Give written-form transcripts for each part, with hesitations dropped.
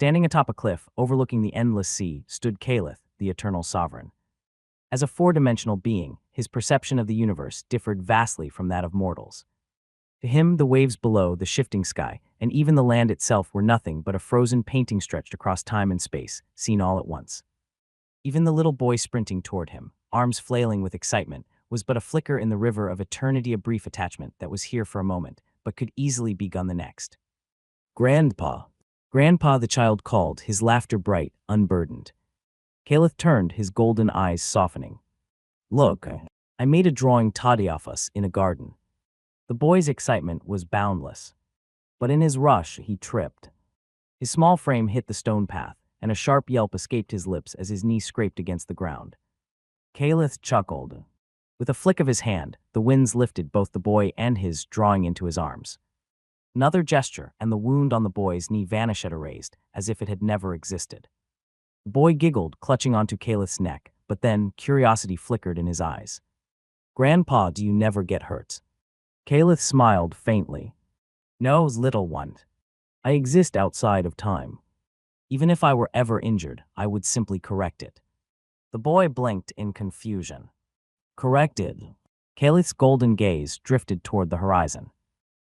Standing atop a cliff overlooking the endless sea stood Caliph, the eternal sovereign. As a four-dimensional being, his perception of the universe differed vastly from that of mortals. To him, the waves below, the shifting sky, and even the land itself were nothing but a frozen painting stretched across time and space, seen all at once. Even the little boy sprinting toward him, arms flailing with excitement, was but a flicker in the river of eternity, a brief attachment that was here for a moment, but could easily be gone the next. Grandpa. Grandpa, the child called, his laughter bright, unburdened. Caliph turned, his golden eyes softening. Look, I made a drawing toddy off us in a garden. The boy's excitement was boundless. But in his rush, he tripped. His small frame hit the stone path, and a sharp yelp escaped his lips as his knee scraped against the ground. Caliph chuckled. With a flick of his hand, the winds lifted both the boy and his drawing into his arms. Another gesture, and the wound on the boy's knee vanished erased, as if it had never existed. The boy giggled, clutching onto Caliph's neck, but then curiosity flickered in his eyes. Grandpa, do you never get hurt? Caliph smiled faintly. No, little one. I exist outside of time. Even if I were ever injured, I would simply correct it. The boy blinked in confusion. Corrected. Caliph's golden gaze drifted toward the horizon.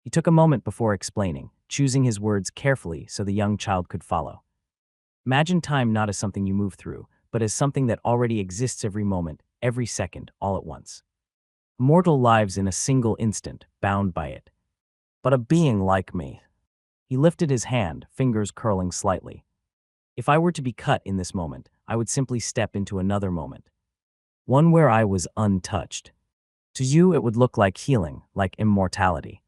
He took a moment before explaining, choosing his words carefully so the young child could follow. Imagine time not as something you move through, but as something that already exists every moment, every second, all at once. Mortal lives in a single instant, bound by it. But a being like me. He lifted his hand, fingers curling slightly. If I were to be cut in this moment, I would simply step into another moment. One where I was untouched. To you, it would look like healing, like immortality.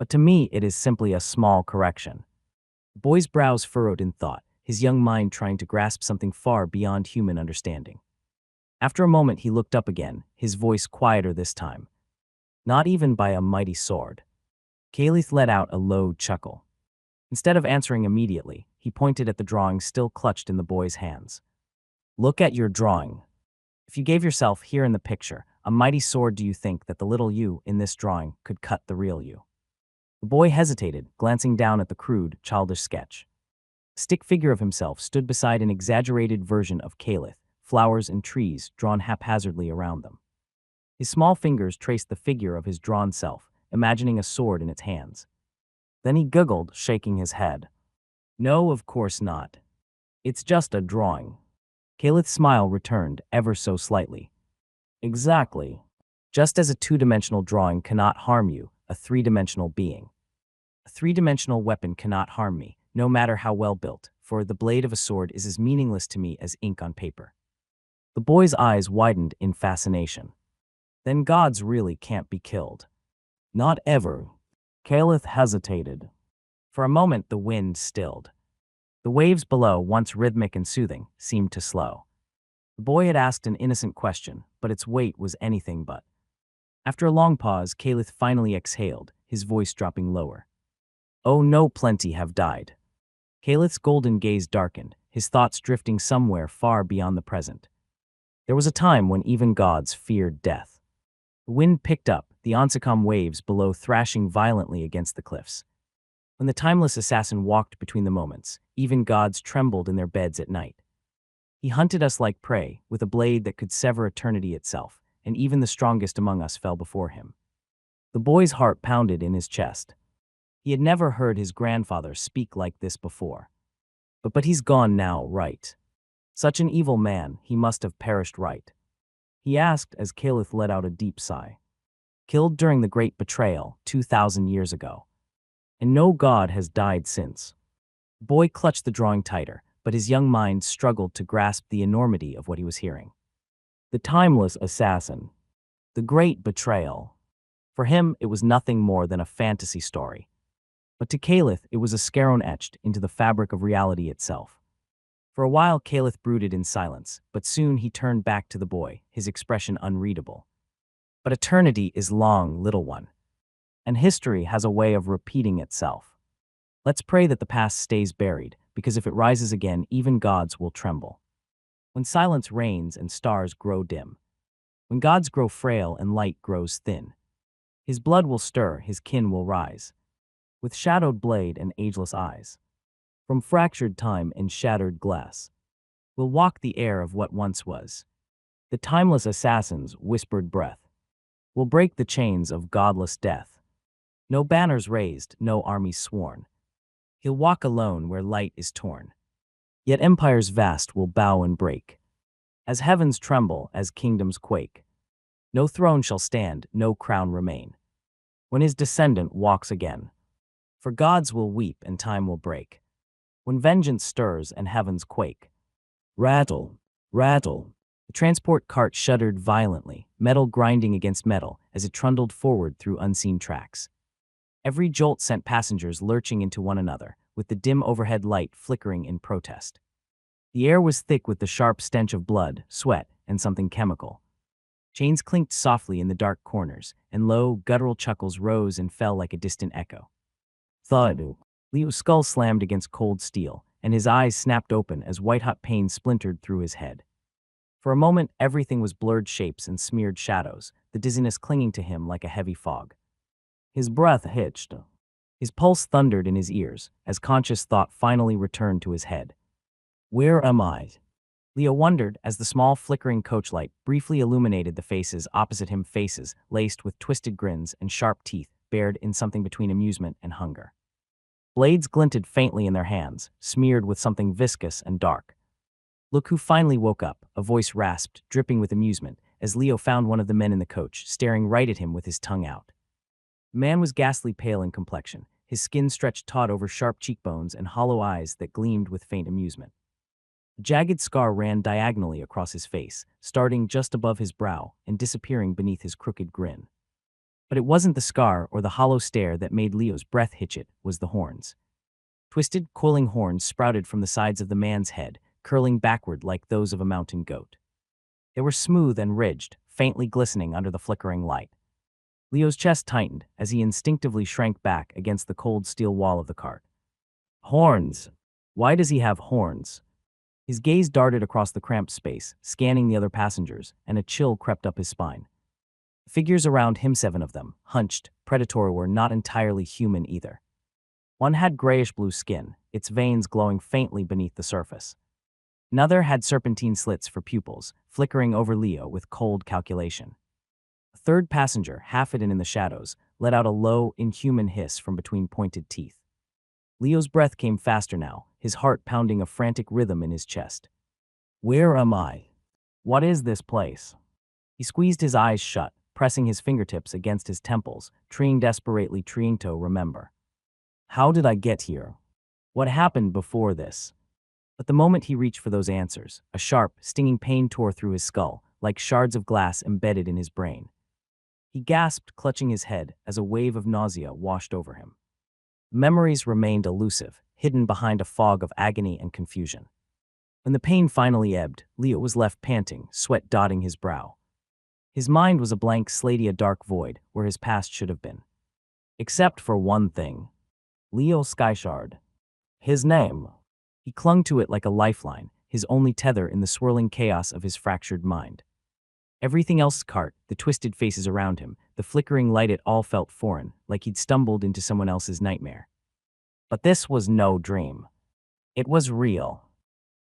But to me, it is simply a small correction. The boy's brows furrowed in thought, his young mind trying to grasp something far beyond human understanding. After a moment, he looked up again, his voice quieter this time. Not even by a mighty sword. Caliph let out a low chuckle. Instead of answering immediately, he pointed at the drawing still clutched in the boy's hands. Look at your drawing. If you gave yourself here in the picture a mighty sword, do you think that the little you in this drawing could cut the real you? The boy hesitated, glancing down at the crude, childish sketch. A stick figure of himself stood beside an exaggerated version of Caliph, flowers and trees drawn haphazardly around them. His small fingers traced the figure of his drawn self, imagining a sword in its hands. Then he giggled, shaking his head. No, of course not. It's just a drawing. Caliph's smile returned, ever so slightly. Exactly. Just as a two-dimensional drawing cannot harm you, a three-dimensional being. A three-dimensional weapon cannot harm me, no matter how well built, for the blade of a sword is as meaningless to me as ink on paper. The boy's eyes widened in fascination. Then gods really can't be killed. Not ever. Caliph hesitated. For a moment, the wind stilled. The waves below, once rhythmic and soothing, seemed to slow. The boy had asked an innocent question, but its weight was anything but. After a long pause, Caliph finally exhaled, his voice dropping lower. Oh no, plenty have died. Caliph's golden gaze darkened, his thoughts drifting somewhere far beyond the present. There was a time when even gods feared death. The wind picked up, the Ansicom waves below thrashing violently against the cliffs. When the timeless assassin walked between the moments, even gods trembled in their beds at night. He hunted us like prey, with a blade that could sever eternity itself, and even the strongest among us fell before him. The boy's heart pounded in his chest. He had never heard his grandfather speak like this before. But he's gone now, right? Such an evil man, he must have perished right. He asked as Caliph let out a deep sigh. Killed during the great betrayal, 2,000 years ago. And no god has died since. The boy clutched the drawing tighter, but his young mind struggled to grasp the enormity of what he was hearing. The timeless assassin. The great betrayal. For him, it was nothing more than a fantasy story. But to Caliph, it was a scarron etched into the fabric of reality itself. For a while, Caliph brooded in silence, but soon he turned back to the boy, his expression unreadable. But eternity is long, little one. And history has a way of repeating itself. Let's pray that the past stays buried, because if it rises again, even gods will tremble. When silence reigns and stars grow dim, when gods grow frail and light grows thin, his blood will stir, his kin will rise, with shadowed blade and ageless eyes. From fractured time and shattered glass, we'll walk the air of what once was. The timeless assassin's whispered breath will break the chains of godless death. No banners raised, no armies sworn. He'll walk alone where light is torn. Yet empires vast will bow and break. As heavens tremble, as kingdoms quake. No throne shall stand, no crown remain, when his descendant walks again. For gods will weep and time will break, when vengeance stirs and heavens quake. Rattle, rattle. The transport cart shuddered violently, metal grinding against metal as it trundled forward through unseen tracks. Every jolt sent passengers lurching into one another, with the dim overhead light flickering in protest. The air was thick with the sharp stench of blood, sweat, and something chemical. Chains clinked softly in the dark corners, and low, guttural chuckles rose and fell like a distant echo. Thud. Leo's skull slammed against cold steel, and his eyes snapped open as white-hot pain splintered through his head. For a moment, everything was blurred shapes and smeared shadows, the dizziness clinging to him like a heavy fog. His breath hitched. His pulse thundered in his ears as conscious thought finally returned to his head. Where am I? Leo wondered as the small flickering coach light briefly illuminated the faces opposite him, faces laced with twisted grins and sharp teeth bared in something between amusement and hunger. Blades glinted faintly in their hands, smeared with something viscous and dark. Look who finally woke up, a voice rasped, dripping with amusement, as Leo found one of the men in the coach, staring right at him with his tongue out. The man was ghastly pale in complexion, his skin stretched taut over sharp cheekbones and hollow eyes that gleamed with faint amusement. A jagged scar ran diagonally across his face, starting just above his brow and disappearing beneath his crooked grin. But it wasn't the scar or the hollow stare that made Leo's breath hitch, it was the horns. Twisted, coiling horns sprouted from the sides of the man's head, curling backward like those of a mountain goat. They were smooth and ridged, faintly glistening under the flickering light. Leo's chest tightened as he instinctively shrank back against the cold steel wall of the cart. Horns! Why does he have horns? His gaze darted across the cramped space, scanning the other passengers, and a chill crept up his spine. The figures around him, 7 of them, hunched, predatory, were not entirely human either. One had grayish-blue skin, its veins glowing faintly beneath the surface. Another had serpentine slits for pupils, flickering over Leo with cold calculation. A third passenger, half hidden in the shadows, let out a low, inhuman hiss from between pointed teeth. Leo's breath came faster now, his heart pounding a frantic rhythm in his chest. Where am I? What is this place? He squeezed his eyes shut, pressing his fingertips against his temples, trying desperately to remember. How did I get here? What happened before this? But the moment he reached for those answers, a sharp, stinging pain tore through his skull, like shards of glass embedded in his brain. He gasped, clutching his head, as a wave of nausea washed over him. Memories remained elusive, hidden behind a fog of agony and confusion. When the pain finally ebbed, Leo was left panting, sweat dotting his brow. His mind was a blank slate, a dark void where his past should have been. Except for one thing. Leo Skyshard. His name. He clung to it like a lifeline, his only tether in the swirling chaos of his fractured mind. Everything else, cart, the twisted faces around him, the flickering light, it all felt foreign, like he'd stumbled into someone else's nightmare. But this was no dream. It was real.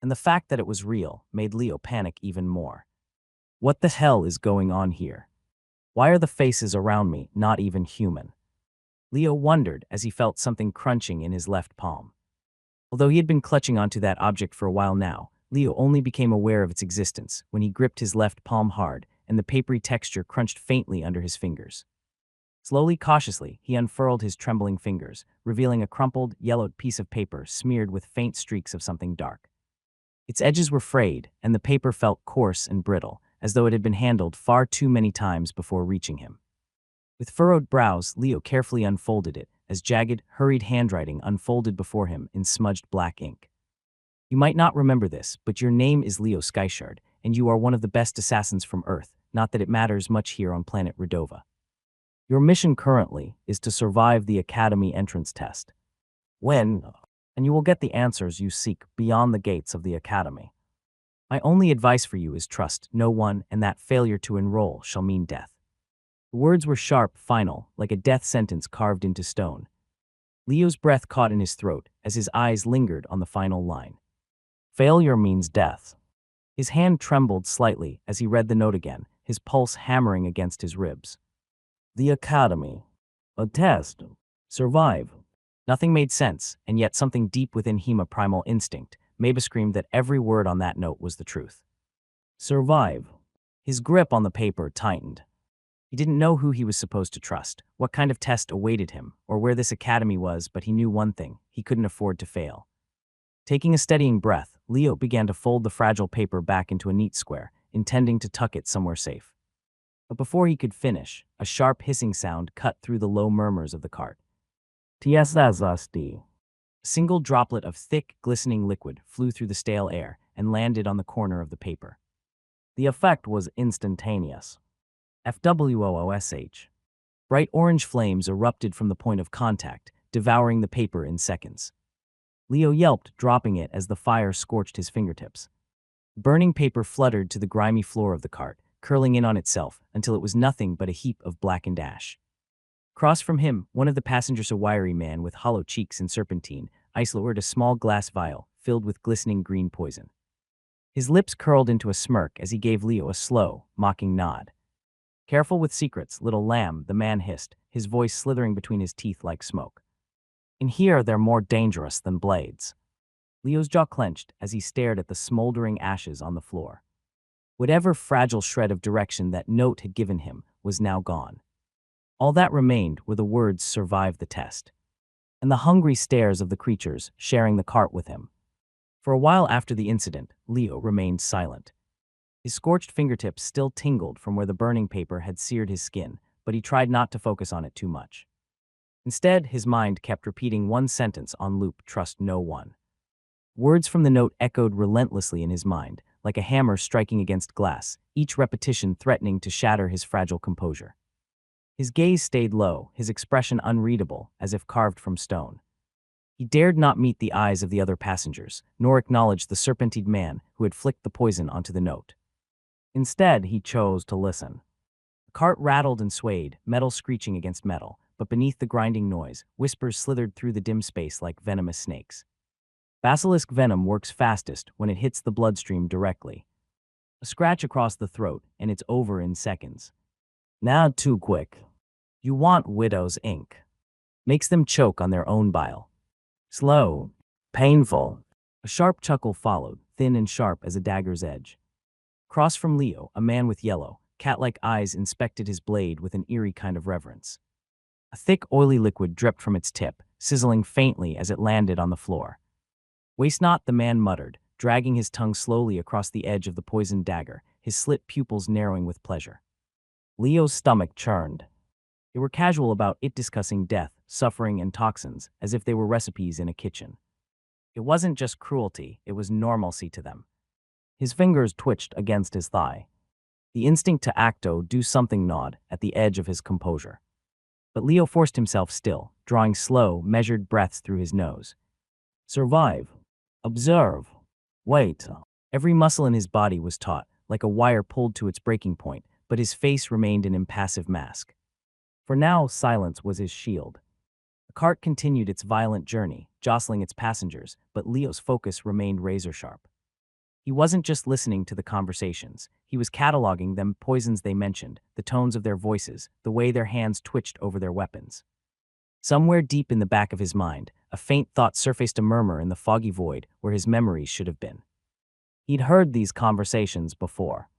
And the fact that it was real made Leo panic even more. What the hell is going on here? Why are the faces around me not even human? Leo wondered as he felt something crunching in his left palm. Although he had been clutching onto that object for a while now, Leo only became aware of its existence when he gripped his left palm hard and the papery texture crunched faintly under his fingers. Slowly, cautiously, he unfurled his trembling fingers, revealing a crumpled, yellowed piece of paper smeared with faint streaks of something dark. Its edges were frayed, and the paper felt coarse and brittle, as though it had been handled far too many times before reaching him. With furrowed brows, Leo carefully unfolded it, as jagged, hurried handwriting unfolded before him in smudged black ink. You might not remember this, but your name is Leo Skyshard, and you are one of the best assassins from Earth, not that it matters much here on planet Redova. Your mission currently is to survive the Academy entrance test. And you will get the answers you seek beyond the gates of the Academy. My only advice for you is trust no one, and that failure to enroll shall mean death. The words were sharp, final, like a death sentence carved into stone. Leo's breath caught in his throat as his eyes lingered on the final line. Failure means death. His hand trembled slightly as he read the note again, his pulse hammering against his ribs. The Academy. A test. Survive. Nothing made sense, and yet something deep within him, a primal instinct, Maba screamed that every word on that note was the truth. Survive. His grip on the paper tightened. He didn't know who he was supposed to trust, what kind of test awaited him, or where this academy was, but he knew one thing: he couldn't afford to fail. Taking a steadying breath, Leo began to fold the fragile paper back into a neat square, intending to tuck it somewhere safe. But before he could finish, a sharp hissing sound cut through the low murmurs of the cart. TSSSD. A single droplet of thick, glistening liquid flew through the stale air and landed on the corner of the paper. The effect was instantaneous. FWOOSH. Bright orange flames erupted from the point of contact, devouring the paper in seconds. Leo yelped, dropping it as the fire scorched his fingertips. Burning paper fluttered to the grimy floor of the cart, curling in on itself until it was nothing but a heap of blackened ash. Across from him, one of the passengers, a wiry man with hollow cheeks and serpentine, lowered a small glass vial filled with glistening green poison. His lips curled into a smirk as he gave Leo a slow, mocking nod. Careful with secrets, little lamb, the man hissed, his voice slithering between his teeth like smoke. In here, they're more dangerous than blades. Leo's jaw clenched as he stared at the smoldering ashes on the floor. Whatever fragile shred of direction that note had given him was now gone. All that remained were the words "survive the test," and the hungry stares of the creatures sharing the cart with him. For a while after the incident, Leo remained silent. His scorched fingertips still tingled from where the burning paper had seared his skin, but he tried not to focus on it too much. Instead, his mind kept repeating one sentence on loop: trust no one. Words from the note echoed relentlessly in his mind, like a hammer striking against glass, each repetition threatening to shatter his fragile composure. His gaze stayed low, his expression unreadable, as if carved from stone. He dared not meet the eyes of the other passengers, nor acknowledge the serpentine man who had flicked the poison onto the note. Instead, he chose to listen. The cart rattled and swayed, metal screeching against metal, but beneath the grinding noise, whispers slithered through the dim space like venomous snakes. Basilisk venom works fastest when it hits the bloodstream directly. A scratch across the throat, and it's over in seconds. Now too quick. You want widow's ink. Makes them choke on their own bile. Slow. Painful. A sharp chuckle followed, thin and sharp as a dagger's edge. Across from Leo, a man with yellow, cat-like eyes inspected his blade with an eerie kind of reverence. A thick, oily liquid dripped from its tip, sizzling faintly as it landed on the floor. Waste not, the man muttered, dragging his tongue slowly across the edge of the poisoned dagger, his slit pupils narrowing with pleasure. Leo's stomach churned. They were casual about it, discussing death, suffering, and toxins, as if they were recipes in a kitchen. It wasn't just cruelty, it was normalcy to them. His fingers twitched against his thigh. The instinct to do something gnawed at the edge of his composure. But Leo forced himself still, drawing slow, measured breaths through his nose. Survive. Observe. Wait. Every muscle in his body was taut, like a wire pulled to its breaking point, but his face remained an impassive mask. For now, silence was his shield. The cart continued its violent journey, jostling its passengers, but Leo's focus remained razor-sharp. He wasn't just listening to the conversations. He was cataloging them, poisons they mentioned, the tones of their voices, the way their hands twitched over their weapons. Somewhere deep in the back of his mind, a faint thought surfaced, a murmur in the foggy void where his memories should have been. He'd heard these conversations before.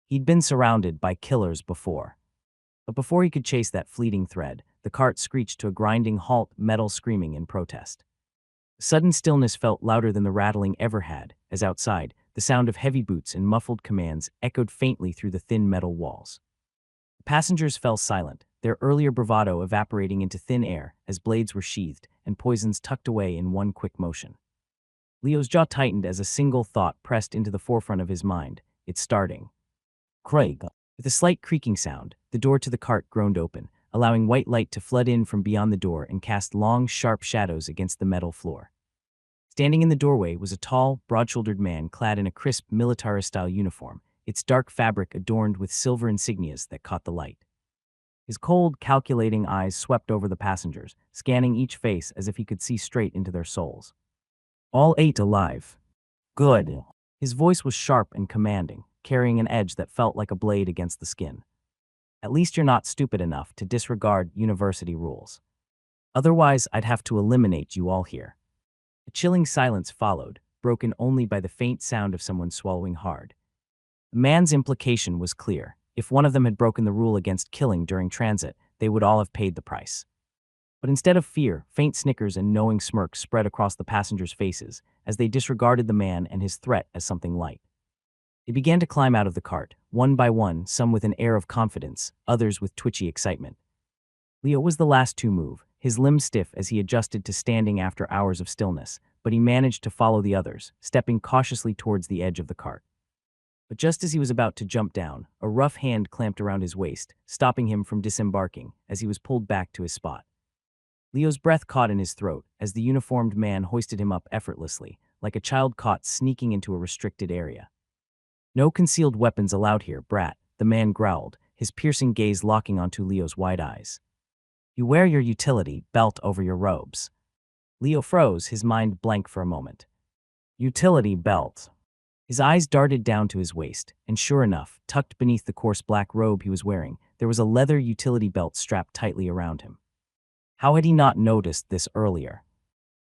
He'd been surrounded by killers before. But before he could chase that fleeting thread, the cart screeched to a grinding halt, metal screaming in protest. The sudden stillness felt louder than the rattling ever had, as outside, the sound of heavy boots and muffled commands echoed faintly through the thin metal walls. The passengers fell silent, their earlier bravado evaporating into thin air as blades were sheathed and poisons tucked away in one quick motion. Leo's jaw tightened as a single thought pressed into the forefront of his mind: it's starting. Craig. With a slight creaking sound, the door to the cart groaned open, allowing white light to flood in from beyond the door and cast long, sharp shadows against the metal floor. Standing in the doorway was a tall, broad-shouldered man clad in a crisp military-style uniform, its dark fabric adorned with silver insignias that caught the light. His cold, calculating eyes swept over the passengers, scanning each face as if he could see straight into their souls. All 8 alive. Good. His voice was sharp and commanding, carrying an edge that felt like a blade against the skin. At least you're not stupid enough to disregard university rules. Otherwise, I'd have to eliminate you all here. A chilling silence followed, broken only by the faint sound of someone swallowing hard. The man's implication was clear. If one of them had broken the rule against killing during transit, they would all have paid the price. But instead of fear, faint snickers and knowing smirks spread across the passengers' faces as they disregarded the man and his threat as something light. They began to climb out of the cart, one by one, some with an air of confidence, others with twitchy excitement. Leo was the last to move, his limbs stiff as he adjusted to standing after hours of stillness, but he managed to follow the others, stepping cautiously towards the edge of the cart. But just as he was about to jump down, a rough hand clamped around his waist, stopping him from disembarking as he was pulled back to his spot. Leo's breath caught in his throat as the uniformed man hoisted him up effortlessly, like a child caught sneaking into a restricted area. No concealed weapons allowed here, brat, the man growled, his piercing gaze locking onto Leo's wide eyes. You wear your utility belt over your robes. Leo froze, his mind blank for a moment. Utility belt. His eyes darted down to his waist, and sure enough, tucked beneath the coarse black robe he was wearing, there was a leather utility belt strapped tightly around him. How had he not noticed this earlier?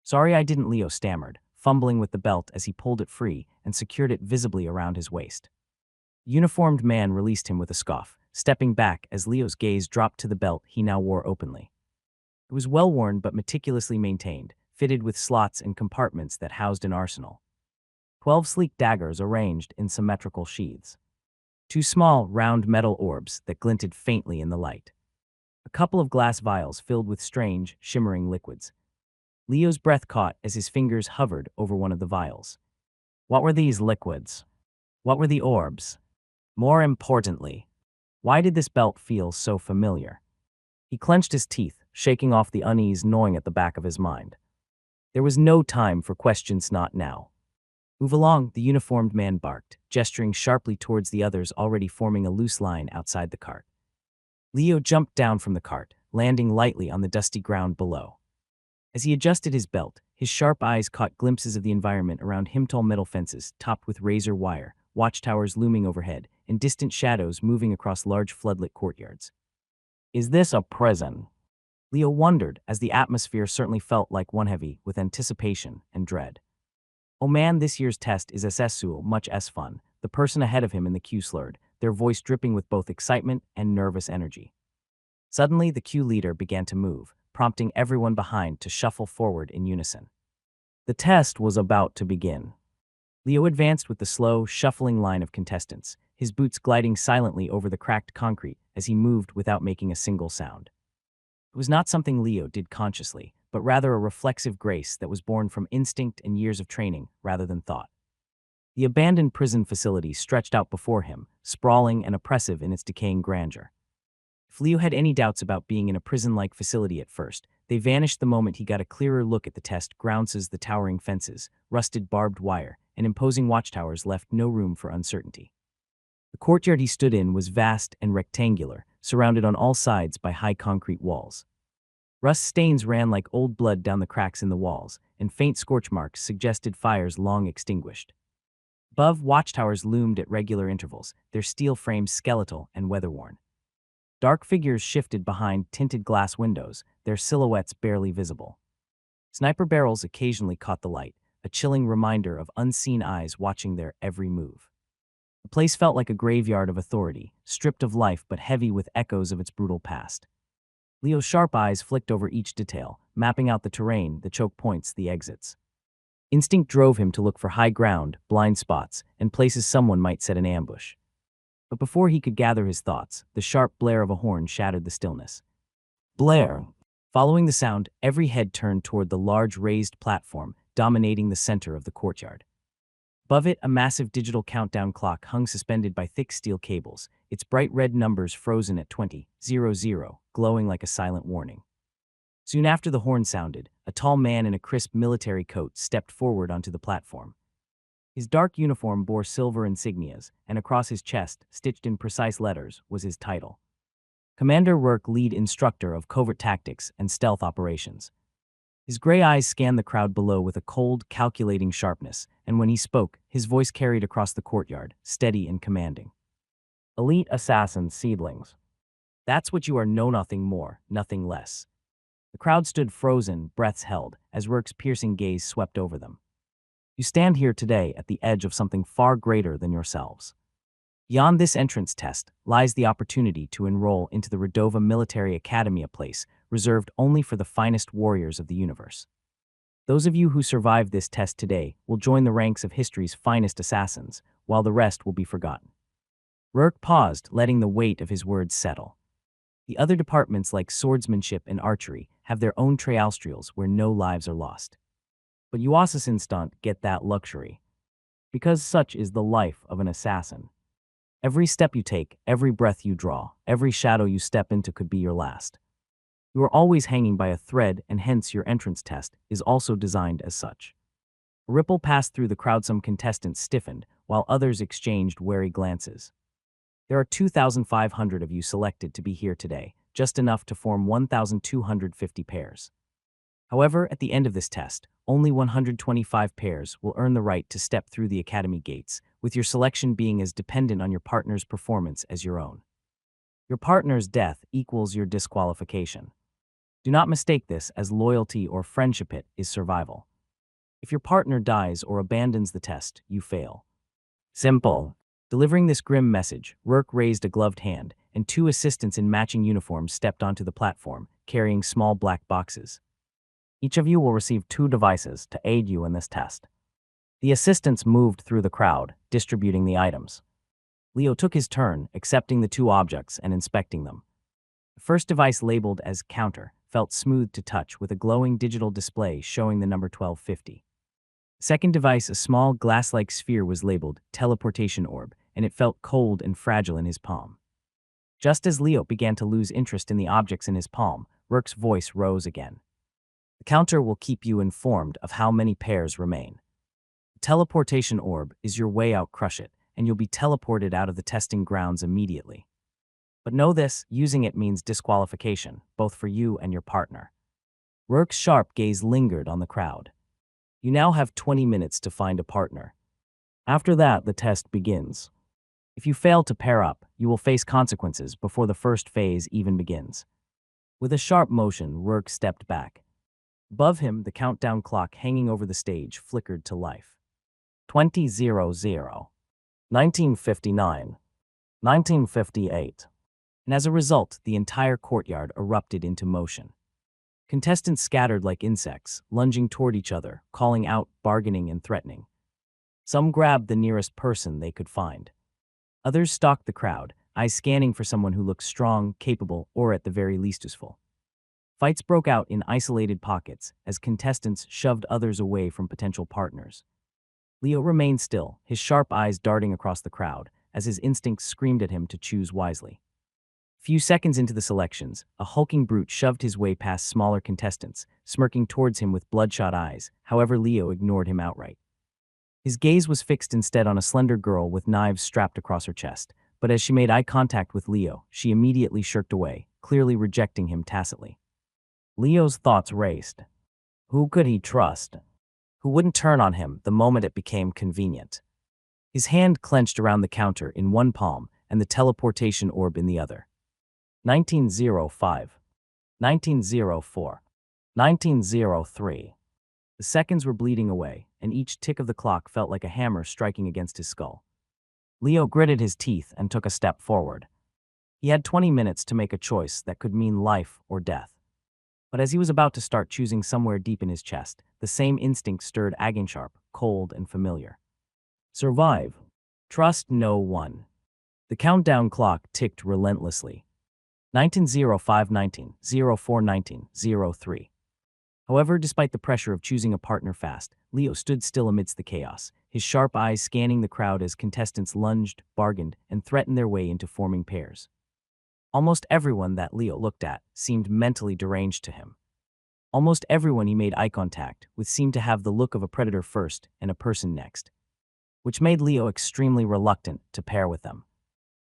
Sorry I didn't, Leo stammered, fumbling with the belt as he pulled it free and secured it visibly around his waist. The uniformed man released him with a scoff, stepping back as Leo's gaze dropped to the belt he now wore openly. It was well-worn but meticulously maintained, fitted with slots and compartments that housed an arsenal. 12 sleek daggers arranged in symmetrical sheaths. 2 small, round metal orbs that glinted faintly in the light. A couple of glass vials filled with strange, shimmering liquids. Leo's breath caught as his fingers hovered over one of the vials. What were these liquids? What were the orbs? More importantly, why did this belt feel so familiar? He clenched his teeth, shaking off the unease gnawing at the back of his mind. There was no time for questions, not now. Move along, the uniformed man barked, gesturing sharply towards the others already forming a loose line outside the cart. Leo jumped down from the cart, landing lightly on the dusty ground below. As he adjusted his belt, his sharp eyes caught glimpses of the environment around him, tall metal fences topped with razor wire, watchtowers looming overhead, and distant shadows moving across large floodlit courtyards. Is this a prison? Leo wondered, as the atmosphere certainly felt like one heavy with anticipation and dread. Oh man, this year's test is so much fun, the person ahead of him in the queue slurred, their voice dripping with both excitement and nervous energy. Suddenly, the queue leader began to move, prompting everyone behind to shuffle forward in unison. The test was about to begin. Leo advanced with the slow, shuffling line of contestants, his boots gliding silently over the cracked concrete as he moved without making a single sound. It was not something Leo did consciously, but rather a reflexive grace that was born from instinct and years of training rather than thought. The abandoned prison facility stretched out before him, sprawling and oppressive in its decaying grandeur. If Leo had any doubts about being in a prison-like facility at first, they vanished the moment he got a clearer look at the test grounds. The towering fences, rusted barbed wire, and imposing watchtowers left no room for uncertainty. The courtyard he stood in was vast and rectangular, surrounded on all sides by high concrete walls. Rust stains ran like old blood down the cracks in the walls, and faint scorch marks suggested fires long extinguished. Above, watchtowers loomed at regular intervals, their steel frames skeletal and weather-worn. Dark figures shifted behind tinted glass windows, their silhouettes barely visible. Sniper barrels occasionally caught the light, a chilling reminder of unseen eyes watching their every move. The place felt like a graveyard of authority, stripped of life but heavy with echoes of its brutal past. Leo's sharp eyes flicked over each detail, mapping out the terrain, the choke points, the exits. Instinct drove him to look for high ground, blind spots, and places someone might set an ambush. But before he could gather his thoughts, the sharp blare of a horn shattered the stillness. Blare! Following the sound, every head turned toward the large raised platform dominating the center of the courtyard. Above it, a massive digital countdown clock hung suspended by thick steel cables, its bright red numbers frozen at 20:00, glowing like a silent warning. Soon after the horn sounded, a tall man in a crisp military coat stepped forward onto the platform. His dark uniform bore silver insignias, and across his chest, stitched in precise letters, was his title. Commander Rourke, lead instructor of covert tactics and stealth operations. His gray eyes scanned the crowd below with a cold, calculating sharpness, and when he spoke, his voice carried across the courtyard, steady and commanding. Elite assassin seedlings. That's what you are, know nothing more, nothing less. The crowd stood frozen, breaths held, as Rourke's piercing gaze swept over them. You stand here today at the edge of something far greater than yourselves. Beyond this entrance test lies the opportunity to enroll into the Redova Military Academy, a place reserved only for the finest warriors of the universe. Those of you who survive this test today will join the ranks of history's finest assassins, while the rest will be forgotten. Rourke paused, letting the weight of his words settle. The other departments like swordsmanship and archery have their own trialstrials where no lives are lost. But you assassins don't get that luxury. Because such is the life of an assassin. Every step you take, every breath you draw, every shadow you step into could be your last. You are always hanging by a thread, and hence your entrance test is also designed as such. A ripple passed through the crowd. Some contestants stiffened, while others exchanged wary glances. There are 2,500 of you selected to be here today, just enough to form 1,250 pairs. However, at the end of this test, only 125 pairs will earn the right to step through the academy gates, with your selection being as dependent on your partner's performance as your own. Your partner's death equals your disqualification. Do not mistake this as loyalty or friendship. It is survival. If your partner dies or abandons the test, you fail. Simple. Delivering this grim message, Rourke raised a gloved hand, and two assistants in matching uniforms stepped onto the platform, carrying small black boxes. Each of you will receive 2 devices to aid you in this test. The assistants moved through the crowd, distributing the items. Leo took his turn, accepting the 2 objects and inspecting them. The first device, labeled as counter, felt smooth to touch with a glowing digital display showing the number 1250. The second device, a small glass-like sphere, was labeled teleportation orb, and it felt cold and fragile in his palm. Just as Leo began to lose interest in the objects in his palm, Rourke's voice rose again. The counter will keep you informed of how many pairs remain. The teleportation orb is your way out. Crush it, and you'll be teleported out of the testing grounds immediately. But know this, using it means disqualification, both for you and your partner. Rourke's sharp gaze lingered on the crowd. You now have 20 minutes to find a partner. After that, the test begins. If you fail to pair up, you will face consequences before the first phase even begins. With a sharp motion, Rourke stepped back. Above him, the countdown clock hanging over the stage flickered to life. 2000, 1959, 1958. And as a result, the entire courtyard erupted into motion. Contestants scattered like insects, lunging toward each other, calling out, bargaining, and threatening. Some grabbed the nearest person they could find. Others stalked the crowd, eyes scanning for someone who looked strong, capable, or at the very least useful. Fights broke out in isolated pockets as contestants shoved others away from potential partners. Leo remained still, his sharp eyes darting across the crowd, as his instincts screamed at him to choose wisely. A few seconds into the selections, a hulking brute shoved his way past smaller contestants, smirking towards him with bloodshot eyes. However, Leo ignored him outright. His gaze was fixed instead on a slender girl with knives strapped across her chest, but as she made eye contact with Leo, she immediately shirked away, clearly rejecting him tacitly. Leo's thoughts raced. Who could he trust? Who wouldn't turn on him the moment it became convenient? His hand clenched around the counter in one palm and the teleportation orb in the other. 1905, 1904, 1903. The seconds were bleeding away, and each tick of the clock felt like a hammer striking against his skull. Leo gritted his teeth and took a step forward. He had 20 minutes to make a choice that could mean life or death. But as he was about to start choosing, somewhere deep in his chest, the same instinct stirred, again sharp, cold, and familiar. Survive. Trust no one. The countdown clock ticked relentlessly. 1905, 1904, 1903. However, despite the pressure of choosing a partner fast, Leo stood still amidst the chaos, his sharp eyes scanning the crowd as contestants lunged, bargained, and threatened their way into forming pairs. Almost everyone that Leo looked at seemed mentally deranged to him. Almost everyone he made eye contact with seemed to have the look of a predator first and a person next, which made Leo extremely reluctant to pair with them.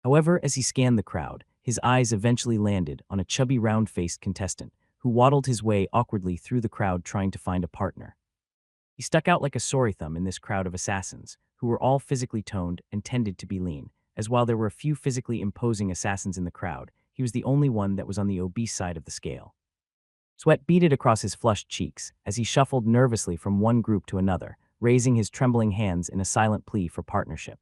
However, as he scanned the crowd, his eyes eventually landed on a chubby round-faced contestant who waddled his way awkwardly through the crowd trying to find a partner. He stuck out like a sorry thumb in this crowd of assassins, who were all physically toned and tended to be lean, as while there were a few physically imposing assassins in the crowd, he was the only one that was on the obese side of the scale. Sweat beaded across his flushed cheeks as he shuffled nervously from one group to another, raising his trembling hands in a silent plea for partnership.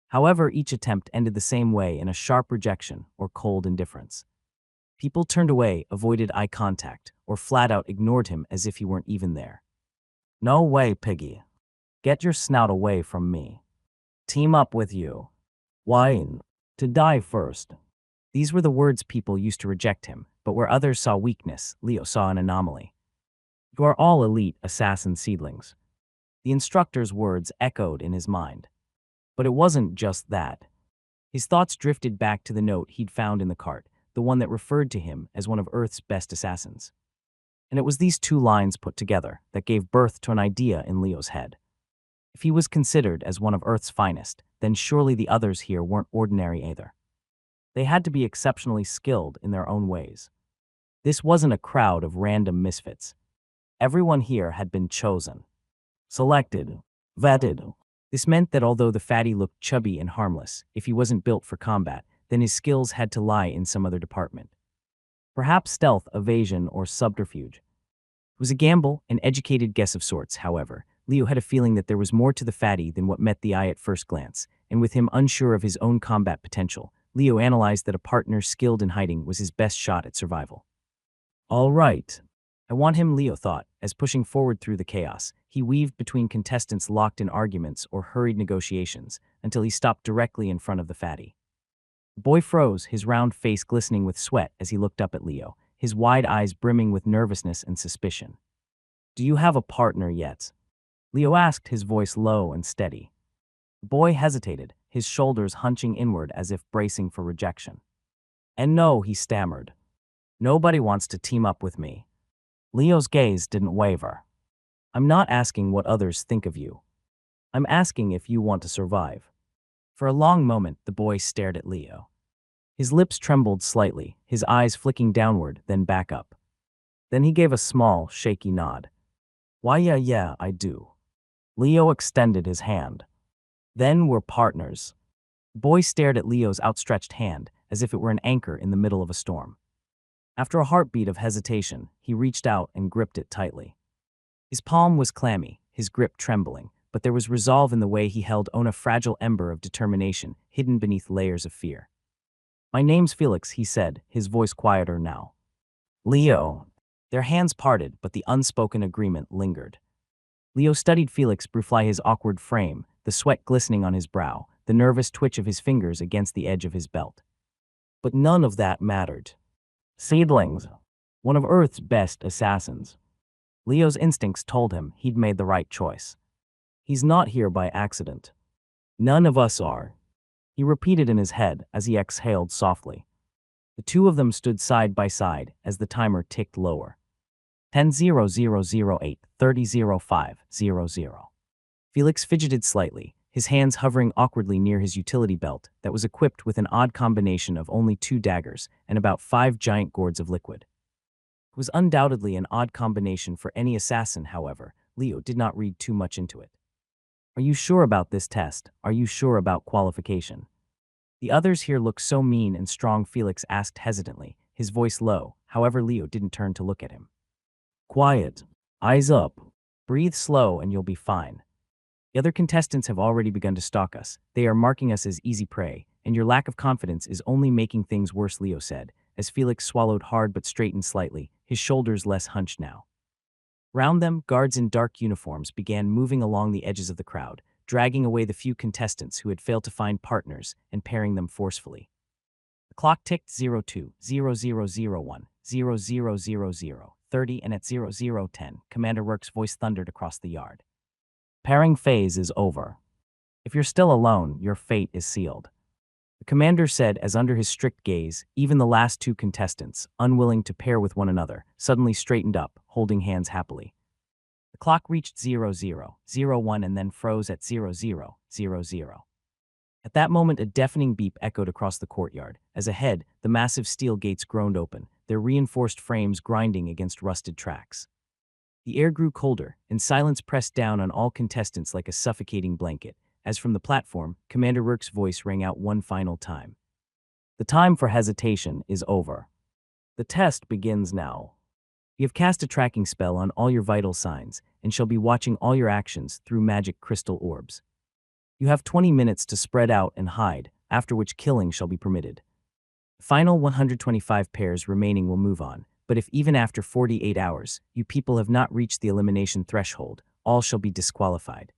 However, each attempt ended the same way in a sharp rejection or cold indifference. People turned away, avoided eye contact, or flat out ignored him as if he weren't even there. "No way, piggy. Get your snout away from me. Team up with you. Wine. To die first." These were the words people used to reject him, but where others saw weakness, Leo saw an anomaly. "You are all elite assassin seedlings." The instructor's words echoed in his mind. But it wasn't just that. His thoughts drifted back to the note he'd found in the cart, the one that referred to him as one of Earth's best assassins. And it was these two lines put together that gave birth to an idea in Leo's head. If he was considered as one of Earth's finest, then surely the others here weren't ordinary either. They had to be exceptionally skilled in their own ways. This wasn't a crowd of random misfits. Everyone here had been chosen, selected, vetted. This meant that although the fatty looked chubby and harmless, if he wasn't built for combat, then his skills had to lie in some other department. Perhaps stealth, evasion, or subterfuge. It was a gamble, an educated guess of sorts, however. Leo had a feeling that there was more to the fatty than what met the eye at first glance, and with him unsure of his own combat potential, Leo analyzed that a partner skilled in hiding was his best shot at survival. "All right. I want him," Leo thought, as pushing forward through the chaos, he weaved between contestants locked in arguments or hurried negotiations until he stopped directly in front of the fatty. The boy froze, his round face glistening with sweat as he looked up at Leo, his wide eyes brimming with nervousness and suspicion. "Do you have a partner yet?" Leo asked, his voice low and steady. The boy hesitated, his shoulders hunching inward as if bracing for rejection. "And no," he stammered. "Nobody wants to team up with me." Leo's gaze didn't waver. "I'm not asking what others think of you. I'm asking if you want to survive." For a long moment, the boy stared at Leo. His lips trembled slightly, his eyes flicking downward, then back up. Then he gave a small, shaky nod. "Why, yeah, I do." Leo extended his hand. "Then we're partners." The boy stared at Leo's outstretched hand as if it were an anchor in the middle of a storm. After a heartbeat of hesitation, he reached out and gripped it tightly. His palm was clammy, his grip trembling, but there was resolve in the way he held on a fragile ember of determination hidden beneath layers of fear. "My name's Felix," he said, his voice quieter now. "Leo." Their hands parted, but the unspoken agreement lingered. Leo studied Felix fly his awkward frame, the sweat glistening on his brow, the nervous twitch of his fingers against the edge of his belt. But none of that mattered. Seedlings. One of Earth's best assassins. Leo's instincts told him he'd made the right choice. He's not here by accident. None of us are. He repeated in his head as he exhaled softly. The two of them stood side by side as the timer ticked lower. 10:00:08, 30:05:00. Felix fidgeted slightly, his hands hovering awkwardly near his utility belt that was equipped with an odd combination of only 2 daggers and about 5 giant gourds of liquid. It was undoubtedly an odd combination for any assassin, however. Leo did not read too much into it. "Are you sure about this test? Are you sure about qualification?" "The others here look so mean and strong," Felix asked hesitantly, his voice low. However, Leo didn't turn to look at him. "Quiet. Eyes up. Breathe slow and you'll be fine. The other contestants have already begun to stalk us. They are marking us as easy prey, and your lack of confidence is only making things worse," Leo said, as Felix swallowed hard but straightened slightly, his shoulders less hunched now. Round them, guards in dark uniforms began moving along the edges of the crowd, dragging away the few contestants who had failed to find partners and pairing them forcefully. The clock ticked 02:00:01, 00:00:30, and at 00:10, Commander Rourke's voice thundered across the yard. "Pairing phase is over. If you're still alone, your fate is sealed." The commander said as under his strict gaze, even the last 2 contestants, unwilling to pair with one another, suddenly straightened up, holding hands happily. The clock reached 00:01 and then froze at 00:00. At that moment, a deafening beep echoed across the courtyard, as ahead, the massive steel gates groaned open, their reinforced frames grinding against rusted tracks. The air grew colder, and silence pressed down on all contestants like a suffocating blanket, as from the platform, Commander Rourke's voice rang out one final time. The time for hesitation is over. The test begins now. You have cast a tracking spell on all your vital signs, and shall be watching all your actions through magic crystal orbs. You have 20 minutes to spread out and hide, after which killing shall be permitted. The final 125 pairs remaining will move on, but if even after 48 hours, you people have not reached the elimination threshold, all shall be disqualified.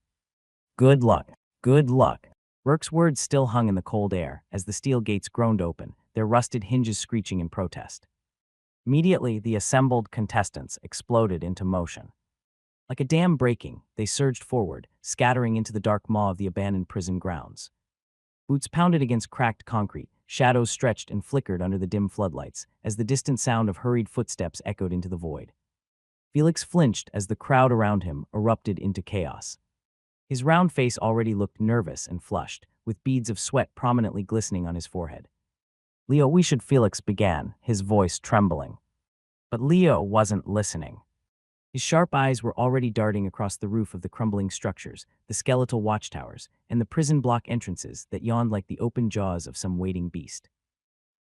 Good luck. Good luck. Rourke's words still hung in the cold air as the steel gates groaned open, their rusted hinges screeching in protest. Immediately, the assembled contestants exploded into motion. Like a dam breaking, they surged forward, scattering into the dark maw of the abandoned prison grounds. Boots pounded against cracked concrete, shadows stretched and flickered under the dim floodlights, as the distant sound of hurried footsteps echoed into the void. Felix flinched as the crowd around him erupted into chaos. His round face already looked nervous and flushed, with beads of sweat prominently glistening on his forehead. "Leo, we should," Felix began, his voice trembling. But Leo wasn't listening. His sharp eyes were already darting across the roof of the crumbling structures, the skeletal watchtowers, and the prison block entrances that yawned like the open jaws of some waiting beast.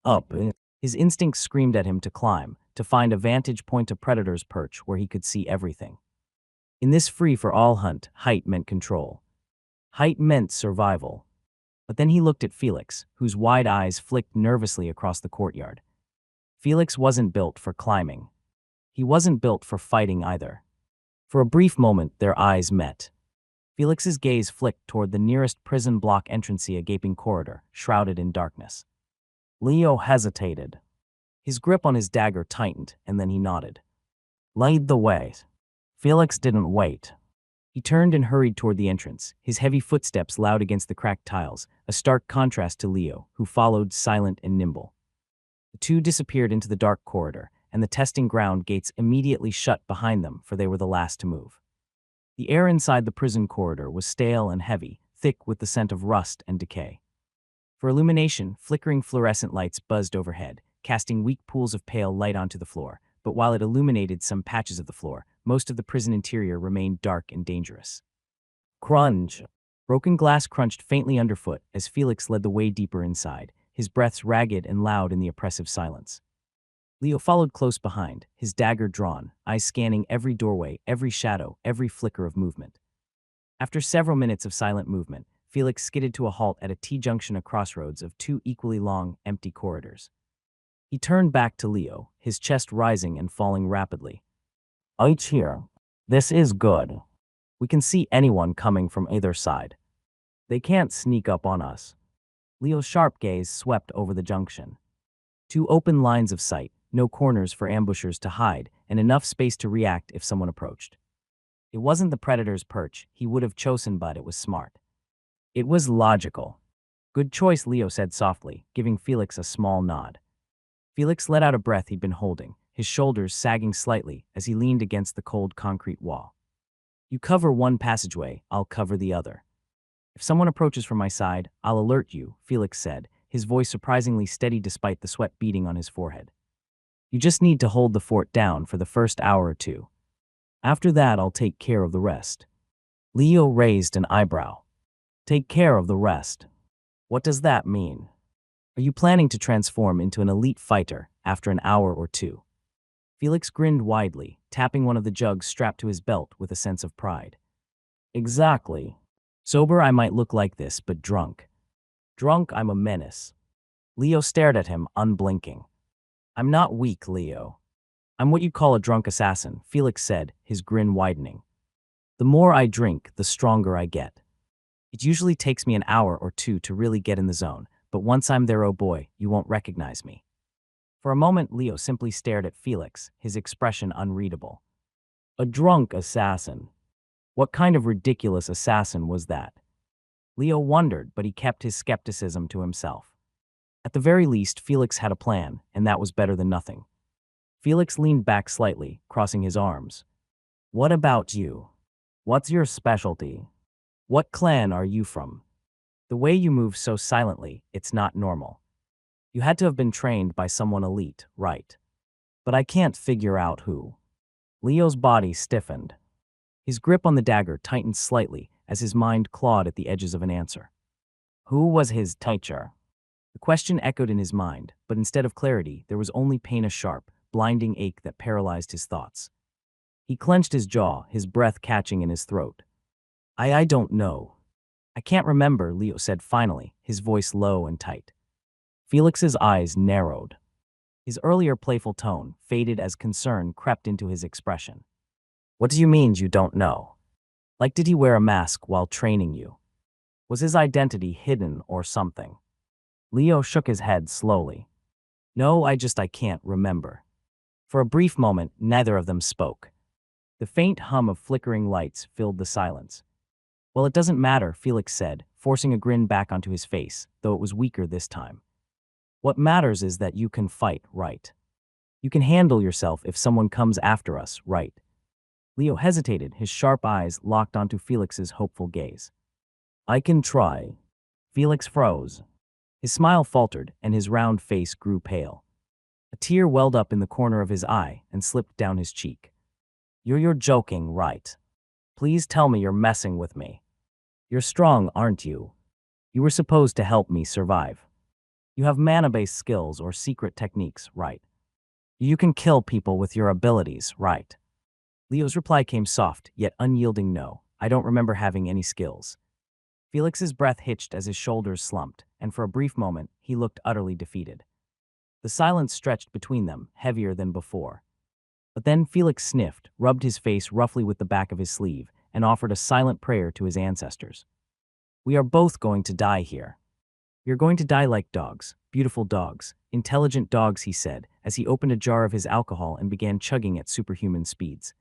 Up! His instincts screamed at him to climb, to find a vantage point, a predator's perch where he could see everything. In this free-for-all hunt, height meant control. Height meant survival. But then he looked at Felix, whose wide eyes flicked nervously across the courtyard. Felix wasn't built for climbing. He wasn't built for fighting either. For a brief moment, their eyes met. Felix's gaze flicked toward the nearest prison block entrance, a gaping corridor, shrouded in darkness. Leo hesitated. His grip on his dagger tightened, and then he nodded. "Lead the way." Felix didn't wait. He turned and hurried toward the entrance, his heavy footsteps loud against the cracked tiles, a stark contrast to Leo, who followed silent and nimble. The two disappeared into the dark corridor, and the testing ground gates immediately shut behind them, for they were the last to move. The air inside the prison corridor was stale and heavy, thick with the scent of rust and decay. For illumination, flickering fluorescent lights buzzed overhead, casting weak pools of pale light onto the floor, but while it illuminated some patches of the floor, most of the prison interior remained dark and dangerous. Crunch! Broken glass crunched faintly underfoot as Felix led the way deeper inside, his breaths ragged and loud in the oppressive silence. Leo followed close behind, his dagger drawn, eyes scanning every doorway, every shadow, every flicker of movement. After several minutes of silent movement, Felix skidded to a halt at a T-junction, a crossroads of two equally long, empty corridors. He turned back to Leo, his chest rising and falling rapidly. "It's here. This is good. We can see anyone coming from either side. They can't sneak up on us." Leo's sharp gaze swept over the junction. Two open lines of sight, no corners for ambushers to hide, and enough space to react if someone approached. It wasn't the predator's perch he would have chosen, but it was smart. It was logical. "Good choice," Leo said softly, giving Felix a small nod. Felix let out a breath he'd been holding, his shoulders sagging slightly as he leaned against the cold concrete wall. "You cover one passageway, I'll cover the other. If someone approaches from my side, I'll alert you," Felix said, his voice surprisingly steady despite the sweat beading on his forehead. "You just need to hold the fort down for the first hour or two. After that, I'll take care of the rest." Leo raised an eyebrow. "Take care of the rest? What does that mean? Are you planning to transform into an elite fighter after an hour or two?" Felix grinned widely, tapping one of the jugs strapped to his belt with a sense of pride. "Exactly. Sober, I might look like this, but drunk. Drunk, I'm a menace." Leo stared at him, unblinking. "I'm not weak, Leo. I'm what you'd call a drunk assassin," Felix said, his grin widening. "The more I drink, the stronger I get. It usually takes me an hour or two to really get in the zone, but once I'm there, oh boy, you won't recognize me." For a moment, Leo simply stared at Felix, his expression unreadable. "A drunk assassin? What kind of ridiculous assassin was that?" Leo wondered, but he kept his skepticism to himself. At the very least, Felix had a plan, and that was better than nothing. Felix leaned back slightly, crossing his arms. "What about you? What's your specialty? What clan are you from?" The way you move so silently, it's not normal. You had to have been trained by someone elite, right? But I can't figure out who. Leo's body stiffened. His grip on the dagger tightened slightly as his mind clawed at the edges of an answer. Who was his teacher? The question echoed in his mind, but instead of clarity, there was only pain, a sharp, blinding ache that paralyzed his thoughts. He clenched his jaw, his breath catching in his throat. I don't know. I can't remember, Leo said finally, his voice low and tight. Felix's eyes narrowed. His earlier playful tone faded as concern crept into his expression. What do you mean you don't know? Like, did he wear a mask while training you? Was his identity hidden or something? Leo shook his head slowly. No, I can't remember. For a brief moment, neither of them spoke. The faint hum of flickering lights filled the silence. Well, it doesn't matter, Felix said, forcing a grin back onto his face, though it was weaker this time. What matters is that you can fight, right? You can handle yourself if someone comes after us, right? Leo hesitated, his sharp eyes locked onto Felix's hopeful gaze. I can try. Felix froze. His smile faltered, and his round face grew pale. A tear welled up in the corner of his eye and slipped down his cheek. You're joking, right? Please tell me you're messing with me. You're strong, aren't you? You were supposed to help me survive. You have mana-based skills or secret techniques, right? You can kill people with your abilities, right? Leo's reply came soft, yet unyielding. No, I don't remember having any skills. Felix's breath hitched as his shoulders slumped, and for a brief moment, he looked utterly defeated. The silence stretched between them, heavier than before. But then Felix sniffed, rubbed his face roughly with the back of his sleeve, and offered a silent prayer to his ancestors. We are both going to die here. You're going to die like dogs, beautiful dogs, intelligent dogs, he said, as he opened a jar of his alcohol and began chugging at superhuman speeds.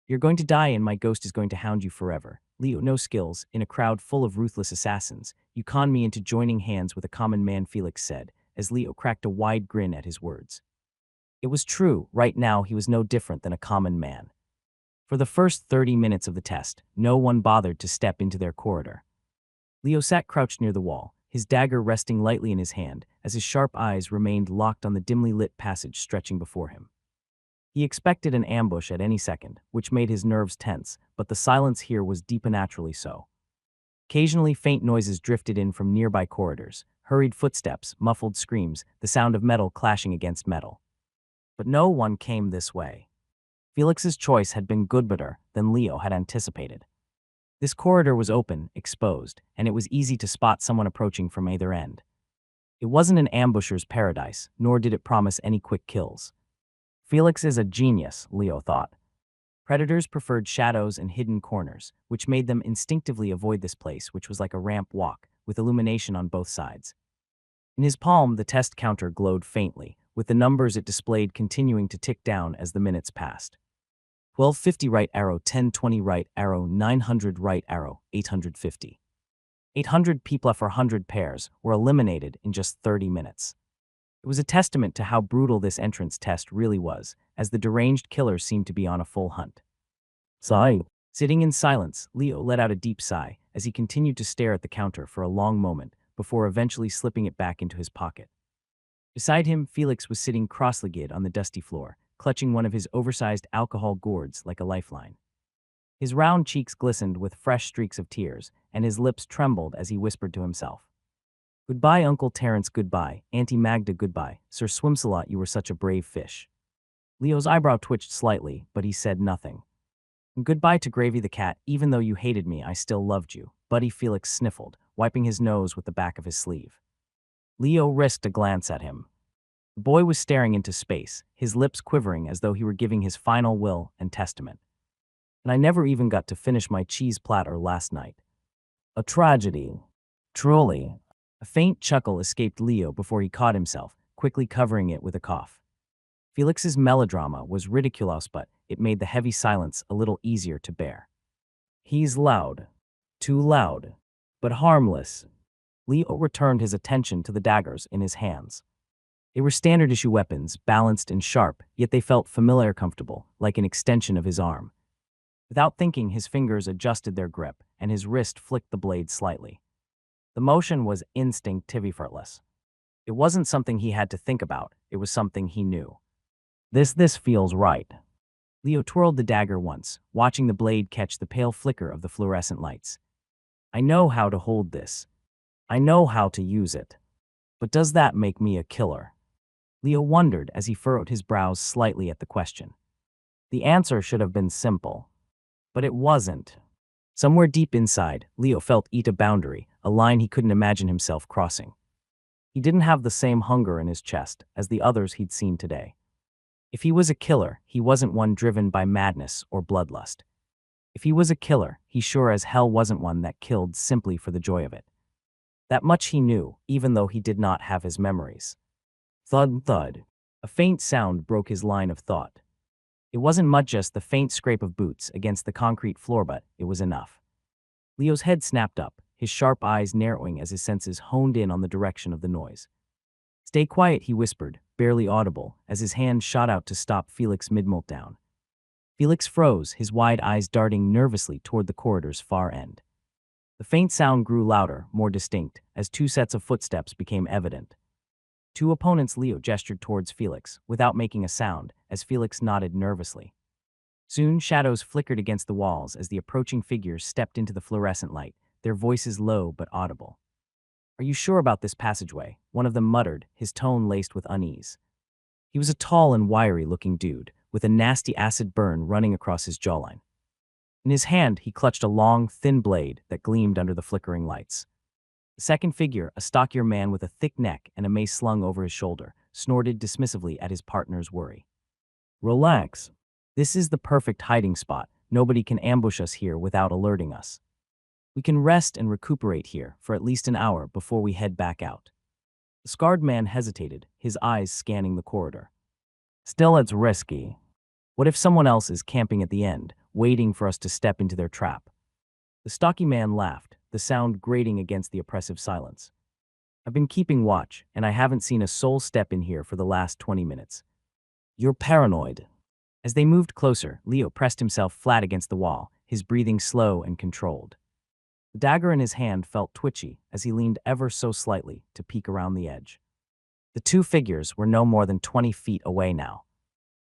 You're going to die and my ghost is going to hound you forever. Leo, no skills, in a crowd full of ruthless assassins. You conned me into joining hands with a common man, Felix said, as Leo cracked a wide grin at his words. It was true, right now he was no different than a common man. For the first 30 minutes of the test, no one bothered to step into their corridor. Leo sat crouched near the wall, his dagger resting lightly in his hand, as his sharp eyes remained locked on the dimly lit passage stretching before him. He expected an ambush at any second, which made his nerves tense, but the silence here was deep and naturally so. Occasionally faint noises drifted in from nearby corridors, hurried footsteps, muffled screams, the sound of metal clashing against metal. But no one came this way. Felix's choice had been goodbetter than Leo had anticipated. This corridor was open, exposed, and it was easy to spot someone approaching from either end. It wasn't an ambusher's paradise, nor did it promise any quick kills. Felix is a genius, Leo thought. Predators preferred shadows and hidden corners, which made them instinctively avoid this place, which was like a ramp walk, with illumination on both sides. In his palm, the test counter glowed faintly, with the numbers it displayed continuing to tick down as the minutes passed. 1250 right arrow, 1020 right arrow, 900 right arrow, 850. 800 people for 100 pairs were eliminated in just 30 minutes. It was a testament to how brutal this entrance test really was, as the deranged killers seemed to be on a full hunt. Sigh. Sitting in silence, Leo let out a deep sigh as he continued to stare at the counter for a long moment before eventually slipping it back into his pocket. Beside him, Felix was sitting cross-legged on the dusty floor, clutching one of his oversized alcohol gourds like a lifeline. His round cheeks glistened with fresh streaks of tears, and his lips trembled as he whispered to himself. Goodbye, Uncle Terence, goodbye, Auntie Magda, goodbye, Sir Swimsalot, you were such a brave fish. Leo's eyebrow twitched slightly, but he said nothing. And goodbye to Gravy the cat, even though you hated me, I still loved you, Buddy, Felix sniffled, wiping his nose with the back of his sleeve. Leo risked a glance at him. The boy was staring into space, his lips quivering as though he were giving his final will and testament. And I never even got to finish my cheese platter last night. A tragedy. Truly. A faint chuckle escaped Leo before he caught himself, quickly covering it with a cough. Felix's melodrama was ridiculous, but it made the heavy silence a little easier to bear. He's loud. Too loud. But harmless. Leo returned his attention to the daggers in his hands. They were standard-issue weapons, balanced and sharp, yet they felt familiar, comfortable, like an extension of his arm. Without thinking, his fingers adjusted their grip, and his wrist flicked the blade slightly. The motion was instinctive effortless. It wasn't something he had to think about, it was something he knew. This feels right. Leo twirled the dagger once, watching the blade catch the pale flicker of the fluorescent lights. I know how to hold this. I know how to use it. But does that make me a killer? Leo wondered as he furrowed his brows slightly at the question. The answer should have been simple. But it wasn't. Somewhere deep inside, Leo felt a boundary, a line he couldn't imagine himself crossing. He didn't have the same hunger in his chest as the others he'd seen today. If he was a killer, he wasn't one driven by madness or bloodlust. If he was a killer, he sure as hell wasn't one that killed simply for the joy of it. That much he knew, even though he did not have his memories. Thud, thud. A faint sound broke his line of thought. It wasn't much, just the faint scrape of boots against the concrete floor, but it was enough. Leo's head snapped up, his sharp eyes narrowing as his senses honed in on the direction of the noise. Stay quiet, he whispered, barely audible, as his hand shot out to stop Felix mid-meltdown. Felix froze, his wide eyes darting nervously toward the corridor's far end. The faint sound grew louder, more distinct, as two sets of footsteps became evident. Two opponents. Leo gestured towards Felix, without making a sound, as Felix nodded nervously. Soon, shadows flickered against the walls as the approaching figures stepped into the fluorescent light, their voices low but audible. Are you sure about this passageway? One of them muttered, his tone laced with unease. He was a tall and wiry-looking dude, with a nasty acid burn running across his jawline. In his hand, he clutched a long, thin blade that gleamed under the flickering lights. The second figure, a stockier man with a thick neck and a mace slung over his shoulder, snorted dismissively at his partner's worry. Relax. This is the perfect hiding spot. Nobody can ambush us here without alerting us. We can rest and recuperate here for at least an hour before we head back out. The scarred man hesitated, his eyes scanning the corridor. Still, it's risky. What if someone else is camping at the end, waiting for us to step into their trap? The stocky man laughed, the sound grating against the oppressive silence. I've been keeping watch, and I haven't seen a soul step in here for the last 20 minutes. You're paranoid. As they moved closer, Leo pressed himself flat against the wall, his breathing slow and controlled. The dagger in his hand felt twitchy as he leaned ever so slightly to peek around the edge. The two figures were no more than 20 feet away now.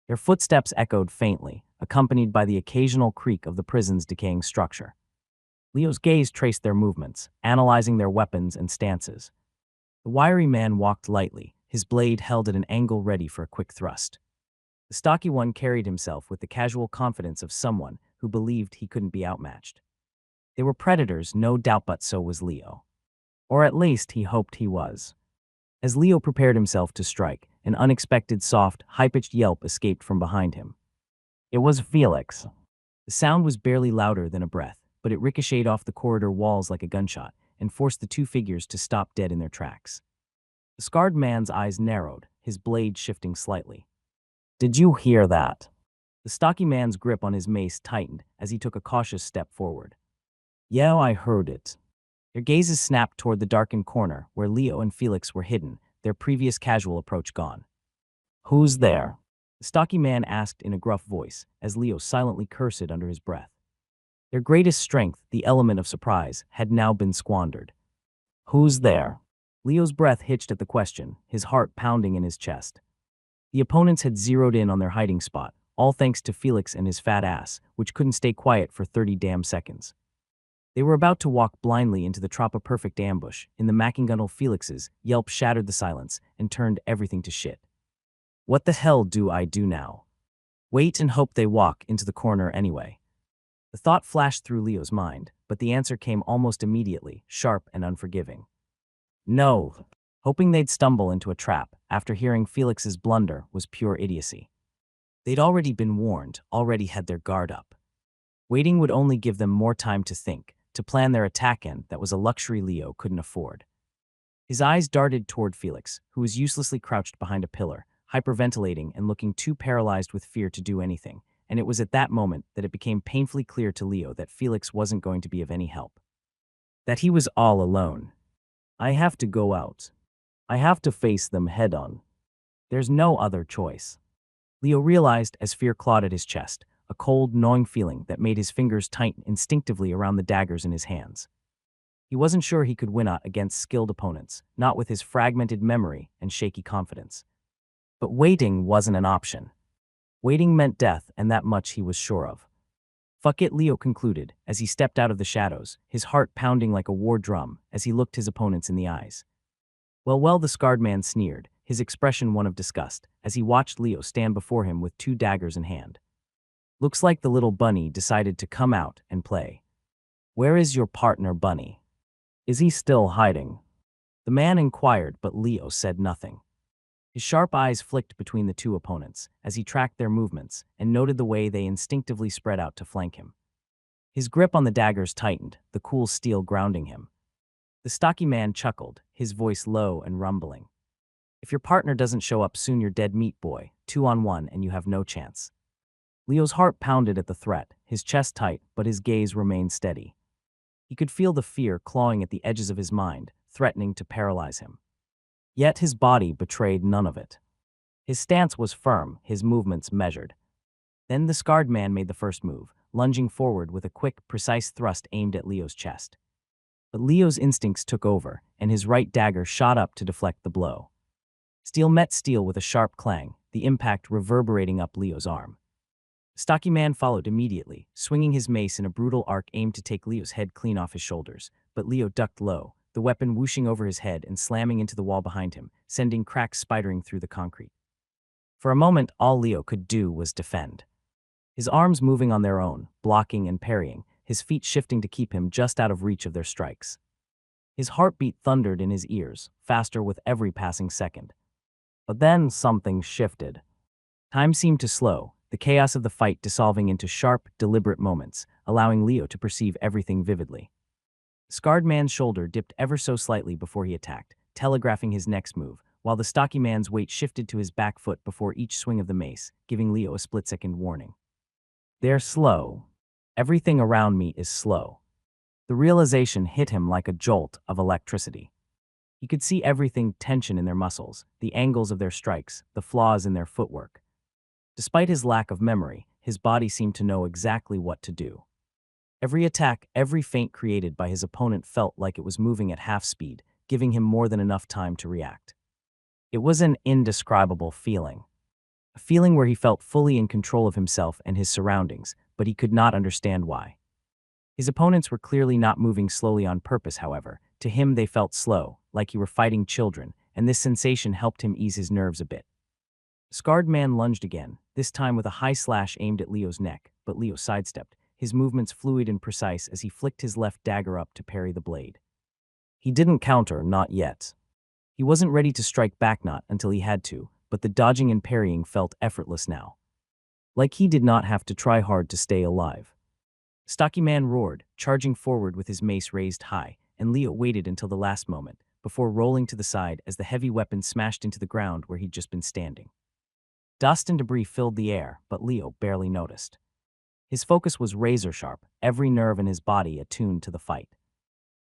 Their footsteps echoed faintly, accompanied by the occasional creak of the prison's decaying structure. Leo's gaze traced their movements, analyzing their weapons and stances. The wiry man walked lightly, his blade held at an angle ready for a quick thrust. The stocky one carried himself with the casual confidence of someone who believed he couldn't be outmatched. They were predators, no doubt, but so was Leo. Or at least he hoped he was. As Leo prepared himself to strike, an unexpected soft, high-pitched yelp escaped from behind him. It was Felix. The sound was barely louder than a breath, but it ricocheted off the corridor walls like a gunshot and forced the two figures to stop dead in their tracks. The scarred man's eyes narrowed, his blade shifting slightly. Did you hear that? The stocky man's grip on his mace tightened as he took a cautious step forward. Yeah, I heard it. Their gazes snapped toward the darkened corner where Leo and Felix were hidden, their previous casual approach gone. Who's there? The stocky man asked in a gruff voice as Leo silently cursed under his breath. Their greatest strength, the element of surprise, had now been squandered. Who's there? Leo's breath hitched at the question, his heart pounding in his chest. The opponents had zeroed in on their hiding spot, all thanks to Felix and his fat ass, which couldn't stay quiet for 30 damn seconds. They were about to walk blindly into the Trapa-perfect ambush. In the Mackingunal Felix's yelp shattered the silence and turned everything to shit. What the hell do I do now? Wait and hope they walk into the corner anyway. The thought flashed through Leo's mind, but the answer came almost immediately, sharp and unforgiving. No. Hoping they'd stumble into a trap after hearing Felix's blunder was pure idiocy. They'd already been warned, already had their guard up. Waiting would only give them more time to think, to plan their attack, and that was a luxury Leo couldn't afford. His eyes darted toward Felix, who was uselessly crouched behind a pillar, hyperventilating and looking too paralyzed with fear to do anything, and it was at that moment that it became painfully clear to Leo that Felix wasn't going to be of any help. That he was all alone. I have to go out. I have to face them head-on. There's no other choice. Leo realized as fear clawed at his chest, a cold, gnawing feeling that made his fingers tighten instinctively around the daggers in his hands. He wasn't sure he could win against skilled opponents, not with his fragmented memory and shaky confidence. But waiting wasn't an option. Waiting meant death, and that much he was sure of. "Fuck it," Leo concluded, as he stepped out of the shadows, his heart pounding like a war drum as he looked his opponents in the eyes. Well, the scarred man sneered, his expression one of disgust, as he watched Leo stand before him with 2 daggers in hand. "Looks like the little bunny decided to come out and play. Where is your partner, Bunny? Is he still hiding?" The man inquired, but Leo said nothing. His sharp eyes flicked between the 2 opponents as he tracked their movements and noted the way they instinctively spread out to flank him. His grip on the daggers tightened, the cool steel grounding him. The stocky man chuckled, his voice low and rumbling. "If your partner doesn't show up soon, you're dead meat, boy. 2-on-1 and you have no chance." Leo's heart pounded at the threat, his chest tight, but his gaze remained steady. He could feel the fear clawing at the edges of his mind, threatening to paralyze him. Yet his body betrayed none of it. His stance was firm, his movements measured. Then the scarred man made the first move, lunging forward with a quick, precise thrust aimed at Leo's chest. But Leo's instincts took over, and his right dagger shot up to deflect the blow. Steel met steel with a sharp clang, the impact reverberating up Leo's arm. The stocky man followed immediately, swinging his mace in a brutal arc aimed to take Leo's head clean off his shoulders, but Leo ducked low, the weapon whooshing over his head and slamming into the wall behind him, sending cracks spidering through the concrete. For a moment, all Leo could do was defend. His arms moving on their own, blocking and parrying, his feet shifting to keep him just out of reach of their strikes. His heartbeat thundered in his ears, faster with every passing second. But then something shifted. Time seemed to slow, the chaos of the fight dissolving into sharp, deliberate moments, allowing Leo to perceive everything vividly. The scarred man's shoulder dipped ever so slightly before he attacked, telegraphing his next move, while the stocky man's weight shifted to his back foot before each swing of the mace, giving Leo a split-second warning. "They're slow. Everything around me is slow." The realization hit him like a jolt of electricity. He could see everything: tension in their muscles, the angles of their strikes, the flaws in their footwork. Despite his lack of memory, his body seemed to know exactly what to do. Every attack, every feint created by his opponent felt like it was moving at half speed, giving him more than enough time to react. It was an indescribable feeling. A feeling where he felt fully in control of himself and his surroundings, but he could not understand why. His opponents were clearly not moving slowly on purpose, however. To him they felt slow, like he were fighting children, and this sensation helped him ease his nerves a bit. The scarred man lunged again, this time with a high slash aimed at Leo's neck, but Leo sidestepped, his movements fluid and precise as he flicked his left dagger up to parry the blade. He didn't counter, not yet. He wasn't ready to strike back, not until he had to, but the dodging and parrying felt effortless now. Like he did not have to try hard to stay alive. The stocky man roared, charging forward with his mace raised high, and Leo waited until the last moment, before rolling to the side as the heavy weapon smashed into the ground where he'd just been standing. Dust and debris filled the air, but Leo barely noticed. His focus was razor-sharp, every nerve in his body attuned to the fight.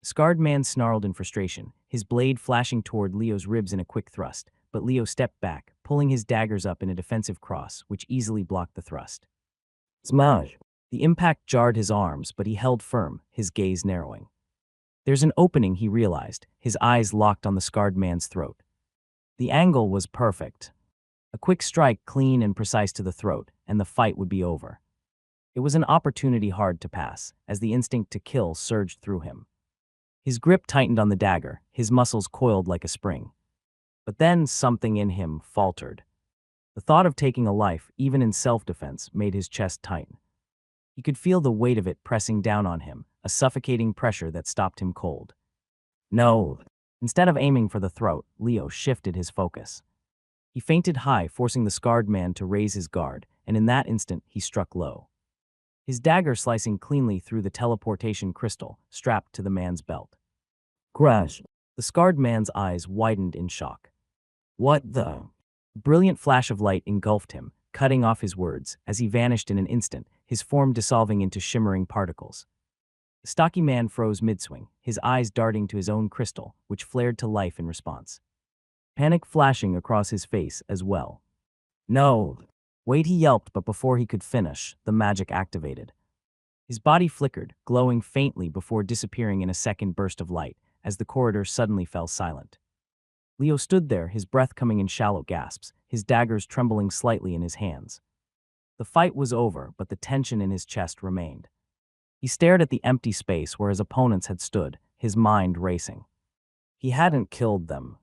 The scarred man snarled in frustration, his blade flashing toward Leo's ribs in a quick thrust, but Leo stepped back, pulling his daggers up in a defensive cross, which easily blocked the thrust. Smash! The impact jarred his arms, but he held firm, his gaze narrowing. There's an opening, he realized, his eyes locked on the scarred man's throat. The angle was perfect. A quick strike, clean and precise to the throat, and the fight would be over. It was an opportunity hard to pass, as the instinct to kill surged through him. His grip tightened on the dagger, his muscles coiled like a spring. But then something in him faltered. The thought of taking a life, even in self-defense, made his chest tighten. He could feel the weight of it pressing down on him, a suffocating pressure that stopped him cold. No. Instead of aiming for the throat, Leo shifted his focus. He feinted high, forcing the scarred man to raise his guard, and in that instant he struck low. His dagger slicing cleanly through the teleportation crystal strapped to the man's belt. Crash! The scarred man's eyes widened in shock. What the? A brilliant flash of light engulfed him, cutting off his words, as he vanished in an instant, his form dissolving into shimmering particles. The stocky man froze mid-swing, his eyes darting to his own crystal, which flared to life in response. Panic flashing across his face as well. No! Wait, he yelped, but before he could finish, the magic activated. His body flickered, glowing faintly before disappearing in a second burst of light, as the corridor suddenly fell silent. Leo stood there, his breath coming in shallow gasps, his daggers trembling slightly in his hands. The fight was over, but the tension in his chest remained. He stared at the empty space where his opponents had stood, his mind racing. He hadn't killed them.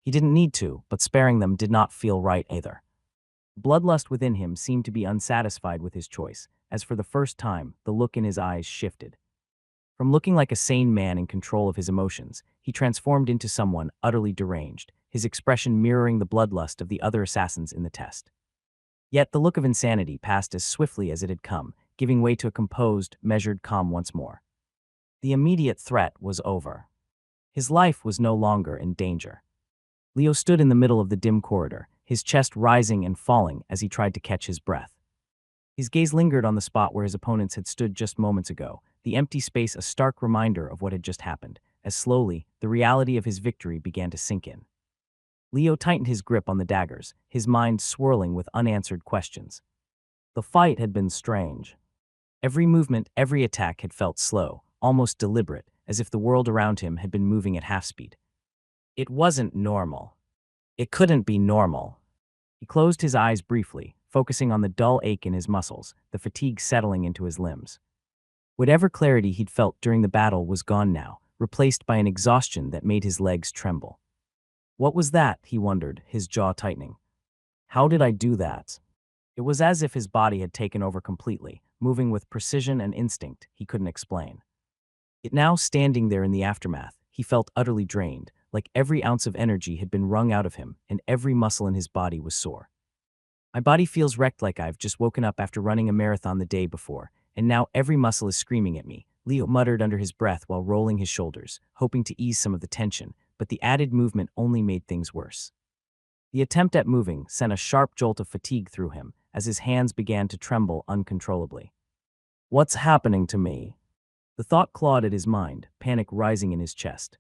He didn't need to, but sparing them did not feel right either. Bloodlust within him seemed to be unsatisfied with his choice, as for the first time, the look in his eyes shifted. From looking like a sane man in control of his emotions, he transformed into someone utterly deranged, his expression mirroring the bloodlust of the other assassins in the test. Yet the look of insanity passed as swiftly as it had come, giving way to a composed, measured calm once more. The immediate threat was over. His life was no longer in danger. Leo stood in the middle of the dim corridor, his chest rising and falling as he tried to catch his breath. His gaze lingered on the spot where his opponents had stood just moments ago, the empty space a stark reminder of what had just happened, as slowly, the reality of his victory began to sink in. Leo tightened his grip on the daggers, his mind swirling with unanswered questions. The fight had been strange. Every movement, every attack had felt slow, almost deliberate, as if the world around him had been moving at half speed. It wasn't normal. It couldn't be normal. He closed his eyes briefly, focusing on the dull ache in his muscles, the fatigue settling into his limbs. Whatever clarity he'd felt during the battle was gone now, replaced by an exhaustion that made his legs tremble. What was that, he wondered, his jaw tightening. How did I do that? It was as if his body had taken over completely, moving with precision and instinct he couldn't explain. Yet now, standing there in the aftermath, he felt utterly drained, like every ounce of energy had been wrung out of him and every muscle in his body was sore. My body feels wrecked, like I've just woken up after running a marathon the day before, and now every muscle is screaming at me, Leo muttered under his breath while rolling his shoulders, hoping to ease some of the tension, but the added movement only made things worse. The attempt at moving sent a sharp jolt of fatigue through him as his hands began to tremble uncontrollably. What's happening to me? The thought clawed at his mind, panic rising in his chest.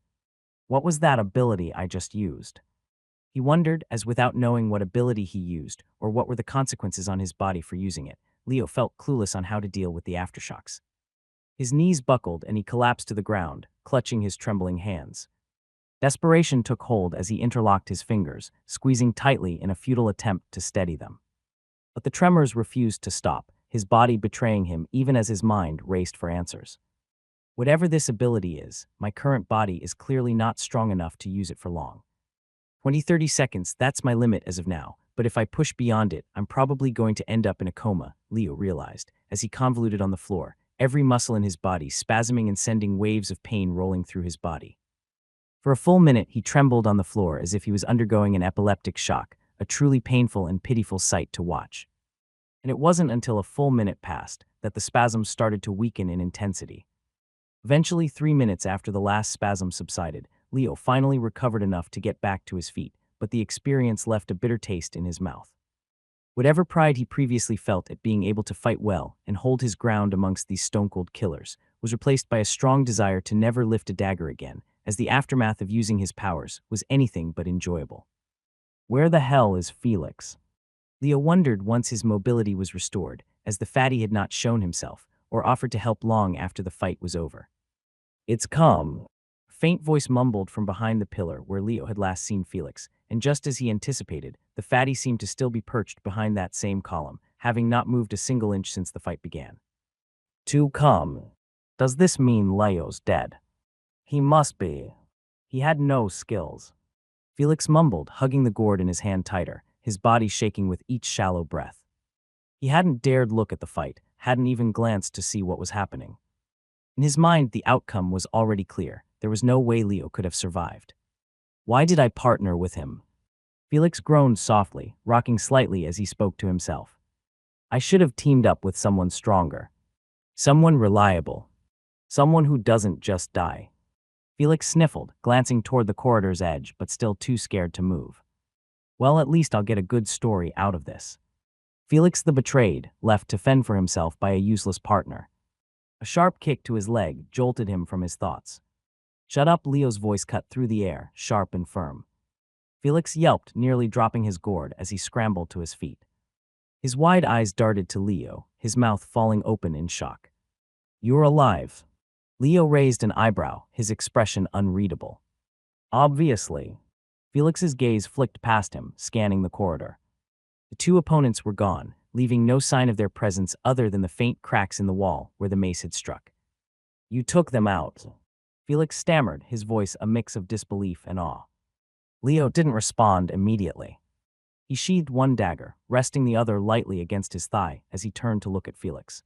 What was that ability I just used? He wondered, as without knowing what ability he used or what were the consequences on his body for using it, Leo felt clueless on how to deal with the aftershocks. His knees buckled and he collapsed to the ground, clutching his trembling hands. Desperation took hold as he interlocked his fingers, squeezing tightly in a futile attempt to steady them. But the tremors refused to stop, his body betraying him even as his mind raced for answers. Whatever this ability is, my current body is clearly not strong enough to use it for long. 20-30 seconds, that's my limit as of now, but if I push beyond it, I'm probably going to end up in a coma, Leo realized, as he convoluted on the floor, every muscle in his body spasming and sending waves of pain rolling through his body. For a full minute, he trembled on the floor as if he was undergoing an epileptic shock, a truly painful and pitiful sight to watch. And it wasn't until a full minute passed that the spasms started to weaken in intensity. Eventually, 3 minutes after the last spasm subsided, Leo finally recovered enough to get back to his feet, but the experience left a bitter taste in his mouth. Whatever pride he previously felt at being able to fight well and hold his ground amongst these stone-cold killers was replaced by a strong desire to never lift a dagger again, as the aftermath of using his powers was anything but enjoyable. Where the hell is Felix? Leo wondered once his mobility was restored, as the fatty had not shown himself or offered to help long after the fight was over. It's come. A faint voice mumbled from behind the pillar where Leo had last seen Felix, and just as he anticipated, the fatty seemed to still be perched behind that same column, having not moved a single inch since the fight began. To come. Does this mean Leo's dead? He must be. He had no skills. Felix mumbled, hugging the gourd in his hand tighter, his body shaking with each shallow breath. He hadn't dared look at the fight, hadn't even glanced to see what was happening. In his mind, the outcome was already clear. There was no way Leo could have survived. Why did I partner with him? Felix groaned softly, rocking slightly as he spoke to himself. I should have teamed up with someone stronger. Someone reliable. Someone who doesn't just die. Felix sniffled, glancing toward the corridor's edge, but still too scared to move. Well, at least I'll get a good story out of this. Felix the betrayed, left to fend for himself by a useless partner. A sharp kick to his leg jolted him from his thoughts. Shut up, Leo's voice cut through the air, sharp and firm. Felix yelped, nearly dropping his gourd as he scrambled to his feet. His wide eyes darted to Leo, his mouth falling open in shock. You're alive. Leo raised an eyebrow, his expression unreadable. Obviously. Felix's gaze flicked past him, scanning the corridor. The two opponents were gone, leaving no sign of their presence other than the faint cracks in the wall where the mace had struck. You took them out. Felix stammered, his voice a mix of disbelief and awe. Leo didn't respond immediately. He sheathed one dagger, resting the other lightly against his thigh as he turned to look at Felix.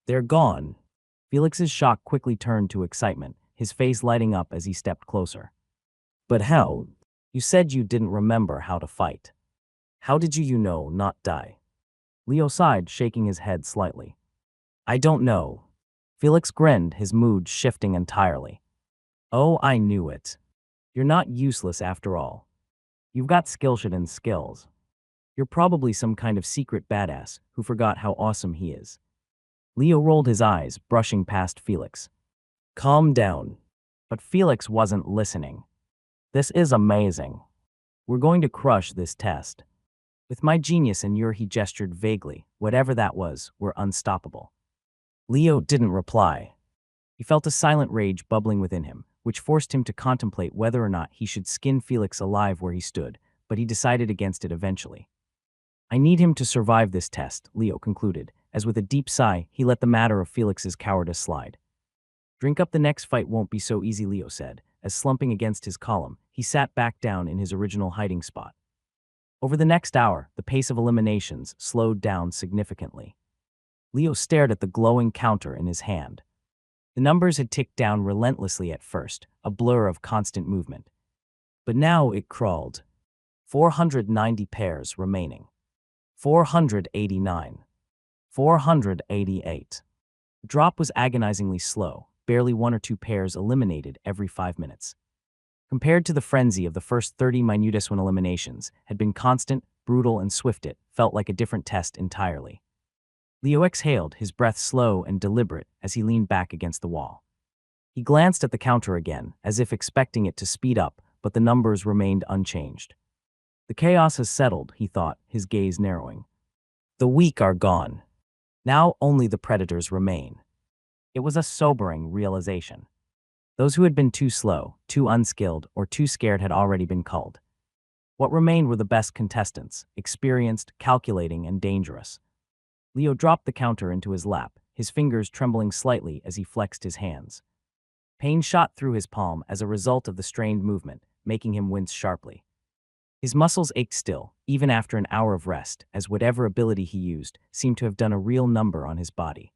They're gone. Felix's shock quickly turned to excitement, his face lighting up as he stepped closer. But how? You said you didn't remember how to fight. How did you not die? Leo sighed, shaking his head slightly. I don't know. Felix grinned, his mood shifting entirely. Oh, I knew it. You're not useless after all. You've got skillshit and skills. You're probably some kind of secret badass who forgot how awesome he is. Leo rolled his eyes, brushing past Felix. Calm down. But Felix wasn't listening. This is amazing. We're going to crush this test. With my genius and he gestured vaguely. Whatever that was, we're unstoppable. Leo didn't reply. He felt a silent rage bubbling within him, which forced him to contemplate whether or not he should skin Felix alive where he stood, but he decided against it eventually. I need him to survive this test, Leo concluded, as with a deep sigh, he let the matter of Felix's cowardice slide. Drink up, the next fight won't be so easy, Leo said, as slumping against his column, he sat back down in his original hiding spot. Over the next hour, the pace of eliminations slowed down significantly. Leo stared at the glowing counter in his hand. The numbers had ticked down relentlessly at first, a blur of constant movement. But now it crawled. 490 pairs remaining. 489. 488. The drop was agonizingly slow, barely 1 or 2 pairs eliminated every 5 minutes. Compared to the frenzy of the first 30 minutest when eliminations had been constant, brutal, and swift, it felt like a different test entirely. Leo exhaled, his breath slow and deliberate as he leaned back against the wall. He glanced at the counter again, as if expecting it to speed up, but the numbers remained unchanged. The chaos has settled, he thought, his gaze narrowing. The weak are gone. Now only the predators remain. It was a sobering realization. Those who had been too slow, too unskilled, or too scared had already been culled. What remained were the best contestants, experienced, calculating, and dangerous. Leo dropped the counter into his lap, his fingers trembling slightly as he flexed his hands. Pain shot through his palm as a result of the strained movement, making him wince sharply. His muscles ached still, even after an hour of rest, as whatever ability he used seemed to have done a real number on his body.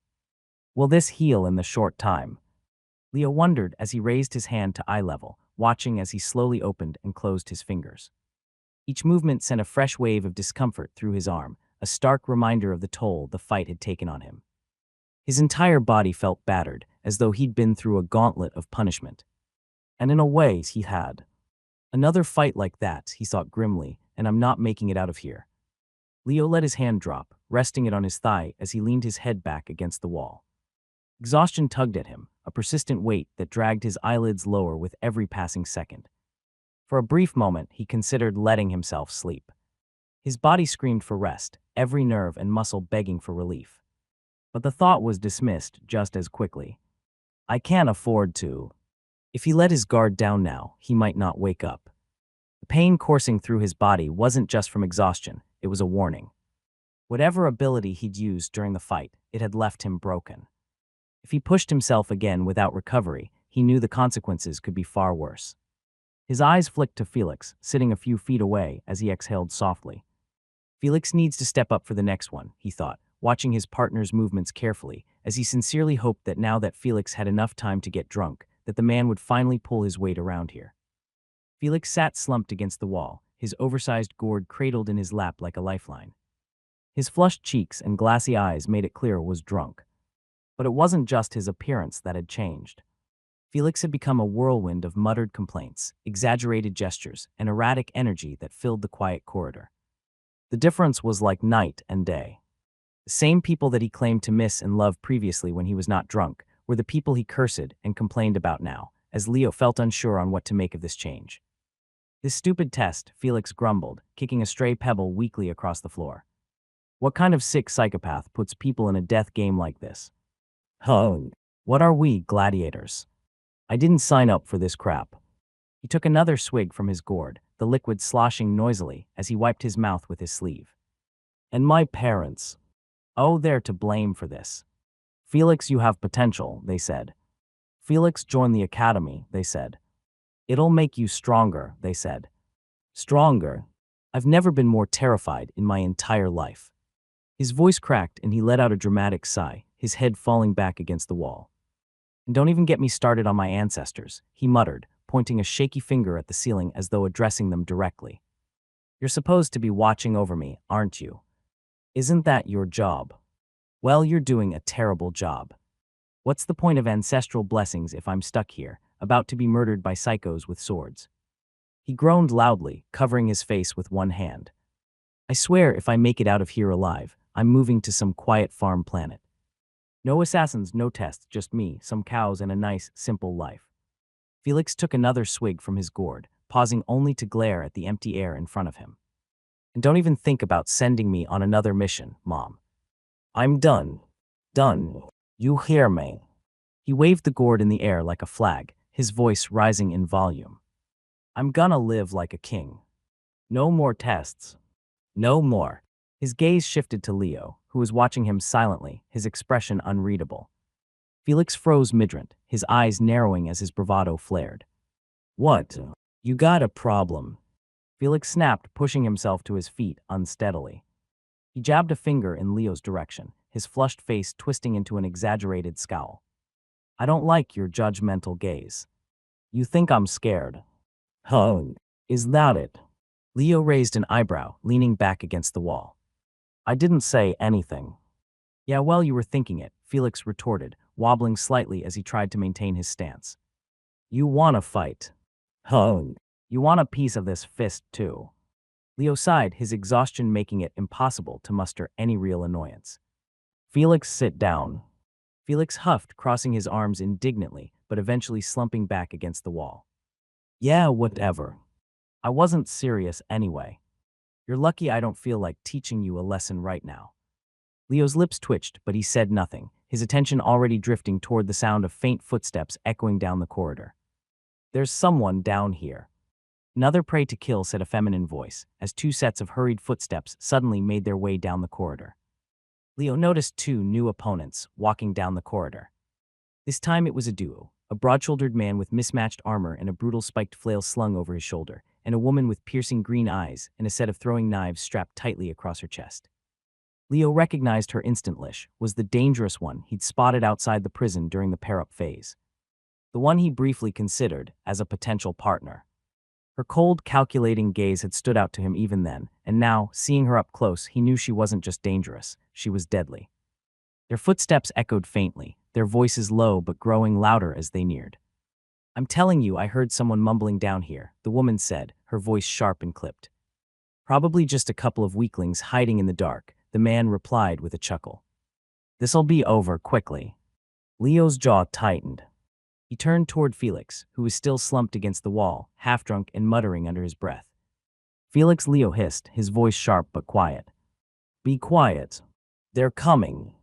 Will this heal in the short time? Leo wondered as he raised his hand to eye level, watching as he slowly opened and closed his fingers. Each movement sent a fresh wave of discomfort through his arm, a stark reminder of the toll the fight had taken on him. His entire body felt battered, as though he'd been through a gauntlet of punishment. And in a way, he had. Another fight like that, he thought grimly, and I'm not making it out of here. Leo let his hand drop, resting it on his thigh as he leaned his head back against the wall. Exhaustion tugged at him, a persistent weight that dragged his eyelids lower with every passing second. For a brief moment, he considered letting himself sleep. His body screamed for rest, every nerve and muscle begging for relief. But the thought was dismissed just as quickly. I can't afford to. If he let his guard down now, he might not wake up. The pain coursing through his body wasn't just from exhaustion, it was a warning. Whatever ability he'd used during the fight, it had left him broken. If he pushed himself again without recovery, he knew the consequences could be far worse. His eyes flicked to Felix, sitting a few feet away as he exhaled softly. Felix needs to step up for the next one, he thought, watching his partner's movements carefully, as he sincerely hoped that now that Felix had enough time to get drunk, that the man would finally pull his weight around here. Felix sat slumped against the wall, his oversized gourd cradled in his lap like a lifeline. His flushed cheeks and glassy eyes made it clear was drunk. But it wasn't just his appearance that had changed. Felix had become a whirlwind of muttered complaints, exaggerated gestures, and erratic energy that filled the quiet corridor. The difference was like night and day. The same people that he claimed to miss and love previously when he was not drunk were the people he cursed and complained about now, as Leo felt unsure on what to make of this change. This stupid test, Felix grumbled, kicking a stray pebble weakly across the floor. What kind of sick psychopath puts people in a death game like this? Oh. What are we, gladiators? I didn't sign up for this crap. He took another swig from his gourd, the liquid sloshing noisily as he wiped his mouth with his sleeve. And my parents. Oh, they're to blame for this. Felix, you have potential, they said. Felix, join the academy, they said. It'll make you stronger, they said. Stronger? I've never been more terrified in my entire life. His voice cracked and he let out a dramatic sigh, his head falling back against the wall. And don't even get me started on my ancestors, he muttered, pointing a shaky finger at the ceiling as though addressing them directly. You're supposed to be watching over me, aren't you? Isn't that your job? Well, you're doing a terrible job. What's the point of ancestral blessings if I'm stuck here, about to be murdered by psychos with swords? He groaned loudly, covering his face with one hand. I swear if I make it out of here alive, I'm moving to some quiet farm planet. No assassins, no tests, just me, some cows, and a nice, simple life. Felix took another swig from his gourd, pausing only to glare at the empty air in front of him. And don't even think about sending me on another mission, Mom. I'm done. Done. You hear me? He waved the gourd in the air like a flag, his voice rising in volume. I'm gonna live like a king. No more tests. No more. His gaze shifted to Leo, who was watching him silently, his expression unreadable. Felix froze midrant, his eyes narrowing as his bravado flared. What? You got a problem? Felix snapped, pushing himself to his feet unsteadily. He jabbed a finger in Leo's direction, his flushed face twisting into an exaggerated scowl. I don't like your judgmental gaze. You think I'm scared? Huh? Is that it? Leo raised an eyebrow, leaning back against the wall. I didn't say anything. Yeah, well, you were thinking it, Felix retorted, wobbling slightly as he tried to maintain his stance. You want to fight. Huh? You want a piece of this fist, too. Leo sighed, his exhaustion making it impossible to muster any real annoyance. Felix, sit down. Felix huffed, crossing his arms indignantly, but eventually slumping back against the wall. Yeah, whatever. I wasn't serious anyway. You're lucky I don't feel like teaching you a lesson right now. Leo's lips twitched, but he said nothing, his attention already drifting toward the sound of faint footsteps echoing down the corridor. There's someone down here. Another prey to kill, said a feminine voice, as two sets of hurried footsteps suddenly made their way down the corridor. Leo noticed two new opponents walking down the corridor. This time it was a duo, a broad-shouldered man with mismatched armor and a brutal spiked flail slung over his shoulder, and a woman with piercing green eyes and a set of throwing knives strapped tightly across her chest. Leo recognized her instantly, was the dangerous one he'd spotted outside the prison during the pair-up phase. The one he briefly considered as a potential partner. Her cold, calculating gaze had stood out to him even then, and now, seeing her up close, he knew she wasn't just dangerous, she was deadly. Their footsteps echoed faintly, their voices low but growing louder as they neared. I'm telling you, I heard someone mumbling down here, the woman said, her voice sharp and clipped. Probably just a couple of weaklings hiding in the dark, the man replied with a chuckle. This'll be over quickly. Leo's jaw tightened. He turned toward Felix, who was still slumped against the wall, half-drunk and muttering under his breath. Felix, Leo hissed, his voice sharp but quiet. Be quiet. They're coming.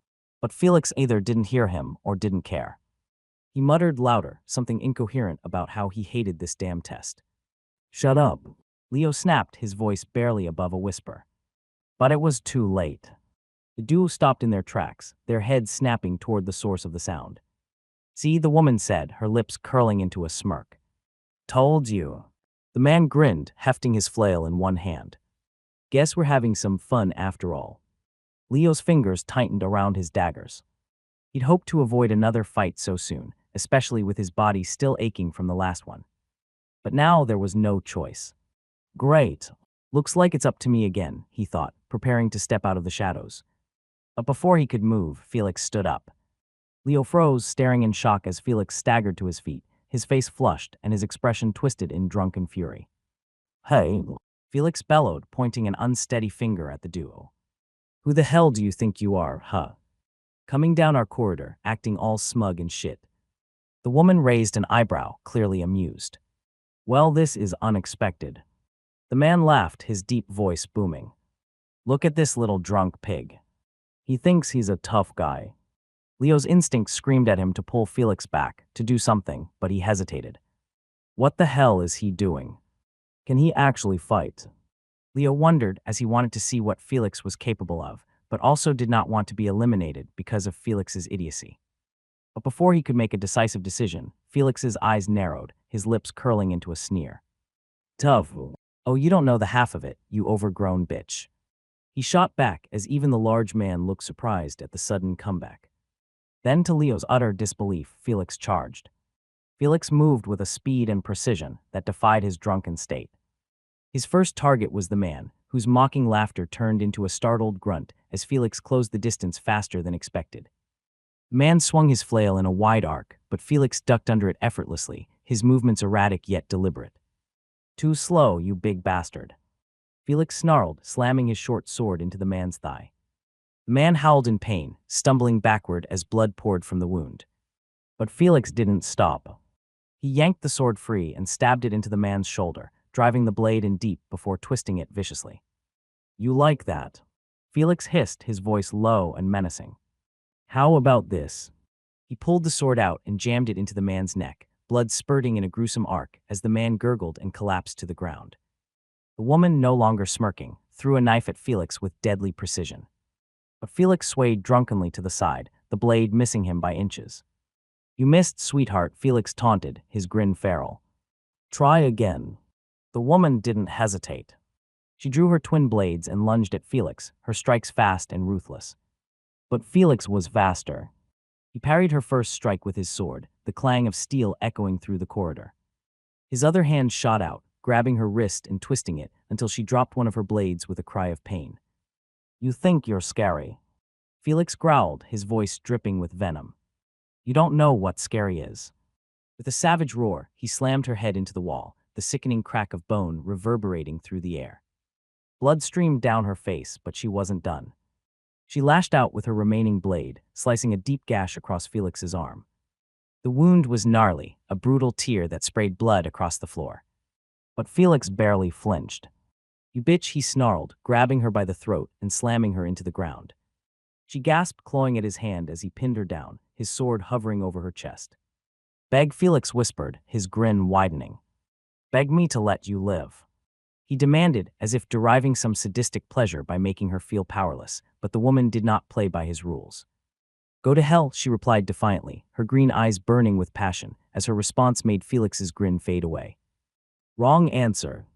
But Felix either didn't hear him or didn't care. He muttered louder, something incoherent about how he hated this damn test. Shut up. Leo snapped, his voice barely above a whisper. But it was too late. The duo stopped in their tracks, their heads snapping toward the source of the sound. See, the woman said, her lips curling into a smirk. Told you. The man grinned, hefting his flail in one hand. Guess we're having some fun after all. Leo's fingers tightened around his daggers. He'd hoped to avoid another fight so soon, especially with his body still aching from the last one. But now there was no choice. Great. Looks like it's up to me again, he thought, preparing to step out of the shadows. But before he could move, Felix stood up. Leo froze, staring in shock as Felix staggered to his feet, his face flushed and his expression twisted in drunken fury. Hey, Felix bellowed, pointing an unsteady finger at the duo. Who the hell do you think you are, huh? Coming down our corridor, acting all smug and shit. The woman raised an eyebrow, clearly amused. Well, this is unexpected. The man laughed, his deep voice booming. Look at this little drunk pig. He thinks he's a tough guy. Leo's instinct screamed at him to pull Felix back, to do something, but he hesitated. What the hell is he doing? Can he actually fight? Leo wondered as he wanted to see what Felix was capable of, but also did not want to be eliminated because of Felix's idiocy. But before he could make a decisive decision, Felix's eyes narrowed, his lips curling into a sneer. Tough. Oh, you don't know the half of it, you overgrown bitch. He shot back as even the large man looked surprised at the sudden comeback. Then, to Leo's utter disbelief, Felix charged. Felix moved with a speed and precision that defied his drunken state. His first target was the man, whose mocking laughter turned into a startled grunt as Felix closed the distance faster than expected. The man swung his flail in a wide arc, but Felix ducked under it effortlessly, his movements erratic yet deliberate. Too slow, you big bastard. Felix snarled, slamming his short sword into the man's thigh. The man howled in pain, stumbling backward as blood poured from the wound. But Felix didn't stop. He yanked the sword free and stabbed it into the man's shoulder, driving the blade in deep before twisting it viciously. You like that? Felix hissed, his voice low and menacing. How about this? He pulled the sword out and jammed it into the man's neck, blood spurting in a gruesome arc as the man gurgled and collapsed to the ground. The woman, no longer smirking, threw a knife at Felix with deadly precision. But Felix swayed drunkenly to the side, the blade missing him by inches. You missed, sweetheart, Felix taunted, his grin feral. Try again. The woman didn't hesitate. She drew her twin blades and lunged at Felix, her strikes fast and ruthless. But Felix was faster. He parried her first strike with his sword, the clang of steel echoing through the corridor. His other hand shot out, grabbing her wrist and twisting it until she dropped one of her blades with a cry of pain. You think you're scary. Felix growled, his voice dripping with venom. You don't know what scary is. With a savage roar, he slammed her head into the wall, the sickening crack of bone reverberating through the air. Blood streamed down her face, but she wasn't done. She lashed out with her remaining blade, slicing a deep gash across Felix's arm. The wound was gnarly, a brutal tear that sprayed blood across the floor. But Felix barely flinched. You bitch, he snarled, grabbing her by the throat and slamming her into the ground. She gasped, clawing at his hand as he pinned her down, his sword hovering over her chest. Beg, Felix whispered, his grin widening. Beg me to let you live. He demanded, as if deriving some sadistic pleasure by making her feel powerless, but the woman did not play by his rules. Go to hell, she replied defiantly, her green eyes burning with passion, as her response made Felix's grin fade away. Wrong answer,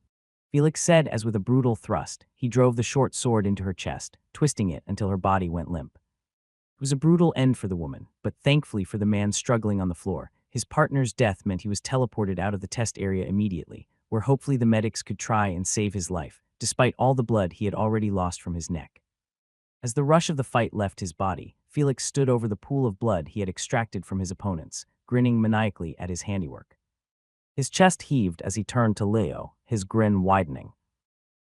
Felix said as with a brutal thrust, he drove the short sword into her chest, twisting it until her body went limp. It was a brutal end for the woman, but thankfully for the man struggling on the floor, his partner's death meant he was teleported out of the test area immediately, where hopefully the medics could try and save his life, despite all the blood he had already lost from his neck. As the rush of the fight left his body, Felix stood over the pool of blood he had extracted from his opponents, grinning maniacally at his handiwork. His chest heaved as he turned to Leo, his grin widening.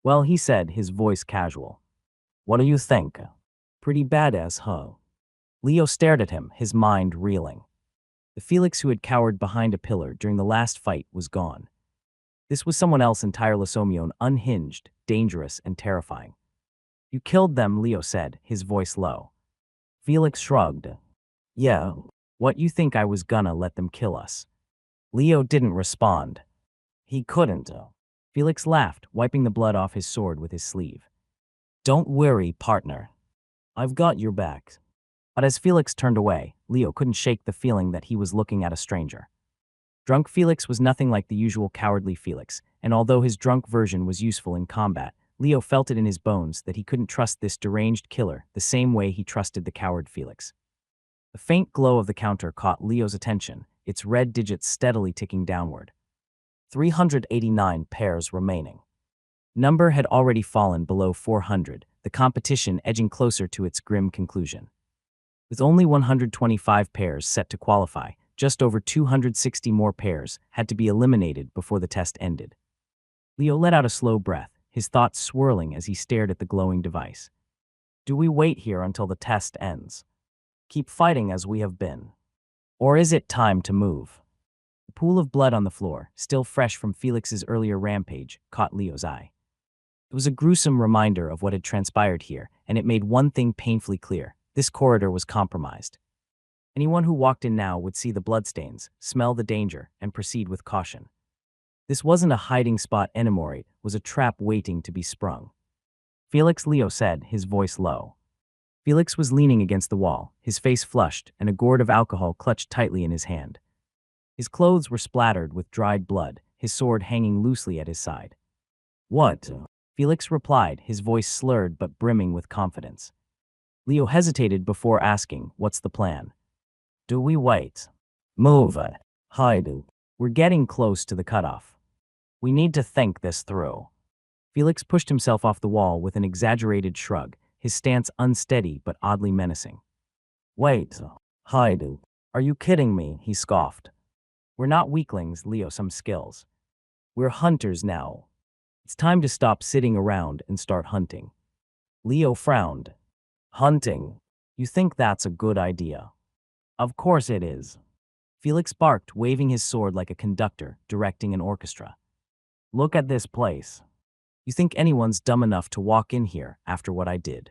Well, he said, his voice casual. What do you think? Pretty badass, huh? Leo stared at him, his mind reeling. The Felix who had cowered behind a pillar during the last fight was gone. This was someone else entirely unhinged, dangerous, and terrifying. You killed them, Leo said, his voice low. Felix shrugged. Yeah, what you think I was gonna let them kill us? Leo didn't respond. He couldn't. Felix laughed, wiping the blood off his sword with his sleeve. Don't worry, partner. I've got your back. But as Felix turned away, Leo couldn't shake the feeling that he was looking at a stranger. Drunk Felix was nothing like the usual cowardly Felix, and although his drunk version was useful in combat, Leo felt it in his bones that he couldn't trust this deranged killer the same way he trusted the coward Felix. The faint glow of the counter caught Leo's attention, its red digits steadily ticking downward. 389 pairs remaining. Number had already fallen below 400, the competition edging closer to its grim conclusion. With only 125 pairs set to qualify, just over 260 more pairs had to be eliminated before the test ended. Leo let out a slow breath, his thoughts swirling as he stared at the glowing device. Do we wait here until the test ends? Keep fighting as we have been? Or is it time to move? The pool of blood on the floor, still fresh from Felix's earlier rampage, caught Leo's eye. It was a gruesome reminder of what had transpired here, and it made one thing painfully clear. This corridor was compromised. Anyone who walked in now would see the bloodstains, smell the danger, and proceed with caution. This wasn't a hiding spot anymore, it was a trap waiting to be sprung. Felix, Leo said, his voice low. Felix was leaning against the wall, his face flushed, and a gourd of alcohol clutched tightly in his hand. His clothes were splattered with dried blood, his sword hanging loosely at his side. What? Felix replied, his voice slurred but brimming with confidence. Leo hesitated before asking, what's the plan? Do we wait? Move. Hide. We're getting close to the cutoff. We need to think this through. Felix pushed himself off the wall with an exaggerated shrug, his stance unsteady but oddly menacing. Wait. Hide. Are you kidding me? He scoffed. We're not weaklings, Leo, some skills. We're hunters now. It's time to stop sitting around and start hunting. Leo frowned. Hunting? You think that's a good idea? Of course it is. Felix barked, waving his sword like a conductor directing an orchestra. Look at this place. You think anyone's dumb enough to walk in here after what I did?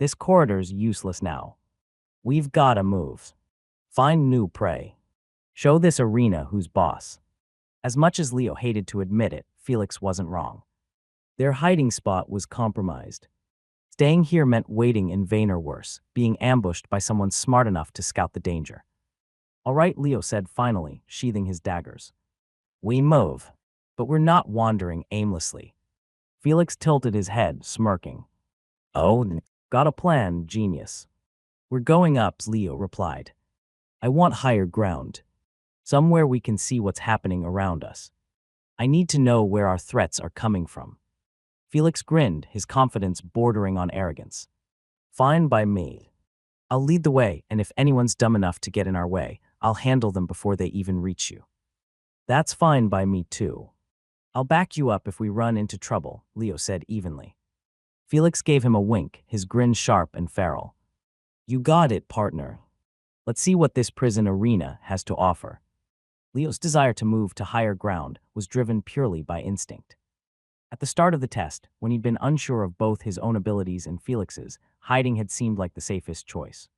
This corridor's useless now. We've gotta move. Find new prey. Show this arena who's boss. As much as Leo hated to admit it, Felix wasn't wrong. Their hiding spot was compromised. Staying here meant waiting in vain or worse, being ambushed by someone smart enough to scout the danger. All right, Leo said finally, sheathing his daggers. We move, but we're not wandering aimlessly. Felix tilted his head, smirking. Oh, got a plan, genius. We're going up, Leo replied. I want higher ground. Somewhere we can see what's happening around us. I need to know where our threats are coming from. Felix grinned, his confidence bordering on arrogance. Fine by me. I'll lead the way, and if anyone's dumb enough to get in our way, I'll handle them before they even reach you. That's fine by me too. I'll back you up if we run into trouble, Leo said evenly. Felix gave him a wink, his grin sharp and feral. You got it, partner. Let's see what this prison arena has to offer. Leo's desire to move to higher ground was driven purely by instinct. At the start of the test, when he'd been unsure of both his own abilities and Felix's, hiding had seemed like the safest choice.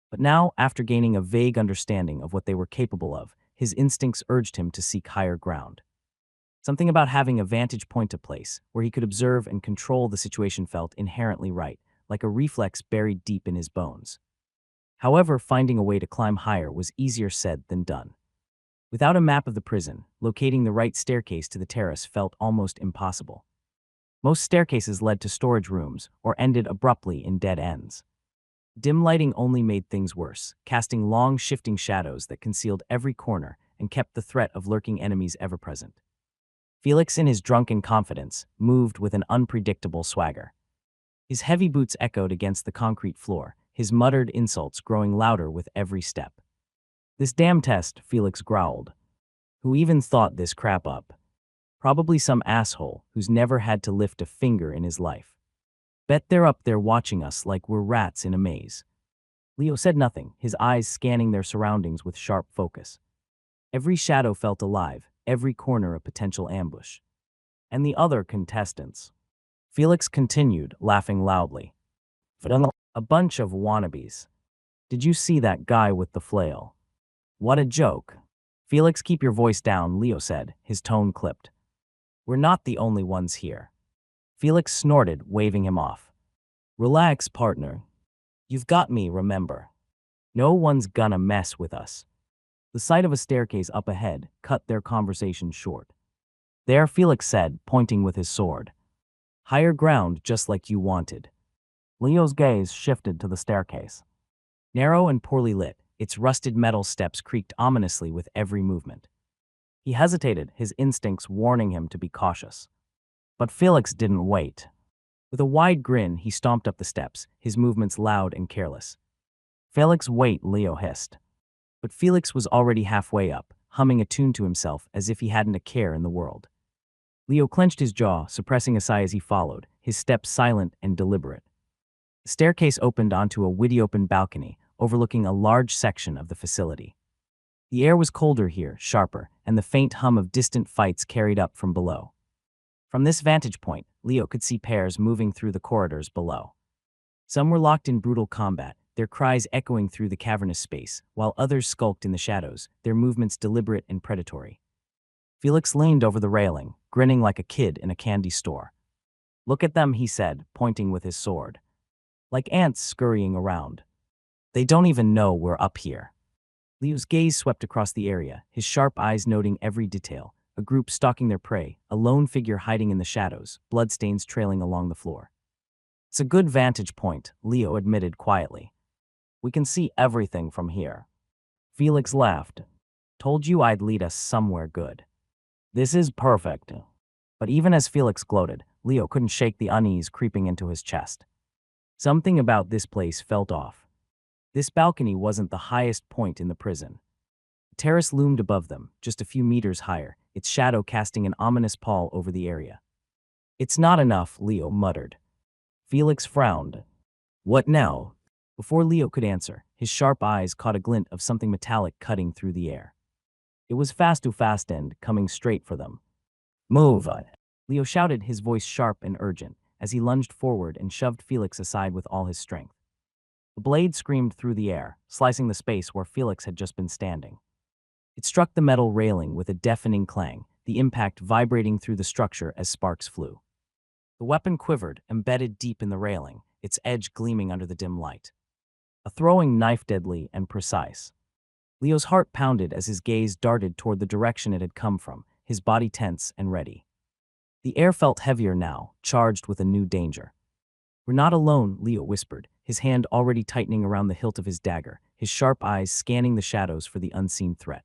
But now, after gaining a vague understanding of what they were capable of, his instincts urged him to seek higher ground. Something about having a vantage point to place, where he could observe and control the situation felt inherently right, like a reflex buried deep in his bones. However, finding a way to climb higher was easier said than done. Without a map of the prison, locating the right staircase to the terrace felt almost impossible. Most staircases led to storage rooms or ended abruptly in dead ends. Dim lighting only made things worse, casting long, shifting shadows that concealed every corner and kept the threat of lurking enemies ever present. Felix, in his drunken confidence, moved with an unpredictable swagger. His heavy boots echoed against the concrete floor, his muttered insults growing louder with every step. This damn test, Felix growled. Who even thought this crap up? Probably some asshole who's never had to lift a finger in his life. Bet they're up there watching us like we're rats in a maze. Leo said nothing, his eyes scanning their surroundings with sharp focus. Every shadow felt alive, every corner a potential ambush. And the other contestants. Felix continued, laughing loudly. A bunch of wannabes. Did you see that guy with the flail? What a joke. Felix, keep your voice down, Leo said, his tone clipped. We're not the only ones here. Felix snorted, waving him off. Relax, partner. You've got me, remember. No one's gonna mess with us. The sight of a staircase up ahead cut their conversation short. There, Felix said, pointing with his sword. Higher ground, just like you wanted. Leo's gaze shifted to the staircase. Narrow and poorly lit, its rusted metal steps creaked ominously with every movement. He hesitated, his instincts warning him to be cautious. But Felix didn't wait. With a wide grin, he stomped up the steps, his movements loud and careless. Felix, wait, Leo hissed. But Felix was already halfway up, humming a tune to himself as if he hadn't a care in the world. Leo clenched his jaw, suppressing a sigh as he followed, his steps silent and deliberate. The staircase opened onto a widely-open balcony, overlooking a large section of the facility. The air was colder here, sharper, and the faint hum of distant fights carried up from below. From this vantage point, Leo could see pairs moving through the corridors below. Some were locked in brutal combat, their cries echoing through the cavernous space, while others skulked in the shadows, their movements deliberate and predatory. Felix leaned over the railing, grinning like a kid in a candy store. "Look at them," he said, pointing with his sword. "Like ants scurrying around. They don't even know we're up here." Leo's gaze swept across the area, his sharp eyes noting every detail. A group stalking their prey, a lone figure hiding in the shadows, bloodstains trailing along the floor. "It's a good vantage point," Leo admitted quietly. "We can see everything from here." Felix laughed. "Told you I'd lead us somewhere good. This is perfect." But even as Felix gloated, Leo couldn't shake the unease creeping into his chest. Something about this place felt off. This balcony wasn't the highest point in the prison. The terrace loomed above them, just a few meters higher, its shadow casting an ominous pall over the area. "It's not enough," Leo muttered. Felix frowned. "What now?" Before Leo could answer, his sharp eyes caught a glint of something metallic cutting through the air. It was fast and coming straight for them. "Move!" Leo shouted, his voice sharp and urgent, as he lunged forward and shoved Felix aside with all his strength. The blade screamed through the air, slicing the space where Felix had just been standing. It struck the metal railing with a deafening clang, the impact vibrating through the structure as sparks flew. The weapon quivered, embedded deep in the railing, its edge gleaming under the dim light. A throwing knife, deadly and precise. Leo's heart pounded as his gaze darted toward the direction it had come from, his body tense and ready. The air felt heavier now, charged with a new danger. "We're not alone," Leo whispered, his hand already tightening around the hilt of his dagger, his sharp eyes scanning the shadows for the unseen threat.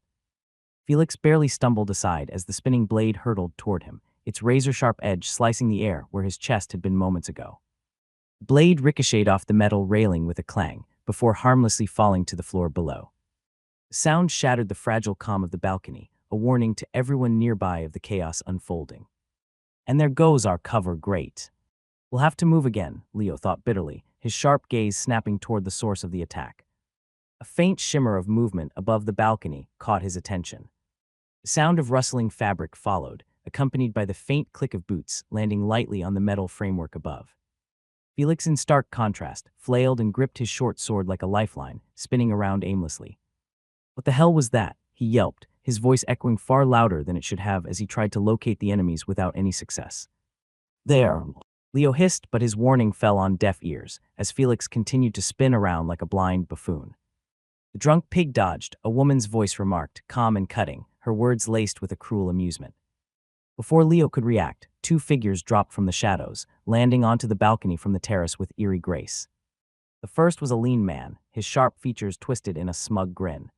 Felix barely stumbled aside as the spinning blade hurtled toward him, its razor-sharp edge slicing the air where his chest had been moments ago. The blade ricocheted off the metal railing with a clang, before harmlessly falling to the floor below. The sound shattered the fragile calm of the balcony, a warning to everyone nearby of the chaos unfolding. "And there goes our cover, great. We'll have to move again," Leo thought bitterly, his sharp gaze snapping toward the source of the attack. A faint shimmer of movement above the balcony caught his attention. The sound of rustling fabric followed, accompanied by the faint click of boots landing lightly on the metal framework above. Felix, in stark contrast, flailed and gripped his short sword like a lifeline, spinning around aimlessly. "What the hell was that?" he yelped, his voice echoing far louder than it should have as he tried to locate the enemies without any success. "There," Leo hissed, but his warning fell on deaf ears, as Felix continued to spin around like a blind buffoon. "The drunk pig dodged," a woman's voice remarked, calm and cutting, her words laced with a cruel amusement. Before Leo could react, two figures dropped from the shadows, landing onto the balcony from the terrace with eerie grace. The first was a lean man, his sharp features twisted in a smug grin.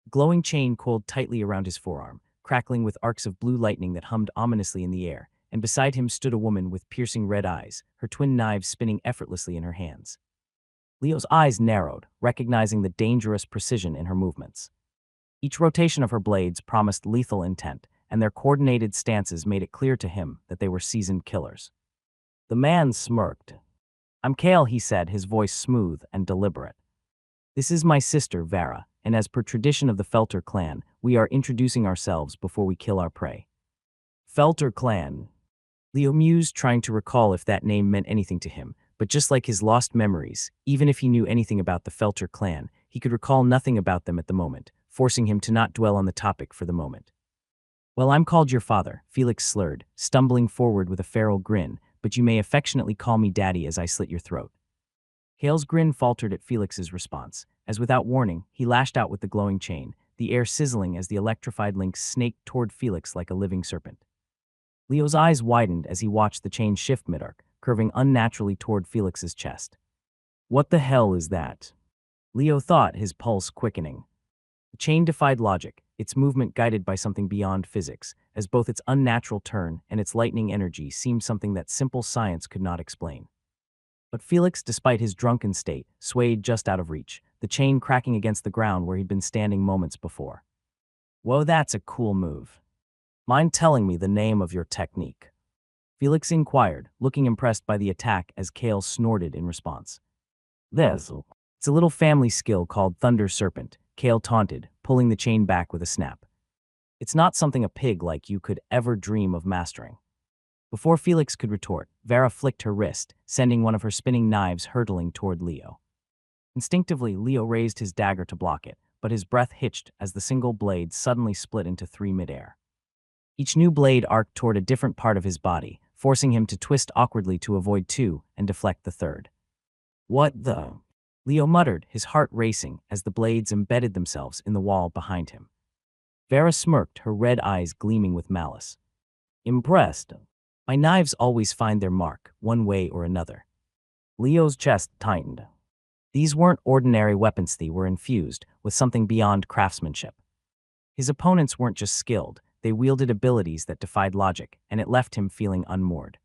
A glowing chain coiled tightly around his forearm, crackling with arcs of blue lightning that hummed ominously in the air, and beside him stood a woman with piercing red eyes, her twin knives spinning effortlessly in her hands. Leo's eyes narrowed, recognizing the dangerous precision in her movements. Each rotation of her blades promised lethal intent, and their coordinated stances made it clear to him that they were seasoned killers. The man smirked. "I'm Kale," he said, his voice smooth and deliberate. "This is my sister, Vera, and as per tradition of the Felter clan, we are introducing ourselves before we kill our prey." Felter clan. Leo mused, trying to recall if that name meant anything to him, but just like his lost memories, even if he knew anything about the Felter clan, he could recall nothing about them at the moment, forcing him to not dwell on the topic for the moment. "Well, I'm called your father," Felix slurred, stumbling forward with a feral grin, "but you may affectionately call me Daddy as I slit your throat." Kale's grin faltered at Felix's response, as without warning, he lashed out with the glowing chain, the air sizzling as the electrified link snaked toward Felix like a living serpent. Leo's eyes widened as he watched the chain shift mid-arc, curving unnaturally toward Felix's chest. "What the hell is that?" Leo thought, his pulse quickening. The chain defied logic, its movement guided by something beyond physics, as both its unnatural turn and its lightning energy seemed something that simple science could not explain. But Felix, despite his drunken state, swayed just out of reach, the chain cracking against the ground where he'd been standing moments before. "Whoa, that's a cool move. Mind telling me the name of your technique?" Felix inquired, looking impressed by the attack as Kale snorted in response. It's a little family skill called Thunder Serpent," Kale taunted, pulling the chain back with a snap. "It's not something a pig like you could ever dream of mastering." Before Felix could retort, Vera flicked her wrist, sending one of her spinning knives hurtling toward Leo. Instinctively, Leo raised his dagger to block it, but his breath hitched as the single blade suddenly split into three midair. Each new blade arced toward a different part of his body, forcing him to twist awkwardly to avoid two and deflect the third. What the? Leo muttered, his heart racing as the blades embedded themselves in the wall behind him. Vera smirked, her red eyes gleaming with malice. Impressed. My knives always find their mark, one way or another. Leo's chest tightened. These weren't ordinary weapons, they were infused with something beyond craftsmanship. His opponents weren't just skilled, they wielded abilities that defied logic, and it left him feeling unmoored.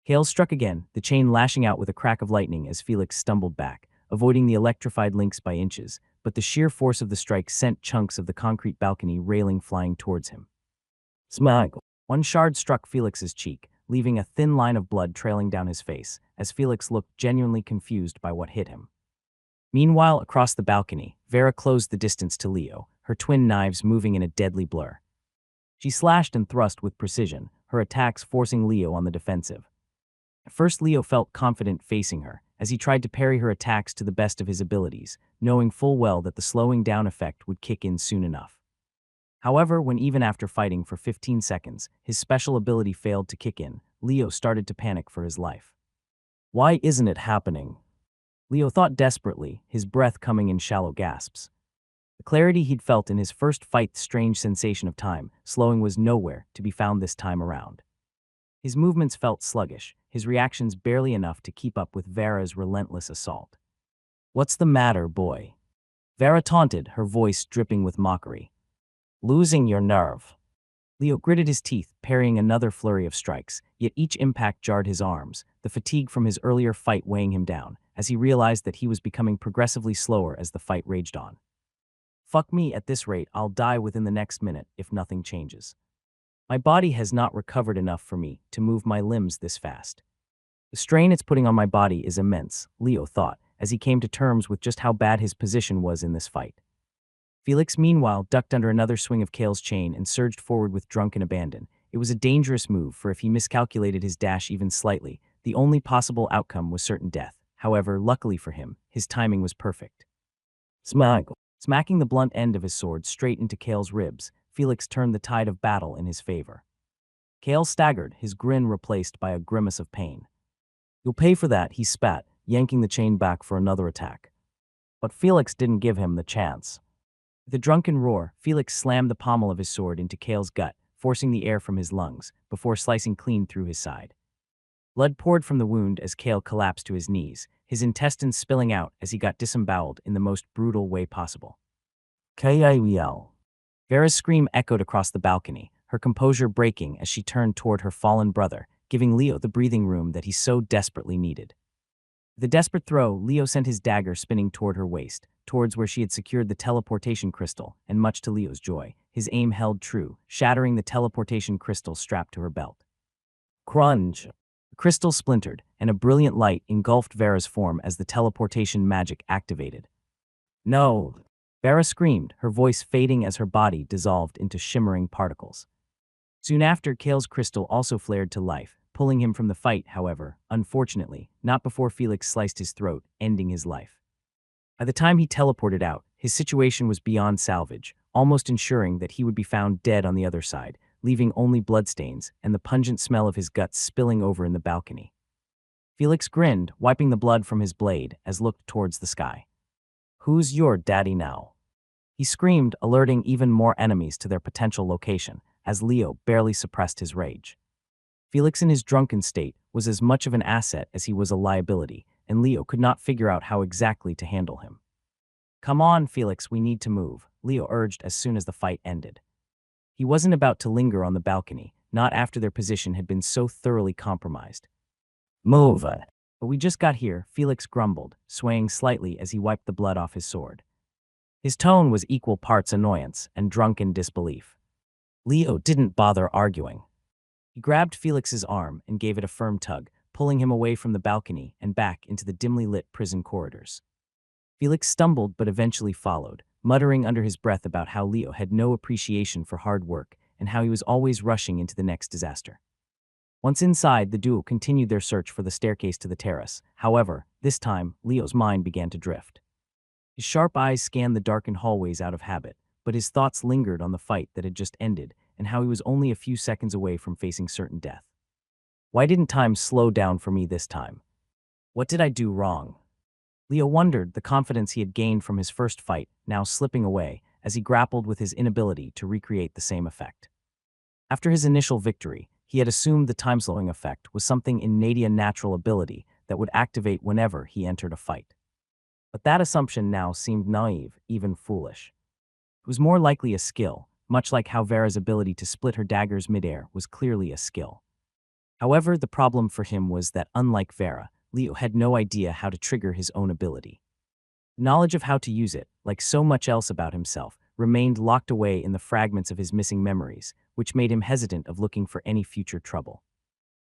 Hail struck again, the chain lashing out with a crack of lightning as Felix stumbled back, avoiding the electrified links by inches, but the sheer force of the strike sent chunks of the concrete balcony railing flying towards him. Smack! One shard struck Felix's cheek, leaving a thin line of blood trailing down his face, as Felix looked genuinely confused by what hit him. Meanwhile, across the balcony, Vera closed the distance to Leo, her twin knives moving in a deadly blur. She slashed and thrust with precision, her attacks forcing Leo on the defensive. At first, Leo felt confident facing her, as he tried to parry her attacks to the best of his abilities, knowing full well that the slowing down effect would kick in soon enough. However, when even after fighting for 15 seconds, his special ability failed to kick in, Leo started to panic for his life. Why isn't it happening? Leo thought desperately, his breath coming in shallow gasps. The clarity he'd felt in his first fight, the strange sensation of time slowing, was nowhere to be found this time around. His movements felt sluggish, his reactions barely enough to keep up with Vera's relentless assault. What's the matter, boy? Vera taunted, her voice dripping with mockery. Losing your nerve. Leo gritted his teeth, parrying another flurry of strikes, yet each impact jarred his arms, the fatigue from his earlier fight weighing him down, as he realized that he was becoming progressively slower as the fight raged on. Fuck me, at this rate, I'll die within the next minute if nothing changes. My body has not recovered enough for me to move my limbs this fast. The strain it's putting on my body is immense, Leo thought, as he came to terms with just how bad his position was in this fight. Felix, meanwhile, ducked under another swing of Kale's chain and surged forward with drunken abandon. It was a dangerous move, for if he miscalculated his dash even slightly, the only possible outcome was certain death. However, luckily for him, his timing was perfect. Smack! Smacking the blunt end of his sword straight into Kale's ribs, Felix turned the tide of battle in his favor. Kale staggered, his grin replaced by a grimace of pain. You'll pay for that, he spat, yanking the chain back for another attack. But Felix didn't give him the chance. With a drunken roar, Felix slammed the pommel of his sword into Kale's gut, forcing the air from his lungs, before slicing clean through his side. Blood poured from the wound as Kale collapsed to his knees, his intestines spilling out as he got disemboweled in the most brutal way possible. K.I.V.L. Vera's scream echoed across the balcony, her composure breaking as she turned toward her fallen brother, giving Leo the breathing room that he so desperately needed. With a desperate throw, Leo sent his dagger spinning toward her waist, towards where she had secured the teleportation crystal, and much to Leo's joy, his aim held true, shattering the teleportation crystal strapped to her belt. Crunch! The crystal splintered, and a brilliant light engulfed Vera's form as the teleportation magic activated. No! Vera screamed, her voice fading as her body dissolved into shimmering particles. Soon after, Kale's crystal also flared to life, pulling him from the fight, however, unfortunately, not before Felix sliced his throat, ending his life. By the time he teleported out, his situation was beyond salvage, almost ensuring that he would be found dead on the other side, leaving only bloodstains and the pungent smell of his guts spilling over in the balcony. Felix grinned, wiping the blood from his blade, as looked towards the sky. Who's your daddy now? He screamed, alerting even more enemies to their potential location, as Leo barely suppressed his rage. Felix in his drunken state was as much of an asset as he was a liability, and Leo could not figure out how exactly to handle him. Come on, Felix, we need to move, Leo urged as soon as the fight ended. He wasn't about to linger on the balcony, not after their position had been so thoroughly compromised. Move! But we just got here, Felix grumbled, swaying slightly as he wiped the blood off his sword. His tone was equal parts annoyance and drunken disbelief. Leo didn't bother arguing. He grabbed Felix's arm and gave it a firm tug, pulling him away from the balcony and back into the dimly lit prison corridors. Felix stumbled but eventually followed, muttering under his breath about how Leo had no appreciation for hard work and how he was always rushing into the next disaster. Once inside, the duo continued their search for the staircase to the terrace. However, this time, Leo's mind began to drift. His sharp eyes scanned the darkened hallways out of habit, but his thoughts lingered on the fight that had just ended and how he was only a few seconds away from facing certain death. Why didn't time slow down for me this time? What did I do wrong? Leo wondered, the confidence he had gained from his first fight now slipping away as he grappled with his inability to recreate the same effect. After his initial victory, he had assumed the time-slowing effect was something innate natural ability that would activate whenever he entered a fight. But that assumption now seemed naive, even foolish. It was more likely a skill, much like how Vera's ability to split her daggers midair was clearly a skill. However, the problem for him was that, unlike Vera, Leo had no idea how to trigger his own ability. Knowledge of how to use it, like so much else about himself, remained locked away in the fragments of his missing memories, which made him hesitant of looking for any future trouble.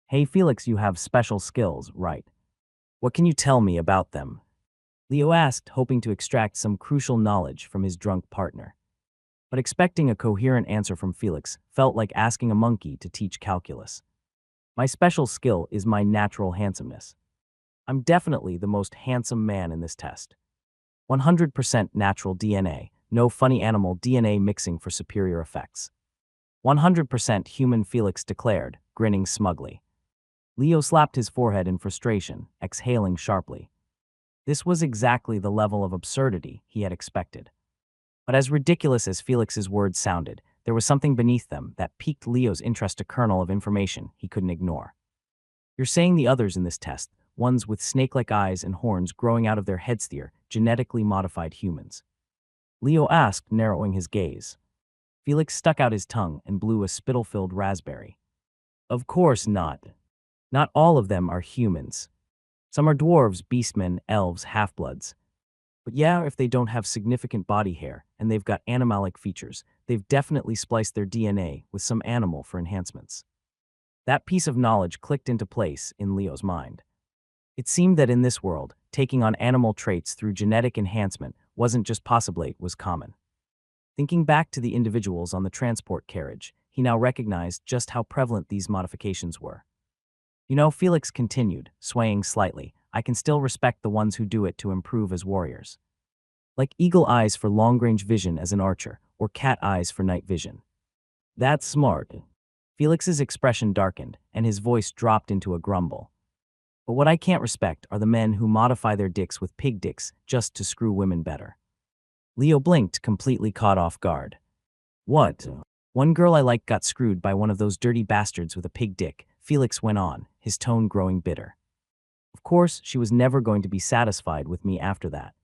Hey Felix, you have special skills, right? What can you tell me about them? Leo asked, hoping to extract some crucial knowledge from his drunk partner. But expecting a coherent answer from Felix felt like asking a monkey to teach calculus. My special skill is my natural handsomeness. I'm definitely the most handsome man in this test. 100% natural DNA, no funny animal DNA mixing for superior effects. 100% human, Felix declared, grinning smugly. Leo slapped his forehead in frustration, exhaling sharply. This was exactly the level of absurdity he had expected. But as ridiculous as Felix's words sounded, there was something beneath them that piqued Leo's interest, a kernel of information he couldn't ignore. You're saying the others in this test, ones with snake-like eyes and horns growing out of their heads, they're genetically modified humans? Leo asked, narrowing his gaze. Felix stuck out his tongue and blew a spittle-filled raspberry. Of course not. Not all of them are humans. Some are dwarves, beastmen, elves, half-bloods. But yeah, if they don't have significant body hair and they've got animalic features, they've definitely spliced their DNA with some animal for enhancements. That piece of knowledge clicked into place in Leo's mind. It seemed that in this world, taking on animal traits through genetic enhancement wasn't just possible, it was common. Thinking back to the individuals on the transport carriage, he now recognized just how prevalent these modifications were. You know, Felix continued, swaying slightly, I can still respect the ones who do it to improve as warriors. Like eagle eyes for long-range vision as an archer, or cat eyes for night vision. That's smart. Felix's expression darkened, and his voice dropped into a grumble. But what I can't respect are the men who modify their dicks with pig dicks just to screw women better. Leo blinked, completely caught off guard. What? One girl I like got screwed by one of those dirty bastards with a pig dick, Felix went on, his tone growing bitter. Of course, she was never going to be satisfied with me after that.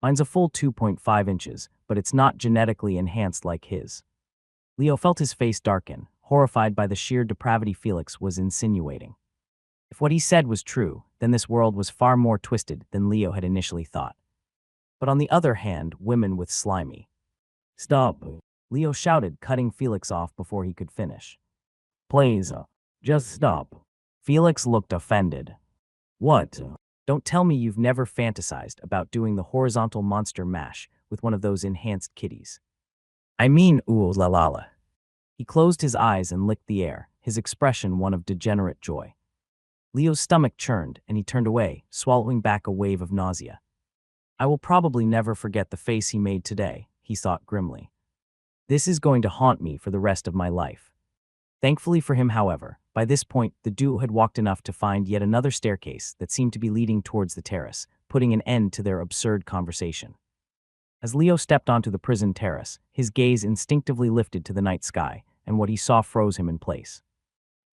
Mine's a full 2.5 inches, but it's not genetically enhanced like his. Leo felt his face darken, horrified by the sheer depravity Felix was insinuating. If what he said was true, then this world was far more twisted than Leo had initially thought. But on the other hand, women with slimy. Stop, Leo shouted, cutting Felix off before he could finish. Please, just stop. Felix looked offended. What? Don't tell me you've never fantasized about doing the horizontal monster mash with one of those enhanced kitties. I mean, ooh la la la. He closed his eyes and licked the air, his expression one of degenerate joy. Leo's stomach churned, and he turned away, swallowing back a wave of nausea. I will probably never forget the face he made today, he thought grimly. This is going to haunt me for the rest of my life. Thankfully for him, however, by this point the duo had walked enough to find yet another staircase that seemed to be leading towards the terrace, putting an end to their absurd conversation. As Leo stepped onto the prison terrace, his gaze instinctively lifted to the night sky, and what he saw froze him in place.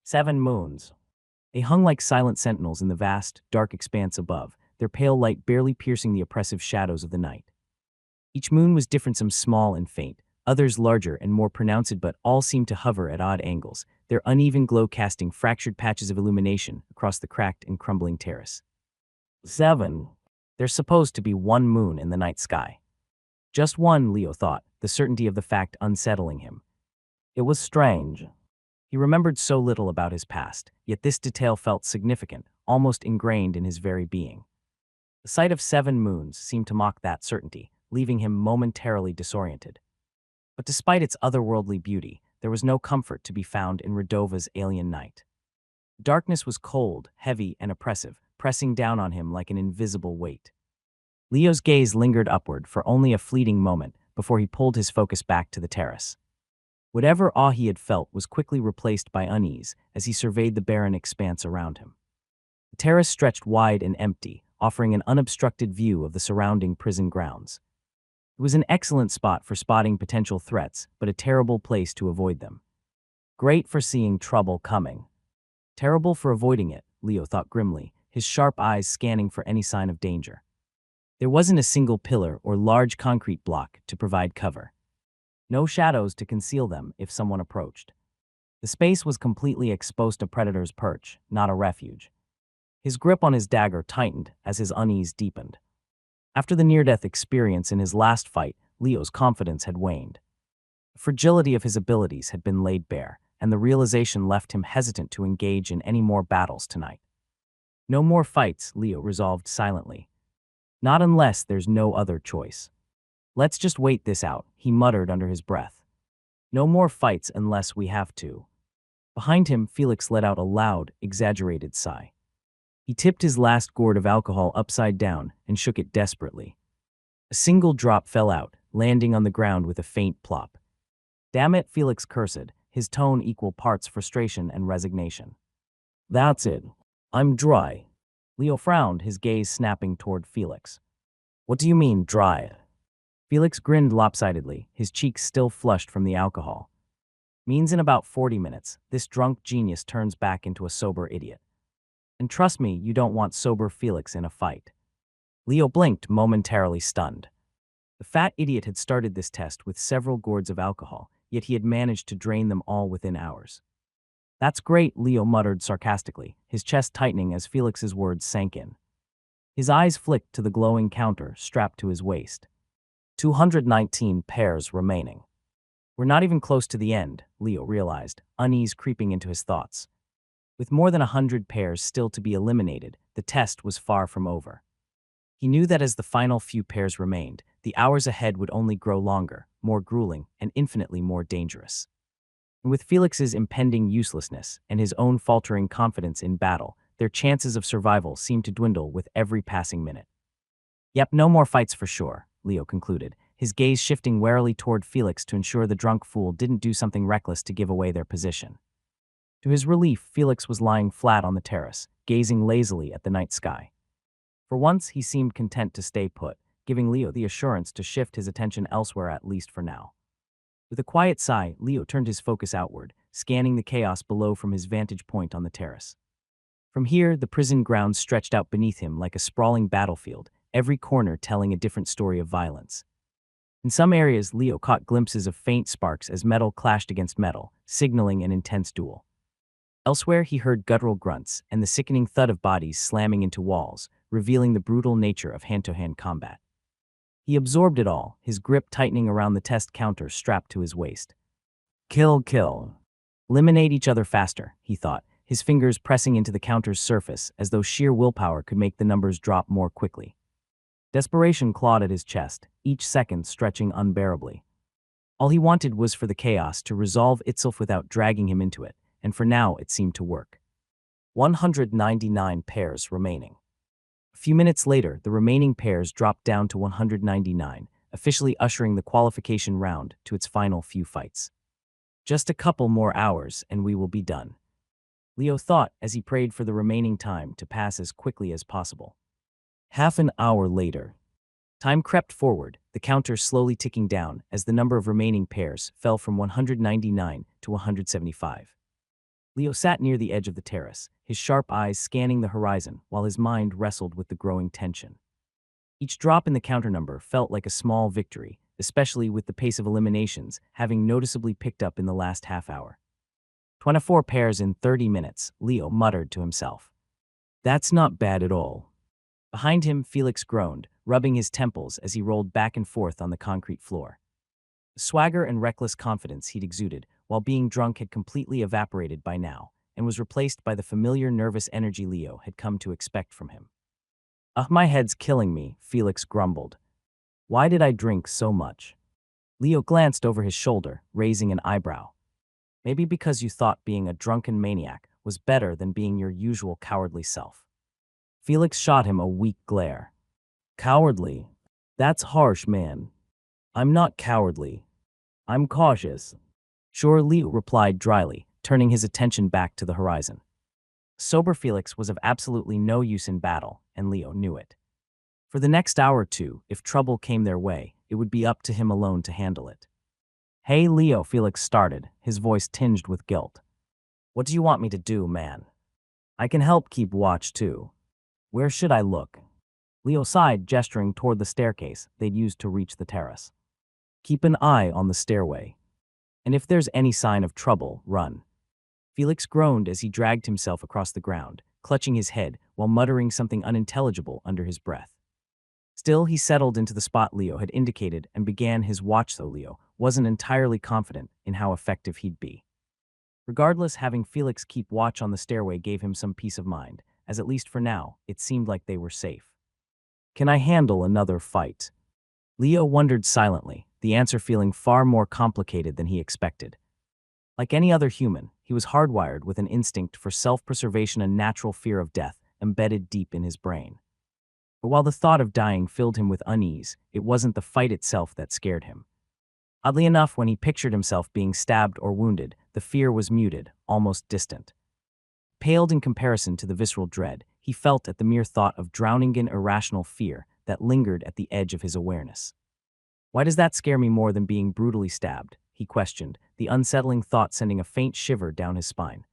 7 moons. They hung like silent sentinels in the vast, dark expanse above, their pale light barely piercing the oppressive shadows of the night. Each moon was different, some small and faint, others larger and more pronounced, but all seemed to hover at odd angles, their uneven glow casting fractured patches of illumination across the cracked and crumbling terrace. 7. There's supposed to be 1 moon in the night sky. Just one, Leo thought, the certainty of the fact unsettling him. It was strange. He remembered so little about his past, yet this detail felt significant, almost ingrained in his very being. The sight of 7 moons seemed to mock that certainty, leaving him momentarily disoriented. But despite its otherworldly beauty, there was no comfort to be found in Radova's alien night. Darkness was cold, heavy, and oppressive, pressing down on him like an invisible weight. Leo's gaze lingered upward for only a fleeting moment before he pulled his focus back to the terrace. Whatever awe he had felt was quickly replaced by unease as he surveyed the barren expanse around him. The terrace stretched wide and empty, offering an unobstructed view of the surrounding prison grounds. It was an excellent spot for spotting potential threats, but a terrible place to avoid them. Great for seeing trouble coming. Terrible for avoiding it, Leo thought grimly, his sharp eyes scanning for any sign of danger. There wasn't a single pillar or large concrete block to provide cover. No shadows to conceal them if someone approached. The space was completely exposed to predators' perch, not a refuge. His grip on his dagger tightened as his unease deepened. After the near-death experience in his last fight, Leo's confidence had waned. The fragility of his abilities had been laid bare, and the realization left him hesitant to engage in any more battles tonight. No more fights, Leo resolved silently. Not unless there's no other choice. Let's just wait this out, he muttered under his breath. No more fights unless we have to. Behind him, Felix let out a loud, exaggerated sigh. He tipped his last gourd of alcohol upside down and shook it desperately. A single drop fell out, landing on the ground with a faint plop. Damn it, Felix cursed, his tone equal parts frustration and resignation. That's it. I'm dry. Leo frowned, his gaze snapping toward Felix. What do you mean, dry? Felix grinned lopsidedly, his cheeks still flushed from the alcohol. Means in about 40 minutes, this drunk genius turns back into a sober idiot. And trust me, you don't want sober Felix in a fight. Leo blinked, momentarily stunned. The fat idiot had started this test with several gourds of alcohol, yet he had managed to drain them all within hours. That's great, Leo muttered sarcastically, his chest tightening as Felix's words sank in. His eyes flicked to the glowing counter strapped to his waist. 219 pairs remaining. We're not even close to the end, Leo realized, unease creeping into his thoughts. With more than 100 pairs still to be eliminated, the test was far from over. He knew that as the final few pairs remained, the hours ahead would only grow longer, more grueling, and infinitely more dangerous. And with Felix's impending uselessness and his own faltering confidence in battle, their chances of survival seemed to dwindle with every passing minute. Yep, no more fights for sure, Leo concluded, his gaze shifting warily toward Felix to ensure the drunk fool didn't do something reckless to give away their position. To his relief, Felix was lying flat on the terrace, gazing lazily at the night sky. For once, he seemed content to stay put, giving Leo the assurance to shift his attention elsewhere at least for now. With a quiet sigh, Leo turned his focus outward, scanning the chaos below from his vantage point on the terrace. From here, the prison grounds stretched out beneath him like a sprawling battlefield, every corner telling a different story of violence. In some areas, Leo caught glimpses of faint sparks as metal clashed against metal, signaling an intense duel. Elsewhere, he heard guttural grunts and the sickening thud of bodies slamming into walls, revealing the brutal nature of hand-to-hand combat. He absorbed it all, his grip tightening around the test counter strapped to his waist. Kill, kill. Eliminate each other faster, he thought, his fingers pressing into the counter's surface as though sheer willpower could make the numbers drop more quickly. Desperation clawed at his chest, each second stretching unbearably. All he wanted was for the chaos to resolve itself without dragging him into it, and for now it seemed to work. 199 pairs remaining. A few minutes later, the remaining pairs dropped down to 199, officially ushering the qualification round to its final few fights. Just a couple more hours and we will be done, Leo thought as he prayed for the remaining time to pass as quickly as possible. Half an hour later. Time crept forward, the counter slowly ticking down as the number of remaining pairs fell from 199 to 175. Leo sat near the edge of the terrace, his sharp eyes scanning the horizon while his mind wrestled with the growing tension. Each drop in the counter number felt like a small victory, especially with the pace of eliminations having noticeably picked up in the last half hour. 24 pairs in 30 minutes, Leo muttered to himself. That's not bad at all. Behind him, Felix groaned, rubbing his temples as he rolled back and forth on the concrete floor. The swagger and reckless confidence he'd exuded while being drunk had completely evaporated by now and was replaced by the familiar nervous energy Leo had come to expect from him. My head's killing me, Felix grumbled. Why did I drink so much? Leo glanced over his shoulder, raising an eyebrow. Maybe because you thought being a drunken maniac was better than being your usual cowardly self. Felix shot him a weak glare. Cowardly? That's harsh, man. I'm not cowardly. I'm cautious. Sure, Leo replied dryly, turning his attention back to the horizon. Sober Felix was of absolutely no use in battle, and Leo knew it. For the next hour or two, if trouble came their way, it would be up to him alone to handle it. Hey, Leo, Felix started, his voice tinged with guilt. What do you want me to do, man? I can help keep watch, too. Where should I look? Leo sighed, gesturing toward the staircase they'd used to reach the terrace. Keep an eye on the stairway. And if there's any sign of trouble, run. Felix groaned as he dragged himself across the ground, clutching his head while muttering something unintelligible under his breath. Still, he settled into the spot Leo had indicated and began his watch, though Leo wasn't entirely confident in how effective he'd be. Regardless, having Felix keep watch on the stairway gave him some peace of mind, as at least for now, it seemed like they were safe. Can I handle another fight? Leo wondered silently, the answer feeling far more complicated than he expected. Like any other human, he was hardwired with an instinct for self-preservation and natural fear of death embedded deep in his brain. But while the thought of dying filled him with unease, it wasn't the fight itself that scared him. Oddly enough, when he pictured himself being stabbed or wounded, the fear was muted, almost distant. Paled in comparison to the visceral dread he felt at the mere thought of drowning in irrational fear that lingered at the edge of his awareness. Why does that scare me more than being brutally stabbed? He questioned, the unsettling thought sending a faint shiver down his spine.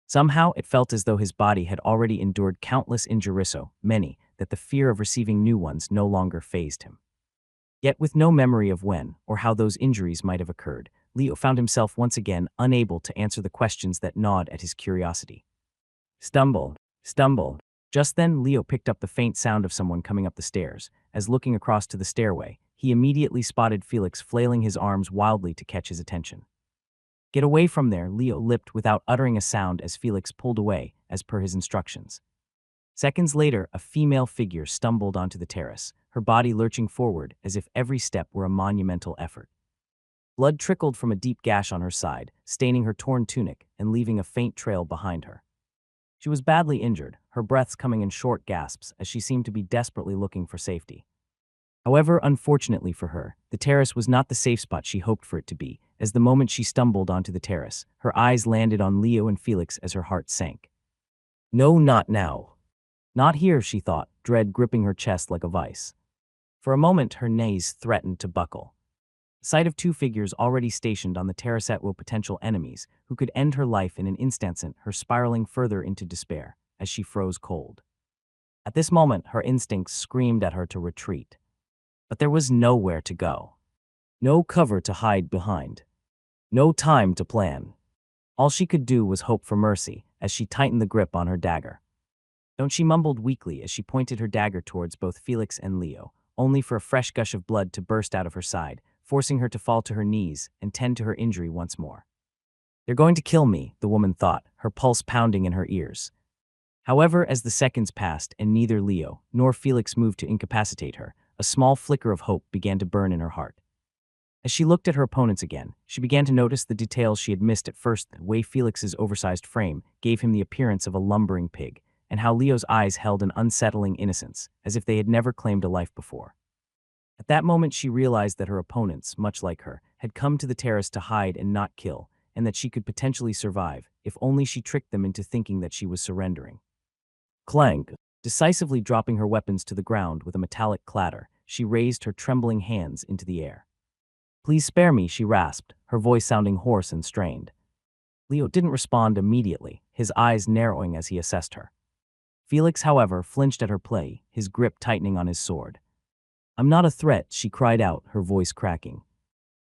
Somehow, it felt as though his body had already endured countless injuries, so many that the fear of receiving new ones no longer fazed him. Yet with no memory of when or how those injuries might have occurred, Leo found himself once again unable to answer the questions that gnawed at his curiosity. Stumbled. Just then, Leo picked up the faint sound of someone coming up the stairs. As looking across to the stairway, he immediately spotted Felix flailing his arms wildly to catch his attention. Get away from there, Leo lipped without uttering a sound as Felix pulled away, as per his instructions. Seconds later, a female figure stumbled onto the terrace, her body lurching forward as if every step were a monumental effort. Blood trickled from a deep gash on her side, staining her torn tunic and leaving a faint trail behind her. She was badly injured, her breaths coming in short gasps as she seemed to be desperately looking for safety. However, unfortunately for her, the terrace was not the safe spot she hoped for it to be, as the moment she stumbled onto the terrace, her eyes landed on Leo and Felix as her heart sank. No, not now. Not here, she thought, dread gripping her chest like a vice. For a moment, her knees threatened to buckle. The sight of two figures already stationed on the terrace were potential enemies who could end her life in an instant sent her spiraling further into despair as she froze cold. At this moment, her instincts screamed at her to retreat. But there was nowhere to go. No cover to hide behind. No time to plan. All she could do was hope for mercy as she tightened the grip on her dagger. Don't, she mumbled weakly as she pointed her dagger towards both Felix and Leo, only for a fresh gush of blood to burst out of her side, forcing her to fall to her knees and tend to her injury once more. They're going to kill me, the woman thought, her pulse pounding in her ears. However, as the seconds passed and neither Leo nor Felix moved to incapacitate her, a small flicker of hope began to burn in her heart. As she looked at her opponents again, she began to notice the details she had missed at first. The way Felix's oversized frame gave him the appearance of a lumbering pig, and how Leo's eyes held an unsettling innocence, as if they had never claimed a life before. At that moment, she realized that her opponents, much like her, had come to the terrace to hide and not kill, and that she could potentially survive, if only she tricked them into thinking that she was surrendering. Clank! Decisively dropping her weapons to the ground with a metallic clatter, she raised her trembling hands into the air. Please spare me, she rasped, her voice sounding hoarse and strained. Leo didn't respond immediately, his eyes narrowing as he assessed her. Felix, however, flinched at her play, his grip tightening on his sword. I'm not a threat, she cried out, her voice cracking.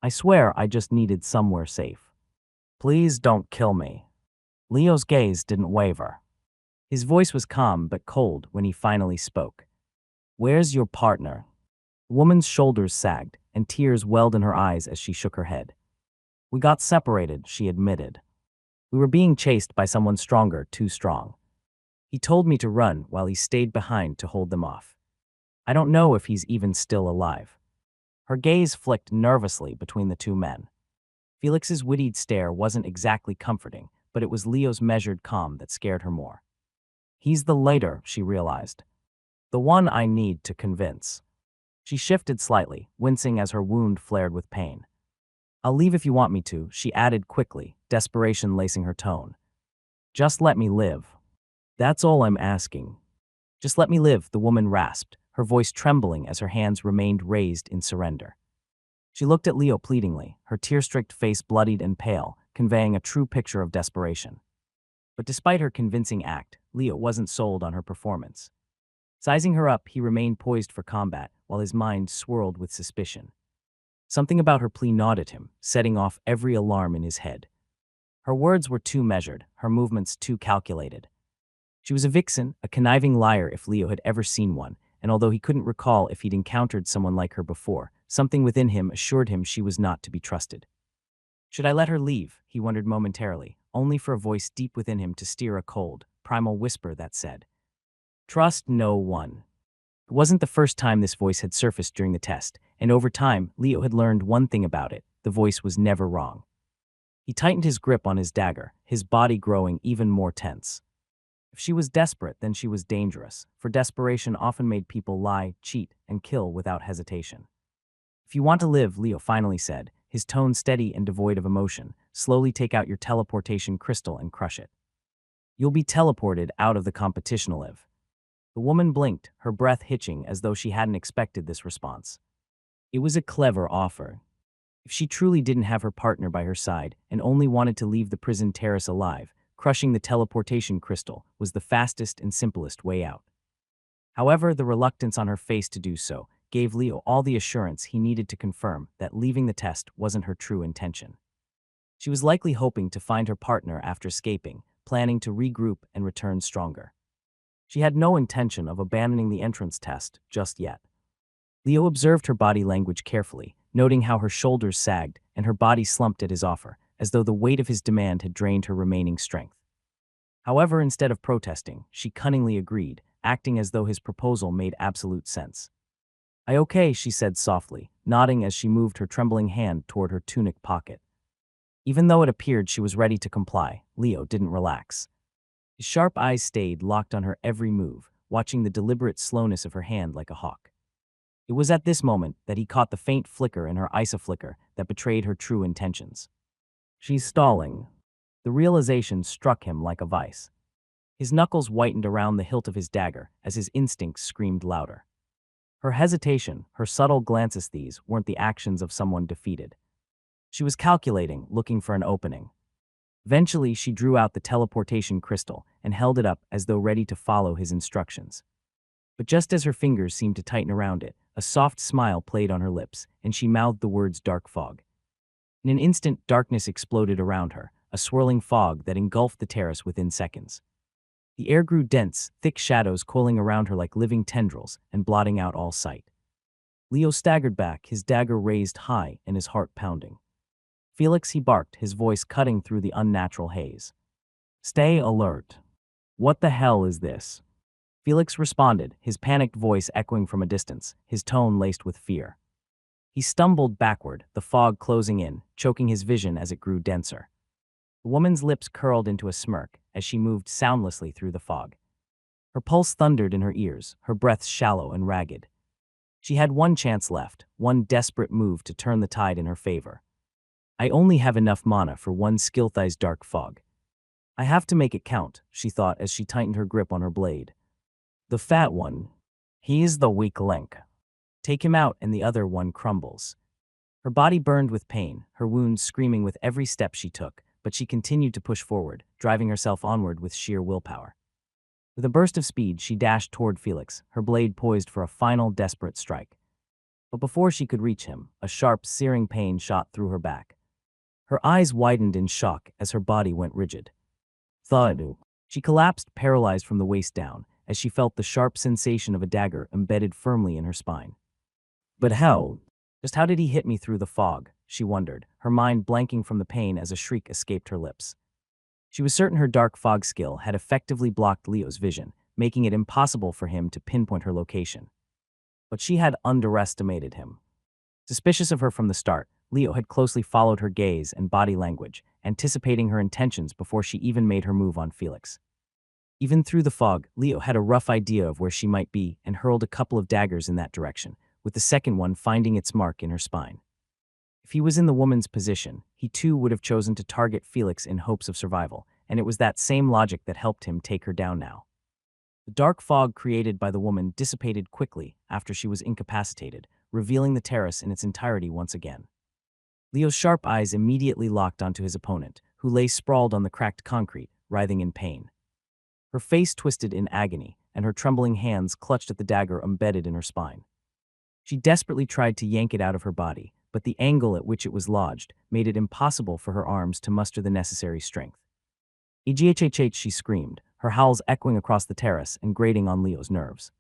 I swear I just needed somewhere safe. Please don't kill me. Leo's gaze didn't waver. His voice was calm but cold when he finally spoke. Where's your partner? The woman's shoulders sagged, and tears welled in her eyes as she shook her head. We got separated, she admitted. We were being chased by someone stronger, too strong. He told me to run while he stayed behind to hold them off. I don't know if he's even still alive. Her gaze flicked nervously between the two men. Felix's wittied stare wasn't exactly comforting, but it was Leo's measured calm that scared her more. He's the leader, she realized. The one I need to convince. She shifted slightly, wincing as her wound flared with pain. I'll leave if you want me to, she added quickly, desperation lacing her tone. Just let me live. That's all I'm asking. Just let me live, the woman rasped, her voice trembling as her hands remained raised in surrender. She looked at Leo pleadingly, her tear-streaked face bloodied and pale, conveying a true picture of desperation. But despite her convincing act, Leo wasn't sold on her performance. Sizing her up, he remained poised for combat, while his mind swirled with suspicion. Something about her plea gnawed at him, setting off every alarm in his head. Her words were too measured, her movements too calculated. She was a vixen, a conniving liar if Leo had ever seen one, and although he couldn't recall if he'd encountered someone like her before, something within him assured him she was not to be trusted. Should I let her leave? He wondered momentarily, only for a voice deep within him to steer a cold, primal whisper that said, "Trust no one." It wasn't the first time this voice had surfaced during the test, and over time, Leo had learned one thing about it: the voice was never wrong. He tightened his grip on his dagger, his body growing even more tense. If she was desperate, then she was dangerous, for desperation often made people lie, cheat, and kill without hesitation. If you want to live, Leo finally said, his tone steady and devoid of emotion, slowly take out your teleportation crystal and crush it. You'll be teleported out of the competition, Liv. The woman blinked, her breath hitching as though she hadn't expected this response. It was a clever offer. If she truly didn't have her partner by her side and only wanted to leave the prison terrace alive, crushing the teleportation crystal was the fastest and simplest way out. However, the reluctance on her face to do so gave Leo all the assurance he needed to confirm that leaving the test wasn't her true intention. She was likely hoping to find her partner after escaping, planning to regroup and return stronger. She had no intention of abandoning the entrance test just yet. Leo observed her body language carefully, noting how her shoulders sagged and her body slumped at his offer, as though the weight of his demand had drained her remaining strength. However, instead of protesting, she cunningly agreed, acting as though his proposal made absolute sense. Okay, she said softly, nodding as she moved her trembling hand toward her tunic pocket. Even though it appeared she was ready to comply, Leo didn't relax. His sharp eyes stayed locked on her every move, watching the deliberate slowness of her hand like a hawk. It was at this moment that he caught the faint flicker in her isoflicker that betrayed her true intentions. She's stalling. The realization struck him like a vice. His knuckles whitened around the hilt of his dagger as his instincts screamed louder. Her hesitation, her subtle glances, these weren't the actions of someone defeated. She was calculating, looking for an opening. Eventually, she drew out the teleportation crystal and held it up as though ready to follow his instructions. But just as her fingers seemed to tighten around it, a soft smile played on her lips, and she mouthed the words "dark fog." In an instant, darkness exploded around her, a swirling fog that engulfed the terrace within seconds. The air grew dense, thick shadows coiling around her like living tendrils and blotting out all sight. Leo staggered back, his dagger raised high and his heart pounding. "Felix," he barked, his voice cutting through the unnatural haze. "Stay alert. What the hell is this?" Felix responded, his panicked voice echoing from a distance, his tone laced with fear. He stumbled backward, the fog closing in, choking his vision as it grew denser. The woman's lips curled into a smirk as she moved soundlessly through the fog. Her pulse thundered in her ears, her breath shallow and ragged. She had one chance left, one desperate move to turn the tide in her favor. "I only have enough mana for one Skilthai's dark fog. I have to make it count," she thought as she tightened her grip on her blade. "The fat one. He's the weak link. Take him out and the other one crumbles." Her body burned with pain, her wounds screaming with every step she took, but she continued to push forward, driving herself onward with sheer willpower. With a burst of speed, she dashed toward Felix, her blade poised for a final desperate strike. But before she could reach him, a sharp, searing pain shot through her back. Her eyes widened in shock as her body went rigid. Thud. She collapsed, paralyzed from the waist down, as she felt the sharp sensation of a dagger embedded firmly in her spine. But how? Just how did he hit me through the fog? She wondered, her mind blanking from the pain as a shriek escaped her lips. She was certain her dark fog skill had effectively blocked Leo's vision, making it impossible for him to pinpoint her location. But she had underestimated him. Suspicious of her from the start, Leo had closely followed her gaze and body language, anticipating her intentions before she even made her move on Felix. Even through the fog, Leo had a rough idea of where she might be and hurled a couple of daggers in that direction, with the second one finding its mark in her spine. If he was in the woman's position, he too would have chosen to target Felix in hopes of survival, and it was that same logic that helped him take her down now. The dark fog created by the woman dissipated quickly after she was incapacitated, revealing the terrace in its entirety once again. Leo's sharp eyes immediately locked onto his opponent, who lay sprawled on the cracked concrete, writhing in pain. Her face twisted in agony, and her trembling hands clutched at the dagger embedded in her spine. She desperately tried to yank it out of her body, but the angle at which it was lodged made it impossible for her arms to muster the necessary strength. "Eghhhh," she screamed, her howls echoing across the terrace and grating on Leo's nerves.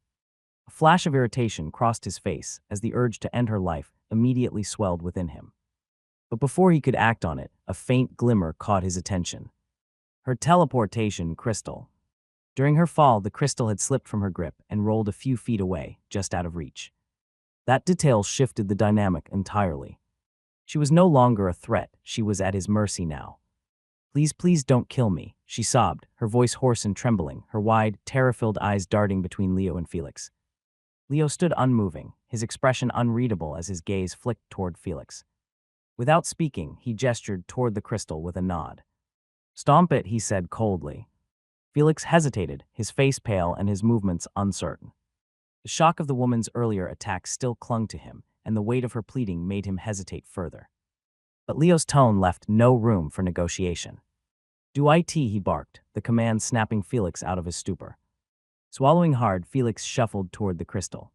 A flash of irritation crossed his face as the urge to end her life immediately swelled within him. But before he could act on it, a faint glimmer caught his attention. Her teleportation crystal. During her fall, the crystal had slipped from her grip and rolled a few feet away, just out of reach. That detail shifted the dynamic entirely. She was no longer a threat, she was at his mercy now. "Please, please don't kill me," she sobbed, her voice hoarse and trembling, her wide, terror-filled eyes darting between Leo and Felix. Leo stood unmoving, his expression unreadable as his gaze flicked toward Felix. Without speaking, he gestured toward the crystal with a nod. "Stomp it," he said coldly. Felix hesitated, his face pale and his movements uncertain. The shock of the woman's earlier attack still clung to him, and the weight of her pleading made him hesitate further. But Leo's tone left no room for negotiation. "Do it," he barked, the command snapping Felix out of his stupor. Swallowing hard, Felix shuffled toward the crystal.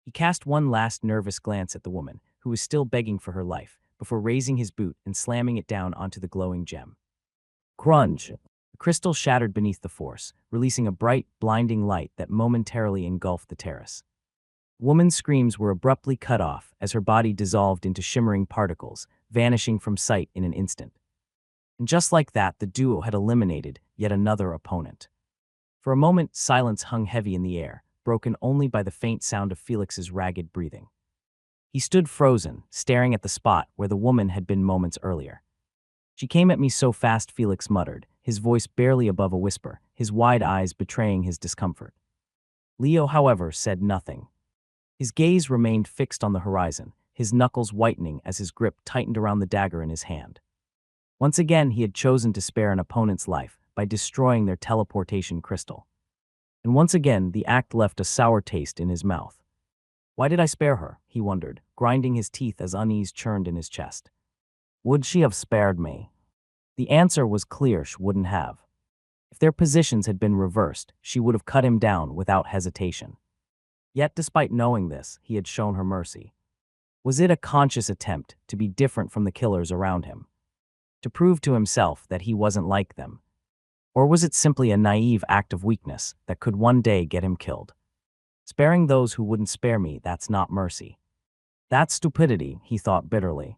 He cast one last nervous glance at the woman, who was still begging for her life, before raising his boot and slamming it down onto the glowing gem. Crunch! The crystal shattered beneath the force, releasing a bright, blinding light that momentarily engulfed the terrace. The woman's screams were abruptly cut off as her body dissolved into shimmering particles, vanishing from sight in an instant. And just like that, the duo had eliminated yet another opponent. For a moment, silence hung heavy in the air, broken only by the faint sound of Felix's ragged breathing. He stood frozen, staring at the spot where the woman had been moments earlier. "She came at me so fast," Felix muttered, his voice barely above a whisper, his wide eyes betraying his discomfort. Leo, however, said nothing. His gaze remained fixed on the horizon, his knuckles whitening as his grip tightened around the dagger in his hand. Once again, he had chosen to spare an opponent's life by destroying their teleportation crystal. And once again, the act left a sour taste in his mouth. Why did I spare her? He wondered, grinding his teeth as unease churned in his chest. Would she have spared me? The answer was clear: she wouldn't have. If their positions had been reversed, she would have cut him down without hesitation. Yet despite knowing this, he had shown her mercy. Was it a conscious attempt to be different from the killers around him? To prove to himself that he wasn't like them? Or was it simply a naive act of weakness that could one day get him killed? Sparing those who wouldn't spare me, that's not mercy. That's stupidity, he thought bitterly.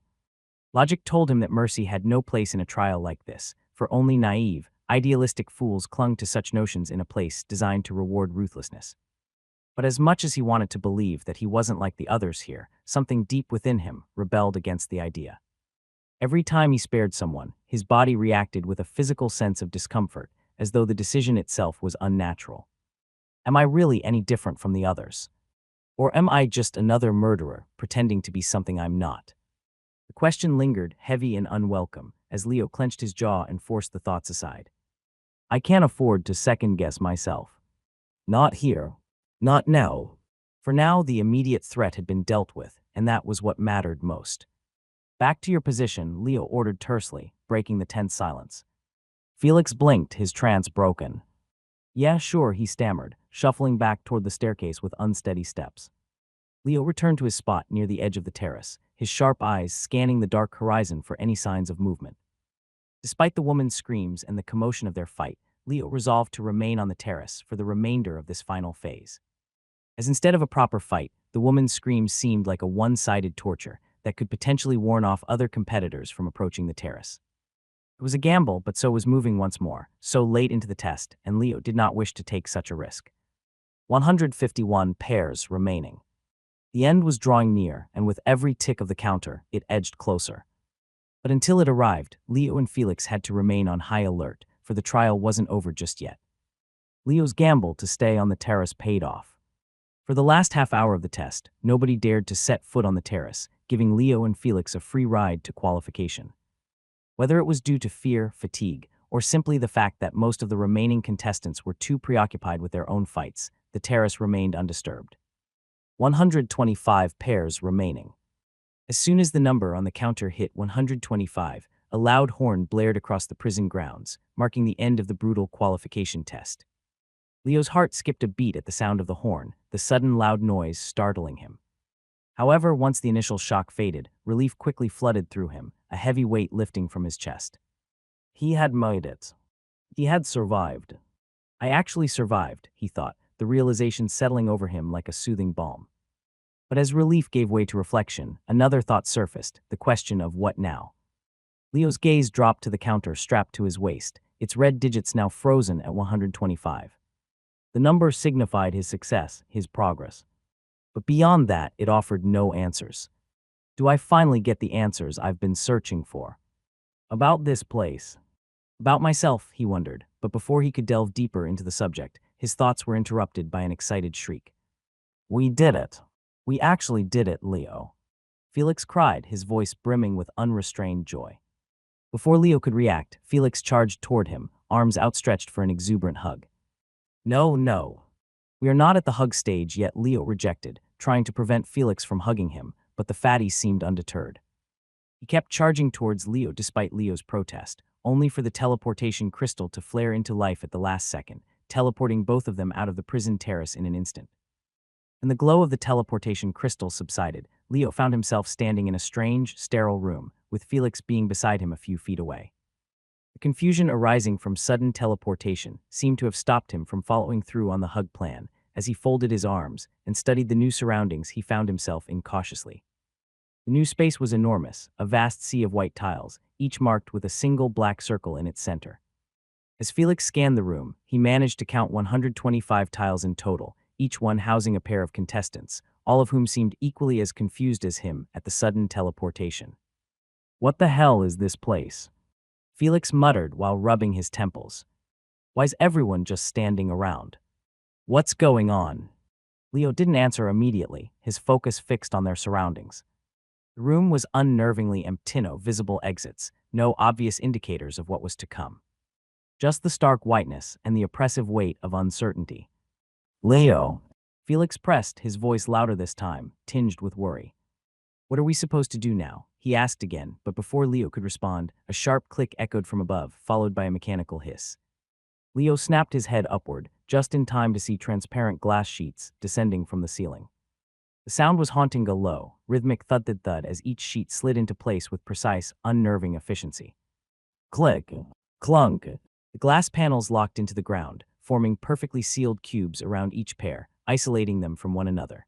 Logic told him that mercy had no place in a trial like this, for only naive, idealistic fools clung to such notions in a place designed to reward ruthlessness. But as much as he wanted to believe that he wasn't like the others here, something deep within him rebelled against the idea. Every time he spared someone, his body reacted with a physical sense of discomfort, as though the decision itself was unnatural. Am I really any different from the others? Or am I just another murderer, pretending to be something I'm not? The question lingered, heavy and unwelcome, as Leo clenched his jaw and forced the thoughts aside. I can't afford to second-guess myself. Not here. Not now. For now, the immediate threat had been dealt with, and that was what mattered most. Back to your position, Leo ordered tersely, breaking the tense silence. Felix blinked, his trance broken. Yeah, sure, he stammered, shuffling back toward the staircase with unsteady steps. Leo returned to his spot near the edge of the terrace, his sharp eyes scanning the dark horizon for any signs of movement. Despite the woman's screams and the commotion of their fight, Leo resolved to remain on the terrace for the remainder of this final phase. As instead of a proper fight, the woman's screams seemed like a one-sided torture that could potentially warn off other competitors from approaching the terrace. It was a gamble, but so was moving once more, so late into the test, and Leo did not wish to take such a risk. 151 pairs remaining. The end was drawing near, and with every tick of the counter, it edged closer. But until it arrived, Leo and Felix had to remain on high alert, for the trial wasn't over just yet. Leo's gamble to stay on the terrace paid off. For the last half hour of the test, nobody dared to set foot on the terrace, giving Leo and Felix a free ride to qualification. Whether it was due to fear, fatigue, or simply the fact that most of the remaining contestants were too preoccupied with their own fights, the terrace remained undisturbed. 125 pairs remaining. As soon as the number on the counter hit 125, a loud horn blared across the prison grounds, marking the end of the brutal qualification test. Leo's heart skipped a beat at the sound of the horn, the sudden loud noise startling him. However, once the initial shock faded, relief quickly flooded through him, a heavy weight lifting from his chest. He had made it. He had survived. I actually survived, he thought, the realization settling over him like a soothing balm. But as relief gave way to reflection, another thought surfaced, the question of what now? Leo's gaze dropped to the counter strapped to his waist, its red digits now frozen at 125. The number signified his success, his progress. But beyond that, it offered no answers. Do I finally get the answers I've been searching for? About this place. About myself, he wondered, but before he could delve deeper into the subject, his thoughts were interrupted by an excited shriek. We did it. We actually did it, Leo. Felix cried, his voice brimming with unrestrained joy. Before Leo could react, Felix charged toward him, arms outstretched for an exuberant hug. No, no. We are not at the hug stage yet, Leo rejected, trying to prevent Felix from hugging him, but the fatty seemed undeterred. He kept charging towards Leo despite Leo's protest, only for the teleportation crystal to flare into life at the last second, teleporting both of them out of the prison terrace in an instant. When the glow of the teleportation crystal subsided, Leo found himself standing in a strange, sterile room, with Felix being beside him a few feet away. The confusion arising from sudden teleportation seemed to have stopped him from following through on the hug plan, as he folded his arms and studied the new surroundings he found himself in cautiously. The new space was enormous, a vast sea of white tiles, each marked with a single black circle in its center. As Felix scanned the room, he managed to count 125 tiles in total, each one housing a pair of contestants, all of whom seemed equally as confused as him at the sudden teleportation. What the hell is this place? Felix muttered while rubbing his temples. Why's everyone just standing around? What's going on? Leo didn't answer immediately, his focus fixed on their surroundings. The room was unnervingly empty, no visible exits, no obvious indicators of what was to come. Just the stark whiteness and the oppressive weight of uncertainty. Leo. Felix pressed, his voice louder this time, tinged with worry. What are we supposed to do now? He asked again, but before Leo could respond, a sharp click echoed from above, followed by a mechanical hiss. Leo snapped his head upward, just in time to see transparent glass sheets descending from the ceiling. The sound was haunting, a low, rhythmic thud-thud-thud as each sheet slid into place with precise, unnerving efficiency. Click. Clunk. The glass panels locked into the ground, forming perfectly sealed cubes around each pair, isolating them from one another.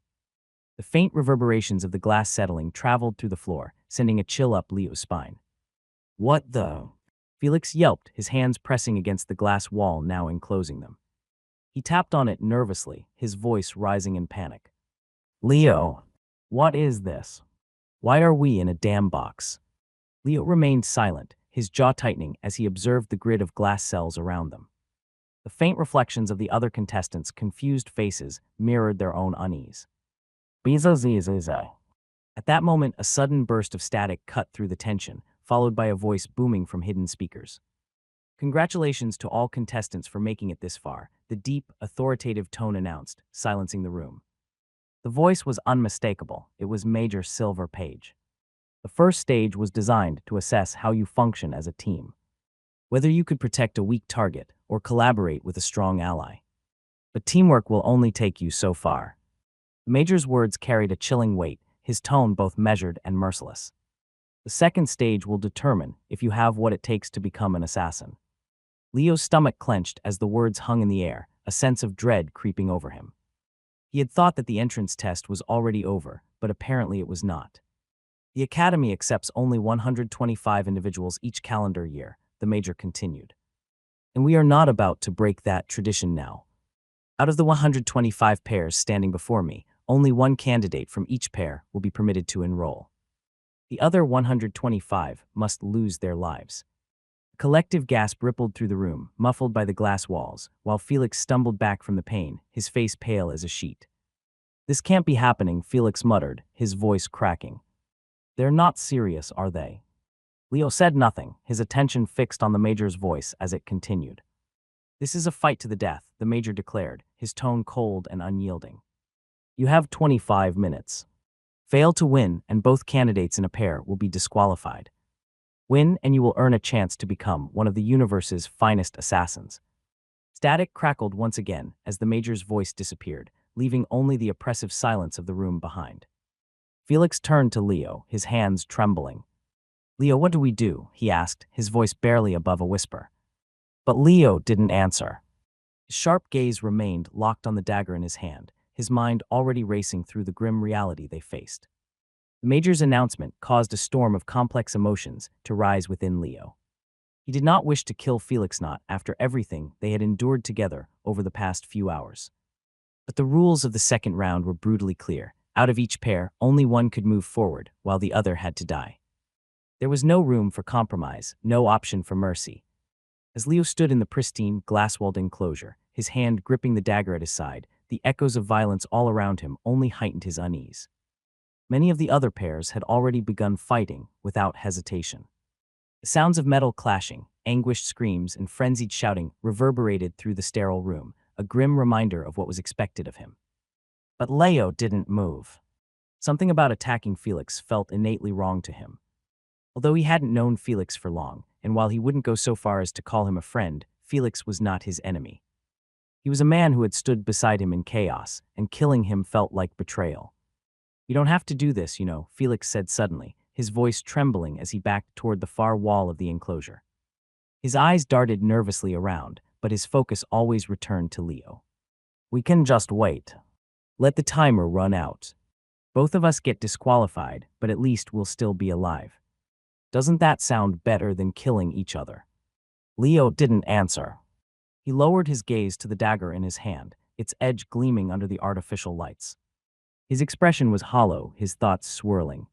The faint reverberations of the glass settling traveled through the floor, sending a chill up Leo's spine. What the? Felix yelped, his hands pressing against the glass wall now enclosing them. He tapped on it nervously, his voice rising in panic. Leo, what is this? Why are we in a damn box? Leo remained silent, his jaw tightening as he observed the grid of glass cells around them. The faint reflections of the other contestants' confused faces mirrored their own unease. At that moment, a sudden burst of static cut through the tension, followed by a voice booming from hidden speakers. Congratulations to all contestants for making it this far, the deep, authoritative tone announced, silencing the room. The voice was unmistakable. It was Major Silver Page. The first stage was designed to assess how you function as a team, whether you could protect a weak target or collaborate with a strong ally. But teamwork will only take you so far. The Major's words carried a chilling weight, his tone both measured and merciless. The second stage will determine if you have what it takes to become an assassin. Leo's stomach clenched as the words hung in the air, a sense of dread creeping over him. He had thought that the entrance test was already over, but apparently it was not. The Academy accepts only 125 individuals each calendar year, the Major continued. And we are not about to break that tradition now. Out of the 125 pairs standing before me, only one candidate from each pair will be permitted to enroll. The other 125 must lose their lives. A collective gasp rippled through the room, muffled by the glass walls, while Felix stumbled back from the pain, his face pale as a sheet. "This can't be happening," Felix muttered, his voice cracking. "They're not serious, are they?" Leo said nothing, his attention fixed on the Major's voice as it continued. "This is a fight to the death," the Major declared, his tone cold and unyielding. "You have 25 minutes. Fail to win, and both candidates in a pair will be disqualified. Win, and you will earn a chance to become one of the universe's finest assassins." Static crackled once again as the Major's voice disappeared, leaving only the oppressive silence of the room behind. Felix turned to Leo, his hands trembling. "Leo, what do we do?" he asked, his voice barely above a whisper. But Leo didn't answer. His sharp gaze remained locked on the dagger in his hand, his mind already racing through the grim reality they faced. The Major's announcement caused a storm of complex emotions to rise within Leo. He did not wish to kill Felix not after everything they had endured together over the past few hours. But the rules of the second round were brutally clear. Out of each pair, only one could move forward, while the other had to die. There was no room for compromise, no option for mercy. As Leo stood in the pristine, glass-walled enclosure, his hand gripping the dagger at his side, the echoes of violence all around him only heightened his unease. Many of the other pairs had already begun fighting without hesitation. The sounds of metal clashing, anguished screams, and frenzied shouting reverberated through the sterile room, a grim reminder of what was expected of him. But Leo didn't move. Something about attacking Felix felt innately wrong to him. Although he hadn't known Felix for long, and while he wouldn't go so far as to call him a friend, Felix was not his enemy. He was a man who had stood beside him in chaos, and killing him felt like betrayal. "You don't have to do this, you know," Felix said suddenly, his voice trembling as he backed toward the far wall of the enclosure. His eyes darted nervously around, but his focus always returned to Leo. "We can just wait. Let the timer run out. Both of us get disqualified, but at least we'll still be alive. Doesn't that sound better than killing each other?" Leo didn't answer. He lowered his gaze to the dagger in his hand, its edge gleaming under the artificial lights. His expression was hollow, his thoughts swirling.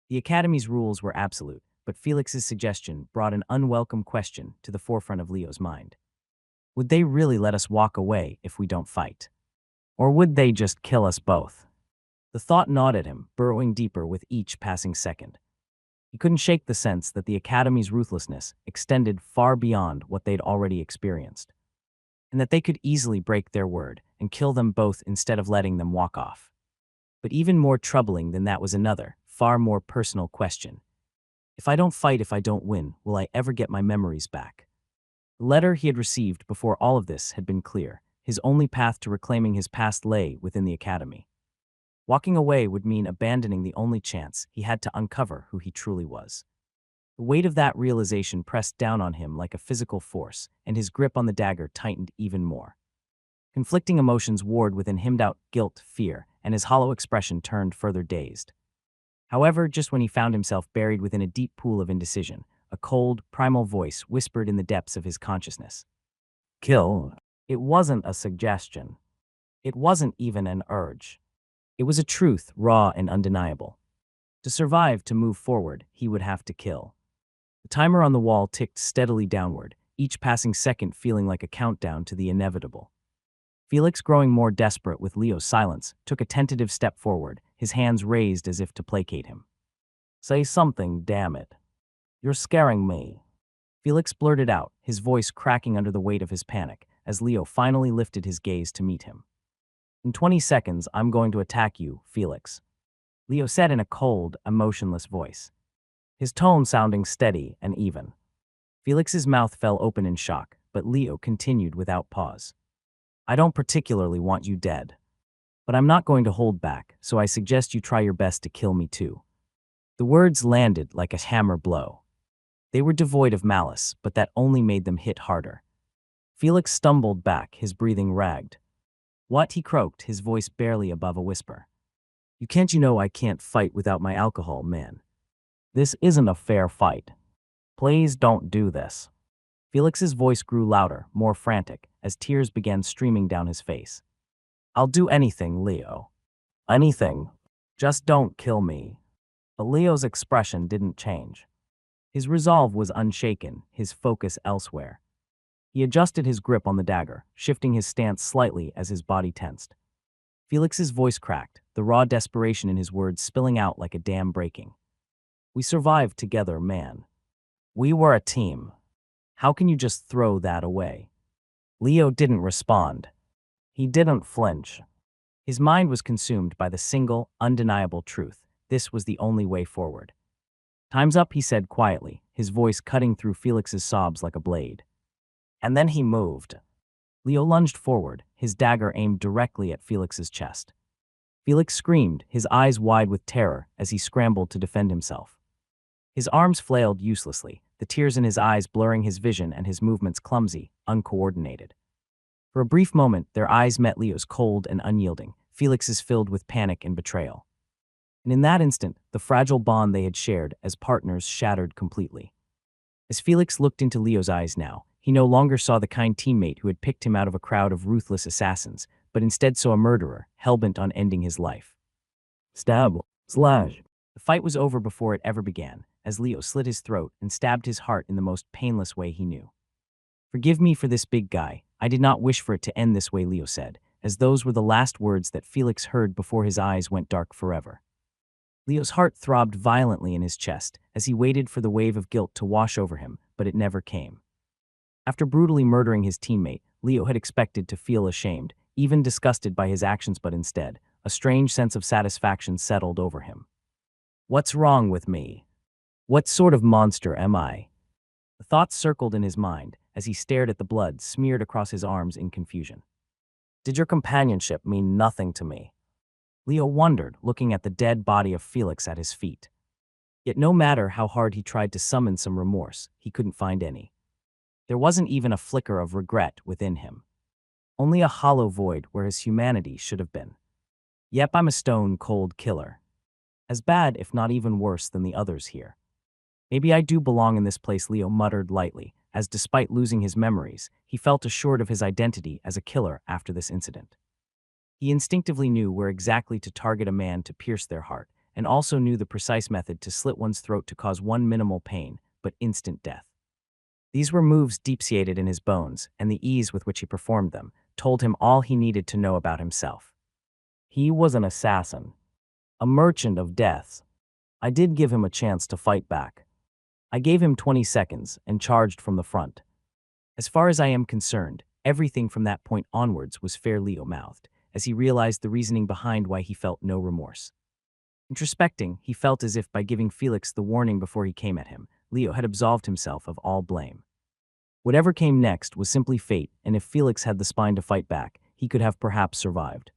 The Academy's rules were absolute, but Felix's suggestion brought an unwelcome question to the forefront of Leo's mind. Would they really let us walk away if we don't fight? Or would they just kill us both? The thought gnawed at him, burrowing deeper with each passing second. He couldn't shake the sense that the Academy's ruthlessness extended far beyond what they'd already experienced, and that they could easily break their word and kill them both instead of letting them walk off. But even more troubling than that was another, far more personal question. If I don't fight, if I don't win, will I ever get my memories back? The letter he had received before all of this had been clear. His only path to reclaiming his past lay within the Academy. Walking away would mean abandoning the only chance he had to uncover who he truly was. The weight of that realization pressed down on him like a physical force, and his grip on the dagger tightened even more. Conflicting emotions warred within him: doubt, guilt, fear, and his hollow expression turned further dazed. However, just when he found himself buried within a deep pool of indecision, a cold, primal voice whispered in the depths of his consciousness. "Kill." It wasn't a suggestion. It wasn't even an urge. It was a truth, raw and undeniable. To survive, to move forward, he would have to kill. The timer on the wall ticked steadily downward, each passing second feeling like a countdown to the inevitable. Felix, growing more desperate with Leo's silence, took a tentative step forward, his hands raised as if to placate him. "Say something, damn it. You're scaring me." Felix blurted out, his voice cracking under the weight of his panic, as Leo finally lifted his gaze to meet him. "In 20 seconds, I'm going to attack you, Felix," Leo said in a cold, emotionless voice, his tone sounding steady and even. Felix's mouth fell open in shock, but Leo continued without pause. "I don't particularly want you dead. But I'm not going to hold back, so I suggest you try your best to kill me too." The words landed like a hammer blow. They were devoid of malice, but that only made them hit harder. Felix stumbled back, his breathing ragged. "What?" he croaked, his voice barely above a whisper. You know I can't fight without my alcohol, man. This isn't a fair fight. Please don't do this." Felix's voice grew louder, more frantic, as tears began streaming down his face. "I'll do anything, Leo. Anything. Just don't kill me." But Leo's expression didn't change. His resolve was unshaken, his focus elsewhere. He adjusted his grip on the dagger, shifting his stance slightly as his body tensed. Felix's voice cracked, the raw desperation in his words spilling out like a dam breaking. "We survived together, man. We were a team. How can you just throw that away?" Leo didn't respond. He didn't flinch. His mind was consumed by the single, undeniable truth. This was the only way forward. "Time's up," he said quietly, his voice cutting through Felix's sobs like a blade. And then he moved. Leo lunged forward, his dagger aimed directly at Felix's chest. Felix screamed, his eyes wide with terror as he scrambled to defend himself. His arms flailed uselessly, the tears in his eyes blurring his vision and his movements clumsy, uncoordinated. For a brief moment, their eyes met Leo's cold and unyielding, Felix's filled with panic and betrayal. And in that instant, the fragile bond they had shared as partners shattered completely. As Felix looked into Leo's eyes now, he no longer saw the kind teammate who had picked him out of a crowd of ruthless assassins, but instead saw a murderer, hellbent on ending his life. Stab, slash. The fight was over before it ever began, as Leo slit his throat and stabbed his heart in the most painless way he knew. "Forgive me for this, big guy. I did not wish for it to end this way," Leo said, as those were the last words that Felix heard before his eyes went dark forever. Leo's heart throbbed violently in his chest as he waited for the wave of guilt to wash over him, but it never came. After brutally murdering his teammate, Leo had expected to feel ashamed, even disgusted by his actions, but instead, a strange sense of satisfaction settled over him. "What's wrong with me? What sort of monster am I?" The thoughts circled in his mind as he stared at the blood smeared across his arms in confusion. "Did your companionship mean nothing to me?" Leo wondered, looking at the dead body of Felix at his feet. Yet no matter how hard he tried to summon some remorse, he couldn't find any. There wasn't even a flicker of regret within him. Only a hollow void where his humanity should have been. "Yep, I'm a stone-cold killer. As bad, if not even worse, than the others here. Maybe I do belong in this place," Leo muttered lightly, as despite losing his memories, he felt assured of his identity as a killer after this incident. He instinctively knew where exactly to target a man to pierce their heart, and also knew the precise method to slit one's throat to cause one minimal pain, but instant death. These were moves deep-seated in his bones, and the ease with which he performed them told him all he needed to know about himself. He was an assassin. A merchant of deaths. I did give him a chance to fight back. I gave him 20 seconds and charged from the front. As far as I am concerned, everything from that point onwards was fair, Leo mouthed, as he realized the reasoning behind why he felt no remorse. Introspecting, he felt as if by giving Felix the warning before he came at him, Leo had absolved himself of all blame. Whatever came next was simply fate, and if Felix had the spine to fight back, he could have perhaps survived.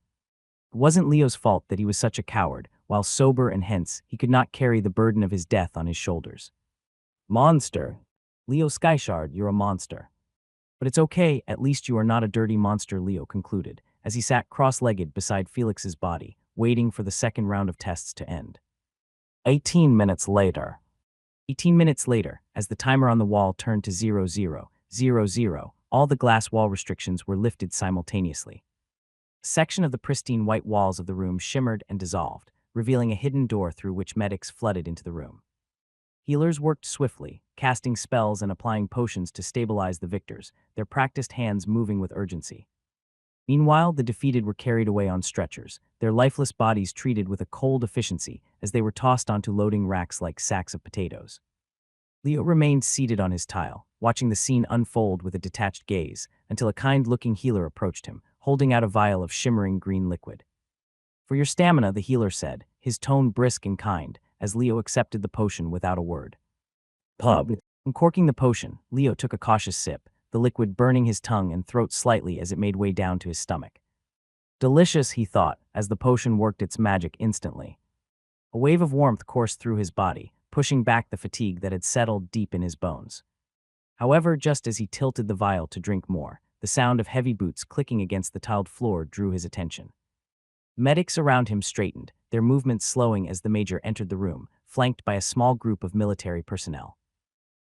It wasn't Leo's fault that he was such a coward, while sober, and hence, he could not carry the burden of his death on his shoulders. "Monster. Leo Skyshard, you're a monster. But it's okay, at least you are not a dirty monster," Leo concluded, as he sat cross-legged beside Felix's body, waiting for the second round of tests to end. 18 minutes later. 18 minutes later, as the timer on the wall turned to 0000, all the glass wall restrictions were lifted simultaneously. A section of the pristine white walls of the room shimmered and dissolved, revealing a hidden door through which medics flooded into the room. Healers worked swiftly, casting spells and applying potions to stabilize the victors, their practiced hands moving with urgency. Meanwhile, the defeated were carried away on stretchers, their lifeless bodies treated with a cold efficiency as they were tossed onto loading racks like sacks of potatoes. Leo remained seated on his tile, watching the scene unfold with a detached gaze, until a kind-looking healer approached him, holding out a vial of shimmering green liquid. "For your stamina," the healer said, his tone brisk and kind, as Leo accepted the potion without a word. Pub. Uncorking the potion, Leo took a cautious sip, the liquid burning his tongue and throat slightly as it made way down to his stomach. Delicious, he thought, as the potion worked its magic instantly. A wave of warmth coursed through his body, pushing back the fatigue that had settled deep in his bones. However, just as he tilted the vial to drink more, the sound of heavy boots clicking against the tiled floor drew his attention. Medics around him straightened, their movements slowing as the major entered the room, flanked by a small group of military personnel.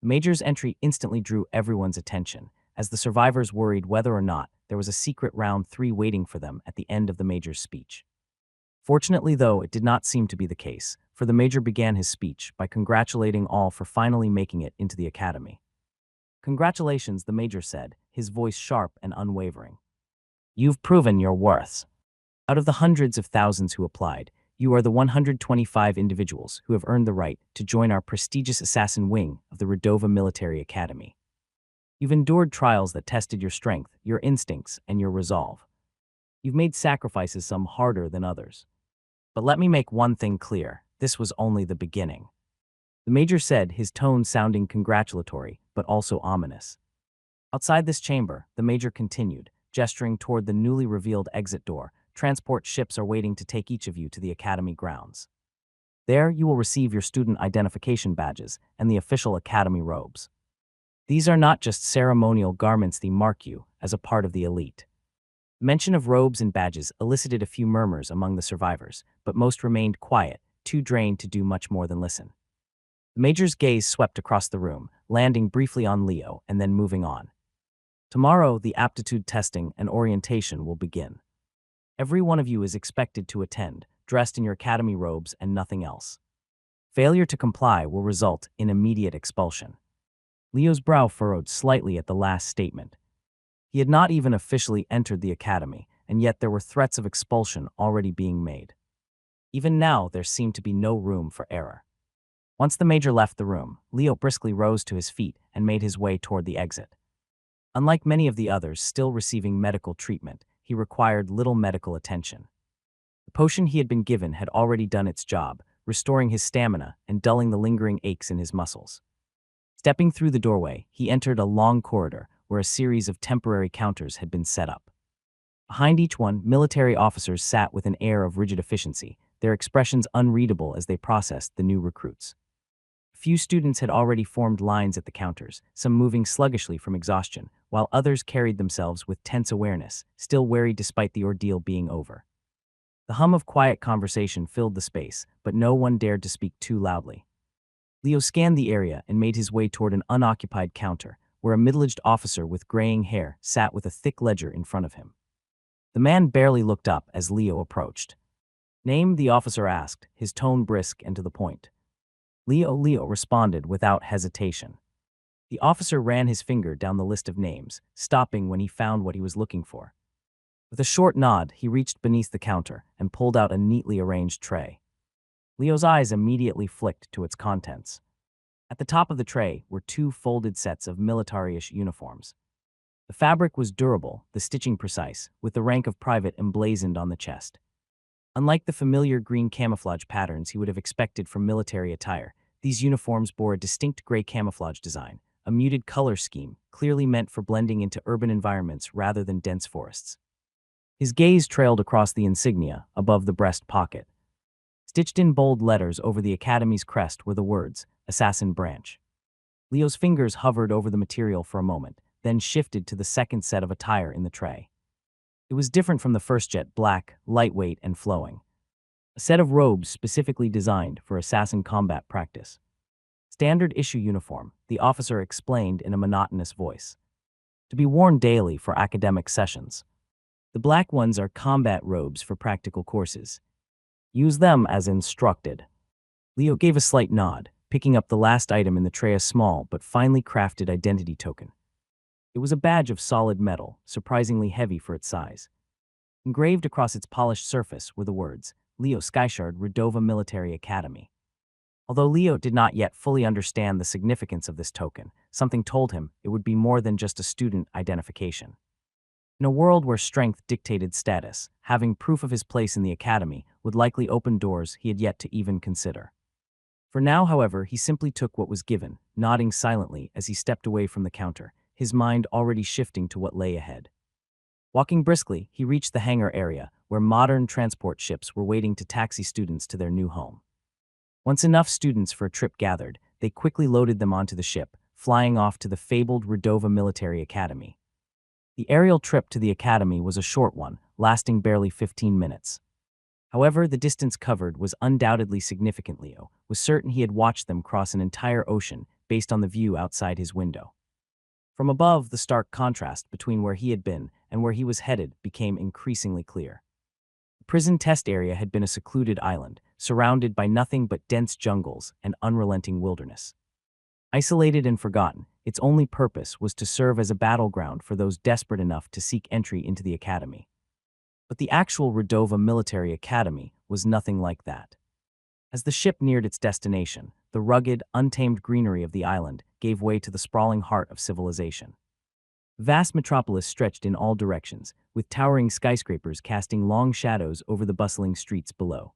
The major's entry instantly drew everyone's attention, as the survivors worried whether or not there was a secret round 3 waiting for them at the end of the major's speech. Fortunately, though, it did not seem to be the case, for the major began his speech by congratulating all for finally making it into the academy. "Congratulations," the major said, his voice sharp and unwavering. "You've proven your worth. Out of the hundreds of thousands who applied, you are the 125 individuals who have earned the right to join our prestigious assassin wing of the Redova Military Academy. You've endured trials that tested your strength, your instincts, and your resolve. You've made sacrifices, some harder than others. But let me make one thing clear, this was only the beginning." The major said, his tone sounding congratulatory, but also ominous. Outside this chamber, the major continued, gesturing toward the newly revealed exit door. "Transport ships are waiting to take each of you to the academy grounds. There, you will receive your student identification badges and the official academy robes. These are not just ceremonial garments, they mark you as a part of the elite." Mention of robes and badges elicited a few murmurs among the survivors, but most remained quiet, too drained to do much more than listen. The major's gaze swept across the room, landing briefly on Leo and then moving on. "Tomorrow, the aptitude testing and orientation will begin. Every one of you is expected to attend, dressed in your academy robes and nothing else. Failure to comply will result in immediate expulsion." Leo's brow furrowed slightly at the last statement. He had not even officially entered the academy, and yet there were threats of expulsion already being made. Even now, there seemed to be no room for error. Once the major left the room, Leo briskly rose to his feet and made his way toward the exit. Unlike many of the others still receiving medical treatment, he required little medical attention. The potion he had been given had already done its job, restoring his stamina and dulling the lingering aches in his muscles. Stepping through the doorway, he entered a long corridor where a series of temporary counters had been set up. Behind each one, military officers sat with an air of rigid efficiency, their expressions unreadable as they processed the new recruits. A few students had already formed lines at the counters, some moving sluggishly from exhaustion, while others carried themselves with tense awareness, still wary despite the ordeal being over. The hum of quiet conversation filled the space, but no one dared to speak too loudly. Leo scanned the area and made his way toward an unoccupied counter, where a middle-aged officer with graying hair sat with a thick ledger in front of him. The man barely looked up as Leo approached. "Name?" the officer asked, his tone brisk and to the point. Leo responded without hesitation. The officer ran his finger down the list of names, stopping when he found what he was looking for. With a short nod, he reached beneath the counter and pulled out a neatly arranged tray. Leo's eyes immediately flicked to its contents. At the top of the tray were two folded sets of military-ish uniforms. The fabric was durable, the stitching precise, with the rank of private emblazoned on the chest. Unlike the familiar green camouflage patterns he would have expected from military attire, these uniforms bore a distinct gray camouflage design, a muted color scheme, clearly meant for blending into urban environments rather than dense forests. His gaze trailed across the insignia above the breast pocket. Stitched in bold letters over the academy's crest were the words, "Assassin Branch." Leo's fingers hovered over the material for a moment, then shifted to the second set of attire in the tray. It was different from the first, jet black, lightweight, and flowing. A set of robes specifically designed for assassin combat practice. "Standard issue uniform," the officer explained in a monotonous voice. "To be worn daily for academic sessions. The black ones are combat robes for practical courses. Use them as instructed." Leo gave a slight nod, picking up the last item in the tray, a small but finely crafted identity token. It was a badge of solid metal, surprisingly heavy for its size. Engraved across its polished surface were the words, "Leo Skyshard, Redova Military Academy." Although Leo did not yet fully understand the significance of this token, something told him it would be more than just a student identification. In a world where strength dictated status, having proof of his place in the academy would likely open doors he had yet to even consider. For now, however, he simply took what was given, nodding silently as he stepped away from the counter, his mind already shifting to what lay ahead. Walking briskly, he reached the hangar area, where modern transport ships were waiting to taxi students to their new home. Once enough students for a trip gathered, they quickly loaded them onto the ship, flying off to the fabled Redova Military Academy. The aerial trip to the academy was a short one, lasting barely 15 minutes. However, the distance covered was undoubtedly significant. Leo was certain he had watched them cross an entire ocean based on the view outside his window. From above, the stark contrast between where he had been and where he was headed became increasingly clear. The prison test area had been a secluded island, surrounded by nothing but dense jungles and unrelenting wilderness. Isolated and forgotten, its only purpose was to serve as a battleground for those desperate enough to seek entry into the academy. But the actual Redova Military Academy was nothing like that. As the ship neared its destination, the rugged, untamed greenery of the island gave way to the sprawling heart of civilization. The vast metropolis stretched in all directions, with towering skyscrapers casting long shadows over the bustling streets below.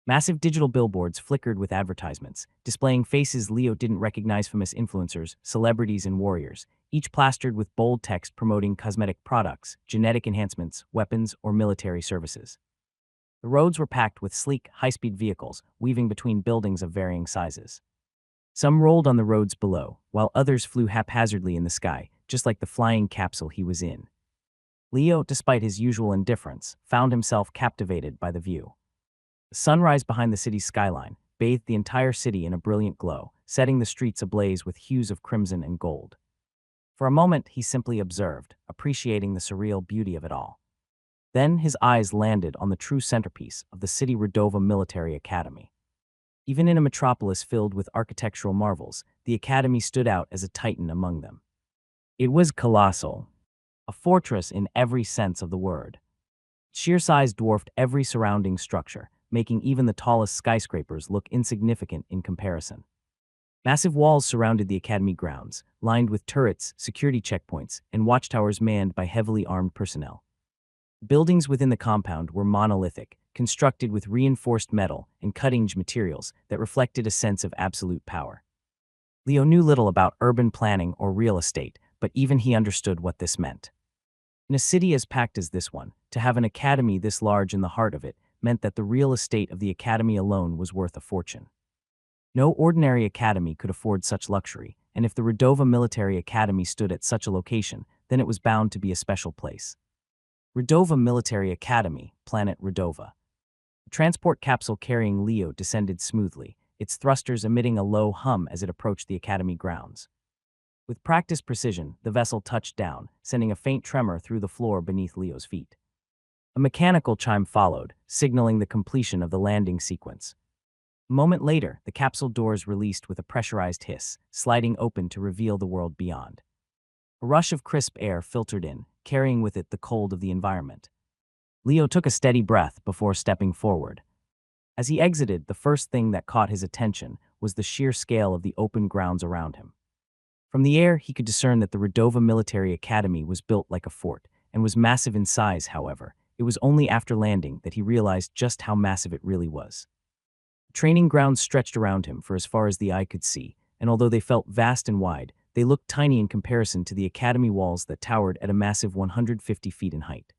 Massive digital billboards flickered with advertisements, displaying faces Leo didn't recognize, famous influencers, celebrities, and warriors, each plastered with bold text promoting cosmetic products, genetic enhancements, weapons, or military services. The roads were packed with sleek, high-speed vehicles, weaving between buildings of varying sizes. Some rolled on the roads below, while others flew haphazardly in the sky, just like the flying capsule he was in. Leo, despite his usual indifference, found himself captivated by the view. The sunrise behind the city's skyline bathed the entire city in a brilliant glow, setting the streets ablaze with hues of crimson and gold. For a moment, he simply observed, appreciating the surreal beauty of it all. Then his eyes landed on the true centerpiece of the city Redova Military Academy. Even in a metropolis filled with architectural marvels, the academy stood out as a titan among them. It was colossal, a fortress in every sense of the word. Its sheer size dwarfed every surrounding structure, making even the tallest skyscrapers look insignificant in comparison. Massive walls surrounded the academy grounds, lined with turrets, security checkpoints, and watchtowers manned by heavily armed personnel. Buildings within the compound were monolithic, constructed with reinforced metal and cutting-edge materials that reflected a sense of absolute power. Leo knew little about urban planning or real estate, but even he understood what this meant. In a city as packed as this one, to have an academy this large in the heart of it meant that the real estate of the academy alone was worth a fortune. No ordinary academy could afford such luxury, and if the Redova Military Academy stood at such a location, then it was bound to be a special place. Redova Military Academy, Planet Redova. The transport capsule carrying Leo descended smoothly, its thrusters emitting a low hum as it approached the academy grounds. With practiced precision, the vessel touched down, sending a faint tremor through the floor beneath Leo's feet. A mechanical chime followed, signaling the completion of the landing sequence. A moment later, the capsule doors released with a pressurized hiss, sliding open to reveal the world beyond. A rush of crisp air filtered in, carrying with it the cold of the environment. Leo took a steady breath before stepping forward. As he exited, the first thing that caught his attention was the sheer scale of the open grounds around him. From the air, he could discern that the Redova Military Academy was built like a fort, and was massive in size. However, it was only after landing that he realized just how massive it really was. Training grounds stretched around him for as far as the eye could see, and although they felt vast and wide, they looked tiny in comparison to the academy walls that towered at a massive 150 feet in height.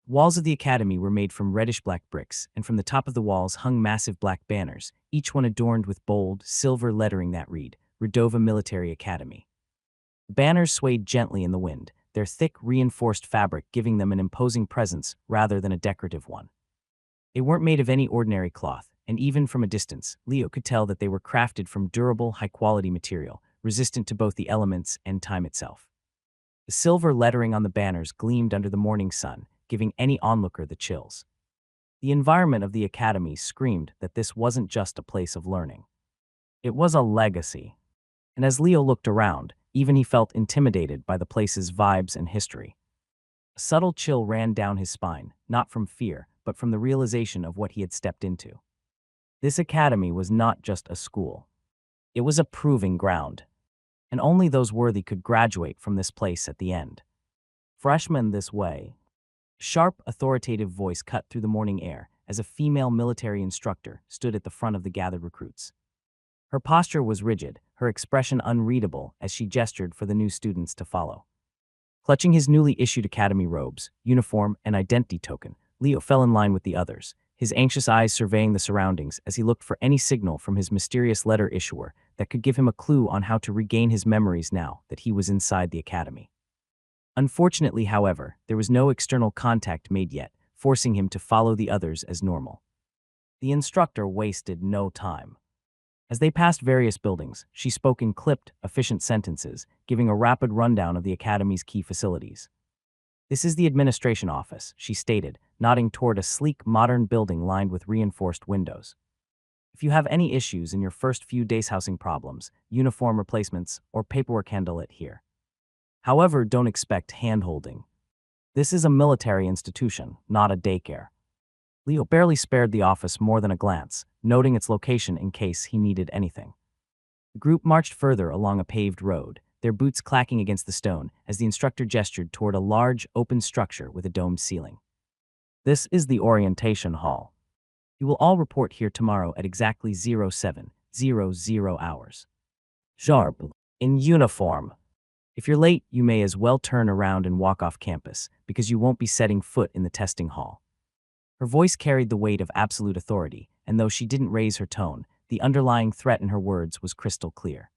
The walls of the academy were made from reddish-black bricks, and from the top of the walls hung massive black banners, each one adorned with bold, silver lettering that read, Redova Military Academy. The banners swayed gently in the wind, their thick, reinforced fabric giving them an imposing presence rather than a decorative one. They weren't made of any ordinary cloth, and even from a distance, Leo could tell that they were crafted from durable, high-quality material, resistant to both the elements and time itself. The silver lettering on the banners gleamed under the morning sun, giving any onlooker the chills. The environment of the academy screamed that this wasn't just a place of learning. It was a legacy. And as Leo looked around, even he felt intimidated by the place's vibes and history. A subtle chill ran down his spine, not from fear, but from the realization of what he had stepped into. This academy was not just a school. It was a proving ground. And only those worthy could graduate from this place at the end. Freshmen this way. A sharp, authoritative voice cut through the morning air as a female military instructor stood at the front of the gathered recruits. Her posture was rigid, her expression unreadable as she gestured for the new students to follow. Clutching his newly issued academy robes, uniform, and identity token, Leo fell in line with the others, his anxious eyes surveying the surroundings as he looked for any signal from his mysterious letter issuer that could give him a clue on how to regain his memories now that he was inside the academy. Unfortunately, however, there was no external contact made yet, forcing him to follow the others as normal. The instructor wasted no time. As they passed various buildings, she spoke in clipped, efficient sentences, giving a rapid rundown of the academy's key facilities. This is the administration office, she stated, nodding toward a sleek, modern building lined with reinforced windows. If you have any issues in your first few days housing problems, uniform replacements, or paperwork, handle it here. However, don't expect hand-holding. This is a military institution, not a daycare. Leo barely spared the office more than a glance, noting its location in case he needed anything. The group marched further along a paved road, their boots clacking against the stone as the instructor gestured toward a large, open structure with a domed ceiling. This is the orientation hall. You will all report here tomorrow at exactly 0700 hours. Sharp. In uniform. If you're late, you may as well turn around and walk off campus, because you won't be setting foot in the testing hall. Her voice carried the weight of absolute authority, and though she didn't raise her tone, the underlying threat in her words was crystal clear.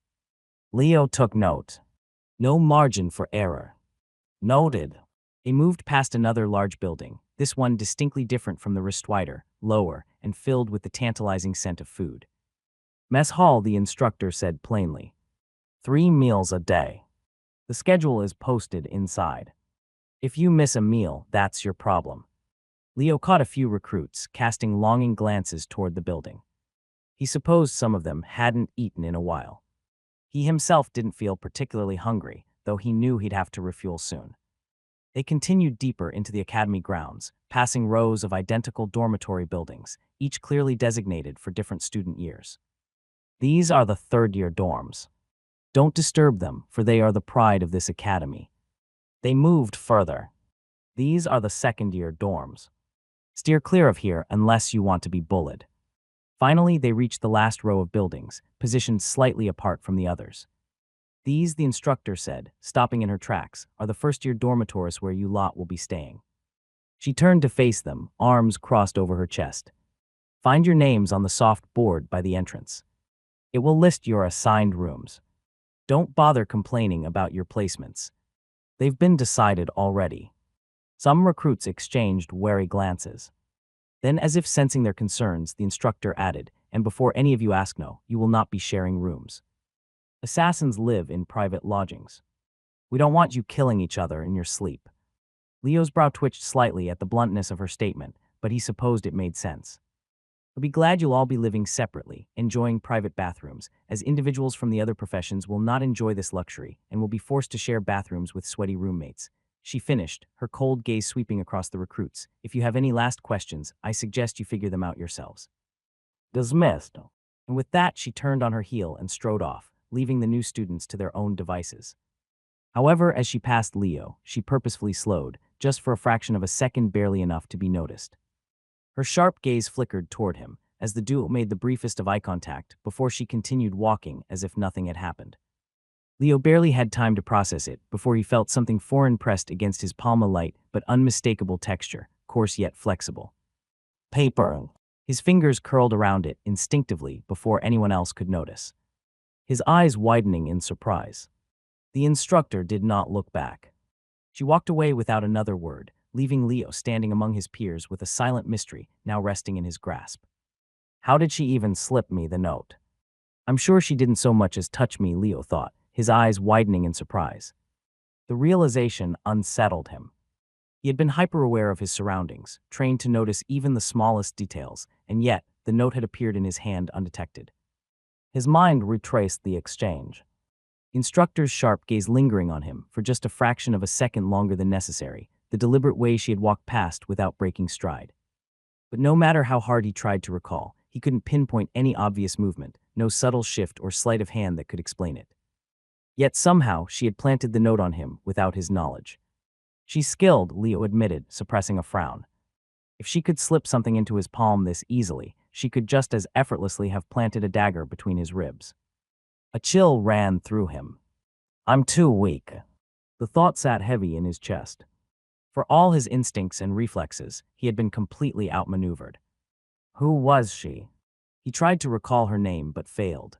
Leo took note. No margin for error. Noted. They moved past another large building, this one distinctly different from the rest, wider, lower, and filled with the tantalizing scent of food. Mess hall, the instructor said plainly. 3 meals a day. The schedule is posted inside. If you miss a meal, that's your problem. Leo caught a few recruits, casting longing glances toward the building. He supposed some of them hadn't eaten in a while. He himself didn't feel particularly hungry, though he knew he'd have to refuel soon. They continued deeper into the academy grounds, passing rows of identical dormitory buildings, each clearly designated for different student years. These are the third-year dorms. Don't disturb them, for they are the pride of this academy. They moved further. These are the second-year dorms. Steer clear of here unless you want to be bullied. Finally, they reached the last row of buildings, positioned slightly apart from the others. These, the instructor said, stopping in her tracks, are the first-year dormitories where you lot will be staying. She turned to face them, arms crossed over her chest. Find your names on the soft board by the entrance. It will list your assigned rooms. Don't bother complaining about your placements. They've been decided already. Some recruits exchanged wary glances. Then, as if sensing their concerns, the instructor added, and before any of you ask, no, you will not be sharing rooms. Assassins live in private lodgings. We don't want you killing each other in your sleep. Leo's brow twitched slightly at the bluntness of her statement, but he supposed it made sense. He'll be glad you'll all be living separately, enjoying private bathrooms, as individuals from the other professions will not enjoy this luxury and will be forced to share bathrooms with sweaty roommates. She finished, her cold gaze sweeping across the recruits. If you have any last questions, I suggest you figure them out yourselves. Dismissed. And with that, she turned on her heel and strode off, leaving the new students to their own devices. However, as she passed Leo, she purposefully slowed, just for a fraction of a second, barely enough to be noticed. Her sharp gaze flickered toward him, as the duo made the briefest of eye contact before she continued walking as if nothing had happened. Leo barely had time to process it before he felt something foreign pressed against his palm, a light but unmistakable texture, coarse yet flexible. Paper. His fingers curled around it instinctively before anyone else could notice, his eyes widening in surprise. The instructor did not look back. She walked away without another word, leaving Leo standing among his peers with a silent mystery now resting in his grasp. How did she even slip me the note? I'm sure she didn't so much as touch me, Leo thought, his eyes widening in surprise. The realization unsettled him. He had been hyper-aware of his surroundings, trained to notice even the smallest details, and yet the note had appeared in his hand undetected. His mind retraced the exchange. Instructor's sharp gaze lingering on him for just a fraction of a second longer than necessary, the deliberate way she had walked past without breaking stride. But no matter how hard he tried to recall, he couldn't pinpoint any obvious movement, no subtle shift or sleight of hand that could explain it. Yet somehow she had planted the note on him without his knowledge. She's skilled, Leo admitted, suppressing a frown. If she could slip something into his palm this easily, she could just as effortlessly have planted a dagger between his ribs. A chill ran through him. I'm too weak. The thought sat heavy in his chest. For all his instincts and reflexes, he had been completely outmaneuvered. Who was she? He tried to recall her name but failed.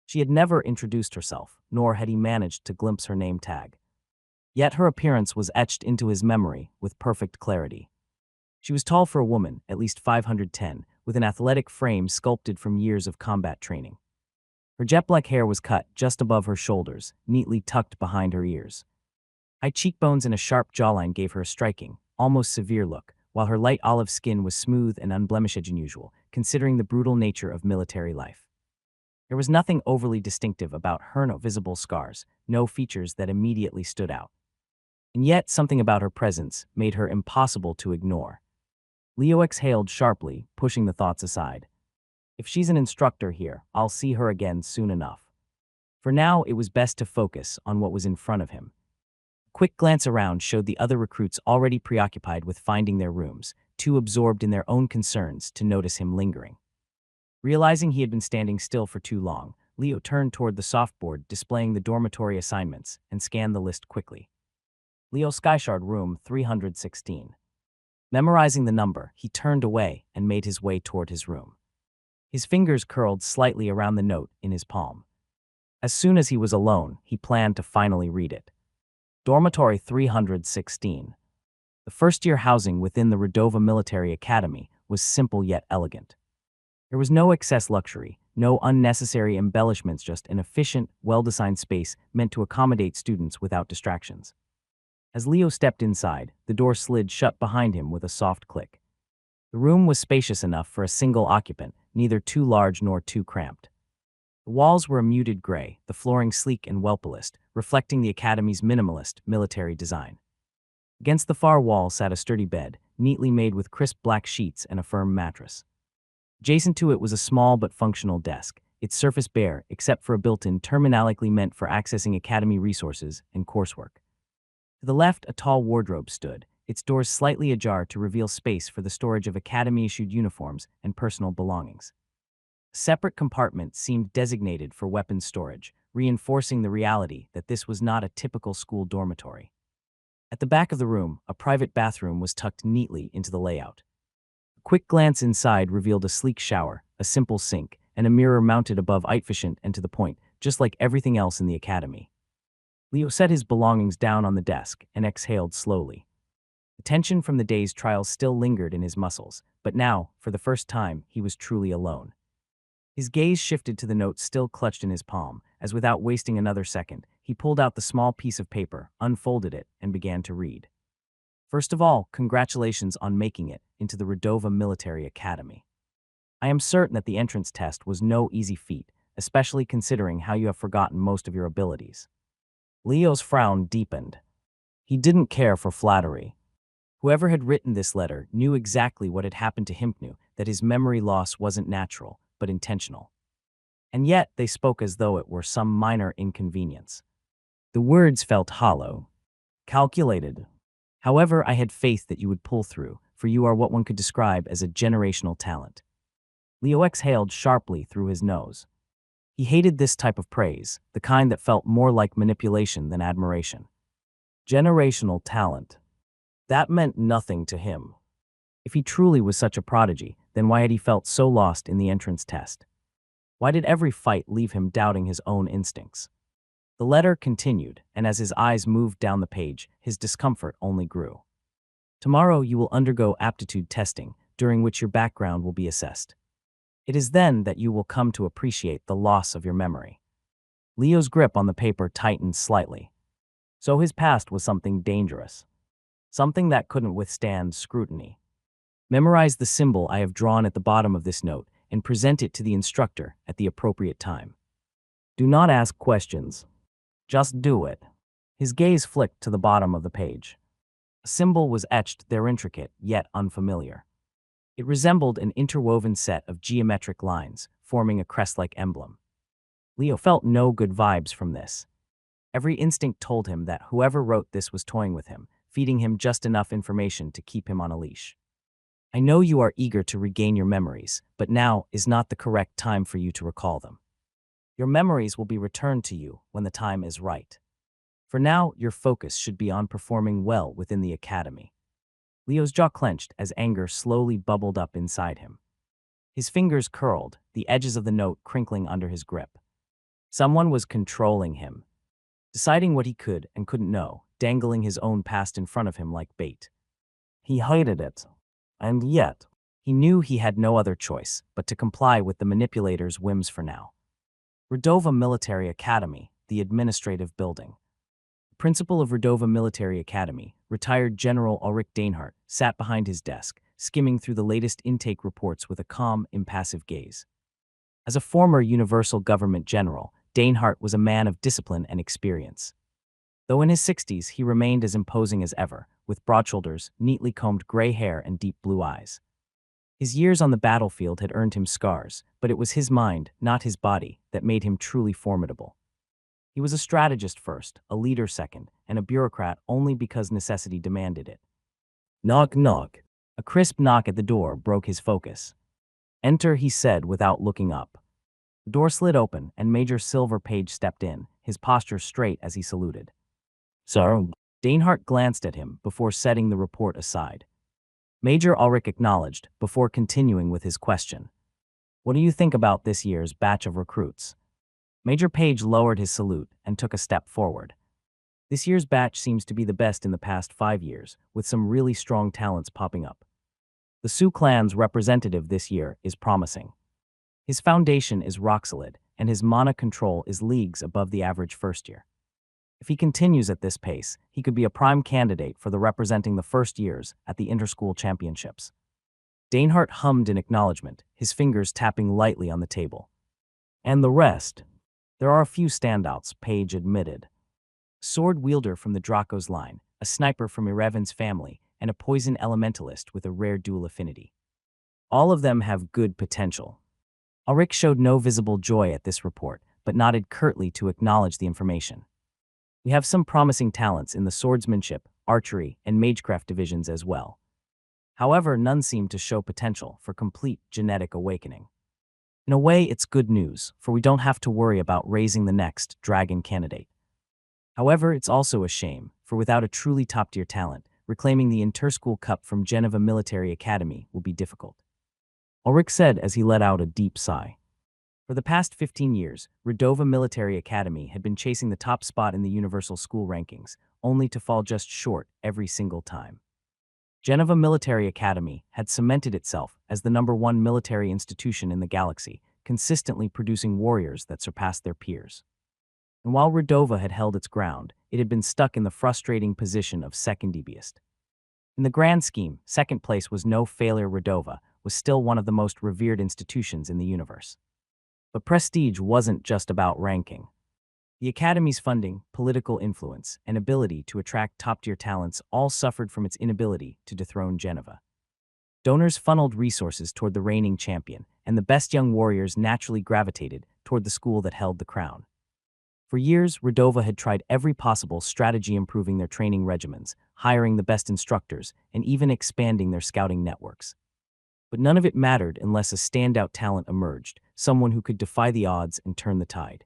She had never introduced herself, nor had he managed to glimpse her name tag. Yet her appearance was etched into his memory with perfect clarity. She was tall for a woman, at least 510, with an athletic frame sculpted from years of combat training. Her jet black hair was cut just above her shoulders, neatly tucked behind her ears. High cheekbones and a sharp jawline gave her a striking, almost severe look, while her light olive skin was smooth and unblemished as usual, considering the brutal nature of military life. There was nothing overly distinctive about her, no visible scars, no features that immediately stood out. And yet something about her presence made her impossible to ignore. Leo exhaled sharply, pushing the thoughts aside. If she's an instructor here, I'll see her again soon enough. For now, it was best to focus on what was in front of him. A quick glance around showed the other recruits already preoccupied with finding their rooms, too absorbed in their own concerns to notice him lingering. Realizing he had been standing still for too long, Leo turned toward the softboard displaying the dormitory assignments and scanned the list quickly. Leo Skyshard, room 316. Memorizing the number, he turned away and made his way toward his room. His fingers curled slightly around the note in his palm. As soon as he was alone, he planned to finally read it. Dormitory 316. The first-year housing within the Redova Military Academy was simple yet elegant. There was no excess luxury, no unnecessary embellishments, just an efficient, well-designed space meant to accommodate students without distractions. As Leo stepped inside, the door slid shut behind him with a soft click. The room was spacious enough for a single occupant, neither too large nor too cramped. The walls were a muted gray, the flooring sleek and well-polished, reflecting the Academy's minimalist, military design. Against the far wall sat a sturdy bed, neatly made with crisp black sheets and a firm mattress. Adjacent to it was a small but functional desk, its surface bare except for a built-in terminalically meant for accessing Academy resources and coursework. To the left, a tall wardrobe stood, its doors slightly ajar to reveal space for the storage of Academy-issued uniforms and personal belongings. A separate compartment seemed designated for weapons storage, reinforcing the reality that this was not a typical school dormitory. At the back of the room, a private bathroom was tucked neatly into the layout. A quick glance inside revealed a sleek shower, a simple sink, and a mirror mounted above, efficient and to the point, just like everything else in the Academy. Leo set his belongings down on the desk and exhaled slowly. The tension from the day's trials still lingered in his muscles, but now, for the first time, he was truly alone. His gaze shifted to the note still clutched in his palm, as without wasting another second, he pulled out the small piece of paper, unfolded it, and began to read. First of all, congratulations on making it into the Redova Military Academy. I am certain that the entrance test was no easy feat, especially considering how you have forgotten most of your abilities. Leo's frown deepened. He didn't care for flattery. Whoever had written this letter knew exactly what had happened to Himpnu, that his memory loss wasn't natural, but intentional. And yet they spoke as though it were some minor inconvenience. The words felt hollow, calculated. However, I had faith that you would pull through, for you are what one could describe as a generational talent. Leo exhaled sharply through his nose. He hated this type of praise, the kind that felt more like manipulation than admiration. Generational talent. That meant nothing to him. If he truly was such a prodigy, then why had he felt so lost in the entrance test? Why did every fight leave him doubting his own instincts? The letter continued, and as his eyes moved down the page, his discomfort only grew. Tomorrow you will undergo aptitude testing, during which your background will be assessed. It is then that you will come to appreciate the loss of your memory. Leo's grip on the paper tightened slightly. So his past was something dangerous. Something that couldn't withstand scrutiny. Memorize the symbol I have drawn at the bottom of this note and present it to the instructor at the appropriate time. Do not ask questions. Just do it. His gaze flicked to the bottom of the page. A symbol was etched there, intricate yet unfamiliar. It resembled an interwoven set of geometric lines, forming a crest-like emblem. Leo felt no good vibes from this. Every instinct told him that whoever wrote this was toying with him, feeding him just enough information to keep him on a leash. I know you are eager to regain your memories, but now is not the correct time for you to recall them. Your memories will be returned to you when the time is right. For now, your focus should be on performing well within the Academy. Leo's jaw clenched as anger slowly bubbled up inside him. His fingers curled, the edges of the note crinkling under his grip. Someone was controlling him, deciding what he could and couldn't know, dangling his own past in front of him like bait. He hated it. And yet, he knew he had no other choice but to comply with the manipulator's whims for now. Redova Military Academy, the administrative building. Principal of Redova Military Academy, retired General Ulrich Dainhardt, sat behind his desk, skimming through the latest intake reports with a calm, impassive gaze. As a former Universal Government general, Dainhardt was a man of discipline and experience. Though in his 60s, he remained as imposing as ever, with broad shoulders, neatly combed gray hair, and deep blue eyes. His years on the battlefield had earned him scars, but it was his mind, not his body, that made him truly formidable. He was a strategist first, a leader second, and a bureaucrat only because necessity demanded it. Knock, knock. A crisp knock at the door broke his focus. Enter, he said without looking up. The door slid open, and Major Silver Page stepped in, his posture straight as he saluted. Sir? Dainhardt glanced at him before setting the report aside. Major Ulrich acknowledged before continuing with his question. What do you think about this year's batch of recruits? Major Page lowered his salute and took a step forward. This year's batch seems to be the best in the past 5 years, with some really strong talents popping up. The Sioux clan's representative this year is promising. His foundation is rock solid, and his mana control is leagues above the average first year. If he continues at this pace, he could be a prime candidate for the representing the first years at the Interschool Championships. Dainhardt hummed in acknowledgement, his fingers tapping lightly on the table. And the rest? There are a few standouts, Page admitted. Sword wielder from the Draco's line, a sniper from Ireven's family, and a poison elementalist with a rare dual affinity. All of them have good potential. Ulrich showed no visible joy at this report, but nodded curtly to acknowledge the information. We have some promising talents in the swordsmanship, archery, and magecraft divisions as well. However, none seem to show potential for complete genetic awakening. In a way, it's good news, for we don't have to worry about raising the next dragon candidate. However, it's also a shame, for without a truly top-tier talent, reclaiming the Interschool Cup from Geneva Military Academy will be difficult. Ulrich said as he let out a deep sigh. For the past 15 years, Redova Military Academy had been chasing the top spot in the Universal School rankings, only to fall just short every single time. Geneva Military Academy had cemented itself as the #1 military institution in the galaxy, consistently producing warriors that surpassed their peers. And while Redova had held its ground, it had been stuck in the frustrating position of second debiest. In the grand scheme, second place was no failure. Redova was still one of the most revered institutions in the universe. But prestige wasn't just about ranking. The Academy's funding, political influence, and ability to attract top-tier talents all suffered from its inability to dethrone Geneva. Donors funneled resources toward the reigning champion, and the best young warriors naturally gravitated toward the school that held the crown. For years, Redova had tried every possible strategy, improving their training regimens, hiring the best instructors, and even expanding their scouting networks. But none of it mattered unless a standout talent emerged, someone who could defy the odds and turn the tide.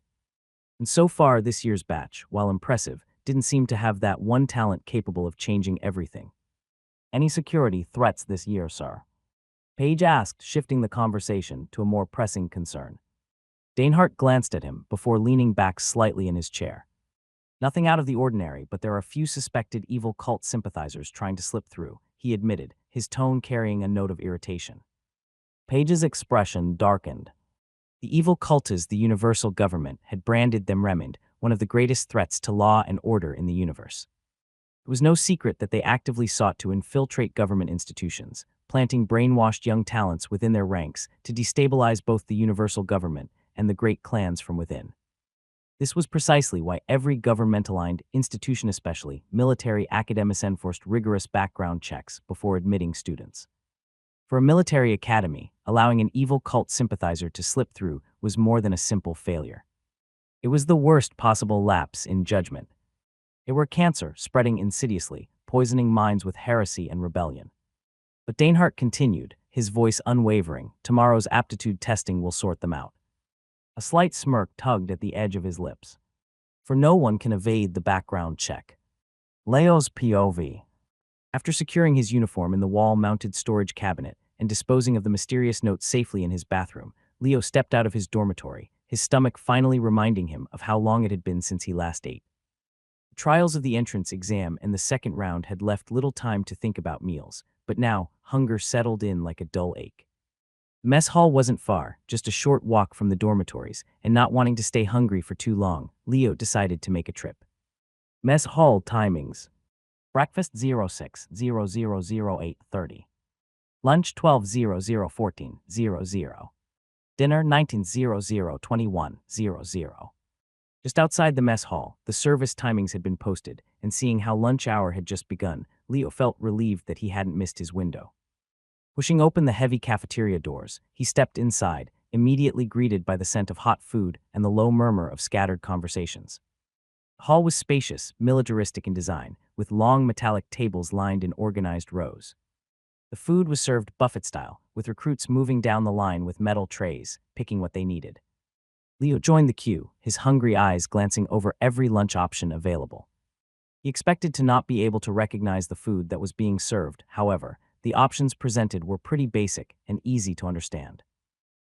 And so far, this year's batch, while impressive, didn't seem to have that one talent capable of changing everything. Any security threats this year, sir? Page asked, shifting the conversation to a more pressing concern. Dainhardt glanced at him before leaning back slightly in his chair. Nothing out of the ordinary, but there are a few suspected evil cult sympathizers trying to slip through, he admitted, his tone carrying a note of irritation. Page's expression darkened. The evil cultists the Universal Government had branded them Remnant, one of the greatest threats to law and order in the universe. It was no secret that they actively sought to infiltrate government institutions, planting brainwashed young talents within their ranks to destabilize both the Universal Government and the great clans from within. This was precisely why every governmentalized institution, especially military academics, enforced rigorous background checks before admitting students. For a military academy, allowing an evil cult sympathizer to slip through was more than a simple failure. It was the worst possible lapse in judgment. It were cancer spreading insidiously, poisoning minds with heresy and rebellion. But Dainhardt continued, his voice unwavering, tomorrow's aptitude testing will sort them out. A slight smirk tugged at the edge of his lips. For no one can evade the background check. Leo's POV. After securing his uniform in the wall-mounted storage cabinet and disposing of the mysterious note safely in his bathroom, Leo stepped out of his dormitory, his stomach finally reminding him of how long it had been since he last ate. The trials of the entrance exam and the second round had left little time to think about meals, but now hunger settled in like a dull ache. The mess hall wasn't far, just a short walk from the dormitories, and not wanting to stay hungry for too long, Leo decided to make a trip. Mess hall timings. Breakfast 06:00:08:30. Lunch 12:00:14:00. Dinner 19:00:21:00. Just outside the mess hall, the service timings had been posted, and seeing how lunch hour had just begun, Leo felt relieved that he hadn't missed his window. Pushing open the heavy cafeteria doors, he stepped inside, immediately greeted by the scent of hot food and the low murmur of scattered conversations. The hall was spacious, militaristic in design, with long metallic tables lined in organized rows. The food was served buffet style, with recruits moving down the line with metal trays, picking what they needed. Leo joined the queue, his hungry eyes glancing over every lunch option available. He expected to not be able to recognize the food that was being served. However, the options presented were pretty basic and easy to understand.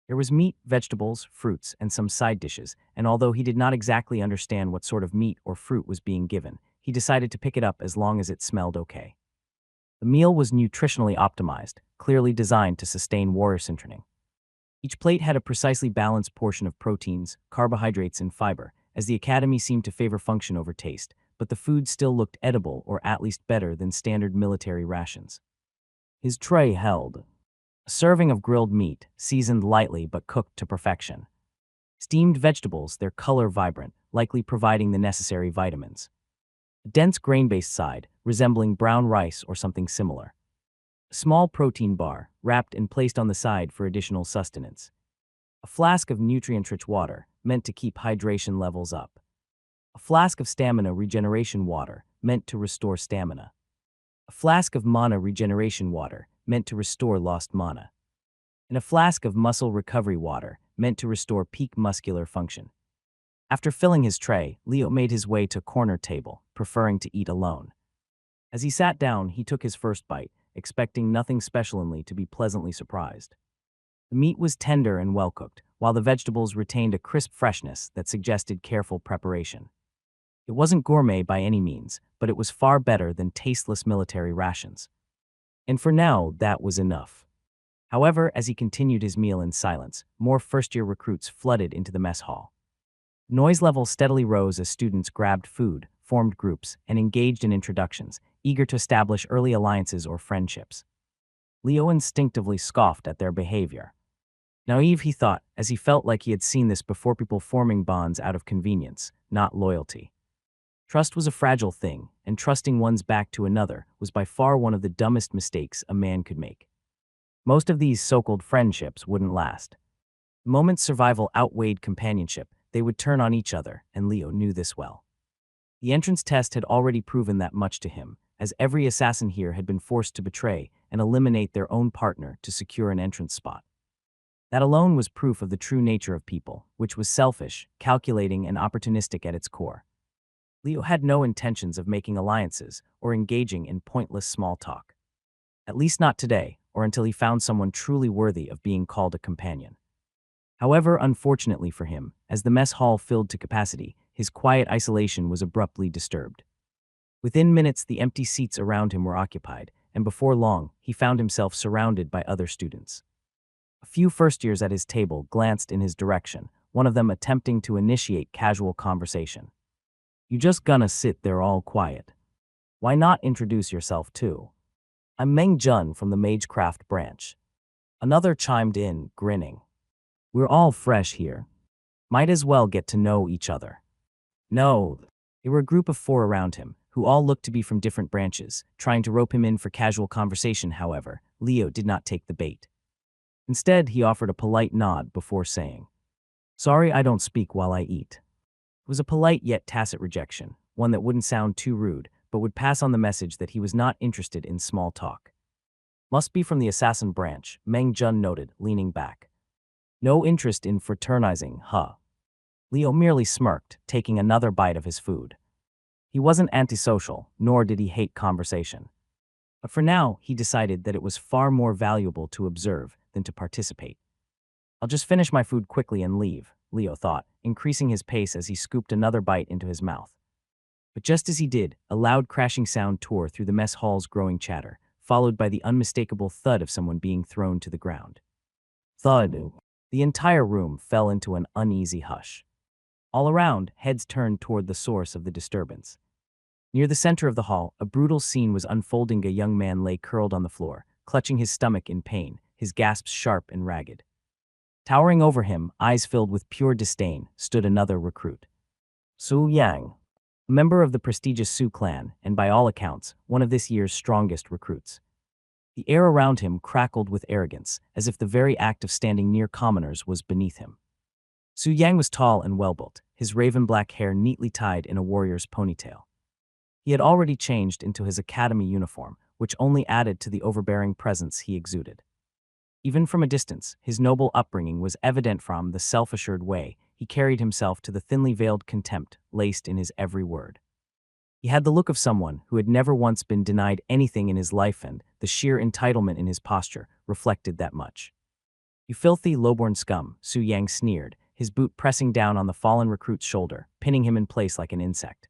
There was meat, vegetables, fruits, and some side dishes, and although he did not exactly understand what sort of meat or fruit was being given, he decided to pick it up as long as it smelled okay. The meal was nutritionally optimized, clearly designed to sustain warrior training. Each plate had a precisely balanced portion of proteins, carbohydrates, and fiber, as the academy seemed to favor function over taste, but the food still looked edible or at least better than standard military rations. His tray held a serving of grilled meat, seasoned lightly but cooked to perfection. Steamed vegetables, their color vibrant, likely providing the necessary vitamins. A dense grain-based side, resembling brown rice or something similar. A small protein bar, wrapped and placed on the side for additional sustenance. A flask of nutrient-rich water, meant to keep hydration levels up. A flask of stamina regeneration water, meant to restore stamina. A flask of mana regeneration water, meant to restore lost mana. And a flask of muscle recovery water, meant to restore peak muscular function. After filling his tray, Leo made his way to a corner table, preferring to eat alone. As he sat down, he took his first bite, expecting nothing special only to be pleasantly surprised. The meat was tender and well-cooked, while the vegetables retained a crisp freshness that suggested careful preparation. It wasn't gourmet by any means, but it was far better than tasteless military rations. And for now, that was enough. However, as he continued his meal in silence, more first-year recruits flooded into the mess hall. Noise level steadily rose as students grabbed food, formed groups, and engaged in introductions, eager to establish early alliances or friendships. Leo instinctively scoffed at their behavior. Naive, he thought, as he felt like he had seen this before, people forming bonds out of convenience, not loyalty. Trust was a fragile thing, and trusting one's back to another was by far one of the dumbest mistakes a man could make. Most of these so-called friendships wouldn't last. The moment survival outweighed companionship, they would turn on each other, and Leo knew this well. The entrance test had already proven that much to him, as every assassin here had been forced to betray and eliminate their own partner to secure an entrance spot. That alone was proof of the true nature of people, which was selfish, calculating, and opportunistic at its core. Leo had no intentions of making alliances or engaging in pointless small talk. At least not today, or until he found someone truly worthy of being called a companion. However, unfortunately for him, as the mess hall filled to capacity, his quiet isolation was abruptly disturbed. Within minutes, the empty seats around him were occupied, and before long, he found himself surrounded by other students. A few first years at his table glanced in his direction, one of them attempting to initiate casual conversation. "You just gonna sit there all quiet? Why not introduce yourself too?" "I'm Meng Jun from the Magecraft branch." Another chimed in, grinning. "We're all fresh here. Might as well get to know each other." "No." There were a group of 4 around him, who all looked to be from different branches, trying to rope him in for casual conversation. However, Leo did not take the bait. Instead, he offered a polite nod before saying, "Sorry, I don't speak while I eat." It was a polite yet tacit rejection, one that wouldn't sound too rude, but would pass on the message that he was not interested in small talk. "Must be from the assassin branch," Meng Jun noted, leaning back. "No interest in fraternizing, huh?" Leo merely smirked, taking another bite of his food. He wasn't antisocial, nor did he hate conversation. But for now, he decided that it was far more valuable to observe than to participate. "I'll just finish my food quickly and leave," Leo thought, increasing his pace as he scooped another bite into his mouth. But just as he did, a loud crashing sound tore through the mess hall's growing chatter, followed by the unmistakable thud of someone being thrown to the ground. Thud. The entire room fell into an uneasy hush. All around, heads turned toward the source of the disturbance. Near the center of the hall, a brutal scene was unfolding. A young man lay curled on the floor, clutching his stomach in pain, his gasps sharp and ragged. Towering over him, eyes filled with pure disdain, stood another recruit. Su Yang, a member of the prestigious Su clan, and by all accounts, one of this year's strongest recruits. The air around him crackled with arrogance, as if the very act of standing near commoners was beneath him. Su Yang was tall and well-built, his raven-black hair neatly tied in a warrior's ponytail. He had already changed into his academy uniform, which only added to the overbearing presence he exuded. Even from a distance, his noble upbringing was evident from the self-assured way he carried himself to the thinly veiled contempt laced in his every word. He had the look of someone who had never once been denied anything in his life, and the sheer entitlement in his posture reflected that much. "You filthy, low-born scum," Su Yang sneered, his boot pressing down on the fallen recruit's shoulder, pinning him in place like an insect.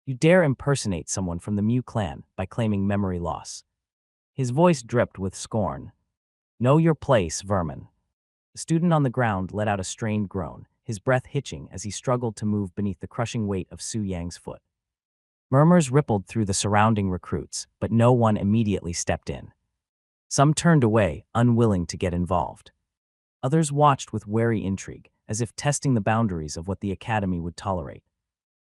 "You dare impersonate someone from the Mu clan by claiming memory loss." His voice dripped with scorn. "Know your place, vermin." The student on the ground let out a strained groan, his breath hitching as he struggled to move beneath the crushing weight of Su Yang's foot. Murmurs rippled through the surrounding recruits, but no one immediately stepped in. Some turned away, unwilling to get involved. Others watched with wary intrigue, as if testing the boundaries of what the academy would tolerate.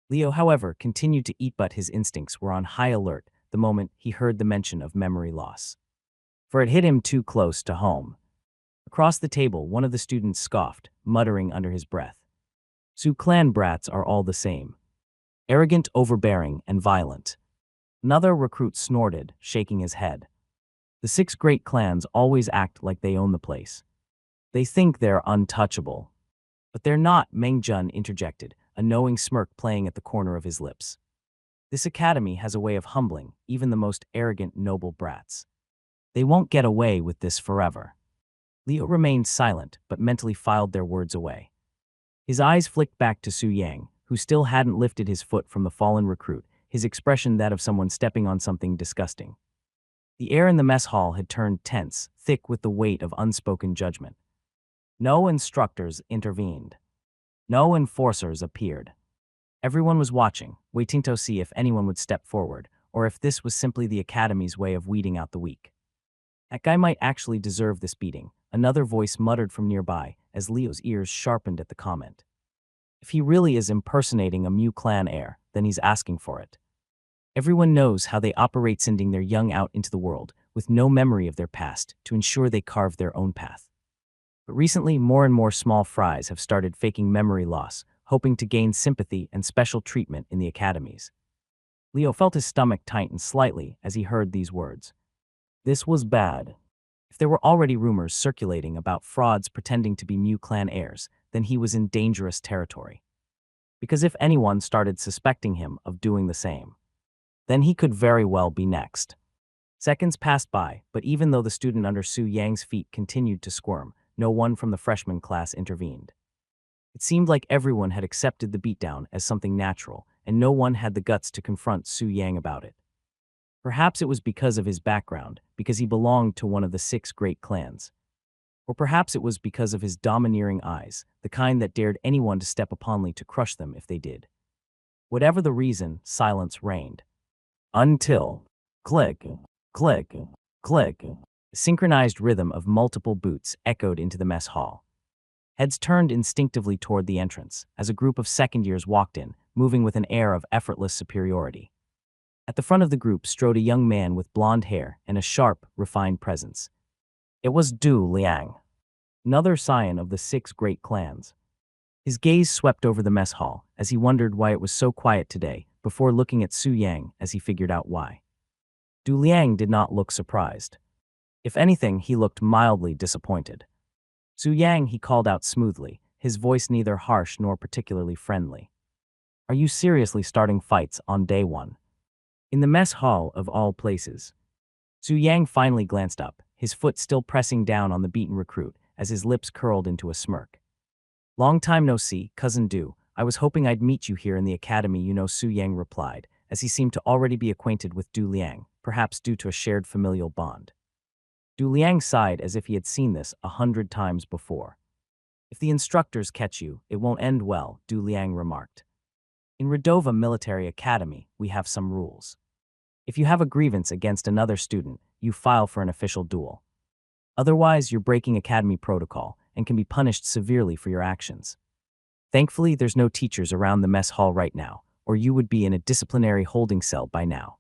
Leo, however, continued to eat, but his instincts were on high alert the moment he heard the mention of memory loss. For it hit him too close to home. Across the table, one of the students scoffed, muttering under his breath. "Su clan brats are all the same. Arrogant, overbearing, and violent." Another recruit snorted, shaking his head. "The 6 great clans always act like they own the place. They think they're untouchable." "But they're not," Meng Jun interjected, a knowing smirk playing at the corner of his lips. "This academy has a way of humbling even the most arrogant noble brats. They won't get away with this forever." Leo remained silent, but mentally filed their words away. His eyes flicked back to Su Yang, who still hadn't lifted his foot from the fallen recruit, his expression that of someone stepping on something disgusting. The air in the mess hall had turned tense, thick with the weight of unspoken judgment. No instructors intervened. No enforcers appeared. Everyone was watching, waiting to see if anyone would step forward, or if this was simply the academy's way of weeding out the weak. "That guy might actually deserve this beating," another voice muttered from nearby as Leo's ears sharpened at the comment. "If he really is impersonating a Mu clan heir, then he's asking for it." Everyone knows how they operate, sending their young out into the world with no memory of their past to ensure they carve their own path. But recently, more and more small fries have started faking memory loss, hoping to gain sympathy and special treatment in the academies. Leo felt his stomach tighten slightly as he heard these words. This was bad. If there were already rumors circulating about frauds pretending to be Mu clan heirs, then he was in dangerous territory. Because if anyone started suspecting him of doing the same, then he could very well be next. Seconds passed by, but even though the student under Su Yang's feet continued to squirm, no one from the freshman class intervened. It seemed like everyone had accepted the beatdown as something natural, and no one had the guts to confront Su Yang about it. Perhaps it was because of his background, because he belonged to one of the 6 great clans. Or perhaps it was because of his domineering eyes, the kind that dared anyone to step uponly to crush them if they did. Whatever the reason, silence reigned. Until, click, click, click, the synchronized rhythm of multiple boots echoed into the mess hall. Heads turned instinctively toward the entrance as a group of second years walked in, moving with an air of effortless superiority. At the front of the group strode a young man with blonde hair and a sharp, refined presence. It was Du Liang, another scion of the 6 great clans. His gaze swept over the mess hall as he wondered why it was so quiet today, before looking at Su Yang as he figured out why. Du Liang did not look surprised. If anything, he looked mildly disappointed. "Su Yang," he called out smoothly, his voice neither harsh nor particularly friendly. "Are you seriously starting fights on day 1? In the mess hall of all places?" Su Yang finally glanced up, his foot still pressing down on the beaten recruit as his lips curled into a smirk. "Long time no see, Cousin Du. I was hoping I'd meet you here in the academy, you know," Su Yang replied, as he seemed to already be acquainted with Du Liang, perhaps due to a shared familial bond. Du Liang sighed as if he had seen this 100 times before. "If the instructors catch you, it won't end well," Du Liang remarked. In Redova Military Academy, we have some rules. If you have a grievance against another student, you file for an official duel. Otherwise, you're breaking academy protocol and can be punished severely for your actions. Thankfully, there's no teachers around the mess hall right now, or you would be in a disciplinary holding cell by now.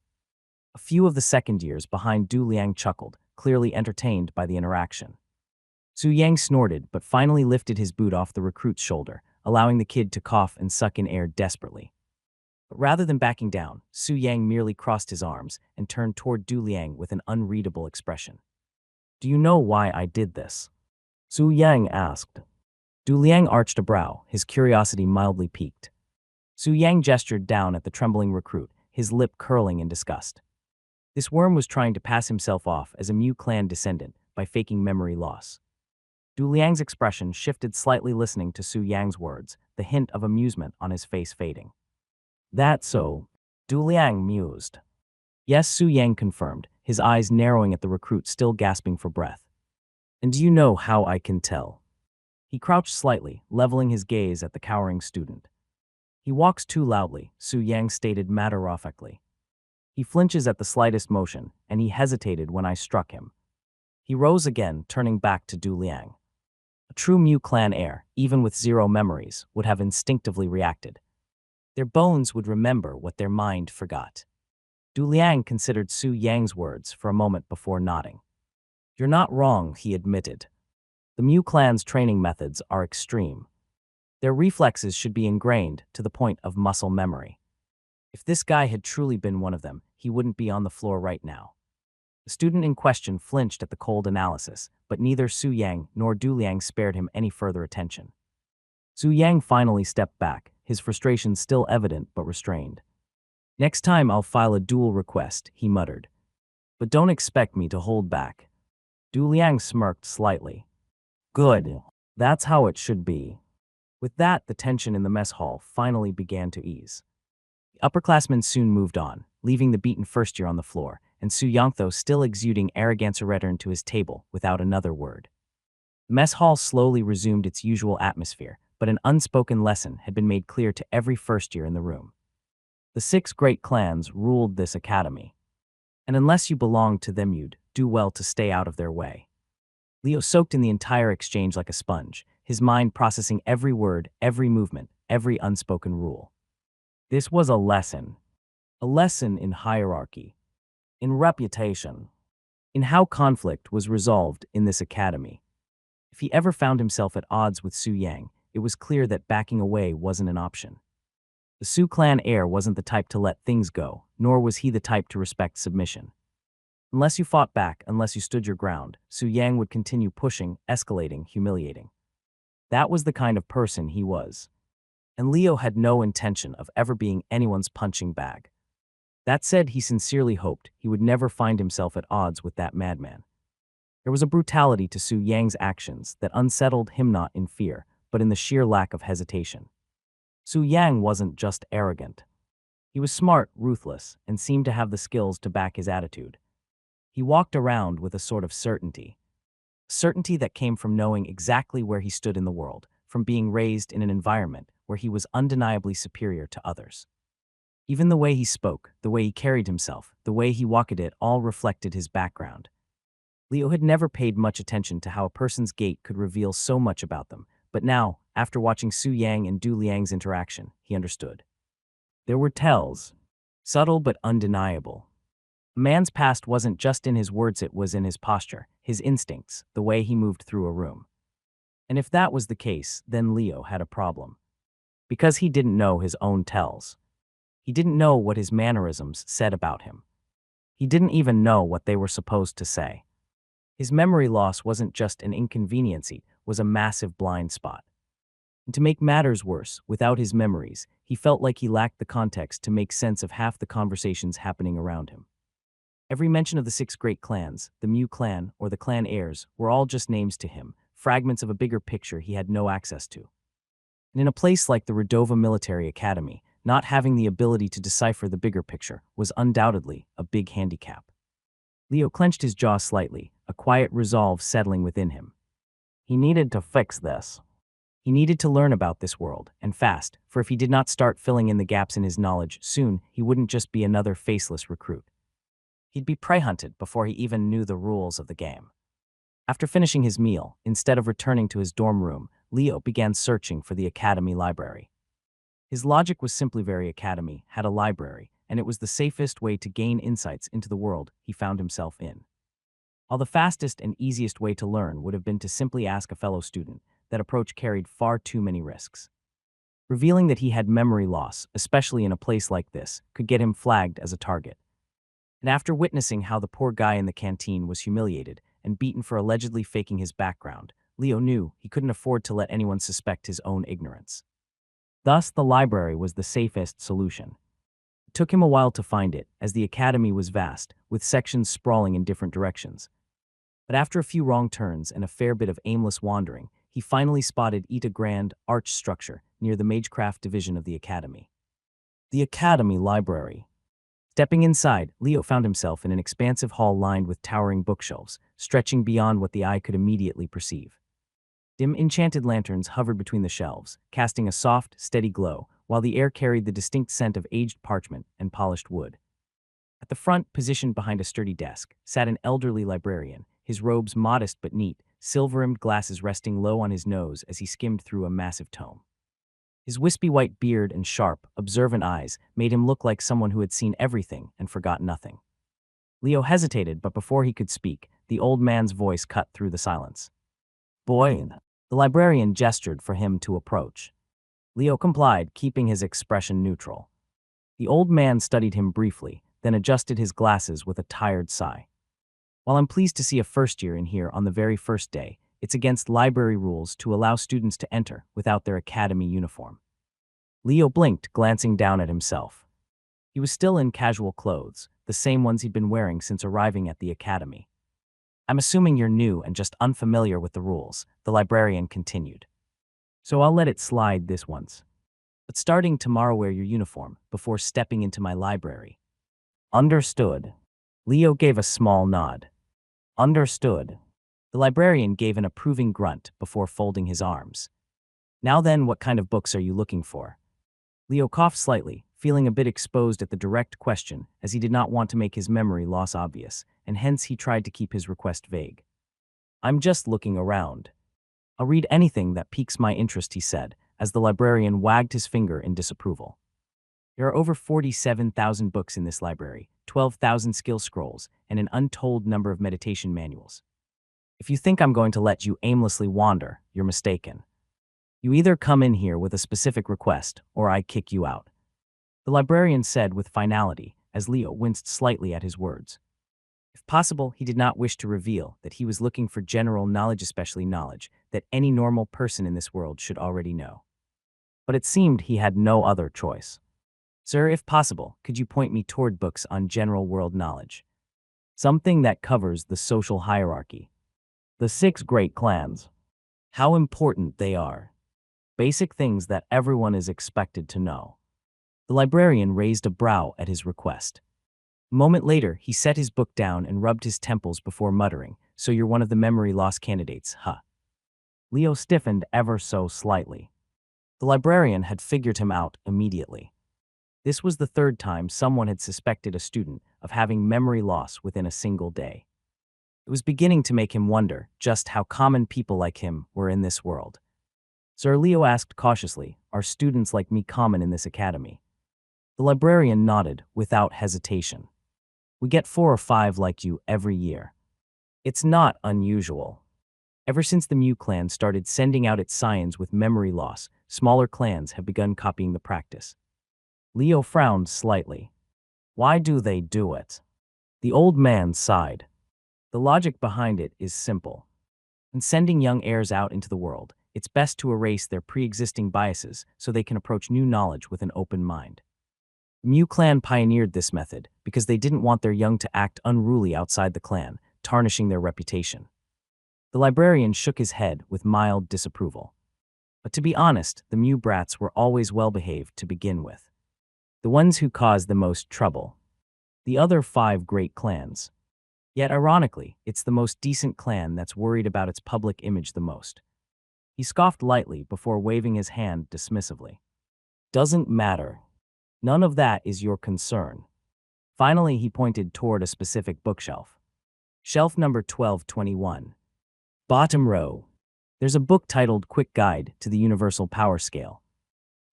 A few of the second years behind Du Liang chuckled, clearly entertained by the interaction. Su Yang snorted but finally lifted his boot off the recruit's shoulder, allowing the kid to cough and suck in air desperately. But rather than backing down, Su Yang merely crossed his arms and turned toward Du Liang with an unreadable expression. "Do you know why I did this?" Su Yang asked. Du Liang arched a brow, his curiosity mildly piqued. Su Yang gestured down at the trembling recruit, his lip curling in disgust. This worm was trying to pass himself off as a Mu clan descendant by faking memory loss. Du Liang's expression shifted slightly listening to Su Yang's words, the hint of amusement on his face fading. "That's so," Du Liang mused. "Yes," Su Yang confirmed, his eyes narrowing at the recruit still gasping for breath. "And do you know how I can tell?" He crouched slightly, leveling his gaze at the cowering student. "He walks too loudly," Su Yang stated matter-of-factly. "He flinches at the slightest motion, and he hesitated when I struck him." He rose again, turning back to Du Liang. A true Mu clan heir, even with zero memories, would have instinctively reacted. Their bones would remember what their mind forgot. Du Liang considered Su Yang's words for a moment before nodding. "You're not wrong," he admitted. "The Mu clan's training methods are extreme. Their reflexes should be ingrained to the point of muscle memory. If this guy had truly been one of them, he wouldn't be on the floor right now." The student in question flinched at the cold analysis, but neither Su Yang nor Du Liang spared him any further attention. Su Yang finally stepped back, his frustration still evident but restrained. "Next time I'll file a duel request," he muttered. "But don't expect me to hold back." Du Liang smirked slightly. "Good. That's how it should be." With that, the tension in the mess hall finally began to ease. The upperclassmen soon moved on, leaving the beaten first year on the floor, and Su Yangtho still exuding arrogance returned to his table without another word. The mess hall slowly resumed its usual atmosphere, but an unspoken lesson had been made clear to every first year in the room. The 6 great clans ruled this academy. And unless you belonged to them, you'd do well to stay out of their way. Leo soaked in the entire exchange like a sponge, his mind processing every word, every movement, every unspoken rule. This was a lesson in hierarchy, in reputation, in how conflict was resolved in this academy. If he ever found himself at odds with Su Yang, it was clear that backing away wasn't an option. The Su clan heir wasn't the type to let things go, nor was he the type to respect submission. Unless you fought back, unless you stood your ground, Su Yang would continue pushing, escalating, humiliating. That was the kind of person he was. And Leo had no intention of ever being anyone's punching bag. That said, he sincerely hoped he would never find himself at odds with that madman. There was a brutality to Su Yang's actions that unsettled him not in fear, but in the sheer lack of hesitation. Su Yang wasn't just arrogant. He was smart, ruthless, and seemed to have the skills to back his attitude. He walked around with a sort of certainty. Certainty that came from knowing exactly where he stood in the world, from being raised in an environment where he was undeniably superior to others. Even the way he spoke, the way he carried himself, the way he walked it all reflected his background. Leo had never paid much attention to how a person's gait could reveal so much about them, but now, after watching Su Yang and Du Liang's interaction, he understood. There were tells, subtle but undeniable. A man's past wasn't just in his words, it was in his posture, his instincts, the way he moved through a room. And if that was the case, then Leo had a problem. Because he didn't know his own tells. He didn't know what his mannerisms said about him. He didn't even know what they were supposed to say. His memory loss wasn't just an inconvenience, it was a massive blind spot. And to make matters worse, without his memories, he felt like he lacked the context to make sense of half the conversations happening around him. Every mention of the 6 great clans, the Mu clan, or the clan heirs, were all just names to him, fragments of a bigger picture he had no access to. And in a place like the Redova Military Academy, not having the ability to decipher the bigger picture was undoubtedly a big handicap. Leo clenched his jaw slightly, a quiet resolve settling within him. He needed to fix this. He needed to learn about this world, and fast, for if he did not start filling in the gaps in his knowledge, soon he wouldn't just be another faceless recruit. He'd be prey hunted before he even knew the rules of the game. After finishing his meal, instead of returning to his dorm room, Leo began searching for the academy library. His logic was simply very academy had a library, and it was the safest way to gain insights into the world he found himself in. While the fastest and easiest way to learn would have been to simply ask a fellow student, that approach carried far too many risks. Revealing that he had memory loss, especially in a place like this, could get him flagged as a target. And after witnessing how the poor guy in the canteen was humiliated and beaten for allegedly faking his background, Leo knew he couldn't afford to let anyone suspect his own ignorance. Thus, the library was the safest solution. It took him a while to find it, as the academy was vast, with sections sprawling in different directions. But after a few wrong turns and a fair bit of aimless wandering, he finally spotted a grand, arch structure near the Magecraft division of the academy. The academy library. Stepping inside, Leo found himself in an expansive hall lined with towering bookshelves, stretching beyond what the eye could immediately perceive. Dim enchanted lanterns hovered between the shelves, casting a soft, steady glow, while the air carried the distinct scent of aged parchment and polished wood. At the front, positioned behind a sturdy desk, sat an elderly librarian, his robes modest but neat, silver-rimmed glasses resting low on his nose as he skimmed through a massive tome. His wispy white beard and sharp, observant eyes made him look like someone who had seen everything and forgot nothing. Leo hesitated, but before he could speak, the old man's voice cut through the silence. "Boy." The librarian gestured for him to approach. Leo complied, keeping his expression neutral. The old man studied him briefly, then adjusted his glasses with a tired sigh. "While I'm pleased to see a first year in here on the very first day, it's against library rules to allow students to enter without their academy uniform." Leo blinked, glancing down at himself. He was still in casual clothes, the same ones he'd been wearing since arriving at the academy. "I'm assuming you're new and just unfamiliar with the rules," the librarian continued. "So I'll let it slide this once. But starting tomorrow, wear your uniform before stepping into my library." "Understood." Leo gave a small nod. "Understood." The librarian gave an approving grunt before folding his arms. "Now then, what kind of books are you looking for?" Leo coughed slightly, feeling a bit exposed at the direct question, as he did not want to make his memory loss obvious, and hence he tried to keep his request vague. "I'm just looking around. I'll read anything that piques my interest," he said, as the librarian wagged his finger in disapproval. "There are over 47,000 books in this library, 12,000 skill scrolls, and an untold number of meditation manuals. If you think I'm going to let you aimlessly wander, you're mistaken. You either come in here with a specific request, or I kick you out," the librarian said with finality, as Leo winced slightly at his words. If possible, he did not wish to reveal that he was looking for general knowledge, especially knowledge that any normal person in this world should already know. But it seemed he had no other choice. "Sir, if possible, could you point me toward books on general world knowledge? Something that covers the social hierarchy. The 6 great clans. How important they are. Basic things that everyone is expected to know." The librarian raised a brow at his request. A moment later, he set his book down and rubbed his temples before muttering, "So you're one of the memory loss candidates, huh?" Leo stiffened ever so slightly. The librarian had figured him out immediately. This was the 3rd time someone had suspected a student of having memory loss within a single day. It was beginning to make him wonder just how common people like him were in this world. "Sir," Leo asked cautiously, "are students like me common in this academy?" The librarian nodded without hesitation. "We get 4 or 5 like you every year. It's not unusual. Ever since the Mew clan started sending out its scions with memory loss, smaller clans have begun copying the practice." Leo frowned slightly. "Why do they do it?" The old man sighed. "The logic behind it is simple. In sending young heirs out into the world, it's best to erase their pre-existing biases so they can approach new knowledge with an open mind. The Mew clan pioneered this method because they didn't want their young to act unruly outside the clan, tarnishing their reputation." The librarian shook his head with mild disapproval. But to be honest, the Mew brats were always well-behaved to begin with. The ones who caused the most trouble. The other 5 great clans. Yet ironically, it's the most decent clan that's worried about its public image the most. He scoffed lightly before waving his hand dismissively. Doesn't matter. None of that is your concern. Finally, he pointed toward a specific bookshelf. Shelf number 1221. Bottom row. There's a book titled Quick Guide to the Universal Power Scale.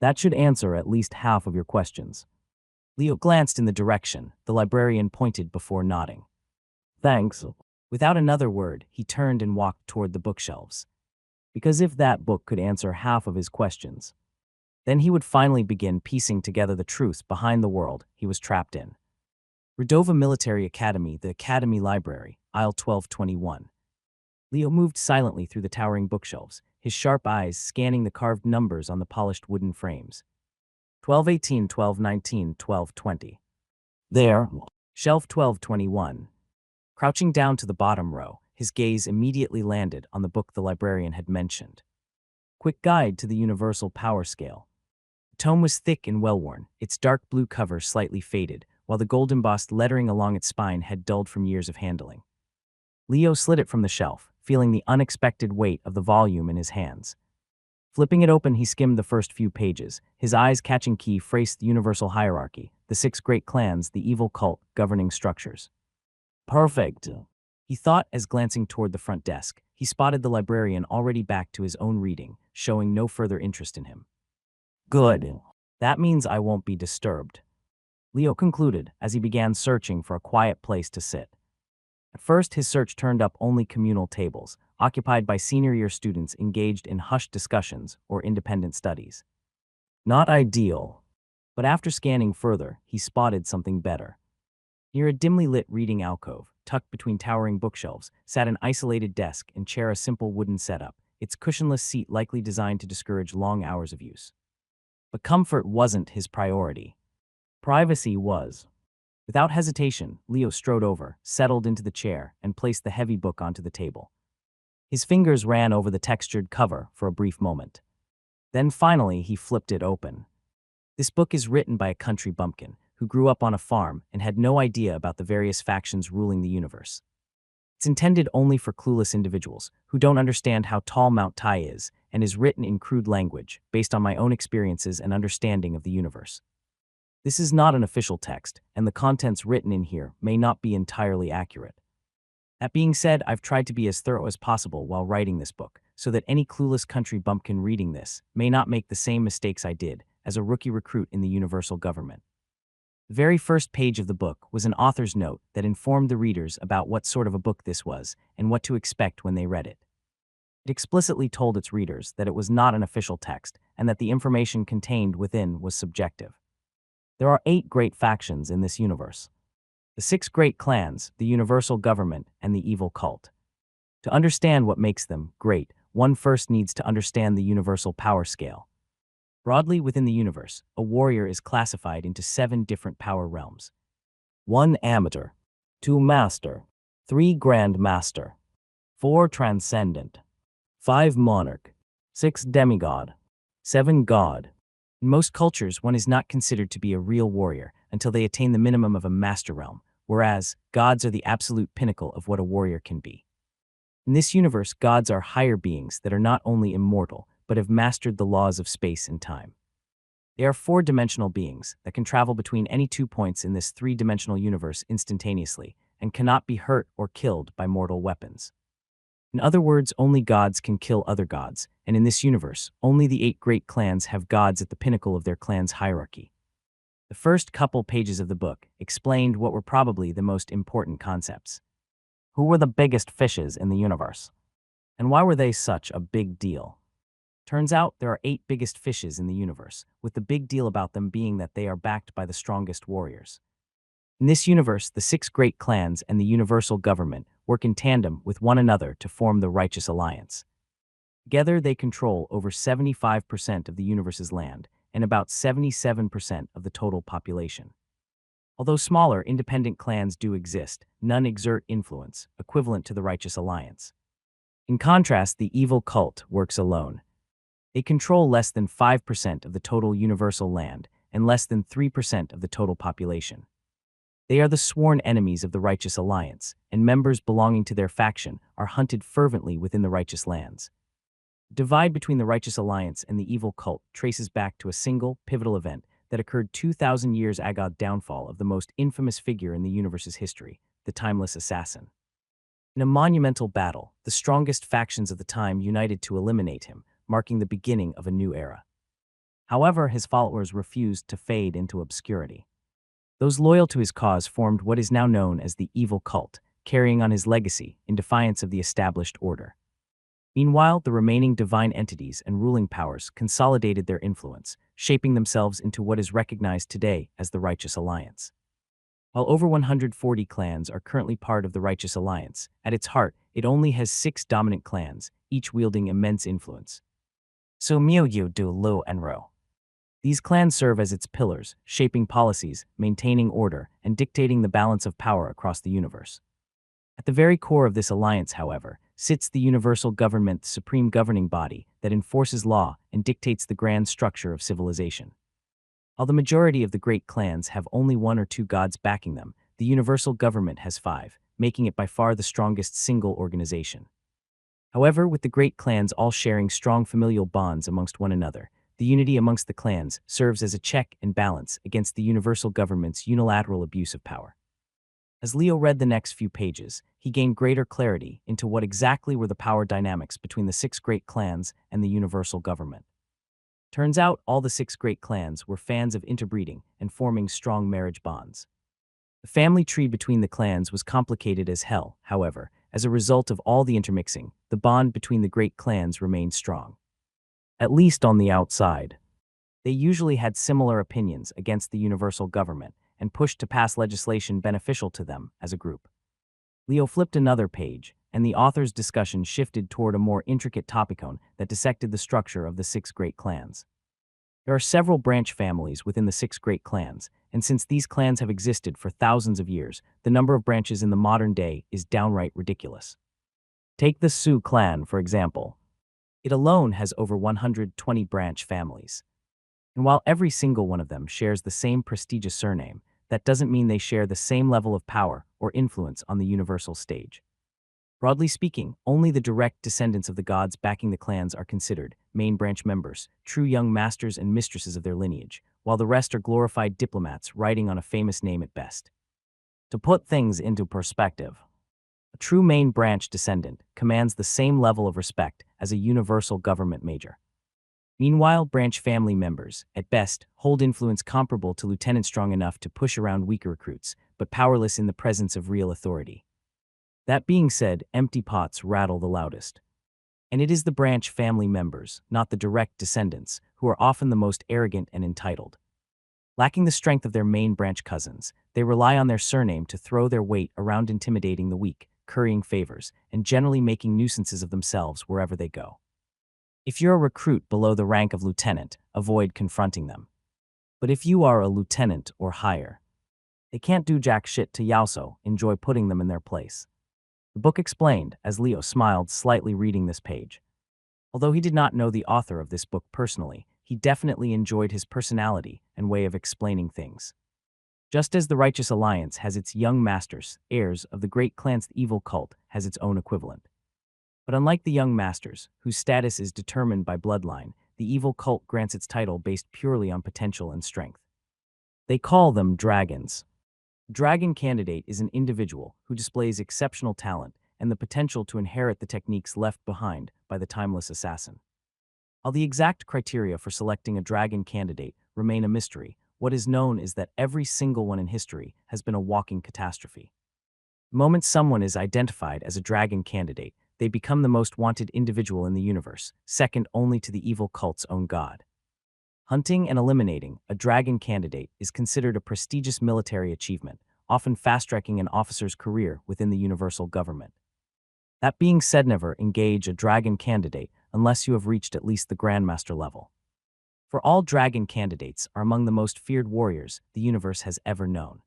That should answer at least half of your questions. Leo glanced in the direction the librarian pointed before nodding. Thanks. Without another word, he turned and walked toward the bookshelves. Because if that book could answer half of his questions, then he would finally begin piecing together the truths behind the world he was trapped in. Redova Military Academy, the Academy Library, aisle 1221. Leo moved silently through the towering bookshelves, his sharp eyes scanning the carved numbers on the polished wooden frames. 1218, 1219, 1220. There. Shelf 1221. Crouching down to the bottom row, his gaze immediately landed on the book the librarian had mentioned. Quick Guide to the Universal Power Scale. The tome was thick and well-worn, its dark blue cover slightly faded, while the gold-embossed lettering along its spine had dulled from years of handling. Leo slid it from the shelf, feeling the unexpected weight of the volume in his hands. Flipping it open, he skimmed the first few pages, his eyes catching key phrase the universal hierarchy, the 6 great clans, the evil cult, governing structures. Perfect, he thought as glancing toward the front desk, he spotted the librarian already back to his own reading, showing no further interest in him. Good. That means I won't be disturbed, Leo concluded as he began searching for a quiet place to sit. At first, his search turned up only communal tables, occupied by senior year students engaged in hushed discussions or independent studies. Not ideal. But after scanning further, he spotted something better. Near a dimly lit reading alcove, tucked between towering bookshelves, sat an isolated desk and chair, a simple wooden setup, its cushionless seat likely designed to discourage long hours of use. But comfort wasn't his priority. Privacy was. Without hesitation, Leo strode over, settled into the chair, and placed the heavy book onto the table. His fingers ran over the textured cover for a brief moment. Then finally, he flipped it open. This book is written by a country bumpkin who grew up on a farm and had no idea about the various factions ruling the universe. It's intended only for clueless individuals who don't understand how tall Mount Tai is, and is written in crude language based on my own experiences and understanding of the universe. This is not an official text, and the contents written in here may not be entirely accurate. That being said, I've tried to be as thorough as possible while writing this book, so that any clueless country bumpkin reading this may not make the same mistakes I did as a rookie recruit in the universal government. The very first page of the book was an author's note that informed the readers about what sort of a book this was and what to expect when they read it. It explicitly told its readers that it was not an official text and that the information contained within was subjective. There are 8 great factions in this universe. The 6 great clans, the universal government, and the evil cult. To understand what makes them great, one first needs to understand the universal power scale. Broadly within the universe, a warrior is classified into 7 different power realms. 1 amateur, 2 master, 3 grand master, 4 transcendent, 5 monarch, 6 demigod, 7 god. In most cultures, one is not considered to be a real warrior until they attain the minimum of a master realm, whereas gods are the absolute pinnacle of what a warrior can be. In this universe, gods are higher beings that are not only immortal, but have mastered the laws of space and time. They are 4-dimensional beings that can travel between any 2 points in this 3-dimensional universe instantaneously and cannot be hurt or killed by mortal weapons. In other words, only gods can kill other gods, and in this universe, only the 8 great clans have gods at the pinnacle of their clan's hierarchy. The first couple pages of the book explained what were probably the most important concepts. Who were the biggest fishes in the universe? And why were they such a big deal? Turns out there are 8 biggest fishes in the universe, with the big deal about them being that they are backed by the strongest warriors. In this universe, the 6 great clans and the universal government work in tandem with one another to form the Righteous Alliance. Together, they control over 75% of the universe's land and about 77% of the total population. Although smaller, independent clans do exist, none exert influence equivalent to the Righteous Alliance. In contrast, the evil cult works alone. They control less than 5% of the total universal land and less than 3% of the total population. They are the sworn enemies of the Righteous Alliance, and members belonging to their faction are hunted fervently within the righteous lands. Divide between the Righteous Alliance and the evil cult traces back to a single, pivotal event that occurred 2,000 years ago, the downfall of the most infamous figure in the universe's history, the Timeless Assassin. In a monumental battle, the strongest factions of the time united to eliminate him, marking the beginning of a new era. However, his followers refused to fade into obscurity. Those loyal to his cause formed what is now known as the evil cult, carrying on his legacy in defiance of the established order. Meanwhile, the remaining divine entities and ruling powers consolidated their influence, shaping themselves into what is recognized today as the Righteous Alliance. While over 140 clans are currently part of the Righteous Alliance, at its heart, it only has 6 dominant clans, each wielding immense influence. So Myo Du Lu and Ro. These clans serve as its pillars, shaping policies, maintaining order, and dictating the balance of power across the universe. At the very core of this alliance, however, sits the universal government, the supreme governing body that enforces law and dictates the grand structure of civilization. While the majority of the great clans have only 1 or 2 gods backing them, the universal government has 5, making it by far the strongest single organization. However, with the great clans all sharing strong familial bonds amongst one another, the unity amongst the clans serves as a check and balance against the universal government's unilateral abuse of power. As Leo read the next few pages, he gained greater clarity into what exactly were the power dynamics between the 6 great clans and the universal government. Turns out all the 6 great clans were fans of interbreeding and forming strong marriage bonds. The family tree between the clans was complicated as hell, however, as a result of all the intermixing, the bond between the great clans remained strong. At least on the outside. They usually had similar opinions against the universal government and pushed to pass legislation beneficial to them as a group. Leo flipped another page, and the author's discussion shifted toward a more intricate topicon that dissected the structure of the 6 great clans. There are several branch families within the 6 great clans, and since these clans have existed for thousands of years, the number of branches in the modern day is downright ridiculous. Take the Sioux clan, for example. It alone has over 120 branch families. And while every single one of them shares the same prestigious surname, that doesn't mean they share the same level of power or influence on the universal stage. Broadly speaking, only the direct descendants of the gods backing the clans are considered main branch members, true young masters and mistresses of their lineage, while the rest are glorified diplomats riding on a famous name at best. To put things into perspective, a true main branch descendant commands the same level of respect as a universal government major. Meanwhile, branch family members, at best, hold influence comparable to lieutenants strong enough to push around weaker recruits, but powerless in the presence of real authority. That being said, empty pots rattle the loudest. And it is the branch family members, not the direct descendants, who are often the most arrogant and entitled. Lacking the strength of their main branch cousins, they rely on their surname to throw their weight around, intimidating the weak, currying favors, and generally making nuisances of themselves wherever they go. If you're a recruit below the rank of lieutenant, avoid confronting them. But if you are a lieutenant or higher, they can't do jack shit to you, also enjoy putting them in their place. The book explained, as Leo smiled slightly reading this page. Although he did not know the author of this book personally, he definitely enjoyed his personality and way of explaining things. Just as the Righteous Alliance has its young masters, heirs of the great clans, the evil cult has its own equivalent. But unlike the young masters, whose status is determined by bloodline, the evil cult grants its title based purely on potential and strength. They call them dragons. Dragon candidate is an individual who displays exceptional talent and the potential to inherit the techniques left behind by the timeless assassin. While the exact criteria for selecting a dragon candidate remain a mystery, what is known is that every single one in history has been a walking catastrophe. The moment someone is identified as a dragon candidate, they become the most wanted individual in the universe, second only to the evil cult's own god. Hunting and eliminating a dragon candidate is considered a prestigious military achievement, often fast-tracking an officer's career within the universal government. That being said, never engage a dragon candidate unless you have reached at least the grandmaster level. For all dragon candidates are among the most feared warriors the universe has ever known.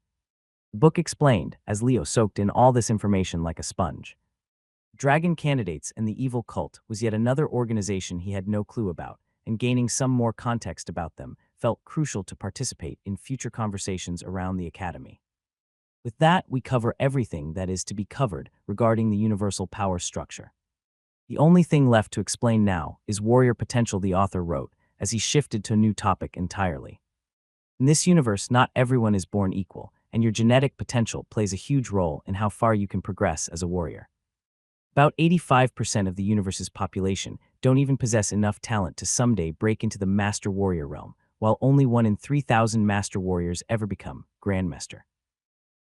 The book explained, as Leo soaked in all this information like a sponge. Dragon candidates and the evil cult was yet another organization he had no clue about, and gaining some more context about them felt crucial to participate in future conversations around the academy. With that, we cover everything that is to be covered regarding the universal power structure. The only thing left to explain now is warrior potential, the author wrote, as he shifted to a new topic entirely. In this universe, not everyone is born equal, and your genetic potential plays a huge role in how far you can progress as a warrior. About 85% of the universe's population don't even possess enough talent to someday break into the Master Warrior realm, while only 1 in 3,000 Master Warriors ever become Grandmaster.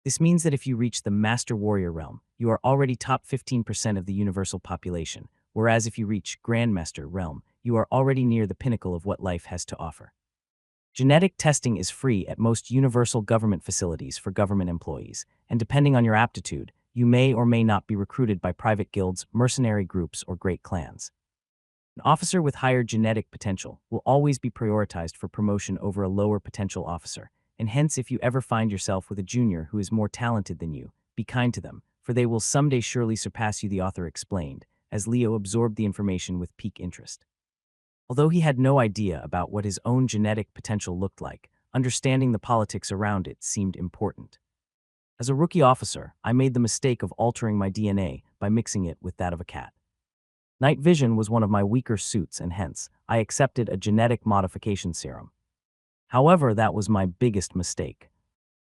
This means that if you reach the Master Warrior realm, you are already top 15% of the universal population, whereas if you reach Grandmaster realm, you are already near the pinnacle of what life has to offer. Genetic testing is free at most universal government facilities for government employees, and depending on your aptitude, you may or may not be recruited by private guilds, mercenary groups, or great clans. An officer with higher genetic potential will always be prioritized for promotion over a lower potential officer, and hence if you ever find yourself with a junior who is more talented than you, be kind to them, for they will someday surely surpass you, the author explained, as Leo absorbed the information with peak interest. Although he had no idea about what his own genetic potential looked like, understanding the politics around it seemed important. As a rookie officer, I made the mistake of altering my DNA by mixing it with that of a cat. Night vision was one of my weaker suits, and hence, I accepted a genetic modification serum. However, that was my biggest mistake.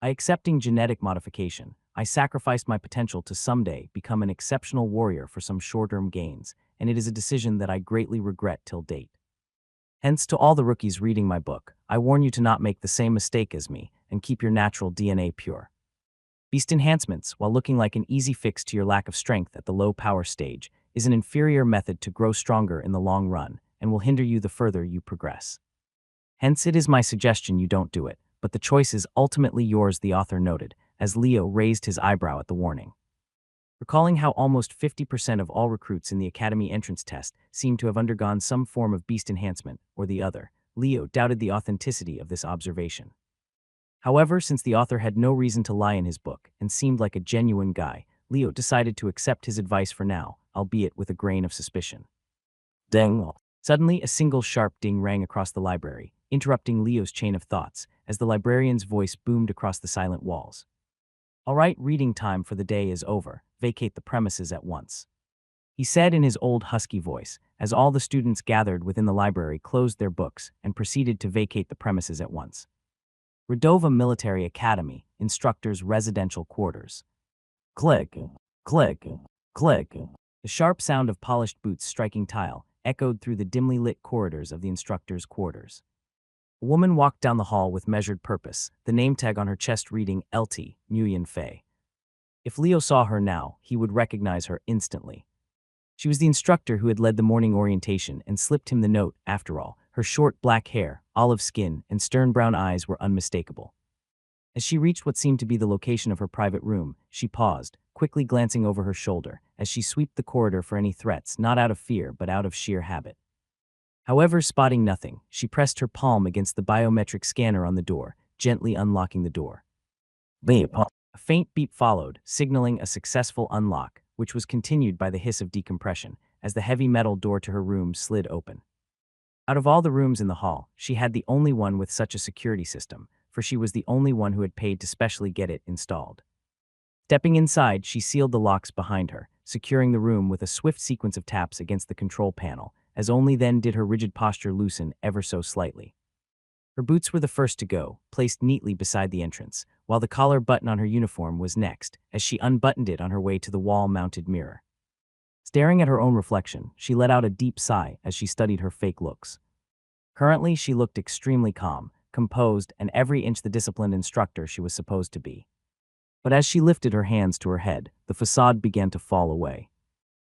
By accepting genetic modification, I sacrificed my potential to someday become an exceptional warrior for some short-term gains, and it is a decision that I greatly regret till date. Hence, to all the rookies reading my book, I warn you to not make the same mistake as me and keep your natural DNA pure. Beast enhancements, while looking like an easy fix to your lack of strength at the low power stage, is an inferior method to grow stronger in the long run and will hinder you the further you progress. Hence, it is my suggestion you don't do it, but the choice is ultimately yours, the author noted, as Leo raised his eyebrow at the warning. Recalling how almost 50% of all recruits in the Academy entrance test seem to have undergone some form of beast enhancement or the other, Leo doubted the authenticity of this observation. However, since the author had no reason to lie in his book and seemed like a genuine guy, Leo decided to accept his advice for now, albeit with a grain of suspicion. Ding! Suddenly, a single sharp ding rang across the library, interrupting Leo's chain of thoughts as the librarian's voice boomed across the silent walls. "All right, reading time for the day is over. Vacate the premises at once," he said in his old husky voice, as all the students gathered within the library closed their books and proceeded to vacate the premises at once. Redova Military Academy, Instructor's Residential Quarters. Click, click, click. The sharp sound of polished boots striking tile echoed through the dimly lit corridors of the instructor's quarters. A woman walked down the hall with measured purpose, the name tag on her chest reading LT, Nguyen Fei. If Leo saw her now, he would recognize her instantly. She was the instructor who had led the morning orientation and slipped him the note. After all, her short black hair, olive skin, and stern brown eyes were unmistakable. As she reached what seemed to be the location of her private room, she paused, quickly glancing over her shoulder as she swept the corridor for any threats, not out of fear but out of sheer habit. However, spotting nothing, she pressed her palm against the biometric scanner on the door, gently unlocking the door. Beep. A faint beep followed, signaling a successful unlock, which was continued by the hiss of decompression as the heavy metal door to her room slid open. Out of all the rooms in the hall, she had the only one with such a security system, for she was the only one who had paid to specially get it installed. Stepping inside, she sealed the locks behind her, securing the room with a swift sequence of taps against the control panel, as only then did her rigid posture loosen ever so slightly. Her boots were the first to go, placed neatly beside the entrance, while the collar button on her uniform was next, as she unbuttoned it on her way to the wall-mounted mirror. Staring at her own reflection, she let out a deep sigh as she studied her fake looks. Currently, she looked extremely calm, composed, and every inch the disciplined instructor she was supposed to be. But as she lifted her hands to her head, the facade began to fall away.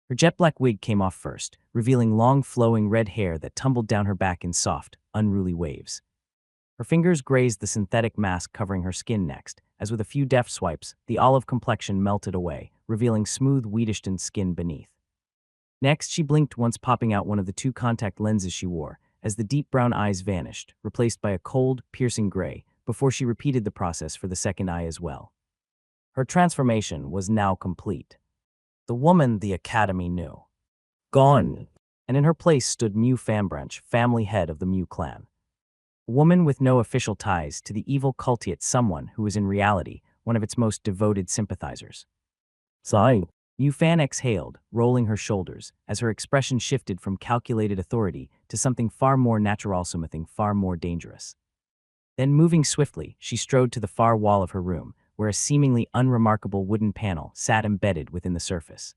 Her jet-black wig came off first, revealing long flowing red hair that tumbled down her back in soft, unruly waves. Her fingers grazed the synthetic mask covering her skin next, as with a few deft swipes, the olive complexion melted away, revealing smooth Wheatiston skin beneath. Next, she blinked once, popping out one of the 2 contact lenses she wore, as the deep brown eyes vanished, replaced by a cold, piercing gray, before she repeated the process for the second eye as well. Her transformation was now complete. The woman the Academy knew. Gone. And in her place stood Mew Fambranch, family head of the Mew clan. A woman with no official ties to the evil cult, yet someone who was in reality one of its most devoted sympathizers. Sigh. Fan exhaled, rolling her shoulders, as her expression shifted from calculated authority to something far more natural, something far more dangerous. Then, moving swiftly, she strode to the far wall of her room, where a seemingly unremarkable wooden panel sat embedded within the surface.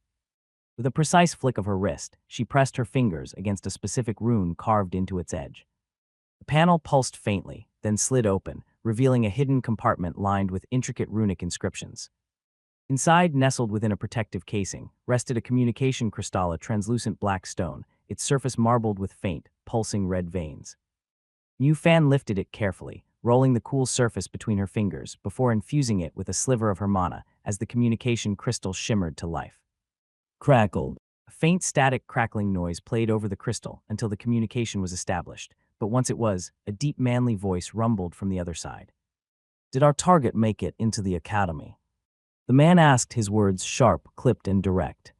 With a precise flick of her wrist, she pressed her fingers against a specific rune carved into its edge. The panel pulsed faintly, then slid open, revealing a hidden compartment lined with intricate runic inscriptions. Inside, nestled within a protective casing, rested a communication crystal, a translucent black stone, its surface marbled with faint, pulsing red veins. Fan lifted it carefully, rolling the cool surface between her fingers before infusing it with a sliver of her mana as the communication crystal shimmered to life. Crackled. A faint static crackling noise played over the crystal until the communication was established, but once it was, a deep manly voice rumbled from the other side. "Did our target make it into the academy?" The man asked, his words sharp, clipped, and direct.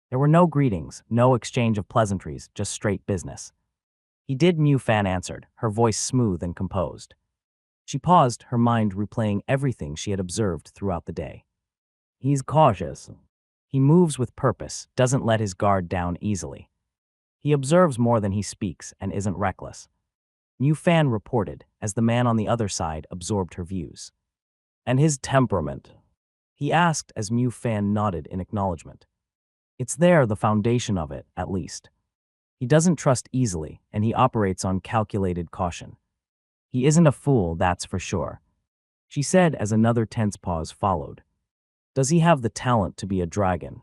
There were no greetings, no exchange of pleasantries, just straight business. "He did," Fan answered, her voice smooth and composed. She paused, her mind replaying everything she had observed throughout the day. "He's cautious. He moves with purpose, doesn't let his guard down easily. He observes more than he speaks and isn't reckless." Fan reported, as the man on the other side absorbed her views. "And his temperament?" he asked as Fan nodded in acknowledgement. "It's there, the foundation of it, at least. He doesn't trust easily, and he operates on calculated caution. He isn't a fool, that's for sure," she said as another tense pause followed. "Does he have the talent to be a dragon?"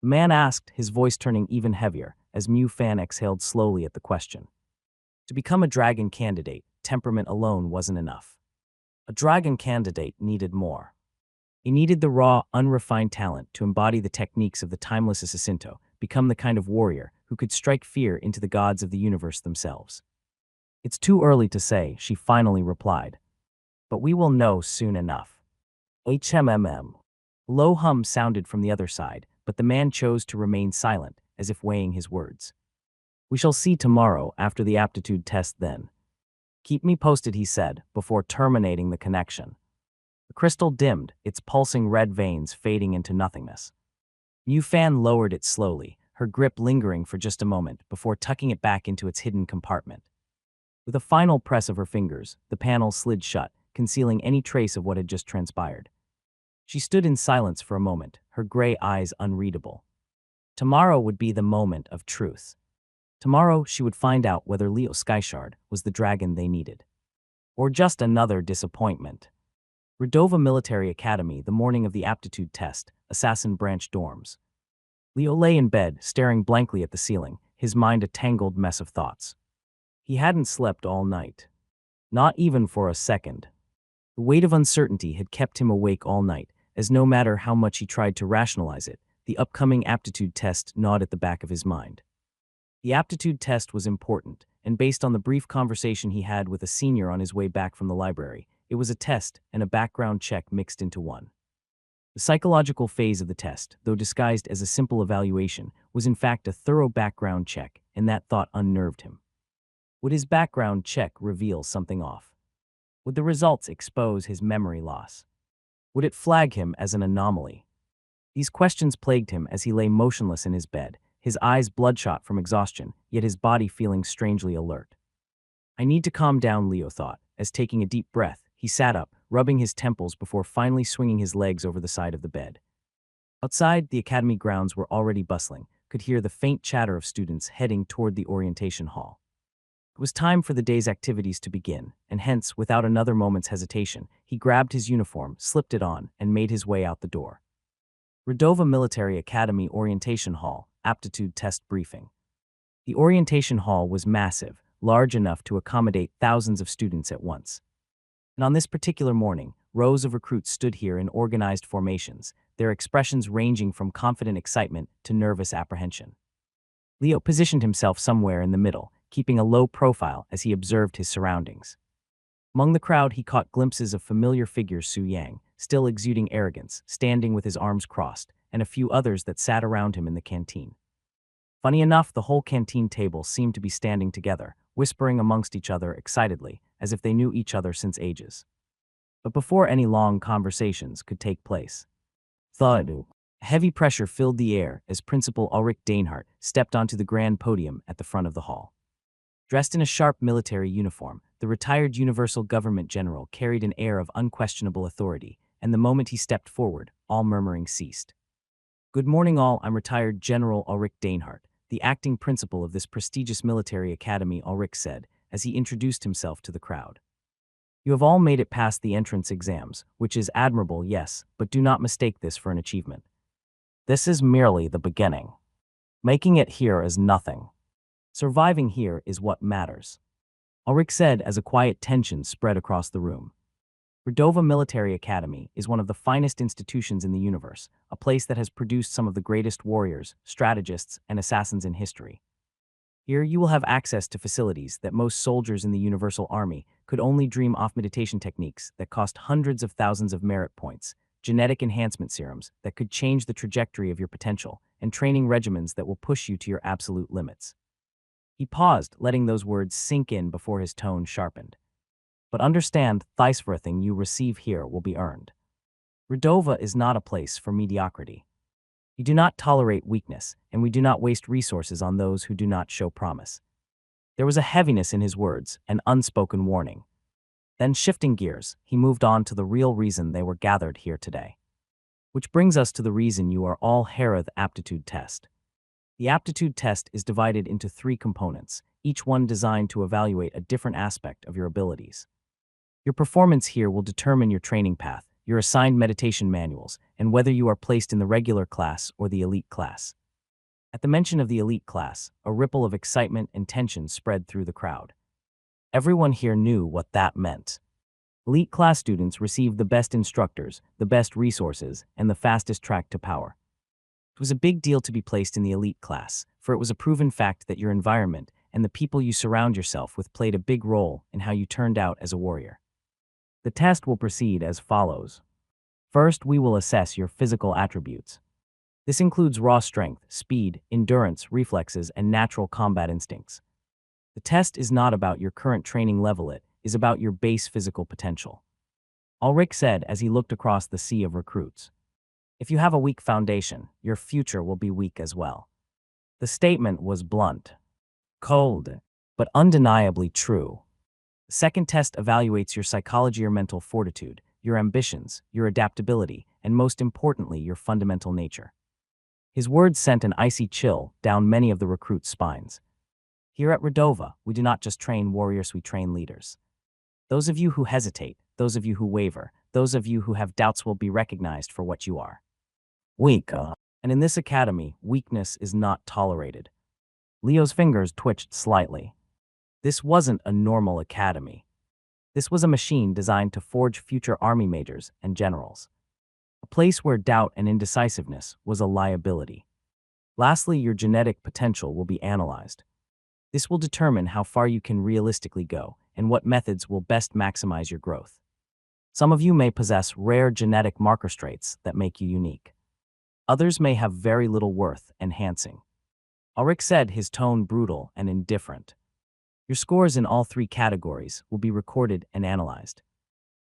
The man asked, his voice turning even heavier as Fan exhaled slowly at the question. To become a dragon candidate, temperament alone wasn't enough. A dragon candidate needed more. He needed the raw, unrefined talent to embody the techniques of the timeless assassinto, become the kind of warrior who could strike fear into the gods of the universe themselves. "It's too early to say," she finally replied. "But we will know soon enough." HMMM. Low hum sounded from the other side, but the man chose to remain silent, as if weighing his words. "We shall see tomorrow after the aptitude test then. Keep me posted," he said, before terminating the connection. The crystal dimmed, its pulsing red veins fading into nothingness. Fan lowered it slowly, her grip lingering for just a moment before tucking it back into its hidden compartment. With a final press of her fingers, the panel slid shut, concealing any trace of what had just transpired. She stood in silence for a moment, her gray eyes unreadable. Tomorrow would be the moment of truth. Tomorrow she would find out whether Leo Skyshard was the dragon they needed. Or just another disappointment. Redova Military Academy, the morning of the aptitude test, Assassin Branch dorms. Leo lay in bed, staring blankly at the ceiling, his mind a tangled mess of thoughts. He hadn't slept all night. Not even for a second. The weight of uncertainty had kept him awake all night, as no matter how much he tried to rationalize it, the upcoming aptitude test gnawed at the back of his mind. The aptitude test was important, and based on the brief conversation he had with a senior on his way back from the library, it was a test and a background check mixed into one. The psychological phase of the test, though disguised as a simple evaluation, was in fact a thorough background check, and that thought unnerved him. Would his background check reveal something off? Would the results expose his memory loss? Would it flag him as an anomaly? These questions plagued him as he lay motionless in his bed, his eyes bloodshot from exhaustion, yet his body feeling strangely alert. "I need to calm down," Leo thought, as taking a deep breath, he sat up, rubbing his temples before finally swinging his legs over the side of the bed. Outside, the academy grounds were already bustling, could hear the faint chatter of students heading toward the orientation hall. It was time for the day's activities to begin, and hence, without another moment's hesitation, he grabbed his uniform, slipped it on, and made his way out the door. Redova Military Academy Orientation Hall, Aptitude Test Briefing. The orientation hall was massive, large enough to accommodate thousands of students at once. And on this particular morning, rows of recruits stood here in organized formations, their expressions ranging from confident excitement to nervous apprehension. Leo positioned himself somewhere in the middle, keeping a low profile as he observed his surroundings. Among the crowd, he caught glimpses of familiar figures: Su Yang, still exuding arrogance, standing with his arms crossed, and a few others that sat around him in the canteen. Funny enough, the whole canteen table seemed to be standing together, whispering amongst each other excitedly, as if they knew each other since ages. But before any long conversations could take place, thud, Heavy pressure filled the air as Principal Ulrich Dainhardt stepped onto the grand podium at the front of the hall. Dressed in a sharp military uniform, the retired Universal Government General carried an air of unquestionable authority, and the moment he stepped forward, all murmuring ceased. "Good morning all, I'm retired General Ulrich Dainhardt, the acting principal of this prestigious military academy," Ulrich said, as he introduced himself to the crowd. "You have all made it past the entrance exams, which is admirable, yes, but do not mistake this for an achievement. This is merely the beginning. Making it here is nothing. Surviving here is what matters," Ulrich said as a quiet tension spread across the room. Redova Military Academy is one of the finest institutions in the universe, a place that has produced some of the greatest warriors, strategists, and assassins in history. Here you will have access to facilities that most soldiers in the Universal Army could only dream of, meditation techniques that cost hundreds of thousands of merit points, genetic enhancement serums that could change the trajectory of your potential, and training regimens that will push you to your absolute limits. He paused, letting those words sink in before his tone sharpened. "But understand, everything you receive here will be earned. Redova is not a place for mediocrity. We do not tolerate weakness, and we do not waste resources on those who do not show promise." There was a heaviness in his words, an unspoken warning. Then, shifting gears, he moved on to the real reason they were gathered here today. "Which brings us to the reason you are all here at the aptitude test. The aptitude test is divided into 3 components, each one designed to evaluate a different aspect of your abilities. Your performance here will determine your training path, your assigned meditation manuals, and whether you are placed in the regular class or the elite class." At the mention of the elite class, a ripple of excitement and tension spread through the crowd. Everyone here knew what that meant. Elite class students received the best instructors, the best resources, and the fastest track to power. It was a big deal to be placed in the elite class, for it was a proven fact that your environment and the people you surround yourself with played a big role in how you turned out as a warrior. The test will proceed as follows. First, we will assess your physical attributes. This includes raw strength, speed, endurance, reflexes, and natural combat instincts. The test is not about your current training level, it is about your base physical potential. Ulrich said as he looked across the sea of recruits. "If you have a weak foundation, your future will be weak as well." The statement was blunt, cold, but undeniably true. The second test evaluates your psychology or mental fortitude, your ambitions, your adaptability, and most importantly, your fundamental nature. His words sent an icy chill down many of the recruits' spines. Here at Redova, we do not just train warriors, we train leaders. Those of you who hesitate, those of you who waver, those of you who have doubts will be recognized for what you are. Weak. And in this academy, weakness is not tolerated. Leo's fingers twitched slightly. This wasn't a normal academy. This was a machine designed to forge future army majors and generals. A place where doubt and indecisiveness was a liability. Lastly, your genetic potential will be analyzed. This will determine how far you can realistically go and what methods will best maximize your growth. Some of you may possess rare genetic marker traits that make you unique. Others may have very little worth enhancing. Ulrich said, his tone brutal and indifferent. Your scores in all 3 categories will be recorded and analyzed.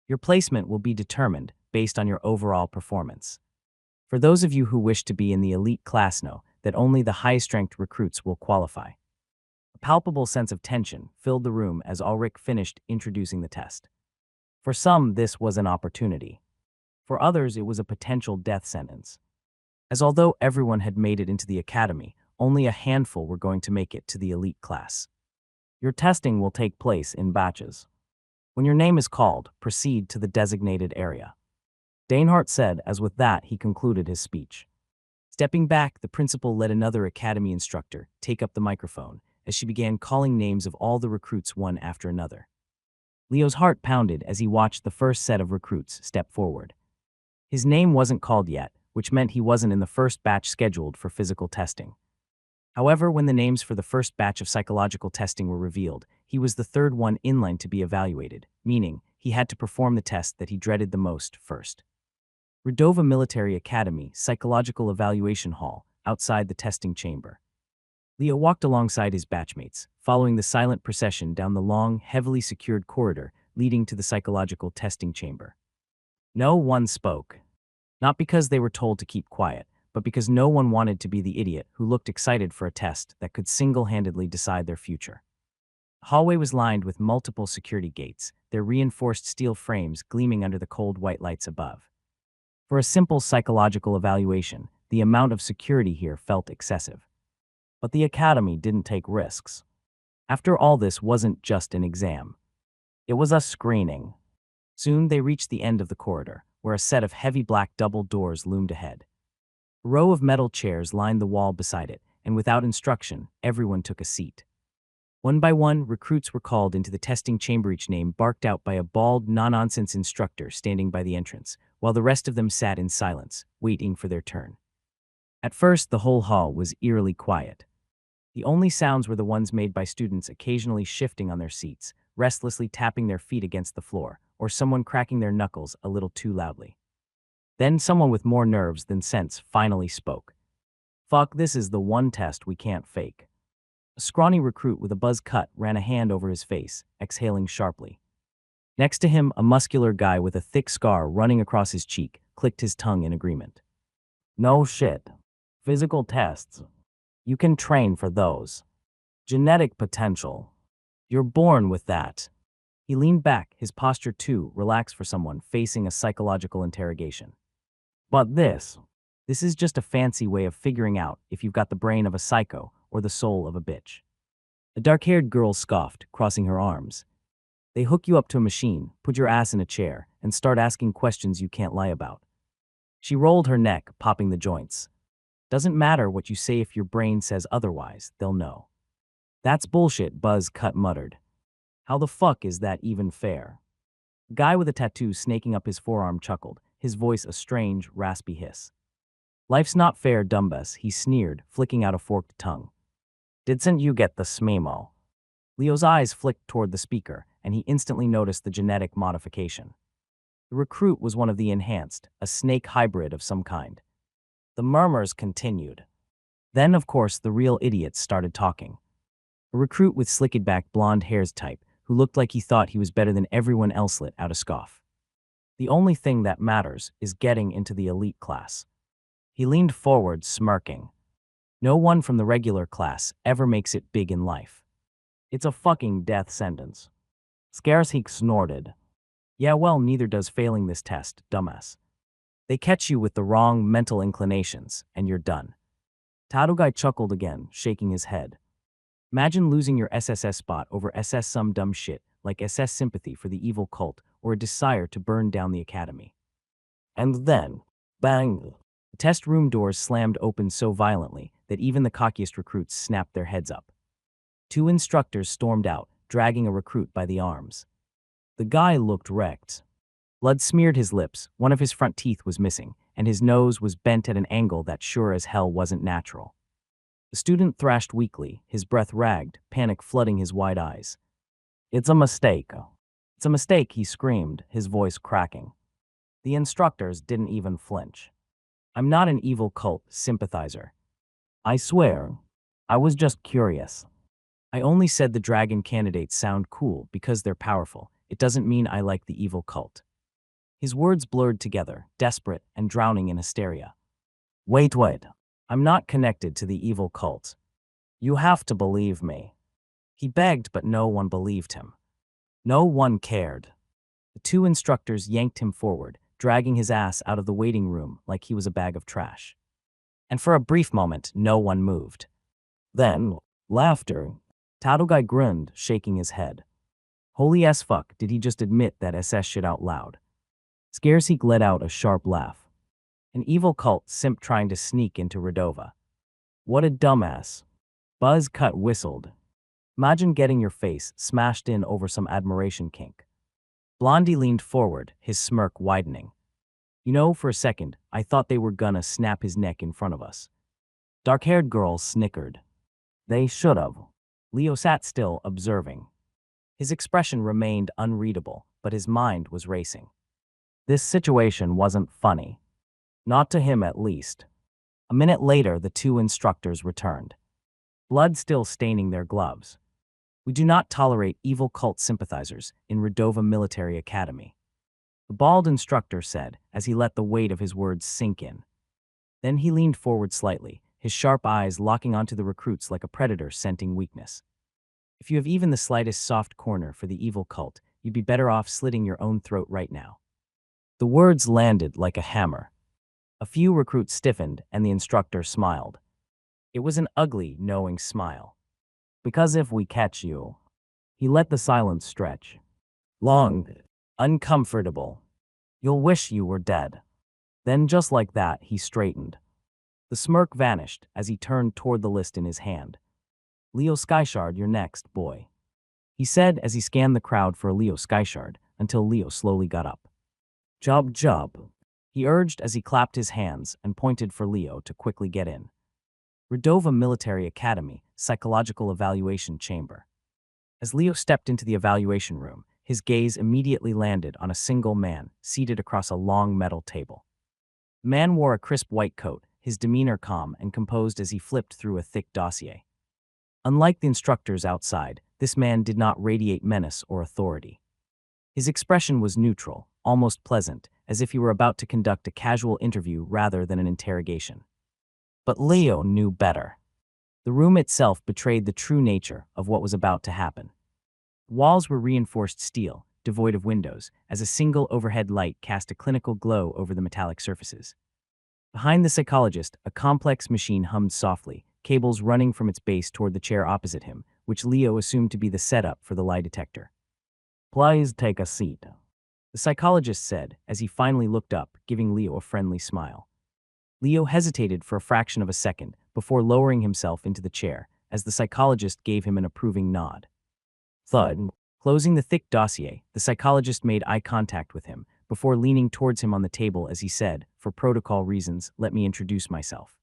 Your placement will be determined based on your overall performance. For those of you who wish to be in the elite class, know that only the highest-ranked recruits will qualify. A palpable sense of tension filled the room as Ulrich finished introducing the test. For some, this was an opportunity. For others, it was a potential death sentence. As although everyone had made it into the academy, only a handful were going to make it to the elite class. Your testing will take place in batches. When your name is called, proceed to the designated area. Dainhardt said, as with that he concluded his speech. Stepping back, the principal let another academy instructor take up the microphone as she began calling names of all the recruits one after another. Leo's heart pounded as he watched the first set of recruits step forward. His name wasn't called yet, which meant he wasn't in the first batch scheduled for physical testing. However, when the names for the first batch of psychological testing were revealed, he was the third one in line to be evaluated, meaning he had to perform the test that he dreaded the most first. Redova Military Academy Psychological Evaluation Hall, outside the testing chamber. Leo walked alongside his batchmates, following the silent procession down the long, heavily secured corridor leading to the psychological testing chamber. No one spoke. Not because they were told to keep quiet, but because no one wanted to be the idiot who looked excited for a test that could single-handedly decide their future. The hallway was lined with multiple security gates, their reinforced steel frames gleaming under the cold white lights above. For a simple psychological evaluation, the amount of security here felt excessive. But the academy didn't take risks. After all, this wasn't just an exam. It was a screening. Soon they reached the end of the corridor, where a set of heavy black double doors loomed ahead. A row of metal chairs lined the wall beside it, and without instruction, everyone took a seat. One by one, recruits were called into the testing chamber, each name barked out by a bald, no-nonsense instructor standing by the entrance, while the rest of them sat in silence, waiting for their turn. At first, the whole hall was eerily quiet. The only sounds were the ones made by students occasionally shifting on their seats, restlessly tapping their feet against the floor, or someone cracking their knuckles a little too loudly. Then someone with more nerves than sense finally spoke. "Fuck, this is the one test we can't fake." A scrawny recruit with a buzz cut ran a hand over his face, exhaling sharply. Next to him, a muscular guy with a thick scar running across his cheek clicked his tongue in agreement. "No shit. Physical tests. You can train for those. Genetic potential. You're born with that." He leaned back, his posture too relaxed for someone facing a psychological interrogation. "But this is just a fancy way of figuring out if you've got the brain of a psycho or the soul of a bitch." A dark-haired girl scoffed, crossing her arms. "They hook you up to a machine, put your ass in a chair, and start asking questions you can't lie about." She rolled her neck, popping the joints. "Doesn't matter what you say, if your brain says otherwise, they'll know." "That's bullshit," Buzz Cut muttered. "How the fuck is that even fair?" The guy with a tattoo snaking up his forearm chuckled, his voice a strange, raspy hiss. "Life's not fair, dumbass," he sneered, flicking out a forked tongue. "Didn't you get the smemo?" Leo's eyes flicked toward the speaker, and he instantly noticed the genetic modification. The recruit was one of the enhanced, a snake hybrid of some kind. The murmurs continued. Then, of course, the real idiots started talking. A recruit with slicked-back blonde hairs type, who looked like he thought he was better than everyone else, let out a scoff. "The only thing that matters is getting into the elite class." He leaned forward, smirking. "No one from the regular class ever makes it big in life. It's a fucking death sentence." Scaresheek snorted. "Yeah, well, neither does failing this test, dumbass. They catch you with the wrong mental inclinations, and you're done." Tarugai chuckled again, shaking his head. "Imagine losing your SSS spot over SS some dumb shit, like SS sympathy for the evil cult or a desire to burn down the academy." And then, bang! The test room doors slammed open so violently that even the cockiest recruits snapped their heads up. Two instructors stormed out, dragging a recruit by the arms. The guy looked wrecked. Blood smeared his lips, one of his front teeth was missing, and his nose was bent at an angle that sure as hell wasn't natural. The student thrashed weakly, his breath ragged, panic flooding his wide eyes. "It's a mistake. It's a mistake," he screamed, his voice cracking. The instructors didn't even flinch. "I'm not an evil cult sympathizer. I swear, I was just curious. I only said the dragon candidates sound cool because they're powerful. It doesn't mean I like the evil cult." His words blurred together, desperate and drowning in hysteria. Wait. I'm not connected to the evil cult. You have to believe me." He begged, but no one believed him. No one cared. The two instructors yanked him forward, dragging his ass out of the waiting room like he was a bag of trash. And for a brief moment, no one moved. Then, laughter. Tarugai grinned, shaking his head. Holy as fuck, did he just admit that SS shit out loud? Scaresheek let out a sharp laugh. An evil cult simp trying to sneak into Redova. What a dumbass. Buzz Cut whistled. Imagine getting your face smashed in over some admiration kink. Blondie leaned forward, his smirk widening. You know, for a second, I thought they were gonna snap his neck in front of us. Dark-haired girl snickered. They should've. Leo sat still, observing. His expression remained unreadable, but his mind was racing. This situation wasn't funny. Not to him, at least. A minute later, the two instructors returned. Blood still staining their gloves. We do not tolerate evil cult sympathizers in Redova Military Academy. The bald instructor said, as he let the weight of his words sink in. Then he leaned forward slightly, his sharp eyes locking onto the recruits like a predator scenting weakness. If you have even the slightest soft corner for the evil cult, you'd be better off slitting your own throat right now. The words landed like a hammer. A few recruits stiffened, and the instructor smiled. It was an ugly, knowing smile. Because if we catch you, he let the silence stretch. Long, uncomfortable. You'll wish you were dead. Then just like that, he straightened. The smirk vanished as he turned toward the list in his hand. Leo Skyshard, you're next, boy. He said as he scanned the crowd for a Leo Skyshard until Leo slowly got up. Job. He urged as he clapped his hands and pointed for Leo to quickly get in. Redova Military Academy, Psychological Evaluation Chamber. As Leo stepped into the evaluation room, his gaze immediately landed on a single man seated across a long metal table. The man wore a crisp white coat, his demeanor calm and composed as he flipped through a thick dossier. Unlike the instructors outside, this man did not radiate menace or authority. His expression was neutral, almost pleasant, as if he were about to conduct a casual interview rather than an interrogation. But Leo knew better. The room itself betrayed the true nature of what was about to happen. Walls were reinforced steel, devoid of windows, as a single overhead light cast a clinical glow over the metallic surfaces. Behind the psychologist, a complex machine hummed softly, cables running from its base toward the chair opposite him, which Leo assumed to be the setup for the lie detector. Please take a seat, the psychologist said as he finally looked up, giving Leo a friendly smile. Leo hesitated for a fraction of a second before lowering himself into the chair as the psychologist gave him an approving nod. Thud. Closing the thick dossier, the psychologist made eye contact with him before leaning towards him on the table as he said, for protocol reasons, let me introduce myself.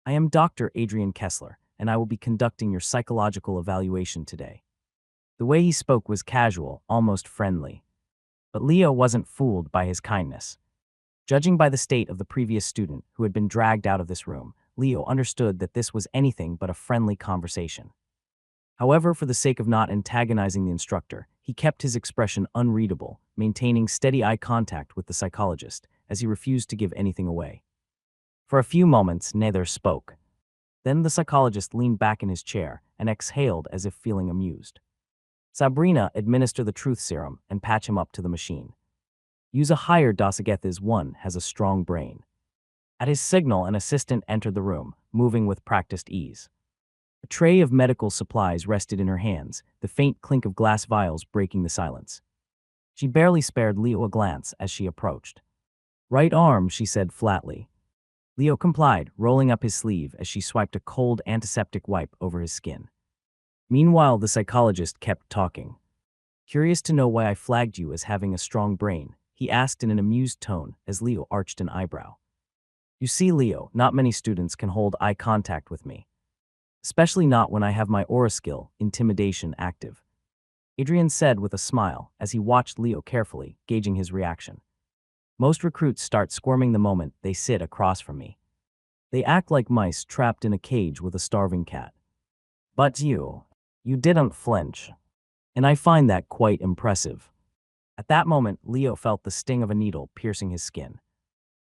I am Dr. Adrian Kessler, and I will be conducting your psychological evaluation today. The way he spoke was casual, almost friendly. But Leo wasn't fooled by his kindness. Judging by the state of the previous student who had been dragged out of this room, Leo understood that this was anything but a friendly conversation. However, for the sake of not antagonizing the instructor, he kept his expression unreadable, maintaining steady eye contact with the psychologist as he refused to give anything away. For a few moments, neither spoke. Then the psychologist leaned back in his chair and exhaled as if feeling amused. Sabrina, administer the truth serum and patch him up to the machine. Use a higher Dosagethis 1 has a strong brain. At his signal, an assistant entered the room, moving with practiced ease. A tray of medical supplies rested in her hands, the faint clink of glass vials breaking the silence. She barely spared Leo a glance as she approached. Right arm, she said flatly. Leo complied, rolling up his sleeve as she swiped a cold antiseptic wipe over his skin. Meanwhile, the psychologist kept talking. Curious to know why I flagged you as having a strong brain, he asked in an amused tone as Leo arched an eyebrow. You see, Leo, not many students can hold eye contact with me. Especially not when I have my aura skill, intimidation, active. Adrian said with a smile as he watched Leo carefully, gauging his reaction. Most recruits start squirming the moment they sit across from me. They act like mice trapped in a cage with a starving cat. But you didn't flinch. And I find that quite impressive. At that moment, Leo felt the sting of a needle piercing his skin.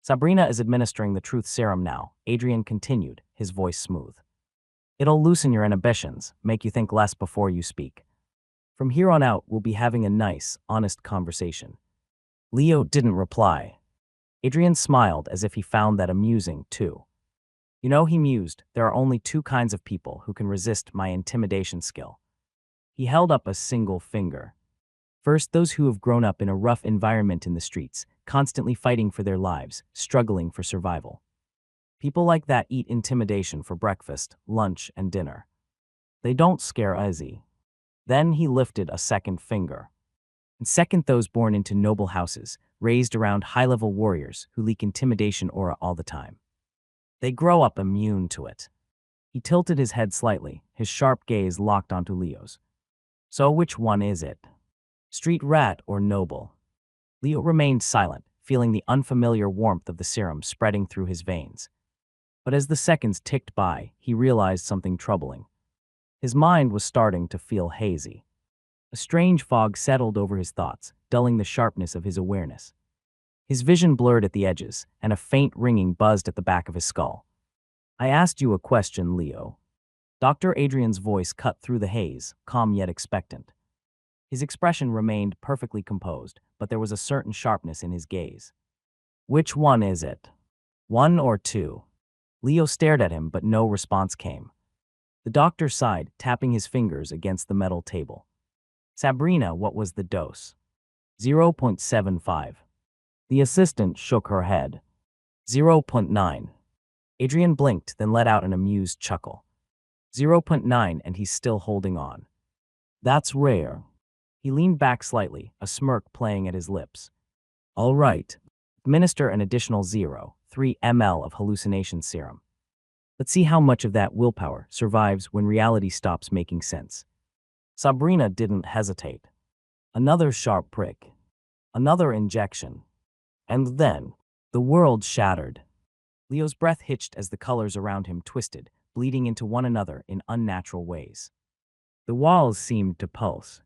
Sabrina is administering the truth serum now, Adrian continued, his voice smooth. It'll loosen your inhibitions, make you think less before you speak. From here on out, we'll be having a nice, honest conversation. Leo didn't reply. Adrian smiled as if he found that amusing, too. You know, he mused, there are only two kinds of people who can resist my intimidation skill. He held up a single finger. First, those who have grown up in a rough environment in the streets, constantly fighting for their lives, struggling for survival. People like that eat intimidation for breakfast, lunch, and dinner. They don't scare easy. Then he lifted a second finger. And second, those born into noble houses, raised around high-level warriors who leak intimidation aura all the time. They grow up immune to it. He tilted his head slightly, his sharp gaze locked onto Leo's. So which one is it? Street rat or noble? Leo remained silent, feeling the unfamiliar warmth of the serum spreading through his veins. But as the seconds ticked by, he realized something troubling. His mind was starting to feel hazy. A strange fog settled over his thoughts, dulling the sharpness of his awareness. His vision blurred at the edges, and a faint ringing buzzed at the back of his skull. I asked you a question, Leo. Dr. Adrian's voice cut through the haze, calm yet expectant. His expression remained perfectly composed, but there was a certain sharpness in his gaze. Which one is it? 1 or 2? Leo stared at him, but no response came. The doctor sighed, tapping his fingers against the metal table. Sabrina, what was the dose? 0.75. The assistant shook her head. 0.9. Adrian blinked, then let out an amused chuckle. 0.9, and he's still holding on. That's rare. He leaned back slightly, a smirk playing at his lips. All right. Administer an additional 0.3 ml of hallucination serum. Let's see how much of that willpower survives when reality stops making sense. Sabrina didn't hesitate. Another sharp prick. Another injection. And then, the world shattered. Leo's breath hitched as the colors around him twisted, bleeding into one another in unnatural ways. The walls seemed to pulse.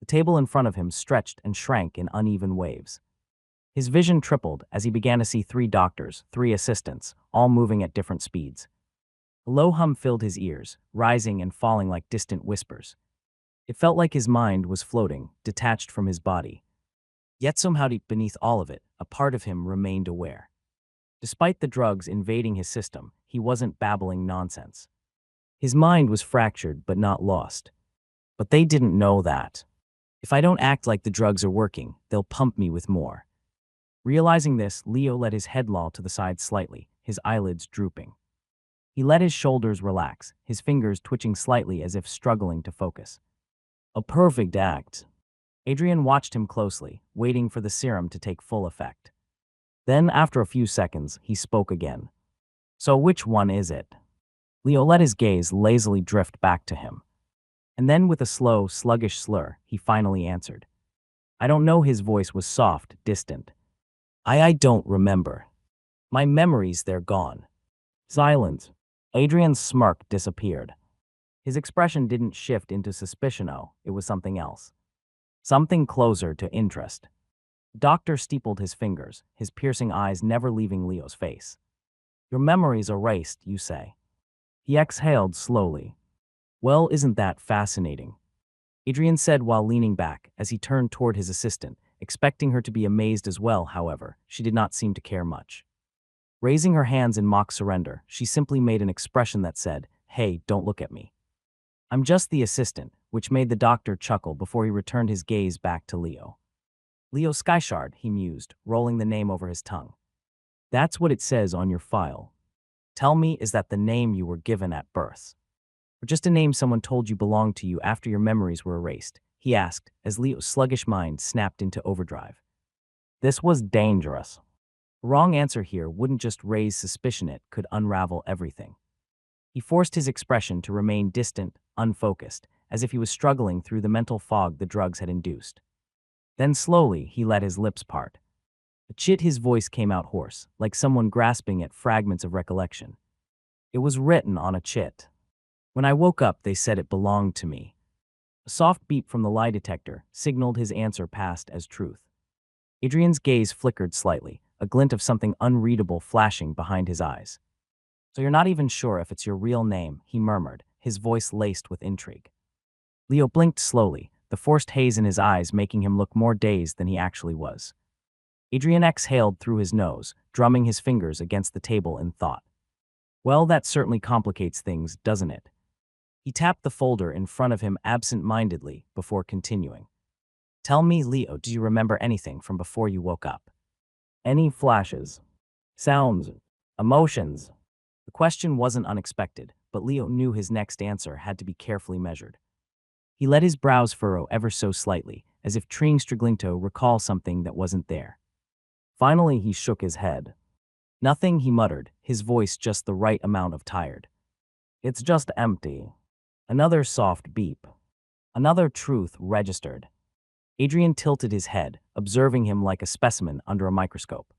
The table in front of him stretched and shrank in uneven waves. His vision tripled as he began to see 3 doctors, 3 assistants, all moving at different speeds. A low hum filled his ears, rising and falling like distant whispers. It felt like his mind was floating, detached from his body. Yet somehow deep beneath all of it, a part of him remained aware. Despite the drugs invading his system, he wasn't babbling nonsense. His mind was fractured but not lost. But they didn't know that. If I don't act like the drugs are working, they'll pump me with more. Realizing this, Leo let his head loll to the side slightly, his eyelids drooping. He let his shoulders relax, his fingers twitching slightly as if struggling to focus. A perfect act. Adrian watched him closely, waiting for the serum to take full effect. Then, after a few seconds, he spoke again. So which one is it? Leo let his gaze lazily drift back to him. And then with a slow, sluggish slur, he finally answered. I don't know. His voice was soft, distant. I don't remember. My memories, they're gone. Silence. Adrian's smirk disappeared. His expression didn't shift into suspicion. Oh, it was something else. Something closer to interest. The doctor steepled his fingers, his piercing eyes never leaving Leo's face. Your memories erased, you say. He exhaled slowly. Well, isn't that fascinating? Adrian said while leaning back as he turned toward his assistant, expecting her to be amazed as well. However, she did not seem to care much. Raising her hands in mock surrender, she simply made an expression that said, Hey, don't look at me. I'm just the assistant, which made the doctor chuckle before he returned his gaze back to Leo. Leo Skyshard, he mused, rolling the name over his tongue. That's what it says on your file. Tell me, is that the name you were given at birth? Or just a name someone told you belonged to you after your memories were erased? He asked, as Leo's sluggish mind snapped into overdrive. This was dangerous. A wrong answer here wouldn't just raise suspicion, it could unravel everything. He forced his expression to remain distant, unfocused, as if he was struggling through the mental fog the drugs had induced. Then slowly, he let his lips part. A chit, his voice came out hoarse, like someone grasping at fragments of recollection. It was written on a chit. When I woke up, they said it belonged to me. A soft beep from the lie detector signaled his answer passed as truth. Adrian's gaze flickered slightly, a glint of something unreadable flashing behind his eyes. So you're not even sure if it's your real name, he murmured, his voice laced with intrigue. Leo blinked slowly, the forced haze in his eyes making him look more dazed than he actually was. Adrian exhaled through his nose, drumming his fingers against the table in thought. Well, that certainly complicates things, doesn't it? He tapped the folder in front of him absent-mindedly before continuing. Tell me, Leo, do you remember anything from before you woke up? Any flashes? Sounds? Emotions? The question wasn't unexpected, but Leo knew his next answer had to be carefully measured. He let his brows furrow ever so slightly, as if trying to recall something that wasn't there. Finally, he shook his head. Nothing, he muttered, his voice just the right amount of tired. It's just empty. Another soft beep. Another truth registered. Adrian tilted his head, observing him like a specimen under a microscope.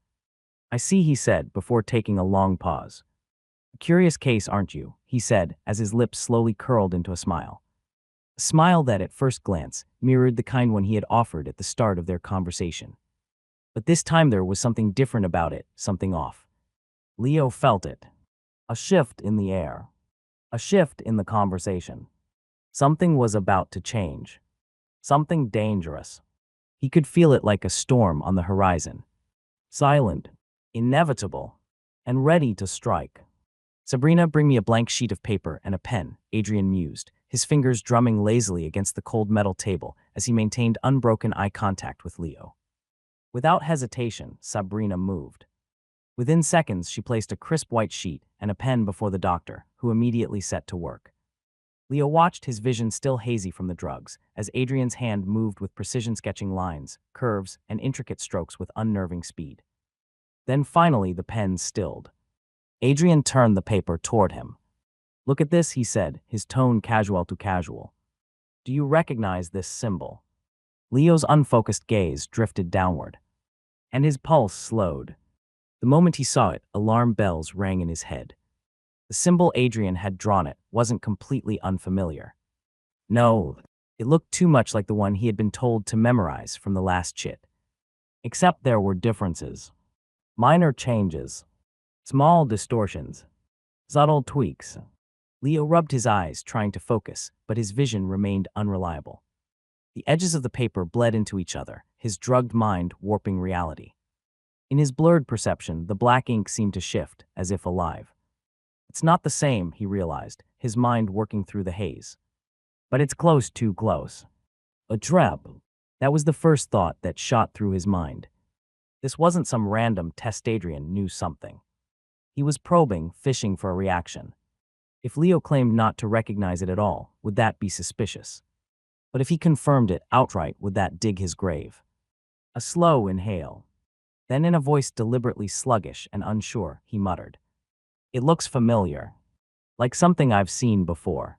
I see, he said, before taking a long pause. A curious case, aren't you? He said, as his lips slowly curled into a smile. A smile that, at first glance, mirrored the kind one he had offered at the start of their conversation. But this time there was something different about it, something off. Leo felt it. A shift in the air. A shift in the conversation. Something was about to change. Something dangerous. He could feel it like a storm on the horizon. Silent, inevitable, and ready to strike. Sabrina, bring me a blank sheet of paper and a pen, Adrian mused, his fingers drumming lazily against the cold metal table as he maintained unbroken eye contact with Leo. Without hesitation, Sabrina moved. Within seconds, she placed a crisp white sheet and a pen before the doctor, who immediately set to work. Leo watched, his vision still hazy from the drugs, as Adrian's hand moved with precision, sketching lines, curves, and intricate strokes with unnerving speed. Then finally the pen stilled. Adrian turned the paper toward him. "Look at this," he said, his tone casual to casual. "Do you recognize this symbol?" Leo's unfocused gaze drifted downward, and his pulse slowed. The moment he saw it, alarm bells rang in his head. The symbol Adrian had drawn it wasn't completely unfamiliar. No, it looked too much like the one he had been told to memorize from the last chit. Except there were differences. Minor changes. Small distortions. Subtle tweaks. Leo rubbed his eyes, trying to focus, but his vision remained unreliable. The edges of the paper bled into each other, his drugged mind warping reality. In his blurred perception, the black ink seemed to shift, as if alive. It's not the same, he realized, his mind working through the haze. But it's close, too close. A trap. That was the first thought that shot through his mind. This wasn't some random test. Adrian knew something. He was probing, fishing for a reaction. If Leo claimed not to recognize it at all, would that be suspicious? But if he confirmed it outright, would that dig his grave? A slow inhale. Then, in a voice deliberately sluggish and unsure, he muttered, "It looks familiar. Like something I've seen before."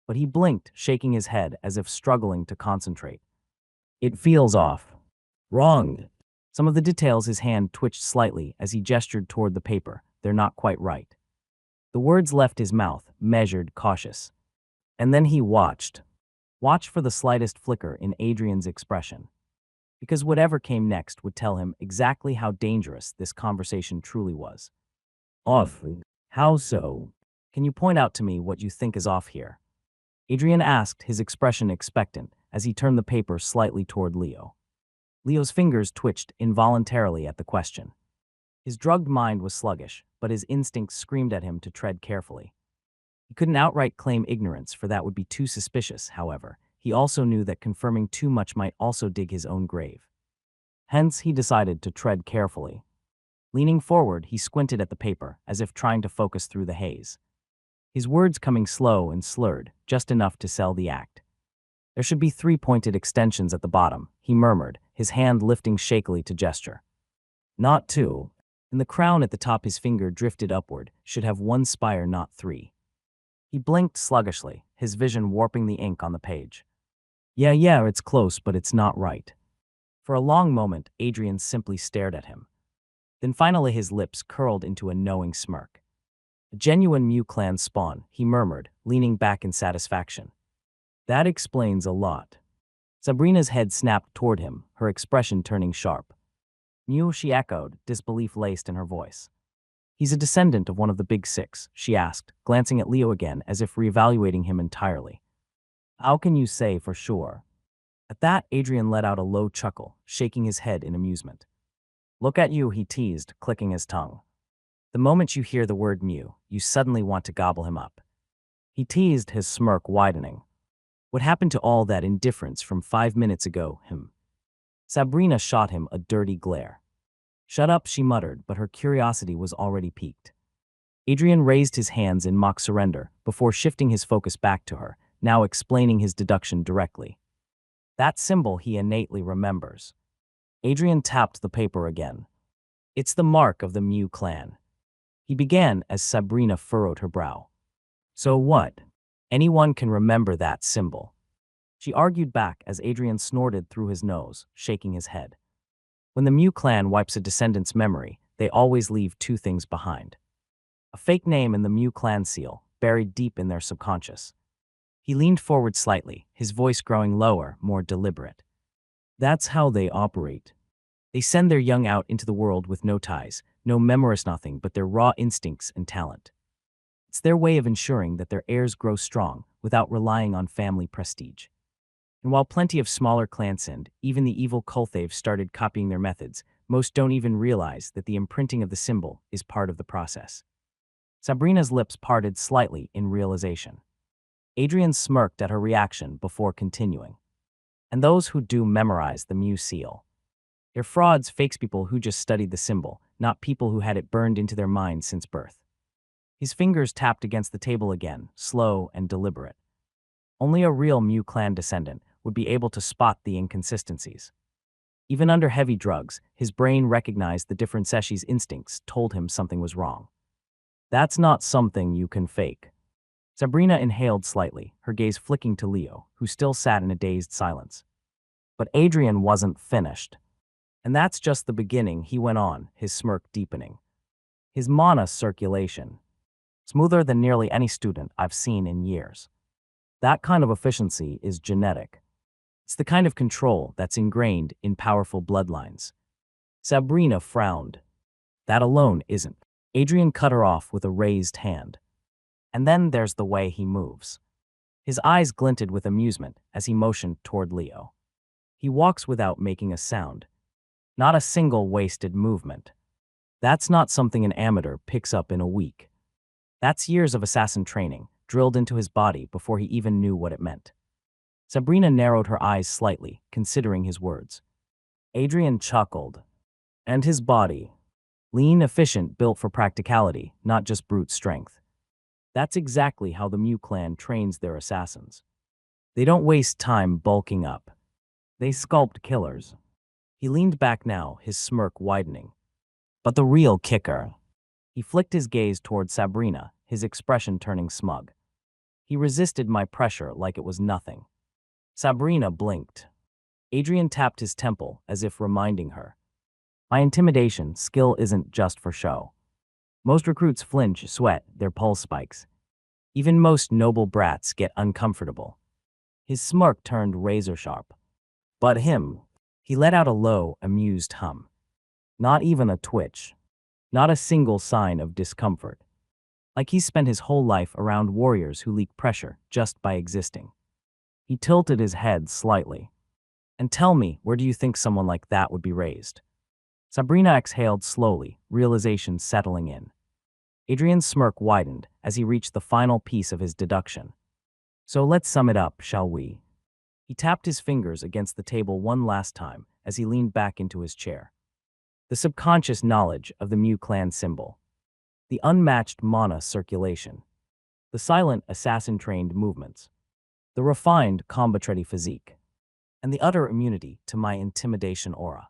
But he blinked, shaking his head as if struggling to concentrate. "It feels off. Wrong." Some of the details, his hand twitched slightly as he gestured toward the paper. "They're not quite right." The words left his mouth, measured, cautious. And then he watched for the slightest flicker in Adrian's expression. Because whatever came next would tell him exactly how dangerous this conversation truly was. "Off? How so? Can you point out to me what you think is off here?" Adrian asked, his expression expectant, as he turned the paper slightly toward Leo. Leo's fingers twitched involuntarily at the question. His drugged mind was sluggish, but his instincts screamed at him to tread carefully. He couldn't outright claim ignorance, for that would be too suspicious. However, he also knew that confirming too much might also dig his own grave. Hence, he decided to tread carefully. Leaning forward, he squinted at the paper, as if trying to focus through the haze. His words coming slow and slurred, just enough to sell the act. "There should be 3 pointed extensions at the bottom," he murmured, his hand lifting shakily to gesture. "Not 2. And the crown at the top," his finger drifted upward, "should have 1 spire, not 3. He blinked sluggishly, his vision warping the ink on the page. Yeah, it's close, but it's not right." For a long moment, Adrian simply stared at him. Then finally his lips curled into a knowing smirk. "A genuine Mew clan spawn," he murmured, leaning back in satisfaction. "That explains a lot." Sabrina's head snapped toward him, her expression turning sharp. "Mew?" she echoed, disbelief laced in her voice. "He's a descendant of one of the Big Six," she asked, glancing at Leo again as if reevaluating him entirely. "How can you say for sure?" At that, Adrian let out a low chuckle, shaking his head in amusement. "Look at you," he teased, clicking his tongue. "The moment you hear the word Mew, you suddenly want to gobble him up." He teased, his smirk widening. "What happened to all that indifference from 5 minutes ago, him?" Sabrina shot him a dirty glare. "Shut up," she muttered, but her curiosity was already piqued. Adrian raised his hands in mock surrender before shifting his focus back to her, now explaining his deduction directly. "That symbol he innately remembers." Adrian tapped the paper again. "It's the mark of the Mew clan." He began as Sabrina furrowed her brow. "So what? Anyone can remember that symbol." She argued back as Adrian snorted through his nose, shaking his head. "When the Mew clan wipes a descendant's memory, they always leave 2 things behind. A fake name and the Mew clan seal, buried deep in their subconscious." He leaned forward slightly, his voice growing lower, more deliberate. "That's how they operate. They send their young out into the world with no ties, no memorous nothing but their raw instincts and talent. It's their way of ensuring that their heirs grow strong without relying on family prestige. And while plenty of smaller clans and even the evil Kulthaves started copying their methods, most don't even realize that the imprinting of the symbol is part of the process. Sabrina's lips parted slightly in realization. Adrian smirked at her reaction before continuing. And those who do memorize the Mu seal. They're frauds, fakes, people who just studied the symbol, not people who had it burned into their minds since birth. His fingers tapped against the table again, slow and deliberate. Only a real Mu clan descendant would be able to spot the inconsistencies. Even under heavy drugs, his brain recognized the different Seshi's instincts told him something was wrong. That's not something you can fake. Sabrina inhaled slightly, her gaze flicking to Leo, who still sat in a dazed silence. But Adrian wasn't finished. And that's just the beginning, he went on, his smirk deepening. His mana circulation. Smoother than nearly any student I've seen in years. That kind of efficiency is genetic. It's the kind of control that's ingrained in powerful bloodlines. Sabrina frowned. That alone isn't. Adrian cut her off with a raised hand. And then there's the way he moves. His eyes glinted with amusement as he motioned toward Leo. He walks without making a sound. Not a single wasted movement. That's not something an amateur picks up in a week. That's years of assassin training, drilled into his body before he even knew what it meant. Sabrina narrowed her eyes slightly, considering his words. Adrian chuckled. And his body. Lean, efficient, built for practicality, not just brute strength. That's exactly how the Mu clan trains their assassins. They don't waste time bulking up. They sculpt killers. He leaned back now, his smirk widening. But the real kicker. He flicked his gaze toward Sabrina, his expression turning smug. He resisted my pressure like it was nothing. Sabrina blinked. Adrian tapped his temple as if reminding her. My intimidation skill isn't just for show. Most recruits flinch, sweat, their pulse spikes. Even most noble brats get uncomfortable. His smirk turned razor sharp. But him, he let out a low, amused hum. Not even a twitch. Not a single sign of discomfort. Like he spent his whole life around warriors who leak pressure just by existing. He tilted his head slightly. And tell me, where do you think someone like that would be raised? Sabrina exhaled slowly, realization settling in. Adrian's smirk widened as he reached the final piece of his deduction. So let's sum it up, shall we? He tapped his fingers against the table one last time as he leaned back into his chair. The subconscious knowledge of the Mu clan symbol. The unmatched mana circulation. The silent assassin-trained movements. The refined combat-ready physique. And the utter immunity to my intimidation aura.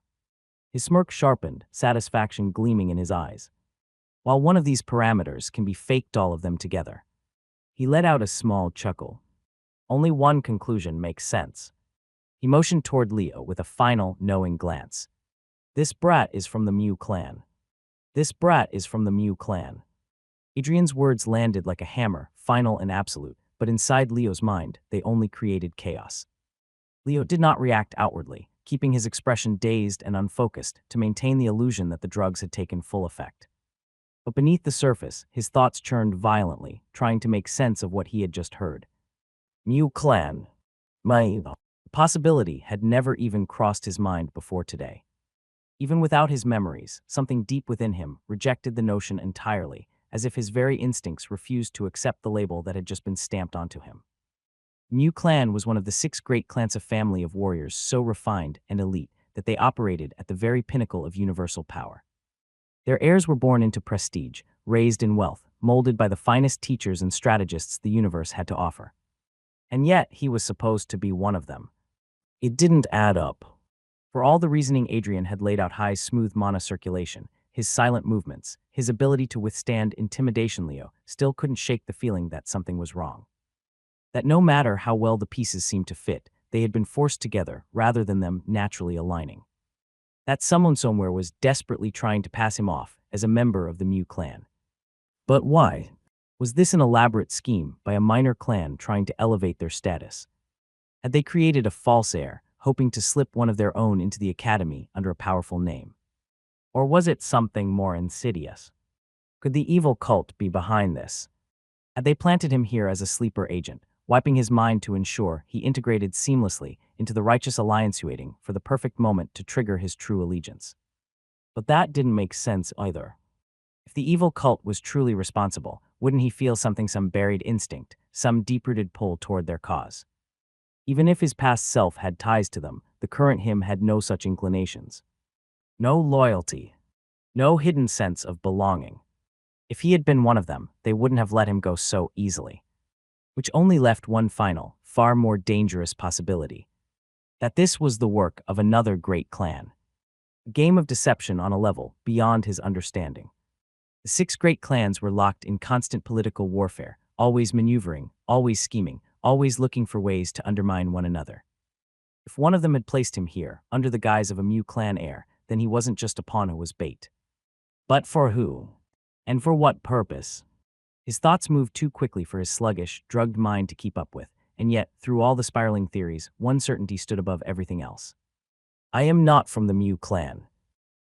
His smirk sharpened, satisfaction gleaming in his eyes. While one of these parameters can be faked, all of them together. He let out a small chuckle. Only one conclusion makes sense. He motioned toward Leo with a final, knowing glance. This brat is from the Mu clan. This brat is from the Mu clan. Adrian's words landed like a hammer, final and absolute, but inside Leo's mind, they only created chaos. Leo did not react outwardly, keeping his expression dazed and unfocused to maintain the illusion that the drugs had taken full effect. But beneath the surface, his thoughts churned violently, trying to make sense of what he had just heard. Mu clan. The possibility had never even crossed his mind before today. Even without his memories, something deep within him rejected the notion entirely, as if his very instincts refused to accept the label that had just been stamped onto him. Mu clan was one of the 6 great clans, a family of warriors so refined and elite that they operated at the very pinnacle of universal power. Their heirs were born into prestige, raised in wealth, molded by the finest teachers and strategists the universe had to offer. And yet, he was supposed to be one of them. It didn't add up. For all the reasoning Adrian had laid out, high, smooth mana circulation, his silent movements, his ability to withstand intimidation, Leo still couldn't shake the feeling that something was wrong. That no matter how well the pieces seemed to fit, they had been forced together rather than them naturally aligning. That someone somewhere was desperately trying to pass him off as a member of the Mu clan. But why? Was this an elaborate scheme by a minor clan trying to elevate their status? Had they created a false heir, hoping to slip one of their own into the academy under a powerful name. Or was it something more insidious? Could the evil cult be behind this? Had they planted him here as a sleeper agent, wiping his mind to ensure he integrated seamlessly into the righteous alliance, waiting for the perfect moment to trigger his true allegiance? But that didn't make sense either. If the evil cult was truly responsible, wouldn't he feel something, some buried instinct, some deep-rooted pull toward their cause? Even if his past self had ties to them, the current him had no such inclinations. No loyalty. No hidden sense of belonging. If he had been one of them, they wouldn't have let him go so easily. Which only left one final, far more dangerous possibility. That this was the work of another great clan. A game of deception on a level beyond his understanding. The 6 great clans were locked in constant political warfare, always maneuvering, always scheming, always looking for ways to undermine one another. If one of them had placed him here, under the guise of a Mu clan heir, then he wasn't just a pawn who was bait. But for who? And for what purpose? His thoughts moved too quickly for his sluggish, drugged mind to keep up with, and yet, through all the spiraling theories, one certainty stood above everything else. I am not from the Mu clan.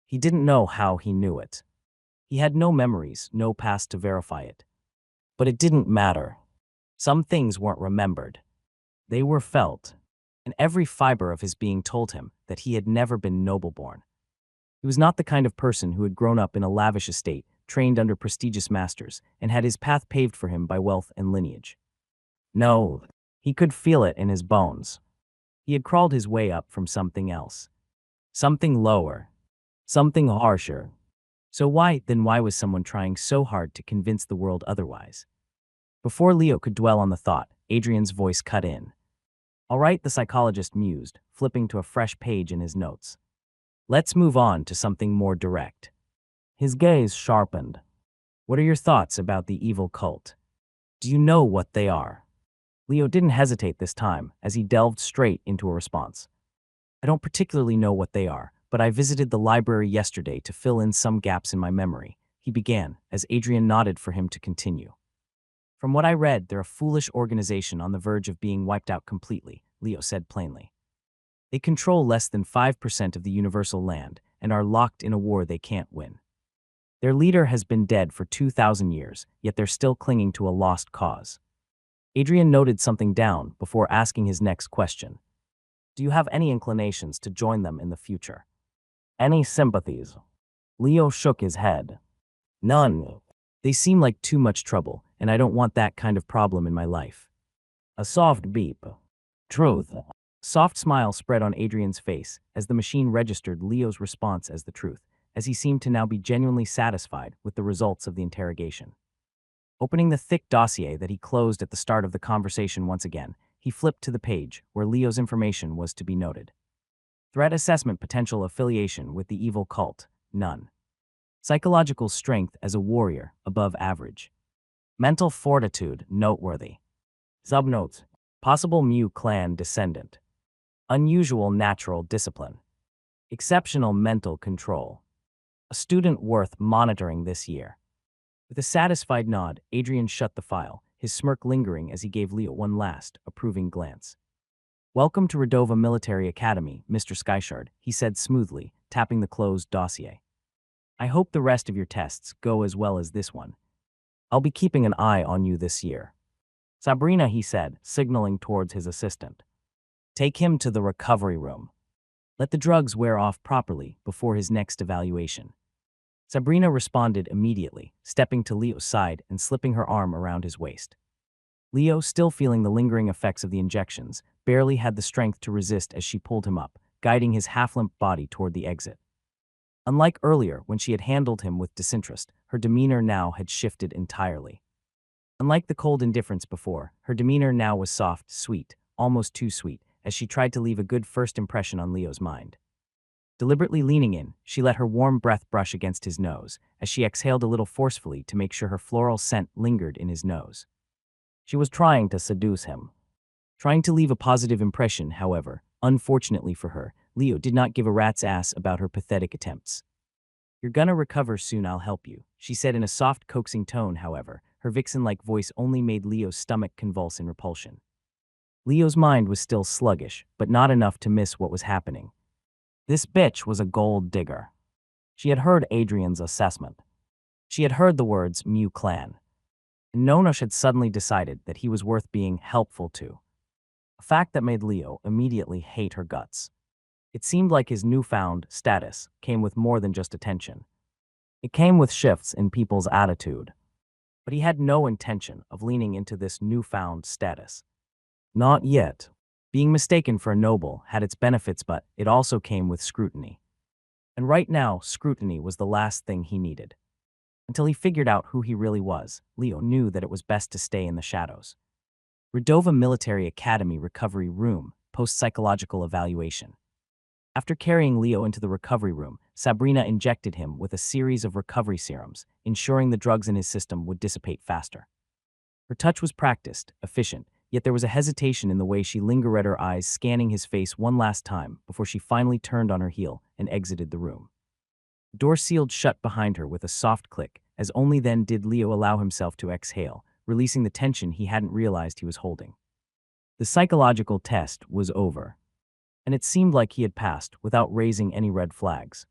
He didn't know how he knew it. He had no memories, no past to verify it. But it didn't matter. Some things weren't remembered. They were felt, and every fiber of his being told him that he had never been noble-born. He was not the kind of person who had grown up in a lavish estate, trained under prestigious masters, and had his path paved for him by wealth and lineage. No, he could feel it in his bones. He had crawled his way up from something else. Something lower. Something harsher. So why was someone trying so hard to convince the world otherwise? Before Leo could dwell on the thought, Adrian's voice cut in. All right, the psychologist mused, flipping to a fresh page in his notes. Let's move on to something more direct. His gaze sharpened. What are your thoughts about the evil cult? Do you know what they are? Leo didn't hesitate this time, as he delved straight into a response. I don't particularly know what they are, but I visited the library yesterday to fill in some gaps in my memory, he began, as Adrian nodded for him to continue. From what I read, they're a foolish organization on the verge of being wiped out completely, Leo said plainly. They control less than 5% of the universal land and are locked in a war they can't win. Their leader has been dead for 2,000 years, yet they're still clinging to a lost cause. Adrian noted something down before asking his next question. Do you have any inclinations to join them in the future? Any sympathies? Leo shook his head. None. They seem like too much trouble, and I don't want that kind of problem in my life. A soft beep. Truth. Soft smile spread on Adrian's face as the machine registered Leo's response as the truth, as he seemed to now be genuinely satisfied with the results of the interrogation. Opening the thick dossier that he closed at the start of the conversation once again, he flipped to the page where Leo's information was to be noted. Threat assessment: potential affiliation with the evil cult, none. Psychological strength as a warrior, above average. Mental fortitude, noteworthy. Subnotes: possible Mu clan descendant. Unusual natural discipline. Exceptional mental control. A student worth monitoring this year. With a satisfied nod, Adrian shut the file, his smirk lingering as he gave Leo one last, approving glance. Welcome to Redova Military Academy, Mr. Skyshard, he said smoothly, tapping the closed dossier. I hope the rest of your tests go as well as this one. I'll be keeping an eye on you this year. Sabrina, he said, signaling towards his assistant. Take him to the recovery room. Let the drugs wear off properly before his next evaluation. Sabrina responded immediately, stepping to Leo's side and slipping her arm around his waist. Leo, still feeling the lingering effects of the injections, barely had the strength to resist as she pulled him up, guiding his half-limp body toward the exit. Unlike earlier, when she had handled him with disinterest, her demeanor now had shifted entirely. Unlike the cold indifference before, her demeanor now was soft, sweet, almost too sweet, as she tried to leave a good first impression on Leo's mind. Deliberately leaning in, she let her warm breath brush against his nose, as she exhaled a little forcefully to make sure her floral scent lingered in his nose. She was trying to seduce him. Trying to leave a positive impression, however, unfortunately for her, Leo did not give a rat's ass about her pathetic attempts. You're gonna recover soon, I'll help you, she said in a soft, coaxing tone. However, her vixen-like voice only made Leo's stomach convulse in repulsion. Leo's mind was still sluggish, but not enough to miss what was happening. This bitch was a gold digger. She had heard Adrian's assessment. She had heard the words Mew Clan. And Nonosh had suddenly decided that he was worth being helpful to. A fact that made Leo immediately hate her guts. It seemed like his newfound status came with more than just attention. It came with shifts in people's attitude. But he had no intention of leaning into this newfound status. Not yet. Being mistaken for a noble had its benefits, but it also came with scrutiny. And right now, scrutiny was the last thing he needed. Until he figured out who he really was, Leo knew that it was best to stay in the shadows. Redova Military Academy Recovery Room, Post-Psychological Evaluation. After carrying Leo into the recovery room, Sabrina injected him with a series of recovery serums, ensuring the drugs in his system would dissipate faster. Her touch was practiced, efficient, yet there was a hesitation in the way she lingered, her eyes scanning his face one last time before she finally turned on her heel and exited the room. The door sealed shut behind her with a soft click, as only then did Leo allow himself to exhale, releasing the tension he hadn't realized he was holding. The psychological test was over, and it seemed like he had passed without raising any red flags.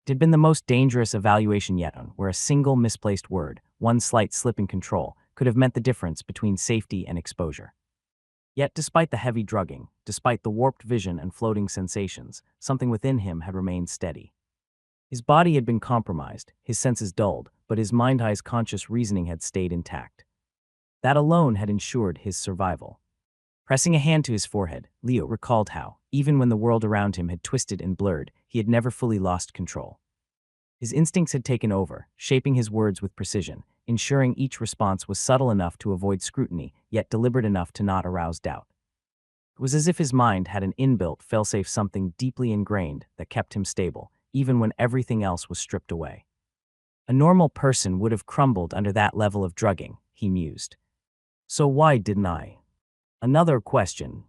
It had been the most dangerous evaluation yet, where a single misplaced word, one slight slip in control, could have meant the difference between safety and exposure. Yet despite the heavy drugging, despite the warped vision and floating sensations, something within him had remained steady. His body had been compromised, his senses dulled, but his mind's conscious reasoning had stayed intact. That alone had ensured his survival. Pressing a hand to his forehead, Leo recalled how, even when the world around him had twisted and blurred, he had never fully lost control. His instincts had taken over, shaping his words with precision, ensuring each response was subtle enough to avoid scrutiny, yet deliberate enough to not arouse doubt. It was as if his mind had an inbuilt failsafe, something deeply ingrained that kept him stable, even when everything else was stripped away. A normal person would have crumbled under that level of drugging, he mused. So why didn't I? Another question.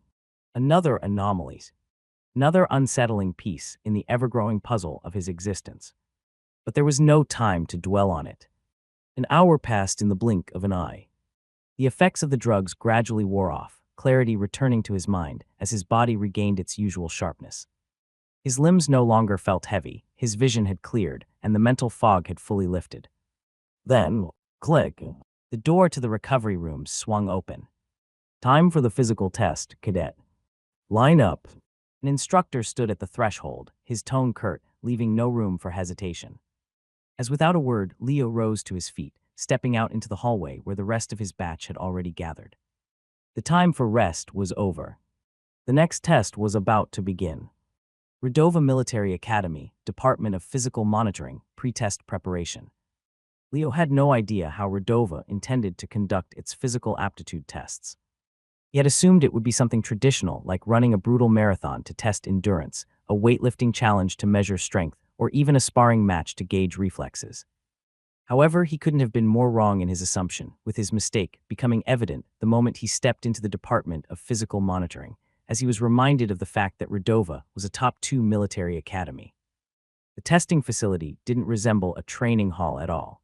Another anomaly. Another unsettling piece in the ever-growing puzzle of his existence. But there was no time to dwell on it. An hour passed in the blink of an eye. The effects of the drugs gradually wore off, clarity returning to his mind as his body regained its usual sharpness. His limbs no longer felt heavy, his vision had cleared, and the mental fog had fully lifted. Then, click. The door to the recovery room swung open. Time for the physical test, cadet. Line up. An instructor stood at the threshold, his tone curt, leaving no room for hesitation. As without a word, Leo rose to his feet, stepping out into the hallway where the rest of his batch had already gathered. The time for rest was over. The next test was about to begin. Redova Military Academy, Department of Physical Monitoring, Pre-Test Preparation. Leo had no idea how Redova intended to conduct its physical aptitude tests. He had assumed it would be something traditional, like running a brutal marathon to test endurance, a weightlifting challenge to measure strength, or even a sparring match to gauge reflexes. However, he couldn't have been more wrong in his assumption, with his mistake becoming evident the moment he stepped into the Department of Physical Monitoring, as he was reminded of the fact that Redova was a top-2 military academy. The testing facility didn't resemble a training hall at all.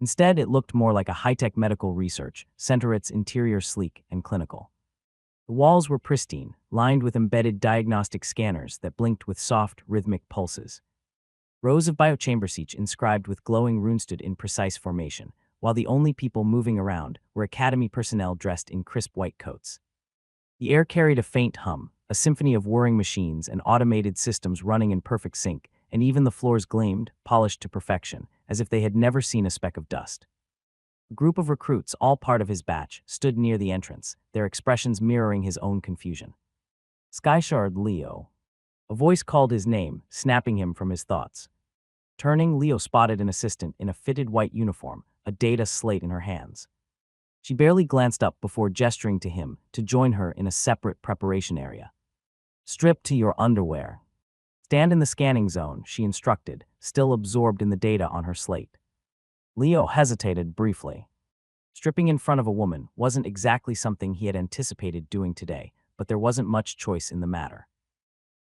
Instead, it looked more like a high-tech medical research center, its interior sleek and clinical. The walls were pristine, lined with embedded diagnostic scanners that blinked with soft, rhythmic pulses. Rows of biochamber seats inscribed with glowing runes stood in precise formation, while the only people moving around were academy personnel dressed in crisp white coats. The air carried a faint hum, a symphony of whirring machines and automated systems running in perfect sync, and even the floors gleamed, polished to perfection, as if they had never seen a speck of dust. A group of recruits, all part of his batch, stood near the entrance, their expressions mirroring his own confusion. Skyshard Leo. A voice called his name, snapping him from his thoughts. Turning, Leo spotted an assistant in a fitted white uniform, a data slate in her hands. She barely glanced up before gesturing to him to join her in a separate preparation area. Strip to your underwear. Stand in the scanning zone, she instructed, still absorbed in the data on her slate. Leo hesitated briefly. Stripping in front of a woman wasn't exactly something he had anticipated doing today, but there wasn't much choice in the matter.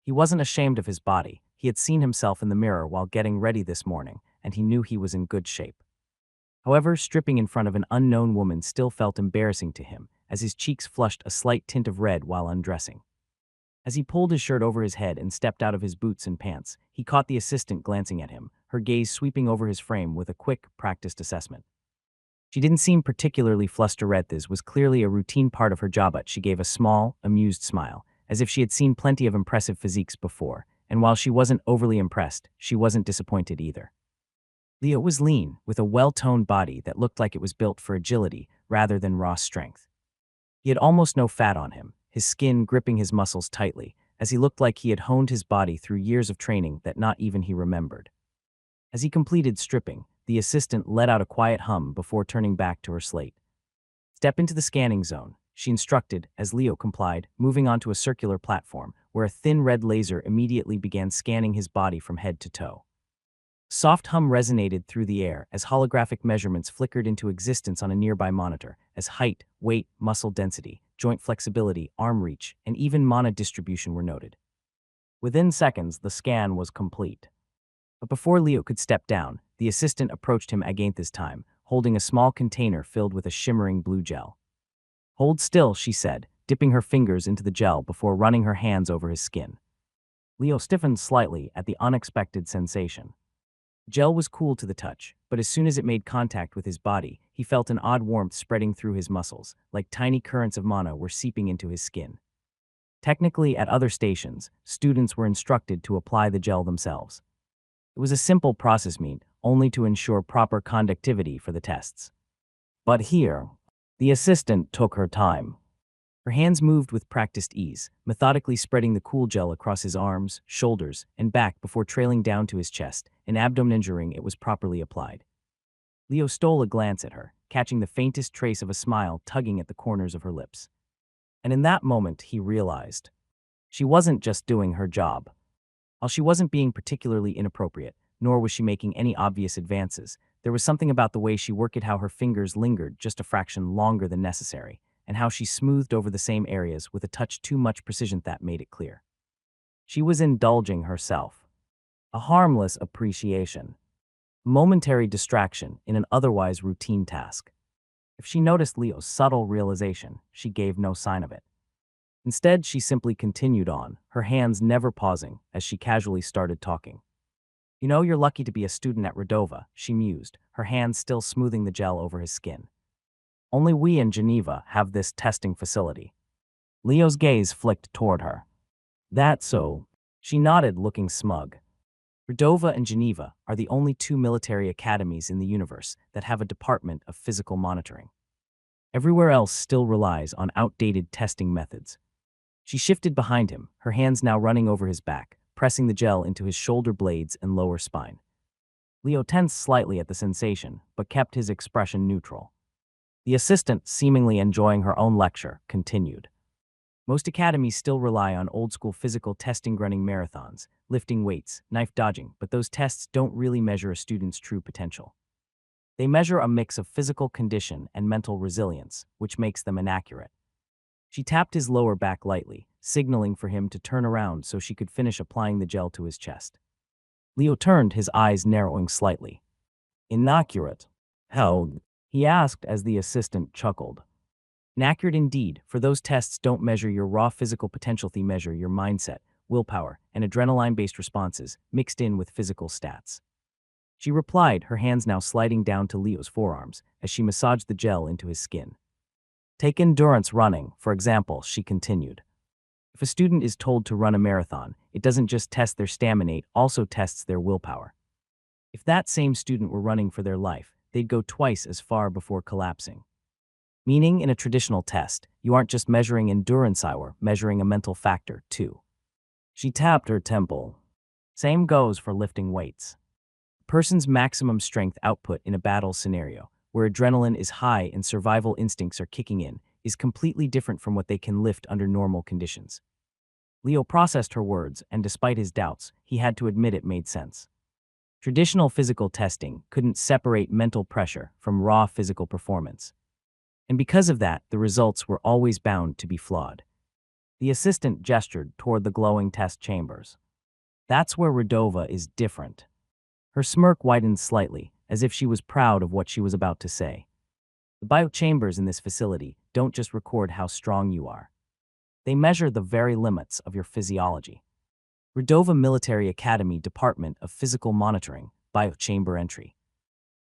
He wasn't ashamed of his body. He had seen himself in the mirror while getting ready this morning, and he knew he was in good shape. However, stripping in front of an unknown woman still felt embarrassing to him, as his cheeks flushed a slight tint of red while undressing. As he pulled his shirt over his head and stepped out of his boots and pants, he caught the assistant glancing at him, her gaze sweeping over his frame with a quick, practiced assessment. She didn't seem particularly flustered. This was clearly a routine part of her job, but she gave a small, amused smile, as if she had seen plenty of impressive physiques before, and while she wasn't overly impressed, she wasn't disappointed either. Leo was lean, with a well-toned body that looked like it was built for agility rather than raw strength. He had almost no fat on him, his skin gripping his muscles tightly, as he looked like he had honed his body through years of training that not even he remembered. As he completed stripping, the assistant let out a quiet hum before turning back to her slate. "Step into the scanning zone," she instructed as Leo complied, moving onto a circular platform where a thin red laser immediately began scanning his body from head to toe. Soft hum resonated through the air as holographic measurements flickered into existence on a nearby monitor, as height, weight, muscle density, joint flexibility, arm reach, and even mana distribution were noted. Within seconds, the scan was complete. But before Leo could step down, the assistant approached him again this time, holding a small container filled with a shimmering blue gel. "Hold still," she said, dipping her fingers into the gel before running her hands over his skin. Leo stiffened slightly at the unexpected sensation. Gel was cool to the touch, but as soon as it made contact with his body, he felt an odd warmth spreading through his muscles, like tiny currents of mana were seeping into his skin. Technically, at other stations, students were instructed to apply the gel themselves. It was a simple process only to ensure proper conductivity for the tests. But here, the assistant took her time. Her hands moved with practiced ease, methodically spreading the cool gel across his arms, shoulders, and back before trailing down to his chest, an abdomen ensuring it was properly applied. Leo stole a glance at her, catching the faintest trace of a smile tugging at the corners of her lips. And in that moment, he realized she wasn't just doing her job. While she wasn't being particularly inappropriate, nor was she making any obvious advances, there was something about the way she worked, how her fingers lingered just a fraction longer than necessary, and how she smoothed over the same areas with a touch too much precision that made it clear. She was indulging herself. A harmless appreciation. Momentary distraction in an otherwise routine task. If she noticed Leo's subtle realization, she gave no sign of it. Instead, she simply continued on, her hands never pausing as she casually started talking. "You know, you're lucky to be a student at Redova," she mused, her hands still smoothing the gel over his skin. "Only we in Geneva have this testing facility." Leo's gaze flicked toward her. "That's so." She nodded, looking smug. Redova and Geneva are the only two military academies in the universe that have a department of physical monitoring. Everywhere else still relies on outdated testing methods. She shifted behind him, her hands now running over his back, pressing the gel into his shoulder blades and lower spine. Leo tensed slightly at the sensation, but kept his expression neutral. The assistant, seemingly enjoying her own lecture, continued. "Most academies still rely on old-school physical testing, running marathons, lifting weights, knife dodging, but those tests don't really measure a student's true potential. They measure a mix of physical condition and mental resilience, which makes them inaccurate." She tapped his lower back lightly, signaling for him to turn around so she could finish applying the gel to his chest. Leo turned, his eyes narrowing slightly. "Inaccurate? How?" he asked as the assistant chuckled. "Inaccurate indeed, for those tests don't measure your raw physical potential, they measure your mindset, willpower, and adrenaline-based responses, mixed in with physical stats." She replied, her hands now sliding down to Leo's forearms as she massaged the gel into his skin. "Take endurance running, for example," she continued. "If a student is told to run a marathon, it doesn't just test their stamina, it also tests their willpower. If that same student were running for their life, they'd go twice as far before collapsing. Meaning, in a traditional test, you aren't just measuring endurance, you're measuring a mental factor, too." She tapped her temple. "Same goes for lifting weights. A person's maximum strength output in a battle scenario, where adrenaline is high and survival instincts are kicking in, is completely different from what they can lift under normal conditions." Leo processed her words, and despite his doubts, he had to admit it made sense. Traditional physical testing couldn't separate mental pressure from raw physical performance. And because of that, the results were always bound to be flawed. The assistant gestured toward the glowing test chambers. "That's where Redova is different." Her smirk widened slightly, as if she was proud of what she was about to say. "The biochambers in this facility don't just record how strong you are. They measure the very limits of your physiology. Redova Military Academy Department of Physical Monitoring, Biochamber Entry.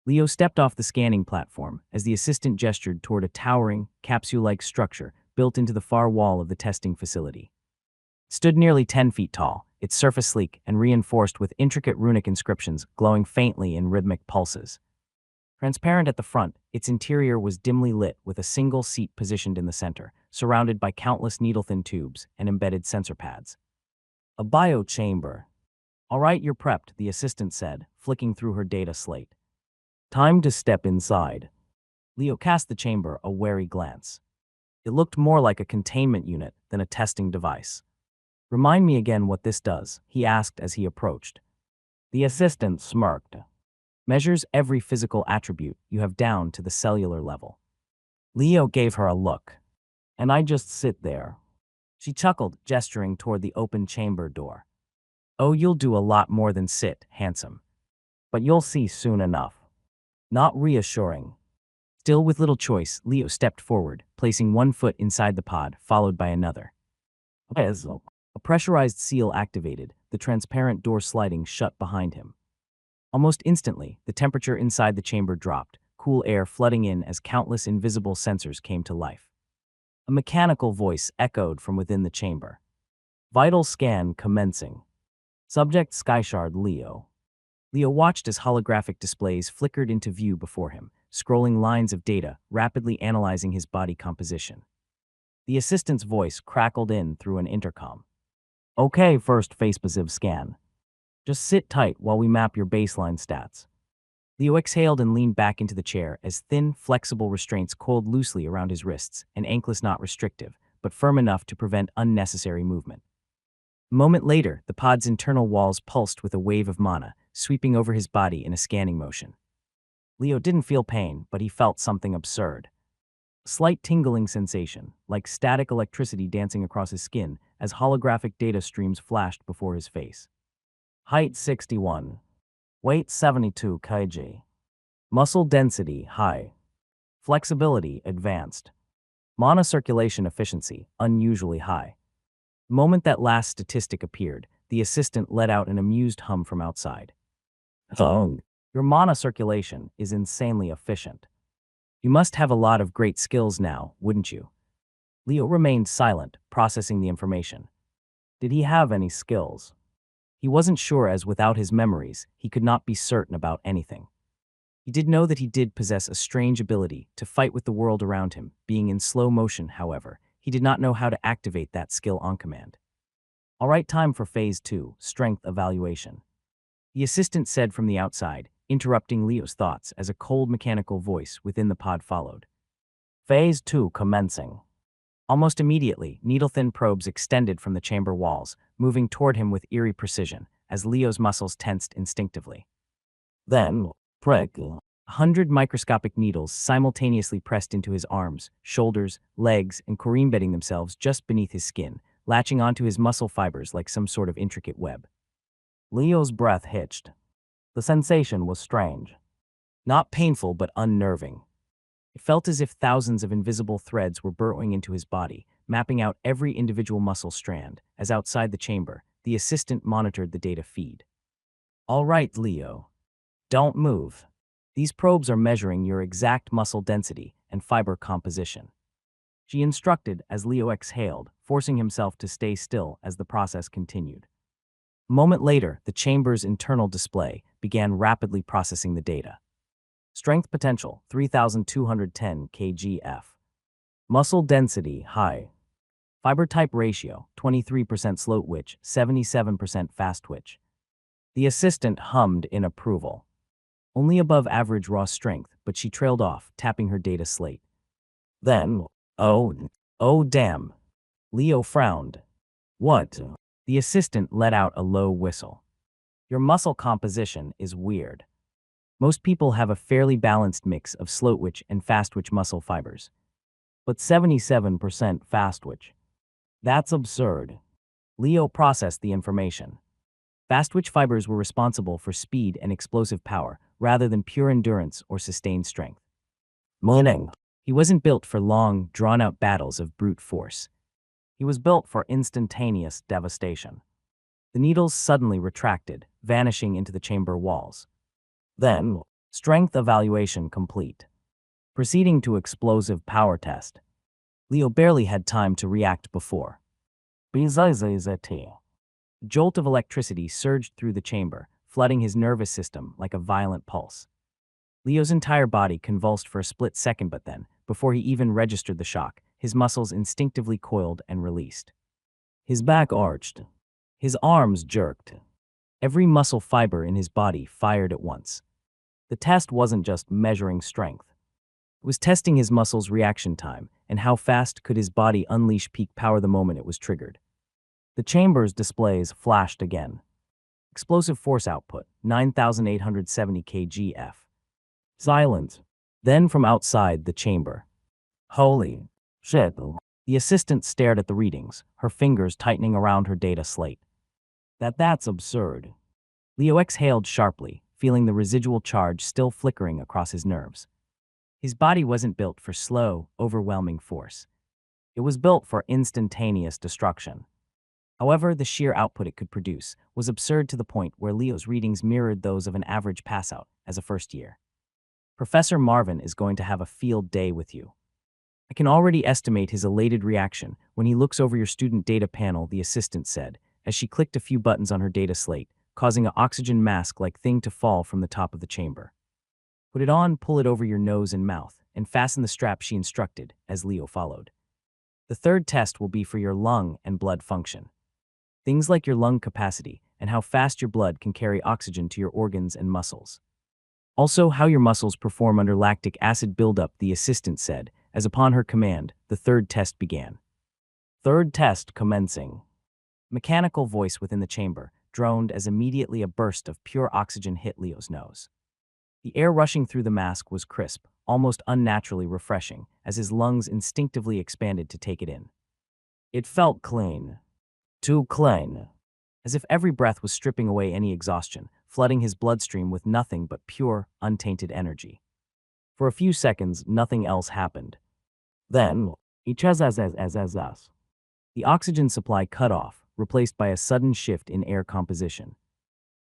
Leo stepped off the scanning platform as the assistant gestured toward a towering, capsule-like structure built into the far wall of the testing facility. It stood nearly 10 feet tall, its surface sleek and reinforced with intricate runic inscriptions glowing faintly in rhythmic pulses. Transparent at the front, its interior was dimly lit with a single seat positioned in the center, surrounded by countless needle-thin tubes and embedded sensor pads. A biochamber. All right, you're prepped, the assistant said, flicking through her data slate. Time to step inside. Leo cast the chamber a wary glance. It looked more like a containment unit than a testing device. Remind me again what this does, he asked as he approached. The assistant smirked. Measures every physical attribute you have down to the cellular level. Leo gave her a look. And I just sit there. She chuckled, gesturing toward the open chamber door. Oh, you'll do a lot more than sit, handsome. But you'll see soon enough. Not reassuring. Still with little choice, Leo stepped forward, placing one foot inside the pod, followed by another. As a pressurized seal activated, the transparent door sliding shut behind him. Almost instantly, the temperature inside the chamber dropped, cool air flooding in as countless invisible sensors came to life. A mechanical voice echoed from within the chamber. Vital scan commencing. Subject Skyshard Leo. Leo watched as holographic displays flickered into view before him, scrolling lines of data, rapidly analyzing his body composition. The assistant's voice crackled in through an intercom. Okay, first face-passive scan. Just sit tight while we map your baseline stats. Leo exhaled and leaned back into the chair as thin, flexible restraints coiled loosely around his wrists, an anklets not restrictive, but firm enough to prevent unnecessary movement. A moment later, the pod's internal walls pulsed with a wave of mana, sweeping over his body in a scanning motion. Leo didn't feel pain, but he felt something absurd. A slight tingling sensation, like static electricity dancing across his skin as holographic data streams flashed before his face. Height 61. Weight 72 kg. Muscle density high. Flexibility advanced. Mana circulation efficiency unusually high. The moment that last statistic appeared, the assistant let out an amused hum from outside. Oh, your mana circulation is insanely efficient. You must have a lot of great skills now, wouldn't you? Leo remained silent, processing the information. Did he have any skills? He wasn't sure, as without his memories, he could not be certain about anything. He did know that he did possess a strange ability to fight with the world around him. Being in slow motion, however, he did not know how to activate that skill on command. All right, time for Phase 2, Strength Evaluation. The assistant said from the outside, interrupting Leo's thoughts as a cold mechanical voice within the pod followed. Phase 2 commencing. Almost immediately, needle-thin probes extended from the chamber walls, moving toward him with eerie precision, as Leo's muscles tensed instinctively. Then, prick. 100 microscopic needles simultaneously pressed into his arms, shoulders, legs, and core-embedding themselves just beneath his skin, latching onto his muscle fibers like some sort of intricate web. Leo's breath hitched. The sensation was strange. Not painful, but unnerving. It felt as if thousands of invisible threads were burrowing into his body, mapping out every individual muscle strand, as outside the chamber, the assistant monitored the data feed. All right, Leo. Don't move. These probes are measuring your exact muscle density and fiber composition. She instructed as Leo exhaled, forcing himself to stay still as the process continued. A moment later, the chamber's internal display began rapidly processing the data. Strength potential, 3,210 kgf. Muscle density, high. Fiber type ratio, 23% slow twitch, 77% fast twitch. The assistant hummed in approval. Only above average raw strength, but she trailed off, tapping her data slate. Then, oh damn. Leo frowned. What? The assistant let out a low whistle. Your muscle composition is weird. Most people have a fairly balanced mix of slow twitch and fast twitch muscle fibers. But 77% fast twitch. That's absurd. Leo processed the information. Fast twitch fibers were responsible for speed and explosive power, rather than pure endurance or sustained strength. Meaning, He wasn't built for long, drawn-out battles of brute force. He was built for instantaneous devastation. The needles suddenly retracted, vanishing into the chamber walls. Then, strength evaluation complete. Proceeding to explosive power test. Leo barely had time to react before. A jolt of electricity surged through the chamber, flooding his nervous system like a violent pulse. Leo's entire body convulsed for a split second, but then, before he even registered the shock, his muscles instinctively coiled and released. His back arched. His arms jerked. Every muscle fiber in his body fired at once. The test wasn't just measuring strength. It was testing his muscles' reaction time and how fast could his body unleash peak power the moment it was triggered. The chamber's displays flashed again. Explosive force output, 9,870 kgf. Silence. Then from outside the chamber. Holy shit. The assistant stared at the readings, her fingers tightening around her data slate. That's absurd. Leo exhaled sharply, feeling the residual charge still flickering across his nerves. His body wasn't built for slow, overwhelming force. It was built for instantaneous destruction. However, the sheer output it could produce was absurd to the point where Leo's readings mirrored those of an average passout as a first year. Professor Marvin is going to have a field day with you. I can already estimate his elated reaction when he looks over your student data panel, the assistant said, as she clicked a few buttons on her data slate, causing an oxygen mask-like thing to fall from the top of the chamber. Put it on, pull it over your nose and mouth, and fasten the strap, she instructed, as Leo followed. The third test will be for your lung and blood function. Things like your lung capacity and how fast your blood can carry oxygen to your organs and muscles. Also, how your muscles perform under lactic acid buildup, the assistant said, as upon her command, the third test began. Third test commencing. Mechanical voice within the chamber droned as immediately a burst of pure oxygen hit Leo's nose. The air rushing through the mask was crisp, almost unnaturally refreshing, as his lungs instinctively expanded to take it in. It felt clean. Too clean. As if every breath was stripping away any exhaustion, flooding his bloodstream with nothing but pure, untainted energy. For a few seconds, nothing else happened. Then, the oxygen supply cut off, replaced by a sudden shift in air composition.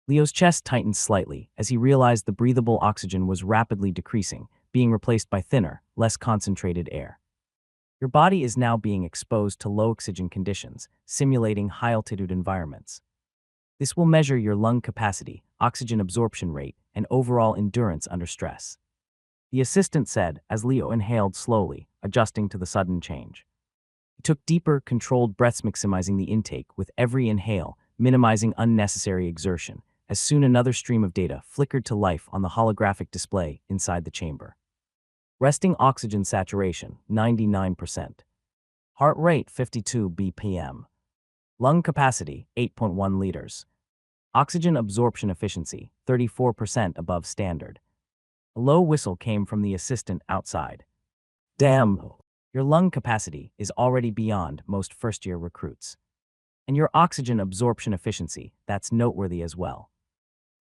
Leo's chest tightened slightly as he realized the breathable oxygen was rapidly decreasing, being replaced by thinner, less concentrated air. Your body is now being exposed to low oxygen conditions, simulating high-altitude environments. This will measure your lung capacity, oxygen absorption rate, and overall endurance under stress. The assistant said as Leo inhaled slowly, adjusting to the sudden change. He took deeper, controlled breaths, maximizing the intake with every inhale, minimizing unnecessary exertion, as soon another stream of data flickered to life on the holographic display inside the chamber. Resting oxygen saturation, 99%. Heart rate, 52 BPM. Lung capacity, 8.1 liters. Oxygen absorption efficiency, 34% above standard. A low whistle came from the assistant outside. Damn, your lung capacity is already beyond most first-year recruits. And your oxygen absorption efficiency, that's noteworthy as well.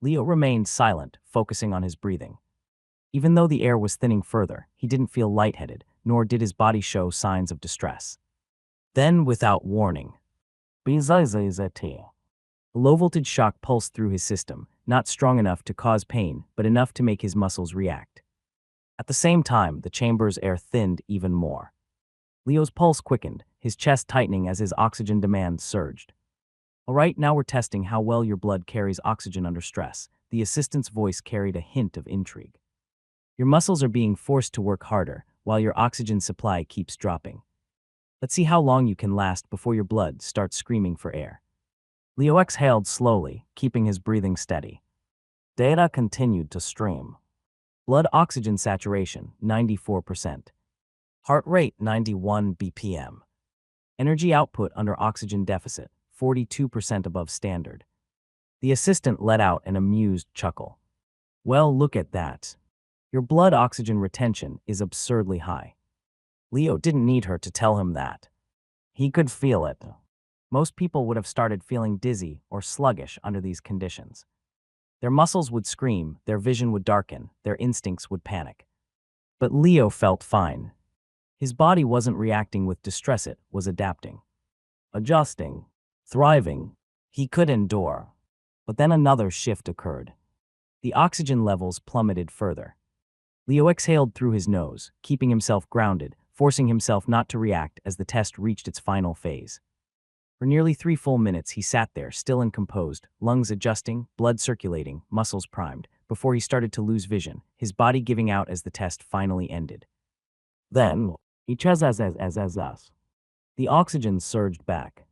Leo remained silent, focusing on his breathing. Even though the air was thinning further, he didn't feel lightheaded, nor did his body show signs of distress. Then, without warning, a low-voltage shock pulsed through his system, not strong enough to cause pain, but enough to make his muscles react. At the same time, the chamber's air thinned even more. Leo's pulse quickened, his chest tightening as his oxygen demand surged. All right, now we're testing how well your blood carries oxygen under stress. The assistant's voice carried a hint of intrigue. Your muscles are being forced to work harder, while your oxygen supply keeps dropping. Let's see how long you can last before your blood starts screaming for air. Leo exhaled slowly, keeping his breathing steady. Data continued to stream. Blood oxygen saturation, 94%. Heart rate, 91 BPM. Energy output under oxygen deficit, 42% above standard. The assistant let out an amused chuckle. Well, look at that. Your blood oxygen retention is absurdly high. Leo didn't need her to tell him that. He could feel it. Most people would have started feeling dizzy or sluggish under these conditions. Their muscles would scream, their vision would darken, their instincts would panic. But Leo felt fine. His body wasn't reacting with distress, it was adapting, adjusting, thriving. He could endure. But then another shift occurred. The oxygen levels plummeted further. Leo exhaled through his nose, keeping himself grounded, forcing himself not to react as the test reached its final phase. For nearly 3 full minutes he sat there, still and composed, lungs adjusting, blood circulating, muscles primed, before he started to lose vision, his body giving out as the test finally ended. Then, each as us. The oxygen surged back.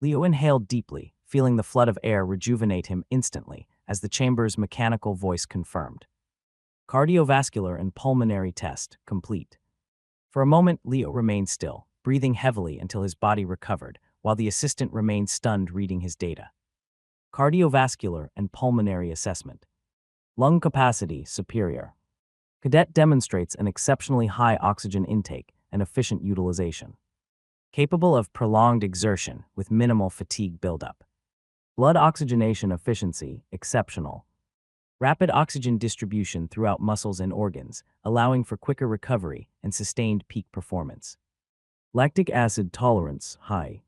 Leo inhaled deeply, feeling the flood of air rejuvenate him instantly, as the chamber's mechanical voice confirmed. Cardiovascular and pulmonary test complete. For a moment, Leo remained still, breathing heavily until his body recovered, while the assistant remained stunned reading his data. Cardiovascular and pulmonary assessment. Lung capacity superior. Cadet demonstrates an exceptionally high oxygen intake and efficient utilization. Capable of prolonged exertion with minimal fatigue buildup. Blood oxygenation efficiency exceptional. Rapid oxygen distribution throughout muscles and organs, allowing for quicker recovery and sustained peak performance. Lactic acid tolerance high.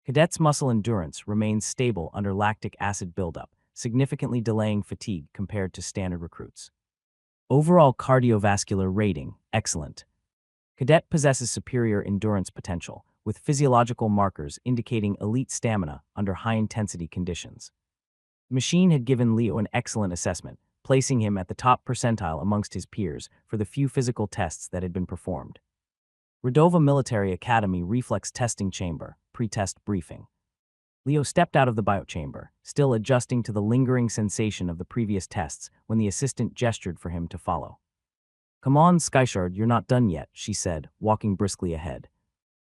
Cadet's muscle endurance remains stable under lactic acid buildup, significantly delaying fatigue compared to standard recruits. Overall cardiovascular rating excellent. Cadet possesses superior endurance potential, with physiological markers indicating elite stamina under high-intensity conditions. The machine had given Leo an excellent assessment, placing him at the top percentile amongst his peers for the few physical tests that had been performed. Redova Military Academy Reflex Testing Chamber, Pre-Test Briefing. Leo stepped out of the biochamber, still adjusting to the lingering sensation of the previous tests when the assistant gestured for him to follow. "Come on, Skyshard, you're not done yet," she said, walking briskly ahead.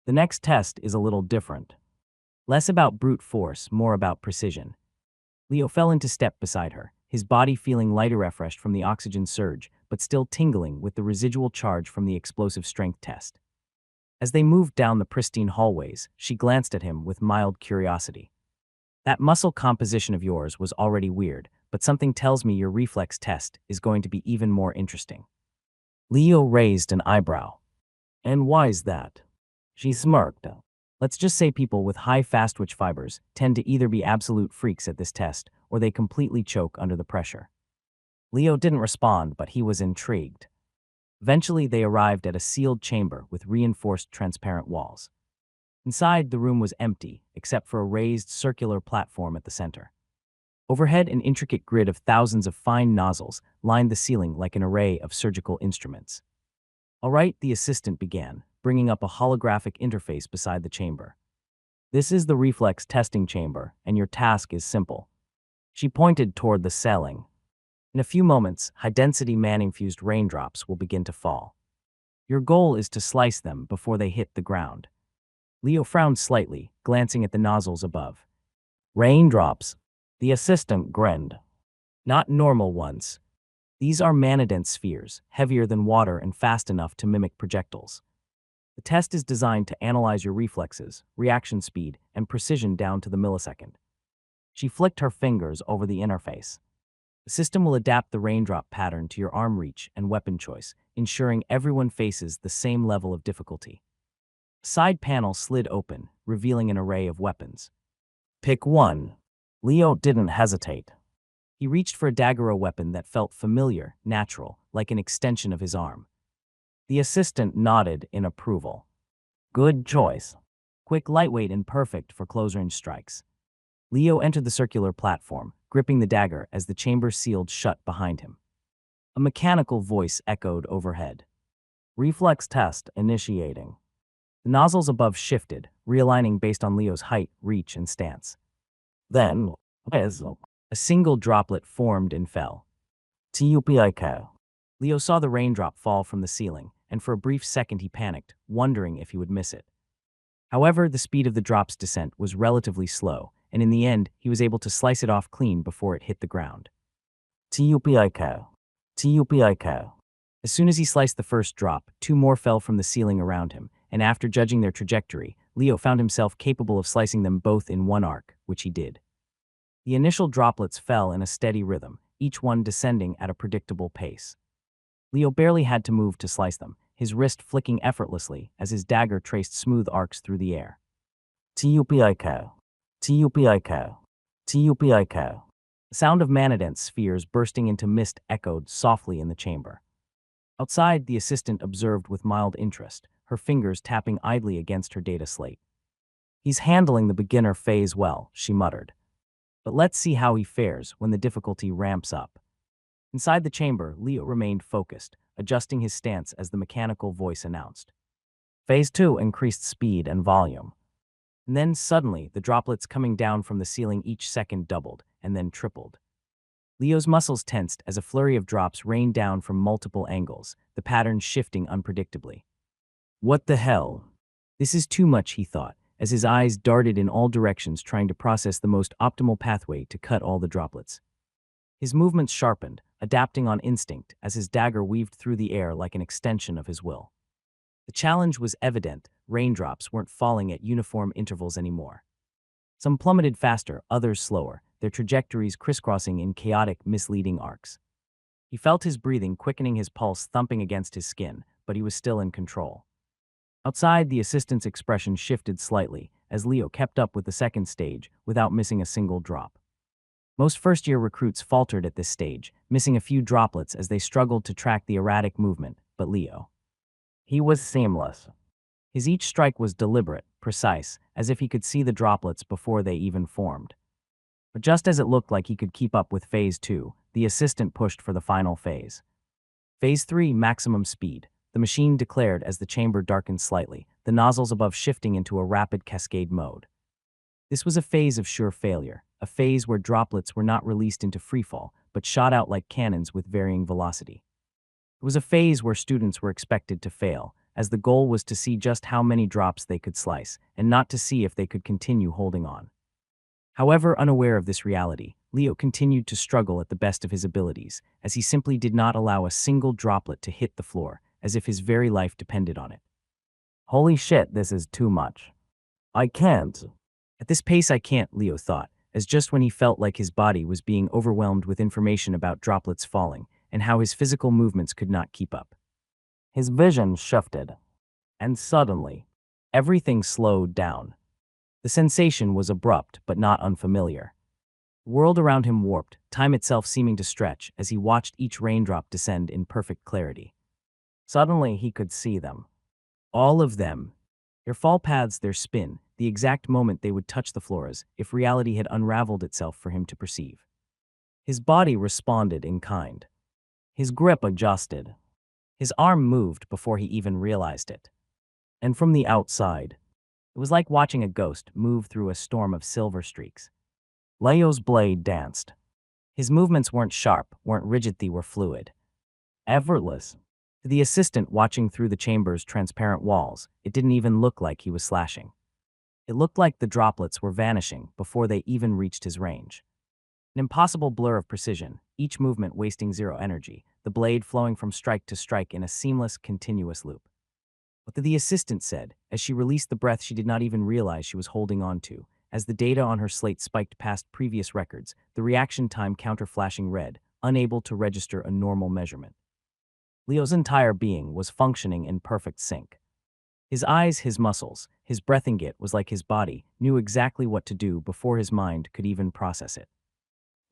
"The next test is a little different. Less about brute force, more about precision." Leo fell into step beside her, his body feeling lighter refreshed from the oxygen surge, but still tingling with the residual charge from the explosive strength test. As they moved down the pristine hallways, she glanced at him with mild curiosity. "That muscle composition of yours was already weird, but something tells me your reflex test is going to be even more interesting." Leo raised an eyebrow. "And why's that?" She smirked. "Let's just say people with high fast-twitch fibers tend to either be absolute freaks at this test, or they completely choke under the pressure." Leo didn't respond, but he was intrigued. Eventually, they arrived at a sealed chamber with reinforced transparent walls. Inside, the room was empty, except for a raised circular platform at the center. Overhead, an intricate grid of thousands of fine nozzles lined the ceiling like an array of surgical instruments. "All right," the assistant began, bringing up a holographic interface beside the chamber. "This is the reflex testing chamber, and your task is simple." She pointed toward the ceiling. "In a few moments, high-density man-infused raindrops will begin to fall. Your goal is to slice them before they hit the ground." Leo frowned slightly, glancing at the nozzles above. "Raindrops?" The assistant grinned. "Not normal ones. These are manhwaedit spheres, heavier than water and fast enough to mimic projectiles. The test is designed to analyze your reflexes, reaction speed, and precision down to the millisecond." She flicked her fingers over the interface. "The system will adapt the raindrop pattern to your arm reach and weapon choice, ensuring everyone faces the same level of difficulty." A side panel slid open, revealing an array of weapons. "Pick one." Leo didn't hesitate. He reached for a dagger, a weapon that felt familiar, natural, like an extension of his arm. The assistant nodded in approval. "Good choice. Quick, lightweight, and perfect for close-range strikes." Leo entered the circular platform, gripping the dagger as the chamber sealed shut behind him. A mechanical voice echoed overhead. "Reflex test initiating." The nozzles above shifted, realigning based on Leo's height, reach, and stance. Then, a single droplet formed and fell. "Tupik." Leo saw the raindrop fall from the ceiling, and for a brief second he panicked, wondering if he would miss it. However, the speed of the drop's descent was relatively slow, and in the end, he was able to slice it off clean before it hit the ground. "Tupik. Tupik." As soon as he sliced the first drop, 2 more fell from the ceiling around him, and after judging their trajectory, Leo found himself capable of slicing them both in one arc, which he did. The initial droplets fell in a steady rhythm, each one descending at a predictable pace. Leo barely had to move to slice them, his wrist flicking effortlessly as his dagger traced smooth arcs through the air. Tupiko. Tupiko. Tupiko. The sound of manhwaedit's spheres bursting into mist echoed softly in the chamber. Outside, the assistant observed with mild interest, her fingers tapping idly against her data slate. He's handling the beginner phase well, she muttered. But let's see how he fares when the difficulty ramps up. Inside the chamber, Leo remained focused, adjusting his stance as the mechanical voice announced. Phase 2 increased speed and volume. And then suddenly, the droplets coming down from the ceiling each second doubled, and then tripled. Leo's muscles tensed as a flurry of drops rained down from multiple angles, the patterns shifting unpredictably. What the hell? This is too much, he thought, as his eyes darted in all directions trying to process the most optimal pathway to cut all the droplets. His movements sharpened, adapting on instinct as his dagger weaved through the air like an extension of his will. The challenge was evident. Raindrops weren't falling at uniform intervals anymore. Some plummeted faster, others slower, their trajectories crisscrossing in chaotic, misleading arcs. He felt his breathing quickening, his pulse thumping against his skin, but he was still in control. Outside, the assistant's expression shifted slightly as Leo kept up with the second stage without missing a single drop. Most first-year recruits faltered at this stage, missing a few droplets as they struggled to track the erratic movement, but Leo. He was seamless. His each strike was deliberate, precise, as if he could see the droplets before they even formed. But just as it looked like he could keep up with Phase 2, the assistant pushed for the final phase. Phase 3, maximum speed, the machine declared as the chamber darkened slightly, the nozzles above shifting into a rapid cascade mode. This was a phase of sure failure, a phase where droplets were not released into freefall, but shot out like cannons with varying velocity. It was a phase where students were expected to fail, as the goal was to see just how many drops they could slice, and not to see if they could continue holding on. However, unaware of this reality, Leo continued to struggle at the best of his abilities, as he simply did not allow a single droplet to hit the floor, as if his very life depended on it. Holy shit, this is too much. I can't. At this pace I can't, Leo thought, as just when he felt like his body was being overwhelmed with information about droplets falling, and how his physical movements could not keep up. His vision shifted, and suddenly, everything slowed down. The sensation was abrupt but not unfamiliar. The world around him warped, time itself seeming to stretch as he watched each raindrop descend in perfect clarity. Suddenly he could see them. All of them. Their fall paths, their spin, the exact moment they would touch the floor as if reality had unraveled itself for him to perceive. His body responded in kind. His grip adjusted. His arm moved before he even realized it. And from the outside, it was like watching a ghost move through a storm of silver streaks. Leo's blade danced. His movements weren't sharp, weren't rigid, they were fluid. Effortless. To the assistant watching through the chamber's transparent walls, it didn't even look like he was slashing. It looked like the droplets were vanishing before they even reached his range. An impossible blur of precision, each movement wasting zero energy, the blade flowing from strike to strike in a seamless, continuous loop. What the assistant said, as she released the breath she did not even realize she was holding on to, as the data on her slate spiked past previous records, the reaction time counter flashing red, unable to register a normal measurement. Leo's entire being was functioning in perfect sync. His eyes, his muscles, his breathing, it was like his body knew exactly what to do before his mind could even process it.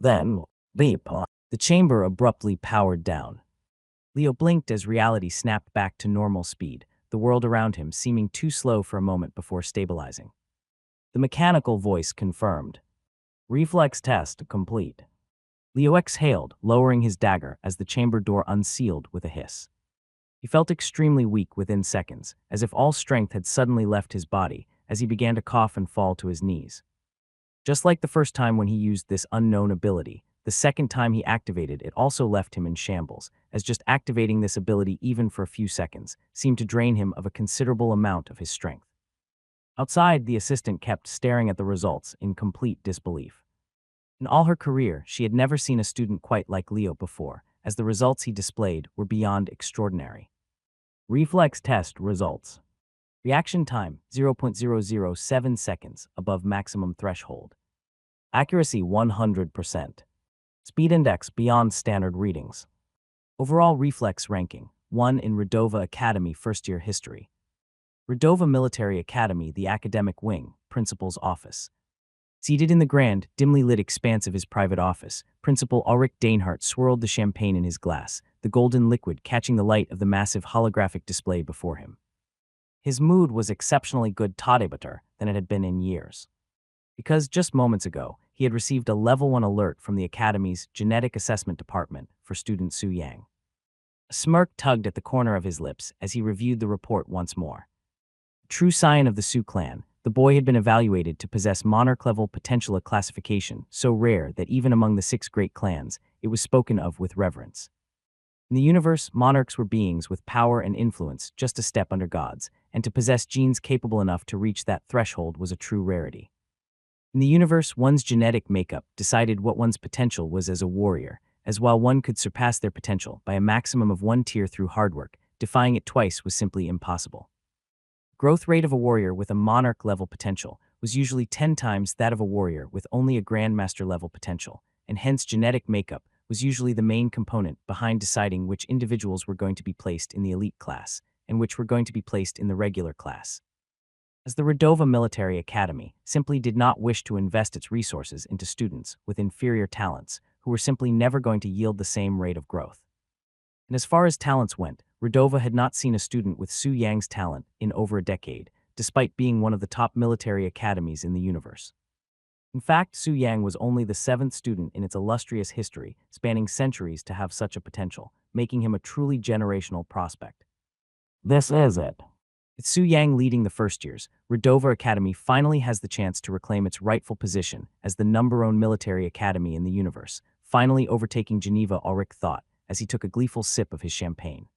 Then, beep, the chamber abruptly powered down. Leo blinked as reality snapped back to normal speed, the world around him seeming too slow for a moment before stabilizing. The mechanical voice confirmed. Reflex test complete. Leo exhaled, lowering his dagger as the chamber door unsealed with a hiss. He felt extremely weak within seconds, as if all strength had suddenly left his body as he began to cough and fall to his knees. Just like the first time when he used this unknown ability, the second time he activated it also left him in shambles, as just activating this ability even for a few seconds seemed to drain him of a considerable amount of his strength. Outside, the assistant kept staring at the results in complete disbelief. In all her career, she had never seen a student quite like Leo before, as the results he displayed were beyond extraordinary. Reflex test results. Reaction time 0.007 seconds above maximum threshold. Accuracy 100%. Speed index beyond standard readings. Overall reflex ranking 1 in Redova Academy first-year history. Redova Military Academy, the academic wing, principal's office. Seated in the grand, dimly lit expanse of his private office, Principal Ulrich Dainhardt swirled the champagne in his glass, the golden liquid catching the light of the massive holographic display before him. His mood was exceptionally good better than it had been in years. Because just moments ago, he had received a Level 1 alert from the Academy's Genetic Assessment Department for student Su Yang. A smirk tugged at the corner of his lips as he reviewed the report once more. True scion of the Su clan, the boy had been evaluated to possess monarch-level potential classification so rare that even among the 6 great clans, it was spoken of with reverence. In the universe, monarchs were beings with power and influence just a step under gods, and to possess genes capable enough to reach that threshold was a true rarity. In the universe, one's genetic makeup decided what one's potential was as a warrior, as while one could surpass their potential by a maximum of 1 tier through hard work, defying it twice was simply impossible. Growth rate of a warrior with a monarch-level potential was usually 10 times that of a warrior with only a grandmaster-level potential, and hence genetic makeup was usually the main component behind deciding which individuals were going to be placed in the elite class and which were going to be placed in the regular class. As the Redova Military Academy simply did not wish to invest its resources into students with inferior talents who were simply never going to yield the same rate of growth. And as far as talents went, Redova had not seen a student with Su Yang's talent in over a decade, despite being one of the top military academies in the universe. In fact, Su Yang was only the 7th student in its illustrious history, spanning centuries, to have such a potential, making him a truly generational prospect. This is it. With Su Yang leading the first years, Redova Academy finally has the chance to reclaim its rightful position as the #1 military academy in the universe, finally overtaking Geneva. Ulrich thought, as he took a gleeful sip of his champagne.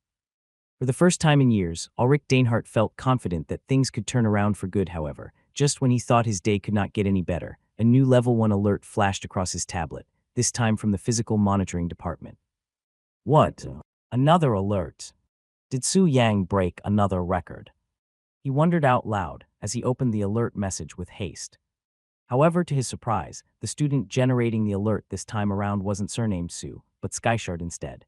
For the first time in years, Ulrich Dainhardt felt confident that things could turn around for good. However, just when he thought his day could not get any better, a new Level 1 alert flashed across his tablet, this time from the Physical Monitoring Department. What? Another alert? Did Su Yang break another record? He wondered out loud as he opened the alert message with haste. However, to his surprise, the student generating the alert this time around wasn't surnamed Su, but Skyshard instead.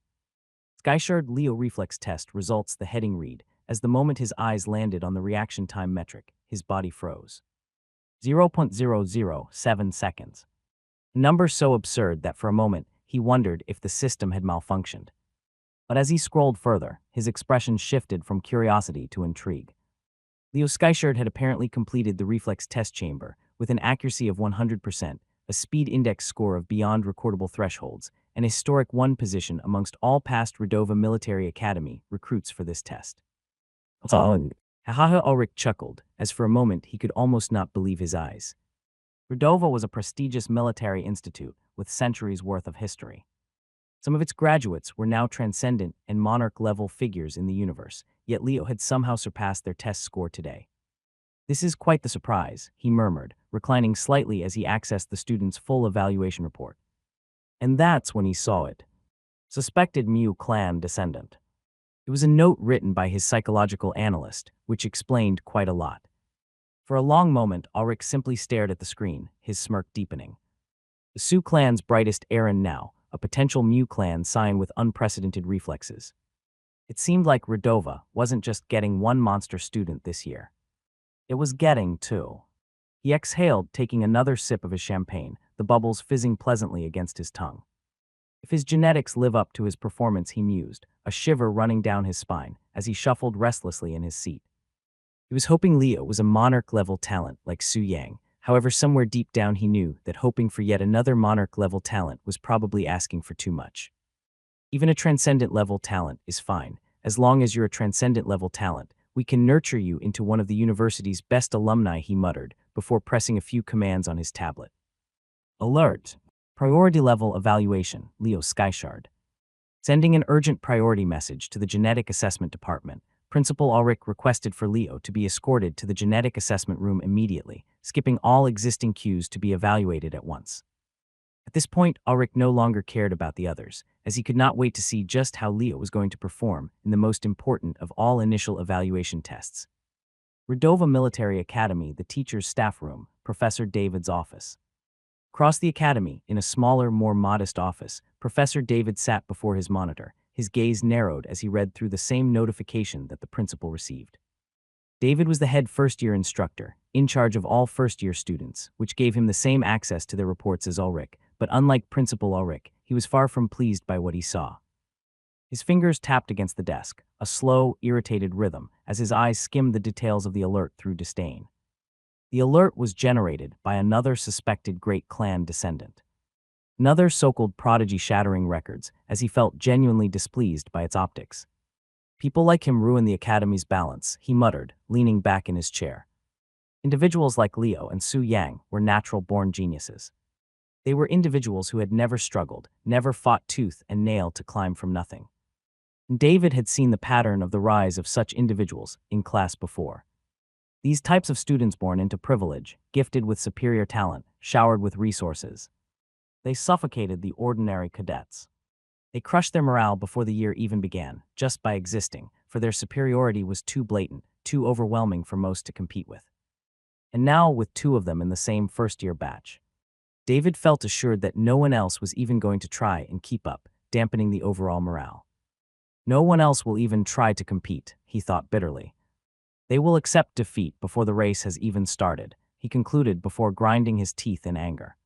Skyshard Leo Reflex Test results. The heading read, as the moment his eyes landed on the reaction time metric, his body froze. 0.007 seconds. A number so absurd that for a moment he wondered if the system had malfunctioned. But as he scrolled further, his expression shifted from curiosity to intrigue. Leo Skyshard had apparently completed the reflex test chamber with an accuracy of 100%, a speed index score of beyond recordable thresholds, an historic 1 position amongst all past Redova Military Academy recruits for this test. Hahaha, Ulrich chuckled, as for a moment he could almost not believe his eyes. Redova was a prestigious military institute with centuries worth of history. Some of its graduates were now transcendent and monarch-level figures in the universe, yet Leo had somehow surpassed their test score today. This is quite the surprise, he murmured, reclining slightly as he accessed the student's full evaluation report. And that's when he saw it. Suspected Mu clan descendant. It was a note written by his psychological analyst, which explained quite a lot. For a long moment, Ulrich simply stared at the screen, his smirk deepening. The Su clan's brightest errand now, a potential Mu clan scion with unprecedented reflexes. It seemed like Redova wasn't just getting one monster student this year. It was getting 2. He exhaled, taking another sip of his champagne, the bubbles fizzing pleasantly against his tongue. If his genetics live up to his performance, he mused, a shiver running down his spine as he shuffled restlessly in his seat. He was hoping Leo was a monarch-level talent like Su Yang. However, somewhere deep down he knew that hoping for yet another monarch-level talent was probably asking for too much. Even a transcendent-level talent is fine. As long as you're a transcendent-level talent, we can nurture you into one of the university's best alumni, he muttered, before pressing a few commands on his tablet. Alert! Priority level evaluation, Leo Skyshard. Sending an urgent priority message to the Genetic Assessment Department, Principal Ulrich requested for Leo to be escorted to the Genetic Assessment Room immediately, skipping all existing queues to be evaluated at once. At this point, Ulrich no longer cared about the others, as he could not wait to see just how Leo was going to perform in the most important of all initial evaluation tests. Redova Military Academy, the teacher's staff room, Professor David's office. Across the academy, in a smaller, more modest office, Professor David sat before his monitor, his gaze narrowed as he read through the same notification that the principal received. David was the head first-year instructor, in charge of all first-year students, which gave him the same access to their reports as Ulrich, but unlike Principal Ulrich, he was far from pleased by what he saw. His fingers tapped against the desk, a slow, irritated rhythm, as his eyes skimmed the details of the alert through disdain. The alert was generated by another suspected Great Clan descendant. Another so-called prodigy shattering records, as he felt genuinely displeased by its optics. People like him ruin the Academy's balance, he muttered, leaning back in his chair. Individuals like Leo and Su Yang were natural-born geniuses. They were individuals who had never struggled, never fought tooth and nail to climb from nothing. David had seen the pattern of the rise of such individuals in class before. These types of students born into privilege, gifted with superior talent, showered with resources. They suffocated the ordinary cadets. They crushed their morale before the year even began, just by existing, for their superiority was too blatant, too overwhelming for most to compete with. And now, with two of them in the same first-year batch, David felt assured that no one else was even going to try and keep up, dampening the overall morale. No one else will even try to compete, he thought bitterly. They will accept defeat before the race has even started, he concluded before grinding his teeth in anger.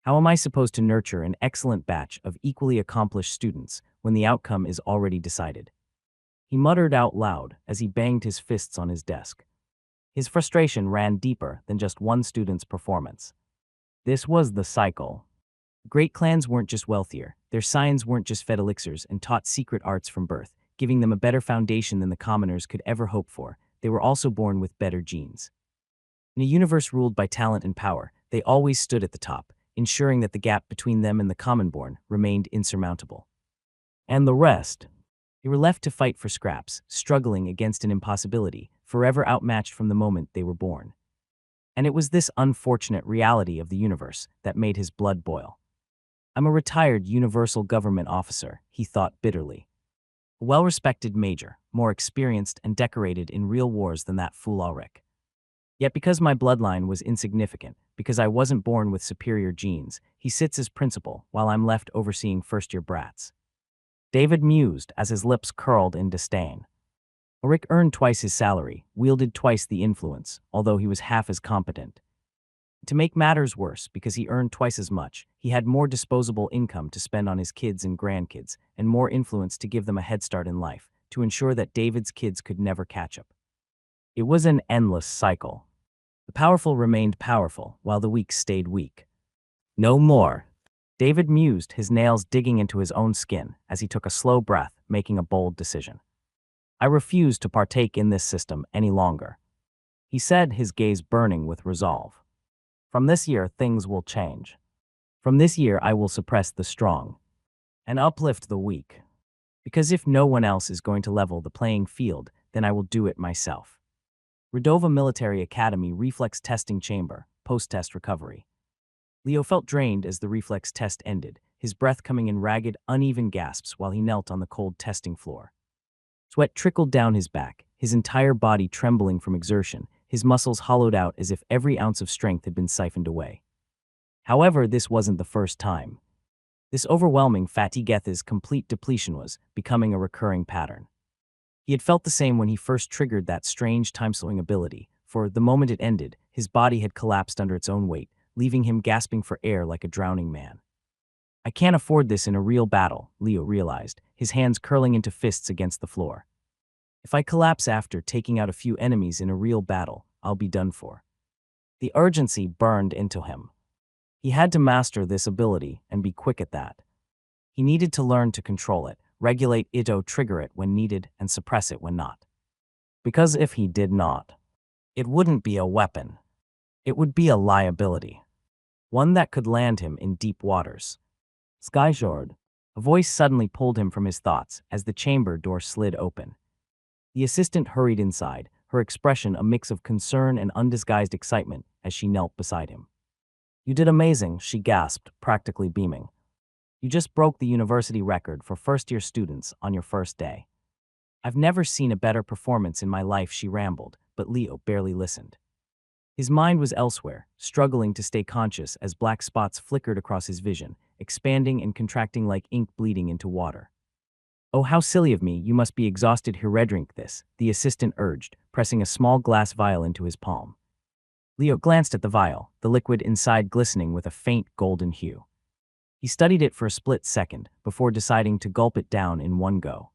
How am I supposed to nurture an excellent batch of equally accomplished students when the outcome is already decided? He muttered out loud as he banged his fists on his desk. His frustration ran deeper than just one student's performance. This was the cycle. Great clans weren't just wealthier, their scions weren't just fed elixirs and taught secret arts from birth, giving them a better foundation than the commoners could ever hope for. They were also born with better genes. In a universe ruled by talent and power, they always stood at the top, ensuring that the gap between them and the commonborn remained insurmountable. And the rest? They were left to fight for scraps, struggling against an impossibility, forever outmatched from the moment they were born. And it was this unfortunate reality of the universe that made his blood boil. I'm a retired universal government officer, he thought bitterly. A well-respected major, more experienced and decorated in real wars than that fool Ulrich. Yet because my bloodline was insignificant, because I wasn't born with superior genes, he sits as principal while I'm left overseeing first-year brats. David mused as his lips curled in disdain. Ulrich earned twice his salary, wielded twice the influence, although he was half as competent. To make matters worse, because he earned twice as much, he had more disposable income to spend on his kids and grandkids, and more influence to give them a head start in life, to ensure that David's kids could never catch up. It was an endless cycle. The powerful remained powerful, while the weak stayed weak. No more. David mused, his nails digging into his own skin, as he took a slow breath, making a bold decision. I refuse to partake in this system any longer, he said, his gaze burning with resolve. From this year, things will change. From this year, I will suppress the strong and uplift the weak. Because if no one else is going to level the playing field, then I will do it myself. Redova Military Academy Reflex Testing Chamber, Post-Test Recovery. Leo felt drained as the reflex test ended, his breath coming in ragged, uneven gasps while he knelt on the cold testing floor. Sweat trickled down his back, his entire body trembling from exertion, his muscles hollowed out as if every ounce of strength had been siphoned away. However, this wasn't the first time. This overwhelming fatigue-eth's complete depletion was becoming a recurring pattern. He had felt the same when he first triggered that strange time-slowing ability, for the moment it ended, his body had collapsed under its own weight, leaving him gasping for air like a drowning man. I can't afford this in a real battle, Leo realized, his hands curling into fists against the floor. If I collapse after taking out a few enemies in a real battle, I'll be done for. The urgency burned into him. He had to master this ability and be quick at that. He needed to learn to control it, regulate it, trigger it when needed, and suppress it when not. Because if he did not, it wouldn't be a weapon. It would be a liability. One that could land him in deep waters. Skyjord. A voice suddenly pulled him from his thoughts as the chamber door slid open. The assistant hurried inside, her expression a mix of concern and undisguised excitement as she knelt beside him. You did amazing, she gasped, practically beaming. You just broke the university record for first-year students on your first day. I've never seen a better performance in my life, she rambled, but Leo barely listened. His mind was elsewhere, struggling to stay conscious as black spots flickered across his vision, expanding and contracting like ink bleeding into water. Oh, how silly of me, you must be exhausted. Here, drink this, the assistant urged, pressing a small glass vial into his palm. Leo glanced at the vial, the liquid inside glistening with a faint golden hue. He studied it for a split second before deciding to gulp it down in one go.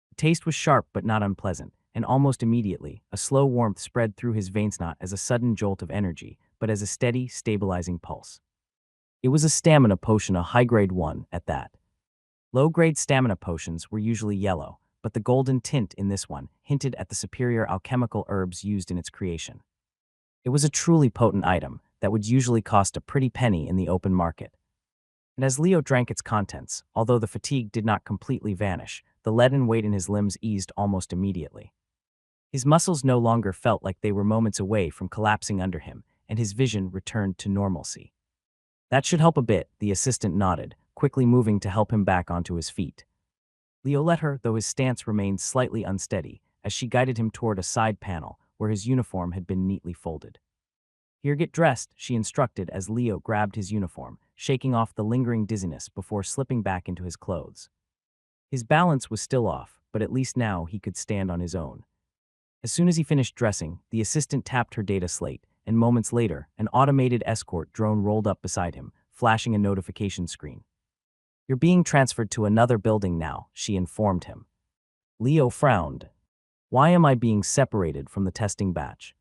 The taste was sharp but not unpleasant, and almost immediately, a slow warmth spread through his veins, not as a sudden jolt of energy, but as a steady, stabilizing pulse. It was a stamina potion, a high-grade one at that. Low-grade stamina potions were usually yellow, but the golden tint in this one hinted at the superior alchemical herbs used in its creation. It was a truly potent item that would usually cost a pretty penny in the open market. And as Leo drank its contents, although the fatigue did not completely vanish, the leaden weight in his limbs eased almost immediately. His muscles no longer felt like they were moments away from collapsing under him, and his vision returned to normalcy. That should help a bit, the assistant nodded, quickly moving to help him back onto his feet. Leo let her, though his stance remained slightly unsteady, as she guided him toward a side panel where his uniform had been neatly folded. Here, get dressed, she instructed as Leo grabbed his uniform, shaking off the lingering dizziness before slipping back into his clothes. His balance was still off, but at least now he could stand on his own. As soon as he finished dressing, the assistant tapped her data slate, and moments later, an automated escort drone rolled up beside him, flashing a notification screen. You're being transferred to another building now, she informed him. Leo frowned. Why am I being separated from the testing batch?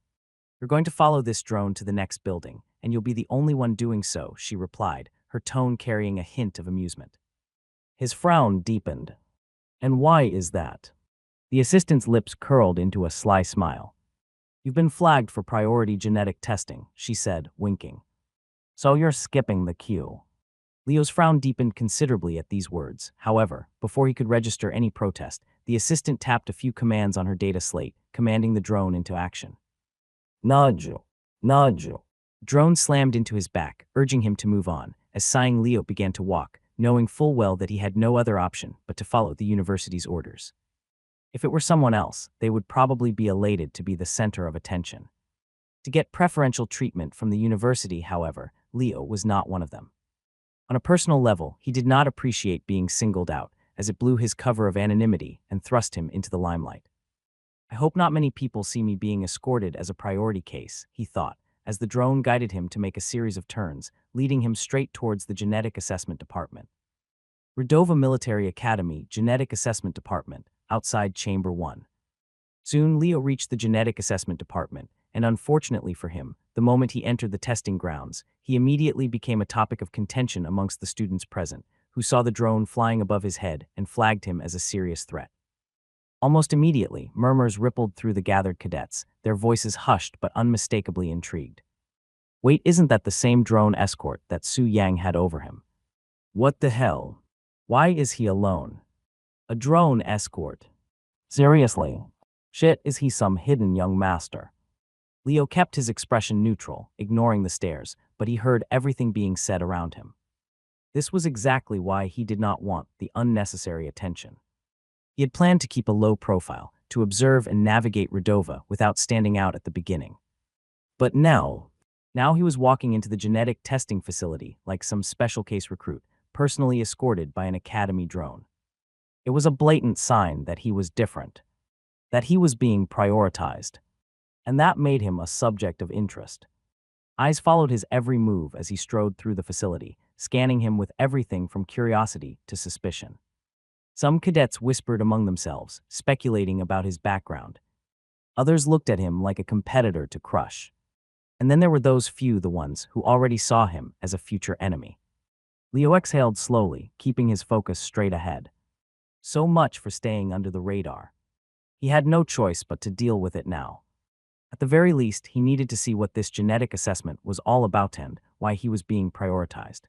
You're going to follow this drone to the next building, and you'll be the only one doing so, she replied, her tone carrying a hint of amusement. His frown deepened. And why is that? The assistant's lips curled into a sly smile. You've been flagged for priority genetic testing, she said, winking. So you're skipping the queue. Leo's frown deepened considerably at these words. However, before he could register any protest, the assistant tapped a few commands on her data slate, commanding the drone into action. Nudge. Nudge. Drone slammed into his back, urging him to move on, as sighing Leo began to walk, knowing full well that he had no other option but to follow the university's orders. If it were someone else, they would probably be elated to be the center of attention. To get preferential treatment from the university, however, Leo was not one of them. On a personal level, he did not appreciate being singled out, as it blew his cover of anonymity and thrust him into the limelight. I hope not many people see me being escorted as a priority case, he thought, as the drone guided him to make a series of turns, leading him straight towards the Genetic Assessment Department. Redova Military Academy Genetic Assessment Department, outside Chamber 1. Soon, Leo reached the Genetic Assessment Department, and unfortunately for him, the moment he entered the testing grounds, he immediately became a topic of contention amongst the students present, who saw the drone flying above his head and flagged him as a serious threat. Almost immediately, murmurs rippled through the gathered cadets, their voices hushed but unmistakably intrigued. Wait, isn't that the same drone escort that Su Yang had over him? What the hell? Why is he alone? A drone escort? Seriously? Shit, is he some hidden young master? Leo kept his expression neutral, ignoring the stares, but he heard everything being said around him. This was exactly why he did not want the unnecessary attention. He had planned to keep a low profile, to observe and navigate Redova without standing out at the beginning. But now he was walking into the genetic testing facility like some special case recruit, personally escorted by an academy drone. It was a blatant sign that he was different, that he was being prioritized, and that made him a subject of interest. Eyes followed his every move as he strode through the facility, scanning him with everything from curiosity to suspicion. Some cadets whispered among themselves, speculating about his background. Others looked at him like a competitor to crush. And then there were those few, the ones who already saw him as a future enemy. Leo exhaled slowly, keeping his focus straight ahead. So much for staying under the radar. He had no choice but to deal with it now. At the very least, he needed to see what this genetic assessment was all about and why he was being prioritized.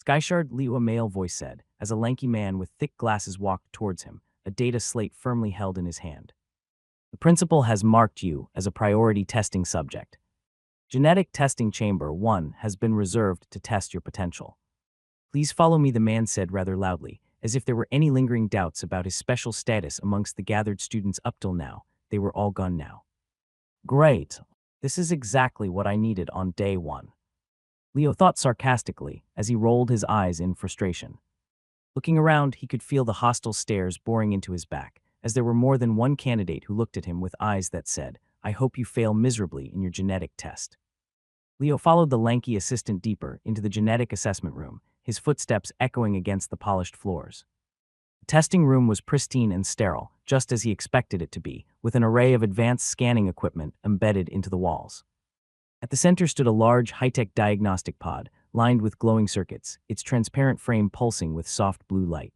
Skyshard Leo, a male voice said, as a lanky man with thick glasses walked towards him, a data slate firmly held in his hand. The principal has marked you as a priority testing subject. Genetic Testing Chamber 1 has been reserved to test your potential. Please follow me, the man said rather loudly, as if there were any lingering doubts about his special status amongst the gathered students up till now. They were all gone now. Great. This is exactly what I needed on day 1. Leo thought sarcastically as he rolled his eyes in frustration. Looking around, he could feel the hostile stares boring into his back, as there were more than one candidate who looked at him with eyes that said, "I hope you fail miserably in your genetic test." Leo followed the lanky assistant deeper into the genetic assessment room, his footsteps echoing against the polished floors. The testing room was pristine and sterile, just as he expected it to be, with an array of advanced scanning equipment embedded into the walls. At the center stood a large, high-tech diagnostic pod, lined with glowing circuits, its transparent frame pulsing with soft blue light.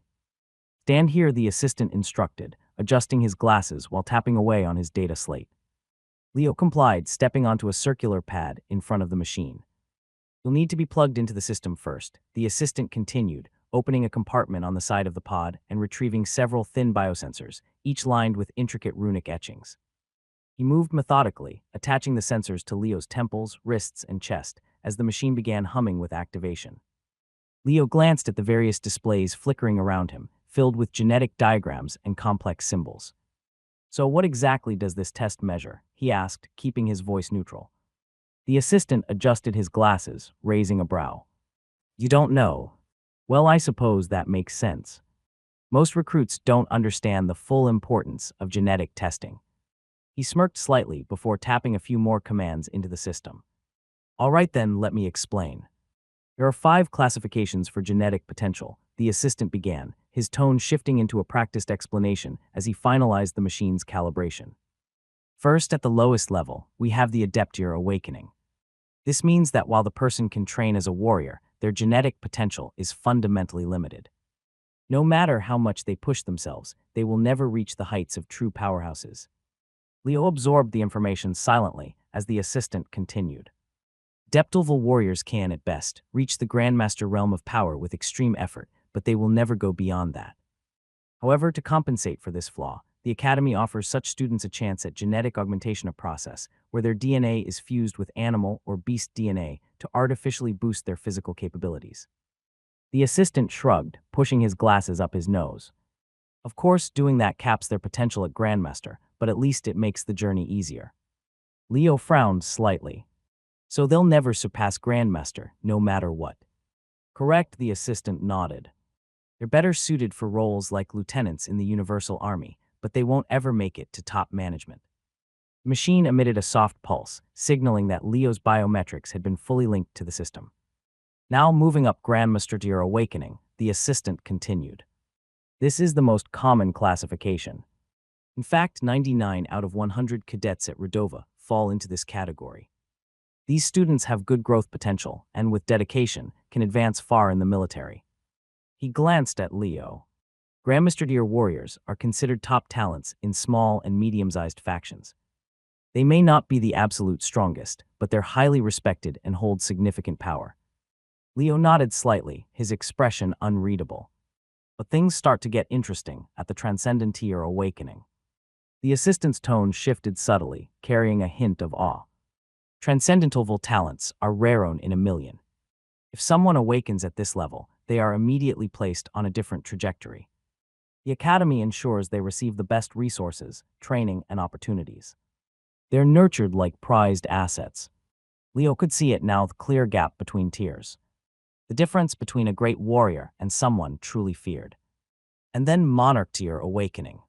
"Stand here," the assistant instructed, adjusting his glasses while tapping away on his data slate. Leo complied, stepping onto a circular pad in front of the machine. "You'll need to be plugged into the system first," the assistant continued, opening a compartment on the side of the pod and retrieving several thin biosensors, each lined with intricate runic etchings. He moved methodically, attaching the sensors to Leo's temples, wrists, and chest as the machine began humming with activation. Leo glanced at the various displays flickering around him, filled with genetic diagrams and complex symbols. "So what exactly does this test measure?" he asked, keeping his voice neutral. The assistant adjusted his glasses, raising a brow. "You don't know? Well, I suppose that makes sense. Most recruits don't understand the full importance of genetic testing." He smirked slightly before tapping a few more commands into the system. "All right then, let me explain. There are 5 classifications for genetic potential," the assistant began, his tone shifting into a practiced explanation as he finalized the machine's calibration. "First, at the lowest level, we have the Adeptier Awakening. This means that while the person can train as a warrior, their genetic potential is fundamentally limited. No matter how much they push themselves, they will never reach the heights of true powerhouses." Leo absorbed the information silently as the assistant continued. "Depth-level warriors can, at best, reach the Grandmaster realm of power with extreme effort, but they will never go beyond that. However, to compensate for this flaw, the Academy offers such students a chance at genetic augmentation, a process where their DNA is fused with animal or beast DNA to artificially boost their physical capabilities." The assistant shrugged, pushing his glasses up his nose. "Of course, doing that caps their potential at Grandmaster, but at least it makes the journey easier." Leo frowned slightly. "So they'll never surpass Grandmaster, no matter what?" "Correct," the assistant nodded. "They're better suited for roles like lieutenants in the Universal Army, but they won't ever make it to top management." The machine emitted a soft pulse, signaling that Leo's biometrics had been fully linked to the system. "Now moving up Grandmaster to your awakening," the assistant continued. "This is the most common classification. In fact, 99 out of 100 cadets at Redova fall into this category. These students have good growth potential and, with dedication, can advance far in the military." He glanced at Leo. "Grandmaster Deer warriors are considered top talents in small and medium-sized factions. They may not be the absolute strongest, but they're highly respected and hold significant power." Leo nodded slightly, his expression unreadable. "But things start to get interesting at the Transcendentier Awakening." The assistant's tone shifted subtly, carrying a hint of awe. "Transcendental talents are rare in a million. If someone awakens at this level, they are immediately placed on a different trajectory. The Academy ensures they receive the best resources, training, and opportunities. They're nurtured like prized assets." Leo could see it now, the clear gap between tiers. The difference between a great warrior and someone truly feared. "And then Monarch Tier Awakening."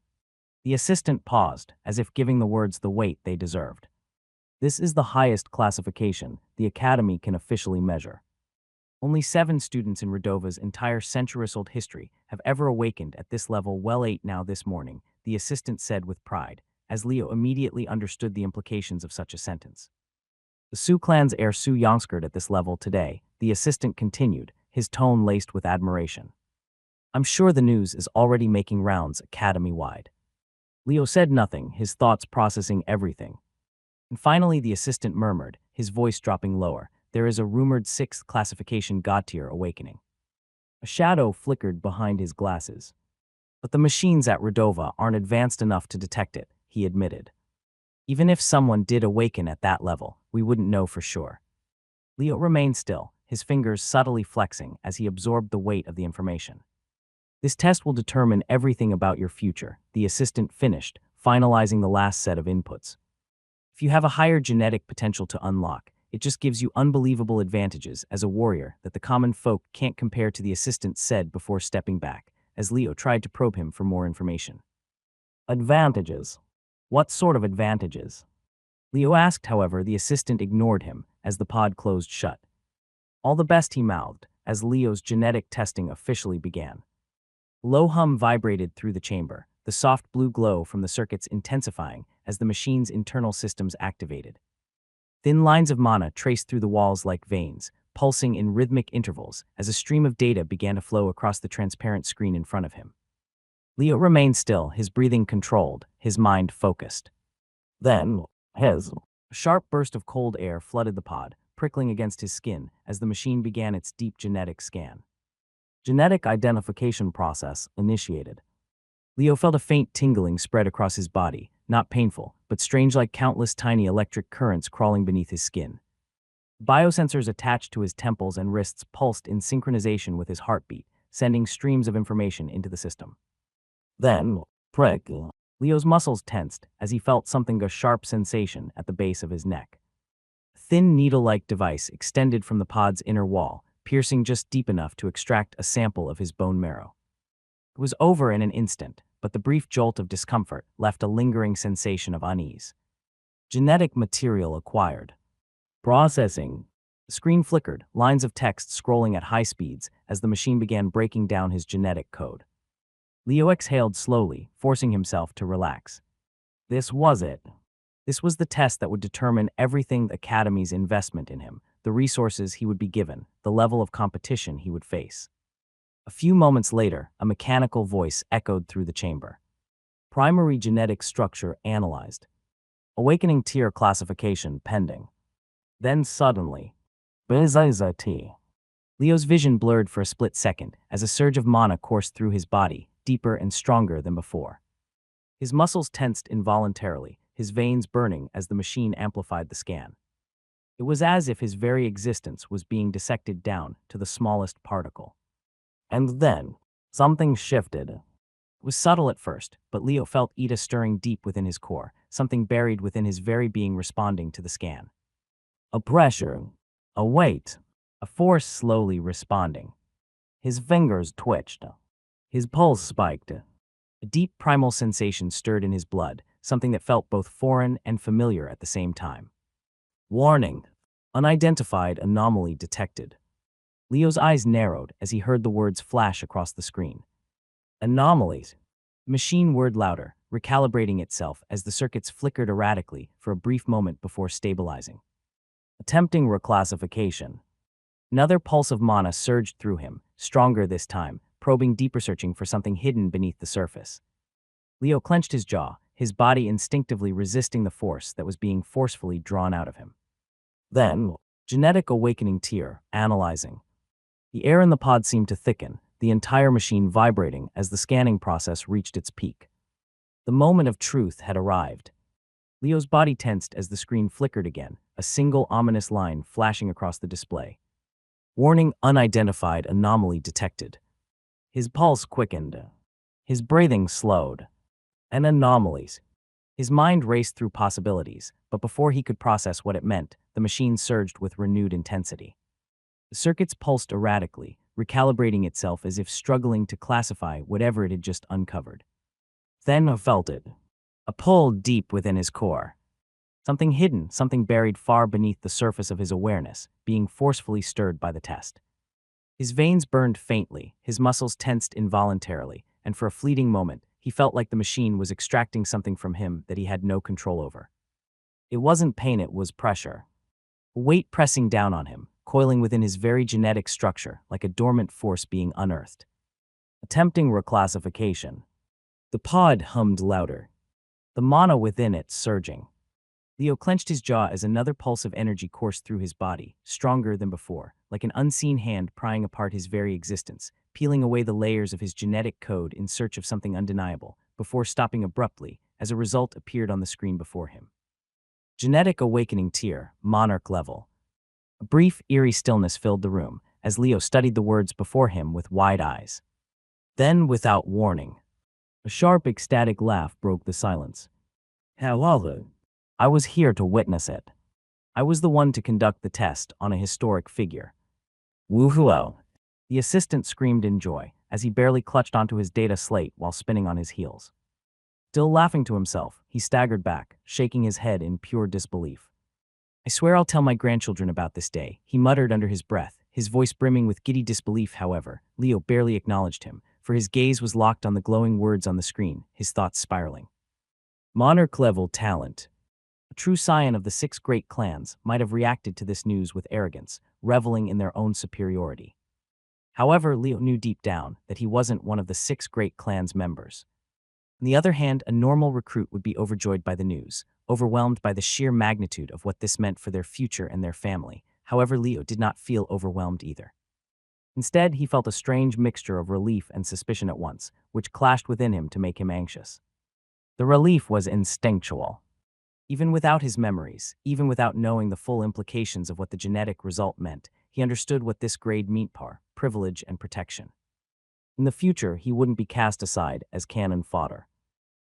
The assistant paused, as if giving the words the weight they deserved. "This is the highest classification the Academy can officially measure. Only 7 students in Redova's entire centuries-old history have ever awakened at this level. Well, 8 now this morning," the assistant said with pride, as Leo immediately understood the implications of such a sentence. "The Sioux clan's heir Su Yongskered at this level today," the assistant continued, his tone laced with admiration. "I'm sure the news is already making rounds academy-wide." Leo said nothing, his thoughts processing everything. And finally the assistant murmured, his voice dropping lower, "There is a rumored 6th classification God Tier Awakening." A shadow flickered behind his glasses. "But the machines at Redova aren't advanced enough to detect it," he admitted. "Even if someone did awaken at that level, we wouldn't know for sure." Leo remained still, his fingers subtly flexing as he absorbed the weight of the information. "This test will determine everything about your future," the assistant finished, finalizing the last set of inputs. "If you have a higher genetic potential to unlock, It just gives you unbelievable advantages as a warrior that the common folk can't compare to, the assistant said before stepping back, as Leo tried to probe him for more information. Advantages? What sort of advantages? Leo asked. However, the assistant ignored him as the pod closed shut. All the best, he mouthed, as Leo's genetic testing officially began. Low hum vibrated through the chamber, the soft blue glow from the circuits intensifying as the machine's internal systems activated. Thin lines of mana traced through the walls like veins, pulsing in rhythmic intervals as a stream of data began to flow across the transparent screen in front of him. Leo remained still, his breathing controlled, his mind focused. Then, a sharp burst of cold air flooded the pod, prickling against his skin as the machine began its deep genetic scan. Genetic identification process initiated. Leo felt a faint tingling spread across his body, not painful, but strange, like countless tiny electric currents crawling beneath his skin. Biosensors attached to his temples and wrists pulsed in synchronization with his heartbeat, sending streams of information into the system. Then, prick. Leo's muscles tensed as he felt a sharp sensation at the base of his neck. A thin needle-like device extended from the pod's inner wall, piercing just deep enough to extract a sample of his bone marrow. It was over in an instant, but the brief jolt of discomfort left a lingering sensation of unease. Genetic material acquired. Processing. The screen flickered, lines of text scrolling at high speeds as the machine began breaking down his genetic code. Leo exhaled slowly, forcing himself to relax. This was it. This was the test that would determine everything: the Academy's investment in him, the resources he would be given, the level of competition he would face. A few moments later, a mechanical voice echoed through the chamber. Primary genetic structure analyzed. Awakening tier classification pending. Then suddenly, Leo's vision blurred for a split second as a surge of mana coursed through his body, deeper and stronger than before. His muscles tensed involuntarily, his veins burning as the machine amplified the scan. It was as if his very existence was being dissected down to the smallest particle. And then, something shifted. It was subtle at first, but Leo felt Ida stirring deep within his core, something buried within his very being responding to the scan. A pressure, a weight, a force slowly responding. His fingers twitched. His pulse spiked. A deep primal sensation stirred in his blood, something that felt both foreign and familiar at the same time. Warning. Unidentified anomaly detected. Leo's eyes narrowed as he heard the words flash across the screen. Anomalies. The machine whirred louder, recalibrating itself as the circuits flickered erratically for a brief moment before stabilizing. Attempting reclassification. Another pulse of mana surged through him, stronger this time, probing deeper, searching for something hidden beneath the surface. Leo clenched his jaw, his body instinctively resisting the force that was being forcefully drawn out of him. Then, genetic awakening tier, analyzing. The air in the pod seemed to thicken, the entire machine vibrating as the scanning process reached its peak. The moment of truth had arrived. Leo's body tensed as the screen flickered again, a single ominous line flashing across the display. Warning: unidentified anomaly detected. His pulse quickened. His breathing slowed. And anomalies. His mind raced through possibilities, but before he could process what it meant, the machine surged with renewed intensity. The circuits pulsed erratically, recalibrating itself as if struggling to classify whatever it had just uncovered. Then he felt it. A pull deep within his core. Something hidden, something buried far beneath the surface of his awareness, being forcefully stirred by the test. His veins burned faintly, his muscles tensed involuntarily, and for a fleeting moment, he felt like the machine was extracting something from him that he had no control over. It wasn't pain, it was pressure. A weight pressing down on him, coiling within his very genetic structure like a dormant force being unearthed. Attempting reclassification. The pod hummed louder, the mana within it surging. Leo clenched his jaw as another pulse of energy coursed through his body, stronger than before, like an unseen hand prying apart his very existence, peeling away the layers of his genetic code in search of something undeniable, before stopping abruptly as a result appeared on the screen before him. Genetic awakening tier, monarch level. A brief, eerie stillness filled the room as Leo studied the words before him with wide eyes. Then, without warning, a sharp, ecstatic laugh broke the silence. Hello. I was here to witness it. I was the one to conduct the test on a historic figure. Woohoo! The assistant screamed in joy as he barely clutched onto his data slate while spinning on his heels. Still laughing to himself, he staggered back, shaking his head in pure disbelief. I swear I'll tell my grandchildren about this day, he muttered under his breath, his voice brimming with giddy disbelief. However, Leo barely acknowledged him, for his gaze was locked on the glowing words on the screen, his thoughts spiraling. Monarch-level talent. A true scion of the 6 great clans might have reacted to this news with arrogance, reveling in their own superiority. However, Leo knew deep down that he wasn't one of the 6 great clans' members. On the other hand, a normal recruit would be overjoyed by the news, overwhelmed by the sheer magnitude of what this meant for their future and their family. However, Leo did not feel overwhelmed either. Instead, he felt a strange mixture of relief and suspicion at once, which clashed within him to make him anxious. The relief was instinctual. Even without his memories, even without knowing the full implications of what the genetic result meant, he understood what this grade meant: privilege and protection. In the future, he wouldn't be cast aside as cannon fodder.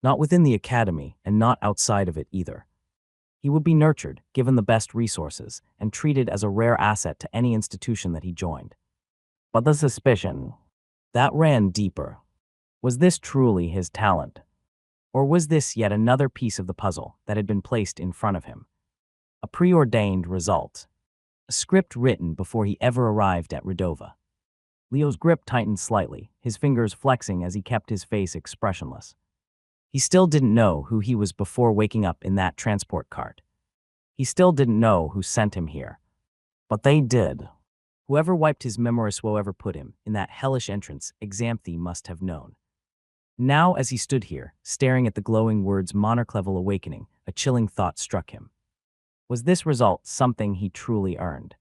Not within the academy, and not outside of it either. He would be nurtured, given the best resources, and treated as a rare asset to any institution that he joined. But the suspicion that ran deeper. Was this truly his talent? Or was this yet another piece of the puzzle that had been placed in front of him? A preordained result. A script written before he ever arrived at Redova. Leo's grip tightened slightly, his fingers flexing as he kept his face expressionless. He still didn't know who he was before waking up in that transport cart. He still didn't know who sent him here. But they did. Whoever wiped his memories, whoever put him in that hellish entrance, Exanthe must have known. Now, as he stood here, staring at the glowing words monarch-level awakening, a chilling thought struck him. Was this result something he truly earned?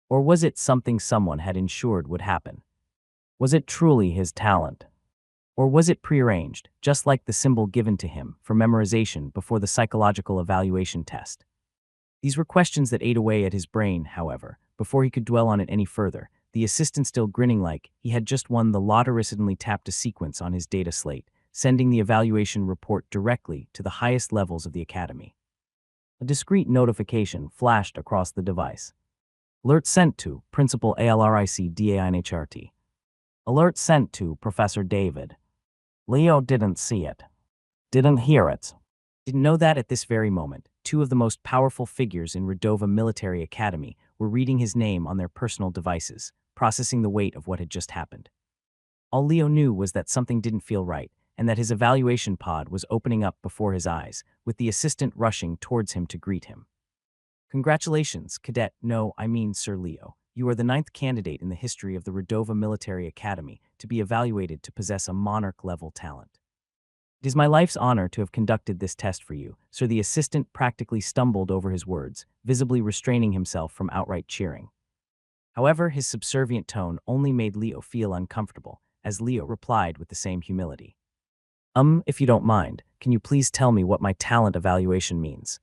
Or was it something someone had ensured would happen? Was it truly his talent? Or was it prearranged, just like the symbol given to him for memorization before the psychological evaluation test? These were questions that ate away at his brain. However, before he could dwell on it any further, the assistant, still grinning like he had just won the lottery, suddenly tapped a sequence on his data slate, sending the evaluation report directly to the highest levels of the academy. A discreet notification flashed across the device. Alert sent to Principal ALRICDAINHRT. Alert sent to Professor David. Leo didn't see it. Didn't hear it. Didn't know that at this very moment, 2 of the most powerful figures in Redova Military Academy were reading his name on their personal devices, processing the weight of what had just happened. All Leo knew was that something didn't feel right, and that his evaluation pod was opening up before his eyes, with the assistant rushing towards him to greet him. Congratulations, Cadet, no, I mean Sir Leo. You are the 9th candidate in the history of the Redova Military Academy to be evaluated to possess a monarch-level talent. It is my life's honor to have conducted this test for you, sir. The assistant practically stumbled over his words, visibly restraining himself from outright cheering. However, his subservient tone only made Leo feel uncomfortable, as Leo replied with the same humility. If you don't mind, can you please tell me what my talent evaluation means?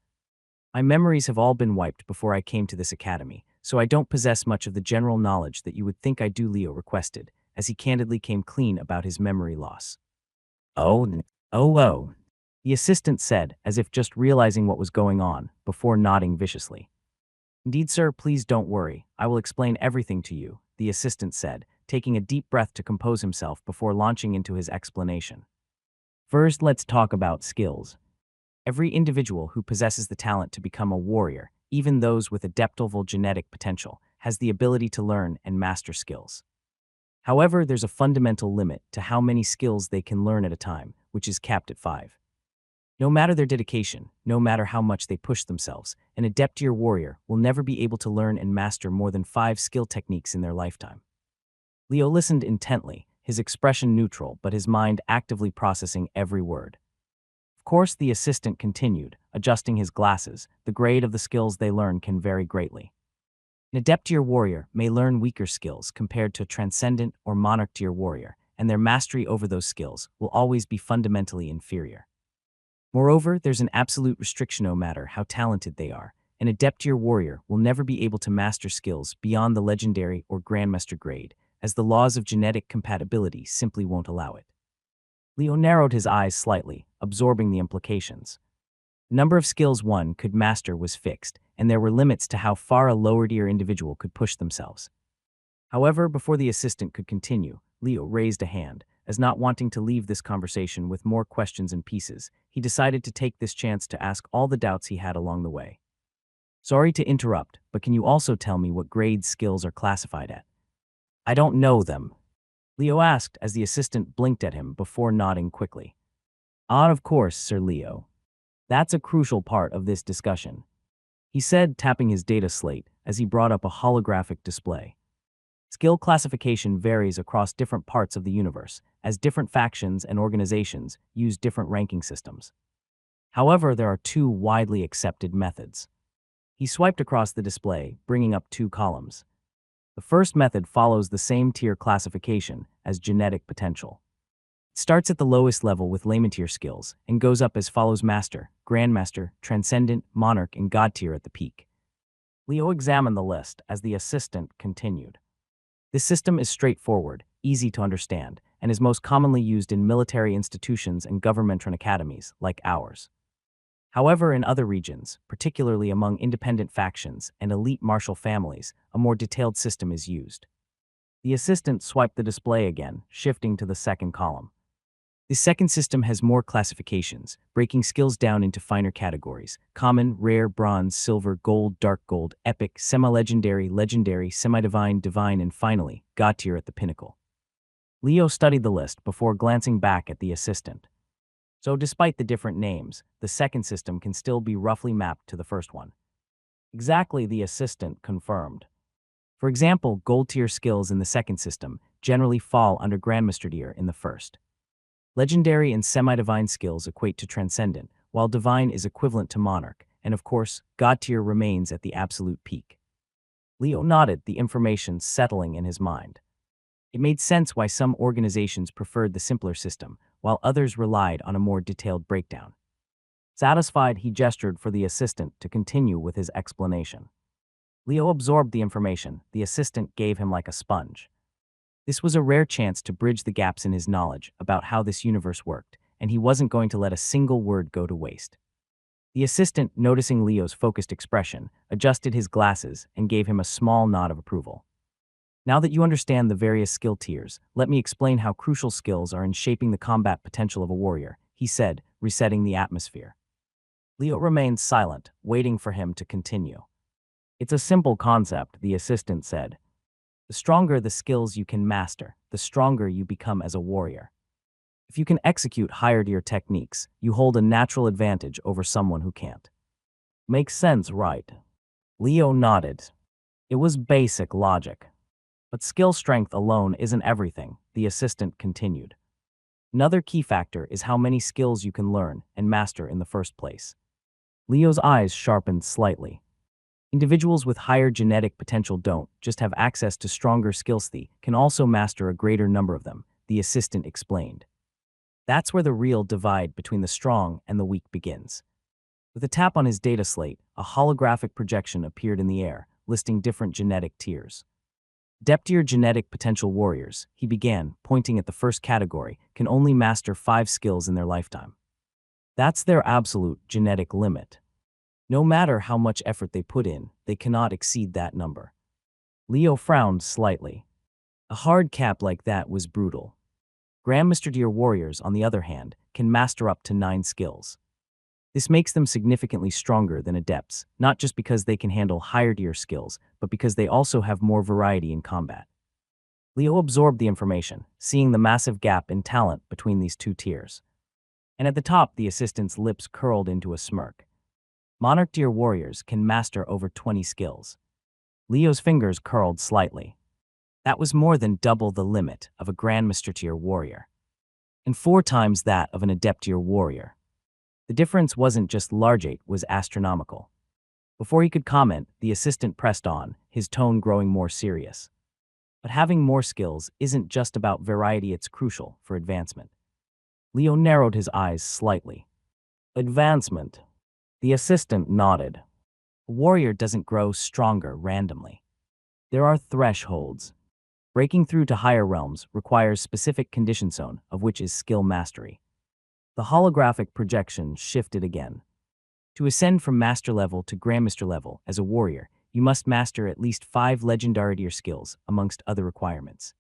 My memories have all been wiped before I came to this academy, so I don't possess much of the general knowledge that you would think I do, Leo requested, as he candidly came clean about his memory loss. Oh. The assistant said, as if just realizing what was going on, before nodding viciously. Indeed, sir, please don't worry. I will explain everything to you, the assistant said, taking a deep breath to compose himself before launching into his explanation. First, let's talk about skills. Every individual who possesses the talent to become a warrior, even those with adaptable genetic potential, has the ability to learn and master skills. However, there's a fundamental limit to how many skills they can learn at a time, which is capped at 5. No matter their dedication, no matter how much they push themselves, an adept warrior will never be able to learn and master more than 5 skill techniques in their lifetime. Leo listened intently, his expression neutral but his mind actively processing every word. Of course, the assistant continued, adjusting his glasses. The grade of the skills they learn can vary greatly. An adept warrior may learn weaker skills compared to a transcendent or monarch warrior, and their mastery over those skills will always be fundamentally inferior. Moreover, there's an absolute restriction. No matter how talented they are, an adept warrior will never be able to master skills beyond the legendary or grandmaster grade, as the laws of genetic compatibility simply won't allow it. Leo narrowed his eyes slightly, absorbing the implications. The number of skills one could master was fixed, and there were limits to how far a lower-tier individual could push themselves. However, before the assistant could continue, Leo raised a hand. As not wanting to leave this conversation with more questions and pieces, he decided to take this chance to ask all the doubts he had along the way. Sorry to interrupt, but can you also tell me what grade skills are classified at? I don't know them, Leo asked as the assistant blinked at him before nodding quickly. Of course, Sir Leo. That's a crucial part of this discussion, he said, tapping his data slate as he brought up a holographic display. Skill classification varies across different parts of the universe, as different factions and organizations use different ranking systems. However, there are two widely accepted methods. He swiped across the display, bringing up two columns. The first method follows the same tier classification as genetic potential. It starts at the lowest level with layman tier skills and goes up as follows: Master, Grandmaster, Transcendent, Monarch, and God tier at the peak. Leo examined the list as the assistant continued. This system is straightforward, easy to understand, and is most commonly used in military institutions and government-run academies like ours. However, in other regions, particularly among independent factions and elite martial families, a more detailed system is used. The assistant swiped the display again, shifting to the second column. This second system has more classifications, breaking skills down into finer categories: common, rare, bronze, silver, gold, dark gold, epic, semi-legendary, legendary, semi-divine, divine, and finally, God tier at the pinnacle. Leo studied the list before glancing back at the assistant. So despite the different names, the second system can still be roughly mapped to the first one. Exactly, the assistant confirmed. For example, gold tier skills in the second system generally fall under Grandmaster tier in the first. Legendary and semi-divine skills equate to Transcendent, while Divine is equivalent to Monarch, and of course, God tier remains at the absolute peak. Leo nodded, the information settling in his mind. It made sense why some organizations preferred the simpler system, while others relied on a more detailed breakdown. Satisfied, he gestured for the assistant to continue with his explanation. Leo absorbed the information the assistant gave him like a sponge. This was a rare chance to bridge the gaps in his knowledge about how this universe worked, and he wasn't going to let a single word go to waste. The assistant, noticing Leo's focused expression, adjusted his glasses and gave him a small nod of approval. Now that you understand the various skill tiers, let me explain how crucial skills are in shaping the combat potential of a warrior, he said, resetting the atmosphere. Leo remained silent, waiting for him to continue. It's a simple concept, the assistant said. The stronger the skills you can master, the stronger you become as a warrior. If you can execute higher-tier techniques, you hold a natural advantage over someone who can't. Makes sense, right? Leo nodded. It was basic logic. But skill strength alone isn't everything, the assistant continued. Another key factor is how many skills you can learn and master in the first place. Leo's eyes sharpened slightly. Individuals with higher genetic potential don't just have access to stronger skills, they can also master a greater number of them, the assistant explained. That's where the real divide between the strong and the weak begins. With a tap on his data slate, a holographic projection appeared in the air, listing different genetic tiers. Depth-tier genetic potential warriors, he began, pointing at the first category, can only master 5 skills in their lifetime. That's their absolute genetic limit. No matter how much effort they put in, they cannot exceed that number. Leo frowned slightly. A hard cap like that was brutal. Grandmaster tier warriors, on the other hand, can master up to 9 skills. This makes them significantly stronger than adepts, not just because they can handle higher tier skills, but because they also have more variety in combat. Leo absorbed the information, seeing the massive gap in talent between these two tiers. And at the top, the assistant's lips curled into a smirk. Monarch tier warriors can master over 20 skills. Leo's fingers curled slightly. That was more than double the limit of a Grandmaster tier warrior, and 4 times that of an Adept tier warrior. The difference wasn't just large, it was astronomical. Before he could comment, the assistant pressed on, his tone growing more serious. But having more skills isn't just about variety, it's crucial for advancement. Leo narrowed his eyes slightly. Advancement. The assistant nodded. A warrior doesn't grow stronger randomly. There are thresholds. Breaking through to higher realms requires specific condition zone, of which is skill mastery. The holographic projection shifted again. To ascend from master level to grandmaster level as a warrior, you must master at least 5 legendary tier skills, amongst other requirements.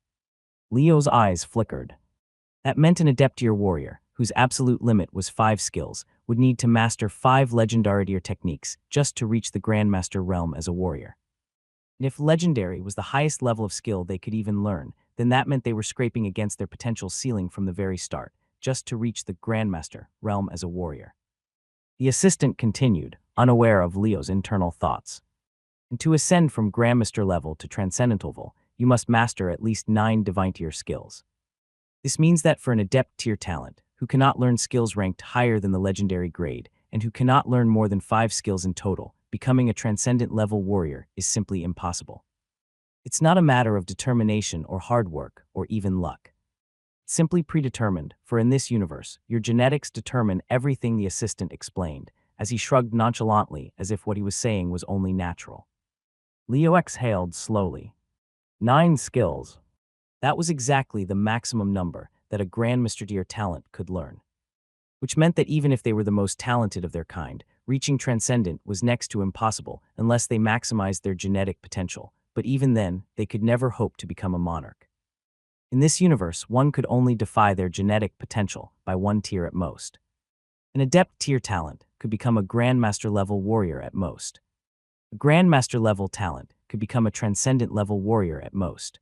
Leo's eyes flickered. That meant an adept tier warrior, whose absolute limit was 5 skills, would need to master 5 legendary tier techniques just to reach the grandmaster realm as a warrior. And if legendary was the highest level of skill they could even learn, then that meant they were scraping against their potential ceiling from the very start, just to reach the grandmaster realm as a warrior. The assistant continued, unaware of Leo's internal thoughts. And to ascend from grandmaster level to transcendental level, you must master at least 9 divine tier skills. This means that for an adept tier talent, who cannot learn skills ranked higher than the legendary grade, and who cannot learn more than 5 skills in total, becoming a transcendent level warrior is simply impossible. It's not a matter of determination or hard work or even luck. It's simply predetermined, for in this universe, your genetics determine everything, the assistant explained, as he shrugged nonchalantly as if what he was saying was only natural. Leo exhaled slowly. 9 skills. That was exactly the maximum number that a grandmaster tier talent could learn. Which meant that even if they were the most talented of their kind, reaching transcendent was next to impossible unless they maximized their genetic potential, but even then, they could never hope to become a monarch. In this universe, one could only defy their genetic potential by 1 tier at most. An adept tier talent could become a grandmaster level warrior at most. A grandmaster level talent could become a transcendent level warrior at most.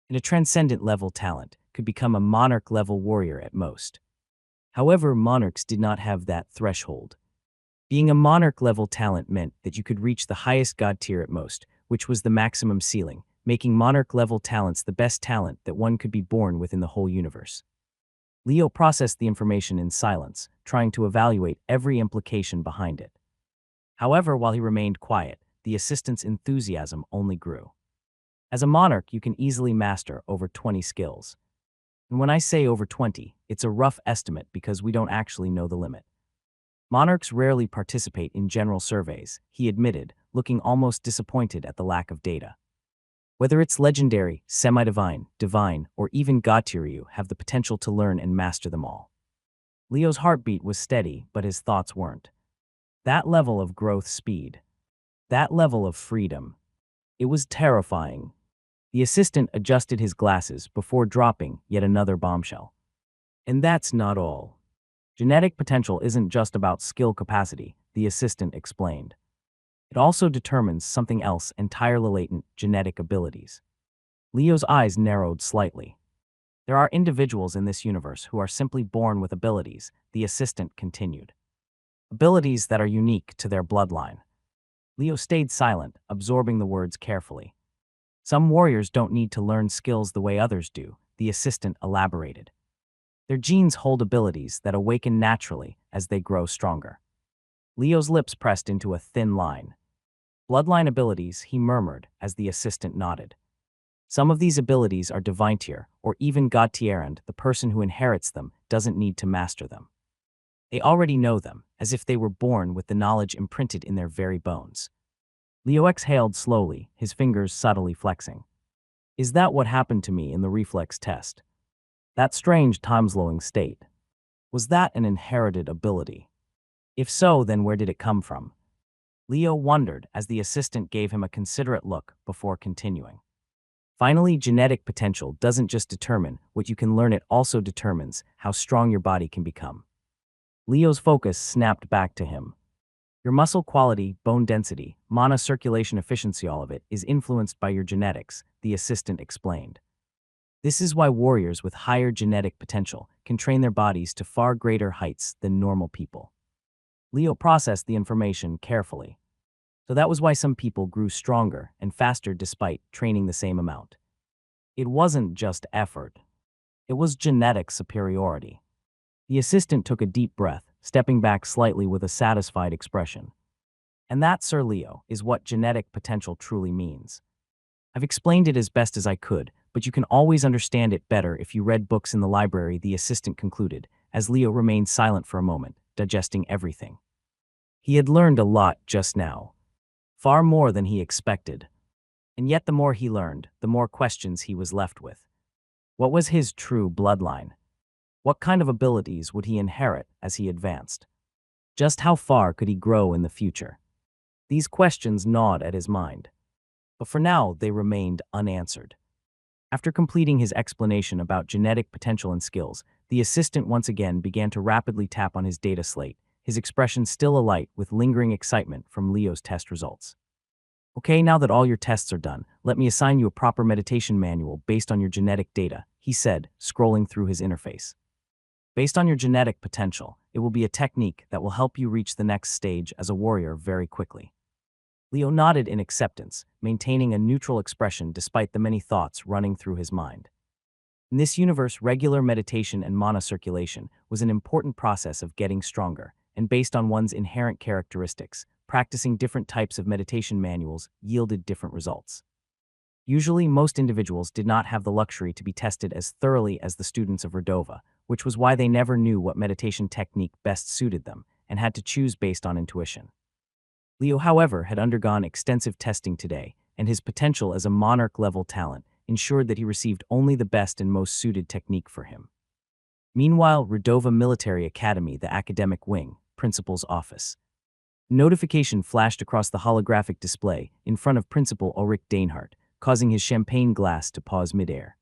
And a transcendent level talent could become a monarch level warrior at most. However, monarchs did not have that threshold. Being a monarch level talent meant that you could reach the highest god tier at most, which was the maximum ceiling, making monarch level talents the best talent that one could be born within the whole universe. Leo processed the information in silence, trying to evaluate every implication behind it. However, while he remained quiet, the assistant's enthusiasm only grew. As a monarch, you can easily master over 20 skills. And when I say over 20, it's a rough estimate because we don't actually know the limit. Monarchs rarely participate in general surveys, he admitted, looking almost disappointed at the lack of data. Whether it's legendary, semi-divine, divine, or even god tier, you have the potential to learn and master them all. Leo's heartbeat was steady, but his thoughts weren't. That level of growth speed. That level of freedom. It was terrifying. The assistant adjusted his glasses before dropping yet another bombshell. And that's not all. Genetic potential isn't just about skill capacity, the assistant explained. It also determines something else entirely: latent genetic abilities. Leo's eyes narrowed slightly. There are individuals in this universe who are simply born with abilities, the assistant continued. Abilities that are unique to their bloodline. Leo stayed silent, absorbing the words carefully. Some warriors don't need to learn skills the way others do, the assistant elaborated. Their genes hold abilities that awaken naturally as they grow stronger. Leo's lips pressed into a thin line. Bloodline abilities, he murmured as the assistant nodded. Some of these abilities are divine tier or even god tier, and the person who inherits them doesn't need to master them. They already know them, as if they were born with the knowledge imprinted in their very bones. Leo exhaled slowly, his fingers subtly flexing. Is that what happened to me in the reflex test? That strange time-slowing state. Was that an inherited ability? If so, then where did it come from? Leo wondered as the assistant gave him a considerate look before continuing. Finally, genetic potential doesn't just determine what you can learn, it also determines how strong your body can become. Leo's focus snapped back to him. Your muscle quality, bone density, mana circulation efficiency, all of it is influenced by your genetics, the assistant explained. This is why warriors with higher genetic potential can train their bodies to far greater heights than normal people. Leo processed the information carefully. So that was why some people grew stronger and faster despite training the same amount. It wasn't just effort. It was genetic superiority. The assistant took a deep breath, stepping back slightly with a satisfied expression. And that, Sir Leo, is what genetic potential truly means. I've explained it as best as I could, but you can always understand it better if you read books in the library, the assistant concluded, as Leo remained silent for a moment, digesting everything. He had learned a lot just now. Far more than he expected. And yet the more he learned, the more questions he was left with. What was his true bloodline? What kind of abilities would he inherit as he advanced? Just how far could he grow in the future? These questions gnawed at his mind, but for now they remained unanswered. After completing his explanation about genetic potential and skills, the assistant once again began to rapidly tap on his data slate, his expression still alight with lingering excitement from Leo's test results. Okay, now that all your tests are done, let me assign you a proper meditation manual based on your genetic data, he said, scrolling through his interface. Based on your genetic potential, it will be a technique that will help you reach the next stage as a warrior very quickly. Leo nodded in acceptance, maintaining a neutral expression despite the many thoughts running through his mind. In this universe, regular meditation and mana circulation was an important process of getting stronger, and based on one's inherent characteristics, practicing different types of meditation manuals yielded different results. Usually, most individuals did not have the luxury to be tested as thoroughly as the students of Redova, which was why they never knew what meditation technique best suited them and had to choose based on intuition. Leo, however, had undergone extensive testing today, and his potential as a monarch-level talent ensured that he received only the best and most suited technique for him. Meanwhile, Redova Military Academy, the academic wing, principal's office. Notification flashed across the holographic display in front of Principal Ulrich Dainhardt, causing his champagne glass to pause midair.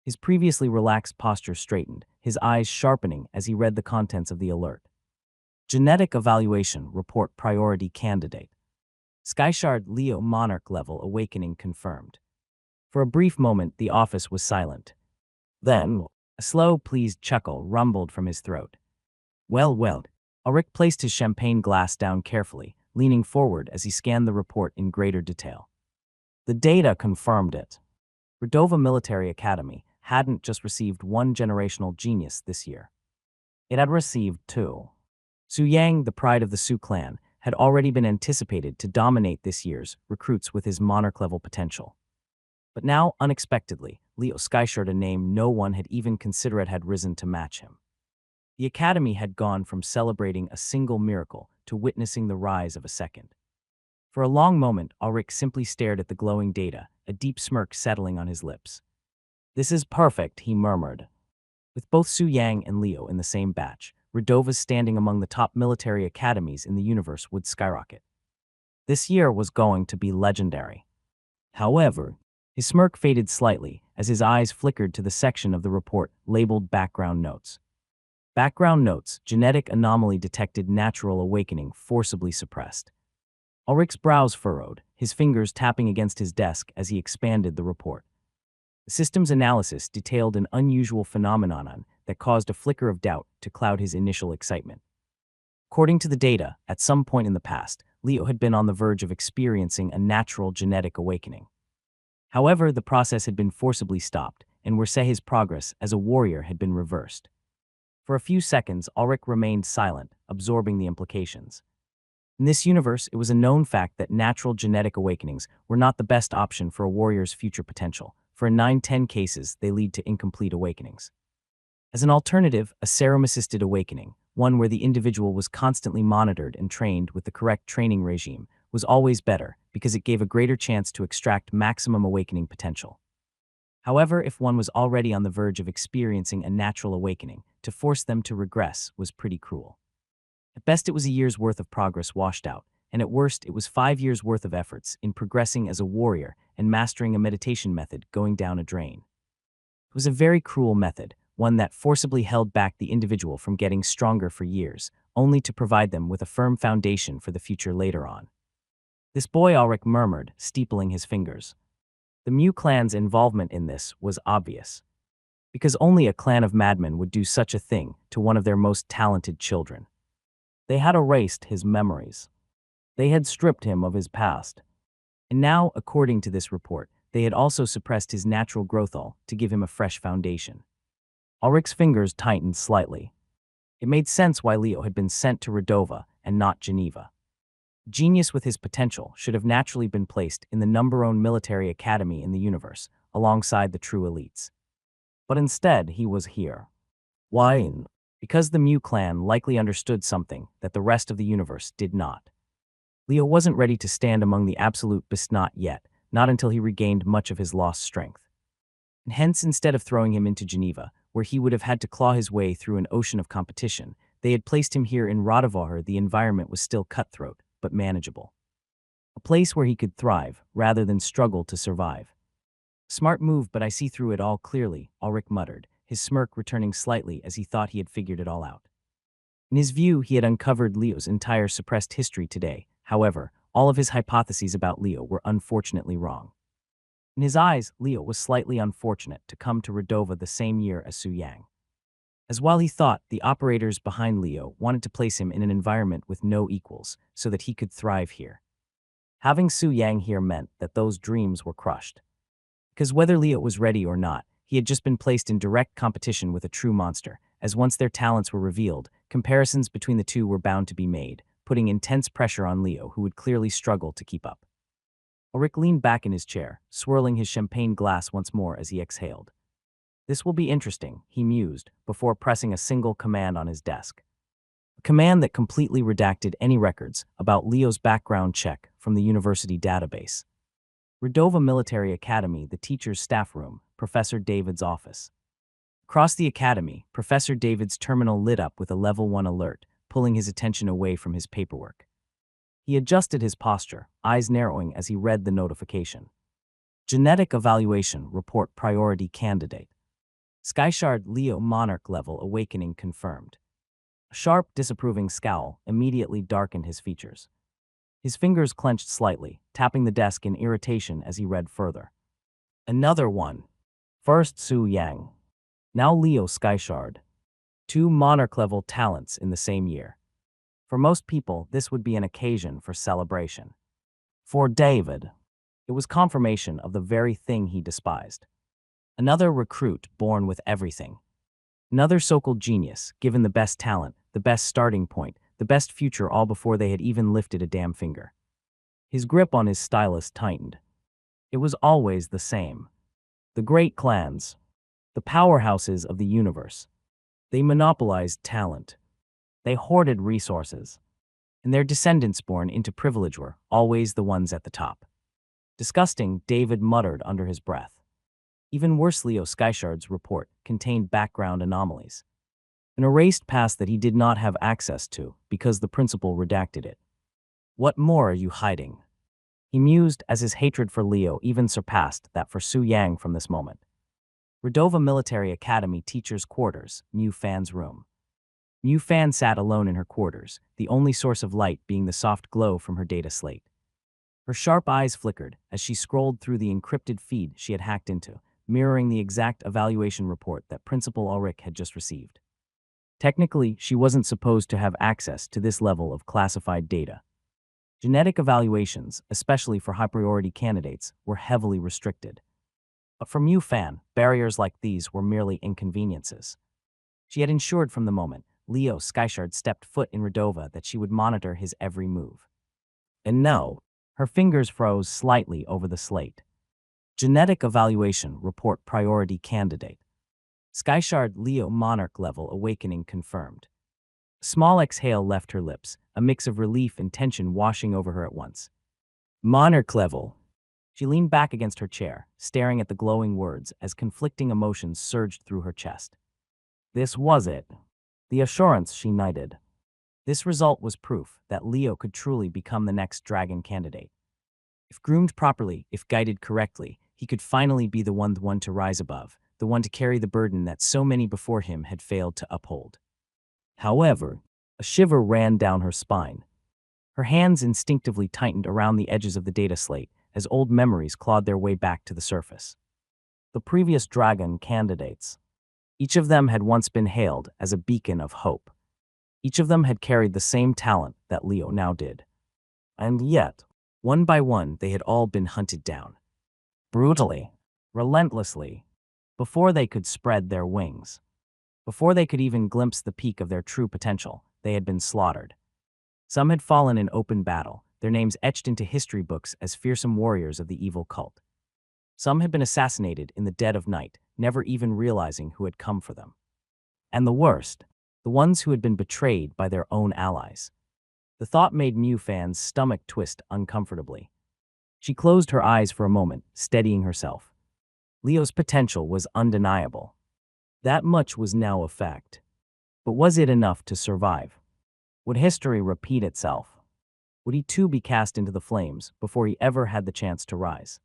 His previously relaxed posture straightened, his eyes sharpening as he read the contents of the alert. Genetic Evaluation Report Priority Candidate. Skyshard Leo Monarch Level Awakening confirmed. For a brief moment, the office was silent. Then, a slow, pleased chuckle rumbled from his throat. Well. Ulrich placed his champagne glass down carefully, leaning forward as he scanned the report in greater detail. The data confirmed it. Redova Military Academy hadn't just received one generational genius this year. It had received two. Su Yang, the pride of the Su clan, had already been anticipated to dominate this year's recruits with his monarch-level potential. But now, unexpectedly, Leo Skyshard, a name no one had even considered, had risen to match him. The academy had gone from celebrating a single miracle to witnessing the rise of a second. For a long moment, Ulrich simply stared at the glowing data, a deep smirk settling on his lips. This is perfect, he murmured. With both Su Yang and Leo in the same batch, Redova's standing among the top military academies in the universe would skyrocket. This year was going to be legendary. However, his smirk faded slightly as his eyes flickered to the section of the report labeled Background Notes. Background Notes, Genetic Anomaly Detected, Natural Awakening Forcibly Suppressed. Ulrich's brows furrowed, his fingers tapping against his desk as he expanded the report. The system's analysis detailed an unusual phenomenon that caused a flicker of doubt to cloud his initial excitement. According to the data, at some point in the past, Leo had been on the verge of experiencing a natural genetic awakening. However, the process had been forcibly stopped, and Wersehe's progress as a warrior had been reversed. For a few seconds, Ulrich remained silent, absorbing the implications. In this universe, it was a known fact that natural genetic awakenings were not the best option for a warrior's future potential. For in 9-10 cases, they lead to incomplete awakenings. As an alternative, a serum-assisted awakening, one where the individual was constantly monitored and trained with the correct training regime, was always better because it gave a greater chance to extract maximum awakening potential. However, if one was already on the verge of experiencing a natural awakening, to force them to regress was pretty cruel. At best, it was a year's worth of progress washed out, and at worst, it was 5 years' worth of efforts in progressing as a warrior and mastering a meditation method going down a drain. It was a very cruel method, one that forcibly held back the individual from getting stronger for years, only to provide them with a firm foundation for the future later on. This boy, Ulrich murmured, steepling his fingers. The Mu clan's involvement in this was obvious, because only a clan of madmen would do such a thing to one of their most talented children. They had erased his memories. They had stripped him of his past. And now, according to this report, they had also suppressed his natural growth to give him a fresh foundation. Ulrich's fingers tightened slightly. It made sense why Leo had been sent to Redova and not Geneva. Genius with his potential should have naturally been placed in the #1 military academy in the universe, alongside the true elites. But instead, he was here. Why? Because the Mu clan likely understood something that the rest of the universe did not. Leo wasn't ready to stand among the absolute best not yet, not until he regained much of his lost strength. And hence, instead of throwing him into Geneva, where he would have had to claw his way through an ocean of competition, They had placed him here in Radavahr. The environment was still cutthroat, but manageable. A place where he could thrive, rather than struggle to survive. Smart move, but I see through it all clearly, Ulrich muttered, his smirk returning slightly as he thought he had figured it all out. In his view, he had uncovered Leo's entire suppressed history today. However, all of his hypotheses about Leo were unfortunately wrong. In his eyes, Leo was slightly unfortunate to come to Redova the same year as Su Yang. As while he thought, the operators behind Leo wanted to place him in an environment with no equals, so that he could thrive here. Having Su Yang here meant that those dreams were crushed. Because whether Leo was ready or not, he had just been placed in direct competition with a true monster, as once their talents were revealed, comparisons between the two were bound to be made, putting intense pressure on Leo, who would clearly struggle to keep up. Ulrich leaned back in his chair, swirling his champagne glass once more as he exhaled. This will be interesting, he mused, before pressing a single command on his desk. A command that completely redacted any records about Leo's background check from the university database. Redova Military Academy, the teacher's staff room, Professor David's office. Across the academy, Professor David's terminal lit up with a level 1 alert, pulling his attention away from his paperwork. He adjusted his posture, eyes narrowing as he read the notification. Genetic Evaluation Report Priority Candidate. Skyshard Leo Monarch Level Awakening confirmed. A sharp, disapproving scowl immediately darkened his features. His fingers clenched slightly, tapping the desk in irritation as he read further. Another one. First Su Yang. Now Leo Skyshard. 2 monarch-level talents in the same year. For most people, this would be an occasion for celebration. For David, it was confirmation of the very thing he despised. Another recruit born with everything. Another so-called genius, given the best talent, the best starting point, the best future all before they had even lifted a damn finger. His grip on his stylus tightened. It was always the same. The great clans. The powerhouses of the universe. They monopolized talent. They hoarded resources. And their descendants born into privilege were always the ones at the top. Disgusting, David muttered under his breath. Even worse, Leo Skyshard's report contained background anomalies. An erased past that he did not have access to because the principal redacted it. What more are you hiding? He mused as his hatred for Leo even surpassed that for Su Yang from this moment. Redova Military Academy Teacher's Quarters, Mu Fan's room. Mu Fan sat alone in her quarters, the only source of light being the soft glow from her data slate. Her sharp eyes flickered as she scrolled through the encrypted feed she had hacked into, mirroring the exact evaluation report that Principal Ulrich had just received. Technically, she wasn't supposed to have access to this level of classified data. Genetic evaluations, especially for high-priority candidates, were heavily restricted. But for Mu Fan, barriers like these were merely inconveniences. She had ensured from the moment Leo Skyshard stepped foot in Redova that she would monitor his every move. And now, her fingers froze slightly over the slate. Genetic Evaluation Report Priority Candidate. Skyshard Leo Monarch Level Awakening confirmed. A small exhale left her lips, a mix of relief and tension washing over her at once. Monarch Level. She leaned back against her chair, staring at the glowing words as conflicting emotions surged through her chest. This was it. The assurance she knighted. This result was proof that Leo could truly become the next dragon candidate. If groomed properly, if guided correctly, he could finally be the one to rise above, the one to carry the burden that so many before him had failed to uphold. However, a shiver ran down her spine. Her hands instinctively tightened around the edges of the data slate as old memories clawed their way back to the surface. The previous dragon candidates. Each of them had once been hailed as a beacon of hope. Each of them had carried the same talent that Leo now did. And yet, one by one, they had all been hunted down. Brutally, relentlessly, before they could spread their wings. Before they could even glimpse the peak of their true potential, they had been slaughtered. Some had fallen in open battle, their names etched into history books as fearsome warriors of the evil cult. Some had been assassinated in the dead of night, never even realizing who had come for them. And the worst, the ones who had been betrayed by their own allies. The thought made Mu Fan's stomach twist uncomfortably. She closed her eyes for a moment, steadying herself. Leo's potential was undeniable. That much was now a fact. But was it enough to survive? Would history repeat itself? Would he too be cast into the flames before he ever had the chance to rise?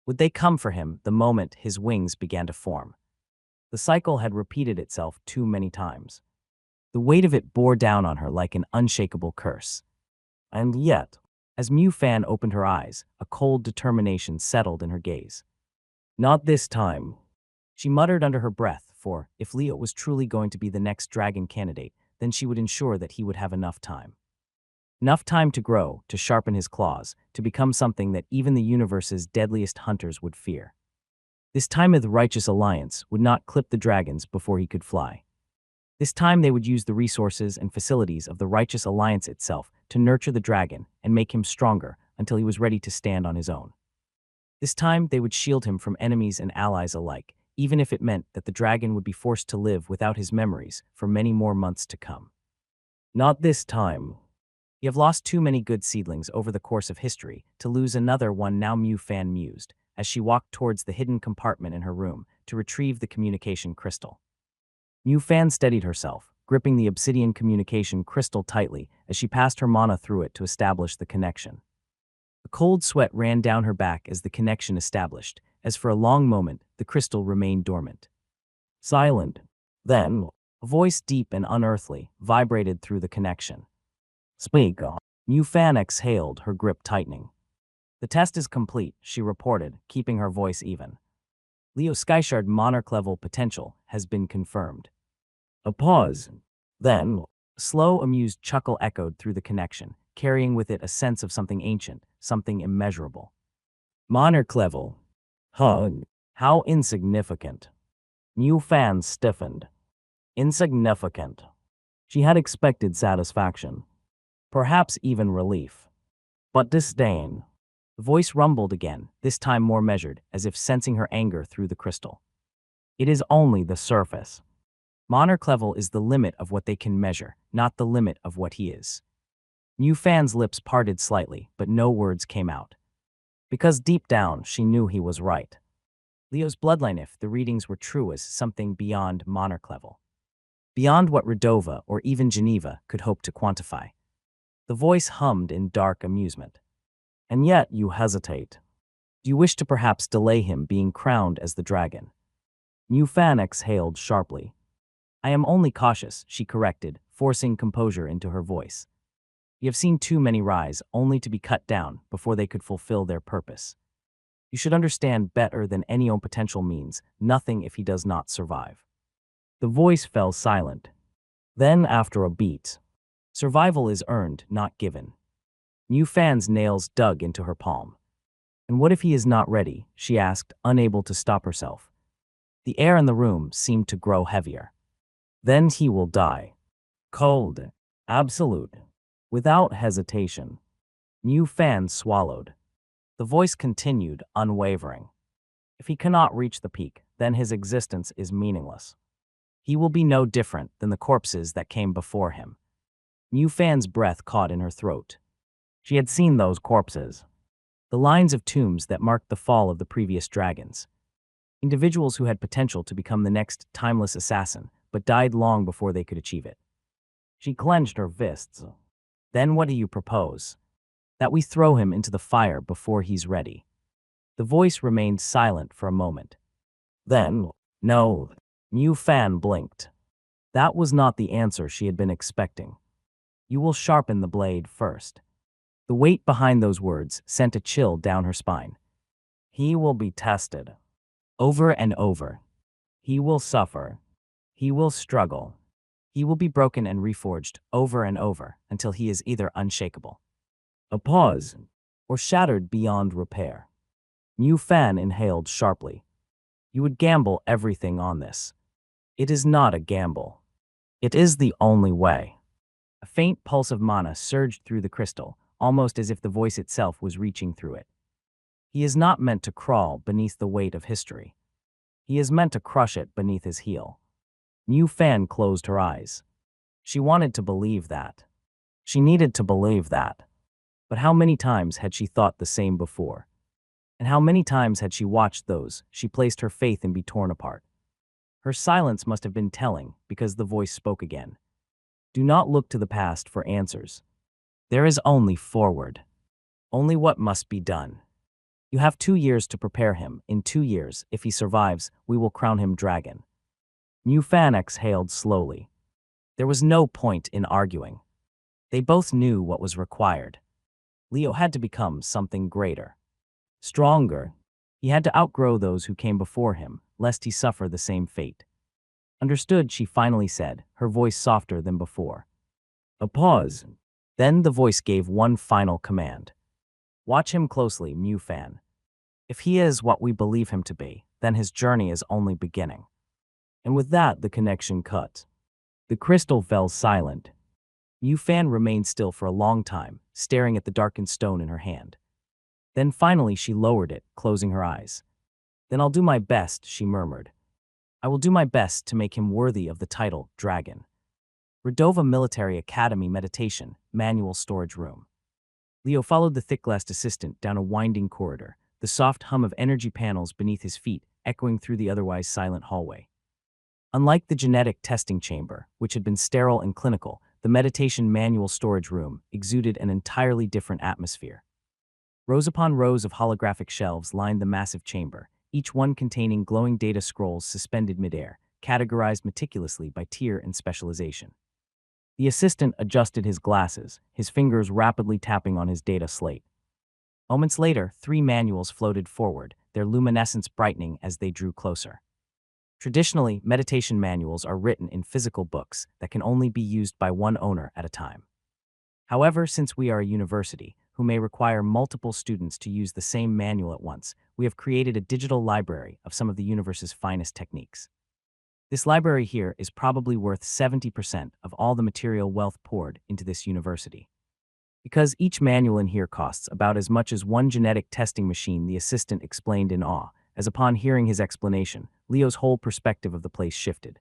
Would they come for him the moment his wings began to form? The cycle had repeated itself too many times. The weight of it bore down on her like an unshakable curse. And yet, as Mew Fan opened her eyes, a cold determination settled in her gaze. Not this time. She muttered under her breath, for if Leo was truly going to be the next dragon candidate, then she would ensure that he would have enough time. Enough time to grow, to sharpen his claws, to become something that even the universe's deadliest hunters would fear. This time of the righteous alliance would not clip the dragons before he could fly. This time they would use the resources and facilities of the righteous alliance itself to nurture the dragon and make him stronger until he was ready to stand on his own. This time they would shield him from enemies and allies alike, even if it meant that the dragon would be forced to live without his memories for many more months to come. Not this time. You have lost too many good seedlings over the course of history to lose another one. Now Mew Fan mused, as she walked towards the hidden compartment in her room to retrieve the communication crystal. Mew Fan steadied herself, gripping the obsidian communication crystal tightly as she passed her mana through it to establish the connection. A cold sweat ran down her back as the connection established, as for a long moment the crystal remained dormant. Silent. Then, a voice deep and unearthly vibrated through the connection. Speak. Mew Fan exhaled, her grip tightening. The test is complete, she reported, keeping her voice even. Leo Skyshard monarch level potential has been confirmed. A pause. Then, a slow, amused chuckle echoed through the connection, carrying with it a sense of something ancient, something immeasurable. Monarch level. How insignificant. Mew Fan stiffened. Insignificant. She had expected satisfaction. Perhaps even relief. But disdain. The voice rumbled again, this time more measured, as if sensing her anger through the crystal. It is only the surface. Monarch level is the limit of what they can measure, not the limit of what he is. Mew Fan's lips parted slightly, but no words came out. Because deep down, she knew he was right. Leo's bloodline, if the readings were true, was something beyond monarch level. Beyond what Redova or even Geneva could hope to quantify. The voice hummed in dark amusement. And yet you hesitate. Do you wish to perhaps delay him being crowned as the dragon? Mew Fan exhaled sharply. I am only cautious, she corrected, forcing composure into her voice. You have seen too many rise only to be cut down before they could fulfill their purpose. You should understand better than any own potential means nothing if he does not survive. The voice fell silent. Then, after a beat, survival is earned, not given. Mew Fan's nails dug into her palm. And what if he is not ready? She asked, unable to stop herself. The air in the room seemed to grow heavier. Then he will die. Cold. Absolute. Without hesitation. Mew Fan swallowed. The voice continued, unwavering. If he cannot reach the peak, then his existence is meaningless. He will be no different than the corpses that came before him. Mew Fan's breath caught in her throat. She had seen those corpses. The lines of tombs that marked the fall of the previous dragons. Individuals who had potential to become the next timeless assassin, but died long before they could achieve it. She clenched her fists. Then what do you propose? That we throw him into the fire before he's ready. The voice remained silent for a moment. Then, no. Mew Fan blinked. That was not the answer she had been expecting. You will sharpen the blade first. The weight behind those words sent a chill down her spine. He will be tested. Over and over. He will suffer. He will struggle. He will be broken and reforged over and over until he is either unshakable, a pause, or shattered beyond repair. Mew Fan inhaled sharply. You would gamble everything on this. It is not a gamble. It is the only way. A faint pulse of mana surged through the crystal, almost as if the voice itself was reaching through it. He is not meant to crawl beneath the weight of history. He is meant to crush it beneath his heel. Mew Fan closed her eyes. She wanted to believe that. She needed to believe that. But how many times had she thought the same before? And how many times had she watched those she placed her faith in be torn apart? Her silence must have been telling, because the voice spoke again. Do not look to the past for answers. There is only forward. Only what must be done. You have 2 years to prepare him. In 2 years, if he survives, we will crown him dragon. New Fan exhaled slowly. There was no point in arguing. They both knew what was required. Leo had to become something greater. Stronger. He had to outgrow those who came before him, lest he suffer the same fate. Understood, she finally said, her voice softer than before. A pause. Then the voice gave one final command. Watch him closely, Mew Fan. If he is what we believe him to be, then his journey is only beginning. And with that, the connection cut. The crystal fell silent. Mew Fan remained still for a long time, staring at the darkened stone in her hand. Then finally she lowered it, closing her eyes. Then I'll do my best, she murmured. I will do my best to make him worthy of the title, Dragon. Redova Military Academy Meditation, Manual Storage Room. Leo followed the thick-glassed assistant down a winding corridor, the soft hum of energy panels beneath his feet echoing through the otherwise silent hallway. Unlike the genetic testing chamber, which had been sterile and clinical, the meditation manual storage room exuded an entirely different atmosphere. Rows upon rows of holographic shelves lined the massive chamber, each one containing glowing data scrolls suspended midair, categorized meticulously by tier and specialization. The assistant adjusted his glasses, his fingers rapidly tapping on his data slate. Moments later, 3 manuals floated forward, their luminescence brightening as they drew closer. Traditionally, meditation manuals are written in physical books that can only be used by one owner at a time. However, since we are a university, who may require multiple students to use the same manual at once, we have created a digital library of some of the universe's finest techniques. This library here is probably worth 70% of all the material wealth poured into this university. Because each manual in here costs about as much as one genetic testing machine, the assistant explained in awe, as upon hearing his explanation, Leo's whole perspective of the place shifted.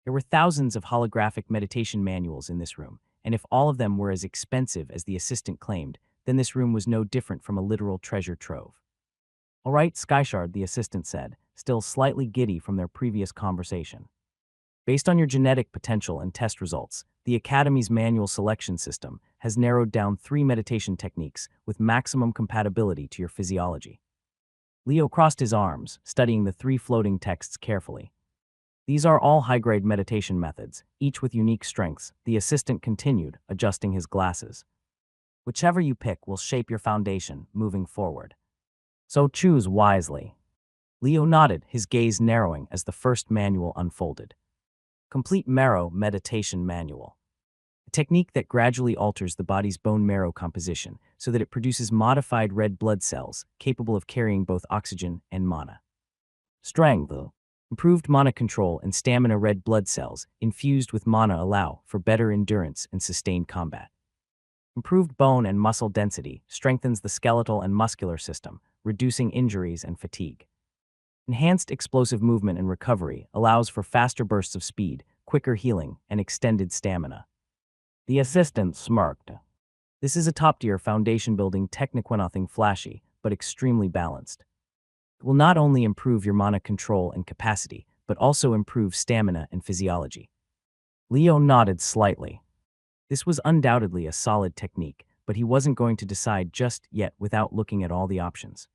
There were thousands of holographic meditation manuals in this room, and if all of them were as expensive as the assistant claimed, then this room was no different from a literal treasure trove. All right, Skyshard, the assistant said, still slightly giddy from their previous conversation. Based on your genetic potential and test results, the Academy's manual selection system has narrowed down 3 meditation techniques with maximum compatibility to your physiology. Leo crossed his arms, studying the 3 floating texts carefully. These are all high-grade meditation methods, each with unique strengths, the assistant continued, adjusting his glasses. Whichever you pick will shape your foundation moving forward. So choose wisely. Leo nodded, his gaze narrowing as the first manual unfolded. Complete Marrow Meditation Manual. A technique that gradually alters the body's bone marrow composition so that it produces modified red blood cells capable of carrying both oxygen and mana. Strength. Improved mana control and stamina red blood cells infused with mana allow for better endurance and sustained combat. Improved bone and muscle density strengthens the skeletal and muscular system, reducing injuries and fatigue. Enhanced explosive movement and recovery allows for faster bursts of speed, quicker healing, and extended stamina. The assistant smirked. This is a top-tier foundation-building technique, nothing flashy, but extremely balanced. It will not only improve your mana control and capacity, but also improve stamina and physiology. Leo nodded slightly. This was undoubtedly a solid technique, but he wasn't going to decide just yet without looking at all the options.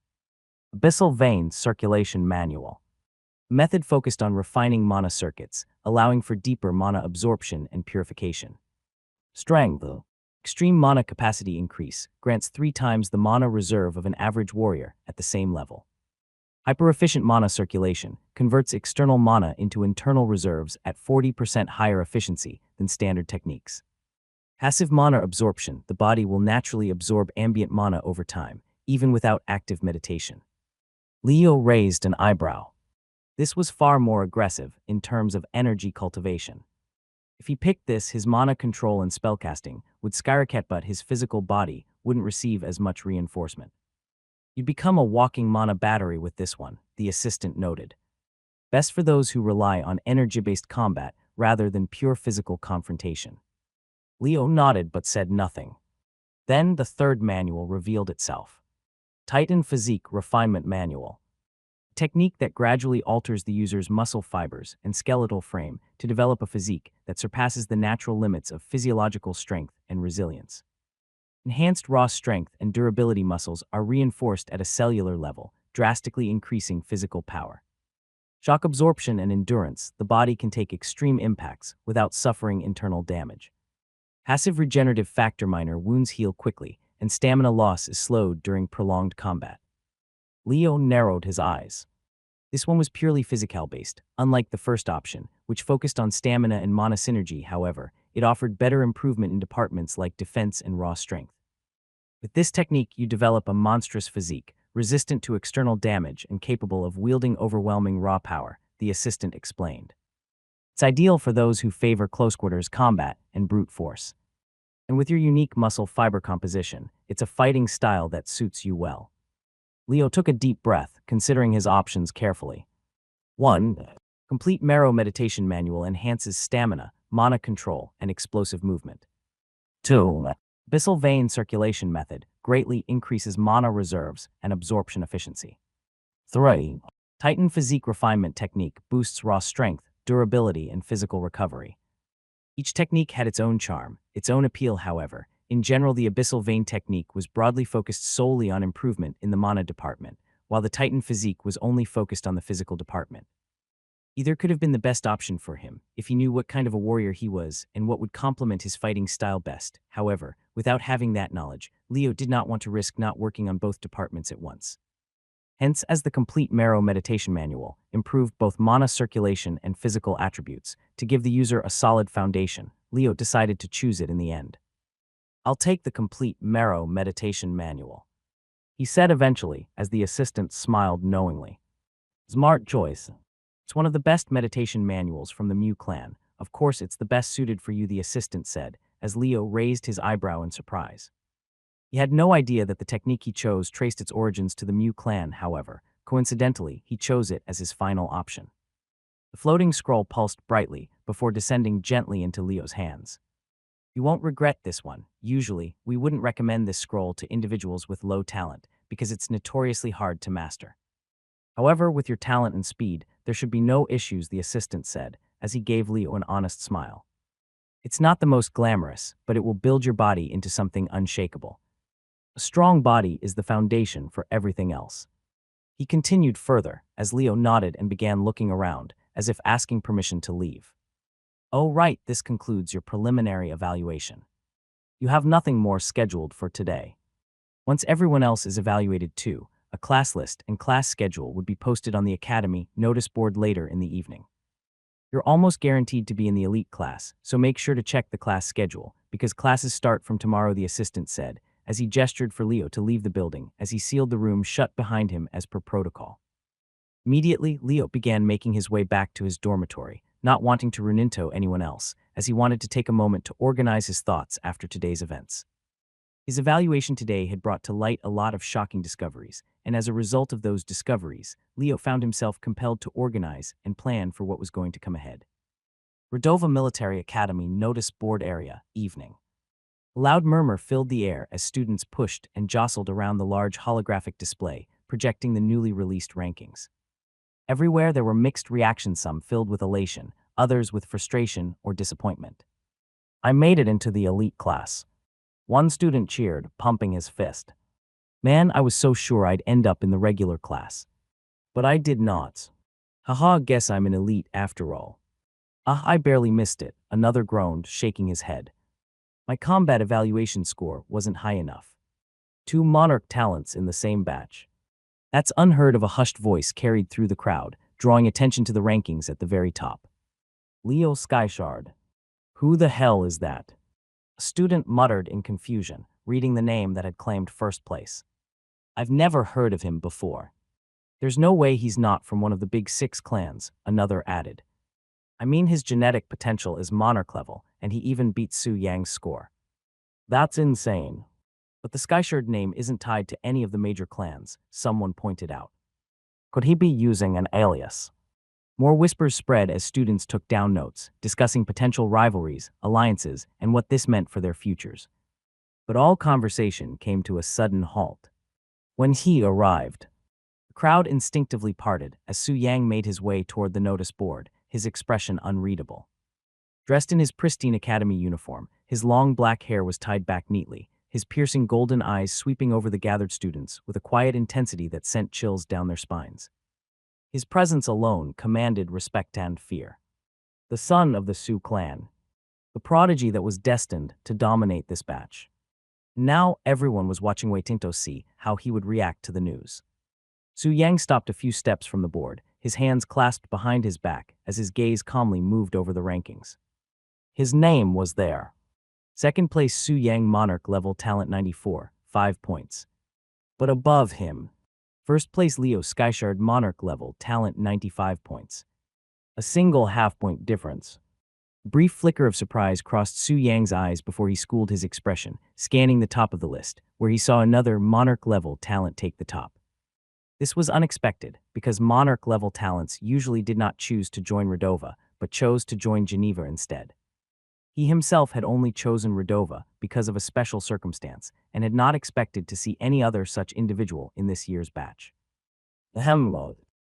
Abyssal Vein Circulation Manual. Method focused on refining mana circuits, allowing for deeper mana absorption and purification. Strength. Extreme mana capacity increase grants 3 times the mana reserve of an average warrior at the same level. Hyper-efficient mana circulation converts external mana into internal reserves at 40% higher efficiency than standard techniques. Passive mana absorption. The body will naturally absorb ambient mana over time, even without active meditation. Leo raised an eyebrow. This was far more aggressive in terms of energy cultivation. If he picked this, his mana control and spellcasting would skyrocket, but his physical body wouldn't receive as much reinforcement. You'd become a walking mana battery with this one, the assistant noted. Best for those who rely on energy-based combat rather than pure physical confrontation. Leo nodded but said nothing. Then the third manual revealed itself. Titan Physique Refinement Manual. technique that gradually alters the user's muscle fibers and skeletal frame to develop a physique that surpasses the natural limits of physiological strength and resilience. Enhanced raw strength and durability muscles are reinforced at a cellular level, drastically increasing physical power. Shock absorption and endurance, the body can take extreme impacts without suffering internal damage. Passive regenerative factor minor wounds heal quickly, and stamina loss is slowed during prolonged combat. Leo narrowed his eyes. This one was purely physical-based, unlike the first option, which focused on stamina and mana synergy. However, it offered better improvement in departments like defense and raw strength. With this technique, you develop a monstrous physique, resistant to external damage and capable of wielding overwhelming raw power, the assistant explained. It's ideal for those who favor close-quarters combat and brute force. And with your unique muscle fiber composition, it's a fighting style that suits you well. Leo took a deep breath, considering his options carefully. 1. Complete Marrow Meditation Manual enhances stamina, mana control, and explosive movement. 2. Abyssal Vein Circulation Method greatly increases mana reserves and absorption efficiency. 3. Titan Physique Refinement Technique boosts raw strength, durability, and physical recovery. Each technique had its own charm, its own appeal. However, in general, the Abyssal Vein technique was broadly focused solely on improvement in the mana department, while the Titan Physique was only focused on the physical department. Either could have been the best option for him, if he knew what kind of a warrior he was and what would complement his fighting style best. However, without having that knowledge, Leo did not want to risk not working on both departments at once. Hence, as the Complete Marrow Meditation Manual improved both mana circulation and physical attributes to give the user a solid foundation, Leo decided to choose it in the end. "I'll take the Complete Marrow Meditation Manual," he said eventually, as the assistant smiled knowingly. "Smart choice. It's one of the best meditation manuals from the Mew clan. Of course, it's the best suited for you," the assistant said, as Leo raised his eyebrow in surprise. He had no idea that the technique he chose traced its origins to the Mew clan. However, coincidentally, he chose it as his final option. The floating scroll pulsed brightly before descending gently into Leo's hands. "You won't regret this one. Usually, we wouldn't recommend this scroll to individuals with low talent because it's notoriously hard to master. However, with your talent and speed, there should be no issues," the assistant said, as he gave Leo an honest smile. "It's not the most glamorous, but it will build your body into something unshakable. A strong body is the foundation for everything else." He continued further, as Leo nodded and began looking around, as if asking permission to leave. "Oh right, this concludes your preliminary evaluation. You have nothing more scheduled for today. Once everyone else is evaluated too, a class list and class schedule would be posted on the Academy notice board later in the evening. You're almost guaranteed to be in the elite class, so make sure to check the class schedule, because classes start from tomorrow," the assistant said, as he gestured for Leo to leave the building as he sealed the room shut behind him as per protocol. Immediately, Leo began making his way back to his dormitory, not wanting to run into anyone else, as he wanted to take a moment to organize his thoughts after today's events. His evaluation today had brought to light a lot of shocking discoveries, and as a result of those discoveries, Leo found himself compelled to organize and plan for what was going to come ahead. Redova Military Academy Notice Board Area, evening. A loud murmur filled the air as students pushed and jostled around the large holographic display, projecting the newly released rankings. Everywhere there were mixed reactions, some filled with elation, others with frustration or disappointment. "I made it into the elite class," one student cheered, pumping his fist. "Man, I was so sure I'd end up in the regular class. But I did not. Haha, guess I'm an elite after all." "Ah, I barely missed it," another groaned, shaking his head. "My combat evaluation score wasn't high enough. 2 monarch talents in the same batch." "That's unheard of," a hushed voice carried through the crowd, drawing attention to the rankings at the very top. "Leo Skyshard. Who the hell is that?" A student muttered in confusion, reading the name that had claimed first place. "I've never heard of him before." "There's no way he's not from one of the big 6 clans," another added. "I mean, his genetic potential is monarch level, and he even beat Su Yang's score." "That's insane." "But the Skyshard name isn't tied to any of the major clans," someone pointed out. "Could he be using an alias?" More whispers spread as students took down notes, discussing potential rivalries, alliances, and what this meant for their futures. But all conversation came to a sudden halt when he arrived. The The crowd instinctively parted as Su Yang made his way toward the notice board, his expression unreadable. Dressed in his pristine academy uniform, his long black hair was tied back neatly, his piercing golden eyes sweeping over the gathered students with a quiet intensity that sent chills down their spines. His presence alone commanded respect and fear. The son of the Su clan, the prodigy that was destined to dominate this batch. Now everyone was watching waiting to see how he would react to the news. Su Yang stopped a few steps from the board, his hands clasped behind his back as his gaze calmly moved over the rankings. His name was there. Second place Su Yang Monarch level talent 94, 5 points. But above him, first place Leo Skyshard Monarch level talent 95 points. A single half-point difference. A brief flicker of surprise crossed Su Yang's eyes before he schooled his expression, scanning the top of the list, where he saw another Monarch level talent take the top. This was unexpected, because Monarch level talents usually did not choose to join Redova, but chose to join Geneva instead. He himself had only chosen Redova because of a special circumstance, and had not expected to see any other such individual in this year's batch. Ahem.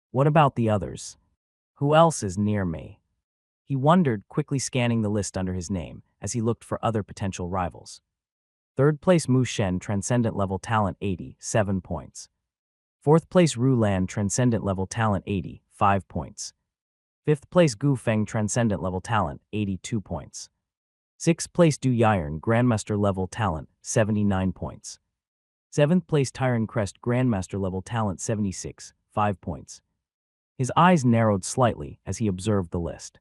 What about the others? Who else is near me? He wondered, quickly scanning the list under his name as he looked for other potential rivals. Third place Mu Shen Transcendent Level Talent 80, 7 points. Fourth place Ru Lan Transcendent Level Talent 80, 5 points. Fifth place Gu Feng Transcendent Level Talent, 82 points. Sixth place Du Yiren Grandmaster Level Talent, 79 points. Seventh place Tyron Crest Grandmaster Level Talent 76, 5 points. His eyes narrowed slightly as he observed the list.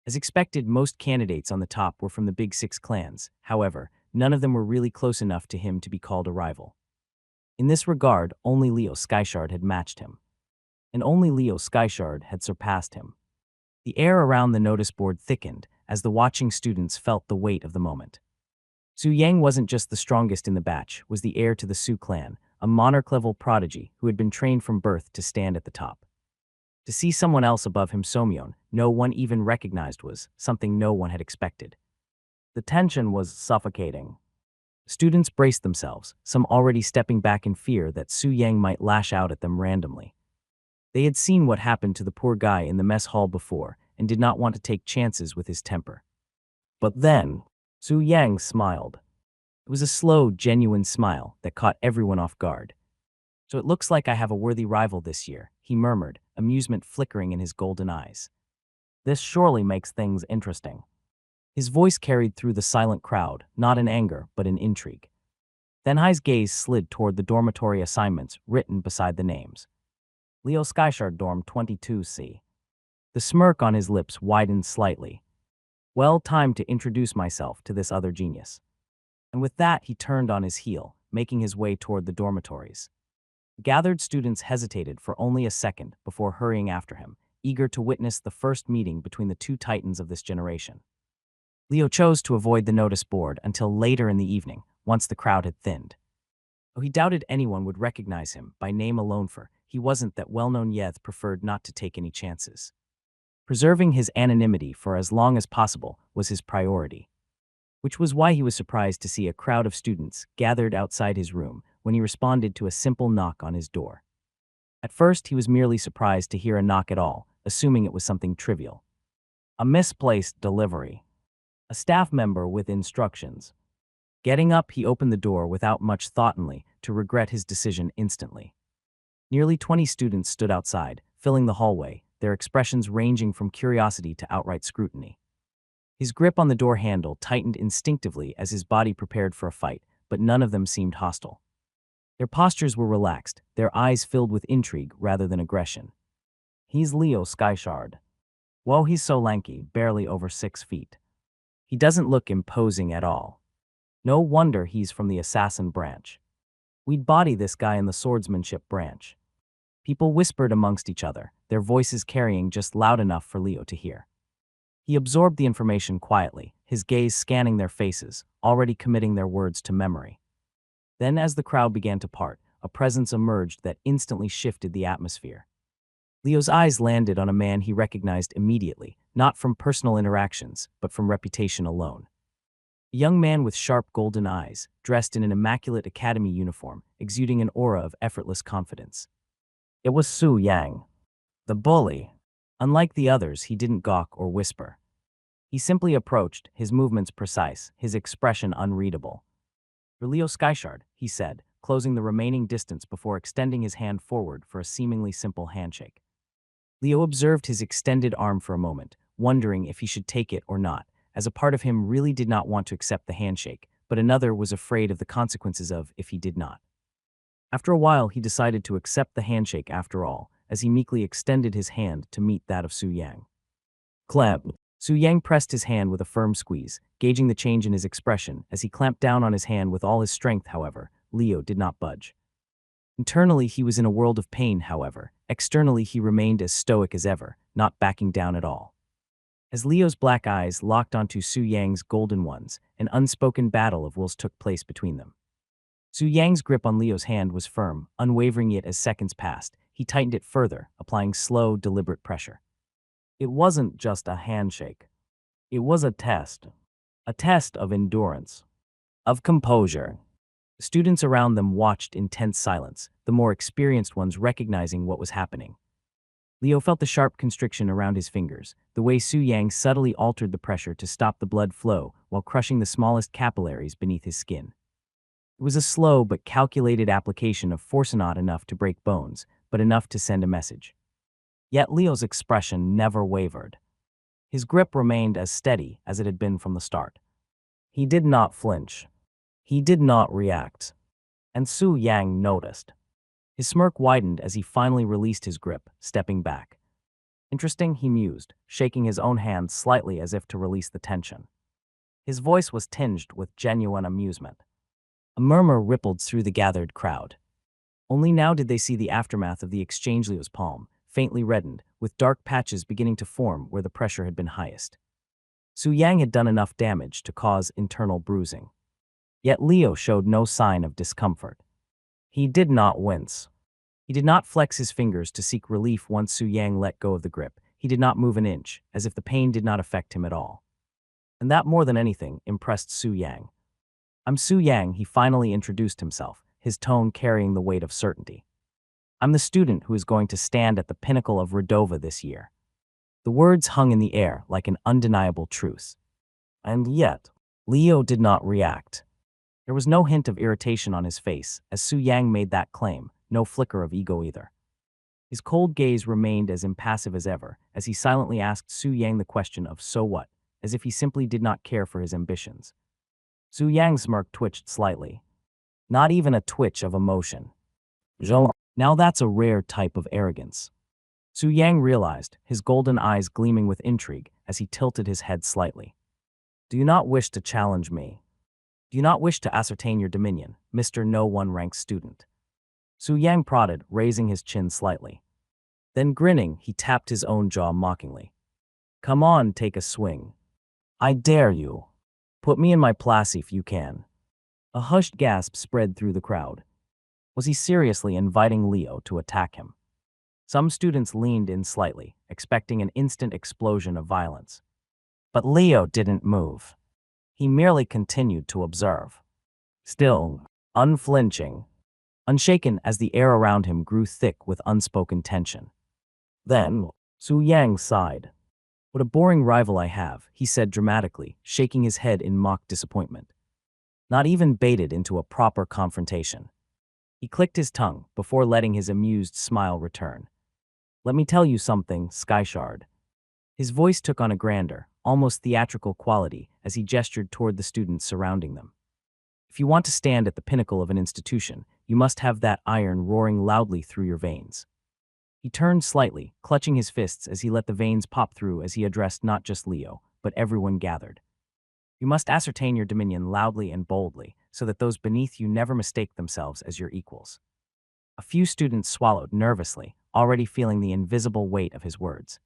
As expected, most candidates on the top were from the Big Six clans. However, none of them were really close enough to him to be called a rival. In this regard, only Leo Skyshard had matched him. And only Leo Skyshard had surpassed him. The air around the notice board thickened as the watching students felt the weight of the moment. Su Yang wasn't just the strongest in the batch, was the heir to the Su clan, a monarch-level prodigy who had been trained from birth to stand at the top. To see someone else above him, Somyeon, no one even recognized, was something no one had expected. The tension was suffocating. Students braced themselves, some already stepping back in fear that Su Yang might lash out at them randomly. They had seen what happened to the poor guy in the mess hall before and did not want to take chances with his temper. But then, Su Yang smiled. It was a slow, genuine smile that caught everyone off guard. So it looks like I have a worthy rival this year, he murmured, amusement flickering in his golden eyes. This surely makes things interesting. His voice carried through the silent crowd, not in anger, but in intrigue. Thenhai's gaze slid toward the dormitory assignments written beside the names. Leo Skyshard Dorm 22C. The smirk on his lips widened slightly. Well, time to introduce myself to this other genius. And with that, he turned on his heel, making his way toward the dormitories. Gathered students hesitated for only a second before hurrying after him, eager to witness the first meeting between the two titans of this generation. Leo chose to avoid the notice board until later in the evening, once the crowd had thinned. Though he doubted anyone would recognize him by name alone, for he wasn't that well-known yet, preferred not to take any chances. Preserving his anonymity for as long as possible was his priority, which was why he was surprised to see a crowd of students gathered outside his room when he responded to a simple knock on his door. At first, he was merely surprised to hear a knock at all, assuming it was something trivial. A misplaced delivery. A staff member with instructions. Getting up, he opened the door without much thought, only to regret his decision instantly. Nearly 20 students stood outside, filling the hallway, their expressions ranging from curiosity to outright scrutiny. His grip on the door handle tightened instinctively as his body prepared for a fight, but none of them seemed hostile. Their postures were relaxed, their eyes filled with intrigue rather than aggression. He's Leo Skyshard. Whoa, he's so lanky, barely over 6 feet. He doesn't look imposing at all. No wonder he's from the assassin branch. We'd body this guy in the swordsmanship branch. People whispered amongst each other, their voices carrying just loud enough for Leo to hear. He absorbed the information quietly, his gaze scanning their faces, already committing their words to memory. Then, as the crowd began to part, a presence emerged that instantly shifted the atmosphere. Leo's eyes landed on a man he recognized immediately, not from personal interactions, but from reputation alone. A young man with sharp golden eyes, dressed in an immaculate academy uniform, exuding an aura of effortless confidence. It was Su Yang, the bully. Unlike the others, he didn't gawk or whisper. He simply approached, his movements precise, his expression unreadable. "For Leo Skyshard," he said, closing the remaining distance before extending his hand forward for a seemingly simple handshake. Leo observed his extended arm for a moment, wondering if he should take it or not, as a part of him really did not want to accept the handshake, but another was afraid of the consequences of if he did not. After a while, he decided to accept the handshake after all, as he meekly extended his hand to meet that of Su Yang. Clamp. Su Yang pressed his hand with a firm squeeze, gauging the change in his expression. As he clamped down on his hand with all his strength, however, Leo did not budge. Internally, he was in a world of pain, however. Externally, he remained as stoic as ever, not backing down at all. As Leo's black eyes locked onto Su Yang's golden ones, an unspoken battle of wills took place between them. Su Yang's grip on Leo's hand was firm, unwavering, yet as seconds passed, he tightened it further, applying slow, deliberate pressure. It wasn't just a handshake. It was a test. A test of endurance, of composure. Students around them watched in tense silence, the more experienced ones recognizing what was happening. Leo felt the sharp constriction around his fingers, the way Su Yang subtly altered the pressure to stop the blood flow while crushing the smallest capillaries beneath his skin. It was a slow but calculated application of force, not enough to break bones, but enough to send a message. Yet Leo's expression never wavered. His grip remained as steady as it had been from the start. He did not flinch. He did not react. And Su Yang noticed. His smirk widened as he finally released his grip, stepping back. Interesting, he mused, shaking his own hand slightly as if to release the tension. His voice was tinged with genuine amusement. A murmur rippled through the gathered crowd. Only now did they see the aftermath of the exchange. Leo's palm, faintly reddened, with dark patches beginning to form where the pressure had been highest. Su Yang had done enough damage to cause internal bruising. Yet Leo showed no sign of discomfort. He did not wince. He did not flex his fingers to seek relief once Su Yang let go of the grip. He did not move an inch, as if the pain did not affect him at all. And that, more than anything, impressed Su Yang. "I'm Su Yang," he finally introduced himself, his tone carrying the weight of certainty. "I'm the student who is going to stand at the pinnacle of Redova this year." The words hung in the air like an undeniable truth. And yet, Leo did not react. There was no hint of irritation on his face as Su Yang made that claim, no flicker of ego either. His cold gaze remained as impassive as ever as he silently asked Su Yang the question of "so what," as if he simply did not care for his ambitions. Su Yang's smirk twitched slightly. Not even a twitch of emotion. Now that's a rare type of arrogance. Su Yang realized, his golden eyes gleaming with intrigue as he tilted his head slightly. "Do you not wish to challenge me? Do you not wish to ascertain your dominion, Mr. No One Rank student?" Su Yang prodded, raising his chin slightly. Then grinning, he tapped his own jaw mockingly. "Come on, take a swing. I dare you. Put me in my place if you can." A hushed gasp spread through the crowd. Was he seriously inviting Leo to attack him? Some students leaned in slightly, expecting an instant explosion of violence. But Leo didn't move. He merely continued to observe. Still, unflinching, unshaken as the air around him grew thick with unspoken tension. Then, Su Yang sighed. "What a boring rival I have," he said dramatically, shaking his head in mock disappointment. Not even baited into a proper confrontation. He clicked his tongue before letting his amused smile return. "Let me tell you something, Skyshard." His voice took on a grander, almost theatrical quality as he gestured toward the students surrounding them. "If you want to stand at the pinnacle of an institution, you must have that iron roaring loudly through your veins." He turned slightly, clutching his fists as he let the veins pop through as he addressed not just Leo, but everyone gathered. "You must ascertain your dominion loudly and boldly, so that those beneath you never mistake themselves as your equals." A few students swallowed nervously, already feeling the invisible weight of his words.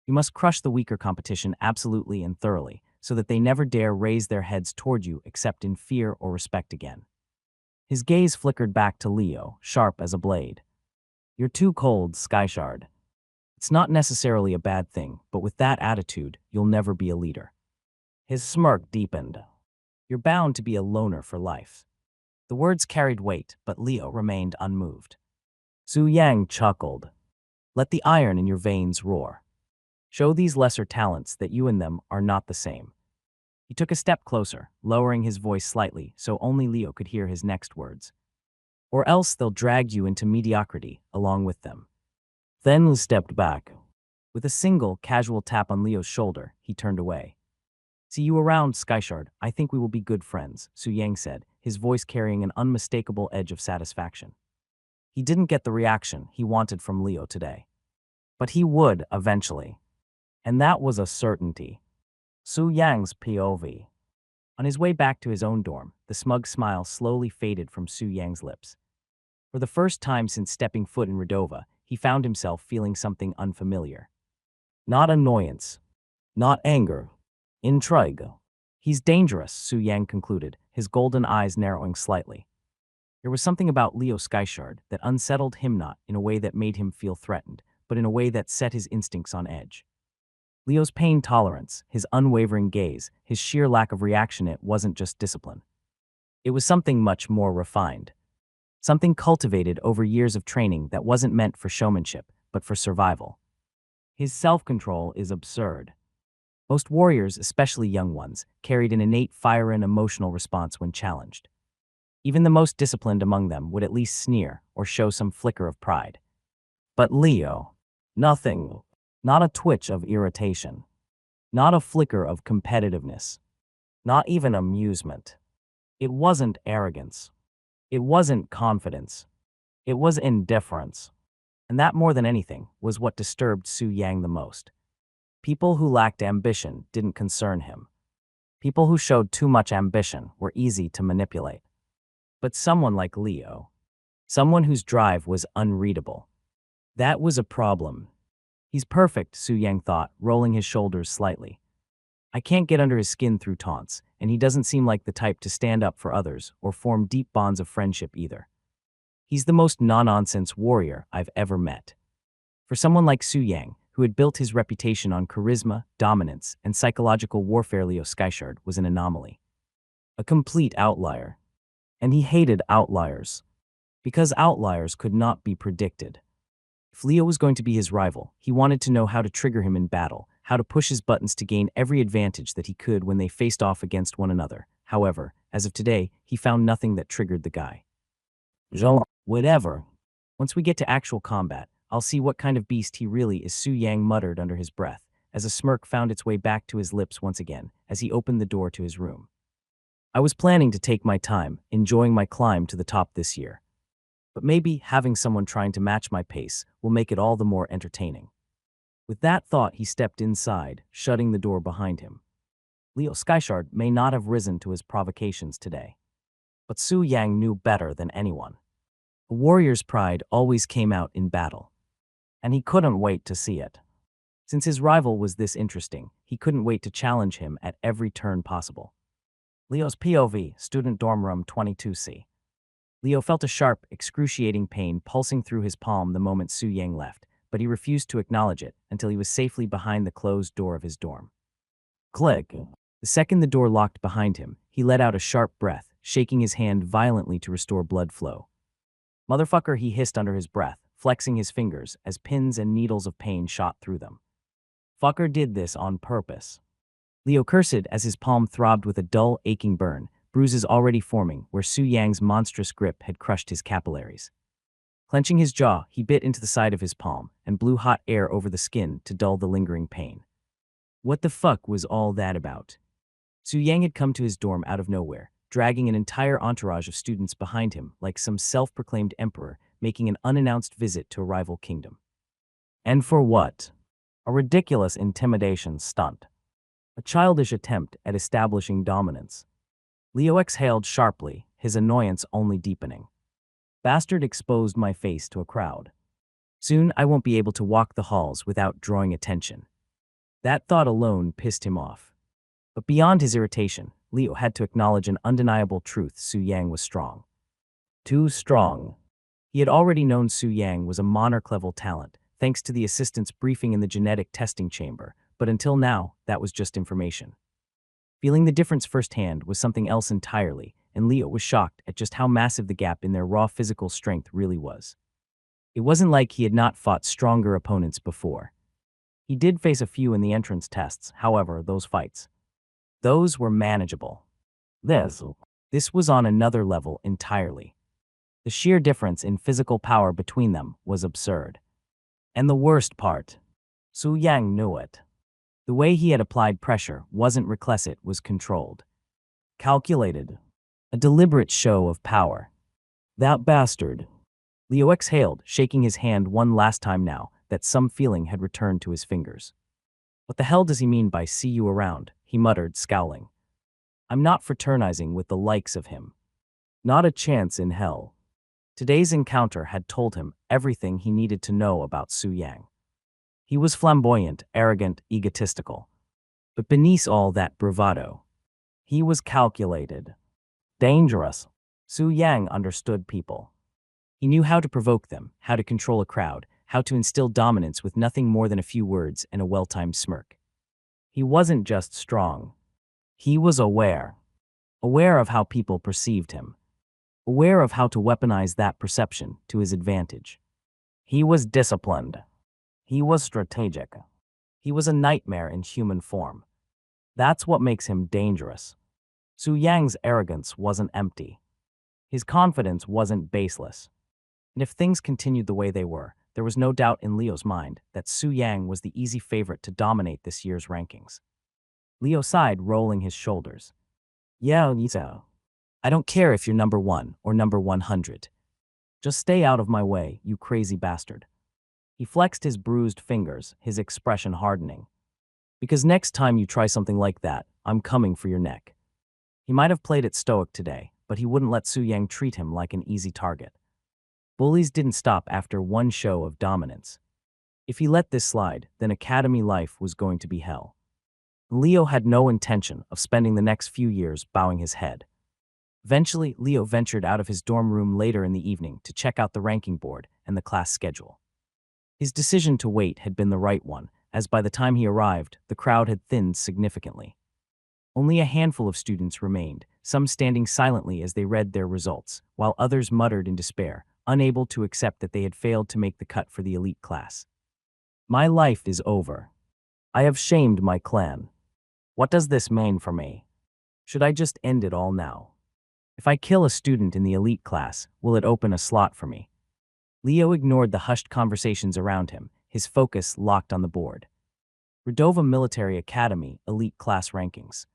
"You must crush the weaker competition absolutely and thoroughly, so that they never dare raise their heads toward you except in fear or respect again." His gaze flickered back to Leo, sharp as a blade. "You're too cold, Skyshard. It's not necessarily a bad thing, but with that attitude, you'll never be a leader." His smirk deepened. "You're bound to be a loner for life." The words carried weight, but Leo remained unmoved. Su Yang chuckled. Let the iron in your veins roar. Show these lesser talents that you and them are not the same. He took a step closer, lowering his voice slightly so only Leo could hear his next words. Or else they'll drag you into mediocrity along with them. Then Lu stepped back. With a single, casual tap on Leo's shoulder, he turned away. See you around, Skyshard. I think we will be good friends, Su Yang said, his voice carrying an unmistakable edge of satisfaction. He didn't get the reaction he wanted from Leo today. But he would eventually. And that was a certainty. Su Yang's POV. On his way back to his own dorm, the smug smile slowly faded from Su Yang's lips. For the first time since stepping foot in Redova, he found himself feeling something unfamiliar. Not annoyance. Not anger. Intrigue. He's dangerous, Su Yang concluded, his golden eyes narrowing slightly. There was something about Leo Skyshard that unsettled him, not in a way that made him feel threatened, but in a way that set his instincts on edge. Leo's pain tolerance, his unwavering gaze, his sheer lack of reaction, it wasn't just discipline. It was something much more refined. Something cultivated over years of training that wasn't meant for showmanship, but for survival. His self-control is absurd. Most warriors, especially young ones, carried an innate fire and emotional response when challenged. Even the most disciplined among them would at least sneer or show some flicker of pride. But Leo, nothing. Not a twitch of irritation. Not a flicker of competitiveness. Not even amusement. It wasn't arrogance. It wasn't confidence. It was indifference. And that, more than anything, was what disturbed Su Yang the most. People who lacked ambition didn't concern him. People who showed too much ambition were easy to manipulate. But someone like Leo, someone whose drive was unreadable, that was a problem. He's perfect, Su Yang thought, rolling his shoulders slightly. I can't get under his skin through taunts, and he doesn't seem like the type to stand up for others or form deep bonds of friendship either. He's the most no-nonsense warrior I've ever met. For someone like Su Yang, who had built his reputation on charisma, dominance, and psychological warfare, Leo Skyshard was an anomaly. A complete outlier. And he hated outliers. Because outliers could not be predicted. If Leo was going to be his rival, he wanted to know how to trigger him in battle, how to push his buttons to gain every advantage that he could when they faced off against one another. However, as of today, he found nothing that triggered the guy. Whatever. Once we get to actual combat, I'll see what kind of beast he really is, Su Yang muttered under his breath, as a smirk found its way back to his lips once again, as he opened the door to his room. I was planning to take my time, enjoying my climb to the top this year. But maybe having someone trying to match my pace will make it all the more entertaining. With that thought, he stepped inside, shutting the door behind him. Leo Skyshard may not have risen to his provocations today. But Su Yang knew better than anyone. A warrior's pride always came out in battle. And he couldn't wait to see it. Since his rival was this interesting, he couldn't wait to challenge him at every turn possible. Leo's POV, Student Dorm Room 22C. Leo felt a sharp, excruciating pain pulsing through his palm the moment Su Yang left, but he refused to acknowledge it until he was safely behind the closed door of his dorm. Click. The second the door locked behind him, he let out a sharp breath, shaking his hand violently to restore blood flow. Motherfucker, he hissed under his breath, flexing his fingers as pins and needles of pain shot through them. Fucker did this on purpose. Leo cursed as his palm throbbed with a dull, aching burn, bruises already forming where Su Yang's monstrous grip had crushed his capillaries. Clenching his jaw, he bit into the side of his palm and blew hot air over the skin to dull the lingering pain. What the fuck was all that about? Su Yang had come to his dorm out of nowhere, dragging an entire entourage of students behind him like some self-proclaimed emperor making an unannounced visit to a rival kingdom. And for what? A ridiculous intimidation stunt. A childish attempt at establishing dominance. Leo exhaled sharply, his annoyance only deepening. Bastard exposed my face to a crowd. Soon I won't be able to walk the halls without drawing attention. That thought alone pissed him off. But beyond his irritation, Leo had to acknowledge an undeniable truth: Su Yang was strong. Too strong. He had already known Su Yang was a monarch-level talent, thanks to the assistant's briefing in the genetic testing chamber, but until now, that was just information. Feeling the difference firsthand was something else entirely, and Leo was shocked at just how massive the gap in their raw physical strength really was. It wasn't like he had not fought stronger opponents before. He did face a few in the entrance tests, however, those were manageable. This was on another level entirely. The sheer difference in physical power between them was absurd. And the worst part, Su Yang knew it. The way he had applied pressure wasn't reckless, it was controlled. Calculated. A deliberate show of power. That bastard. Leo exhaled, shaking his hand one last time now that some feeling had returned to his fingers. What the hell does he mean by see you around? He muttered, scowling. I'm not fraternizing with the likes of him. Not a chance in hell. Today's encounter had told him everything he needed to know about Su Yang. He was flamboyant, arrogant, egotistical. But beneath all that bravado, he was calculated. Dangerous. Su Yang understood people. He knew how to provoke them, how to control a crowd, how to instill dominance with nothing more than a few words and a well-timed smirk. He wasn't just strong. He was aware. Aware of how people perceived him. Aware of how to weaponize that perception to his advantage. He was disciplined. He was strategic. He was a nightmare in human form. That's what makes him dangerous. Su Yang's arrogance wasn't empty. His confidence wasn't baseless. And if things continued the way they were, there was no doubt in Leo's mind that Su Yang was the easy favorite to dominate this year's rankings. Leo sighed, rolling his shoulders. Yeah, I don't care if you're number 1 or number 100. Just stay out of my way, you crazy bastard. He flexed his bruised fingers, his expression hardening. Because next time you try something like that, I'm coming for your neck. He might have played it stoic today, but he wouldn't let Su Yang treat him like an easy target. Bullies didn't stop after one show of dominance. If he let this slide, then academy life was going to be hell. Leo had no intention of spending the next few years bowing his head. Eventually, Leo ventured out of his dorm room later in the evening to check out the ranking board and the class schedule. His decision to wait had been the right one, as by the time he arrived, the crowd had thinned significantly. Only a handful of students remained, some standing silently as they read their results, while others muttered in despair, unable to accept that they had failed to make the cut for the elite class. My life is over. I have shamed my clan. What does this mean for me? Should I just end it all now? If I kill a student in the elite class, will it open a slot for me? Leo ignored the hushed conversations around him, his focus locked on the board. Redova Military Academy Elite Class Rankings.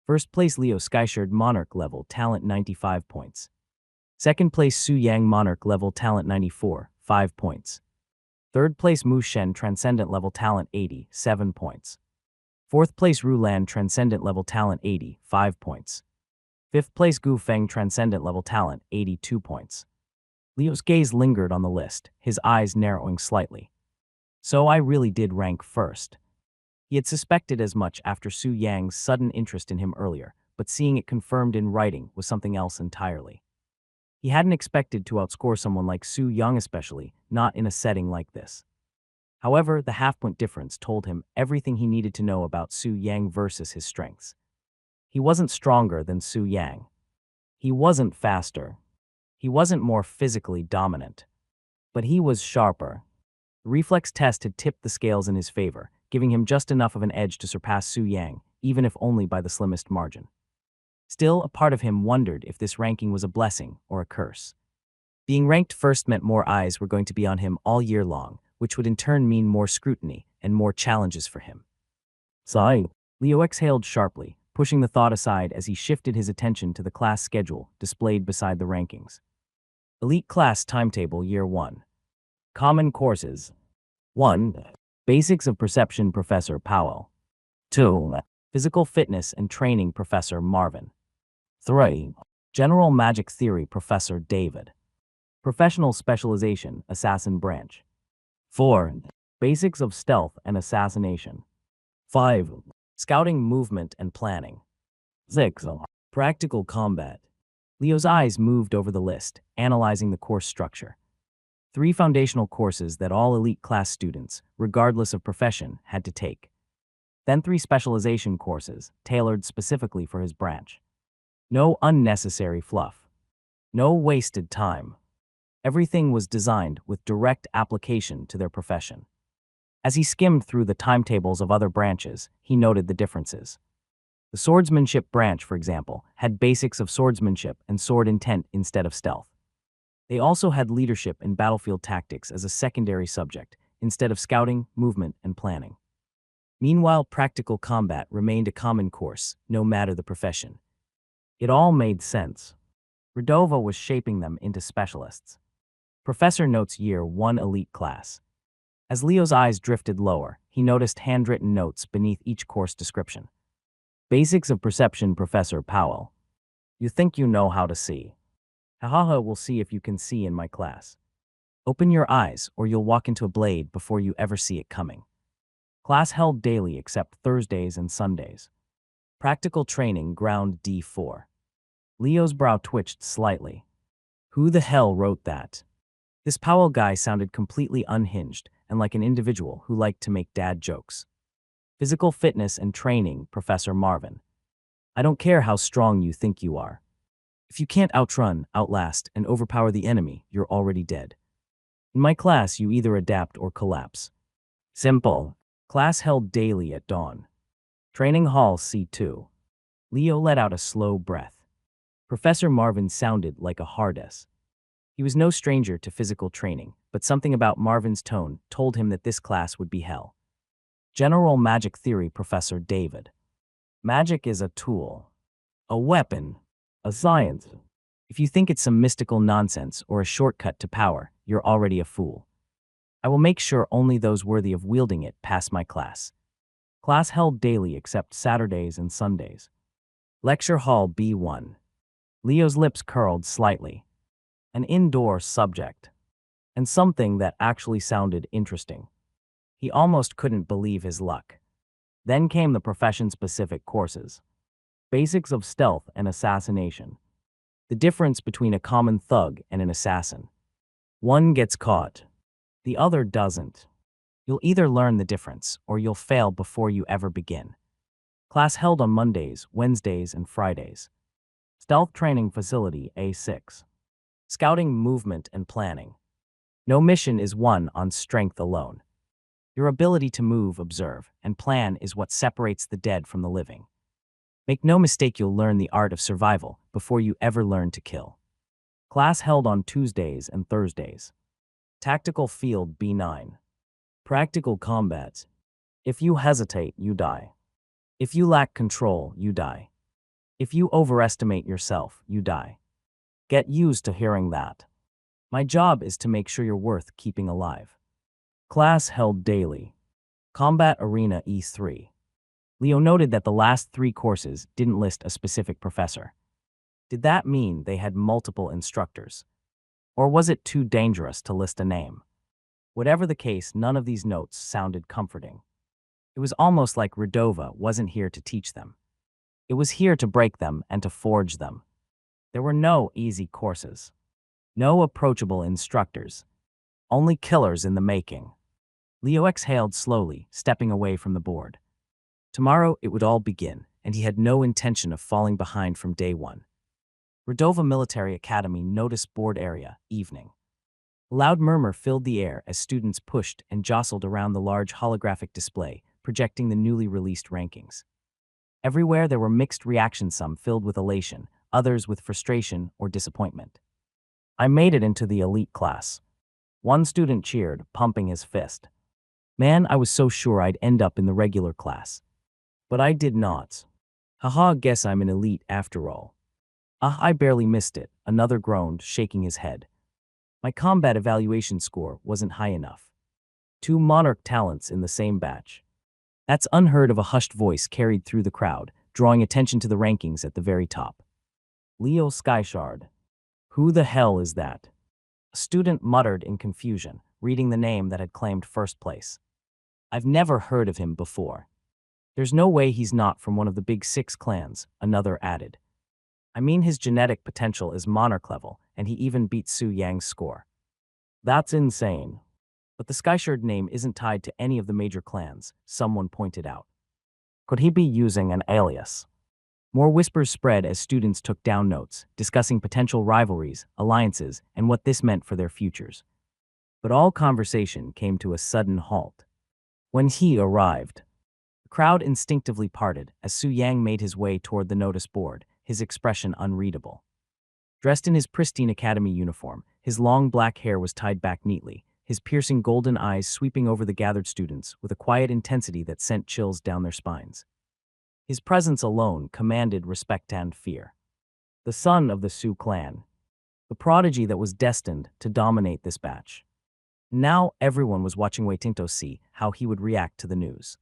First place Leo Skyshield Monarch Level Talent 95 points. Second place Su Yang Monarch Level Talent 94, 5 points. Third place Mu Shen Transcendent Level Talent 80, 7 points. Fourth place Rulan Transcendent Level Talent 80, 5 points. Fifth place Gu Feng Transcendent Level Talent, 82 points. Leo's gaze lingered on the list, his eyes narrowing slightly. So I really did rank first. He had suspected as much after Su Yang's sudden interest in him earlier, but seeing it confirmed in writing was something else entirely. He hadn't expected to outscore someone like Su Yang, especially not in a setting like this. However, the half-point difference told him everything he needed to know about Su Yang versus his strengths. He wasn't stronger than Su Yang. He wasn't faster. He wasn't more physically dominant. But he was sharper. The reflex test had tipped the scales in his favor, giving him just enough of an edge to surpass Su Yang, even if only by the slimmest margin. Still, a part of him wondered if this ranking was a blessing or a curse. Being ranked first meant more eyes were going to be on him all year long, which would in turn mean more scrutiny and more challenges for him. Sigh. Leo exhaled sharply, pushing the thought aside as he shifted his attention to the class schedule displayed beside the rankings. Elite Class Timetable Year 1. Common Courses. 1. Basics of Perception Professor Powell. 2. Physical Fitness and Training Professor Marvin. 3. General Magic Theory Professor David. Professional Specialization Assassin Branch. 4. Basics of Stealth and Assassination. 5. Scouting Movement and Planning. 6. Practical Combat. Leo's eyes moved over the list, analyzing the course structure. 3 foundational courses that all elite class students, regardless of profession, had to take. Then 3 specialization courses, tailored specifically for his branch. No unnecessary fluff. No wasted time. Everything was designed with direct application to their profession. As he skimmed through the timetables of other branches, he noted the differences. The swordsmanship branch, for example, had basics of swordsmanship and sword intent instead of stealth. They also had leadership and battlefield tactics as a secondary subject, instead of scouting, movement, and planning. Meanwhile, practical combat remained a common course, no matter the profession. It all made sense. Redova was shaping them into specialists. Professor notes Year 1 elite class. As Leo's eyes drifted lower, he noticed handwritten notes beneath each course description. Basics of Perception, Professor Powell. You think you know how to see. Hahaha, we'll see if you can see in my class. Open your eyes, or you'll walk into a blade before you ever see it coming. Class held daily except Thursdays and Sundays. Practical training, ground D4. Leo's brow twitched slightly. Who the hell wrote that? This Powell guy sounded completely unhinged and like an individual who liked to make dad jokes. Physical fitness and training, Professor Marvin. I don't care how strong you think you are. If you can't outrun, outlast, and overpower the enemy, you're already dead. In my class, you either adapt or collapse. Simple. Class held daily at dawn. Training hall C2. Leo let out a slow breath. Professor Marvin sounded like a hard S. He was no stranger to physical training, but something about Marvin's tone told him that this class would be hell. General Magic Theory, Professor David. Magic is a tool, a weapon, a science. If you think it's some mystical nonsense or a shortcut to power, you're already a fool. I will make sure only those worthy of wielding it pass my class. Class held daily except Saturdays and Sundays. Lecture Hall B1. Leo's lips curled slightly. An indoor subject. And something that actually sounded interesting. He almost couldn't believe his luck. Then came the profession-specific courses. Basics of Stealth and Assassination. The difference between a common thug and an assassin. One gets caught. The other doesn't. You'll either learn the difference or you'll fail before you ever begin. Class held on Mondays, Wednesdays, and Fridays. Stealth Training Facility A6. Scouting, Movement, and Planning. No mission is won on strength alone. Your ability to move, observe, and plan is what separates the dead from the living. Make no mistake, you'll learn the art of survival before you ever learn to kill. Class held on Tuesdays and Thursdays. Tactical Field B9. Practical Combat. If you hesitate, you die. If you lack control, you die. If you overestimate yourself, you die. Get used to hearing that. My job is to make sure you're worth keeping alive. Class held daily. Combat Arena E3. Leo noted that the last 3 courses didn't list a specific professor. Did that mean they had multiple instructors? Or was it too dangerous to list a name? Whatever the case, none of these notes sounded comforting. It was almost like Redova wasn't here to teach them. It was here to break them and to forge them. There were no easy courses. No approachable instructors. Only killers in the making. Leo exhaled slowly, stepping away from the board. Tomorrow it would all begin, and he had no intention of falling behind from day one. Redova Military Academy Notice Board Area, evening. A loud murmur filled the air as students pushed and jostled around the large holographic display, projecting the newly released rankings. Everywhere there were mixed reactions, some filled with elation, others with frustration or disappointment. I made it into the elite class. One student cheered, pumping his fist. Man, I was so sure I'd end up in the regular class. But I did not. Haha, guess I'm an elite after all. I barely missed it, another groaned, shaking his head. My combat evaluation score wasn't high enough. 2 monarch talents in the same batch. That's unheard of, a hushed voice carried through the crowd, drawing attention to the rankings at the very top. Leo Skyshard. Who the hell is that? A student muttered in confusion, reading the name that had claimed first place. I've never heard of him before. There's no way he's not from one of the big 6 clans, another added. I mean, his genetic potential is monarch level, and he even beat Su Yang's score. That's insane. But the Skyshard name isn't tied to any of the major clans, someone pointed out. Could he be using an alias? More whispers spread as students took down notes, discussing potential rivalries, alliances, and what this meant for their futures. But all conversation came to a sudden halt. When he arrived, the crowd instinctively parted as Su Yang made his way toward the notice board, his expression unreadable. Dressed in his pristine academy uniform, his long black hair was tied back neatly, his piercing golden eyes sweeping over the gathered students with a quiet intensity that sent chills down their spines. His presence alone commanded respect and fear. The son of the Su clan, the prodigy that was destined to dominate this batch. Now everyone was watching, waiting to see how he would react to the news.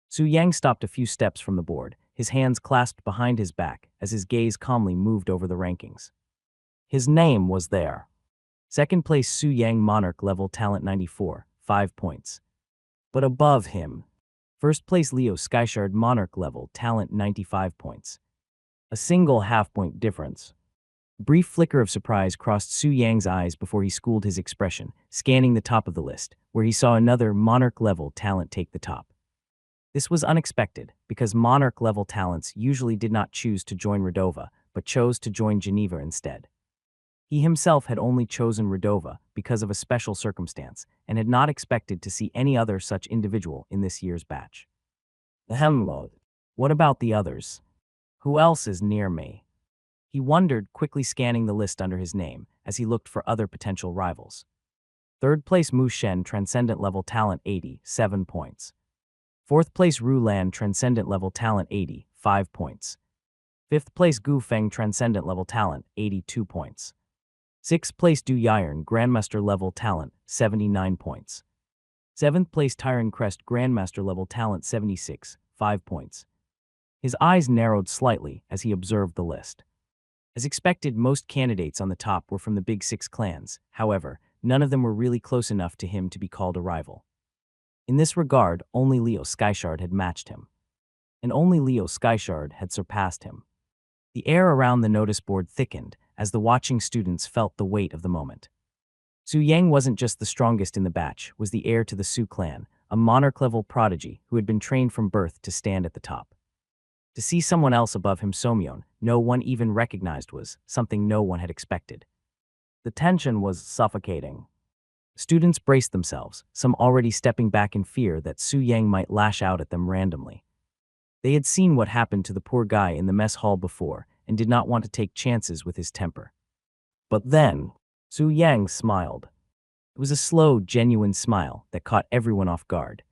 Su Yang stopped a few steps from the board, his hands clasped behind his back as his gaze calmly moved over the rankings. His name was there. Second place Su Yang, Monarch level talent 94, 5 points. But above him, first place Leo Skyshard, Monarch level talent 95 points. A single half-point difference. A brief flicker of surprise crossed Su Yang's eyes before he schooled his expression, scanning the top of the list, where he saw another Monarch level talent take the top. This was unexpected, because Monarch level talents usually did not choose to join Redova, but chose to join Geneva instead. He himself had only chosen Redova because of a special circumstance, and had not expected to see any other such individual in this year's batch. What about the others? Who else is near me? He wondered, quickly scanning the list under his name as he looked for other potential rivals. Third place Mu Shen, Transcendent level talent 80, 7 points. Fourth place Ru Lan, Transcendent level talent 80, 5 points. Fifth place Gu Feng, Transcendent level talent 82 points. Sixth place Du Yiren, Grandmaster level talent 79 points. Seventh place Tyron Crest, Grandmaster level talent 76, 5 points. His eyes narrowed slightly as he observed the list. As expected, most candidates on the top were from the Big Six clans. However, none of them were really close enough to him to be called a rival. In this regard, only Leo Skyshard had matched him. And only Leo Skyshard had surpassed him. The air around the notice board thickened as the watching students felt the weight of the moment. Su Yang wasn't just the strongest in the batch, was the heir to the Su clan, a monarch-level prodigy who had been trained from birth to stand at the top. To see someone else above him, Somyeon, no one even recognized, was something no one had expected. The tension was suffocating. Students braced themselves, some already stepping back in fear that Su Yang might lash out at them randomly. They had seen what happened to the poor guy in the mess hall before and did not want to take chances with his temper. But then, Su Yang smiled. It was a slow, genuine smile that caught everyone off guard.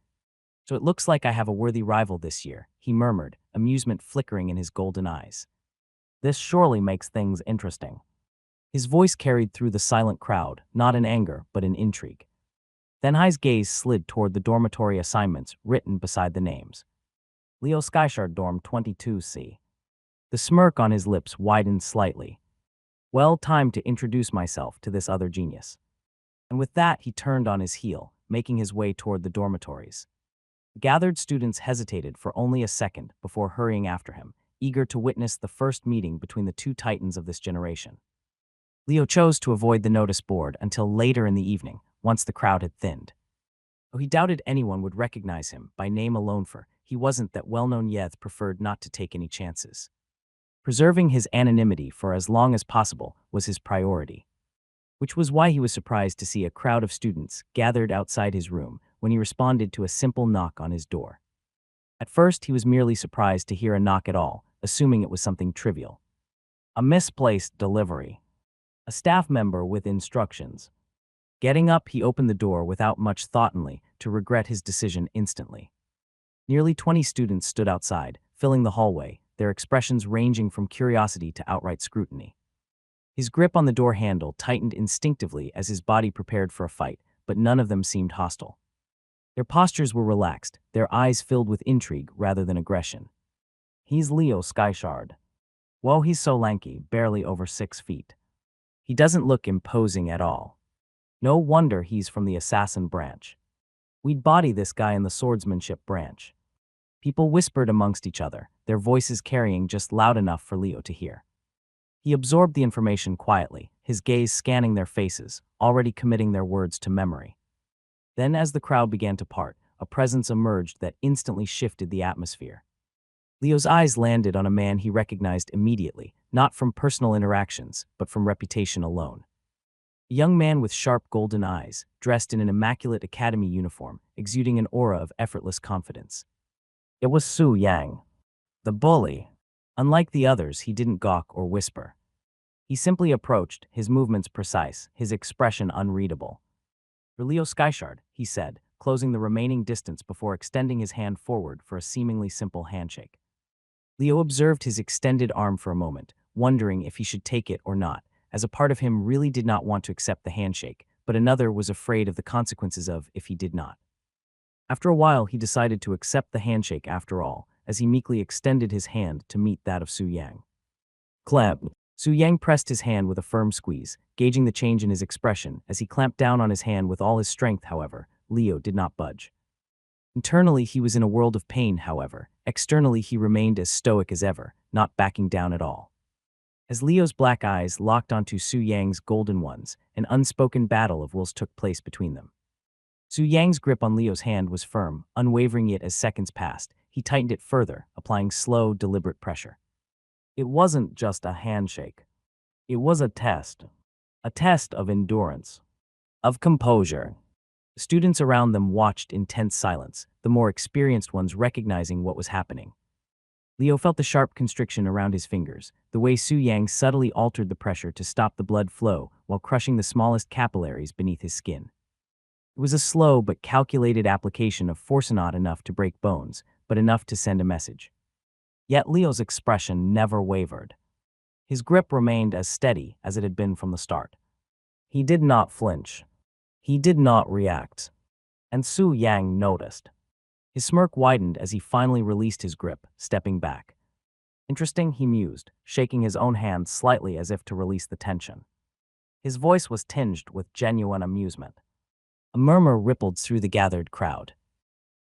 "So it looks like I have a worthy rival this year," he murmured, amusement flickering in his golden eyes. "This surely makes things interesting." His voice carried through the silent crowd, not in anger, but in intrigue. Thenhai's gaze slid toward the dormitory assignments written beside the names. Leo Skyshard, Dorm 22C. The smirk on his lips widened slightly. Well, time to introduce myself to this other genius. And with that, he turned on his heel, making his way toward the dormitories. Gathered students hesitated for only a second before hurrying after him, eager to witness the first meeting between the two titans of this generation. Leo chose to avoid the notice board until later in the evening, once the crowd had thinned. Though he doubted anyone would recognize him by name alone, for he wasn't that well-known yet, preferred not to take any chances. Preserving his anonymity for as long as possible was his priority, which was why he was surprised to see a crowd of students gathered outside his room when he responded to a simple knock on his door. At first, he was merely surprised to hear a knock at all, assuming it was something trivial. A misplaced delivery. A staff member with instructions. Getting up, he opened the door without much thought, only to regret his decision instantly. Nearly 20 students stood outside, filling the hallway, their expressions ranging from curiosity to outright scrutiny. His grip on the door handle tightened instinctively as his body prepared for a fight, but none of them seemed hostile. Their postures were relaxed, their eyes filled with intrigue rather than aggression. "He's Leo Skyshard. Whoa, he's so lanky, barely over 6 feet. He doesn't look imposing at all. No wonder he's from the assassin branch. We'd body this guy in the swordsmanship branch." People whispered amongst each other, their voices carrying just loud enough for Leo to hear. He absorbed the information quietly, his gaze scanning their faces, already committing their words to memory. Then, as the crowd began to part, a presence emerged that instantly shifted the atmosphere. Leo's eyes landed on a man he recognized immediately, not from personal interactions, but from reputation alone. A young man with sharp golden eyes, dressed in an immaculate academy uniform, exuding an aura of effortless confidence. It was Su Yang, the bully. Unlike the others, he didn't gawk or whisper. He simply approached, his movements precise, his expression unreadable. "For Leo Skyshard," he said, closing the remaining distance before extending his hand forward for a seemingly simple handshake. Leo observed his extended arm for a moment, wondering if he should take it or not, as a part of him really did not want to accept the handshake, but another was afraid of the consequences of if he did not. After a while, he decided to accept the handshake after all, as he meekly extended his hand to meet that of Su Yang. Clamp. Su Yang pressed his hand with a firm squeeze, gauging the change in his expression. As he clamped down on his hand with all his strength, however, Leo did not budge. Internally, he was in a world of pain, however. Externally, he remained as stoic as ever, not backing down at all. As Leo's black eyes locked onto Su Yang's golden ones, an unspoken battle of wills took place between them. Su Yang's grip on Leo's hand was firm, unwavering, yet as seconds passed, he tightened it further, applying slow, deliberate pressure. It wasn't just a handshake. It was a test. A test of endurance. Of composure. The students around them watched in tense silence, the more experienced ones recognizing what was happening. Leo felt the sharp constriction around his fingers, the way Su Yang subtly altered the pressure to stop the blood flow while crushing the smallest capillaries beneath his skin. It was a slow but calculated application of force, not enough to break bones, but enough to send a message. Yet Leo's expression never wavered. His grip remained as steady as it had been from the start. He did not flinch. He did not react. And Su Yang noticed. His smirk widened as he finally released his grip, stepping back. Interesting, he mused, shaking his own hand slightly as if to release the tension. His voice was tinged with genuine amusement. A murmur rippled through the gathered crowd.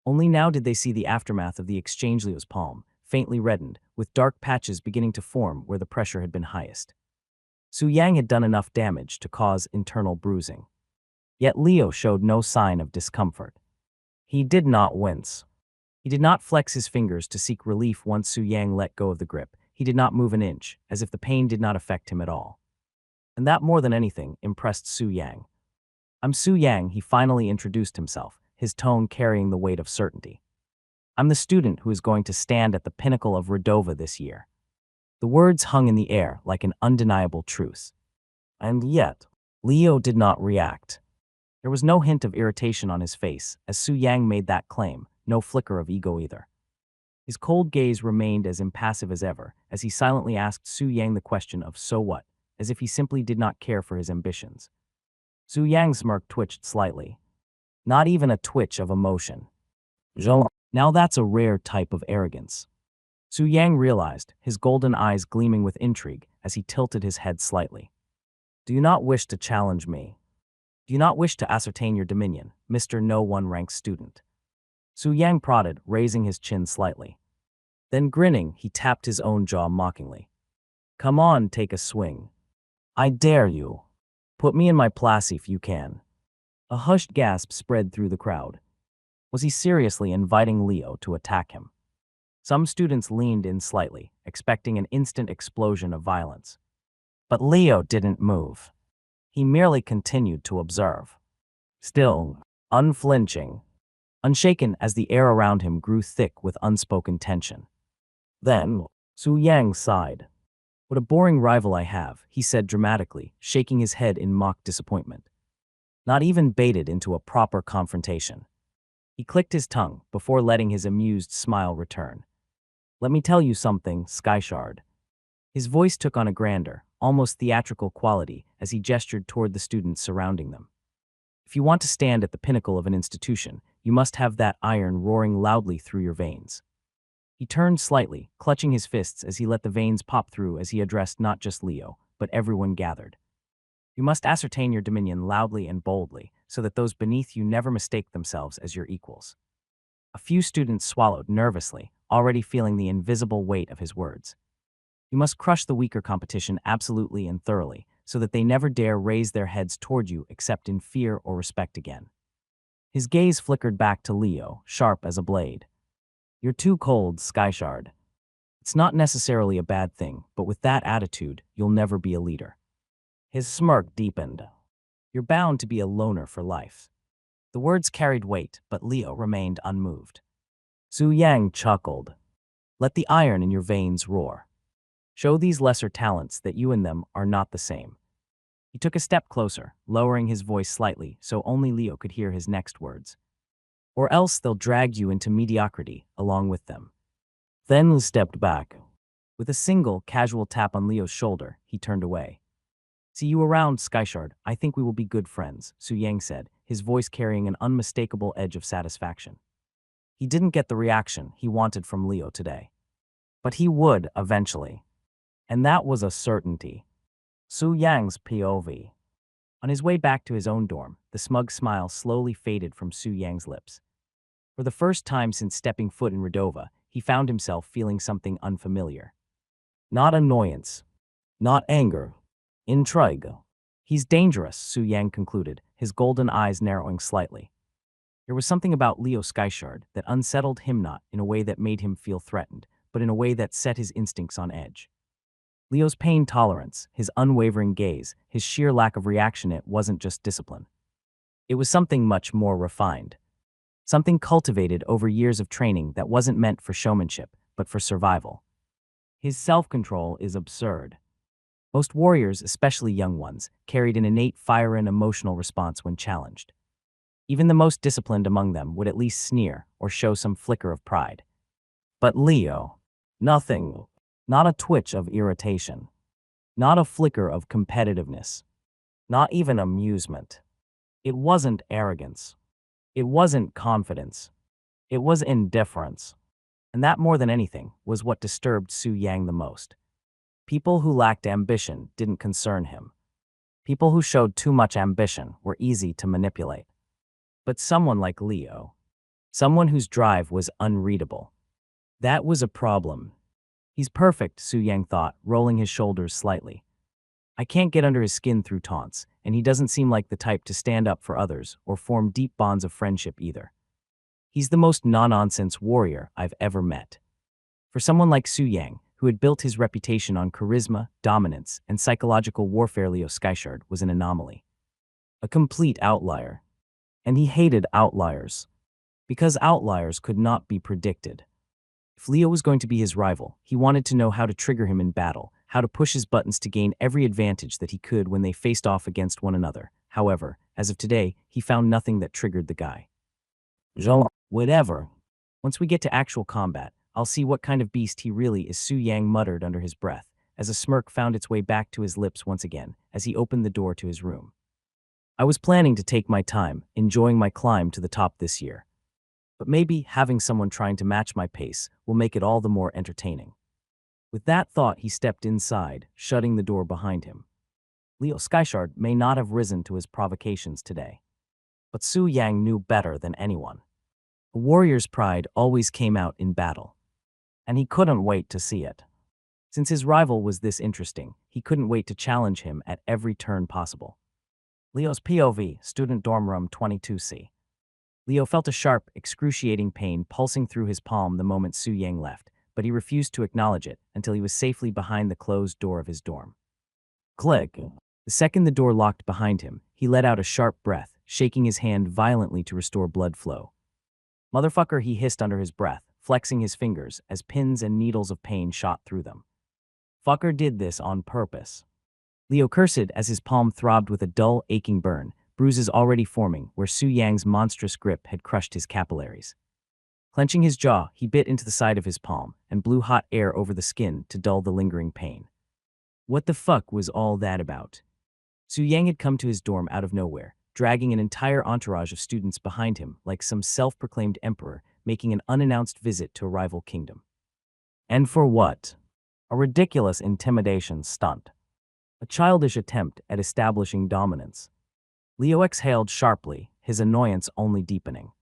Only now did they see the aftermath of the exchange. Leo's palm, faintly reddened, with dark patches beginning to form where the pressure had been highest. Su Yang had done enough damage to cause internal bruising. Yet Leo showed no sign of discomfort. He did not wince. He did not flex his fingers to seek relief once Su Yang let go of the grip. He did not move an inch, as if the pain did not affect him at all. And that, more than anything, impressed Su Yang. "I'm Su Yang," he finally introduced himself, his tone carrying the weight of certainty. "I'm the student who is going to stand at the pinnacle of Redova this year." The words hung in the air like an undeniable truth. And yet, Leo did not react. There was no hint of irritation on his face as Su Yang made that claim, no flicker of ego either. His cold gaze remained as impassive as ever as he silently asked Su Yang the question of "so what," as if he simply did not care for his ambitions. Su Yang's smirk twitched slightly. Not even a twitch of emotion. Now that's a rare type of arrogance. Su Yang realized, his golden eyes gleaming with intrigue as he tilted his head slightly. "Do you not wish to challenge me? Do you not wish to ascertain your dominion, Mr. No One Rank student?" Su Yang prodded, raising his chin slightly. Then grinning, he tapped his own jaw mockingly. "Come on, take a swing. I dare you. Put me in my place if you can." A hushed gasp spread through the crowd. Was he seriously inviting Leo to attack him? Some students leaned in slightly, expecting an instant explosion of violence. But Leo didn't move. He merely continued to observe. Still, unflinching, unshaken as the air around him grew thick with unspoken tension. Then, Su Yang sighed. "What a boring rival I have," he said dramatically, shaking his head in mock disappointment. Not even baited into a proper confrontation. He clicked his tongue before letting his amused smile return. "Let me tell you something, Skyshard." His voice took on a grander, almost theatrical quality as he gestured toward the students surrounding them. "If you want to stand at the pinnacle of an institution, you must have that iron roaring loudly through your veins." He turned slightly, clutching his fists as he let the veins pop through as he addressed not just Leo, but everyone gathered. "You must ascertain your dominion loudly and boldly, so that those beneath you never mistake themselves as your equals." A few students swallowed nervously, already feeling the invisible weight of his words. "You must crush the weaker competition absolutely and thoroughly, so that they never dare raise their heads toward you except in fear or respect again." His gaze flickered back to Leo, sharp as a blade. "You're too cold, Skyshard." It's not necessarily a bad thing, but with that attitude, you'll never be a leader. His smirk deepened. You're bound to be a loner for life. The words carried weight, but Leo remained unmoved. Su Yang chuckled. Let the iron in your veins roar. Show these lesser talents that you and them are not the same. He took a step closer, lowering his voice slightly so only Leo could hear his next words. Or else they'll drag you into mediocrity along with them. Then Lu stepped back. With a single, casual tap on Leo's shoulder, he turned away. See you around, Skyshard. I think we will be good friends, Su Yang said, his voice carrying an unmistakable edge of satisfaction. He didn't get the reaction he wanted from Leo today. But he would eventually. And that was a certainty. Su Yang's POV. On his way back to his own dorm, the smug smile slowly faded from Su Yang's lips. For the first time since stepping foot in Redova, he found himself feeling something unfamiliar. Not annoyance. Not anger. Intrigue. He's dangerous, Su Yang concluded, his golden eyes narrowing slightly. There was something about Leo Skyshard that unsettled him, not in a way that made him feel threatened, but in a way that set his instincts on edge. Leo's pain tolerance, his unwavering gaze, his sheer lack of reaction, it wasn't just discipline. It was something much more refined. Something cultivated over years of training that wasn't meant for showmanship, but for survival. His self-control is absurd. Most warriors, especially young ones, carried an innate fire and emotional response when challenged. Even the most disciplined among them would at least sneer or show some flicker of pride. But Leo, nothing. Not a twitch of irritation. Not a flicker of competitiveness. Not even amusement. It wasn't arrogance. It wasn't confidence. It was indifference. And that, more than anything, was what disturbed Su Yang the most. People who lacked ambition didn't concern him. People who showed too much ambition were easy to manipulate. But someone like Leo, someone whose drive was unreadable, that was a problem. He's perfect, Su Yang thought, rolling his shoulders slightly. I can't get under his skin through taunts, and he doesn't seem like the type to stand up for others or form deep bonds of friendship either. He's the most no-nonsense warrior I've ever met. For someone like Su Yang, who had built his reputation on charisma, dominance, and psychological warfare, Leo Skyshard was an anomaly. A complete outlier. And he hated outliers. Because outliers could not be predicted. If Leo was going to be his rival, he wanted to know how to trigger him in battle, how to push his buttons to gain every advantage that he could when they faced off against one another. However, as of today, he found nothing that triggered the guy. Whatever. Once we get to actual combat, I'll see what kind of beast he really is, Su Yang muttered under his breath, as a smirk found its way back to his lips once again as he opened the door to his room. I was planning to take my time, enjoying my climb to the top this year. But maybe having someone trying to match my pace will make it all the more entertaining. With that thought, he stepped inside, shutting the door behind him. Leo Skyshard may not have risen to his provocations today. But Su Yang knew better than anyone. A warrior's pride always came out in battle. And he couldn't wait to see it. Since his rival was this interesting, he couldn't wait to challenge him at every turn possible. Leo's POV, Student Dorm Room 22C. Leo felt a sharp, excruciating pain pulsing through his palm the moment Su Yang left, but he refused to acknowledge it until he was safely behind the closed door of his dorm. Click. The second the door locked behind him, he let out a sharp breath, shaking his hand violently to restore blood flow. Motherfucker, he hissed under his breath, flexing his fingers as pins and needles of pain shot through them. Fucker did this on purpose. Leo cursed as his palm throbbed with a dull, aching burn, bruises already forming where Su Yang's monstrous grip had crushed his capillaries. Clenching his jaw, he bit into the side of his palm and blew hot air over the skin to dull the lingering pain. What the fuck was all that about? Su Yang had come to his dorm out of nowhere, dragging an entire entourage of students behind him like some self-proclaimed emperor making an unannounced visit to a rival kingdom. And for what? A ridiculous intimidation stunt. A childish attempt at establishing dominance. Leo exhaled sharply, his annoyance only deepening.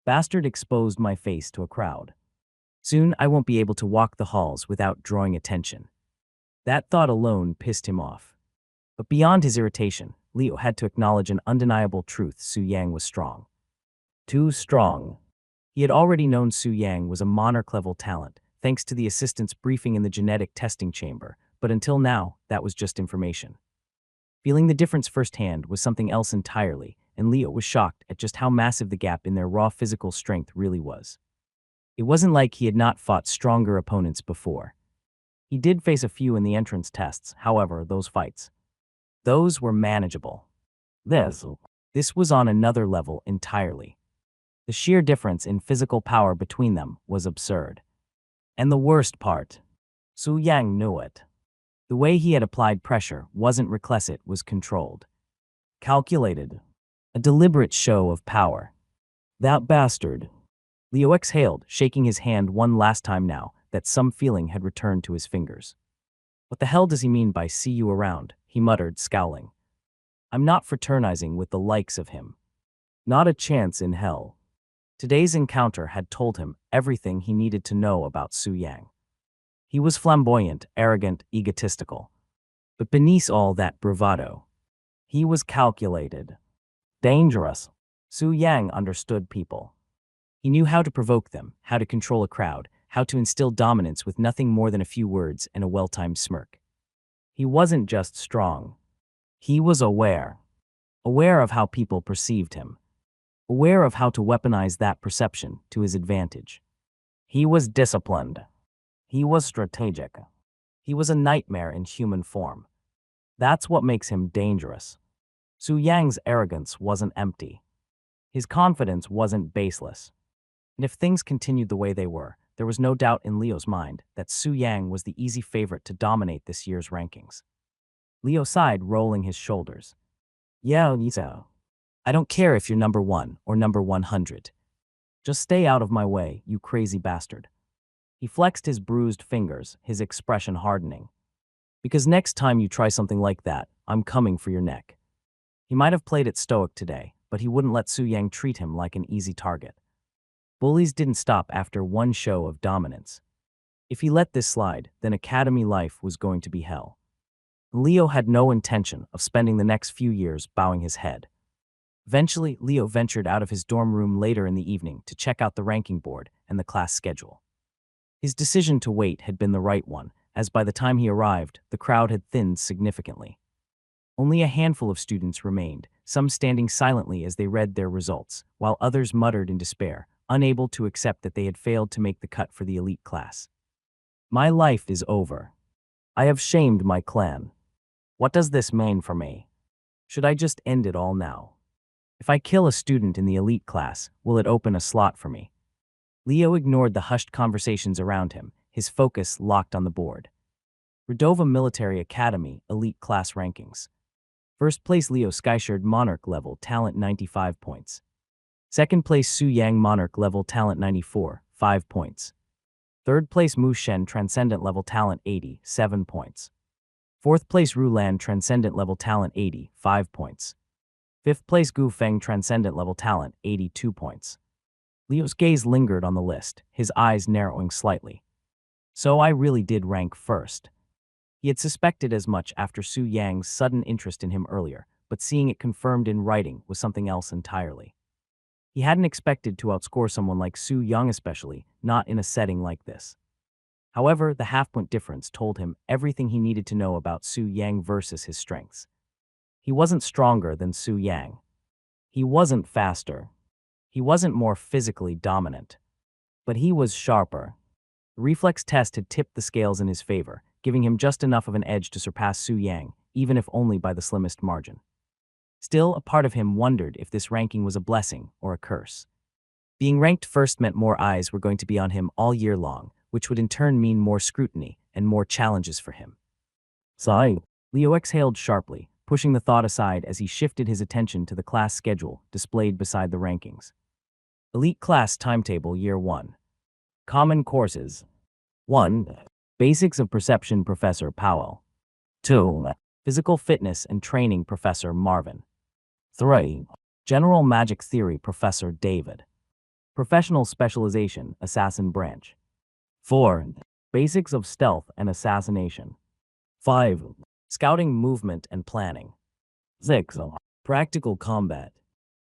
Bastard exposed my face to a crowd. Soon I won't be able to walk the halls without drawing attention. That thought alone pissed him off. But beyond his irritation, Leo had to acknowledge an undeniable truth: Su Yang was strong. Too strong. He had already known Su Yang was a monarch-level talent, thanks to the assistant's briefing in the genetic testing chamber, but until now, that was just information. Feeling the difference firsthand was something else entirely, and Leo was shocked at just how massive the gap in their raw physical strength really was. It wasn't like he had not fought stronger opponents before. He did face a few in the entrance tests, however, those were manageable. This was on another level entirely. The sheer difference in physical power between them was absurd. And the worst part, Su Yang knew it. The way he had applied pressure wasn't reckless, it was controlled. Calculated. A deliberate show of power. That bastard. Leo exhaled, shaking his hand one last time now that some feeling had returned to his fingers. What the hell does he mean by see you around? He muttered, scowling. I'm not fraternizing with the likes of him. Not a chance in hell. Today's encounter had told him everything he needed to know about Su Yang. He was flamboyant, arrogant, egotistical. But beneath all that bravado, he was calculated. Dangerous. Su Yang understood people. He knew how to provoke them, how to control a crowd, how to instill dominance with nothing more than a few words and a well-timed smirk. He wasn't just strong. He was aware. Aware of how people perceived him. Aware of how to weaponize that perception to his advantage. He was disciplined. He was strategic. He was a nightmare in human form. That's what makes him dangerous. Su Yang's arrogance wasn't empty. His confidence wasn't baseless. And if things continued the way they were, there was no doubt in Leo's mind that Su Yang was the easy favorite to dominate this year's rankings. Leo sighed, rolling his shoulders. Yeah, Lisa. I don't care if you're number 1 or number 100. Just stay out of my way, you crazy bastard. He flexed his bruised fingers, his expression hardening. Because next time you try something like that, I'm coming for your neck. He might have played it stoic today, but he wouldn't let Su Yang treat him like an easy target. Bullies didn't stop after one show of dominance. If he let this slide, then academy life was going to be hell. Leo had no intention of spending the next few years bowing his head. Eventually, Leo ventured out of his dorm room later in the evening to check out the ranking board and the class schedule. His decision to wait had been the right one, as by the time he arrived, the crowd had thinned significantly. Only a handful of students remained, some standing silently as they read their results, while others muttered in despair, unable to accept that they had failed to make the cut for the elite class. My life is over. I have shamed my clan. What does this mean for me? Should I just end it all now? If I kill a student in the elite class, will it open a slot for me? Leo ignored the hushed conversations around him, his focus locked on the board. Redova Military Academy Elite Class Rankings. First place Leo Skyshirt Monarch Level Talent 95 points. Second place Su Yang Monarch Level Talent 94, 5 points. Third place Mu Shen Transcendent Level Talent 80, 7 points. Fourth place Rulan Transcendent Level Talent 80, 5 points. Fifth place Gu Feng Transcendent Level Talent, 82 points. Leo's gaze lingered on the list, his eyes narrowing slightly. So I really did rank first. He had suspected as much after Su Yang's sudden interest in him earlier, but seeing it confirmed in writing was something else entirely. He hadn't expected to outscore someone like Su Yang, especially not in a setting like this. However, the half-point difference told him everything he needed to know about Su Yang versus his strengths. He wasn't stronger than Su Yang. He wasn't faster. He wasn't more physically dominant. But he was sharper. The reflex test had tipped the scales in his favor, giving him just enough of an edge to surpass Su Yang, even if only by the slimmest margin. Still, a part of him wondered if this ranking was a blessing or a curse. Being ranked first meant more eyes were going to be on him all year long, which would in turn mean more scrutiny and more challenges for him. Sigh. Leo exhaled sharply, pushing the thought aside as he shifted his attention to the class schedule displayed beside the rankings. Elite Class Timetable Year 1. Common Courses. 1. Basics of Perception Professor Powell. 2. Physical Fitness and Training Professor Marvin. 3. General Magic Theory Professor David. Professional Specialization Assassin Branch. 4. Basics of Stealth and Assassination. 5. Scouting Movement and Planning. 6. Practical Combat.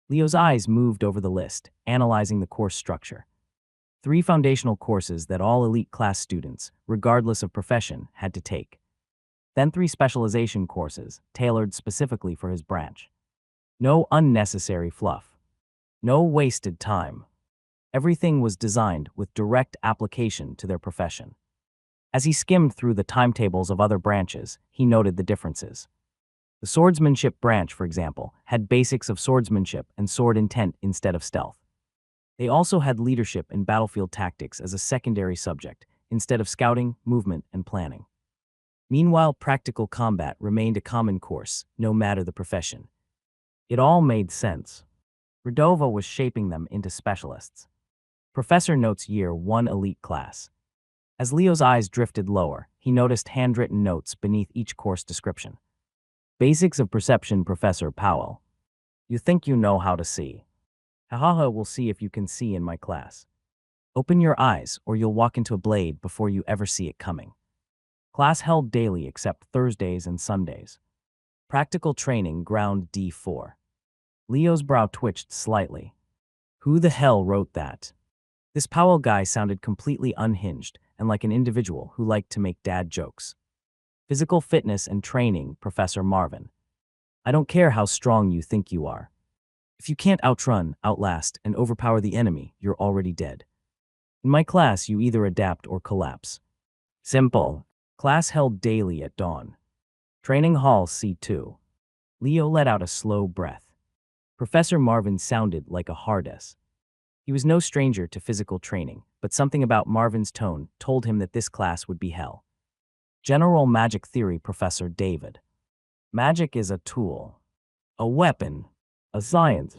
Leo's eyes moved over the list, analyzing the course structure. 3 foundational courses that all elite class students, regardless of profession, had to take. Then 3 specialization courses, tailored specifically for his branch. No unnecessary fluff. No wasted time. Everything was designed with direct application to their profession. As he skimmed through the timetables of other branches, he noted the differences. The swordsmanship branch, for example, had basics of swordsmanship and sword intent instead of stealth. They also had leadership and battlefield tactics as a secondary subject, instead of scouting, movement, and planning. Meanwhile, practical combat remained a common course, no matter the profession. It all made sense. Redova was shaping them into specialists. Professor notes Year 1 elite class. As Leo's eyes drifted lower, he noticed handwritten notes beneath each course description. Basics of Perception, Professor Powell. You think you know how to see. Hahaha, we'll see if you can see in my class. Open your eyes or you'll walk into a blade before you ever see it coming. Class held daily except Thursdays and Sundays. Practical training, ground D4. Leo's brow twitched slightly. Who the hell wrote that? This Powell guy sounded completely unhinged and like an individual who liked to make dad jokes. Physical fitness and training, Professor Marvin. I don't care how strong you think you are. If you can't outrun, outlast, and overpower the enemy, you're already dead. In my class, you either adapt or collapse. Simple. Class held daily at dawn. Training Hall C2. Leo let out a slow breath. Professor Marvin sounded like a hard-ass. He was no stranger to physical training, but something about Marvin's tone told him that this class would be hell. General Magic Theory, Professor David. Magic is a tool, a weapon, a science.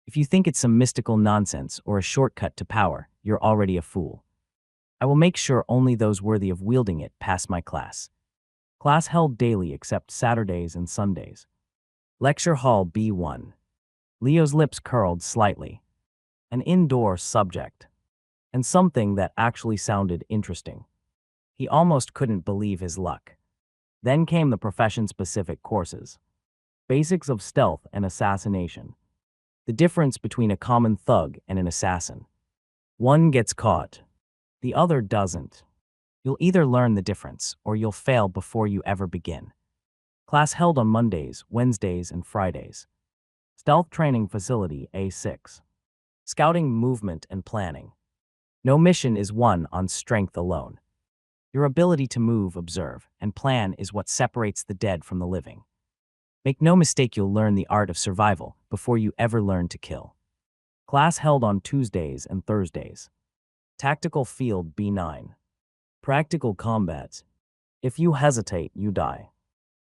If you think it's some mystical nonsense or a shortcut to power, you're already a fool. I will make sure only those worthy of wielding it pass my class. Class held daily except Saturdays and Sundays. Lecture Hall B1. Leo's lips curled slightly. An indoor subject. And something that actually sounded interesting. He almost couldn't believe his luck. Then came the profession-specific courses. Basics of Stealth and Assassination. The difference between a common thug and an assassin. One gets caught. The other doesn't. You'll either learn the difference or you'll fail before you ever begin. Class held on Mondays, Wednesdays, and Fridays. Stealth Training Facility A6. Scouting, Movement, and Planning. No mission is won on strength alone. Your ability to move, observe, and plan is what separates the dead from the living. Make no mistake, you'll learn the art of survival before you ever learn to kill. Class held on Tuesdays and Thursdays. Tactical Field B9. Practical Combat. If you hesitate, you die.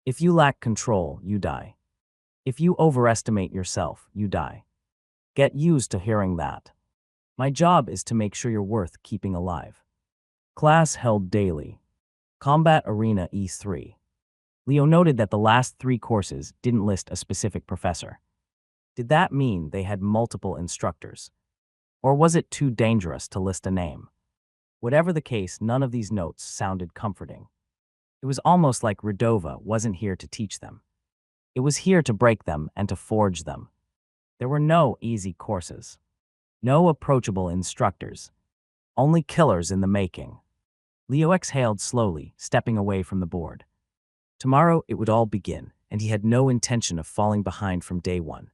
If you lack control, you die. If you overestimate yourself, you die. Get used to hearing that. My job is to make sure you're worth keeping alive. Class held daily. Combat Arena E3. Leo noted that the last 3 courses didn't list a specific professor. Did that mean they had multiple instructors? Or was it too dangerous to list a name? Whatever the case, none of these notes sounded comforting. It was almost like Redova wasn't here to teach them. It was here to break them and to forge them. There were no easy courses. No approachable instructors. Only killers in the making. Leo exhaled slowly, stepping away from the board. Tomorrow it would all begin, and he had no intention of falling behind from day one.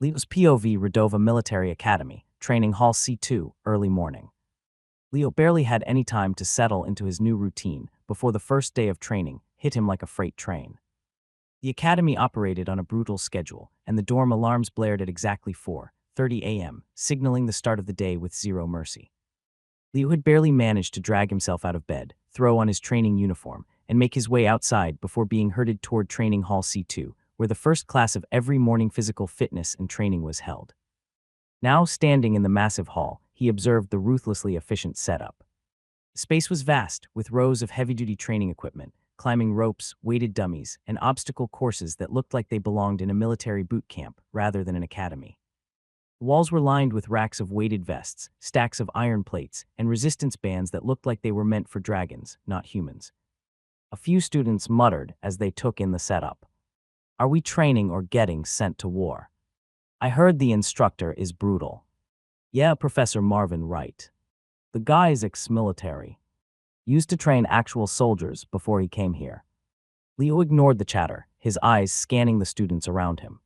Leo's POV, Redova Military Academy, Training Hall C2, early morning. Leo barely had any time to settle into his new routine before the first day of training hit him like a freight train. The academy operated on a brutal schedule, and the dorm alarms blared at exactly 4:30 a.m., signaling the start of the day with zero mercy. Leo had barely managed to drag himself out of bed, throw on his training uniform, and make his way outside before being herded toward Training Hall C2, where the first class of every morning physical fitness and training was held. Now standing in the massive hall, he observed the ruthlessly efficient setup. The space was vast, with rows of heavy-duty training equipment, climbing ropes, weighted dummies, and obstacle courses that looked like they belonged in a military boot camp rather than an academy. The walls were lined with racks of weighted vests, stacks of iron plates, and resistance bands that looked like they were meant for dragons, not humans. A few students muttered as they took in the setup. Are we training or getting sent to war? I heard the instructor is brutal. Yeah, Professor Marvin, right. The guy's ex-military. Used to train actual soldiers before he came here. Leo ignored the chatter, his eyes scanning the students around him.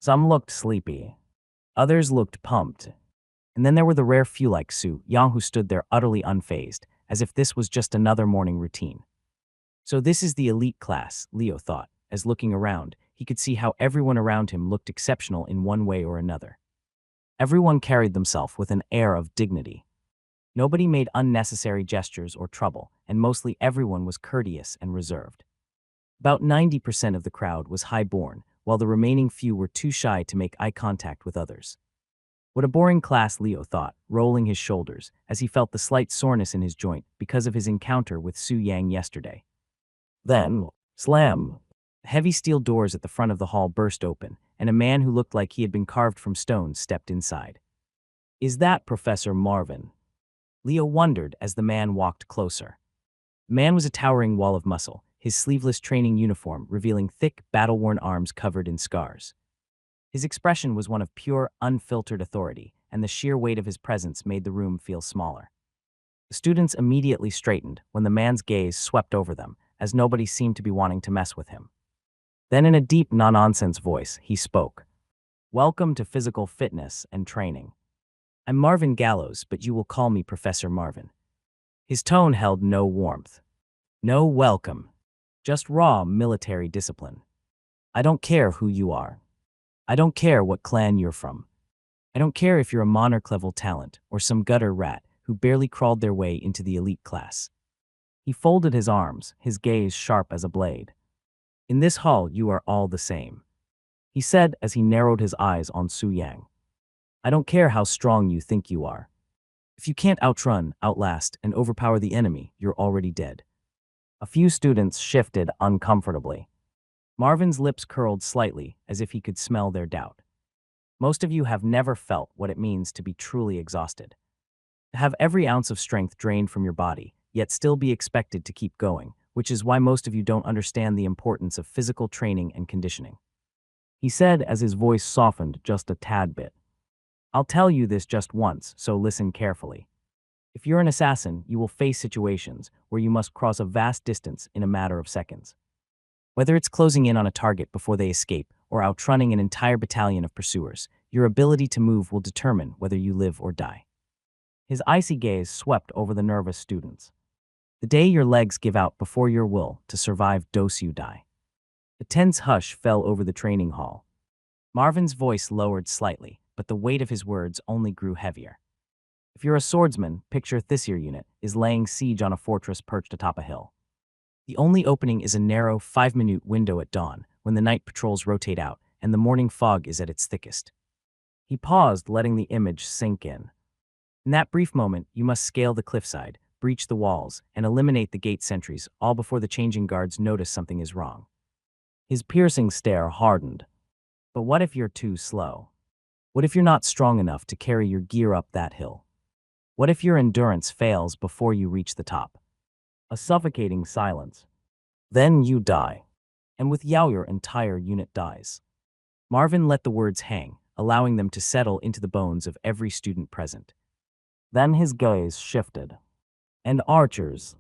Some looked sleepy. Others looked pumped. And then there were the rare few like Su Yang who stood there utterly unfazed, as if this was just another morning routine. So this is the elite class, Leo thought, as looking around, he could see how everyone around him looked exceptional in one way or another. Everyone carried themselves with an air of dignity. Nobody made unnecessary gestures or trouble, and mostly everyone was courteous and reserved. About 90% of the crowd was high-born, while the remaining few were too shy to make eye contact with others. What a boring class, Leo thought, rolling his shoulders, as he felt the slight soreness in his joint because of his encounter with Su Yang yesterday. Then, slam! Heavy steel doors at the front of the hall burst open, and a man who looked like he had been carved from stone stepped inside. Is that Professor Marvin? Leo wondered as the man walked closer. The man was a towering wall of muscle, his sleeveless training uniform revealing thick, battle-worn arms covered in scars. His expression was one of pure, unfiltered authority, and the sheer weight of his presence made the room feel smaller. The students immediately straightened when the man's gaze swept over them, as nobody seemed to be wanting to mess with him. Then in a deep, no-nonsense voice, he spoke. Welcome to physical fitness and training. I'm Marvin Gallows, but you will call me Professor Marvin. His tone held no warmth. No welcome. Just raw military discipline. I don't care who you are. I don't care what clan you're from. I don't care if you're a monarch-level talent or some gutter rat who barely crawled their way into the elite class. He folded his arms, his gaze sharp as a blade. In this hall, you are all the same, he said as he narrowed his eyes on Su Yang. I don't care how strong you think you are. If you can't outrun, outlast, and overpower the enemy, you're already dead. A few students shifted uncomfortably. Marvin's lips curled slightly as if he could smell their doubt. Most of you have never felt what it means to be truly exhausted. To have every ounce of strength drained from your body, yet still be expected to keep going, which is why most of you don't understand the importance of physical training and conditioning. He said as his voice softened just a tad bit. I'll tell you this just once, so listen carefully. If you're an assassin, you will face situations where you must cross a vast distance in a matter of seconds. Whether it's closing in on a target before they escape or outrunning an entire battalion of pursuers, your ability to move will determine whether you live or die. His icy gaze swept over the nervous students. The day your legs give out before your will to survive, dose you die. A tense hush fell over the training hall. Marvin's voice lowered slightly, but the weight of his words only grew heavier. If you're a swordsman, picture this here unit is laying siege on a fortress perched atop a hill. The only opening is a narrow 5-minute window at dawn, when the night patrols rotate out and the morning fog is at its thickest. He paused, letting the image sink in. In that brief moment, you must scale the cliffside, breach the walls, and eliminate the gate sentries, all before the changing guards notice something is wrong. His piercing stare hardened. But what if you're too slow? What if you're not strong enough to carry your gear up that hill? What if your endurance fails before you reach the top? A suffocating silence. Then you die. And with Yao, your entire unit dies. Marvin let the words hang, allowing them to settle into the bones of every student present. Then his gaze shifted. And archers.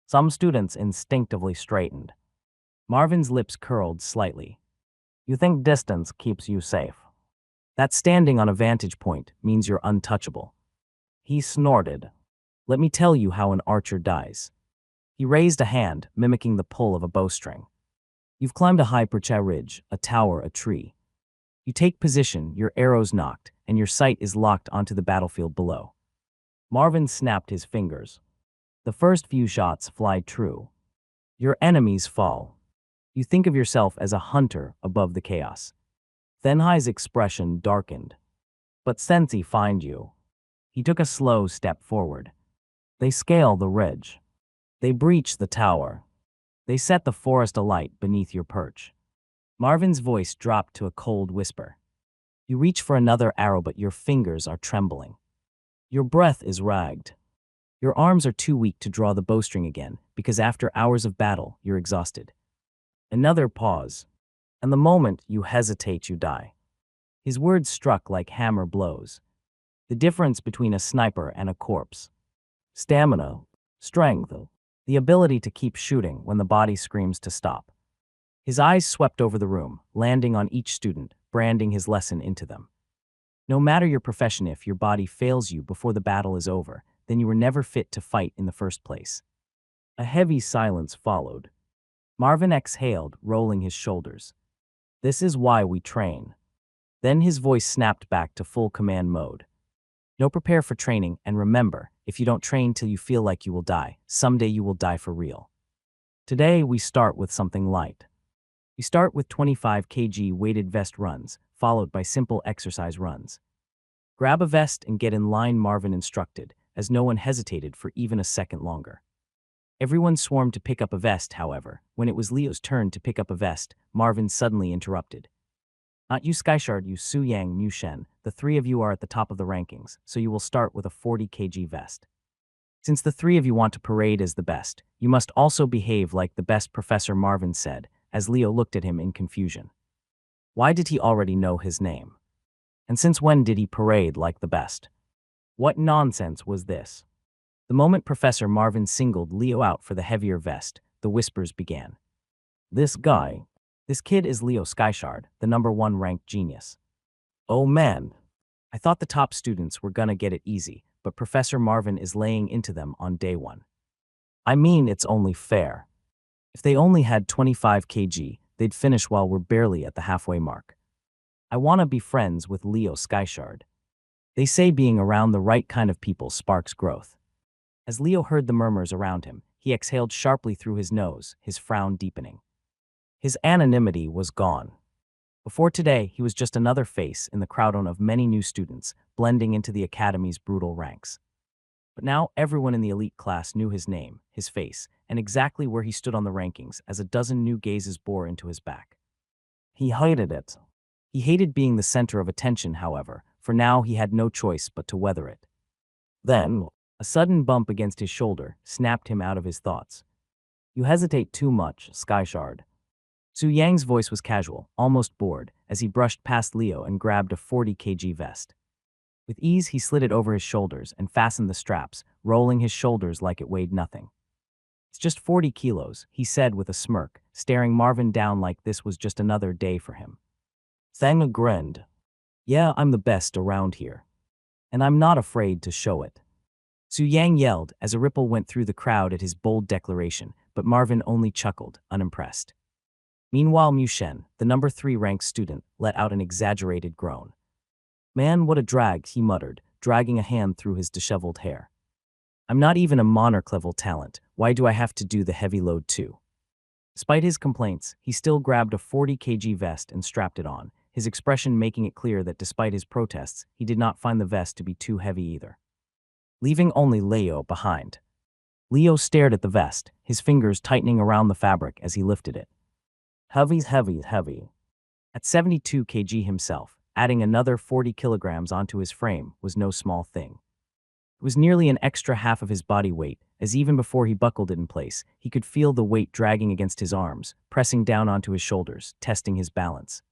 Some students instinctively straightened. Marvin's lips curled slightly. You think distance keeps you safe. That standing on a vantage point means you're untouchable. He snorted. Let me tell you how an archer dies. He raised a hand, mimicking the pull of a bowstring. You've climbed a high percha ridge, a tower, a tree. You take position, your arrows nocked, and your sight is locked onto the battlefield below. Marvin snapped his fingers. The first few shots fly true. Your enemies fall. You think of yourself as a hunter above the chaos. Thenhai's expression darkened. But Sensi find you. He took a slow step forward. They scale the ridge. They breach the tower. They set the forest alight beneath your perch. Marvin's voice dropped to a cold whisper. You reach for another arrow, but your fingers are trembling. Your breath is ragged. Your arms are too weak to draw the bowstring again, because after hours of battle, you're exhausted. Another pause, and the moment you hesitate, you die. His words struck like hammer blows. The difference between a sniper and a corpse. stamina, strength, the ability to keep shooting when the body screams to stop. His eyes swept over the room, landing on each student, branding his lesson into them. No matter your profession, if your body fails you before the battle is over, then you were never fit to fight in the first place. A heavy silence followed. Marvin exhaled, rolling his shoulders. This is why we train. Then his voice snapped back to full command mode. No, prepare for training, and remember, if you don't train till you feel like you will die, someday you will die for real. Today, we start with something light. We start with 25 kg weighted vest runs, followed by simple exercise runs. Grab a vest and get in line, Marvin instructed, as no one hesitated for even a second longer. Everyone swarmed to pick up a vest, however. When it was Leo's turn to pick up a vest, Marvin suddenly interrupted. Not you, Skyshard, you Su Yang, Mu Shen, the three of you are at the top of the rankings, so you will start with a 40 kg vest. Since the three of you want to parade as the best, you must also behave like the best, Professor Marvin said, as Leo looked at him in confusion. Why did he already know his name? And since when did he parade like the best? What nonsense was this? The moment Professor Marvin singled Leo out for the heavier vest, the whispers began. This kid is Leo Skyshard, the #1 ranked genius. Oh man, I thought the top students were gonna get it easy, but Professor Marvin is laying into them on day one. I mean, it's only fair. If they only had 25 kg, they'd finish while we're barely at the halfway mark. I wanna be friends with Leo Skyshard. They say being around the right kind of people sparks growth. As Leo heard the murmurs around him, he exhaled sharply through his nose, his frown deepening. His anonymity was gone. Before today, he was just another face in the crowd of many new students, blending into the academy's brutal ranks. But now everyone in the elite class knew his name, his face, and exactly where he stood on the rankings as a dozen new gazes bore into his back. He hated it. He hated being the center of attention, however, for now he had no choice but to weather it. Then, a sudden bump against his shoulder snapped him out of his thoughts. You hesitate too much, Skyshard. Su Yang's voice was casual, almost bored, as he brushed past Leo and grabbed a 40 kg vest. With ease, he slid it over his shoulders and fastened the straps, rolling his shoulders like it weighed nothing. It's just 40 kilos, he said with a smirk, staring Marvin down like this was just another day for him. Thanga grinned. Yeah, I'm the best around here. And I'm not afraid to show it. Su Yang yelled as a ripple went through the crowd at his bold declaration, but Marvin only chuckled, unimpressed. Meanwhile, Mu Shen, the #3 ranked student, let out an exaggerated groan. Man, what a drag, he muttered, dragging a hand through his disheveled hair. I'm not even a monarch-level talent. Why do I have to do the heavy load too? Despite his complaints, he still grabbed a 40 kg vest and strapped it on, his expression making it clear that despite his protests, he did not find the vest to be too heavy either. Leaving only Leo behind. Leo stared at the vest, his fingers tightening around the fabric as he lifted it. Heavy, heavy, heavy. At 72 kg himself, adding another 40 kilograms onto his frame was no small thing. It was nearly an extra half of his body weight, as even before he buckled it in place, he could feel the weight dragging against his arms, pressing down onto his shoulders, testing his balance.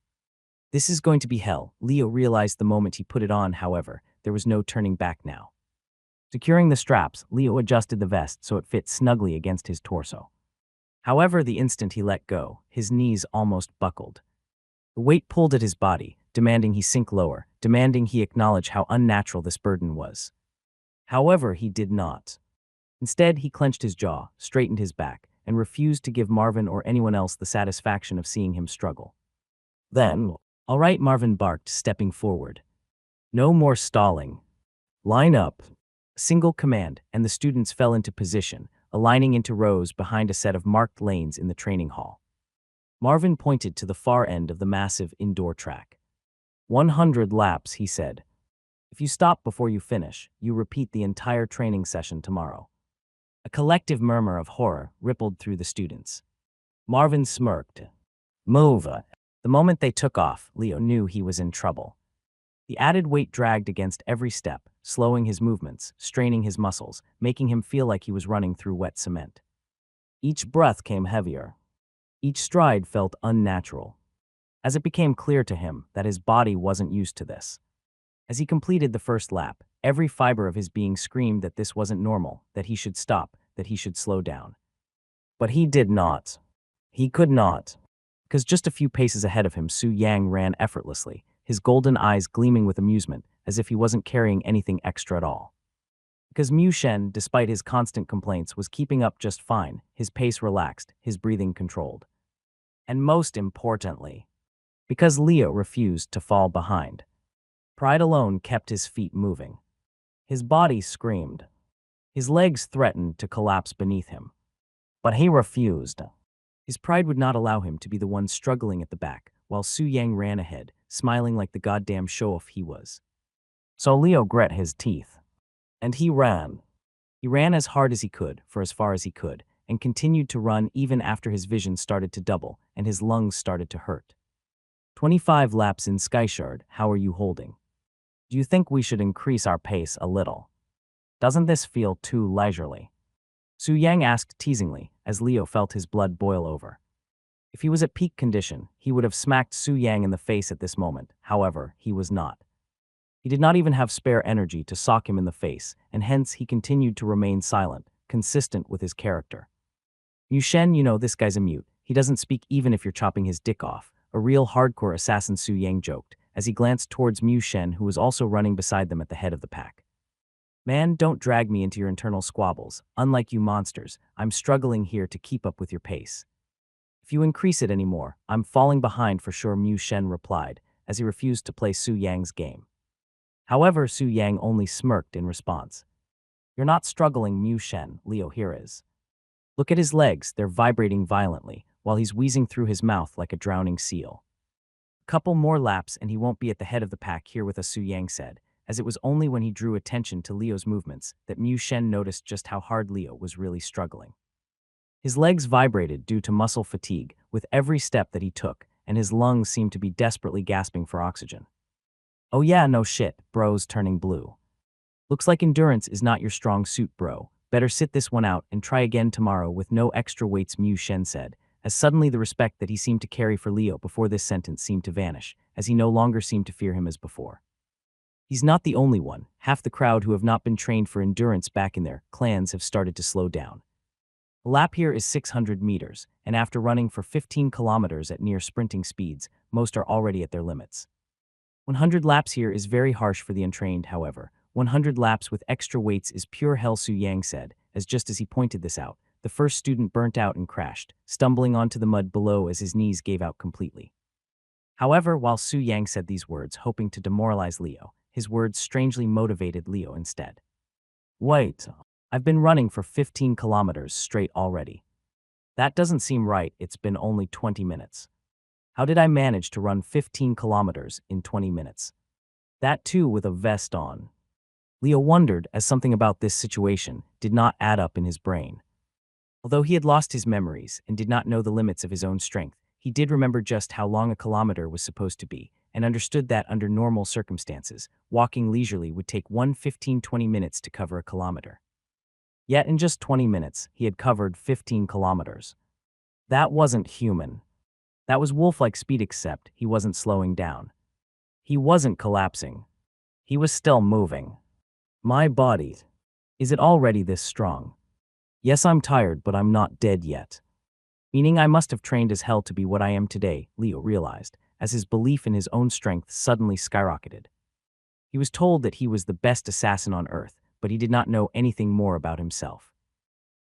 This is going to be hell, Leo realized the moment he put it on. However, there was no turning back now. Securing the straps, Leo adjusted the vest so it fit snugly against his torso. However, the instant he let go, his knees almost buckled. The weight pulled at his body, demanding he sink lower, demanding he acknowledge how unnatural this burden was. However, he did not. Instead, he clenched his jaw, straightened his back, and refused to give Marvin or anyone else the satisfaction of seeing him struggle. Then, all right, Marvin barked, stepping forward. No more stalling. Line up. A single command, and the students fell into position, aligning into rows behind a set of marked lanes in the training hall. Marvin pointed to the far end of the massive indoor track. 100 laps, he said. If you stop before you finish, you repeat the entire training session tomorrow. A collective murmur of horror rippled through the students. Marvin smirked. Move. The moment they took off, Leo knew he was in trouble. The added weight dragged against every step, slowing his movements, straining his muscles, making him feel like he was running through wet cement. Each breath came heavier. Each stride felt unnatural, as it became clear to him that his body wasn't used to this. As he completed the first lap, Every fiber of his being screamed that this wasn't normal, that he should stop, that he should slow down. But he did not. He could not. Because just a few paces ahead of him, Su Yang ran effortlessly, his golden eyes gleaming with amusement, as if he wasn't carrying anything extra at all. Because Mu Shen, despite his constant complaints, was keeping up just fine, his pace relaxed, his breathing controlled. And most importantly, because Leo refused to fall behind. Pride alone kept his feet moving. His body screamed. His legs threatened to collapse beneath him. But he refused. His pride would not allow him to be the one struggling at the back, while Su Yang ran ahead, smiling like the goddamn show-off he was. So Leo grit his teeth. And he ran. He ran as hard as he could, for as far as he could, and continued to run even after his vision started to double and his lungs started to hurt. 25 laps in Skyshard, how are you holding? Do you think we should increase our pace a little? Doesn't this feel too leisurely? Su Yang asked teasingly, as Leo felt his blood boil over. If he was at peak condition, he would have smacked Su Yang in the face at this moment. However, he was not. He did not even have spare energy to sock him in the face, and hence he continued to remain silent, consistent with his character. Mu Shen, you know, this guy's a mute. He doesn't speak even if you're chopping his dick off, a real hardcore assassin, Su Yang joked, as he glanced towards Mu Shen, who was also running beside them at the head of the pack. Man, don't drag me into your internal squabbles. Unlike you monsters, I'm struggling here to keep up with your pace. If you increase it anymore, I'm falling behind for sure, Mu Shen replied, as he refused to play Su Yang's game. However, Su Yang only smirked in response. You're not struggling, Mu Shen, Leo here is. Look at his legs, they're vibrating violently, while he's wheezing through his mouth like a drowning seal. A couple more laps and he won't be at the head of the pack here with us, Su Yang said, as it was only when he drew attention to Leo's movements that Mu Shen noticed just how hard Leo was really struggling. His legs vibrated due to muscle fatigue with every step that he took, and his lungs seemed to be desperately gasping for oxygen. Oh yeah, no shit, bro's turning blue. Looks like endurance is not your strong suit, bro. Better sit this one out and try again tomorrow with no extra weights, Mu Shen said, as suddenly the respect that he seemed to carry for Leo before this sentence seemed to vanish, as he no longer seemed to fear him as before. He's not the only one. Half the crowd who have not been trained for endurance back in their clans have started to slow down. A lap here is 600 meters, and after running for 15 kilometers at near sprinting speeds, most are already at their limits. 100 laps here is very harsh for the untrained, however. 100 laps with extra weights is pure hell, Su Yang said, as just as he pointed this out, the first student burnt out and crashed, stumbling onto the mud below as his knees gave out completely. However, while Su Yang said these words, hoping to demoralize Leo, his words strangely motivated Leo instead. Wait, I've been running for 15 kilometers straight already. That doesn't seem right, it's been only 20 minutes. How did I manage to run 15 kilometers in 20 minutes? That too with a vest on. Leo wondered, as something about this situation did not add up in his brain. Although he had lost his memories and did not know the limits of his own strength, he did remember just how long a kilometer was supposed to be, and understood that under normal circumstances, walking leisurely would take 15-20 minutes to cover a kilometer. Yet in just 20 minutes, he had covered 15 kilometers. That wasn't human. That was wolf-like speed, except he wasn't slowing down. He wasn't collapsing. He was still moving. My body. Is it already this strong? Yes, I'm tired, but I'm not dead yet. Meaning I must have trained as hell to be what I am today, Leo realized, as his belief in his own strength suddenly skyrocketed. He was told that he was the best assassin on Earth, but he did not know anything more about himself.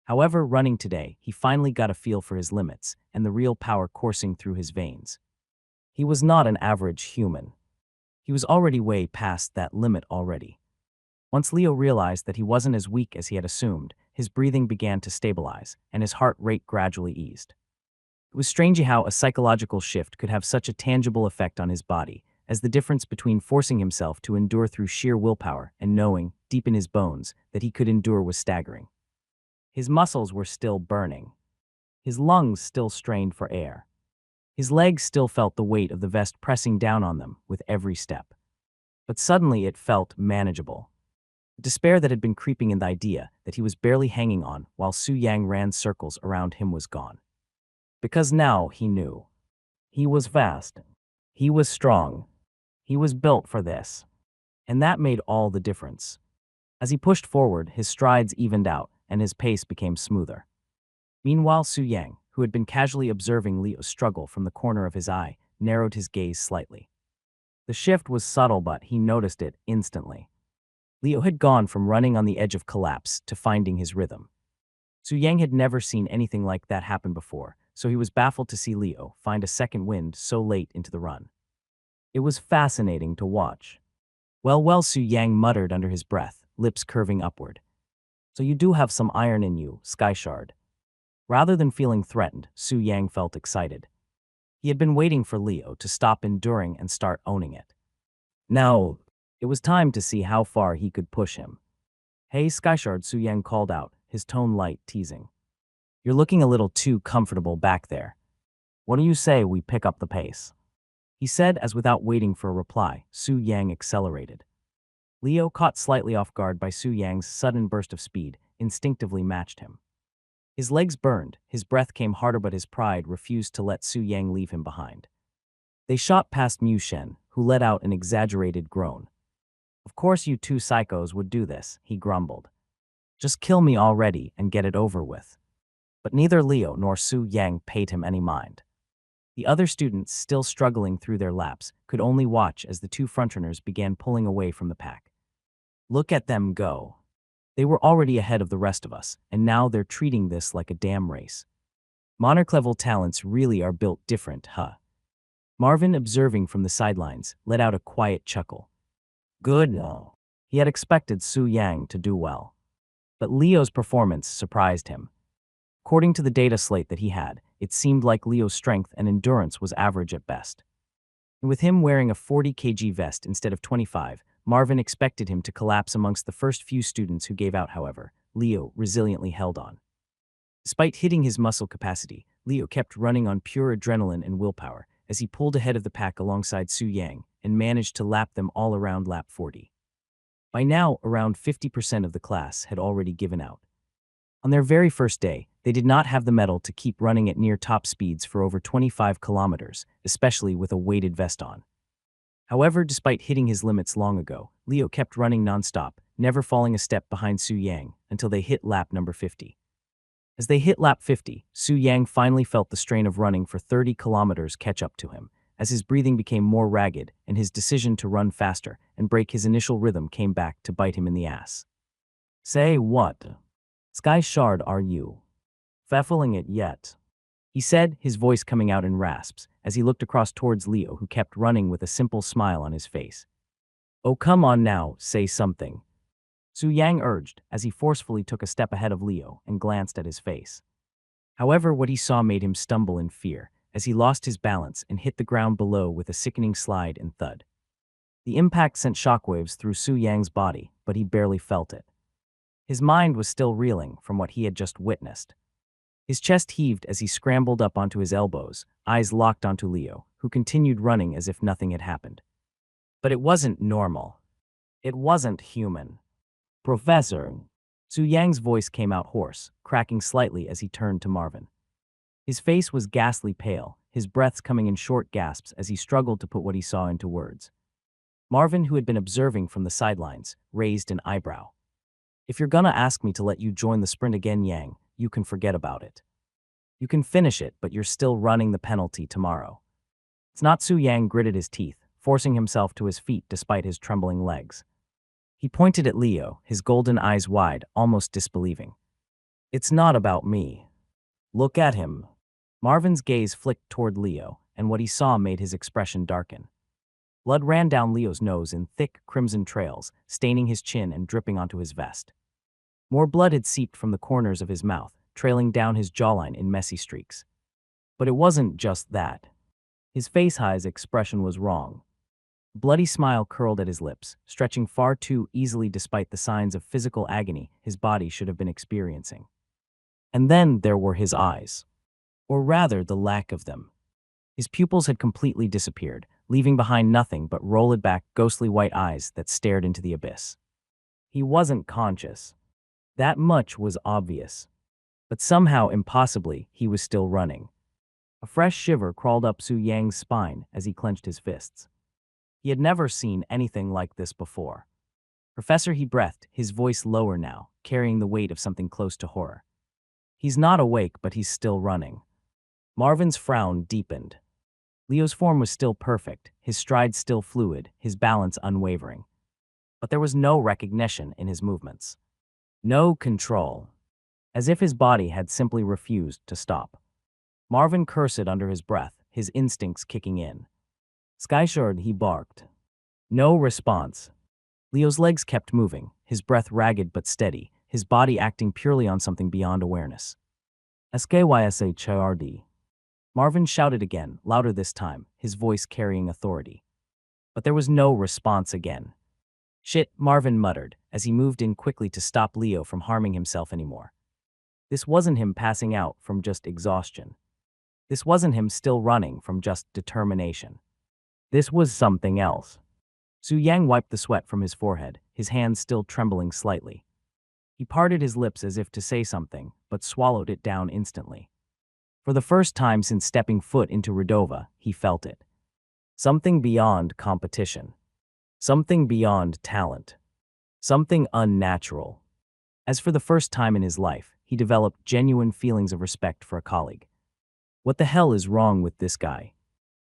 However, running today, he finally got a feel for his limits and the real power coursing through his veins. He was not an average human. He was already way past that limit already. Once Leo realized that he wasn't as weak as he had assumed, his breathing began to stabilize, and his heart rate gradually eased. It was strange how a psychological shift could have such a tangible effect on his body, as the difference between forcing himself to endure through sheer willpower and knowing, deep in his bones, that he could endure was staggering. His muscles were still burning. His lungs still strained for air. His legs still felt the weight of the vest pressing down on them with every step. But suddenly it felt manageable. The despair that had been creeping in the idea that he was barely hanging on while Su Yang ran circles around him was gone. Because now he knew. He was fast. He was strong. He was built for this. And that made all the difference. As he pushed forward, his strides evened out, and his pace became smoother. Meanwhile, Su Yang, who had been casually observing Leo's struggle from the corner of his eye, narrowed his gaze slightly. The shift was subtle, but he noticed it instantly. Leo had gone from running on the edge of collapse to finding his rhythm. Su Yang had never seen anything like that happen before, so he was baffled to see Leo find a second wind so late into the run. It was fascinating to watch. Well, Su Yang muttered under his breath, lips curving upward. So you do have some iron in you, Sky Shard. Rather than feeling threatened, Su Yang felt excited. He had been waiting for Leo to stop enduring and start owning it. Now, it was time to see how far he could push him. Hey, Sky Shard, Su Yang called out, his tone light, teasing. You're looking a little too comfortable back there. What do you say we pick up the pace? He said as without waiting for a reply, Su Yang accelerated. Leo, caught slightly off guard by Su Yang's sudden burst of speed, instinctively matched him. His legs burned, his breath came harder, but his pride refused to let Su Yang leave him behind. They shot past Mu Shen, who let out an exaggerated groan. Of course you two psychos would do this, he grumbled. Just kill me already and get it over with. But neither Leo nor Su Yang paid him any mind. The other students, still struggling through their laps, could only watch as the two frontrunners began pulling away from the pack. Look at them go. They were already ahead of the rest of us, and now they're treating this like a damn race. Monarch level talents really are built different, huh? Marvin, observing from the sidelines, let out a quiet chuckle. Good. He had expected Su Yang to do well. But Leo's performance surprised him. According to the data slate that he had, it seemed like Leo's strength and endurance was average at best. And with him wearing a 40 kg vest instead of 25, Marvin expected him to collapse amongst the first few students who gave out. However, Leo resiliently held on. Despite hitting his muscle capacity, Leo kept running on pure adrenaline and willpower as he pulled ahead of the pack alongside Su Yang and managed to lap them all around lap 40. By now, around 50% of the class had already given out. On their very first day, they did not have the mettle to keep running at near top speeds for over 25 kilometers, especially with a weighted vest on. However, despite hitting his limits long ago, Leo kept running nonstop, never falling a step behind Su Yang until they hit lap number 50. As they hit lap 50, Su Yang finally felt the strain of running for 30 kilometers catch up to him, as his breathing became more ragged and his decision to run faster and break his initial rhythm came back to bite him in the ass. Say what? Sky Shard, are you feffling it yet? He said, his voice coming out in rasps, as he looked across towards Leo, who kept running with a simple smile on his face. Oh, come on now, say something. Su Yang urged, as he forcefully took a step ahead of Leo and glanced at his face. However, what he saw made him stumble in fear, as he lost his balance and hit the ground below with a sickening slide and thud. The impact sent shockwaves through Su Yang's body, but he barely felt it. His mind was still reeling from what he had just witnessed. His chest heaved as he scrambled up onto his elbows, eyes locked onto Leo, who continued running as if nothing had happened. But it wasn't normal. It wasn't human. Professor. Su Yang's voice came out hoarse, cracking slightly as he turned to Marvin. His face was ghastly pale, his breaths coming in short gasps as he struggled to put what he saw into words. Marvin, who had been observing from the sidelines, raised an eyebrow. If you're gonna ask me to let you join the sprint again, Yang, you can forget about it. You can finish it, but you're still running the penalty tomorrow. It's not. Su Yang gritted his teeth, forcing himself to his feet despite his trembling legs. He pointed at Leo, his golden eyes wide, almost disbelieving. It's not about me. Look at him. Marvin's gaze flicked toward Leo, and what he saw made his expression darken. Blood ran down Leo's nose in thick, crimson trails, staining his chin and dripping onto his vest. More blood had seeped from the corners of his mouth, trailing down his jawline in messy streaks. But it wasn't just that. His face-high's expression was wrong. A bloody smile curled at his lips, stretching far too easily despite the signs of physical agony his body should have been experiencing. And then there were his eyes. Or rather, the lack of them. His pupils had completely disappeared, leaving behind nothing but rolled-back, ghostly white eyes that stared into the abyss. He wasn't conscious. That much was obvious. But somehow, impossibly, he was still running. A fresh shiver crawled up Su Yang's spine as he clenched his fists. He had never seen anything like this before. Professor, he breathed, his voice lower now, carrying the weight of something close to horror. He's not awake, but he's still running. Marvin's frown deepened. Leo's form was still perfect, his stride still fluid, his balance unwavering. But there was no recognition in his movements. No control. As if his body had simply refused to stop. Marvin cursed under his breath, his instincts kicking in. Skyshard, he barked. No response. Leo's legs kept moving, his breath ragged but steady, his body acting purely on something beyond awareness. SKYSHRD. Marvin shouted again, louder this time, his voice carrying authority. But there was no response again. Shit, Marvin muttered, as he moved in quickly to stop Leo from harming himself anymore. This wasn't him passing out from just exhaustion. This wasn't him still running from just determination. This was something else. Su Yang wiped the sweat from his forehead, his hands still trembling slightly. He parted his lips as if to say something, but swallowed it down instantly. For the first time since stepping foot into Redova, he felt it. Something beyond competition. Something beyond talent. Something unnatural. As for the first time in his life, he developed genuine feelings of respect for a colleague. What the hell is wrong with this guy?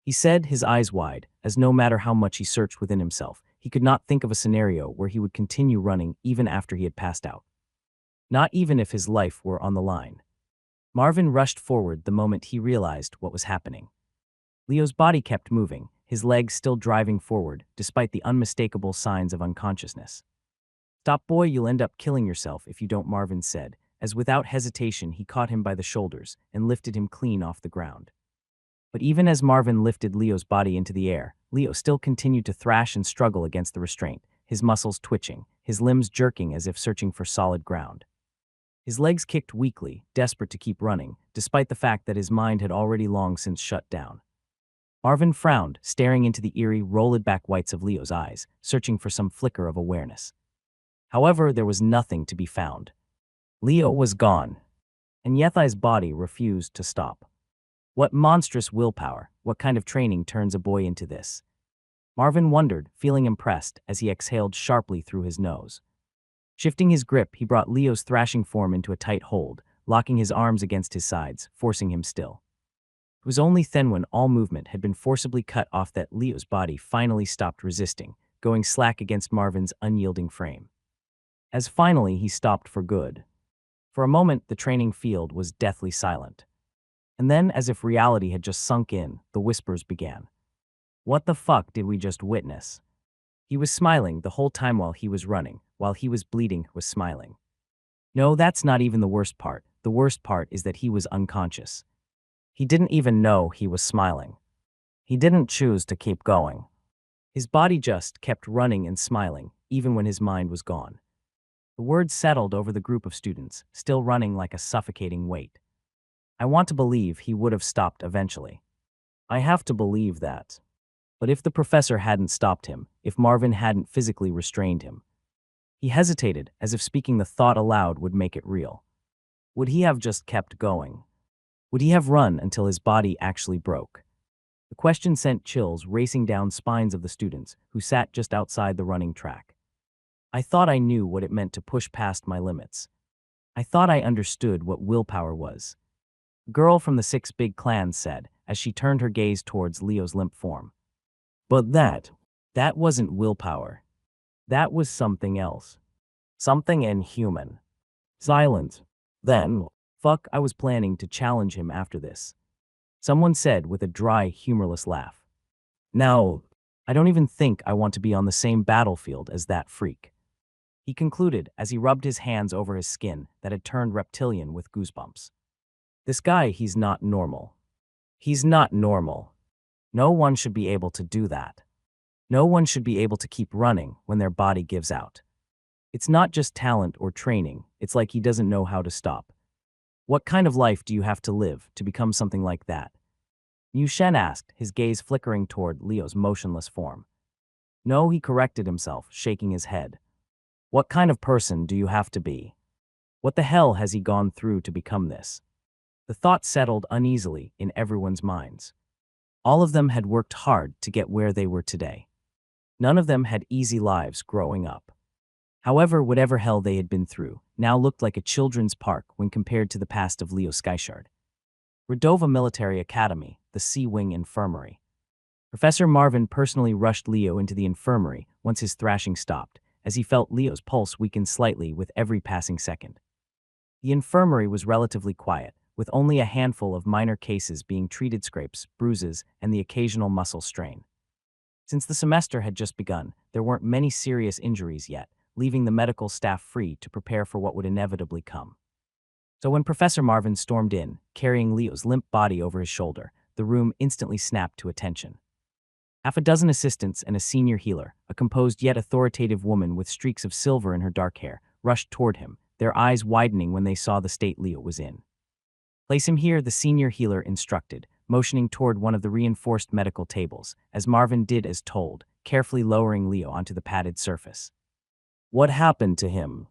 He said, his eyes wide, as no matter how much he searched within himself, he could not think of a scenario where he would continue running even after he had passed out. Not even if his life were on the line. Marvin rushed forward the moment he realized what was happening. Leo's body kept moving, his legs still driving forward, despite the unmistakable signs of unconsciousness. Stop, boy, you'll end up killing yourself if you don't, Marvin said, as without hesitation he caught him by the shoulders and lifted him clean off the ground. But even as Marvin lifted Leo's body into the air, Leo still continued to thrash and struggle against the restraint, his muscles twitching, his limbs jerking as if searching for solid ground. His legs kicked weakly, desperate to keep running, despite the fact that his mind had already long since shut down. Marvin frowned, staring into the eerie, rolled-back whites of Leo's eyes, searching for some flicker of awareness. However, there was nothing to be found. Leo was gone, and Yethai's body refused to stop. What monstrous willpower, what kind of training turns a boy into this? Marvin wondered, feeling impressed as he exhaled sharply through his nose. Shifting his grip, he brought Leo's thrashing form into a tight hold, locking his arms against his sides, forcing him still. It was only then when all movement had been forcibly cut off that Leo's body finally stopped resisting, going slack against Marvin's unyielding frame. As finally he stopped for good. For a moment, the training field was deathly silent. And then, as if reality had just sunk in, the whispers began. What the fuck did we just witness? He was smiling the whole time while he was running, while he was bleeding, was smiling. No, that's not even the worst part. The worst part is that he was unconscious. He didn't even know he was smiling. He didn't choose to keep going. His body just kept running and smiling, even when his mind was gone. The words settled over the group of students, still running like a suffocating weight. I want to believe he would have stopped eventually. I have to believe that. But if the professor hadn't stopped him, if Marvin hadn't physically restrained him. He hesitated, as if speaking the thought aloud would make it real. Would he have just kept going? Would he have run until his body actually broke? The question sent chills racing down spines of the students who sat just outside the running track. I thought I knew what it meant to push past my limits. I thought I understood what willpower was. A girl from the 6 big clans said, as she turned her gaze towards Leo's limp form. But that wasn't willpower. That was something else. Something inhuman. Silence. Then, fuck, I was planning to challenge him after this. Someone said with a dry, humorless laugh. Now, I don't even think I want to be on the same battlefield as that freak. He concluded as he rubbed his hands over his skin that had turned reptilian with goosebumps. This guy, he's not normal. He's not normal. No one should be able to do that. No one should be able to keep running when their body gives out. It's not just talent or training, it's like he doesn't know how to stop. What kind of life do you have to live to become something like that? Yu Shen asked, his gaze flickering toward Leo's motionless form. No, he corrected himself, shaking his head. What kind of person do you have to be? What the hell has he gone through to become this? The thought settled uneasily in everyone's minds. All of them had worked hard to get where they were today. None of them had easy lives growing up. However, whatever hell they had been through now looked like a children's park when compared to the past of Leo Skyshard. Redova Military Academy, the Sea Wing Infirmary. Professor Marvin personally rushed Leo into the infirmary once his thrashing stopped, as he felt Leo's pulse weaken slightly with every passing second. The infirmary was relatively quiet, with only a handful of minor cases being treated: scrapes, bruises, and the occasional muscle strain. Since the semester had just begun, there weren't many serious injuries yet, leaving the medical staff free to prepare for what would inevitably come. So when Professor Marvin stormed in, carrying Leo's limp body over his shoulder, the room instantly snapped to attention. Half a dozen assistants and a senior healer, a composed yet authoritative woman with streaks of silver in her dark hair, rushed toward him, their eyes widening when they saw the state Leo was in. "Place him here," the senior healer instructed, motioning toward one of the reinforced medical tables, as Marvin did as told, carefully lowering Leo onto the padded surface. "What happened to him?"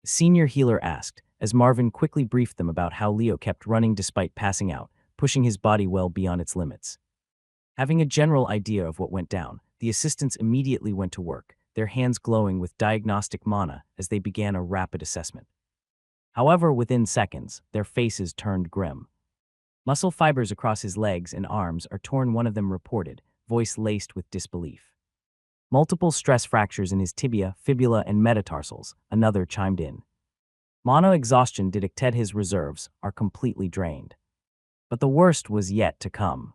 the senior healer asked, as Marvin quickly briefed them about how Leo kept running despite passing out, pushing his body well beyond its limits. Having a general idea of what went down, the assistants immediately went to work, their hands glowing with diagnostic mana as they began a rapid assessment. However, within seconds, their faces turned grim. Muscle fibers across his legs and arms are torn, one of them reported, voice laced with disbelief. Multiple stress fractures in his tibia, fibula, and metatarsals, another chimed in. Mono exhaustion detected, his reserves are completely drained. But the worst was yet to come.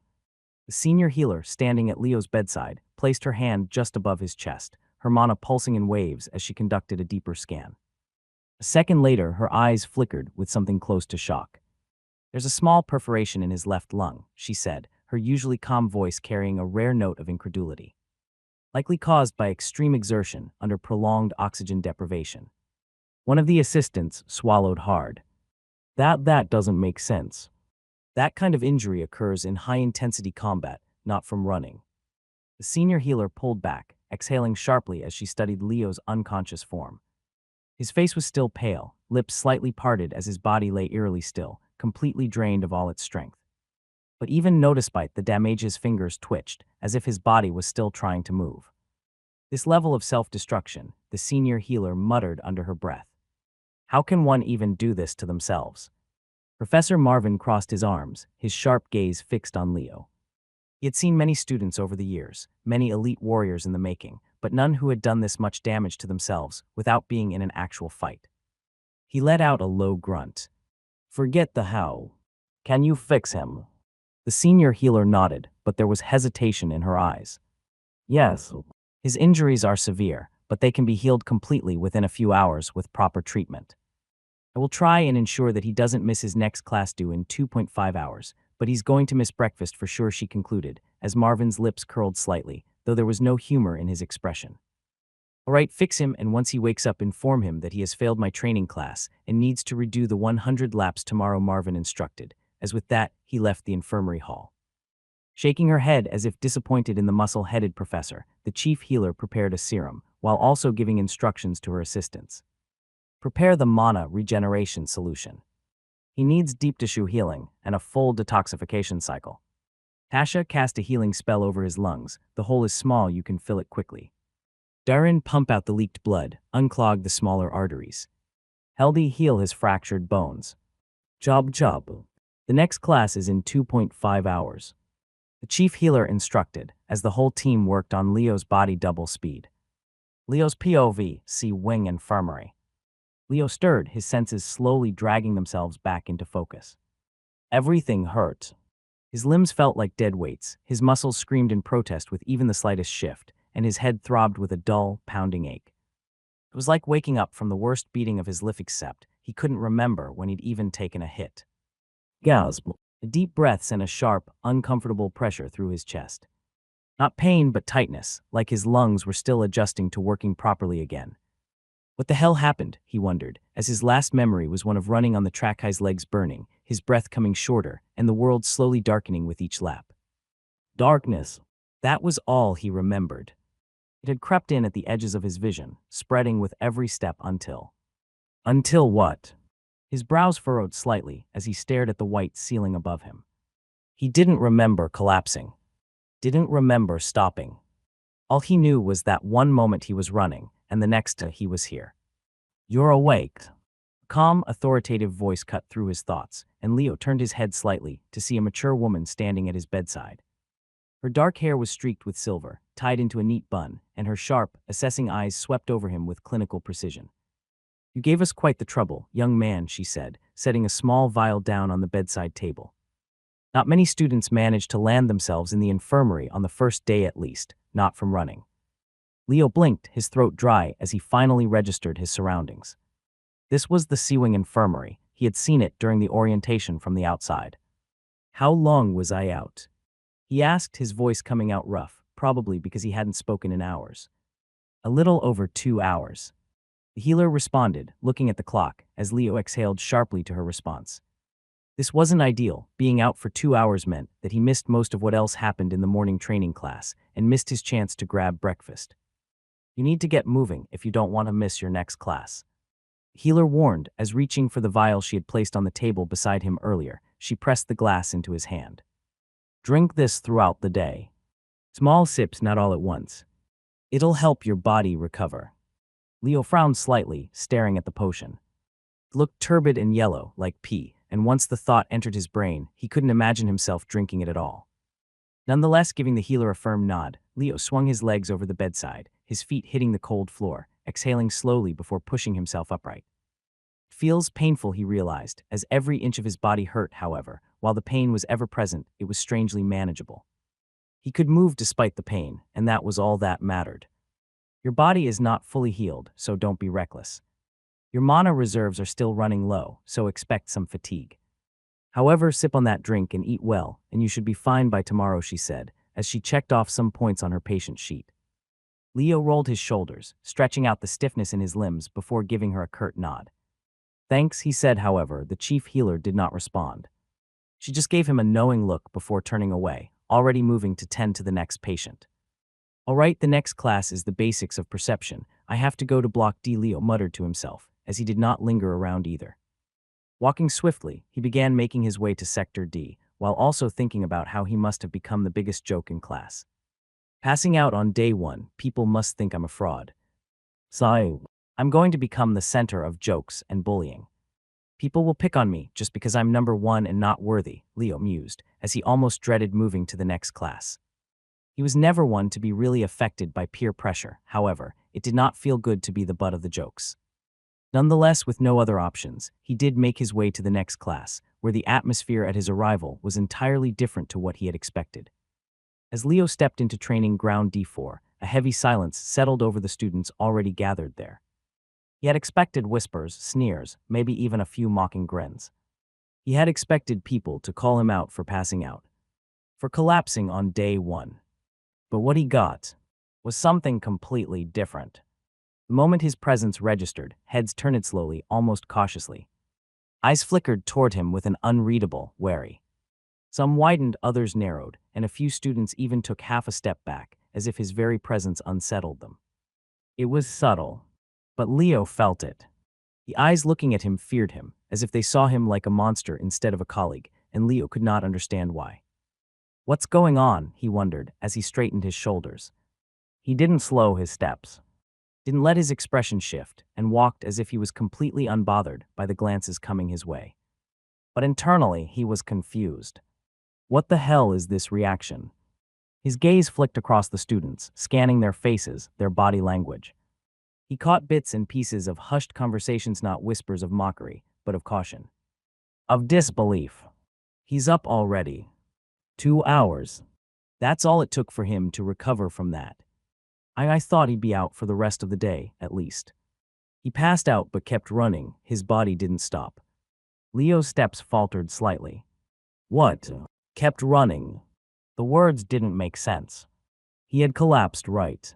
The senior healer, standing at Leo's bedside, placed her hand just above his chest, her mana pulsing in waves as she conducted a deeper scan. A second later, her eyes flickered with something close to shock. "There's a small perforation in his left lung," she said, her usually calm voice carrying a rare note of incredulity. "Likely caused by extreme exertion under prolonged oxygen deprivation." One of the assistants swallowed hard. That doesn't make sense. That kind of injury occurs in high-intensity combat, not from running." The senior healer pulled back, exhaling sharply as she studied Leo's unconscious form. His face was still pale, lips slightly parted as his body lay eerily still, completely drained of all its strength. But even despite the damage, his fingers twitched, as if his body was still trying to move. This level of self-destruction, the senior healer muttered under her breath. How can one even do this to themselves? Professor Marvin crossed his arms, his sharp gaze fixed on Leo. He had seen many students over the years, many elite warriors in the making, but none who had done this much damage to themselves without being in an actual fight. He let out a low grunt. "Forget the how. Can you fix him?" The senior healer nodded, but there was hesitation in her eyes. "Yes. His injuries are severe, but they can be healed completely within a few hours with proper treatment. I will try and ensure that he doesn't miss his next class due in 2.5 hours, but he's going to miss breakfast for sure," she concluded, as Marvin's lips curled slightly, though there was no humor in his expression. "All right, fix him, and once he wakes up, inform him that he has failed my training class and needs to redo the 100 laps tomorrow," Marvin instructed, as with that, he left the infirmary hall. Shaking her head as if disappointed in the muscle-headed professor, the chief healer prepared a serum, while also giving instructions to her assistants. "Prepare the mana regeneration solution. He needs deep tissue healing and a full detoxification cycle. Tasha, cast a healing spell over his lungs. The hole is small, you can fill it quickly. Darren, pump out the leaked blood, unclog the smaller arteries. Heldy, heal his fractured bones. Job. The next class is in 2.5 hours. The chief healer instructed, as the whole team worked on Leo's body double speed. Leo's POV, Sea Wing Infirmary. Leo stirred, his senses slowly dragging themselves back into focus. Everything hurt. His limbs felt like dead weights, his muscles screamed in protest with even the slightest shift, and his head throbbed with a dull, pounding ache. It was like waking up from the worst beating of his life, except he couldn't remember when he'd even taken a hit. Gasp. A deep breath sent a sharp, uncomfortable pressure through his chest. Not pain, but tightness, like his lungs were still adjusting to working properly again. What the hell happened, he wondered, as his last memory was one of running on the track, his legs burning, his breath coming shorter, and the world slowly darkening with each lap. Darkness. That was all he remembered. It had crept in at the edges of his vision, spreading with every step until... Until what? His brows furrowed slightly as he stared at the white ceiling above him. He didn't remember collapsing. Didn't remember stopping. All he knew was that one moment he was running, and the next he was here. You're awake. A calm, authoritative voice cut through his thoughts, and Leo turned his head slightly to see a mature woman standing at his bedside. Her dark hair was streaked with silver, tied into a neat bun, and her sharp, assessing eyes swept over him with clinical precision. You gave us quite the trouble, young man, she said, setting a small vial down on the bedside table. Not many students manage to land themselves in the infirmary on the first day at least, not from running. Leo blinked, his throat dry, as he finally registered his surroundings. This was the Seawing Infirmary. He had seen it during the orientation from the outside. How long was I out? He asked, his voice coming out rough, probably because he hadn't spoken in hours. A little over 2 hours. The healer responded, looking at the clock, as Leo exhaled sharply to her response. This wasn't ideal. Being out for 2 hours meant that he missed most of what else happened in the morning training class and missed his chance to grab breakfast. You need to get moving if you don't want to miss your next class. The healer warned, as reaching for the vial she had placed on the table beside him earlier, she pressed the glass into his hand. Drink this throughout the day. Small sips, not all at once. It'll help your body recover. Leo frowned slightly, staring at the potion. It looked turbid and yellow, like pee, and once the thought entered his brain, he couldn't imagine himself drinking it at all. Nonetheless, giving the healer a firm nod, Leo swung his legs over the bedside, his feet hitting the cold floor, exhaling slowly before pushing himself upright. It feels painful, he realized, as every inch of his body hurt, however. While the pain was ever present, it was strangely manageable. He could move despite the pain, and that was all that mattered. Your body is not fully healed, so don't be reckless. Your mana reserves are still running low, so expect some fatigue. However, sip on that drink and eat well, and you should be fine by tomorrow, she said, as she checked off some points on her patient sheet. Leo rolled his shoulders, stretching out the stiffness in his limbs before giving her a curt nod. Thanks, he said. However, the chief healer did not respond. She just gave him a knowing look before turning away, already moving to tend to the next patient. All right, the next class is the basics of perception. I have to go to Block D, Leo muttered to himself, as he did not linger around either. Walking swiftly, he began making his way to Sector D, while also thinking about how he must have become the biggest joke in class. Passing out on day 1, people must think I'm a fraud. So, I'm going to become the center of jokes and bullying. People will pick on me just because I'm number 1 and not worthy, Leo mused, as he almost dreaded moving to the next class. He was never one to be really affected by peer pressure. However, it did not feel good to be the butt of the jokes. Nonetheless, with no other options, he did make his way to the next class, where the atmosphere at his arrival was entirely different to what he had expected. As Leo stepped into training ground D4, a heavy silence settled over the students already gathered there. He had expected whispers, sneers, maybe even a few mocking grins. He had expected people to call him out for passing out, for collapsing on day 1. But what he got was something completely different. The moment his presence registered, heads turned slowly, almost cautiously. Eyes flickered toward him with an unreadable, wary. Some widened, others narrowed, and a few students even took half a step back, as if his very presence unsettled them. It was subtle, but Leo felt it. The eyes looking at him feared him, as if they saw him like a monster instead of a colleague, and Leo could not understand why. What's going on, he wondered, as he straightened his shoulders. He didn't slow his steps, didn't let his expression shift, and walked as if he was completely unbothered by the glances coming his way. But internally, he was confused. What the hell is this reaction? His gaze flicked across the students, scanning their faces, their body language. He caught bits and pieces of hushed conversations, not whispers of mockery, but of caution. Of disbelief. He's up already. 2 hours. That's all it took for him to recover from that. I thought he'd be out for the rest of the day, at least. He passed out but kept running, his body didn't stop. Leo's steps faltered slightly. What? Kept running? The words didn't make sense. He had collapsed, right?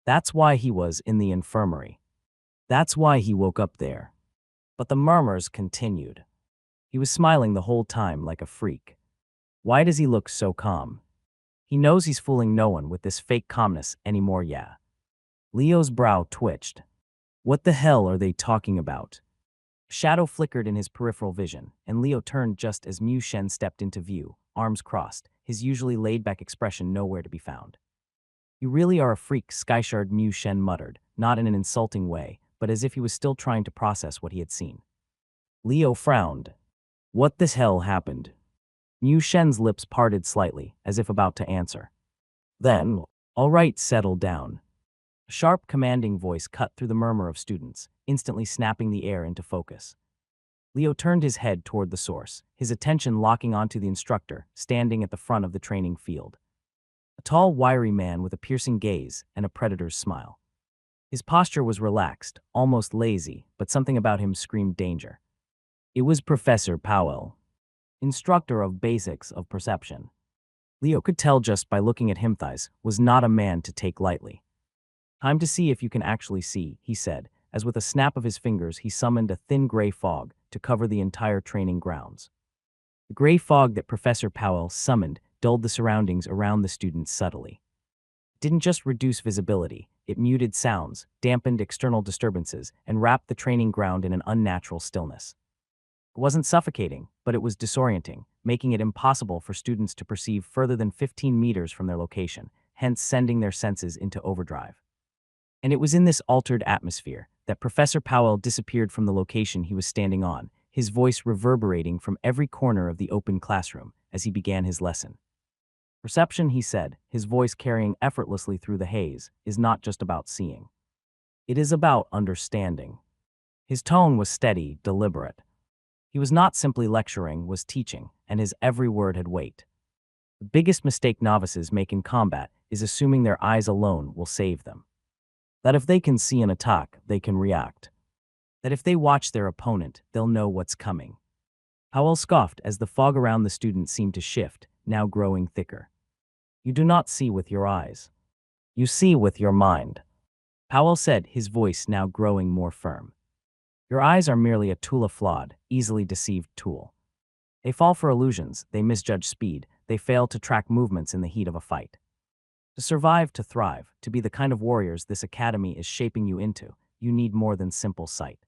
That's why he was in the infirmary. That's why he woke up there. But the murmurs continued. He was smiling the whole time like a freak. Why does he look so calm? He knows he's fooling no one with this fake calmness anymore, yeah. Leo's brow twitched. What the hell are they talking about? Shadow flickered in his peripheral vision, and Leo turned just as Mu Shen stepped into view, arms crossed, his usually laid-back expression nowhere to be found. You really are a freak, Skyshard, Mu Shen muttered, not in an insulting way, but as if he was still trying to process what he had seen. Leo frowned. What the hell happened? Yu Shen's lips parted slightly, as if about to answer. Then, all right, settle down. A sharp, commanding voice cut through the murmur of students, instantly snapping the air into focus. Leo turned his head toward the source, his attention locking onto the instructor, standing at the front of the training field. A tall, wiry man with a piercing gaze and a predator's smile. His posture was relaxed, almost lazy, but something about him screamed danger. It was Professor Powell, instructor of basics of perception. Leo could tell just by looking at him thighs was not a man to take lightly. Time to see if you can actually see, he said, as with a snap of his fingers he summoned a thin gray fog to cover the entire training grounds. The gray fog that Professor Powell summoned dulled the surroundings around the students subtly. It didn't just reduce visibility, it muted sounds, dampened external disturbances, and wrapped the training ground in an unnatural stillness. It wasn't suffocating, but it was disorienting, making it impossible for students to perceive further than 15 meters from their location, hence sending their senses into overdrive. And it was in this altered atmosphere that Professor Powell disappeared from the location he was standing on, his voice reverberating from every corner of the open classroom as he began his lesson. Perception, he said, his voice carrying effortlessly through the haze, is not just about seeing. It is about understanding. His tone was steady, deliberate. He was not simply lecturing, was teaching, and his every word had weight. The biggest mistake novices make in combat is assuming their eyes alone will save them. That if they can see an attack, they can react. That if they watch their opponent, they'll know what's coming. Powell scoffed as the fog around the student seemed to shift, now growing thicker. You do not see with your eyes. You see with your mind. Powell said, his voice now growing more firm. Your eyes are merely a tool, a flawed, easily deceived tool. They fall for illusions, they misjudge speed, they fail to track movements in the heat of a fight. To survive, to thrive, to be the kind of warriors this academy is shaping you into, you need more than simple sight.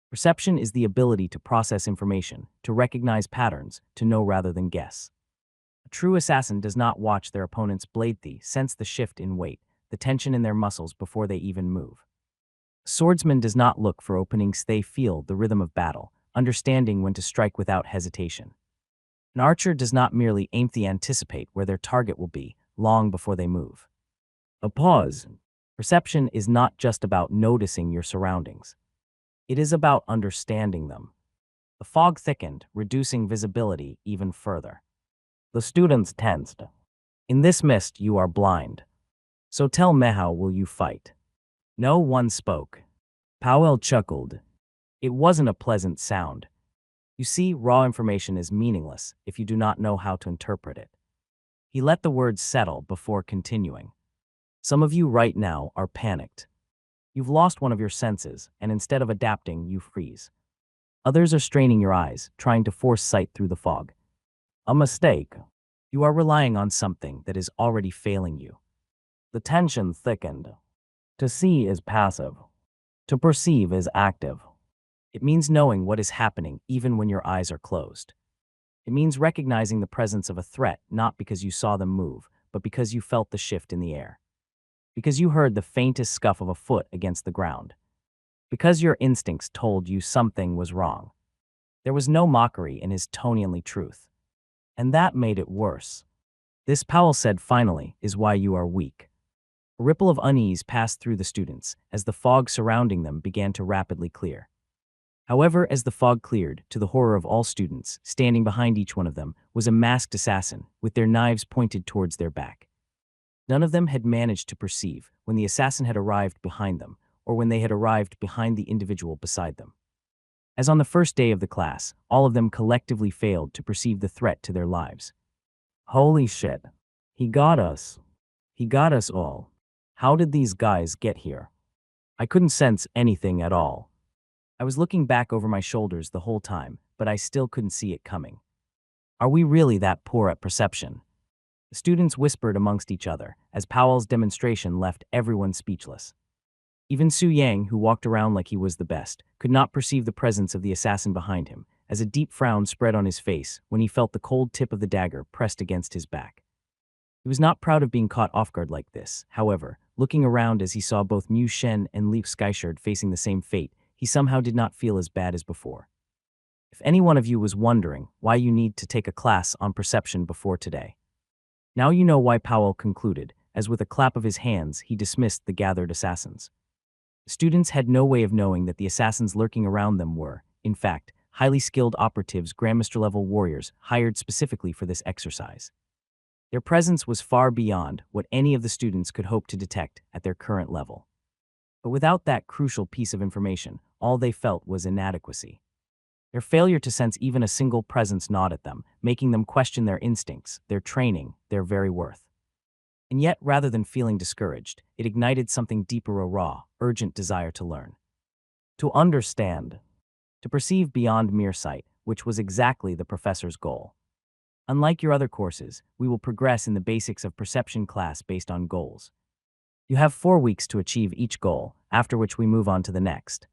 Perception is the ability to process information, to recognize patterns, to know rather than guess. A true assassin does not watch their opponent's blade sense the shift in weight, the tension in their muscles before they even move. A swordsman does not look for openings, they feel the rhythm of battle, understanding when to strike without hesitation. An archer does not merely aim, they anticipate where their target will be, long before they move. A pause. Perception is not just about noticing your surroundings. It is about understanding them. The fog thickened, reducing visibility even further. The students tensed. In this mist you are blind. So tell me, how will you fight? No one spoke. Powell chuckled. It wasn't a pleasant sound. You see, raw information is meaningless if you do not know how to interpret it. He let the words settle before continuing. Some of you right now are panicked. You've lost one of your senses, and instead of adapting, you freeze. Others are straining your eyes, trying to force sight through the fog. A mistake. You are relying on something that is already failing you. The tension thickened. To see is passive. To perceive is active. It means knowing what is happening even when your eyes are closed. It means recognizing the presence of a threat not because you saw them move, but because you felt the shift in the air. Because you heard the faintest scuff of a foot against the ground. Because your instincts told you something was wrong. There was no mockery in his tone-only truth. And that made it worse. This, Powell said finally, is why you are weak. A ripple of unease passed through the students as the fog surrounding them began to rapidly clear. However, as the fog cleared, to the horror of all students, standing behind each one of them was a masked assassin with their knives pointed towards their back. None of them had managed to perceive when the assassin had arrived behind them or when they had arrived behind the individual beside them. As on the first day of the class, all of them collectively failed to perceive the threat to their lives. Holy shit. He got us. He got us all. How did these guys get here? I couldn't sense anything at all. I was looking back over my shoulders the whole time, but I still couldn't see it coming. Are we really that poor at perception? The students whispered amongst each other as Powell's demonstration left everyone speechless. Even Su Yang, who walked around like he was the best, could not perceive the presence of the assassin behind him, as a deep frown spread on his face when he felt the cold tip of the dagger pressed against his back. He was not proud of being caught off guard like this, however, looking around as he saw both Mu Shen and Li Skyshard facing the same fate. He somehow did not feel as bad as before. If any one of you was wondering why you need to take a class on perception before today, now you know why, Powell concluded, as with a clap of his hands he dismissed the gathered assassins. The students had no way of knowing that the assassins lurking around them were, in fact, highly skilled operatives, Grandmaster-level warriors hired specifically for this exercise. Their presence was far beyond what any of the students could hope to detect at their current level. But without that crucial piece of information, all they felt was inadequacy. Their failure to sense even a single presence gnawed at them, making them question their instincts, their training, their very worth. And yet, rather than feeling discouraged, it ignited something deeper, a raw, urgent desire to learn. To understand. To perceive beyond mere sight, which was exactly the professor's goal. Unlike your other courses, we will progress in the basics of perception class based on goals. You have 4 weeks to achieve each goal, after which we move on to the next.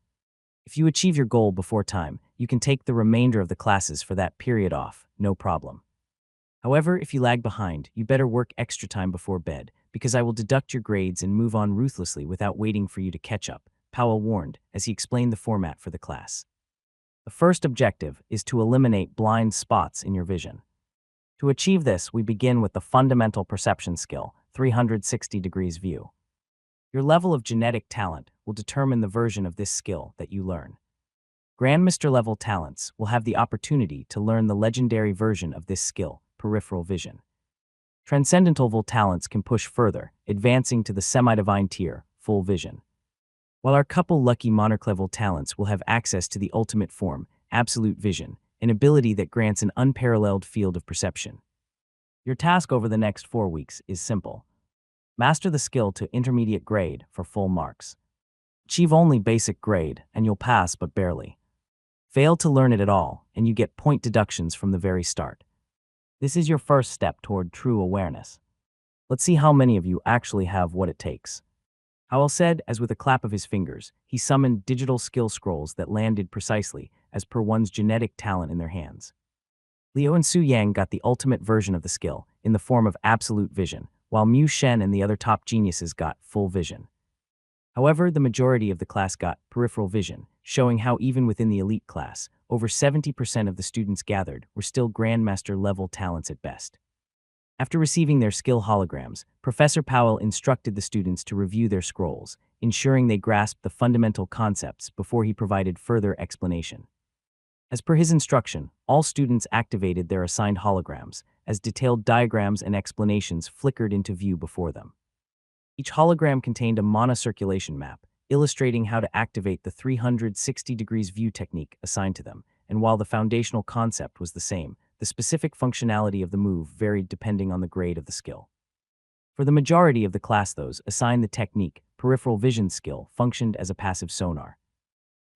If you achieve your goal before time, you can take the remainder of the classes for that period off, no problem. However, if you lag behind, you better work extra time before bed, because I will deduct your grades and move on ruthlessly without waiting for you to catch up, Powell warned as he explained the format for the class. The first objective is to eliminate blind spots in your vision. To achieve this, we begin with the fundamental perception skill, 360 degrees view. Your level of genetic talent will determine the version of this skill that you learn. Grandmaster-level talents will have the opportunity to learn the legendary version of this skill, peripheral vision. Transcendental talents can push further, advancing to the semi-divine tier, full vision. While our couple lucky monarch-level talents will have access to the ultimate form, absolute vision, an ability that grants an unparalleled field of perception. Your task over the next 4 weeks is simple. Master the skill to intermediate grade for full marks. Achieve only basic grade, and you'll pass but barely. Fail to learn it at all, and you get point deductions from the very start. This is your first step toward true awareness. Let's see how many of you actually have what it takes. Howell said, as with a clap of his fingers, he summoned digital skill scrolls that landed precisely as per one's genetic talent in their hands. Liu and Su Yang got the ultimate version of the skill, in the form of absolute vision, while Mu Shen and the other top geniuses got full vision. However, the majority of the class got peripheral vision, showing how even within the elite class, over 70% of the students gathered were still Grandmaster-level talents at best. After receiving their skill holograms, Professor Powell instructed the students to review their scrolls, ensuring they grasped the fundamental concepts before he provided further explanation. As per his instruction, all students activated their assigned holograms, as detailed diagrams and explanations flickered into view before them. Each hologram contained a monocirculation map, illustrating how to activate the 360 degrees view technique assigned to them, and while the foundational concept was the same, the specific functionality of the move varied depending on the grade of the skill. For the majority of the class, those assigned the technique, peripheral vision skill functioned as a passive sonar.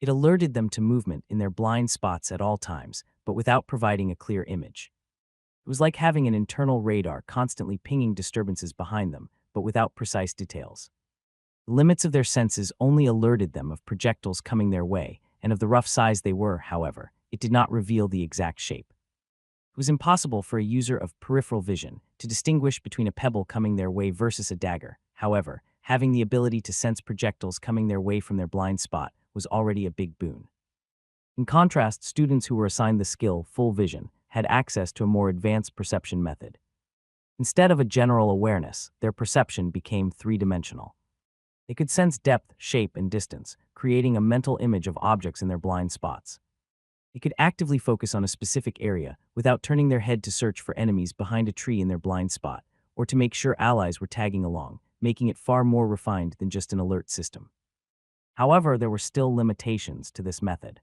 It alerted them to movement in their blind spots at all times, but without providing a clear image. It was like having an internal radar constantly pinging disturbances behind them, but without precise details. The limits of their senses only alerted them of projectiles coming their way, and of the rough size they were, however, it did not reveal the exact shape. It was impossible for a user of peripheral vision to distinguish between a pebble coming their way versus a dagger. However, having the ability to sense projectiles coming their way from their blind spot was already a big boon. In contrast, students who were assigned the skill full vision had access to a more advanced perception method. Instead of a general awareness, their perception became three-dimensional. They could sense depth, shape, and distance, creating a mental image of objects in their blind spots. They could actively focus on a specific area without turning their head to search for enemies behind a tree in their blind spot, or to make sure allies were tagging along, making it far more refined than just an alert system. However, there were still limitations to this method.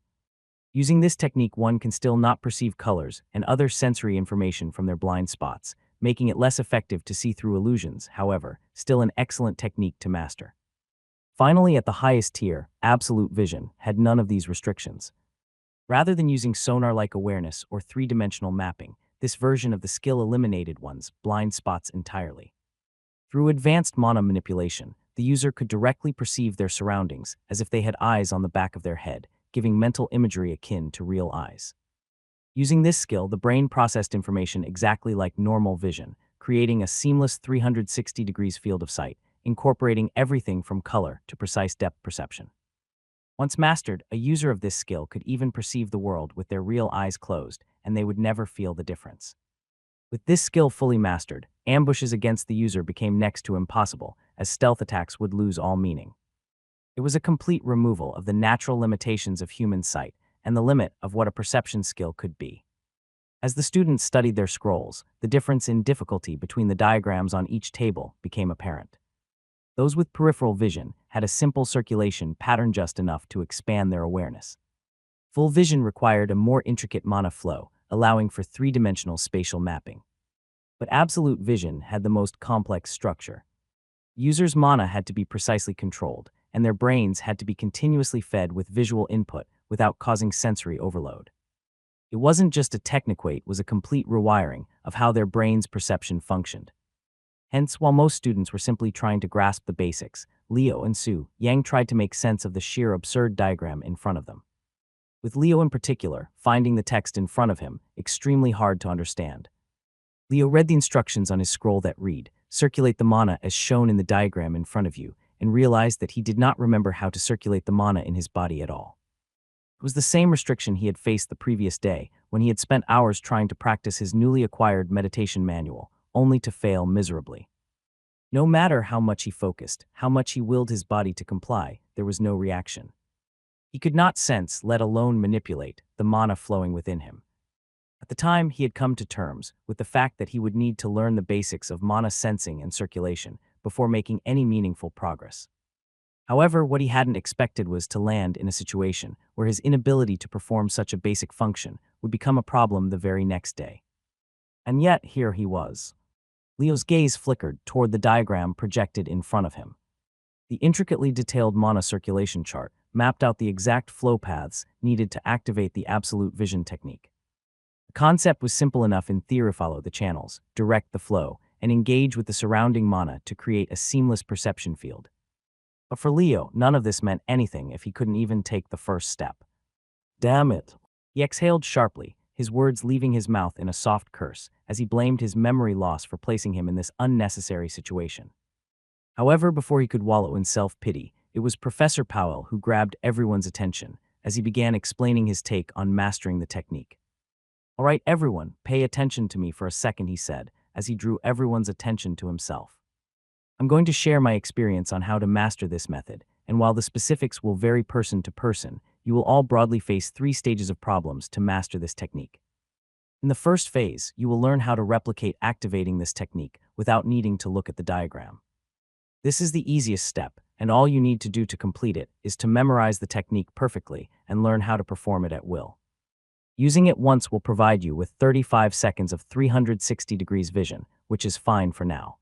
Using this technique, one can still not perceive colors and other sensory information from their blind spots, making it less effective to see through illusions, however, still an excellent technique to master. Finally, at the highest tier, absolute vision had none of these restrictions. Rather than using sonar-like awareness or three-dimensional mapping, this version of the skill eliminated one's blind spots entirely. Through advanced mana manipulation, the user could directly perceive their surroundings as if they had eyes on the back of their head, giving mental imagery akin to real eyes. Using this skill, the brain processed information exactly like normal vision, creating a seamless 360 degrees field of sight, incorporating everything from color to precise depth perception. Once mastered, a user of this skill could even perceive the world with their real eyes closed, and they would never feel the difference. With this skill fully mastered, ambushes against the user became next to impossible, as stealth attacks would lose all meaning. It was a complete removal of the natural limitations of human sight and the limit of what a perception skill could be. As the students studied their scrolls, the difference in difficulty between the diagrams on each table became apparent. Those with peripheral vision had a simple circulation pattern just enough to expand their awareness. Full vision required a more intricate mana flow, allowing for three-dimensional spatial mapping. But absolute vision had the most complex structure. Users' mana had to be precisely controlled, and their brains had to be continuously fed with visual input without causing sensory overload. It wasn't just a techniquate, it was a complete rewiring of how their brain's perception functioned. Hence, while most students were simply trying to grasp the basics, Leo and Su Yang tried to make sense of the sheer absurd diagram in front of them. With Leo in particular, finding the text in front of him extremely hard to understand. Leo read the instructions on his scroll that read, "Circulate the mana as shown in the diagram in front of you," and realized that he did not remember how to circulate the mana in his body at all. It was the same restriction he had faced the previous day when he had spent hours trying to practice his newly acquired meditation manual, only to fail miserably. No matter how much he focused, how much he willed his body to comply, there was no reaction. He could not sense, let alone manipulate, the mana flowing within him. At the time, he had come to terms with the fact that he would need to learn the basics of mana sensing and circulation before making any meaningful progress. However, what he hadn't expected was to land in a situation where his inability to perform such a basic function would become a problem the very next day. And yet, here he was. Leo's gaze flickered toward the diagram projected in front of him. The intricately detailed mana circulation chart mapped out the exact flow paths needed to activate the absolute vision technique. The concept was simple enough in theory: follow the channels, direct the flow, and engage with the surrounding mana to create a seamless perception field. But for Leo, none of this meant anything if he couldn't even take the first step. Damn it. He exhaled sharply, his words leaving his mouth in a soft curse, as he blamed his memory loss for placing him in this unnecessary situation. However, before he could wallow in self-pity, it was Professor Powell who grabbed everyone's attention as he began explaining his take on mastering the technique. "All right, everyone, pay attention to me for a second," he said, as he drew everyone's attention to himself. "I'm going to share my experience on how to master this method, and while the specifics will vary person to person, you will all broadly face 3 stages of problems to master this technique. In the first phase, you will learn how to replicate activating this technique without needing to look at the diagram. This is the easiest step, and all you need to do to complete it is to memorize the technique perfectly and learn how to perform it at will. Using it once will provide you with 35 seconds of 360 degrees vision, which is fine for now.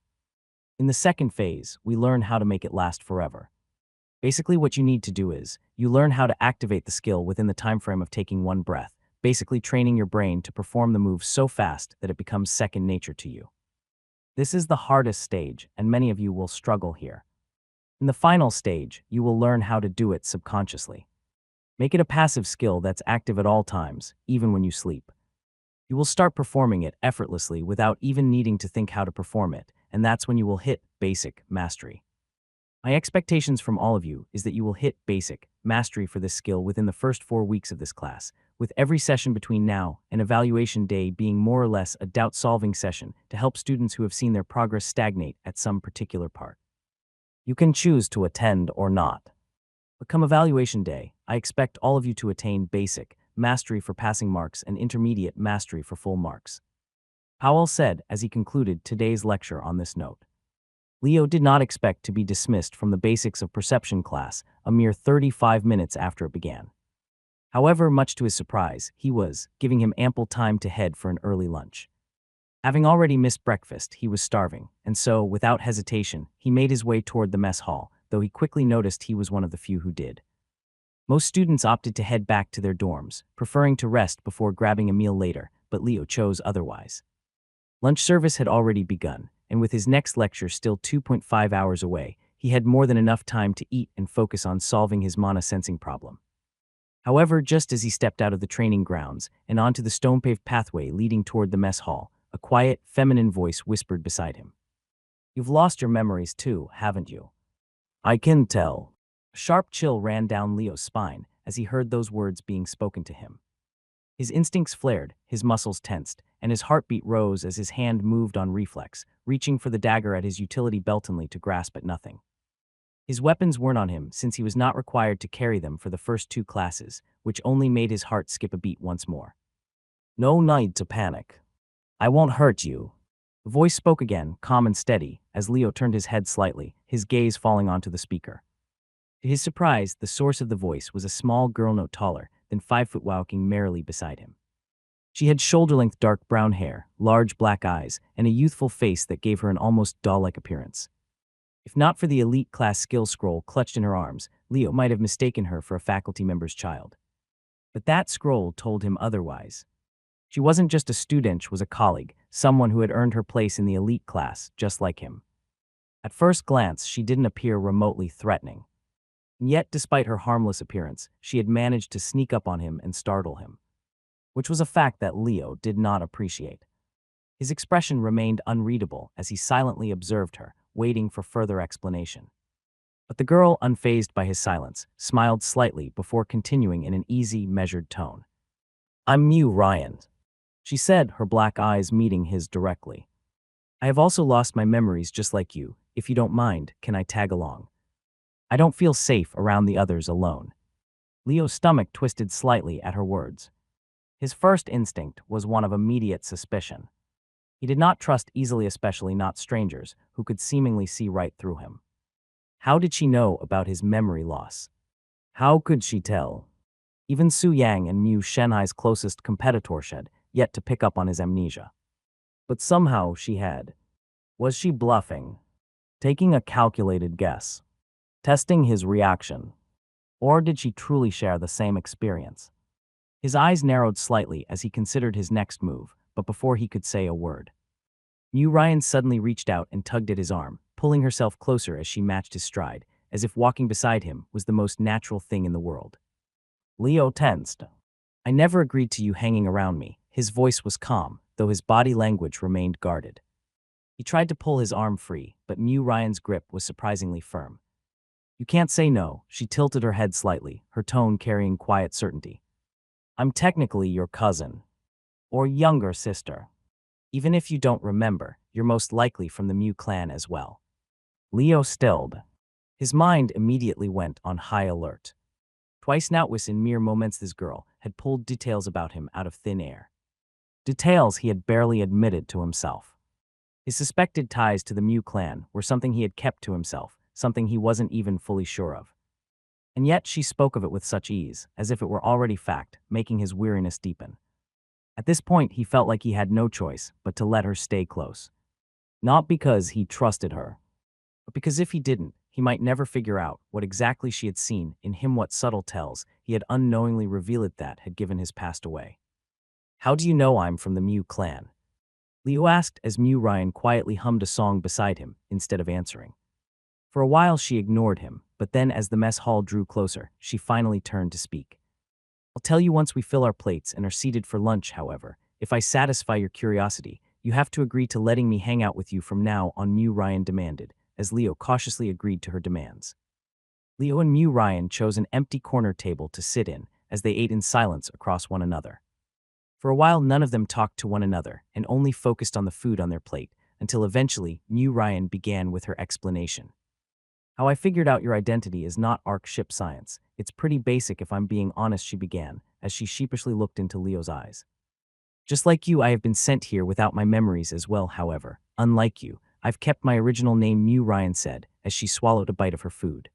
In the second phase, we learn how to make it last forever. Basically, what you need to do is, you learn how to activate the skill within the time frame of taking one breath, basically training your brain to perform the move so fast that it becomes second nature to you. This is the hardest stage, and many of you will struggle here. In the final stage, you will learn how to do it subconsciously. Make it a passive skill that's active at all times, even when you sleep. You will start performing it effortlessly without even needing to think how to perform it, and that's when you will hit basic mastery. My expectations from all of you is that you will hit basic mastery for this skill within the first 4 weeks of this class, with every session between now and evaluation day being more or less a doubt-solving session to help students who have seen their progress stagnate at some particular part. You can choose to attend or not. But come evaluation day, I expect all of you to attain basic mastery for passing marks and intermediate mastery for full marks. Powell said as he concluded today's lecture on this note. Leo did not expect to be dismissed from the basics of perception class a mere 35 minutes after it began. However, much to his surprise, he was giving him ample time to head for an early lunch. Having already missed breakfast, he was starving, and so, without hesitation, he made his way toward the mess hall, though he quickly noticed he was one of the few who did. Most students opted to head back to their dorms, preferring to rest before grabbing a meal later, but Leo chose otherwise. Lunch service had already begun, and with his next lecture still 2.5 hours away, he had more than enough time to eat and focus on solving his mana sensing problem. However, just as he stepped out of the training grounds and onto the stone-paved pathway leading toward the mess hall, a quiet, feminine voice whispered beside him. You've lost your memories too, haven't you? I can tell. A sharp chill ran down Leo's spine as he heard those words being spoken to him. His instincts flared, his muscles tensed, and his heartbeat rose as his hand moved on reflex, reaching for the dagger at his utility belt only to grasp at nothing. His weapons weren't on him since he was not required to carry them for the first 2 classes, which only made his heart skip a beat once more. No need to panic. I won't hurt you. The voice spoke again, calm and steady, as Leo turned his head slightly, his gaze falling onto the speaker. To his surprise, the source of the voice was a small girl no taller than 5 foot walking merrily beside him. She had shoulder-length dark brown hair, large black eyes, and a youthful face that gave her an almost doll-like appearance. If not for the elite class skill scroll clutched in her arms, Leo might have mistaken her for a faculty member's child. But that scroll told him otherwise. She wasn't just a student, she was a colleague, someone who had earned her place in the elite class, just like him. At first glance, she didn't appear remotely threatening. And yet, despite her harmless appearance, she had managed to sneak up on him and startle him, which was a fact that Leo did not appreciate. His expression remained unreadable as he silently observed her, waiting for further explanation. But the girl, unfazed by his silence, smiled slightly before continuing in an easy, measured tone. I'm Mew Ryan, she said, her black eyes meeting his directly. I have also lost my memories just like you. If you don't mind, can I tag along? I don't feel safe around the others alone. Leo's stomach twisted slightly at her words. His first instinct was one of immediate suspicion. He did not trust easily, especially not strangers, who could seemingly see right through him. How did she know about his memory loss? How could she tell? Even Su Yang and Mu Shenhai's closest competitor had yet to pick up on his amnesia. But somehow she had. Was she bluffing? Taking a calculated guess? Testing his reaction? Or did she truly share the same experience? His eyes narrowed slightly as he considered his next move, but before he could say a word, Mew Ryan suddenly reached out and tugged at his arm, pulling herself closer as she matched his stride, as if walking beside him was the most natural thing in the world. Leo tensed. I never agreed to you hanging around me. His voice was calm, though his body language remained guarded. He tried to pull his arm free, but Mew Ryan's grip was surprisingly firm. You can't say no, she tilted her head slightly, her tone carrying quiet certainty. I'm technically your cousin. Or younger sister. Even if you don't remember, you're most likely from the Mew clan as well. Leo stilled. His mind immediately went on high alert. Twice now in mere moments this girl had pulled details about him out of thin air. Details he had barely admitted to himself. His suspected ties to the Mew clan were something he had kept to himself, something he wasn't even fully sure of. And yet she spoke of it with such ease, as if it were already fact, making his weariness deepen. At this point, he felt like he had no choice but to let her stay close. Not because he trusted her, but because if he didn't, he might never figure out what exactly she had seen in him, what subtle tells he had unknowingly revealed that had given his past away. How do you know I'm from the Mew clan? Leo asked as Mew Ryan quietly hummed a song beside him instead of answering. For a while she ignored him, but then as the mess hall drew closer, she finally turned to speak. I'll tell you once we fill our plates and are seated for lunch, however. If I satisfy your curiosity, you have to agree to letting me hang out with you from now on, Mew Ryan demanded, as Leo cautiously agreed to her demands. Leo and Mew Ryan chose an empty corner table to sit in as they ate in silence across one another. For a while none of them talked to one another and only focused on the food on their plate, until eventually Mew Ryan began with her explanation. How I figured out your identity is not arc ship science. It's pretty basic if I'm being honest, she began, as she sheepishly looked into Leo's eyes. Just like you, I have been sent here without my memories as well, however. Unlike you, I've kept my original name, Mew Ryan said, as she swallowed a bite of her food.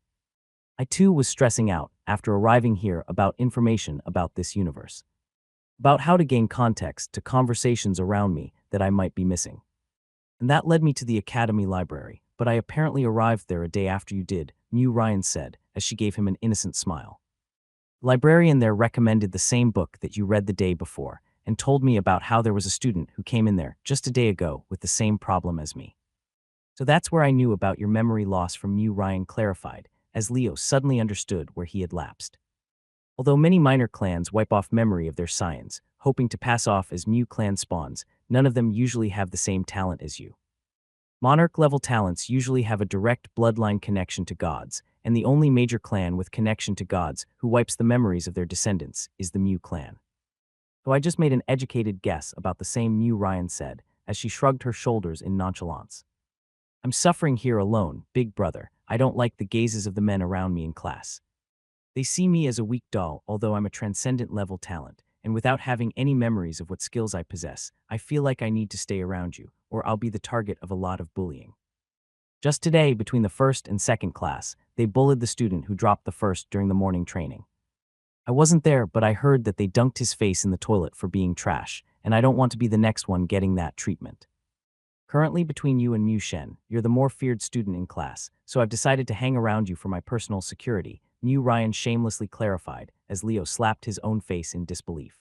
I too was stressing out, after arriving here, about information about this universe. About how to gain context to conversations around me that I might be missing. And that led me to the Academy Library, but I apparently arrived there a day after you did, Mew Ryan said, as she gave him an innocent smile. The librarian there recommended the same book that you read the day before, and told me about how there was a student who came in there just a day ago with the same problem as me. So that's where I knew about your memory loss from Mew, Ryan clarified, as Leo suddenly understood where he had lapsed. Although many minor clans wipe off memory of their scions, hoping to pass off as Mew clan spawns, none of them usually have the same talent as you. Monarch-level talents usually have a direct bloodline connection to gods, and the only major clan with connection to gods who wipes the memories of their descendants is the Mew clan. So I just made an educated guess about the same Mew, Ryan said, as she shrugged her shoulders in nonchalance. I'm suffering here alone, big brother. I don't like the gazes of the men around me in class. They see me as a weak doll, although I'm a transcendent-level talent, and without having any memories of what skills I possess, I feel like I need to stay around you, or I'll be the target of a lot of bullying. Just today, between the first and second class, they bullied the student who dropped the first during the morning training. I wasn't there, but I heard that they dunked his face in the toilet for being trash, and I don't want to be the next one getting that treatment. Currently, between you and Mu Shen, you're the more feared student in class, so I've decided to hang around you for my personal security, Mu Ryan shamelessly clarified as Leo slapped his own face in disbelief.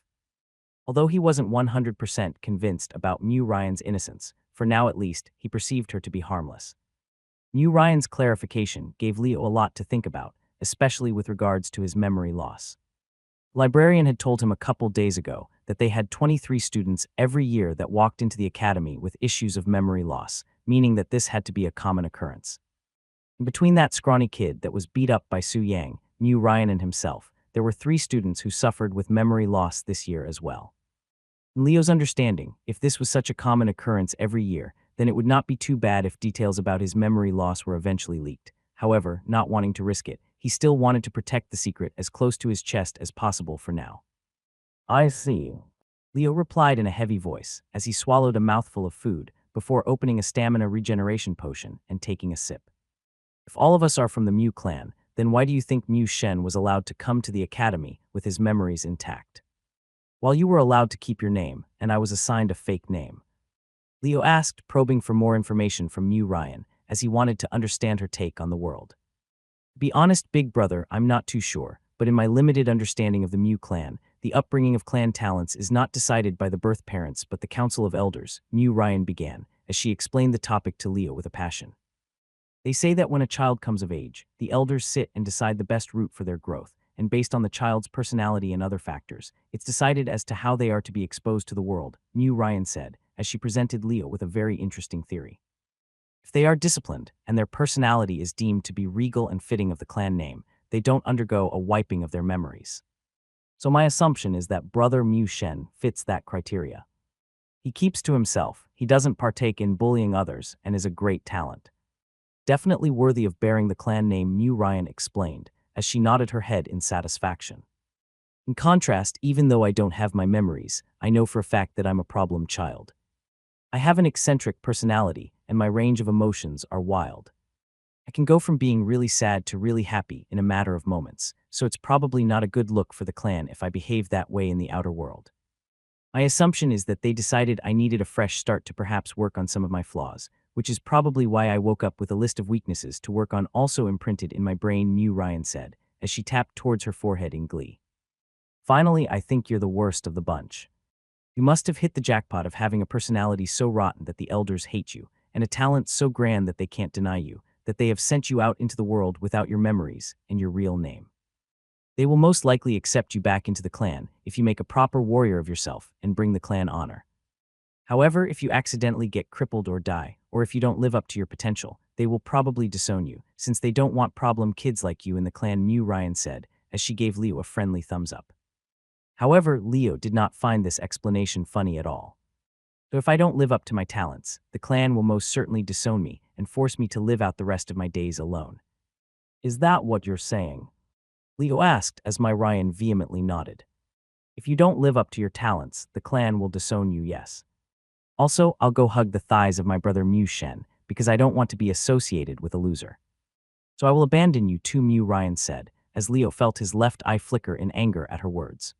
Although he wasn't 100% convinced about Mu Ryan's innocence, for now at least, he perceived her to be harmless. Mu Ryan's clarification gave Leo a lot to think about, especially with regards to his memory loss. The librarian had told him a couple days ago that they had 23 students every year that walked into the academy with issues of memory loss, meaning that this had to be a common occurrence. And between that scrawny kid that was beat up by Su Yang, Mu Ryan, and himself, there were 3 students who suffered with memory loss this year as well. In Leo's understanding, if this was such a common occurrence every year, then it would not be too bad if details about his memory loss were eventually leaked. However, not wanting to risk it, he still wanted to protect the secret as close to his chest as possible for now. I see, Leo replied in a heavy voice as he swallowed a mouthful of food before opening a stamina regeneration potion and taking a sip. If all of us are from the Mew clan, then why do you think Mu Shen was allowed to come to the academy with his memories intact? While you were allowed to keep your name, and I was assigned a fake name. Leo asked, probing for more information from Mu Ryan, as he wanted to understand her take on the world. To be honest, big brother, I'm not too sure, but in my limited understanding of the Mew clan, the upbringing of clan talents is not decided by the birth parents but the Council of Elders, Mu Ryan began, as she explained the topic to Leo with a passion. They say that when a child comes of age, the elders sit and decide the best route for their growth, and based on the child's personality and other factors, it's decided as to how they are to be exposed to the world, Mu Ryan said, as she presented Leo with a very interesting theory. If they are disciplined, and their personality is deemed to be regal and fitting of the clan name, they don't undergo a wiping of their memories. So my assumption is that brother Mu Shen fits that criteria. He keeps to himself, he doesn't partake in bullying others, and is a great talent. Definitely worthy of bearing the clan name, Mu Ryan explained, as she nodded her head in satisfaction. In contrast, even though I don't have my memories, I know for a fact that I'm a problem child. I have an eccentric personality, and my range of emotions are wild. I can go from being really sad to really happy in a matter of moments, so it's probably not a good look for the clan if I behave that way in the outer world. My assumption is that they decided I needed a fresh start to perhaps work on some of my flaws, which is probably why I woke up with a list of weaknesses to work on also imprinted in my brain, Mu Ryan said, as she tapped towards her forehead in glee. Finally, I think you're the worst of the bunch. You must have hit the jackpot of having a personality so rotten that the elders hate you, and a talent so grand that they can't deny you, that they have sent you out into the world without your memories and your real name. They will most likely accept you back into the clan if you make a proper warrior of yourself and bring the clan honor. However, if you accidentally get crippled or die, or if you don't live up to your potential, they will probably disown you, since they don't want problem kids like you in the clan, Mu Ryan said, as she gave Leo a friendly thumbs up. However, Leo did not find this explanation funny at all. So if I don't live up to my talents, the clan will most certainly disown me and force me to live out the rest of my days alone. Is that what you're saying? Leo asked as my Ryan vehemently nodded. If you don't live up to your talents, the clan will disown you, yes. Also, I'll go hug the thighs of my brother Mu Shen, because I don't want to be associated with a loser. So I will abandon you too, Mu Ryan said, as Leo felt his left eye flicker in anger at her words.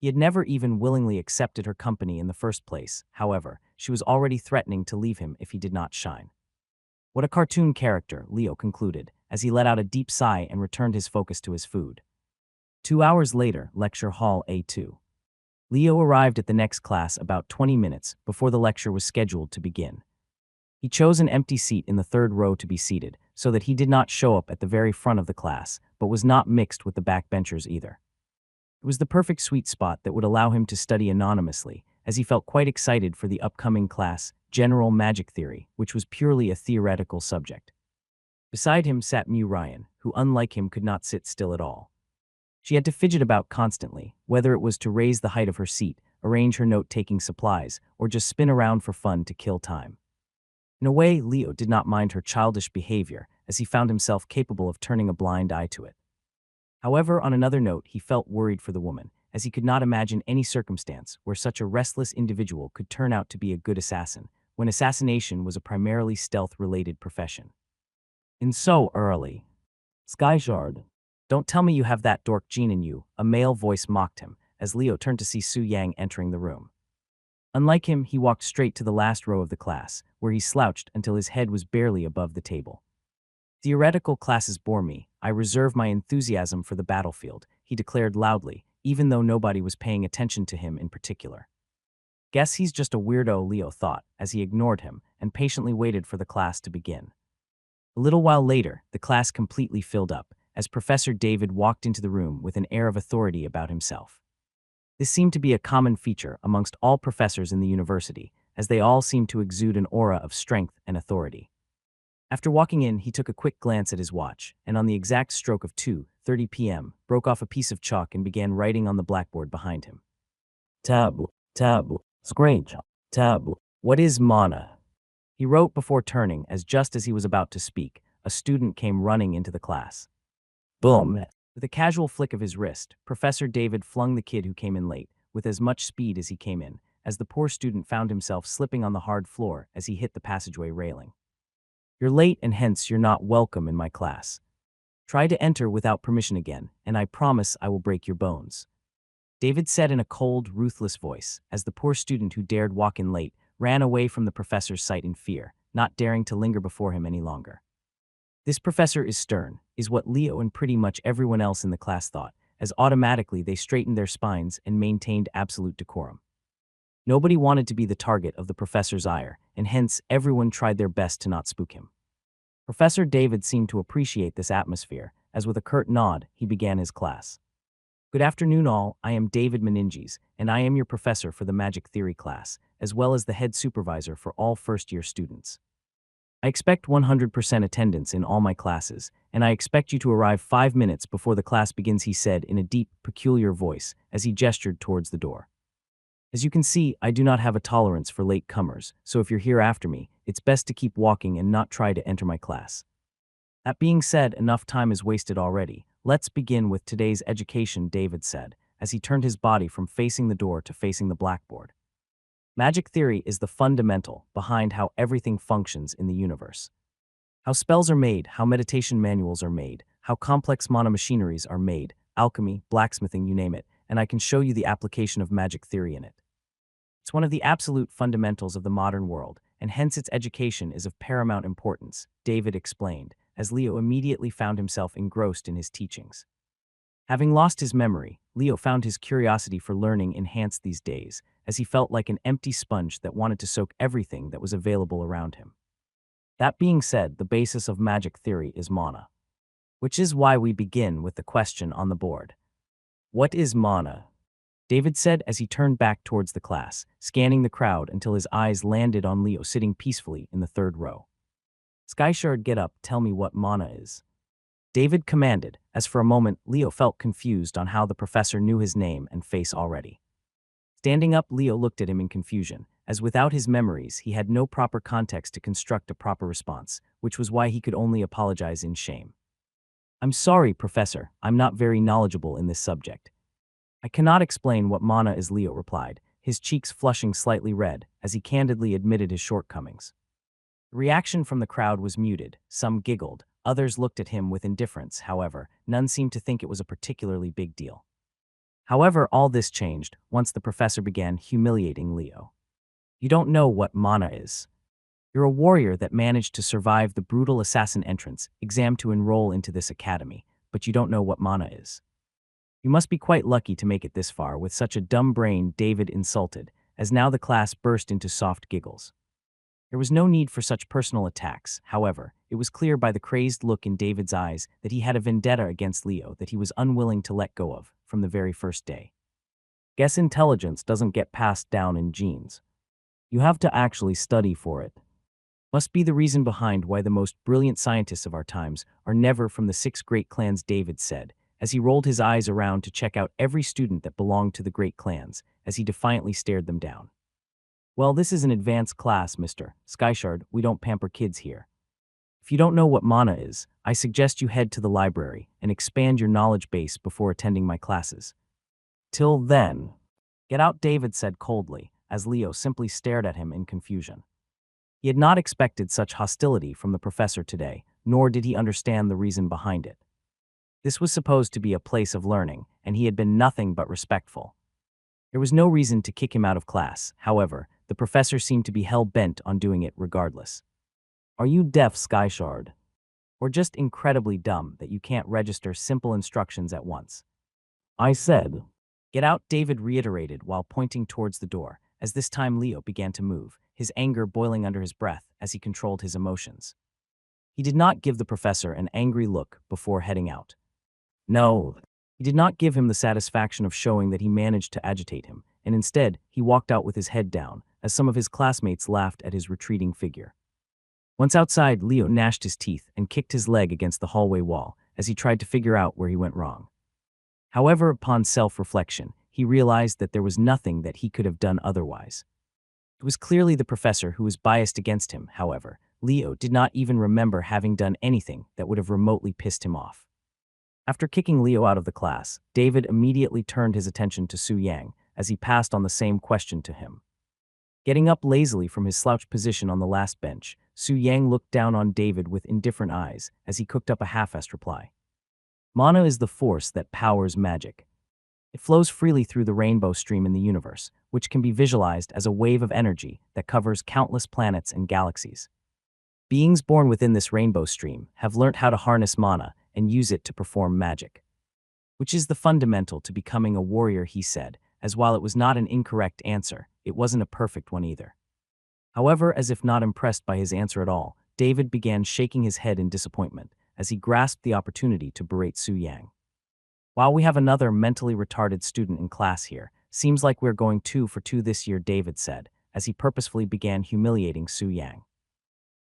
He had never even willingly accepted her company in the first place, however, she was already threatening to leave him if he did not shine. What a cartoon character, Leo concluded, as he let out a deep sigh and returned his focus to his food. 2 hours later, Lecture Hall A2. Leo arrived at the next class about 20 minutes before the lecture was scheduled to begin. He chose an empty seat in the third row to be seated, so that he did not show up at the very front of the class, but was not mixed with the backbenchers either. It was the perfect sweet spot that would allow him to study anonymously, as he felt quite excited for the upcoming class, General Magic Theory, which was purely a theoretical subject. Beside him sat Miu Ryan, who unlike him could not sit still at all. She had to fidget about constantly, whether it was to raise the height of her seat, arrange her note-taking supplies, or just spin around for fun to kill time. In a way, Leo did not mind her childish behavior, as he found himself capable of turning a blind eye to it. However, on another note, he felt worried for the woman, as he could not imagine any circumstance where such a restless individual could turn out to be a good assassin, when assassination was a primarily stealth-related profession. And so early. Skyshard. Don't tell me you have that dork gene in you, a male voice mocked him, as Leo turned to see Su Yang entering the room. Unlike him, he walked straight to the last row of the class, where he slouched until his head was barely above the table. Theoretical classes bore me. I reserve my enthusiasm for the battlefield, he declared loudly, even though nobody was paying attention to him in particular. Guess he's just a weirdo, Leo thought, as he ignored him and patiently waited for the class to begin. A little while later, the class completely filled up, as Professor David walked into the room with an air of authority about himself. This seemed to be a common feature amongst all professors in the university, as they all seemed to exude an aura of strength and authority. After walking in, he took a quick glance at his watch, and on the exact stroke of 2:30 p.m., broke off a piece of chalk and began writing on the blackboard behind him. Taboo, scratch, taboo. What is mana? He wrote before turning, as just as he was about to speak, a student came running into the class. Boom. With a casual flick of his wrist, Professor David flung the kid who came in late, with as much speed as he came in, as the poor student found himself slipping on the hard floor as he hit the passageway railing. You're late and hence you're not welcome in my class. Try to enter without permission again, and I promise I will break your bones. David said in a cold, ruthless voice, as the poor student who dared walk in late ran away from the professor's sight in fear, not daring to linger before him any longer. This professor is stern, is what Leo and pretty much everyone else in the class thought, as automatically they straightened their spines and maintained absolute decorum. Nobody wanted to be the target of the professor's ire, and hence everyone tried their best to not spook him. Professor David seemed to appreciate this atmosphere, as with a curt nod, he began his class. Good afternoon all, I am David Meninges, and I am your professor for the Magic Theory class, as well as the head supervisor for all first-year students. I expect 100% attendance in all my classes, and I expect you to arrive 5 minutes before the class begins, he said in a deep, peculiar voice as he gestured towards the door. As you can see, I do not have a tolerance for late comers, so if you're here after me, it's best to keep walking and not try to enter my class. That being said, enough time is wasted already. Let's begin with today's education, David said, as he turned his body from facing the door to facing the blackboard. Magic theory is the fundamental behind how everything functions in the universe. How spells are made, how meditation manuals are made, how complex mana machineries are made, alchemy, blacksmithing, you name it, and I can show you the application of magic theory in it. It's one of the absolute fundamentals of the modern world, and hence its education is of paramount importance, David explained, as Leo immediately found himself engrossed in his teachings. Having lost his memory, Leo found his curiosity for learning enhanced these days, as he felt like an empty sponge that wanted to soak everything that was available around him. That being said, the basis of magic theory is mana. Which is why we begin with the question on the board. What is mana? David said as he turned back towards the class, scanning the crowd until his eyes landed on Leo sitting peacefully in the third row. Skyshard, get up, tell me what mana is. David commanded, as for a moment Leo felt confused on how the professor knew his name and face already. Standing up, Leo looked at him in confusion, as without his memories he had no proper context to construct a proper response, which was why he could only apologize in shame. I'm sorry, Professor, I'm not very knowledgeable in this subject. I cannot explain what mana is, Leo replied, his cheeks flushing slightly red as he candidly admitted his shortcomings. The reaction from the crowd was muted, some giggled, others looked at him with indifference, however, none seemed to think it was a particularly big deal. However, all this changed once the professor began humiliating Leo. You don't know what mana is. You're a warrior that managed to survive the brutal assassin entrance exam to enroll into this academy, but you don't know what mana is. You must be quite lucky to make it this far with such a dumb brain, David insulted, as now the class burst into soft giggles. There was no need for such personal attacks, however, it was clear by the crazed look in David's eyes that he had a vendetta against Leo that he was unwilling to let go of from the very first day. Guess intelligence doesn't get passed down in genes. You have to actually study for it. Must be the reason behind why the most brilliant scientists of our times are never from the six great clans, David said, as he rolled his eyes around to check out every student that belonged to the great clans, as he defiantly stared them down. Well, this is an advanced class, Mr. Skyshard. We don't pamper kids here. If you don't know what mana is, I suggest you head to the library and expand your knowledge base before attending my classes. Till then, get out, David said coldly, as Leo simply stared at him in confusion. He had not expected such hostility from the professor today, nor did he understand the reason behind it. This was supposed to be a place of learning, and he had been nothing but respectful. There was no reason to kick him out of class. However, the professor seemed to be hell-bent on doing it regardless. Are you deaf, Skyshard? Or just incredibly dumb that you can't register simple instructions at once? I said. Get out, David reiterated while pointing towards the door, as this time Leo began to move, his anger boiling under his breath as he controlled his emotions. He did not give the professor an angry look before heading out. No, he did not give him the satisfaction of showing that he managed to agitate him, and instead he walked out with his head down, as some of his classmates laughed at his retreating figure. Once outside, Leo gnashed his teeth and kicked his leg against the hallway wall as he tried to figure out where he went wrong. However, upon self-reflection, he realized that there was nothing that he could have done otherwise. It was clearly the professor who was biased against him. However, Leo did not even remember having done anything that would have remotely pissed him off. After kicking Leo out of the class, David immediately turned his attention to Su Yang as he passed on the same question to him. Getting up lazily from his slouched position on the last bench, Su Yang looked down on David with indifferent eyes as he cooked up a half-assed reply. Mana is the force that powers magic. It flows freely through the rainbow stream in the universe, which can be visualized as a wave of energy that covers countless planets and galaxies. Beings born within this rainbow stream have learnt how to harness mana and use it to perform magic, which is the fundamental to becoming a warrior, he said, as while it was not an incorrect answer, it wasn't a perfect one either. However, as if not impressed by his answer at all, David began shaking his head in disappointment as he grasped the opportunity to berate Su Yang. While we have another mentally retarded student in class here, seems like we're going 2 for 2 this year, David said, as he purposefully began humiliating Su Yang.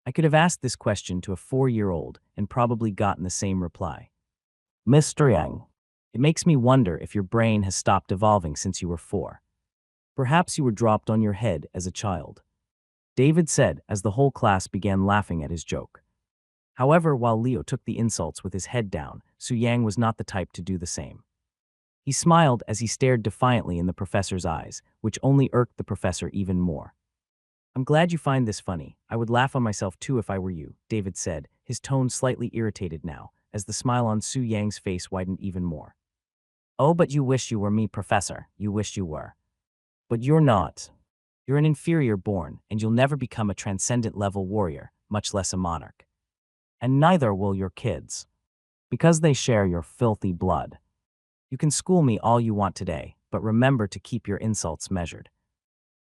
I could have asked this question to a 4-year-old and probably gotten the same reply. Mr. Yang, it makes me wonder if your brain has stopped evolving since you were 4. Perhaps you were dropped on your head as a child, David said as the whole class began laughing at his joke. However, while Leo took the insults with his head down, Su Yang was not the type to do the same. He smiled as he stared defiantly in the professor's eyes, which only irked the professor even more. I'm glad you find this funny. I would laugh on myself too if I were you, David said, his tone slightly irritated now, as the smile on Su Yang's face widened even more. Oh, but you wish you were me, Professor. You wish you were. But you're not. You're an inferior born, and you'll never become a transcendent-level warrior, much less a monarch. And neither will your kids, because they share your filthy blood. You can school me all you want today, but remember to keep your insults measured.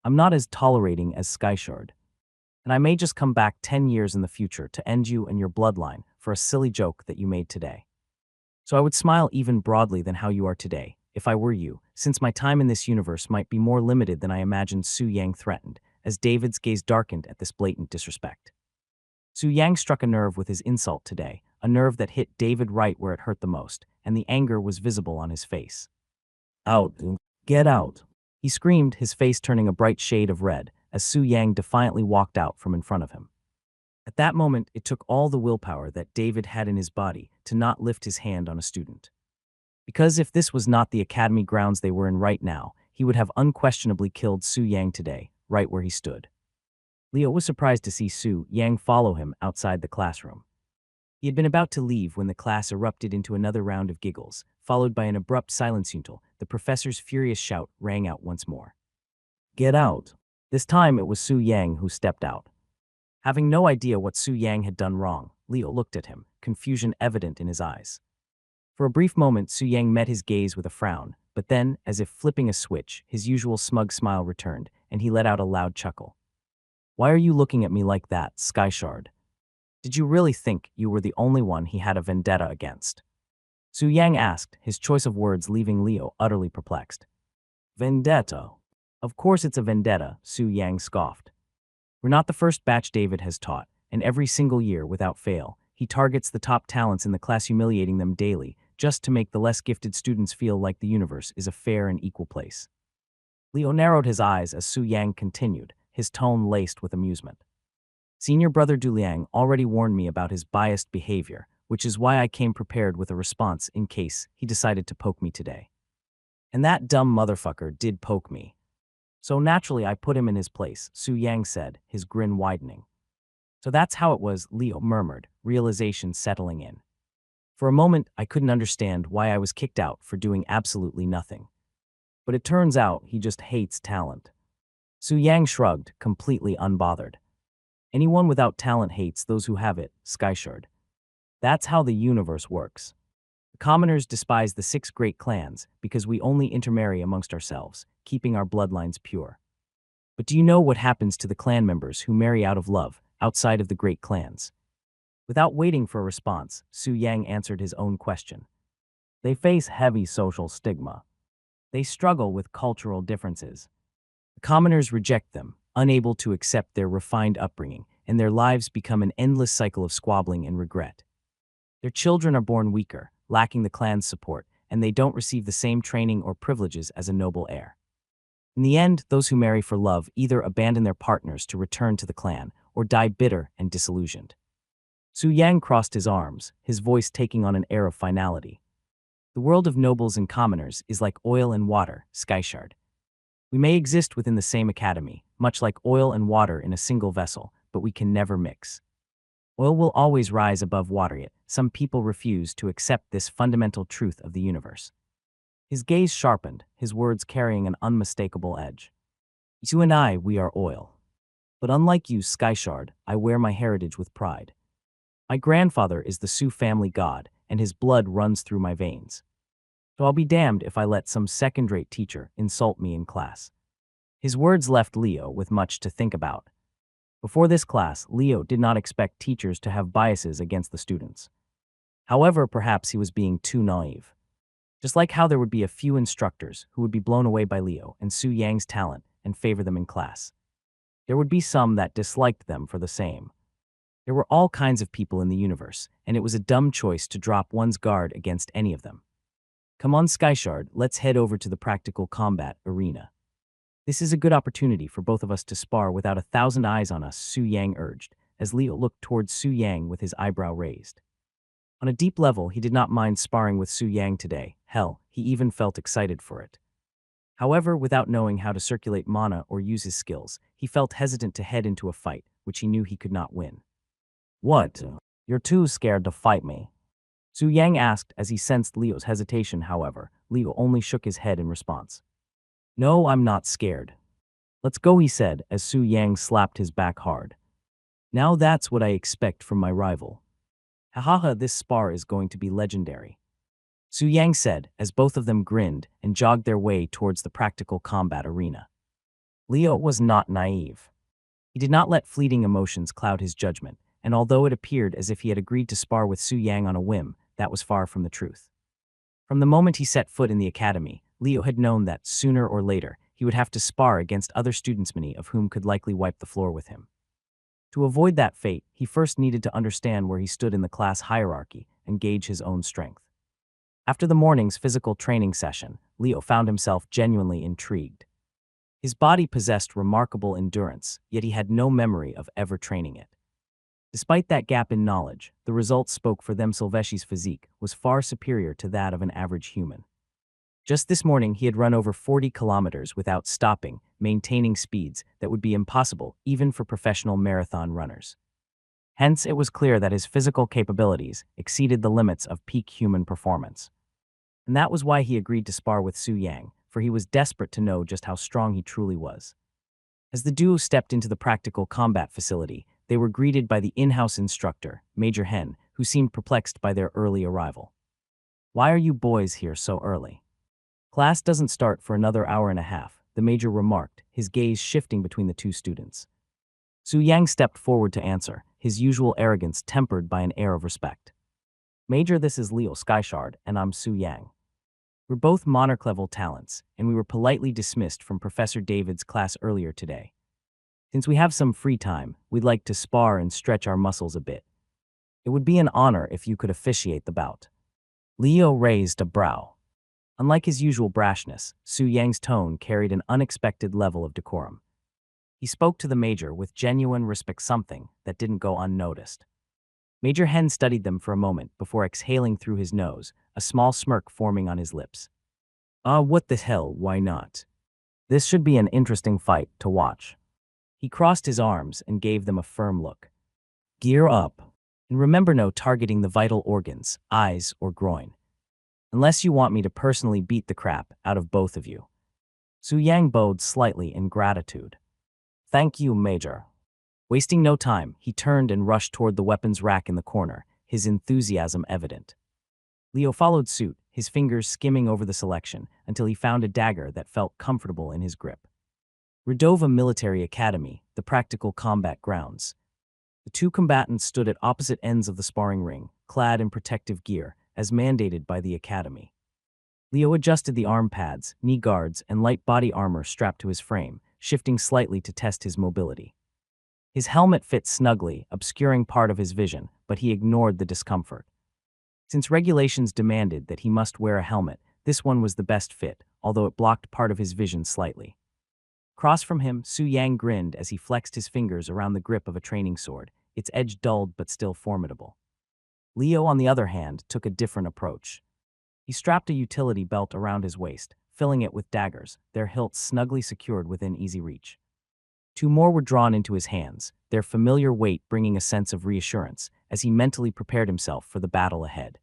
I'm not as tolerating as Skyshard, and I may just come back 10 years in the future to end you and your bloodline for a silly joke that you made today. So I would smile even broadly than how you are today, if I were you, since my time in this universe might be more limited than I imagined. Su Yang threatened, as David's gaze darkened at this blatant disrespect. Su Yang struck a nerve with his insult today, a nerve that hit David right where it hurt the most, and the anger was visible on his face. Out. Get out. He screamed, his face turning a bright shade of red, as Su Yang defiantly walked out from in front of him. At that moment, it took all the willpower that David had in his body to not lift his hand on a student. Because if this was not the academy grounds they were in right now, he would have unquestionably killed Su Yang today, right where he stood. Leo was surprised to see Su Yang follow him outside the classroom. He had been about to leave when the class erupted into another round of giggles, followed by an abrupt silence until the professor's furious shout rang out once more. Get out. This time it was Su Yang who stepped out. Having no idea what Su Yang had done wrong, Leo looked at him, confusion evident in his eyes. For a brief moment, Su Yang met his gaze with a frown, but then, as if flipping a switch, his usual smug smile returned, and he let out a loud chuckle. Why are you looking at me like that, Skyshard? Did you really think you were the only one he had a vendetta against? Su Yang asked, his choice of words leaving Leo utterly perplexed. Vendetta. Of course it's a vendetta, Su Yang scoffed. We're not the first batch David has taught, and every single year, without fail, he targets the top talents in the class, humiliating them daily, just to make the less gifted students feel like the universe is a fair and equal place. Leo narrowed his eyes as Su Yang continued, his tone laced with amusement. Senior brother Du Liang already warned me about his biased behavior, which is why I came prepared with a response in case he decided to poke me today. And that dumb motherfucker did poke me. So naturally I put him in his place, Su Yang said, his grin widening. So that's how it was, Leo murmured, realization settling in. For a moment, I couldn't understand why I was kicked out for doing absolutely nothing. But it turns out he just hates talent. Su Yang shrugged, completely unbothered. Anyone without talent hates those who have it, Skyshard. That's how the universe works. The commoners despise the 6 great clans because we only intermarry amongst ourselves, keeping our bloodlines pure. But do you know what happens to the clan members who marry out of love, outside of the great clans? Without waiting for a response, Su Yang answered his own question. They face heavy social stigma. They struggle with cultural differences. The commoners reject them, unable to accept their refined upbringing, and their lives become an endless cycle of squabbling and regret. Their children are born weaker, lacking the clan's support, and they don't receive the same training or privileges as a noble heir. In the end, those who marry for love either abandon their partners to return to the clan or die bitter and disillusioned. Su Yang crossed his arms, his voice taking on an air of finality. The world of nobles and commoners is like oil and water, Skyshard. We may exist within the same academy, much like oil and water in a single vessel, but we can never mix. Oil will always rise above water, yet some people refuse to accept this fundamental truth of the universe. His gaze sharpened, his words carrying an unmistakable edge. You and I, we are oil. But unlike you, Skyshard, I wear my heritage with pride. My grandfather is the Su family god, and his blood runs through my veins. So I'll be damned if I let some second-rate teacher insult me in class. His words left Leo with much to think about. Before this class, Leo did not expect teachers to have biases against the students. However, perhaps he was being too naive. Just like how there would be a few instructors who would be blown away by Leo and Su Yang's talent and favor them in class. There would be some that disliked them for the same. There were all kinds of people in the universe, and it was a dumb choice to drop one's guard against any of them. Come on, Skyshard, let's head over to the practical combat arena. This is a good opportunity for both of us to spar without 1,000 eyes on us, Su Yang urged, as Leo looked towards Su Yang with his eyebrow raised. On a deep level, he did not mind sparring with Su Yang today. Hell, he even felt excited for it. However, without knowing how to circulate mana or use his skills, he felt hesitant to head into a fight, which he knew he could not win. What? You're too scared to fight me? Su Yang asked as he sensed Leo's hesitation. However, Leo only shook his head in response. No, I'm not scared. Let's go, he said as Su Yang slapped his back hard. Now that's what I expect from my rival. Hahaha, this spar is going to be legendary. Su Yang said as both of them grinned and jogged their way towards the practical combat arena. Leo was not naive. He did not let fleeting emotions cloud his judgment, and although it appeared as if he had agreed to spar with Su Yang on a whim, that was far from the truth. From the moment he set foot in the academy, Leo had known that, sooner or later, he would have to spar against other students, many of whom could likely wipe the floor with him. To avoid that fate, he first needed to understand where he stood in the class hierarchy and gauge his own strength. After the morning's physical training session, Leo found himself genuinely intrigued. His body possessed remarkable endurance, yet he had no memory of ever training it. Despite that gap in knowledge, the results spoke for them. Silveshi's physique was far superior to that of an average human. Just this morning, he had run over 40 kilometers without stopping, maintaining speeds that would be impossible even for professional marathon runners. Hence, it was clear that his physical capabilities exceeded the limits of peak human performance. And that was why he agreed to spar with Su Yang, for he was desperate to know just how strong he truly was. As the duo stepped into the practical combat facility, they were greeted by the in-house instructor, Major Hen, who seemed perplexed by their early arrival. Why are you boys here so early? Class doesn't start for another hour and a half, the major remarked, his gaze shifting between the two students. Su Yang stepped forward to answer, his usual arrogance tempered by an air of respect. Major, this is Leo Skyshard, and I'm Su Yang. We're both monarch-level talents, and we were politely dismissed from Professor David's class earlier today. Since we have some free time, we'd like to spar and stretch our muscles a bit. It would be an honor if you could officiate the bout. Leo raised a brow. Unlike his usual brashness, Su Yang's tone carried an unexpected level of decorum. He spoke to the major with genuine respect, something that didn't go unnoticed. Major Hen studied them for a moment before exhaling through his nose, a small smirk forming on his lips. What the hell, why not? This should be an interesting fight to watch. He crossed his arms and gave them a firm look. Gear up. And remember, no targeting the vital organs, eyes or groin. Unless you want me to personally beat the crap out of both of you. Su Yang bowed slightly in gratitude. Thank you, Major. Wasting no time, he turned and rushed toward the weapons rack in the corner, his enthusiasm evident. Leo followed suit, his fingers skimming over the selection until he found a dagger that felt comfortable in his grip. Redova Military Academy, the practical combat grounds. The two combatants stood at opposite ends of the sparring ring, clad in protective gear, as mandated by the academy. Leo adjusted the arm pads, knee guards, and light body armor strapped to his frame, shifting slightly to test his mobility. His helmet fit snugly, obscuring part of his vision, but he ignored the discomfort. Since regulations demanded that he must wear a helmet, this one was the best fit, although it blocked part of his vision slightly. Across from him, Su Yang grinned as he flexed his fingers around the grip of a training sword, its edge dulled but still formidable. Leo, on the other hand, took a different approach. He strapped a utility belt around his waist, filling it with daggers, their hilts snugly secured within easy reach. Two more were drawn into his hands, their familiar weight bringing a sense of reassurance as he mentally prepared himself for the battle ahead.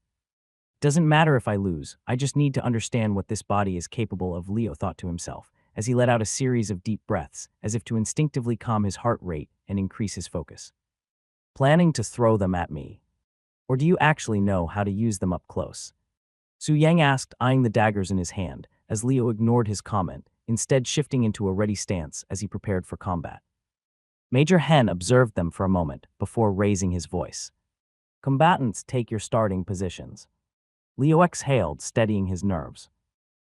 Doesn't matter if I lose, I just need to understand what this body is capable of, Leo thought to himself, as he let out a series of deep breaths, as if to instinctively calm his heart rate and increase his focus. Planning to throw them at me? Or do you actually know how to use them up close? Su Yang asked, eyeing the daggers in his hand, as Leo ignored his comment, instead shifting into a ready stance as he prepared for combat. Major Hen observed them for a moment before raising his voice. Combatants, take your starting positions. Leo exhaled, steadying his nerves.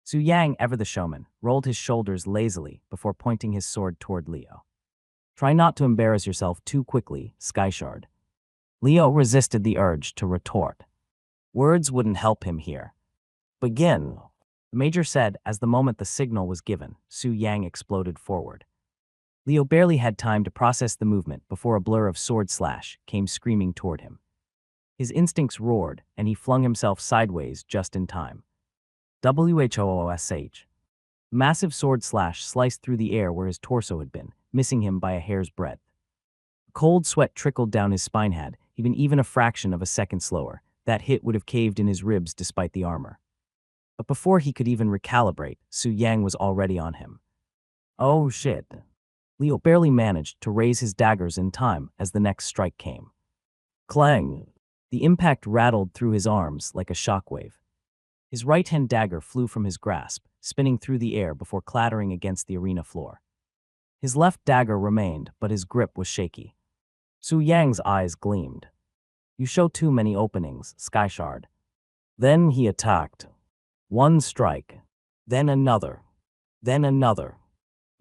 Su Yang, ever the showman, rolled his shoulders lazily before pointing his sword toward Leo. Try not to embarrass yourself too quickly, Skyshard. Leo resisted the urge to retort. Words wouldn't help him here. Begin, the major said as the moment the signal was given, Su Yang exploded forward. Leo barely had time to process the movement before a blur of sword slash came screaming toward him. His instincts roared, and he flung himself sideways just in time. Whoosh. Massive sword slash sliced through the air where his torso had been, missing him by a hair's breadth. Cold sweat trickled down his spine. Had he been even a fraction of a second slower, that hit would have caved in his ribs despite the armor. But before he could even recalibrate, Su Yang was already on him. Oh shit. Leo barely managed to raise his daggers in time as the next strike came. Clang! The impact rattled through his arms like a shockwave. His right-hand dagger flew from his grasp, spinning through the air before clattering against the arena floor. His left dagger remained, but his grip was shaky. Su Yang's eyes gleamed. You show too many openings, Skyshard. Then he attacked. One strike, then another, then another.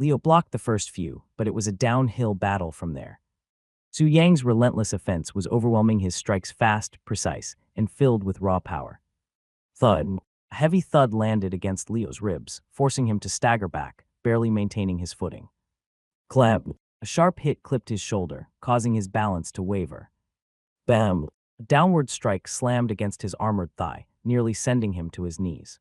Leo blocked the first few, but it was a downhill battle from there. Su Yang's relentless offense was overwhelming, his strikes fast, precise, and filled with raw power. Thud. A heavy thud landed against Leo's ribs, forcing him to stagger back, barely maintaining his footing. Clamp. A sharp hit clipped his shoulder, causing his balance to waver. Bam. A downward strike slammed against his armored thigh, nearly sending him to his knees.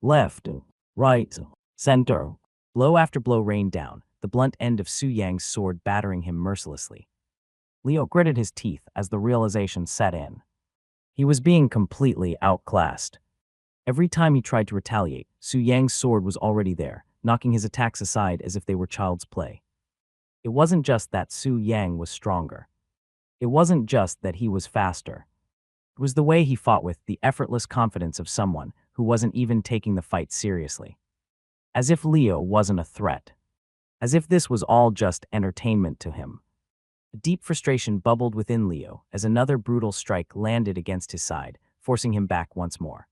Left, right, center. Blow after blow rained down, the blunt end of Su Yang's sword battering him mercilessly. Leo gritted his teeth as the realization set in. He was being completely outclassed. Every time he tried to retaliate, Su Yang's sword was already there, knocking his attacks aside as if they were child's play. It wasn't just that Su Yang was stronger. It wasn't just that he was faster. It was the way he fought, with the effortless confidence of someone who wasn't even taking the fight seriously. As if Leo wasn't a threat. As if this was all just entertainment to him. A deep frustration bubbled within Leo as another brutal strike landed against his side, forcing him back once more.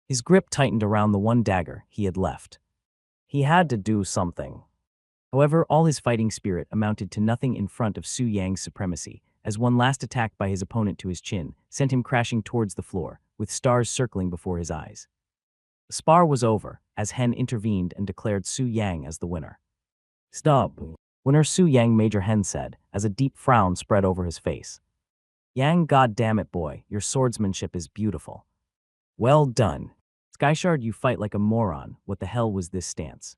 His grip tightened around the one dagger he had left. He had to do something. However, all his fighting spirit amounted to nothing in front of Su Yang's supremacy, as one last attack by his opponent to his chin sent him crashing towards the floor, with stars circling before his eyes. The spar was over, as Hen intervened and declared Su Yang as the winner. "Stop." Winner Su Yang, Major Hen said, as a deep frown spread over his face. "Yang, goddammit boy, your swordsmanship is beautiful." "Well done. Skyshard, you fight like a moron. What the hell was this stance?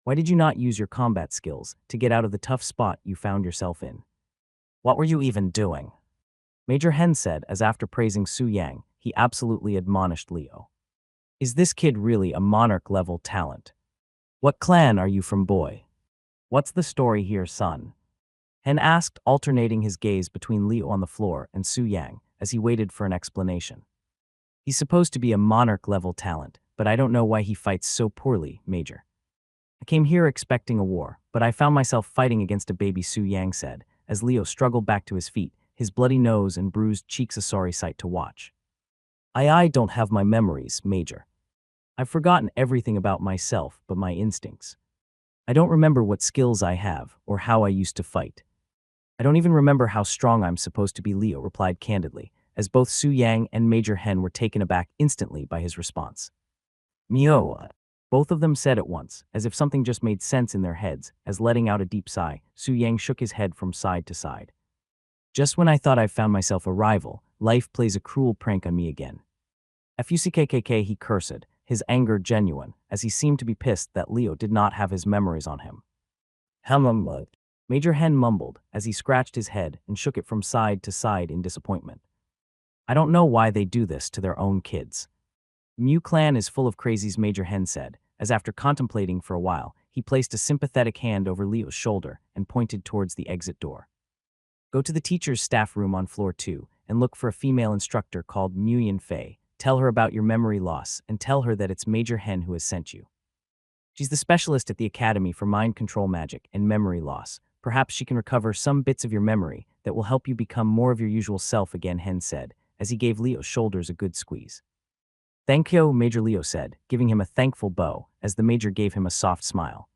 Why did you not use your combat skills to get out of the tough spot you found yourself in? What were you even doing?" Major Hen said, as after praising Su Yang, he absolutely admonished Leo. "Is this kid really a monarch-level talent? What clan are you from, boy? What's the story here, son?" Hen asked, alternating his gaze between Leo on the floor and Su Yang as he waited for an explanation. "He's supposed to be a monarch-level talent, but I don't know why he fights so poorly, Major. I came here expecting a war, but I found myself fighting against a baby," Su Yang said, as Leo struggled back to his feet, his bloody nose and bruised cheeks a sorry sight to watch. I don't have my memories, Major. I've forgotten everything about myself but my instincts. I don't remember what skills I have or how I used to fight. I don't even remember how strong I'm supposed to be," Leo replied candidly, as both Su Yang and Major Hen were taken aback instantly by his response. "Mio," both of them said at once, as if something just made sense in their heads, as letting out a deep sigh, Su Yang shook his head from side to side. "Just when I thought I found myself a rival, life plays a cruel prank on me again." "Fuckkkk," he cursed, his anger genuine, as he seemed to be pissed that Leo did not have his memories on him. "Helmut," Major Hen mumbled, as he scratched his head and shook it from side to side in disappointment. "I don't know why they do this to their own kids." "Mew clan is full of crazies," Major Hen said, as after contemplating for a while, he placed a sympathetic hand over Leo's shoulder and pointed towards the exit door. "Go to the teacher's staff room on floor 2 and look for a female instructor called Muyan Fei. Tell her about your memory loss and tell her that it's Major Hen who has sent you. She's the specialist at the Academy for Mind Control Magic and Memory Loss. Perhaps she can recover some bits of your memory that will help you become more of your usual self again," Hen said, as he gave Leo's shoulders a good squeeze. "Thank you," Major Leo said, giving him a thankful bow, as the Major gave him a soft smile.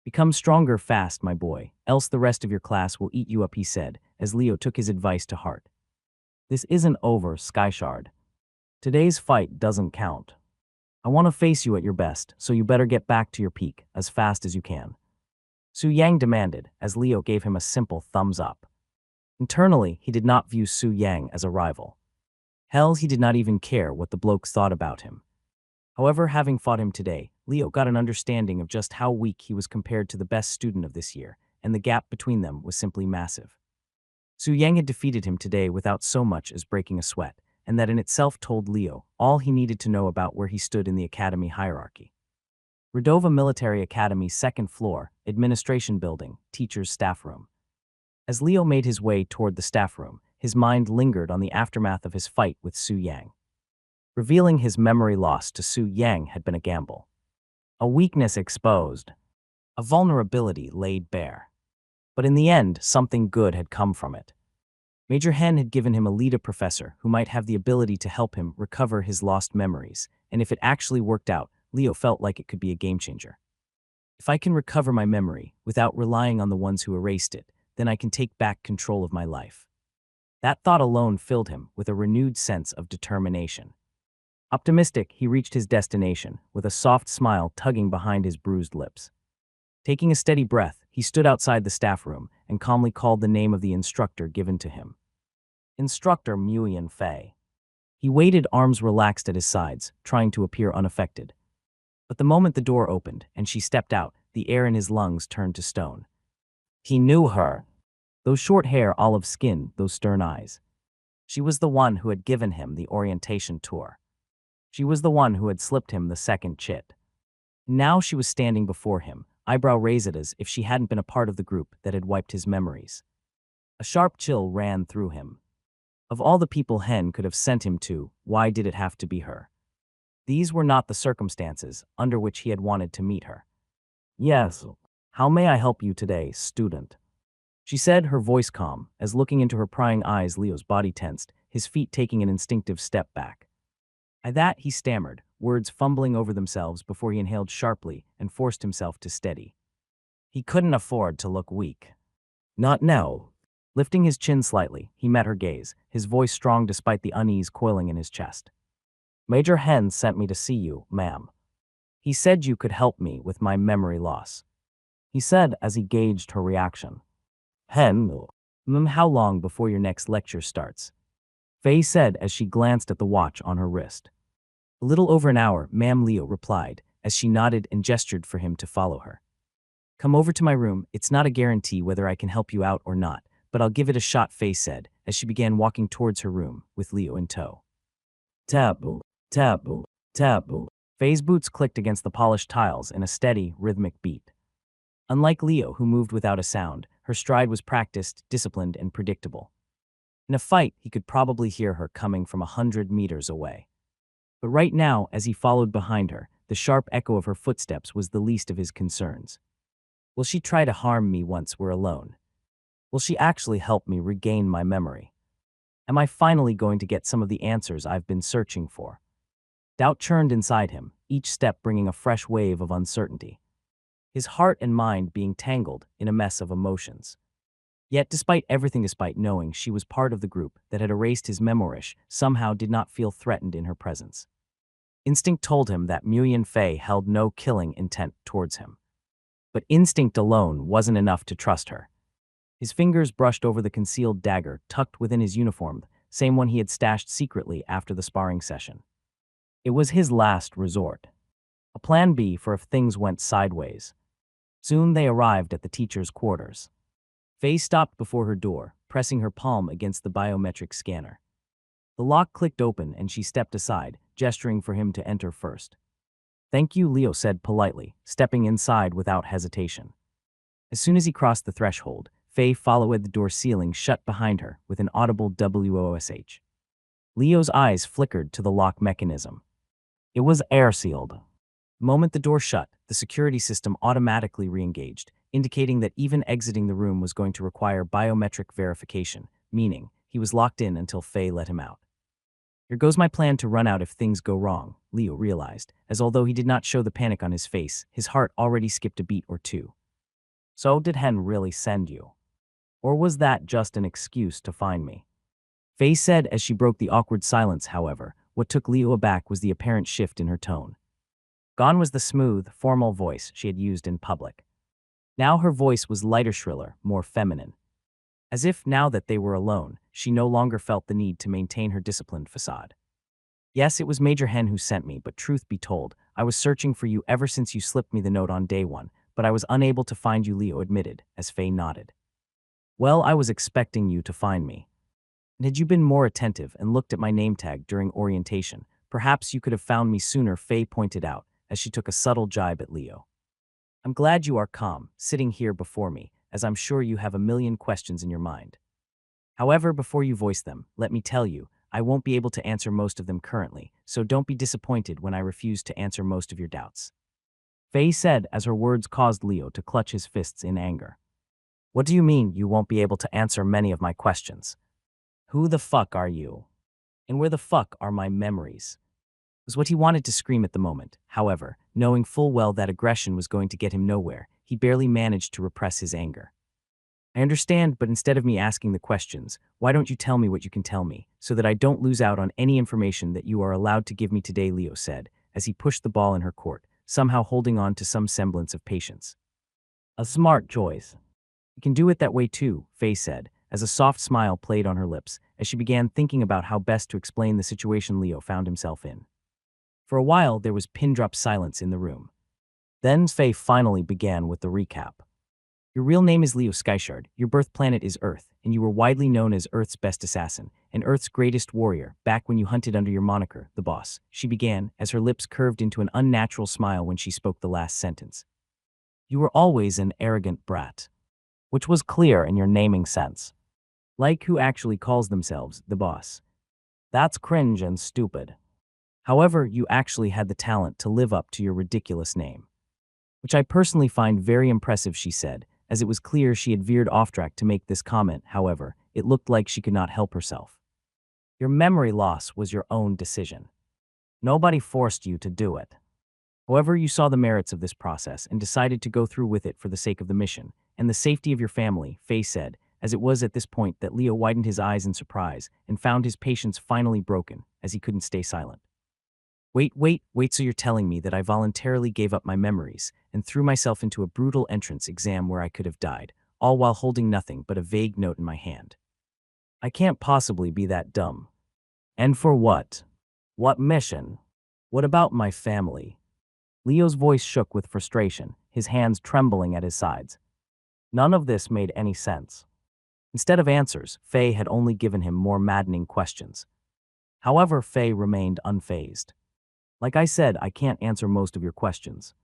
"Become stronger fast, my boy, else the rest of your class will eat you up," he said, as Leo took his advice to heart. "This isn't over, Skyshard. Today's fight doesn't count. I want to face you at your best, so you better get back to your peak as fast as you can," Su Yang demanded, as Leo gave him a simple thumbs up. Internally, he did not view Su Yang as a rival. Hell, he did not even care what the blokes thought about him. However, having fought him today, Leo got an understanding of just how weak he was compared to the best student of this year, and the gap between them was simply massive. Su Yang had defeated him today without so much as breaking a sweat, and that in itself told Leo all he needed to know about where he stood in the academy hierarchy. Redova Military Academy, 2nd floor, Administration Building, Teacher's Staff Room. As Leo made his way toward the staff room, his mind lingered on the aftermath of his fight with Su Yang. Revealing his memory loss to Su Yang had been a gamble. A weakness exposed. A vulnerability laid bare. But in the end, something good had come from it. Major Hen had given him a leader professor who might have the ability to help him recover his lost memories, and if it actually worked out, Leo felt like it could be a game-changer. If I can recover my memory without relying on the ones who erased it, then I can take back control of my life. That thought alone filled him with a renewed sense of determination. Optimistic, he reached his destination, with a soft smile tugging behind his bruised lips. Taking a steady breath, he stood outside the staff room and calmly called the name of the instructor given to him. Instructor Muyan Fei. He waited, arms relaxed at his sides, trying to appear unaffected. But the moment the door opened and she stepped out, the air in his lungs turned to stone. He knew her. Those short hair, olive skin, those stern eyes. She was the one who had given him the orientation tour. She was the one who had slipped him the second chit. Now she was standing before him, eyebrow raised as if she hadn't been a part of the group that had wiped his memories. A sharp chill ran through him. Of all the people Hen could have sent him to, why did it have to be her? These were not the circumstances under which he had wanted to meet her. "Yes, how may I help you today, student?" she said, her voice calm, as looking into her prying eyes Leo's body tensed, his feet taking an instinctive step back. At that, he stammered, words fumbling over themselves before he inhaled sharply and forced himself to steady. He couldn't afford to look weak. Not now. Lifting his chin slightly, he met her gaze, his voice strong despite the unease coiling in his chest. Major Hen sent me to see you, ma'am. He said you could help me with my memory loss. He said as he gauged her reaction. Hen, how long before your next lecture starts? Faye said as she glanced at the watch on her wrist. A little over an hour, Ma'am Leo replied, as she nodded and gestured for him to follow her. Come over to my room. It's not a guarantee whether I can help you out or not, but I'll give it a shot, Faye said, as she began walking towards her room, with Leo in tow. Taboo, taboo, taboo. Faye's boots clicked against the polished tiles in a steady, rhythmic beat. Unlike Leo, who moved without a sound, her stride was practiced, disciplined, and predictable. In a fight, he could probably hear her coming from 100 meters away. But right now, as he followed behind her, the sharp echo of her footsteps was the least of his concerns. Will she try to harm me once we're alone? Will she actually help me regain my memory? Am I finally going to get some of the answers I've been searching for? Doubt churned inside him, each step bringing a fresh wave of uncertainty. His heart and mind being tangled in a mess of emotions. Yet despite knowing she was part of the group that had erased his memoish, somehow did not feel threatened in her presence. Instinct told him that Nguyen Fei held no killing intent towards him. But instinct alone wasn't enough to trust her. His fingers brushed over the concealed dagger tucked within his uniform, same one he had stashed secretly after the sparring session. It was his last resort. A plan B for if things went sideways. Soon they arrived at the teacher's quarters. Faye stopped before her door, pressing her palm against the biometric scanner. The lock clicked open and she stepped aside, gesturing for him to enter first. Thank you, Leo said politely, stepping inside without hesitation. As soon as he crossed the threshold, Faye followed the door sealing shut behind her with an audible whoosh. Leo's eyes flickered to the lock mechanism. It was air-sealed. The moment the door shut, the security system automatically re-engaged, indicating that even exiting the room was going to require biometric verification, meaning he was locked in until Faye let him out. Here goes my plan to run out if things go wrong, Leo realized, as although he did not show the panic on his face, his heart already skipped a beat or two. So did Hen really send you? Or was that just an excuse to find me? Faye said as she broke the awkward silence, however. What took Leo aback was the apparent shift in her tone. Gone was the smooth, formal voice she had used in public. Now her voice was lighter, shriller, more feminine. As if now that they were alone, she no longer felt the need to maintain her disciplined facade. Yes, it was Major Hen who sent me, but truth be told, I was searching for you ever since you slipped me the note on day one, but I was unable to find you, Leo admitted, as Faye nodded. Well, I was expecting you to find me. And had you been more attentive and looked at my name tag during orientation, perhaps you could have found me sooner, Faye pointed out, as she took a subtle jibe at Leo. I'm glad you are calm, sitting here before me, as I'm sure you have a million questions in your mind. However, before you voice them, let me tell you, I won't be able to answer most of them currently, so don't be disappointed when I refuse to answer most of your doubts. Faye said as her words caused Leo to clutch his fists in anger. What do you mean you won't be able to answer many of my questions? Who the fuck are you? And where the fuck are my memories? Was what he wanted to scream at the moment. However, knowing full well that aggression was going to get him nowhere, he barely managed to repress his anger. I understand, but instead of me asking the questions, why don't you tell me what you can tell me, so that I don't lose out on any information that you are allowed to give me today, Leo said, as he pushed the ball in her court, somehow holding on to some semblance of patience. A smart choice. You can do it that way too, Faye said, as a soft smile played on her lips, as she began thinking about how best to explain the situation Leo found himself in. For a while, there was pin-drop silence in the room. Then Faye finally began with the recap. Your real name is Leo Skyshard, your birth planet is Earth, and you were widely known as Earth's best assassin, and Earth's greatest warrior, back when you hunted under your moniker, the Boss, she began, as her lips curved into an unnatural smile when she spoke the last sentence. You were always an arrogant brat. Which was clear in your naming sense. Like who actually calls themselves the Boss. That's cringe and stupid. However, you actually had the talent to live up to your ridiculous name. Which I personally find very impressive, she said, as it was clear she had veered off track to make this comment. However, it looked like she could not help herself. Your memory loss was your own decision. Nobody forced you to do it. However, you saw the merits of this process and decided to go through with it for the sake of the mission and the safety of your family, Faye said, as it was at this point that Leo widened his eyes in surprise and found his patience finally broken as he couldn't stay silent. Wait, so you're telling me that I voluntarily gave up my memories and threw myself into a brutal entrance exam where I could have died, all while holding nothing but a vague note in my hand. I can't possibly be that dumb. And for what? What mission? What about my family? Leo's voice shook with frustration, his hands trembling at his sides. None of this made any sense. Instead of answers, Faye had only given him more maddening questions. However, Faye remained unfazed. Like I said, I can't answer most of your questions.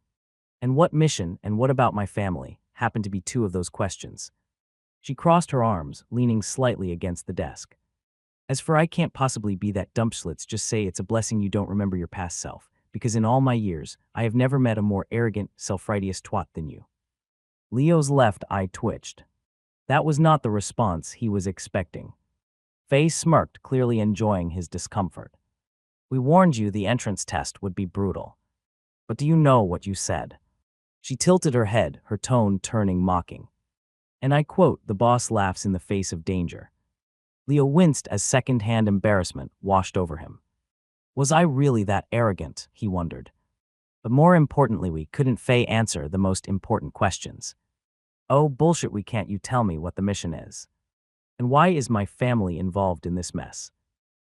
And what mission and what about my family happened to be two of those questions. She crossed her arms, leaning slightly against the desk. As for I can't possibly be that dumpslits, just say it's a blessing you don't remember your past self, because in all my years, I have never met a more arrogant, self-righteous twat than you. Leo's left eye twitched. That was not the response he was expecting. Faye smirked, clearly enjoying his discomfort. We warned you the entrance test would be brutal. But do you know what you said? She tilted her head, her tone turning mocking. And I quote, the boss laughs in the face of danger. Leo winced as second-hand embarrassment washed over him. Was I really that arrogant, he wondered. But more importantly, couldn't Faye answer the most important questions. Oh, bullshit, can't you tell me what the mission is? And why is my family involved in this mess?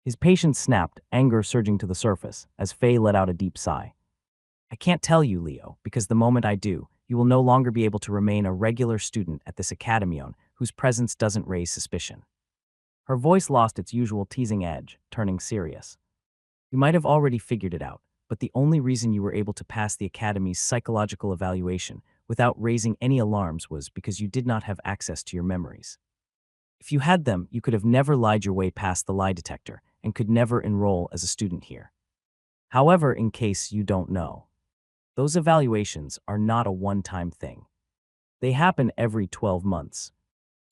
His patience snapped, anger surging to the surface, as Faye let out a deep sigh. I can't tell you, Leo, because the moment I do, you will no longer be able to remain a regular student at this academion whose presence doesn't raise suspicion. Her voice lost its usual teasing edge, turning serious. You might have already figured it out, but the only reason you were able to pass the academy's psychological evaluation without raising any alarms was because you did not have access to your memories. If you had them, you could have never lied your way past the lie detector and could never enroll as a student here. However, in case you don't know, those evaluations are not a one-time thing. They happen every 12 months.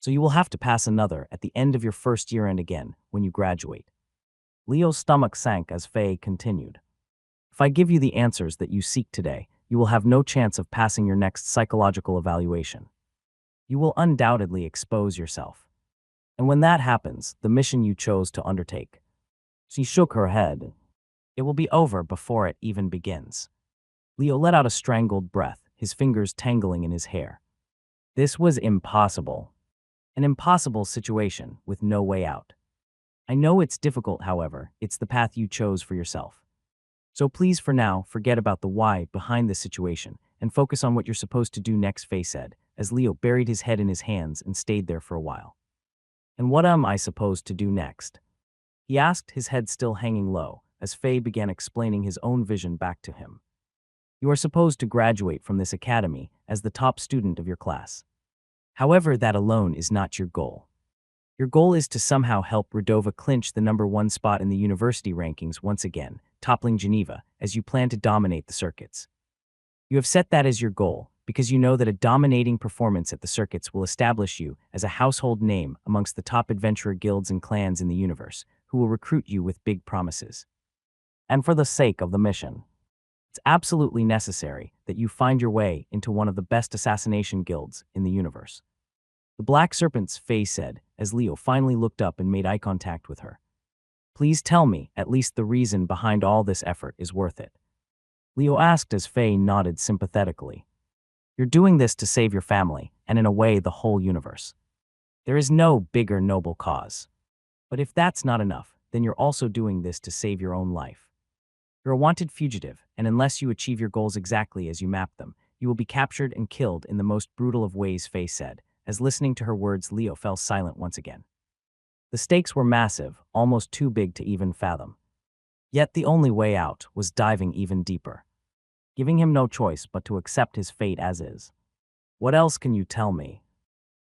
So you will have to pass another at the end of your first year and again when you graduate. Leo's stomach sank as Faye continued. If I give you the answers that you seek today, you will have no chance of passing your next psychological evaluation. You will undoubtedly expose yourself. And when that happens, the mission you chose to undertake. She shook her head. It will be over before it even begins. Leo let out a strangled breath, his fingers tangling in his hair. This was impossible. An impossible situation with no way out. I know it's difficult, however, it's the path you chose for yourself. So please for now, forget about the why behind this situation and focus on what you're supposed to do next, Faye said, as Leo buried his head in his hands and stayed there for a while. And what am I supposed to do next? He asked, his head still hanging low, as Faye began explaining his own vision back to him. You are supposed to graduate from this academy as the top student of your class. However, that alone is not your goal. Your goal is to somehow help Redova clinch the #1 spot in the university rankings once again, toppling Geneva, as you plan to dominate the circuits. You have set that as your goal because you know that a dominating performance at the circuits will establish you as a household name amongst the top adventurer guilds and clans in the universe, who will recruit you with big promises. And for the sake of the mission, it's absolutely necessary that you find your way into one of the best assassination guilds in the universe. The Black Serpent's face said, as Leo finally looked up and made eye contact with her. Please tell me at least the reason behind all this effort is worth it. Leo asked as Faye nodded sympathetically. You're doing this to save your family, and in a way the whole universe. There is no bigger noble cause. But if that's not enough, then you're also doing this to save your own life. You're a wanted fugitive, and unless you achieve your goals exactly as you map them, you will be captured and killed in the most brutal of ways, Faye said, as listening to her words Leo fell silent once again. The stakes were massive, almost too big to even fathom. Yet the only way out was diving even deeper, giving him no choice but to accept his fate as is. What else can you tell me?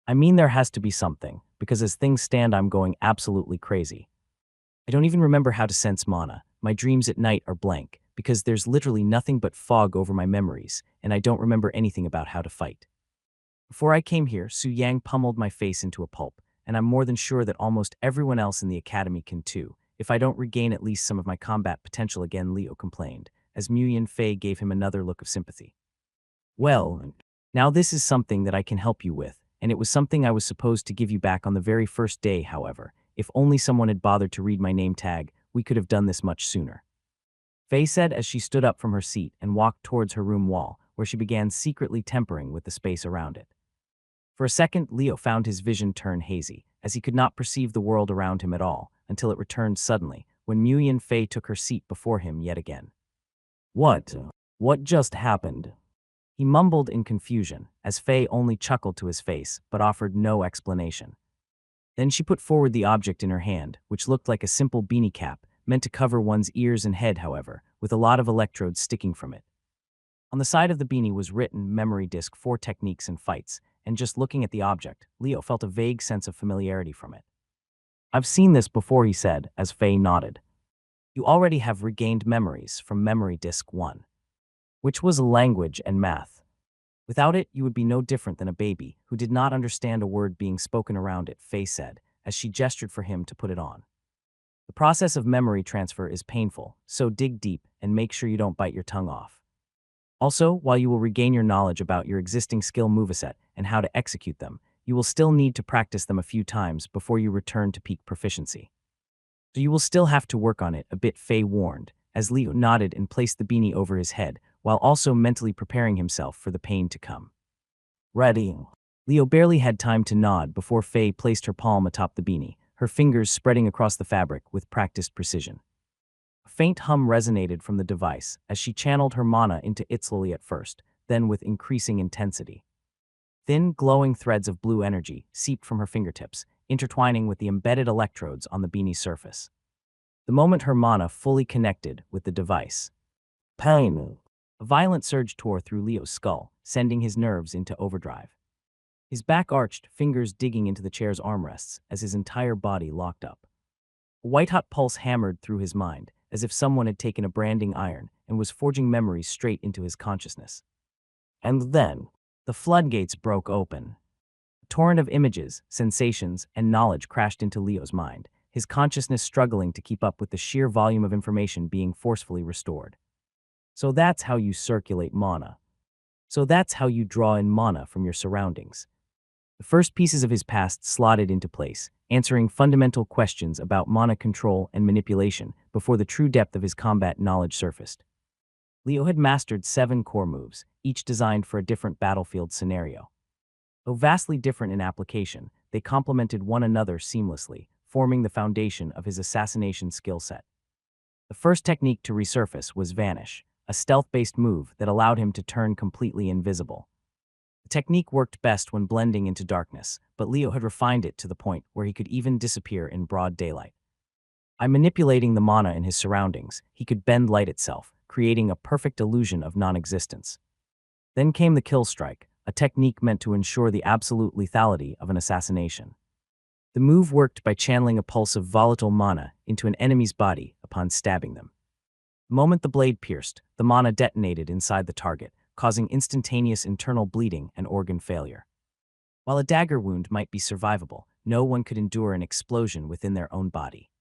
I mean, there has to be something, because as things stand I'm going absolutely crazy. I don't even remember how to sense mana. My dreams at night are blank, because there's literally nothing but fog over my memories, and I don't remember anything about how to fight. Before I came here, Su Yang pummeled my face into a pulp, and I'm more than sure that almost everyone else in the academy can too, if I don't regain at least some of my combat potential again, Leo complained, as Muyan Fei gave him another look of sympathy. Well, now this is something that I can help you with, and it was something I was supposed to give you back on the very first day, however. If only someone had bothered to read my name tag, we could have done this much sooner. Fei said as she stood up from her seat and walked towards her room wall, where she began secretly tempering with the space around it. For a second, Leo found his vision turn hazy, as he could not perceive the world around him at all, until it returned suddenly, when Muyan Fei took her seat before him yet again. What? What just happened? He mumbled in confusion, as Fei only chuckled to his face, but offered no explanation. Then she put forward the object in her hand, which looked like a simple beanie cap, meant to cover one's ears and head, however, with a lot of electrodes sticking from it. On the side of the beanie was written Memory Disc 4 Techniques and Fights, and just looking at the object, Leo felt a vague sense of familiarity from it. I've seen this before, he said, as Fei nodded. You already have regained memories from Memory Disc 1, which was language and math. Without it, you would be no different than a baby who did not understand a word being spoken around it, Fei said, as she gestured for him to put it on. The process of memory transfer is painful, so dig deep and make sure you don't bite your tongue off. Also, while you will regain your knowledge about your existing skill moveset and how to execute them, you will still need to practice them a few times before you return to peak proficiency. So you will still have to work on it a bit, Fei warned, as Leo nodded and placed the beanie over his head, while also mentally preparing himself for the pain to come. Ready. Leo barely had time to nod before Fei placed her palm atop the beanie, her fingers spreading across the fabric with practiced precision. A faint hum resonated from the device as she channeled her mana into it slowly at first, then with increasing intensity. Thin, glowing threads of blue energy seeped from her fingertips, intertwining with the embedded electrodes on the beanie's surface. The moment her mana fully connected with the device, pain! A violent surge tore through Leo's skull, sending his nerves into overdrive. His back arched, fingers digging into the chair's armrests as his entire body locked up. A white-hot pulse hammered through his mind, as if someone had taken a branding iron and was forging memories straight into his consciousness. And then, the floodgates broke open. A torrent of images, sensations, and knowledge crashed into Leo's mind, his consciousness struggling to keep up with the sheer volume of information being forcefully restored. So that's how you circulate mana. So that's how you draw in mana from your surroundings. The first pieces of his past slotted into place, answering fundamental questions about mana control and manipulation before the true depth of his combat knowledge surfaced. Leo had mastered 7 core moves, each designed for a different battlefield scenario. Though vastly different in application, they complemented one another seamlessly, forming the foundation of his assassination skill set. The first technique to resurface was Vanish, a stealth-based move that allowed him to turn completely invisible. The technique worked best when blending into darkness, but Leo had refined it to the point where he could even disappear in broad daylight. By manipulating the mana in his surroundings, he could bend light itself, creating a perfect illusion of non-existence. Then came the kill strike, a technique meant to ensure the absolute lethality of an assassination. The move worked by channeling a pulse of volatile mana into an enemy's body upon stabbing them. The moment the blade pierced, the mana detonated inside the target, causing instantaneous internal bleeding and organ failure. While a dagger wound might be survivable, no one could endure an explosion within their own body.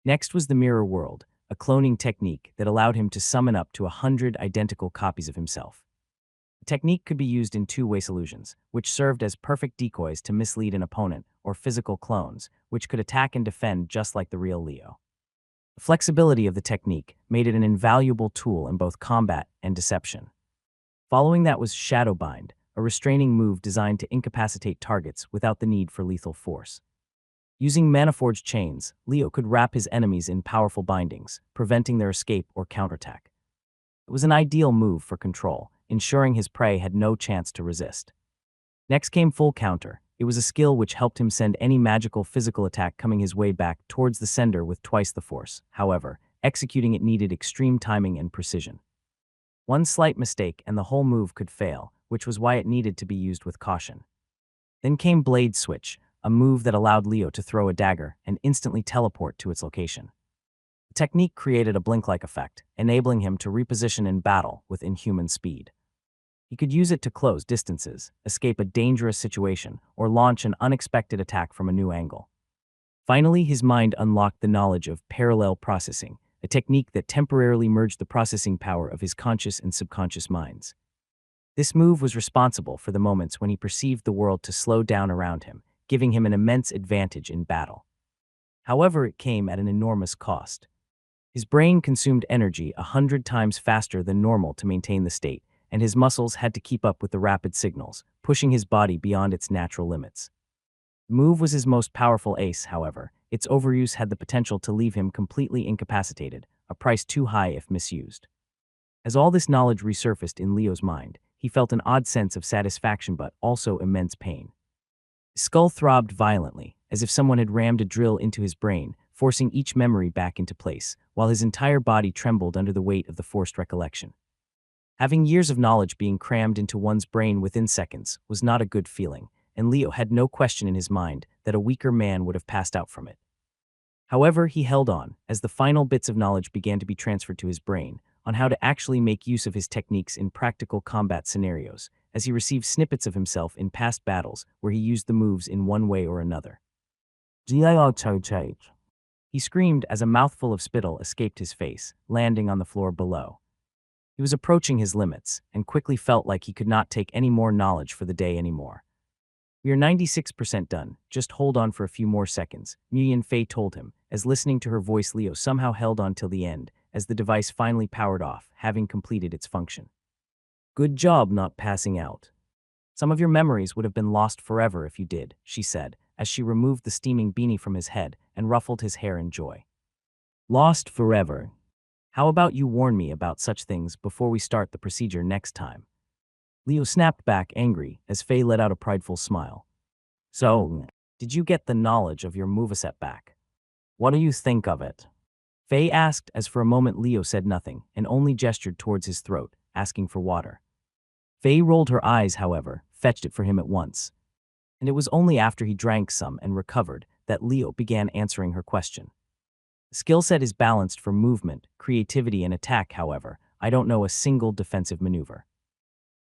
Next was the mirror world, a cloning technique that allowed him to summon up to 100 identical copies of himself. The technique could be used in two-way solutions, which served as perfect decoys to mislead an opponent, or physical clones, which could attack and defend just like the real Leo. The flexibility of the technique made it an invaluable tool in both combat and deception. Following that was Shadowbind, a restraining move designed to incapacitate targets without the need for lethal force. Using Mana-forged chains, Leo could wrap his enemies in powerful bindings, preventing their escape or counterattack. It was an ideal move for control, ensuring his prey had no chance to resist. Next came Full Counter. It was a skill which helped him send any magical physical attack coming his way back towards the sender with twice the force. However, executing it needed extreme timing and precision. One slight mistake and the whole move could fail, which was why it needed to be used with caution. Then came Blade Switch, a move that allowed Leo to throw a dagger and instantly teleport to its location. The technique created a blink-like effect, enabling him to reposition in battle with inhuman speed. He could use it to close distances, escape a dangerous situation, or launch an unexpected attack from a new angle. Finally, his mind unlocked the knowledge of parallel processing, a technique that temporarily merged the processing power of his conscious and subconscious minds. This move was responsible for the moments when he perceived the world to slow down around him, giving him an immense advantage in battle. However, it came at an enormous cost. His brain consumed energy 100 times faster than normal to maintain the state, and his muscles had to keep up with the rapid signals, pushing his body beyond its natural limits. The move was his most powerful ace, however. Its overuse had the potential to leave him completely incapacitated, a price too high if misused. As all this knowledge resurfaced in Leo's mind, he felt an odd sense of satisfaction but also immense pain. His skull throbbed violently, as if someone had rammed a drill into his brain, forcing each memory back into place, while his entire body trembled under the weight of the forced recollection. Having years of knowledge being crammed into one's brain within seconds was not a good feeling, and Leo had no question in his mind that a weaker man would have passed out from it. However, he held on, as the final bits of knowledge began to be transferred to his brain, on how to actually make use of his techniques in practical combat scenarios, as he received snippets of himself in past battles where he used the moves in one way or another. He screamed as a mouthful of spittle escaped his face, landing on the floor below. He was approaching his limits, and quickly felt like he could not take any more knowledge for the day anymore. "We are 96% done, just hold on for a few more seconds," Nguyen Fei told him, as listening to her voice Leo somehow held on till the end, as the device finally powered off, having completed its function. "Good job not passing out. Some of your memories would have been lost forever if you did," she said, as she removed the steaming beanie from his head and ruffled his hair in joy. "Lost forever? How about you warn me about such things before we start the procedure next time?" Leo snapped back, angry, as Fei let out a prideful smile. "So, did you get the knowledge of your moveset back? What do you think of it?" Fei asked, as for a moment Leo said nothing and only gestured towards his throat, asking for water. Fei rolled her eyes, however, fetched it for him at once. And it was only after he drank some and recovered that Leo began answering her question. "The skill set is balanced for movement, creativity, and attack, however. I don't know a single defensive maneuver.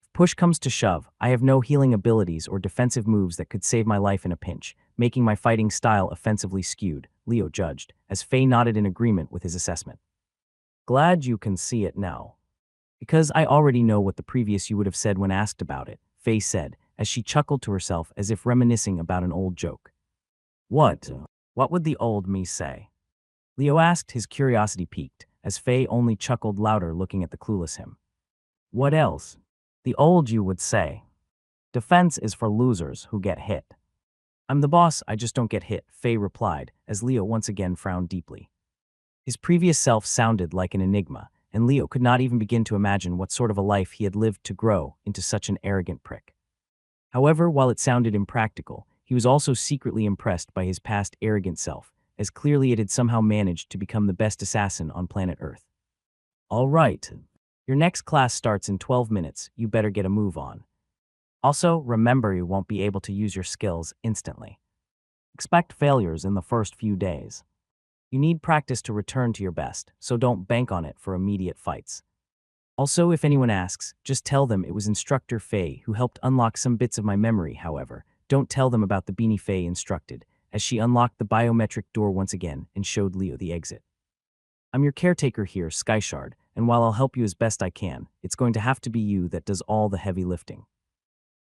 If push comes to shove, I have no healing abilities or defensive moves that could save my life in a pinch, making my fighting style offensively skewed," Leo judged, as Fei nodded in agreement with his assessment. "Glad you can see it now. Because I already know what the previous you would have said when asked about it," Fei said, as she chuckled to herself as if reminiscing about an old joke. "What? What would the old me say?" Leo asked, his curiosity piqued, as Fei only chuckled louder looking at the clueless him. "What else? The old you would say, defense is for losers who get hit." "I'm the boss, I just don't get hit," Fei replied, as Leo once again frowned deeply. His previous self sounded like an enigma, and Leo could not even begin to imagine what sort of a life he had lived to grow into such an arrogant prick. However, while it sounded impractical, he was also secretly impressed by his past arrogant self, as clearly it had somehow managed to become the best assassin on planet Earth. "All right. Your next class starts in 12 minutes, you better get a move on. Also, remember you won't be able to use your skills instantly. Expect failures in the first few days. You need practice to return to your best, so don't bank on it for immediate fights. Also, if anyone asks, just tell them it was Instructor Fei who helped unlock some bits of my memory. However, don't tell them about the beanie Fei instructed," as she unlocked the biometric door once again and showed Leo the exit. "I'm your caretaker here, Skyshard, and while I'll help you as best I can, it's going to have to be you that does all the heavy lifting.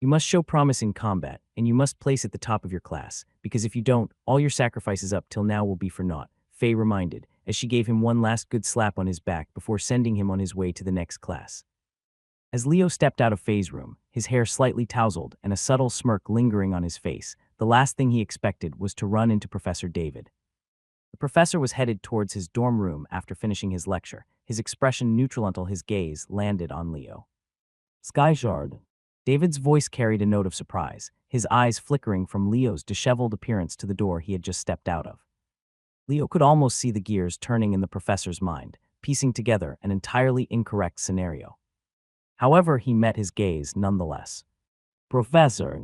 You must show promise in combat, and you must place at the top of your class, because if you don't, all your sacrifices up till now will be for naught," Fei reminded, as she gave him one last good slap on his back before sending him on his way to the next class. As Leo stepped out of Fei's room, his hair slightly tousled and a subtle smirk lingering on his face, the last thing he expected was to run into Professor David. The professor was headed towards his dorm room after finishing his lecture, his expression neutral until his gaze landed on Leo. "Skyshard." David's voice carried a note of surprise, his eyes flickering from Leo's disheveled appearance to the door he had just stepped out of. Leo could almost see the gears turning in the professor's mind, piecing together an entirely incorrect scenario. However, he met his gaze nonetheless. "Professor,"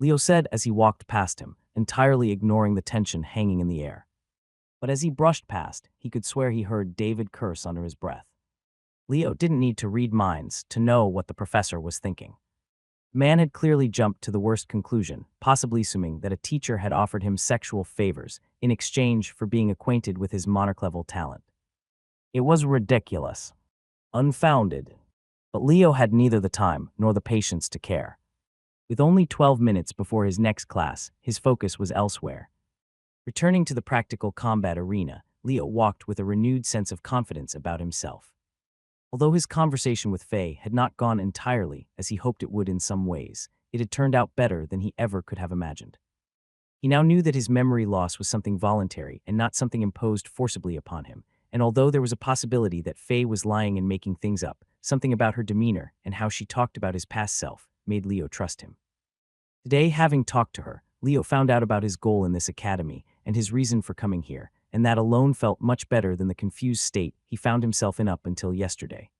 Leo said as he walked past him, entirely ignoring the tension hanging in the air. But as he brushed past, he could swear he heard David curse under his breath. Leo didn't need to read minds to know what the professor was thinking. Man had clearly jumped to the worst conclusion, possibly assuming that a teacher had offered him sexual favors in exchange for being acquainted with his monarch-level talent. It was ridiculous, unfounded, but Leo had neither the time nor the patience to care. With only 12 minutes before his next class, his focus was elsewhere. Returning to the practical combat arena, Leo walked with a renewed sense of confidence about himself. Although his conversation with Faye had not gone entirely as he hoped it would in some ways, it had turned out better than he ever could have imagined. He now knew that his memory loss was something voluntary and not something imposed forcibly upon him, and although there was a possibility that Faye was lying and making things up, something about her demeanor and how she talked about his past self made Leo trust him. Today, having talked to her, Leo found out about his goal in this academy and his reason for coming here, and that alone felt much better than the confused state he found himself in up until yesterday.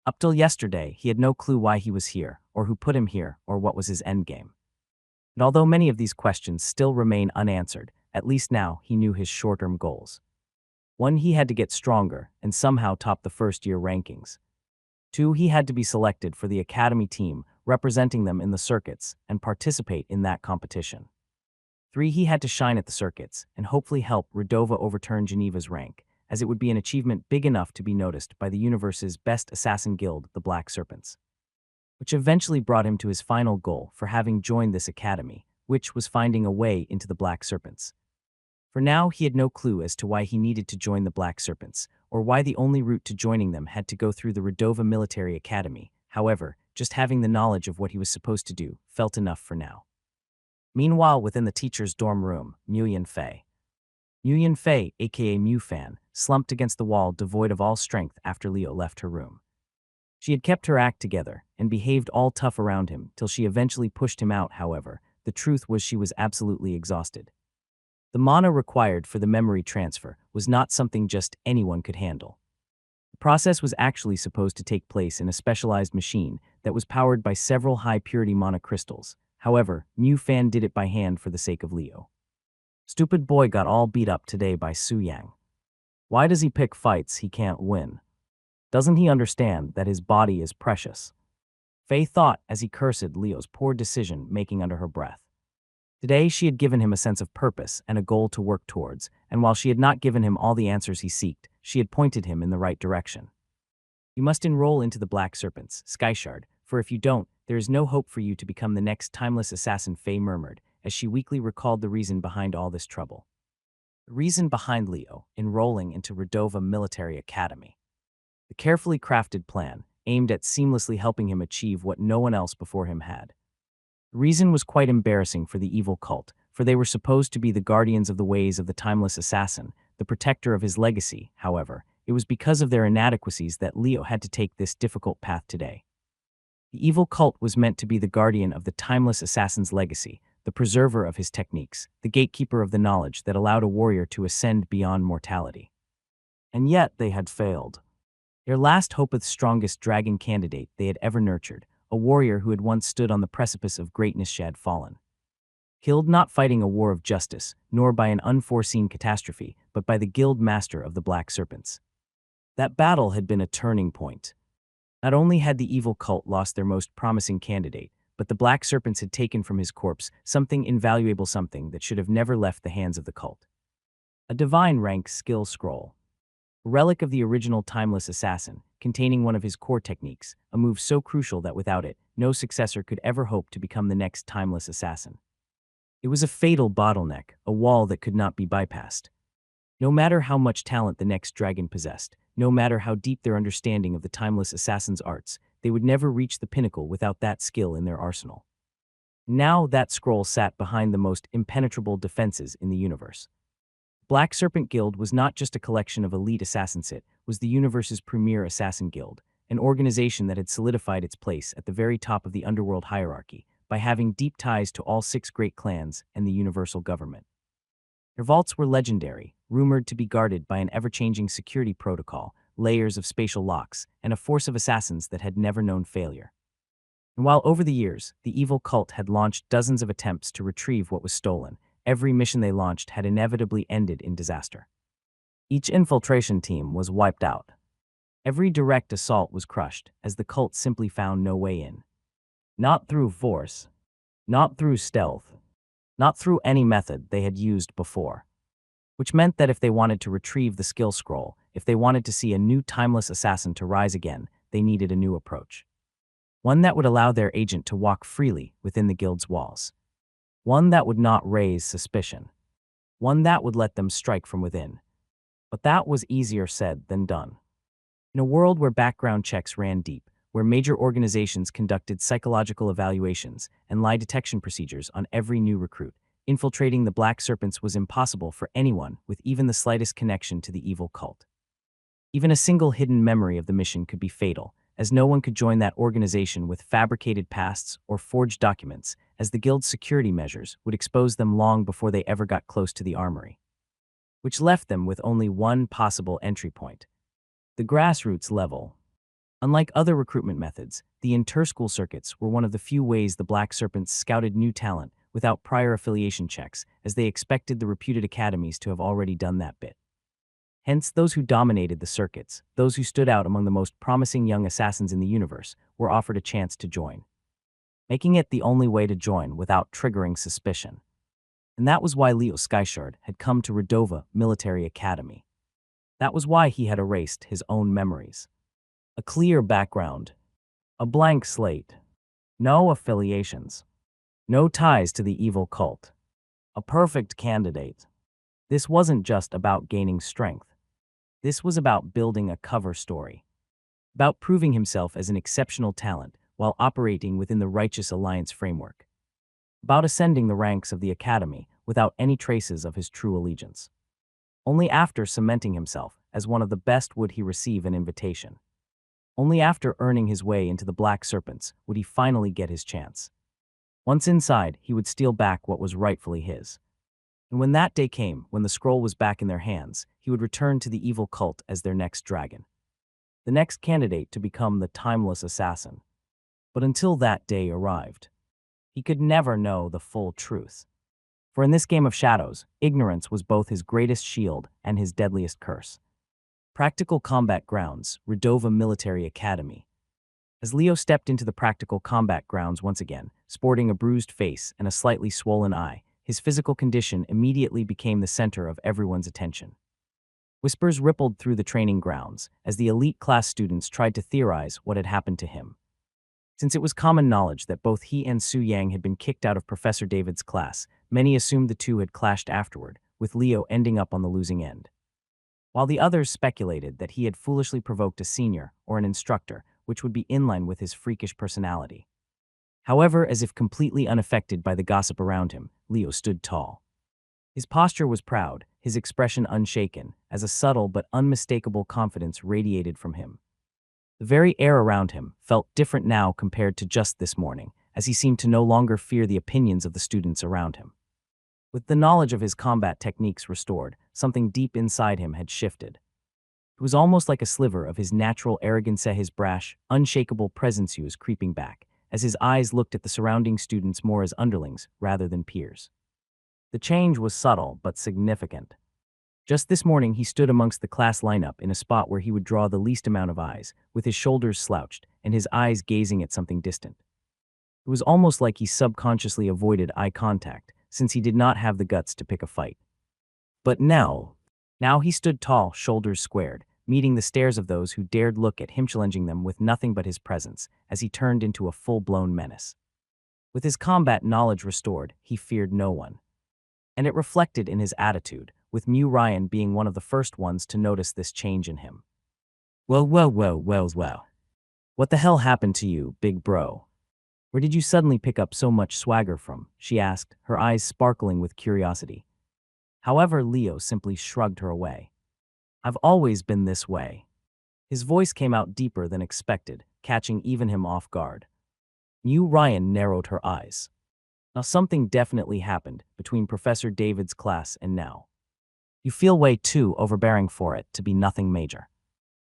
Up till yesterday, he had no clue why he was here, or who put him here, or what was his endgame. And although many of these questions still remain unanswered, at least now he knew his short-term goals. 1. He had to get stronger and somehow top the first-year rankings. 2. He had to be selected for the academy team, representing them in the circuits, and participate in that competition. 3. He had to shine at the circuits and hopefully help Redova overturn Geneva's rank, as it would be an achievement big enough to be noticed by the universe's best assassin guild, the Black Serpents. Which eventually brought him to his final goal for having joined this academy, which was finding a way into the Black Serpents. For now, he had no clue as to why he needed to join the Black Serpents, or why the only route to joining them had to go through the Redova Military Academy. However, just having the knowledge of what he was supposed to do felt enough for now. Meanwhile, within the teacher's dorm room, Nguyen Fei, aka Mew Fan, slumped against the wall devoid of all strength after Leo left her room. She had kept her act together and behaved all tough around him till she eventually pushed him out. However, the truth was she was absolutely exhausted. The mana required for the memory transfer was not something just anyone could handle. The process was actually supposed to take place in a specialized machine that was powered by several high-purity mana crystals. However, Mew Fan did it by hand for the sake of Leo. Stupid boy got all beat up today by Su Yang. Why does he pick fights he can't win? Doesn't he understand that his body is precious? Faye thought as he cursed Leo's poor decision-making under her breath. Today, she had given him a sense of purpose and a goal to work towards, and while she had not given him all the answers he sought, she had pointed him in the right direction. You must enroll into the Black Serpents, Skyshard, for if you don't, there is no hope for you to become the next timeless assassin, Faye murmured, as she weakly recalled the reason behind all this trouble. The reason behind Leo enrolling into Redova Military Academy. The carefully crafted plan, aimed at seamlessly helping him achieve what no one else before him had. The reason was quite embarrassing for the evil cult, for they were supposed to be the guardians of the ways of the timeless assassin, the protector of his legacy. However, it was because of their inadequacies that Leo had to take this difficult path today. The evil cult was meant to be the guardian of the timeless assassin's legacy, the preserver of his techniques, the gatekeeper of the knowledge that allowed a warrior to ascend beyond mortality. And yet they had failed. Their last hope of the strongest dragon candidate they had ever nurtured, a warrior who had once stood on the precipice of greatness, had fallen. Killed not fighting a war of justice, nor by an unforeseen catastrophe, but by the guild master of the Black Serpents. That battle had been a turning point. Not only had the evil cult lost their most promising candidate, but the Black Serpents had taken from his corpse something invaluable, something that should have never left the hands of the cult. A divine rank skill scroll. A relic of the original timeless assassin, containing one of his core techniques, a move so crucial that without it, no successor could ever hope to become the next timeless assassin. It was a fatal bottleneck, a wall that could not be bypassed. No matter how much talent the next dragon possessed, no matter how deep their understanding of the timeless assassin's arts, they would never reach the pinnacle without that skill in their arsenal. Now that scroll sat behind the most impenetrable defenses in the universe. Black Serpent Guild was not just a collection of elite assassins, it was the universe's premier assassin guild, an organization that had solidified its place at the very top of the underworld hierarchy by having deep ties to all 6 great clans and the universal government. Their vaults were legendary, rumored to be guarded by an ever-changing security protocol, layers of spatial locks, and a force of assassins that had never known failure. And while over the years, the evil cult had launched dozens of attempts to retrieve what was stolen, every mission they launched had inevitably ended in disaster. Each infiltration team was wiped out. Every direct assault was crushed, as the cult simply found no way in. Not through force, not through stealth, not through any method they had used before. Which meant that if they wanted to retrieve the skill scroll, if they wanted to see a new timeless assassin to rise again, they needed a new approach. One that would allow their agent to walk freely within the guild's walls. One that would not raise suspicion. One that would let them strike from within. But that was easier said than done. In a world where background checks ran deep, where major organizations conducted psychological evaluations and lie detection procedures on every new recruit, infiltrating the Black Serpents was impossible for anyone with even the slightest connection to the evil cult. Even a single hidden memory of the mission could be fatal, as no one could join that organization with fabricated pasts or forged documents, as the guild's security measures would expose them long before they ever got close to the armory. Which left them with only one possible entry point: the grassroots level. Unlike other recruitment methods, the interschool circuits were one of the few ways the Black Serpents scouted new talent without prior affiliation checks, as they expected the reputed academies to have already done that bit. Hence, those who dominated the circuits, those who stood out among the most promising young assassins in the universe, were offered a chance to join, making it the only way to join without triggering suspicion. And that was why Leo Skyshard had come to Redova Military Academy. That was why he had erased his own memories. A clear background, a blank slate, no affiliations, no ties to the evil cult. A perfect candidate. This wasn't just about gaining strength. This was about building a cover story. About proving himself as an exceptional talent while operating within the Righteous Alliance framework. About ascending the ranks of the Academy without any traces of his true allegiance. Only after cementing himself as one of the best would he receive an invitation. Only after earning his way into the Black Serpents would he finally get his chance. Once inside, he would steal back what was rightfully his. And when that day came, when the scroll was back in their hands, he would return to the evil cult as their next dragon. The next candidate to become the timeless assassin. But until that day arrived, he could never know the full truth. For in this game of shadows, ignorance was both his greatest shield and his deadliest curse. Practical Combat Grounds, Redova Military Academy. As Leo stepped into the practical combat grounds once again, sporting a bruised face and a slightly swollen eye, his physical condition immediately became the center of everyone's attention. Whispers rippled through the training grounds as the elite class students tried to theorize what had happened to him. Since it was common knowledge that both he and Su Yang had been kicked out of Professor David's class, many assumed the two had clashed afterward, with Leo ending up on the losing end. While the others speculated that he had foolishly provoked a senior or an instructor, which would be in line with his freakish personality. However, as if completely unaffected by the gossip around him, Leo stood tall. His posture was proud, his expression unshaken, as a subtle but unmistakable confidence radiated from him. The very air around him felt different now compared to just this morning, as he seemed to no longer fear the opinions of the students around him. With the knowledge of his combat techniques restored, something deep inside him had shifted. It was almost like a sliver of his natural arrogance, his brash, unshakable presence was creeping back, as his eyes looked at the surrounding students more as underlings rather than peers. The change was subtle but significant. Just this morning he stood amongst the class lineup in a spot where he would draw the least amount of eyes, with his shoulders slouched and his eyes gazing at something distant. It was almost like he subconsciously avoided eye contact, since he did not have the guts to pick a fight. But now he stood tall, shoulders squared, meeting the stares of those who dared look at him, challenging them with nothing but his presence, as he turned into a full-blown menace. With his combat knowledge restored, he feared no one. And it reflected in his attitude, with Mew Ryan being one of the first ones to notice this change in him. Well. What the hell happened to you, big bro? Where did you suddenly pick up so much swagger from? She asked, her eyes sparkling with curiosity. However, Leo simply shrugged her away. I've always been this way. His voice came out deeper than expected, catching even him off guard. Mew Ryan narrowed her eyes. Now something definitely happened between Professor David's class and now. You feel way too overbearing for it to be nothing major.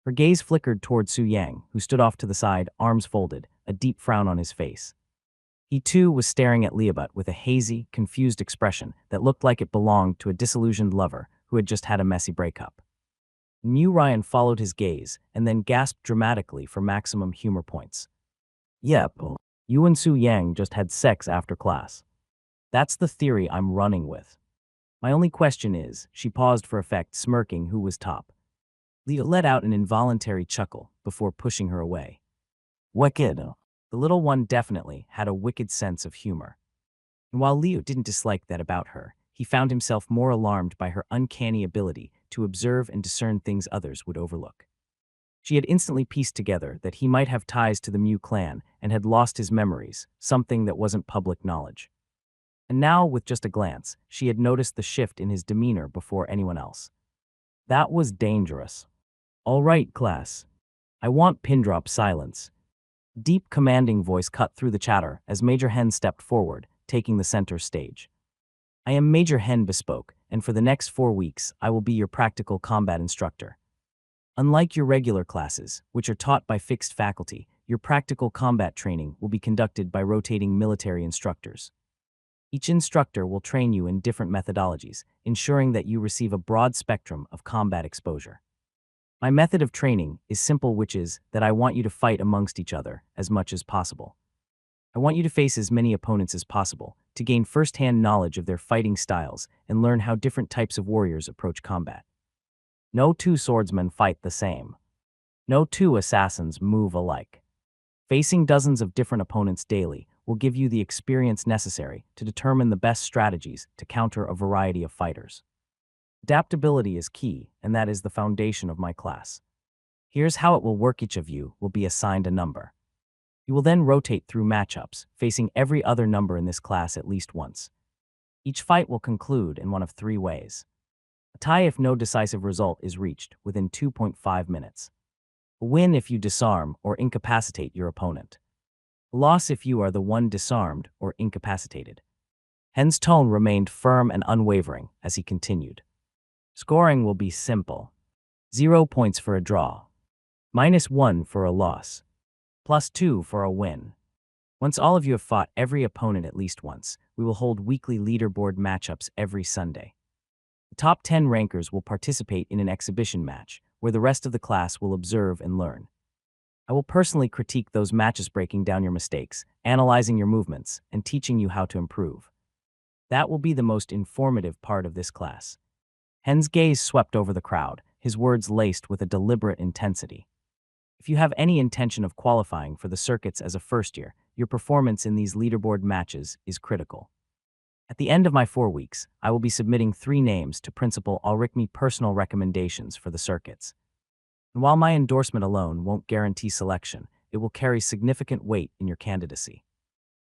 Her gaze flickered toward Su Yang, who stood off to the side, arms folded, a deep frown on his face. He too was staring at Leobut with a hazy, confused expression that looked like it belonged to a disillusioned lover who had just had a messy breakup. Mew Ryan followed his gaze and then gasped dramatically for maximum humor points. Yep, You and Su Yang just had sex after class. That's the theory I'm running with. My only question is, she paused for effect, smirking who was top. Leo let out an involuntary chuckle before pushing her away. Wicked. The little one definitely had a wicked sense of humor. And while Leo didn't dislike that about her, he found himself more alarmed by her uncanny ability to observe and discern things others would overlook. She had instantly pieced together that he might have ties to the Mew clan and had lost his memories, something that wasn't public knowledge. And now, with just a glance, she had noticed the shift in his demeanor before anyone else. That was dangerous. All right, class. I want pin-drop silence. Deep, commanding voice cut through the chatter as Major Hen stepped forward, taking the center stage. I am Major Hen Bespoke, and for the next 4 weeks, I will be your practical combat instructor. Unlike your regular classes, which are taught by fixed faculty, your practical combat training will be conducted by rotating military instructors. Each instructor will train you in different methodologies, ensuring that you receive a broad spectrum of combat exposure. My method of training is simple, which is that I want you to fight amongst each other as much as possible. I want you to face as many opponents as possible to gain first-hand knowledge of their fighting styles and learn how different types of warriors approach combat. No two swordsmen fight the same. No two assassins move alike. Facing dozens of different opponents daily will give you the experience necessary to determine the best strategies to counter a variety of fighters. Adaptability is key, and that is the foundation of my class. Here's how it will work. Each of you will be assigned a number. You will then rotate through matchups, facing every other number in this class at least once. Each fight will conclude in one of 3 ways. A tie if no decisive result is reached within 2.5 minutes. A win if you disarm or incapacitate your opponent. A loss if you are the one disarmed or incapacitated. Hen's tone remained firm and unwavering as he continued. Scoring will be simple. 0 points for a draw. -1 for a loss. +2 for a win. Once all of you have fought every opponent at least once, we will hold weekly leaderboard matchups every Sunday. The top 10 rankers will participate in an exhibition match, where the rest of the class will observe and learn. I will personally critique those matches, breaking down your mistakes, analyzing your movements, and teaching you how to improve. That will be the most informative part of this class. Hen's gaze swept over the crowd, his words laced with a deliberate intensity. If you have any intention of qualifying for the circuits as a first year, your performance in these leaderboard matches is critical. At the end of my 4 weeks, I will be submitting 3 names to Principal Ulrich's personal recommendations for the circuits. And while my endorsement alone won't guarantee selection, it will carry significant weight in your candidacy.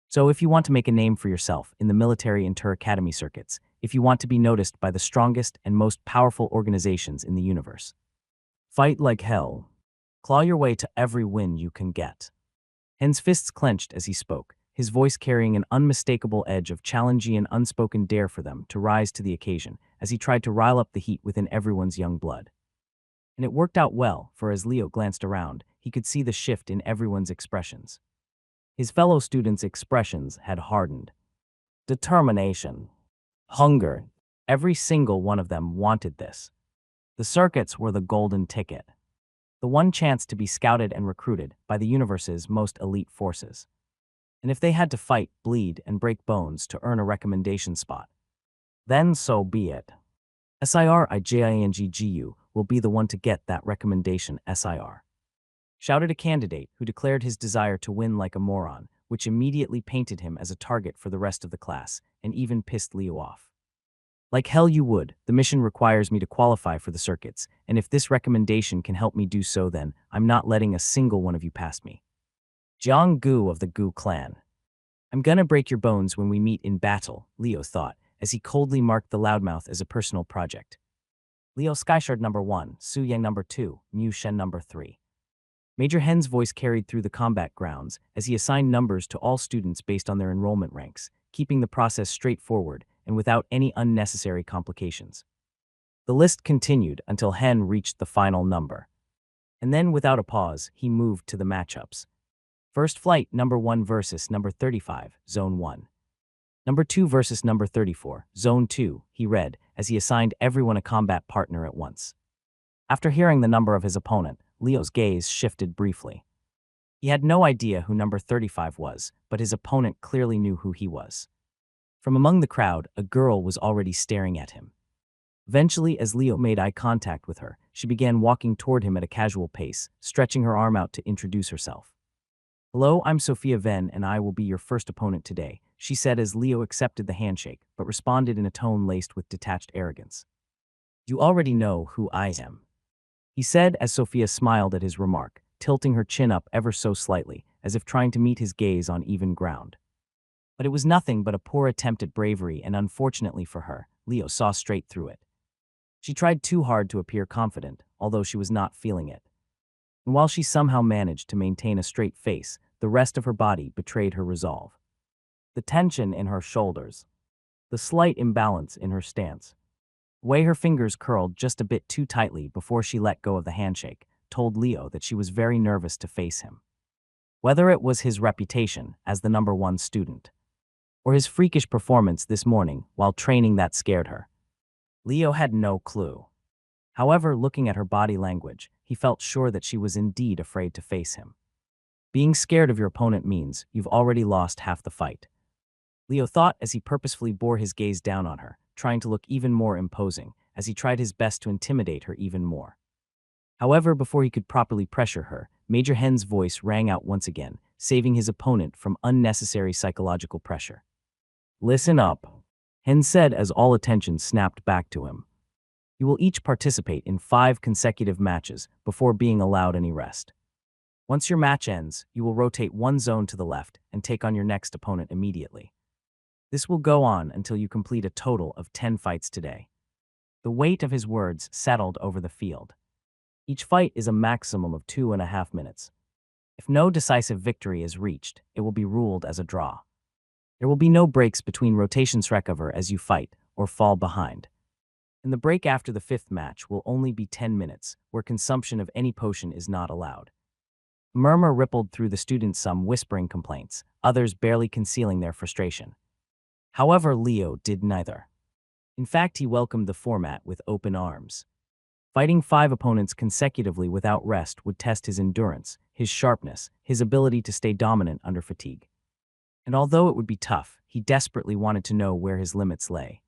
So if you want to make a name for yourself in the military inter-academy circuits, if you want to be noticed by the strongest and most powerful organizations in the universe, fight like hell. Claw your way to every win you can get. Hen's fists clenched as he spoke, his voice carrying an unmistakable edge of challenge and unspoken dare for them to rise to the occasion as he tried to rile up the heat within everyone's young blood. And it worked out well, for as Leo glanced around, he could see the shift in everyone's expressions. His fellow students' expressions had hardened. Determination. Hunger. Every single one of them wanted this. The circuits were the golden ticket. The one chance to be scouted and recruited by the universe's most elite forces. And if they had to fight, bleed, and break bones to earn a recommendation spot, then so be it. SIRIJINGGU will be the one to get that recommendation, SIR. Shouted a candidate who declared his desire to win like a moron, which immediately painted him as a target for the rest of the class, and even pissed Leo off. Like hell you would, the mission requires me to qualify for the circuits, and if this recommendation can help me do so, then I'm not letting a single one of you past me. Jiang Gu of the Gu clan. I'm gonna break your bones when we meet in battle, Leo thought, as he coldly marked the loudmouth as a personal project. Leo Skyshard number 1, Su Yang number 2, Mu Shen number 3. Major Hen's voice carried through the combat grounds as he assigned numbers to all students based on their enrollment ranks, keeping the process straightforward and without any unnecessary complications. The list continued until Hen reached the final number. And then, without a pause, he moved to the matchups. First flight, number 1 versus number 35, Zone 1. Number 2 versus number 34, Zone 2, he read, as he assigned everyone a combat partner at once. After hearing the number of his opponent, Leo's gaze shifted briefly. He had no idea who number 35 was, but his opponent clearly knew who he was. From among the crowd, a girl was already staring at him. Eventually, as Leo made eye contact with her, she began walking toward him at a casual pace, stretching her arm out to introduce herself. "Hello, I'm Sophia Venn, and I will be your first opponent today," she said as Leo accepted the handshake, but responded in a tone laced with detached arrogance. "You already know who I am," he said as Sophia smiled at his remark, tilting her chin up ever so slightly, as if trying to meet his gaze on even ground. But it was nothing but a poor attempt at bravery, and unfortunately for her, Leo saw straight through it. She tried too hard to appear confident, although she was not feeling it. And while she somehow managed to maintain a straight face, the rest of her body betrayed her resolve. The tension in her shoulders, the slight imbalance in her stance, the way her fingers curled just a bit too tightly before she let go of the handshake, told Leo that she was very nervous to face him. Whether it was his reputation as the number one student, or his freakish performance this morning while training that scared her, Leo had no clue. However, looking at her body language, he felt sure that she was indeed afraid to face him. Being scared of your opponent means you've already lost half the fight, Leo thought as he purposefully bore his gaze down on her, trying to look even more imposing, as he tried his best to intimidate her even more. However, before he could properly pressure her, Major Hen's voice rang out once again, saving his opponent from unnecessary psychological pressure. "Listen up," Hen said as all attention snapped back to him. "You will each participate in 5 consecutive matches before being allowed any rest. Once your match ends, you will rotate one zone to the left and take on your next opponent immediately. This will go on until you complete a total of 10 fights today." The weight of his words settled over the field. Each fight is a maximum of 2.5 minutes. If no decisive victory is reached, it will be ruled as a draw. There will be no breaks between rotations to recover as you fight or fall behind. And the break after the 5th match will only be 10 minutes, where consumption of any potion is not allowed. A murmur rippled through the students, some whispering complaints, others barely concealing their frustration. However, Leo did neither. In fact, he welcomed the format with open arms. Fighting 5 opponents consecutively without rest would test his endurance, his sharpness, his ability to stay dominant under fatigue. And although it would be tough, he desperately wanted to know where his limits lay,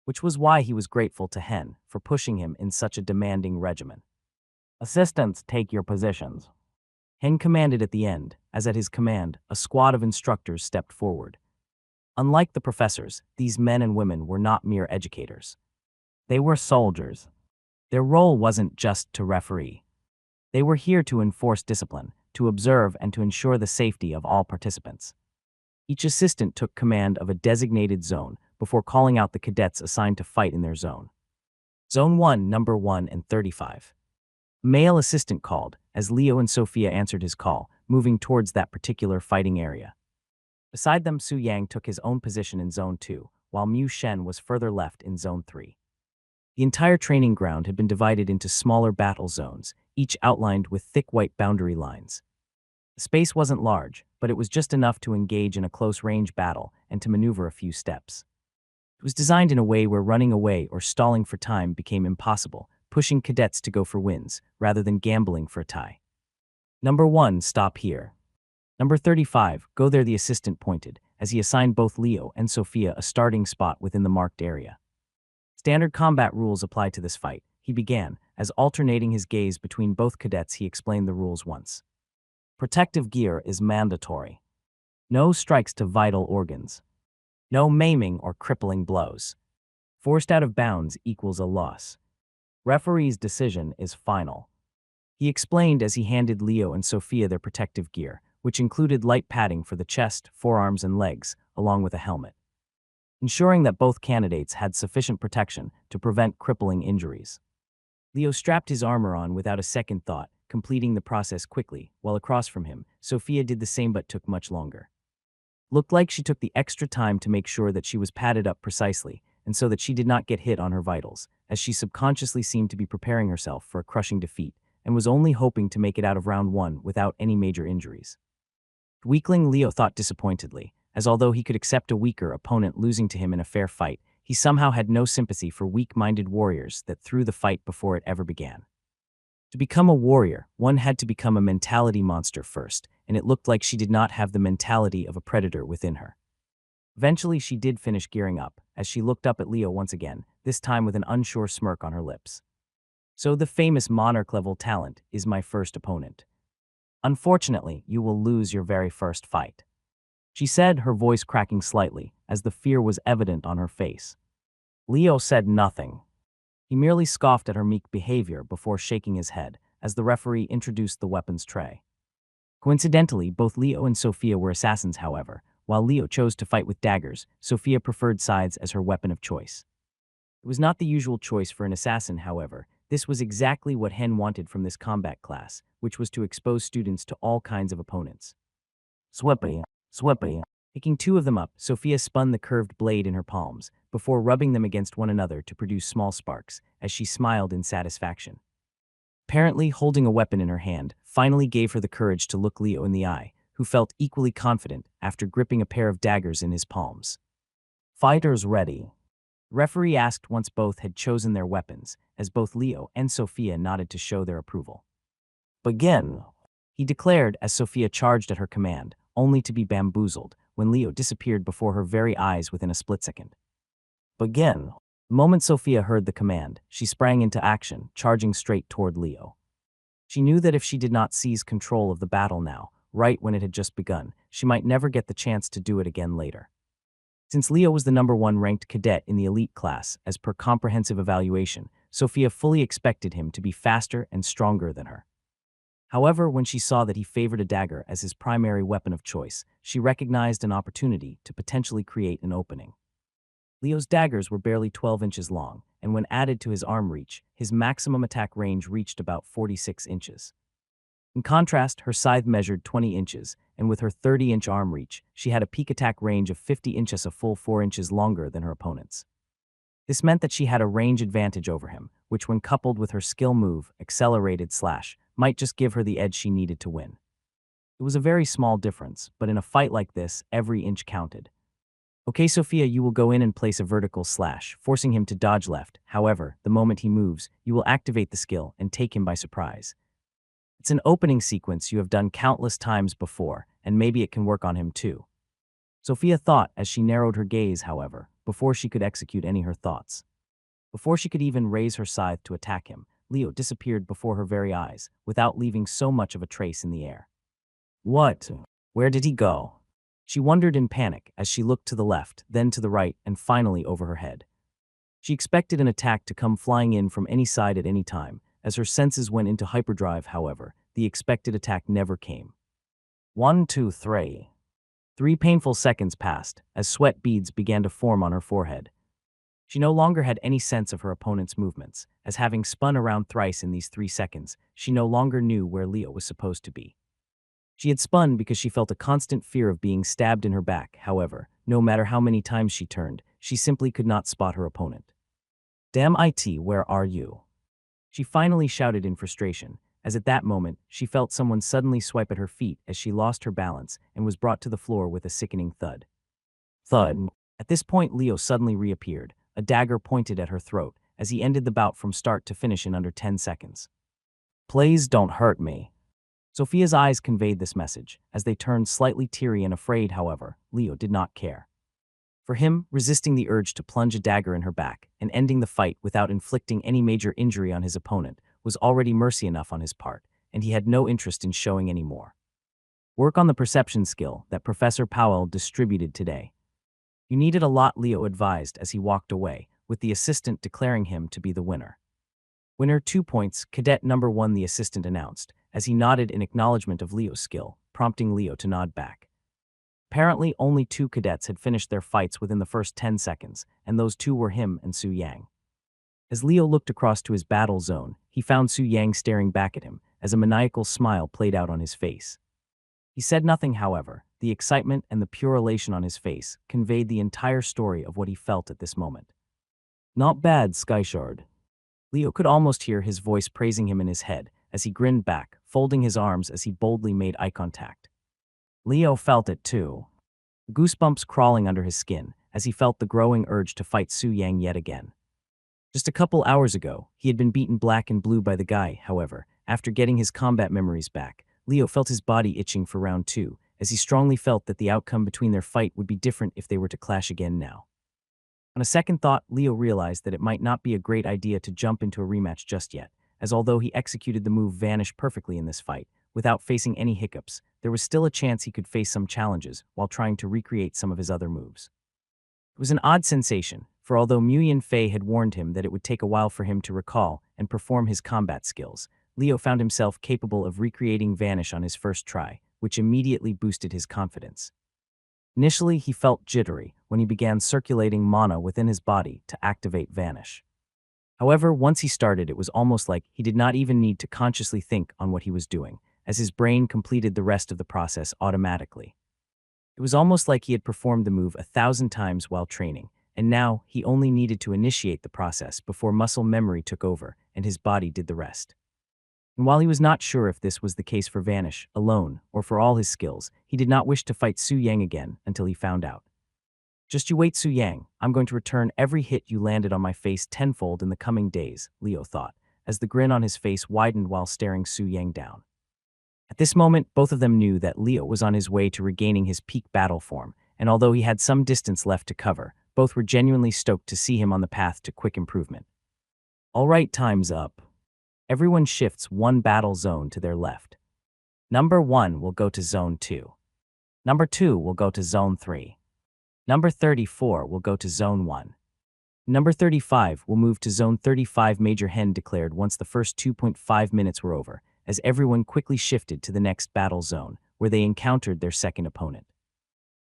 which was why he was grateful to Hen for pushing him in such a demanding regimen. "Assistants, take your positions," Hen commanded at the end, as at his command, a squad of instructors stepped forward. Unlike the professors, these men and women were not mere educators. They were soldiers. Their role wasn't just to referee. They were here to enforce discipline, to observe, and to ensure the safety of all participants. Each assistant took command of a designated zone before calling out the cadets assigned to fight in their zone. Zone 1, number 1 and 35. A male assistant called, as Leo and Sophia answered his call, moving towards that particular fighting area. Beside them, Su Yang took his own position in Zone 2, while Mu Shen was further left in Zone 3. The entire training ground had been divided into smaller battle zones, each outlined with thick white boundary lines. The space wasn't large, but it was just enough to engage in a close-range battle and to maneuver a few steps. It was designed in a way where running away or stalling for time became impossible, pushing cadets to go for wins, rather than gambling for a tie. "Number 1, stop here. Number 35, go there," the assistant pointed, as he assigned both Leo and Sophia a starting spot within the marked area. "Standard combat rules apply to this fight," he began, as alternating his gaze between both cadets he explained the rules once. "Protective gear is mandatory. No strikes to vital organs. No maiming or crippling blows. Forced out of bounds equals a loss. Referee's decision is final," he explained as he handed Leo and Sophia their protective gear, which included light padding for the chest, forearms, and legs, along with a helmet, ensuring that both candidates had sufficient protection to prevent crippling injuries. Leo strapped his armor on without a second thought, completing the process quickly, while across from him, Sophia did the same but took much longer. Looked like she took the extra time to make sure that she was padded up precisely, and so that she did not get hit on her vitals, as she subconsciously seemed to be preparing herself for a crushing defeat, and was only hoping to make it out of round 1 without any major injuries. Weakling, Leo thought disappointedly, as although he could accept a weaker opponent losing to him in a fair fight, he somehow had no sympathy for weak-minded warriors that threw the fight before it ever began. To become a warrior, one had to become a mentality monster first, and it looked like she did not have the mentality of a predator within her. Eventually, she did finish gearing up, as she looked up at Leo once again, this time with an unsure smirk on her lips. So the famous monarch-level talent is my first opponent. Unfortunately, you will lose your very first fight, she said, her voice cracking slightly, as the fear was evident on her face. Leo said nothing. He merely scoffed at her meek behavior before shaking his head, as the referee introduced the weapons tray. Coincidentally, both Leo and Sophia were assassins, however. While Leo chose to fight with daggers, Sophia preferred scythes as her weapon of choice. It was not the usual choice for an assassin, however. This was exactly what Hen wanted from this combat class, which was to expose students to all kinds of opponents. Swippy, swippy. Picking two of them up, Sophia spun the curved blade in her palms, before rubbing them against one another to produce small sparks, as she smiled in satisfaction. Apparently, holding a weapon in her hand finally gave her the courage to look Leo in the eye, who felt equally confident after gripping a pair of daggers in his palms. Fighters ready. Referee asked once both had chosen their weapons, as both Leo and Sophia nodded to show their approval. Begin, he declared as Sophia charged at her command, only to be bamboozled when Leo disappeared before her very eyes within a split second. Begin. The moment Sophia heard the command, she sprang into action, charging straight toward Leo. She knew that if she did not seize control of the battle now, right when it had just begun, she might never get the chance to do it again later. Since Leo was the #1 ranked cadet in the elite class, as per comprehensive evaluation, Sophia fully expected him to be faster and stronger than her. However, when she saw that he favored a dagger as his primary weapon of choice, she recognized an opportunity to potentially create an opening. Leo's daggers were barely 12 inches long, and when added to his arm reach, his maximum attack range reached about 46 inches. In contrast, her scythe measured 20 inches, and with her 30-inch arm reach, she had a peak attack range of 50 inches, a full 4 inches longer than her opponent's. This meant that she had a range advantage over him, which when coupled with her skill move, accelerated slash, might just give her the edge she needed to win. It was a very small difference, but in a fight like this, every inch counted. Okay, Sophia, you will go in and place a vertical slash, forcing him to dodge left. However, the moment he moves, you will activate the skill and take him by surprise. It's an opening sequence you have done countless times before, and maybe it can work on him too. Sophia thought as she narrowed her gaze, however, before she could execute any her thoughts. Before she could even raise her scythe to attack him, Leo disappeared before her very eyes, without leaving so much of a trace in the air. What? Where did he go? She wondered in panic as she looked to the left, then to the right, and finally over her head. She expected an attack to come flying in from any side at any time. As her senses went into hyperdrive, however, the expected attack never came. 1, 2, 3. 3 painful seconds passed as sweat beads began to form on her forehead. She no longer had any sense of her opponent's movements, as having spun around thrice in these 3 seconds, she no longer knew where Leo was supposed to be. She had spun because she felt a constant fear of being stabbed in her back. However, no matter how many times she turned, she simply could not spot her opponent. Damn it, where are you? She finally shouted in frustration, as at that moment, she felt someone suddenly swipe at her feet as she lost her balance and was brought to the floor with a sickening thud. Thud. At this point, Leo suddenly reappeared, a dagger pointed at her throat, as he ended the bout from start to finish in under 10 seconds. Please don't hurt me. Sophia's eyes conveyed this message, as they turned slightly teary and afraid. However, Leo did not care. For him, resisting the urge to plunge a dagger in her back and ending the fight without inflicting any major injury on his opponent was already mercy enough on his part, and he had no interest in showing any more. Work on the perception skill that Professor Powell distributed today. You needed a lot, Leo advised as he walked away, with the assistant declaring him to be the winner. Winner 2 points, Cadet #1, the assistant announced, as he nodded in acknowledgement of Leo's skill, prompting Leo to nod back. Apparently, only 2 cadets had finished their fights within the first 10 seconds, and those 2 were him and Su Yang. As Leo looked across to his battle zone, he found Su Yang staring back at him, as a maniacal smile played out on his face. He said nothing, however. The excitement and the pure elation on his face conveyed the entire story of what he felt at this moment. Not bad, Skyshard. Leo could almost hear his voice praising him in his head, as he grinned back, folding his arms as he boldly made eye contact. Leo felt it too. Goosebumps crawling under his skin, as he felt the growing urge to fight Su Yang yet again. Just a couple hours ago, he had been beaten black and blue by the guy, however, After getting his combat memories back, Leo felt his body itching for round 2, as he strongly felt that the outcome between their fight would be different if they were to clash again now. On a second thought, Leo realized that it might not be a great idea to jump into a rematch just yet, as although he executed the move Vanish perfectly in this fight, without facing any hiccups, there was still a chance he could face some challenges while trying to recreate some of his other moves. It was an odd sensation, for although Muyin Fei had warned him that it would take a while for him to recall and perform his combat skills, Leo found himself capable of recreating Vanish on his first try, which immediately boosted his confidence. Initially, he felt jittery when he began circulating mana within his body to activate Vanish. However, once he started, it was almost like he did not even need to consciously think on what he was doing, as his brain completed the rest of the process automatically. It was almost like he had performed the move 1,000 times while training, and now he only needed to initiate the process before muscle memory took over and his body did the rest. And while he was not sure if this was the case for Vanish alone or for all his skills, he did not wish to fight Su Yang again until he found out. Just you wait, Su Yang. I'm going to return every hit you landed on my face tenfold in the coming days, Leo thought, as the grin on his face widened while staring Su Yang down. At this moment, both of them knew that Leo was on his way to regaining his peak battle form, and although he had some distance left to cover, both were genuinely stoked to see him on the path to quick improvement. All right, time's up. Everyone shifts one battle zone to their left. Number 1 will go to Zone 2. Number 2 will go to Zone 3. Number 34 will go to Zone 1. Number 35 will move to Zone 35. Major Hen declared once the first 2.5 minutes were over, as everyone quickly shifted to the next battle zone, where they encountered their second opponent.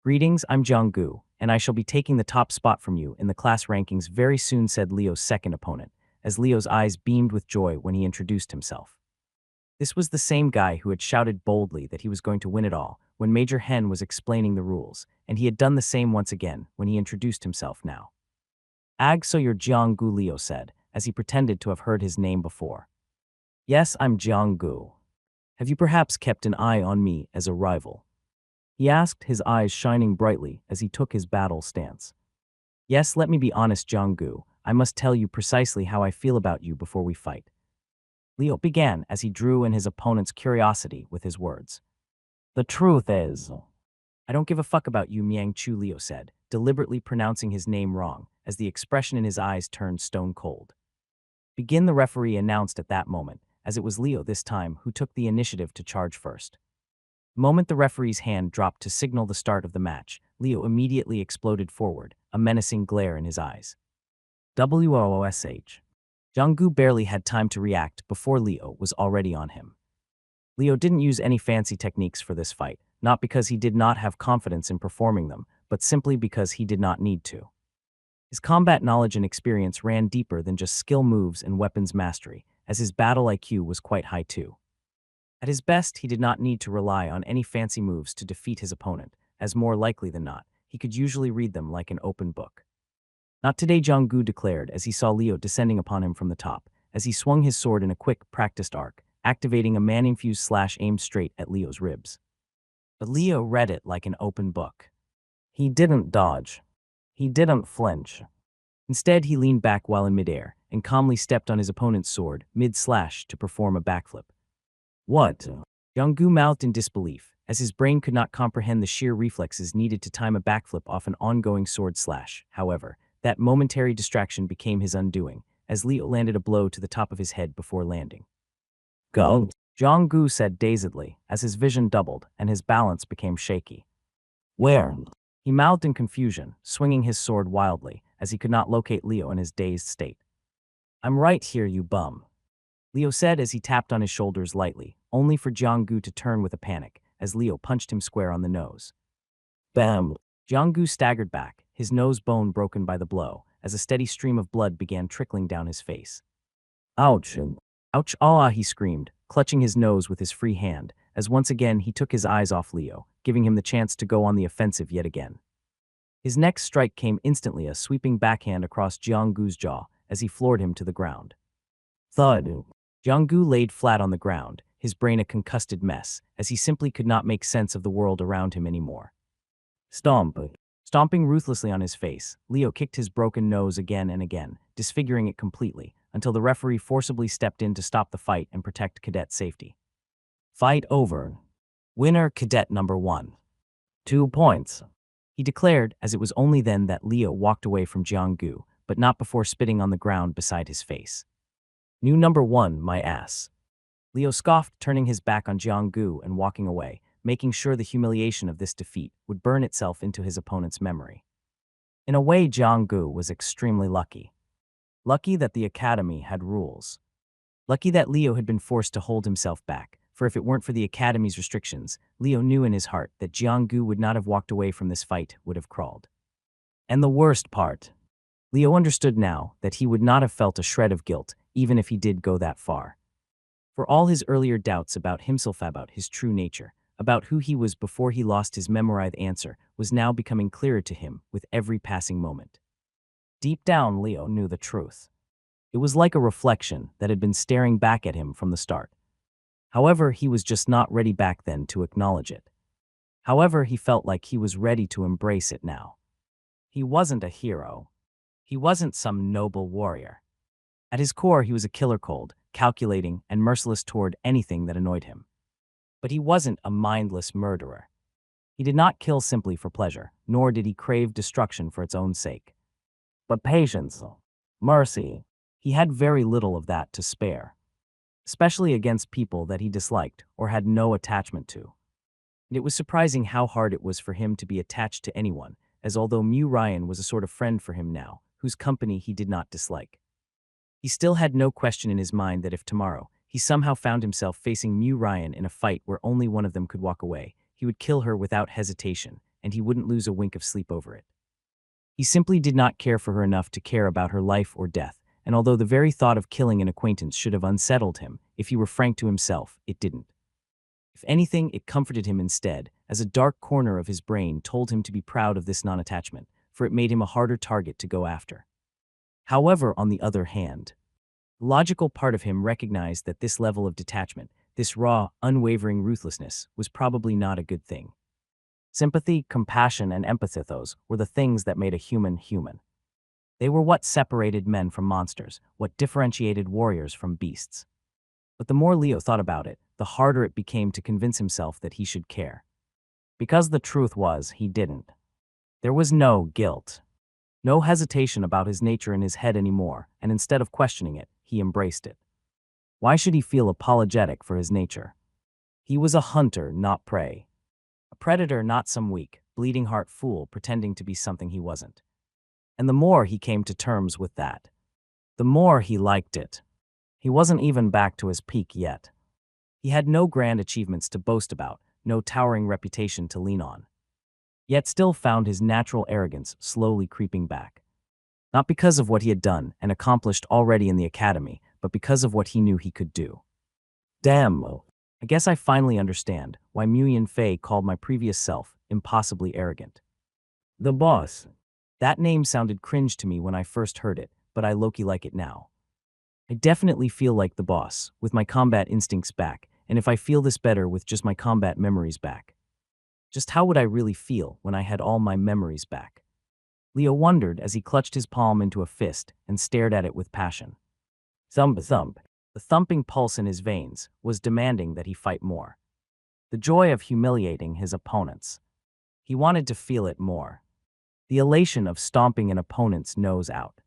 Greetings, I'm Jianggu, and I shall be taking the top spot from you in the class rankings very soon, said Leo's second opponent, as Leo's eyes beamed with joy when he introduced himself. This was the same guy who had shouted boldly that he was going to win it all when Major Hen was explaining the rules, and he had done the same once again when he introduced himself now. So you're Jianggu, Leo said, as he pretended to have heard his name before. Yes, I'm Jianggu. Have you perhaps kept an eye on me as a rival? He asked, his eyes shining brightly as he took his battle stance. Yes, let me be honest, Jianggu. I must tell you precisely how I feel about you before we fight. Leo began as he drew in his opponent's curiosity with his words. The truth is, I don't give a fuck about you, Miang Chu, Leo said, deliberately pronouncing his name wrong, as the expression in his eyes turned stone cold. Begin, the referee announced at that moment, as it was Leo this time who took the initiative to charge first. The moment the referee's hand dropped to signal the start of the match, Leo immediately exploded forward, a menacing glare in his eyes. Woosh. Jianggu barely had time to react before Leo was already on him. Leo didn't use any fancy techniques for this fight, not because he did not have confidence in performing them, but simply because he did not need to. His combat knowledge and experience ran deeper than just skill moves and weapons mastery, as his battle IQ was quite high too. At his best, he did not need to rely on any fancy moves to defeat his opponent, as more likely than not, he could usually read them like an open book. Not today, Jianggu declared as he saw Leo descending upon him from the top, as he swung his sword in a quick, practiced arc, activating a man-infused slash aimed straight at Leo's ribs. But Leo read it like an open book. He didn't dodge. He didn't flinch. Instead, he leaned back while in midair and calmly stepped on his opponent's sword mid-slash to perform a backflip. What? Jianggu mouthed in disbelief, as his brain could not comprehend the sheer reflexes needed to time a backflip off an ongoing sword slash. However, that momentary distraction became his undoing, as Leo landed a blow to the top of his head before landing. Go, Jianggu said dazedly, as his vision doubled and his balance became shaky. Where? He mouthed in confusion, swinging his sword wildly, as he could not locate Leo in his dazed state. I'm right here, you bum, Leo said as he tapped on his shoulders lightly, only for Jianggu to turn with a panic, as Leo punched him square on the nose. Bam! Jianggu staggered back, his nose bone broken by the blow, as a steady stream of blood began trickling down his face. Ouch! Ouch! Ah! He screamed, clutching his nose with his free hand, as once again he took his eyes off Leo, giving him the chance to go on the offensive yet again. His next strike came instantly, a sweeping backhand across Jianggu's jaw, as he floored him to the ground. Thud! Jianggu laid flat on the ground, his brain a concussed mess, as he simply could not make sense of the world around him anymore. Stomp! Stomping ruthlessly on his face, Leo kicked his broken nose again and again, disfiguring it completely, until the referee forcibly stepped in to stop the fight and protect Cadet's safety. Fight over. Winner Cadet number 1. 2 points. He declared, as it was only then that Leo walked away from Jianggu, but not before spitting on the ground beside his face. New number 1, my ass. Leo scoffed, turning his back on Jianggu and walking away, making sure the humiliation of this defeat would burn itself into his opponent's memory. In a way, Jianggu was extremely lucky. Lucky that the academy had rules. Lucky that Leo had been forced to hold himself back, for if it weren't for the academy's restrictions, Leo knew in his heart that Jianggu would not have walked away from this fight, would have crawled. And the worst part, Leo understood now that he would not have felt a shred of guilt, even if he did go that far. For all his earlier doubts about himself, about his true nature, about who he was before he lost his memorized answer, was now becoming clearer to him with every passing moment. Deep down, Leo knew the truth. It was like a reflection that had been staring back at him from the start. However, he was just not ready back then to acknowledge it. However, he felt like he was ready to embrace it now. He wasn't a hero. He wasn't some noble warrior. At his core, he was a killer, cold, calculating, and merciless toward anything that annoyed him. But he wasn't a mindless murderer. He did not kill simply for pleasure, nor did he crave destruction for its own sake. But patience, mercy, he had very little of that to spare, especially against people that he disliked or had no attachment to. And it was surprising how hard it was for him to be attached to anyone, as although Mew Ryan was a sort of friend for him now, whose company he did not dislike. He still had no question in his mind that if tomorrow he somehow found himself facing Mew Ryan in a fight where only one of them could walk away, he would kill her without hesitation, and he wouldn't lose a wink of sleep over it. He simply did not care for her enough to care about her life or death, and although the very thought of killing an acquaintance should have unsettled him, if he were frank to himself, it didn't. If anything, it comforted him instead, as a dark corner of his brain told him to be proud of this non-attachment, for it made him a harder target to go after. However, on the other hand, the logical part of him recognized that this level of detachment, this raw, unwavering ruthlessness, was probably not a good thing. Sympathy, compassion, and empathos were the things that made a human human. They were what separated men from monsters, what differentiated warriors from beasts. But the more Leo thought about it, the harder it became to convince himself that he should care. Because the truth was, he didn't. There was no guilt. No hesitation about his nature in his head anymore, and instead of questioning it, he embraced it. Why should he feel apologetic for his nature? He was a hunter, not prey. A predator, not some weak, bleeding heart fool pretending to be something he wasn't. And the more he came to terms with that, the more he liked it. He wasn't even back to his peak yet. He had no grand achievements to boast about, no towering reputation to lean on. Yet still found his natural arrogance slowly creeping back. Not because of what he had done and accomplished already in the academy, but because of what he knew he could do. Damn, I guess I finally understand why Muyan Fei called my previous self impossibly arrogant. The boss. That name sounded cringe to me when I first heard it, but I low-key like it now. I definitely feel like the boss, with my combat instincts back, and if I feel this better with just my combat memories back. Just how would I really feel when I had all my memories back? Leo wondered as he clutched his palm into a fist and stared at it with passion. Thump thump. The thumping pulse in his veins was demanding that he fight more. The joy of humiliating his opponents. He wanted to feel it more. The elation of stomping an opponent's nose out.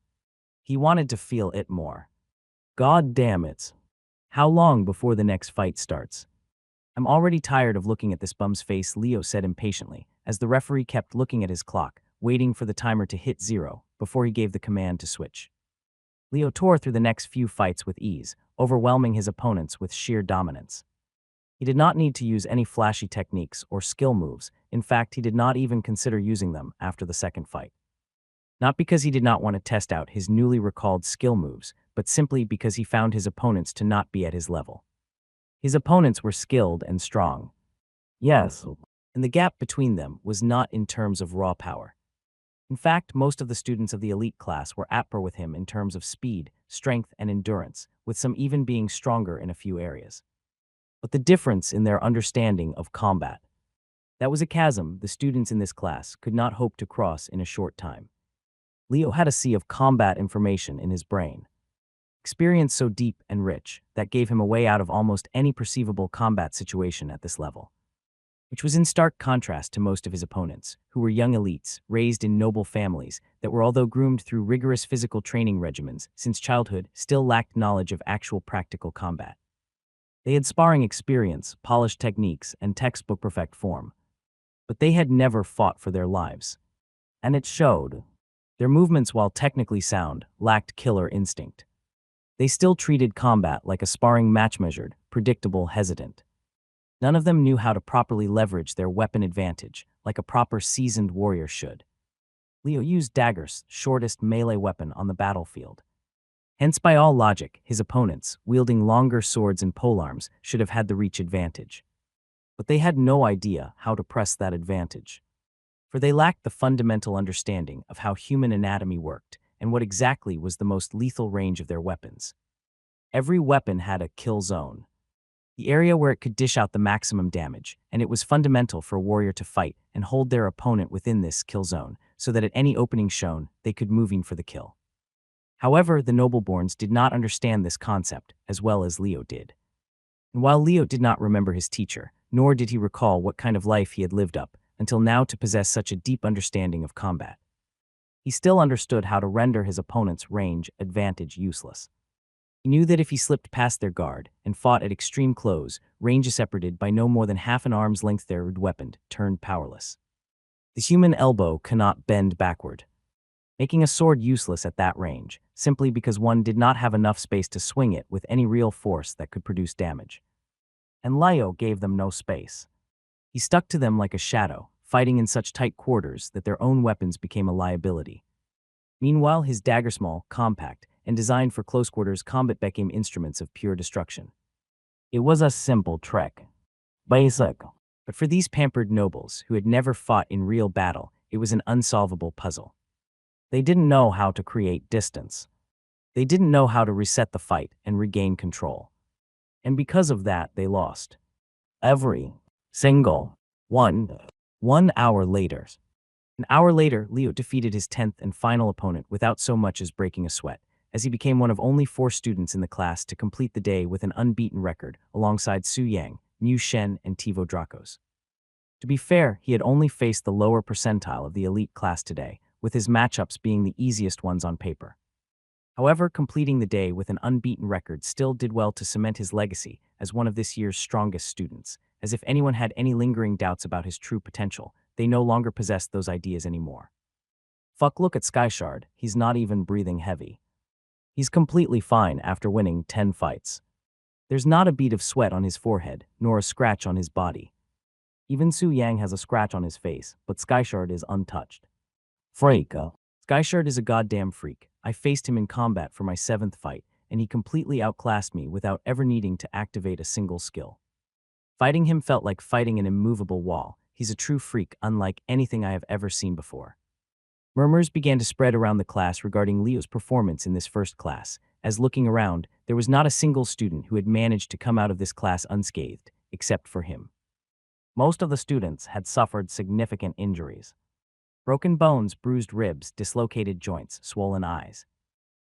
He wanted to feel it more. God damn it. How long before the next fight starts? I'm already tired of looking at this bum's face, Leo said impatiently, as the referee kept looking at his clock, waiting for the timer to hit 0 before he gave the command to switch. Leo tore through the next few fights with ease, overwhelming his opponents with sheer dominance. He did not need to use any flashy techniques or skill moves. In fact, he did not even consider using them after the second fight. Not because he did not want to test out his newly recalled skill moves, but simply because he found his opponents to not be at his level. His opponents were skilled and strong. Yes, and the gap between them was not in terms of raw power. In fact, most of the students of the elite class were at par with him in terms of speed, strength, and endurance, with some even being stronger in a few areas. But the difference in their understanding of combat. That was a chasm the students in this class could not hope to cross in a short time. Leo had a sea of combat information in his brain. experience so deep and rich that gave him a way out of almost any perceivable combat situation at this level, which was in stark contrast to most of his opponents, who were young elites raised in noble families that were, although groomed through rigorous physical training regimens since childhood, still lacked knowledge of actual practical combat. They had sparring experience, polished techniques, and textbook perfect form, but they had never fought for their lives. And it showed. Their movements, while technically sound, lacked killer instinct. They still treated combat like a sparring match, measured, predictable, hesitant. None of them knew how to properly leverage their weapon advantage, like a proper seasoned warrior should. Leo used daggers, shortest melee weapon on the battlefield. Hence, by all logic, his opponents, wielding longer swords and polearms, should have had the reach advantage. But they had no idea how to press that advantage. For they lacked the fundamental understanding of how human anatomy worked and what exactly was the most lethal range of their weapons. Every weapon had a kill zone, the area where it could dish out the maximum damage, and it was fundamental for a warrior to fight and hold their opponent within this kill zone so that at any opening shown, they could moving for the kill. However, the nobleborns did not understand this concept as well as Leo did. And while Leo did not remember his teacher, nor did he recall what kind of life he had lived up until now to possess such a deep understanding of combat, he still understood how to render his opponent's range advantage useless. He knew that if he slipped past their guard and fought at extreme close, range separated by no more than half an arm's length, their weapon turned powerless. The human elbow cannot bend backward, making a sword useless at that range, simply because one did not have enough space to swing it with any real force that could produce damage. And Leo gave them no space. He stuck to them like a shadow, fighting in such tight quarters that their own weapons became a liability. Meanwhile, his dagger, small, compact, and designed for close quarters combat, became instruments of pure destruction. It was a simple trick. Basic. But for these pampered nobles who had never fought in real battle, it was an unsolvable puzzle. They didn't know how to create distance. They didn't know how to reset the fight and regain control. And because of that, they lost. Every single one. 1 hour later. An hour later, Leo defeated his 10th and final opponent without so much as breaking a sweat, as he became one of only 4 students in the class to complete the day with an unbeaten record, alongside Su Yang, Mu Shen, and Tivo Dracos. To be fair, he had only faced the lower percentile of the elite class today, with his matchups being the easiest ones on paper. However, completing the day with an unbeaten record still did well to cement his legacy as one of this year's strongest students, as if anyone had any lingering doubts about his true potential, they no longer possessed those ideas anymore. Fuck, look at Skyshard, he's not even breathing heavy. He's completely fine after winning 10 fights. There's not a bead of sweat on his forehead, nor a scratch on his body. Even Su Yang has a scratch on his face, but Skyshard is untouched. Freak. Skyshard is a goddamn freak. I faced him in combat for my 7th fight, and he completely outclassed me without ever needing to activate a single skill. Fighting him felt like fighting an immovable wall. He's a true freak, unlike anything I have ever seen before. Murmurs began to spread around the class regarding Leo's performance in this first class, as looking around, there was not a single student who had managed to come out of this class unscathed, except for him. Most of the students had suffered significant injuries. Broken bones, bruised ribs, dislocated joints, swollen eyes.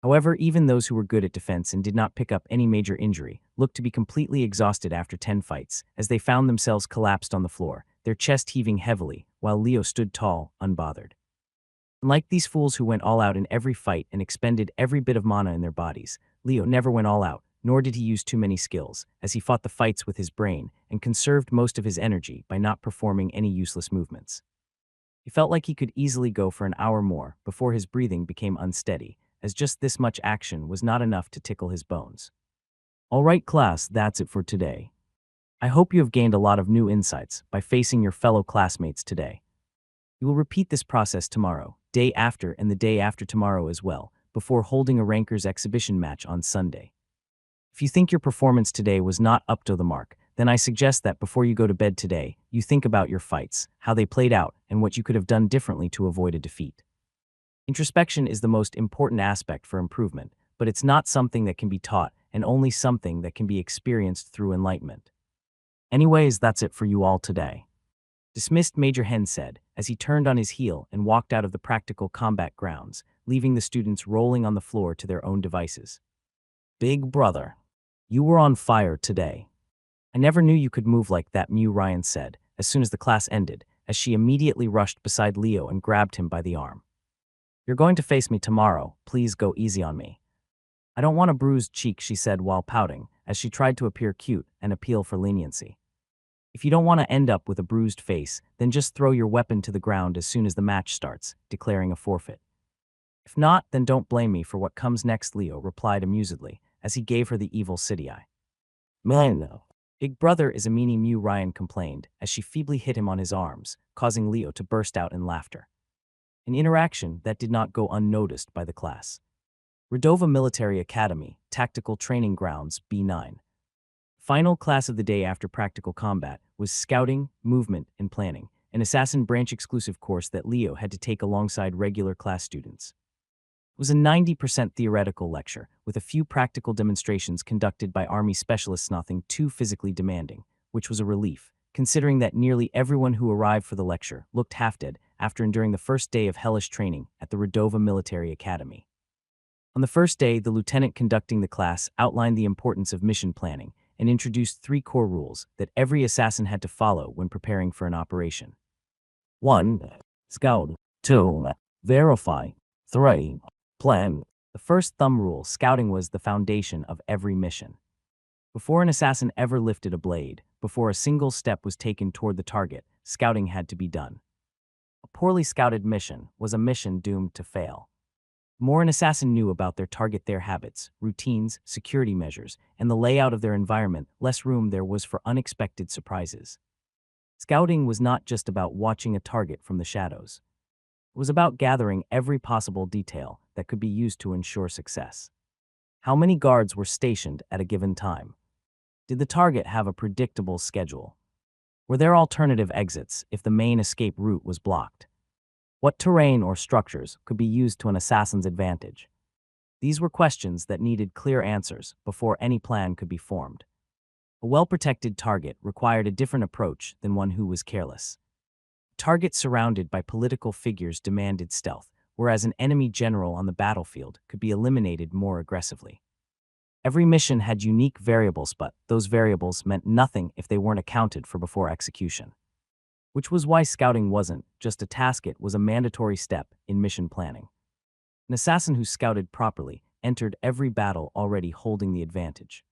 However, even those who were good at defense and did not pick up any major injury looked to be completely exhausted after 10 fights, as they found themselves collapsed on the floor, their chest heaving heavily, while Leo stood tall, unbothered. Unlike these fools who went all out in every fight and expended every bit of mana in their bodies, Leo never went all out, nor did he use too many skills, as he fought the fights with his brain and conserved most of his energy by not performing any useless movements. He felt like he could easily go for an hour more before his breathing became unsteady, as just this much action was not enough to tickle his bones. All right, class, that's it for today. I hope you have gained a lot of new insights by facing your fellow classmates today. You will repeat this process tomorrow, day after, and the day after tomorrow as well, before holding a Rankers exhibition match on Sunday. If you think your performance today was not up to the mark, then I suggest that before you go to bed today, you think about your fights, how they played out, and what you could have done differently to avoid a defeat. Introspection is the most important aspect for improvement, but it's not something that can be taught and only something that can be experienced through enlightenment. Anyways, that's it for you all today. Dismissed, Major Hen said, as he turned on his heel and walked out of the practical combat grounds, leaving the students rolling on the floor to their own devices. Big brother, you were on fire today. I never knew you could move like that, Mew Ryan said, as soon as the class ended, as she immediately rushed beside Leo and grabbed him by the arm. You're going to face me tomorrow, please go easy on me. I don't want a bruised cheek, she said while pouting, as she tried to appear cute and appeal for leniency. If you don't want to end up with a bruised face, then just throw your weapon to the ground as soon as the match starts, declaring a forfeit. If not, then don't blame me for what comes next, Leo replied amusedly, as he gave her the evil city eye. No. Big brother is a meanie, Mew Ryan complained, as she feebly hit him on his arms, causing Leo to burst out in laughter. An interaction that did not go unnoticed by the class. Redova Military Academy, Tactical Training Grounds, B9. Final class of the day after practical combat was Scouting, Movement, and Planning, an Assassin Branch exclusive course that Leo had to take alongside regular class students. It was a 90% theoretical lecture, with a few practical demonstrations conducted by Army specialists, nothing too physically demanding, which was a relief, considering that nearly everyone who arrived for the lecture looked half-dead after enduring the first day of hellish training at the Redova Military Academy. On the first day, the lieutenant conducting the class outlined the importance of mission planning and introduced 3 core rules that every assassin had to follow when preparing for an operation. 1. Scout. 2. Verify. 3. Plan. The first thumb rule, scouting was the foundation of every mission. Before an assassin ever lifted a blade, before a single step was taken toward the target, scouting had to be done. A poorly scouted mission was a mission doomed to fail. The more an assassin knew about their target, their habits, routines, security measures, and the layout of their environment, less room there was for unexpected surprises. Scouting was not just about watching a target from the shadows. It was about gathering every possible detail that could be used to ensure success. How many guards were stationed at a given time? Did the target have a predictable schedule? Were there alternative exits if the main escape route was blocked? What terrain or structures could be used to an assassin's advantage? These were questions that needed clear answers before any plan could be formed. A well-protected target required a different approach than one who was careless. Targets surrounded by political figures demanded stealth, whereas an enemy general on the battlefield could be eliminated more aggressively. Every mission had unique variables, but those variables meant nothing if they weren't accounted for before execution. Which was why scouting wasn't just a task, it was a mandatory step in mission planning. An assassin who scouted properly entered every battle already holding the advantage.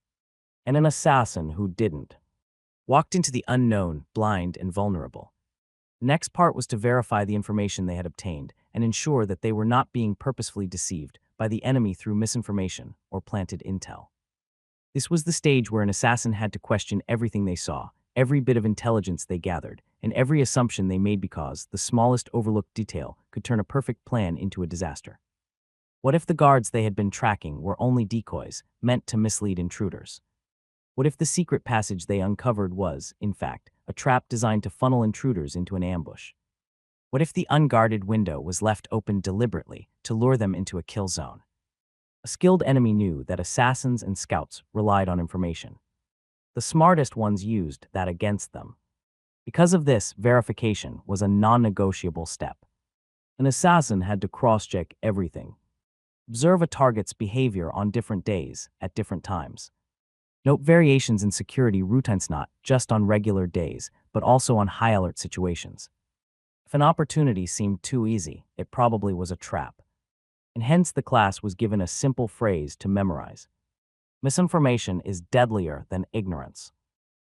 And an assassin who didn't walked into the unknown, blind and vulnerable. The next part was to verify the information they had obtained and ensure that they were not being purposefully deceived by the enemy through misinformation or planted intel. This was the stage where an assassin had to question everything they saw, every bit of intelligence they gathered, and every assumption they made, because the smallest overlooked detail could turn a perfect plan into a disaster. What if the guards they had been tracking were only decoys meant to mislead intruders? What if the secret passage they uncovered was, in fact, a trap designed to funnel intruders into an ambush? What if the unguarded window was left open deliberately to lure them into a kill zone? A skilled enemy knew that assassins and scouts relied on information. The smartest ones used that against them. Because of this, verification was a non-negotiable step. An assassin had to cross-check everything. Observe a target's behavior on different days, at different times. Note variations in security routines, not just on regular days, but also on high-alert situations. If an opportunity seemed too easy, it probably was a trap. And hence the class was given a simple phrase to memorize. Misinformation is deadlier than ignorance.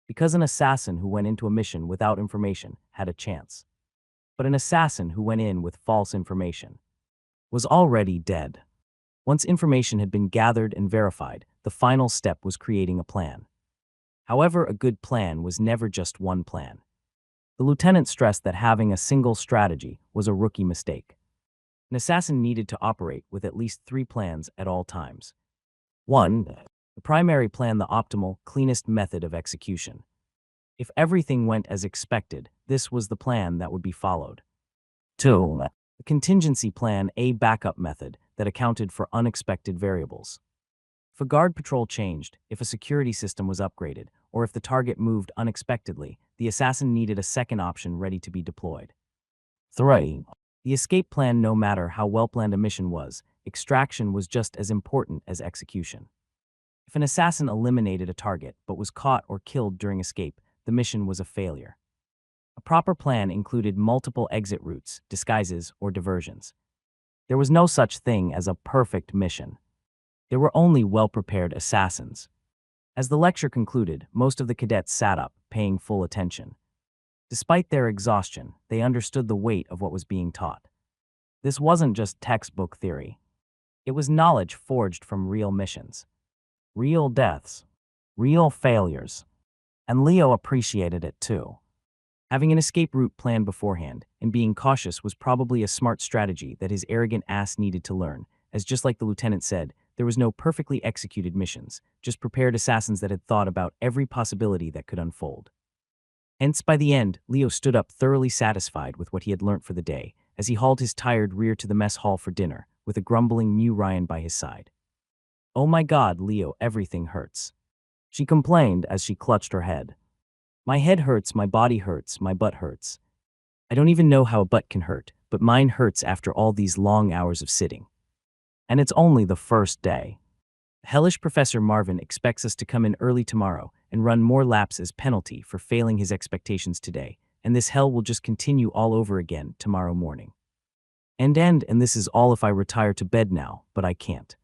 Because an assassin who went into a mission without information had a chance. But an assassin who went in with false information was already dead. Once information had been gathered and verified, the final step was creating a plan. However, a good plan was never just one plan. The lieutenant stressed that having a single strategy was a rookie mistake. An assassin needed to operate with at least 3 plans at all times. 1. The primary plan, the optimal, cleanest method of execution. If everything went as expected, this was the plan that would be followed. 2. The contingency plan, a backup method that accounted for unexpected variables. If a guard patrol changed, if a security system was upgraded, or if the target moved unexpectedly, the assassin needed a second option ready to be deployed. 3. The escape plan, no matter how well-planned a mission was, extraction was just as important as execution. If an assassin eliminated a target but was caught or killed during escape, the mission was a failure. A proper plan included multiple exit routes, disguises, or diversions. There was no such thing as a perfect mission. There were only well-prepared assassins. As the lecture concluded, most of the cadets sat up, paying full attention. Despite their exhaustion, they understood the weight of what was being taught. This wasn't just textbook theory. It was knowledge forged from real missions, real deaths, real failures. And Leo appreciated it too. Having an escape route planned beforehand and being cautious was probably a smart strategy that his arrogant ass needed to learn, as just like the lieutenant said, there was no perfectly executed missions, just prepared assassins that had thought about every possibility that could unfold. Hence, by the end, Leo stood up thoroughly satisfied with what he had learnt for the day, as he hauled his tired rear to the mess hall for dinner, with a grumbling Mew Ryan by his side. "Oh my God, Leo, everything hurts," she complained as she clutched her head. "My head hurts, my body hurts, my butt hurts. I don't even know how a butt can hurt, but mine hurts after all these long hours of sitting. And it's only the first day. Hellish Professor Marvin expects us to come in early tomorrow and run more laps as penalty for failing his expectations today, and this hell will just continue all over again tomorrow morning. And this is all if I retire to bed now, but I can't.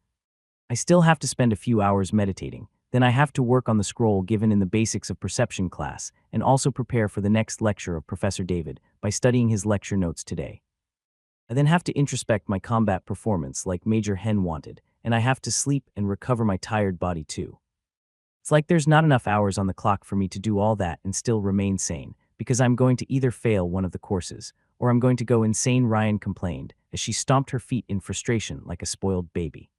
I still have to spend a few hours meditating, then I have to work on the scroll given in the Basics of Perception class, and also prepare for the next lecture of Professor David by studying his lecture notes today. I then have to introspect my combat performance like Major Hen wanted, and I have to sleep and recover my tired body too. It's like there's not enough hours on the clock for me to do all that and still remain sane, because I'm going to either fail one of the courses, or I'm going to go insane," Ryan complained, as she stomped her feet in frustration like a spoiled baby.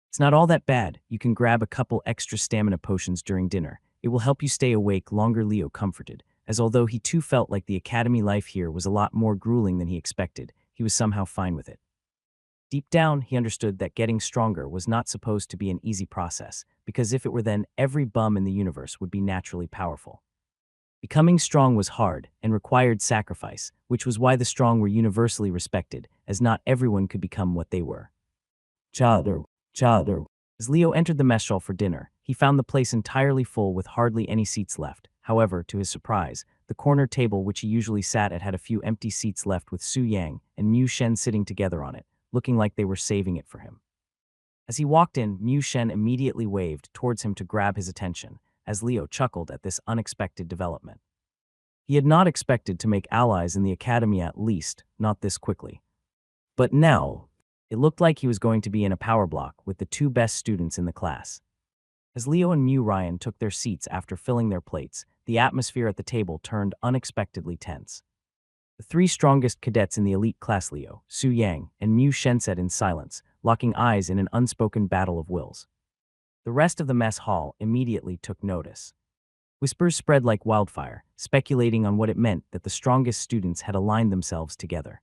"It's not all that bad. You can grab a couple extra stamina potions during dinner. It will help you stay awake longer," Leo comforted, as although he too felt like the academy life here was a lot more grueling than he expected, he was somehow fine with it. Deep down, he understood that getting stronger was not supposed to be an easy process, because if it were, then every bum in the universe would be naturally powerful. Becoming strong was hard and required sacrifice, which was why the strong were universally respected, as not everyone could become what they were. Chowder. As Leo entered the mess hall for dinner, he found the place entirely full with hardly any seats left. However, to his surprise, the corner table which he usually sat at had a few empty seats left, with Su Yang and Mu Shen sitting together on it, looking like they were saving it for him. As he walked in, Mu Shen immediately waved towards him to grab his attention, as Leo chuckled at this unexpected development. He had not expected to make allies in the academy, at least, not this quickly. But now, it looked like he was going to be in a power block with the two best students in the class. As Leo and Mew Ryan took their seats after filling their plates, the atmosphere at the table turned unexpectedly tense. The three strongest cadets in the elite class, Leo, Su Yang, and Mu Shen, sat in silence, locking eyes in an unspoken battle of wills. The rest of the mess hall immediately took notice. Whispers spread like wildfire, speculating on what it meant that the strongest students had aligned themselves together.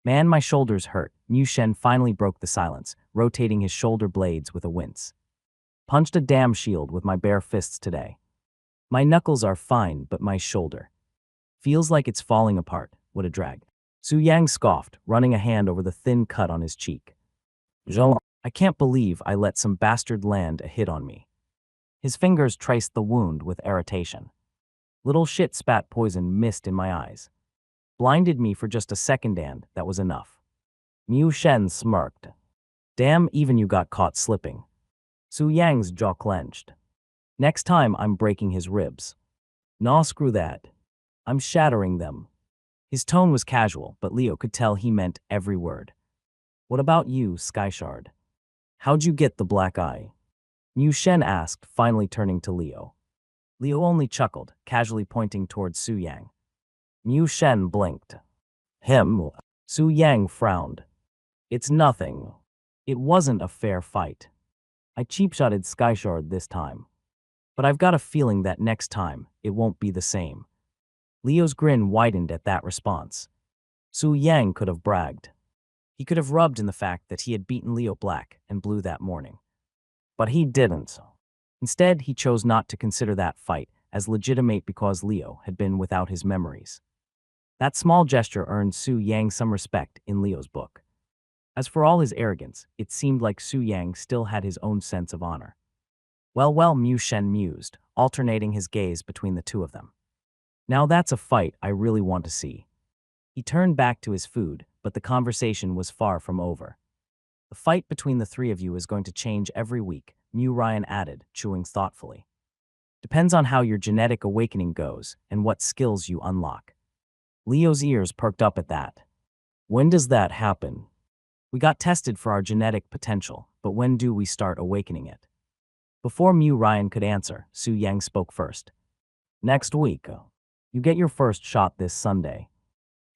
"Man, my shoulders hurt," Mu Shen finally broke the silence, rotating his shoulder blades with a wince. "Punched a damn shield with my bare fists today. My knuckles are fine, but my shoulder feels like it's falling apart. What a drag." Su Yang scoffed, running a hand over the thin cut on his cheek. "I can't believe I let some bastard land a hit on me." His fingers traced the wound with irritation. "Little shit spat poison mist in my eyes. Blinded me for just a second, and that was enough." Mu Shen smirked. "Damn, even you got caught slipping." Su Yang's jaw clenched. "Next time I'm breaking his ribs." "Nah, screw that. I'm shattering them." His tone was casual, but Leo could tell he meant every word. "What about you, Skyshard? How'd you get the black eye?" Mu Shen asked, finally turning to Leo. Leo only chuckled, casually pointing towards Su Yang. Mu Shen blinked. "Him?" Su Yang frowned. "It's nothing. It wasn't a fair fight. I cheap-shotted Skyshard this time. But I've got a feeling that next time, it won't be the same." Leo's grin widened at that response. Su Yang could have bragged. He could have rubbed in the fact that he had beaten Leo black and blue that morning. But he didn't. Instead, he chose not to consider that fight as legitimate because Leo had been without his memories. That small gesture earned Su Yang some respect in Leo's book. As for all his arrogance, it seemed like Su Yang still had his own sense of honor. Well, Mu Shen mused, alternating his gaze between the two of them. Now that's a fight I really want to see. He turned back to his food, but the conversation was far from over. The fight between the three of you is going to change every week, Mu Ryan added, chewing thoughtfully. Depends on how your genetic awakening goes and what skills you unlock. Leo's ears perked up at that. When does that happen? We got tested for our genetic potential, but when do we start awakening it? Before Mu Ryan could answer, Su Yang spoke first. Next week. You get your first shot this Sunday.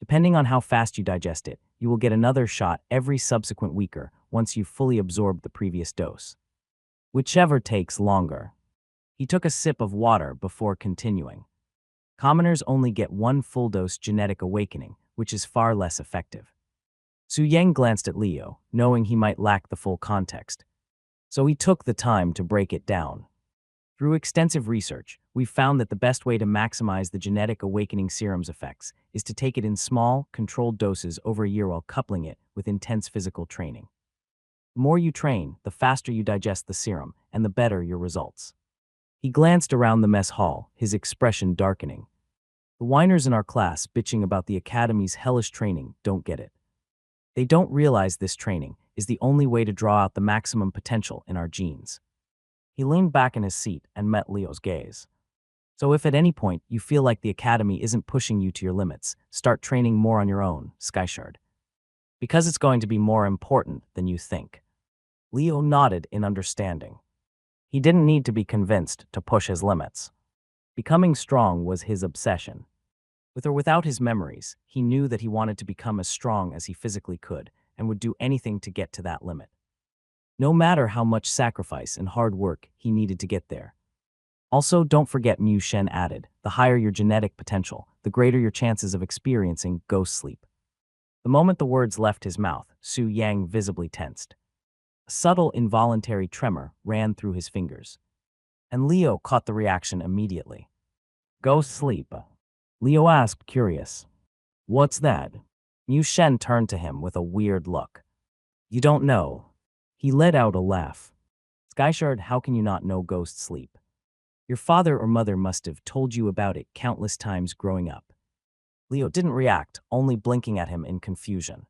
Depending on how fast you digest it, you will get another shot every subsequent weeker once you've fully absorbed the previous dose. Whichever takes longer. He took a sip of water before continuing. Commoners only get one full dose genetic awakening, which is far less effective. Su Yang glanced at Leo, knowing he might lack the full context. So he took the time to break it down. Through extensive research, we've found that the best way to maximize the genetic awakening serum's effects is to take it in small, controlled doses over a year while coupling it with intense physical training. The more you train, the faster you digest the serum, and the better your results. He glanced around the mess hall, his expression darkening. The whiners in our class bitching about the academy's hellish training don't get it. They don't realize this training is the only way to draw out the maximum potential in our genes. He leaned back in his seat and met Leo's gaze. So if at any point you feel like the academy isn't pushing you to your limits, start training more on your own, Skyshard. Because it's going to be more important than you think. Leo nodded in understanding. He didn't need to be convinced to push his limits. Becoming strong was his obsession. With or without his memories, he knew that he wanted to become as strong as he physically could and would do anything to get to that limit. No matter how much sacrifice and hard work he needed to get there. Also, don't forget, Mu Shen added, the higher your genetic potential, the greater your chances of experiencing ghost sleep. The moment the words left his mouth, Su Yang visibly tensed. A subtle, involuntary tremor ran through his fingers. And Leo caught the reaction immediately. Ghost sleep? Leo asked, curious. What's that? Mu Shen turned to him with a weird look. You don't know. He let out a laugh. Skyshard, how can you not know ghost sleep? Your father or mother must have told you about it countless times growing up. Leo didn't react, only blinking at him in confusion.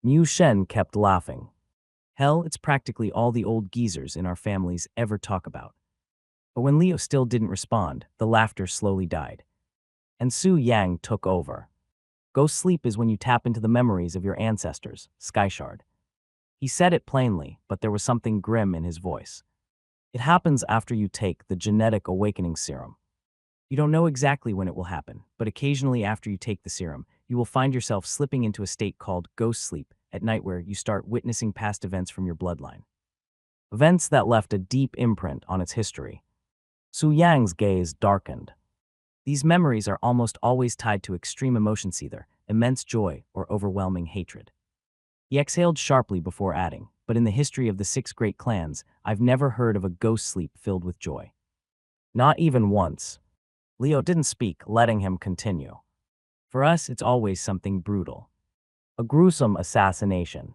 Mu Shen kept laughing. Hell, it's practically all the old geezers in our families ever talk about. But when Leo still didn't respond, the laughter slowly died. And Su Yang took over. Ghost sleep is when you tap into the memories of your ancestors, Skyshard. He said it plainly, but there was something grim in his voice. It happens after you take the genetic awakening serum. You don't know exactly when it will happen, but occasionally after you take the serum, you will find yourself slipping into a state called ghost sleep at night where you start witnessing past events from your bloodline. Events that left a deep imprint on its history. Su Yang's gaze darkened. These memories are almost always tied to extreme emotions, either immense joy or overwhelming hatred. He exhaled sharply before adding, but in the history of the 6 great clans, I've never heard of a ghost sleep filled with joy. Not even once. Leo didn't speak, letting him continue. For us, it's always something brutal. A gruesome assassination.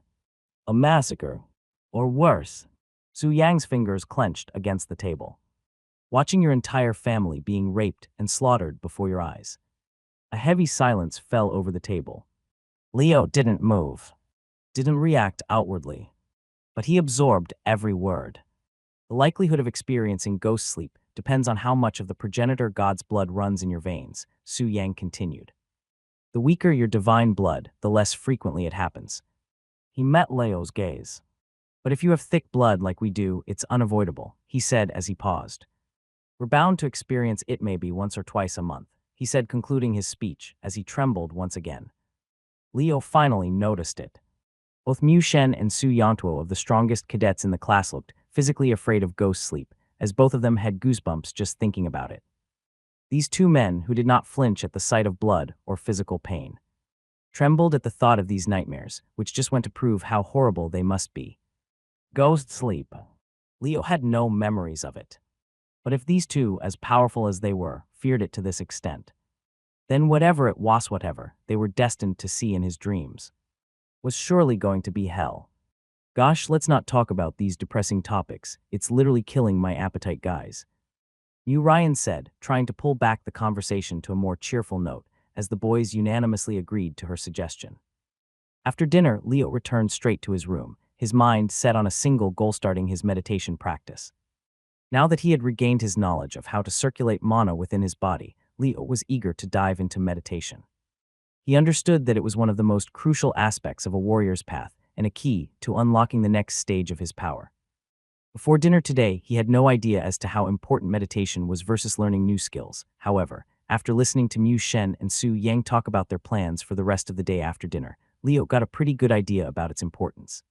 A massacre. Or worse. Su Yang's fingers clenched against the table. Watching your entire family being raped and slaughtered before your eyes. A heavy silence fell over the table. Leo didn't move. Didn't react outwardly. But he absorbed every word. The likelihood of experiencing ghost sleep depends on how much of the progenitor god's blood runs in your veins, Su Yang continued. The weaker your divine blood, the less frequently it happens. He met Leo's gaze. But if you have thick blood like we do, it's unavoidable, he said as he paused. We're bound to experience it maybe once or twice a month, he said, concluding his speech as he trembled once again. Leo finally noticed it. Both Mu Shen and Su Yantuo, of the strongest cadets in the class, looked physically afraid of ghost sleep, as both of them had goosebumps just thinking about it. These 2 men, who did not flinch at the sight of blood or physical pain, trembled at the thought of these nightmares, which just went to prove how horrible they must be. Ghost sleep. Leo had no memories of it. But if these 2, as powerful as they were, feared it to this extent, then whatever it was, whatever they were destined to see in his dreams, was surely going to be hell. Gosh, let's not talk about these depressing topics. It's literally killing my appetite, guys. Ryan said, trying to pull back the conversation to a more cheerful note, as the boys unanimously agreed to her suggestion. After dinner, Leo returned straight to his room, his mind set on a single goal: starting his meditation practice. Now that he had regained his knowledge of how to circulate mana within his body, Leo was eager to dive into meditation. He understood that it was one of the most crucial aspects of a warrior's path and a key to unlocking the next stage of his power. Before dinner today, he had no idea as to how important meditation was versus learning new skills. However, after listening to Mu Shen and Su Yang talk about their plans for the rest of the day after dinner, Leo got a pretty good idea about its importance.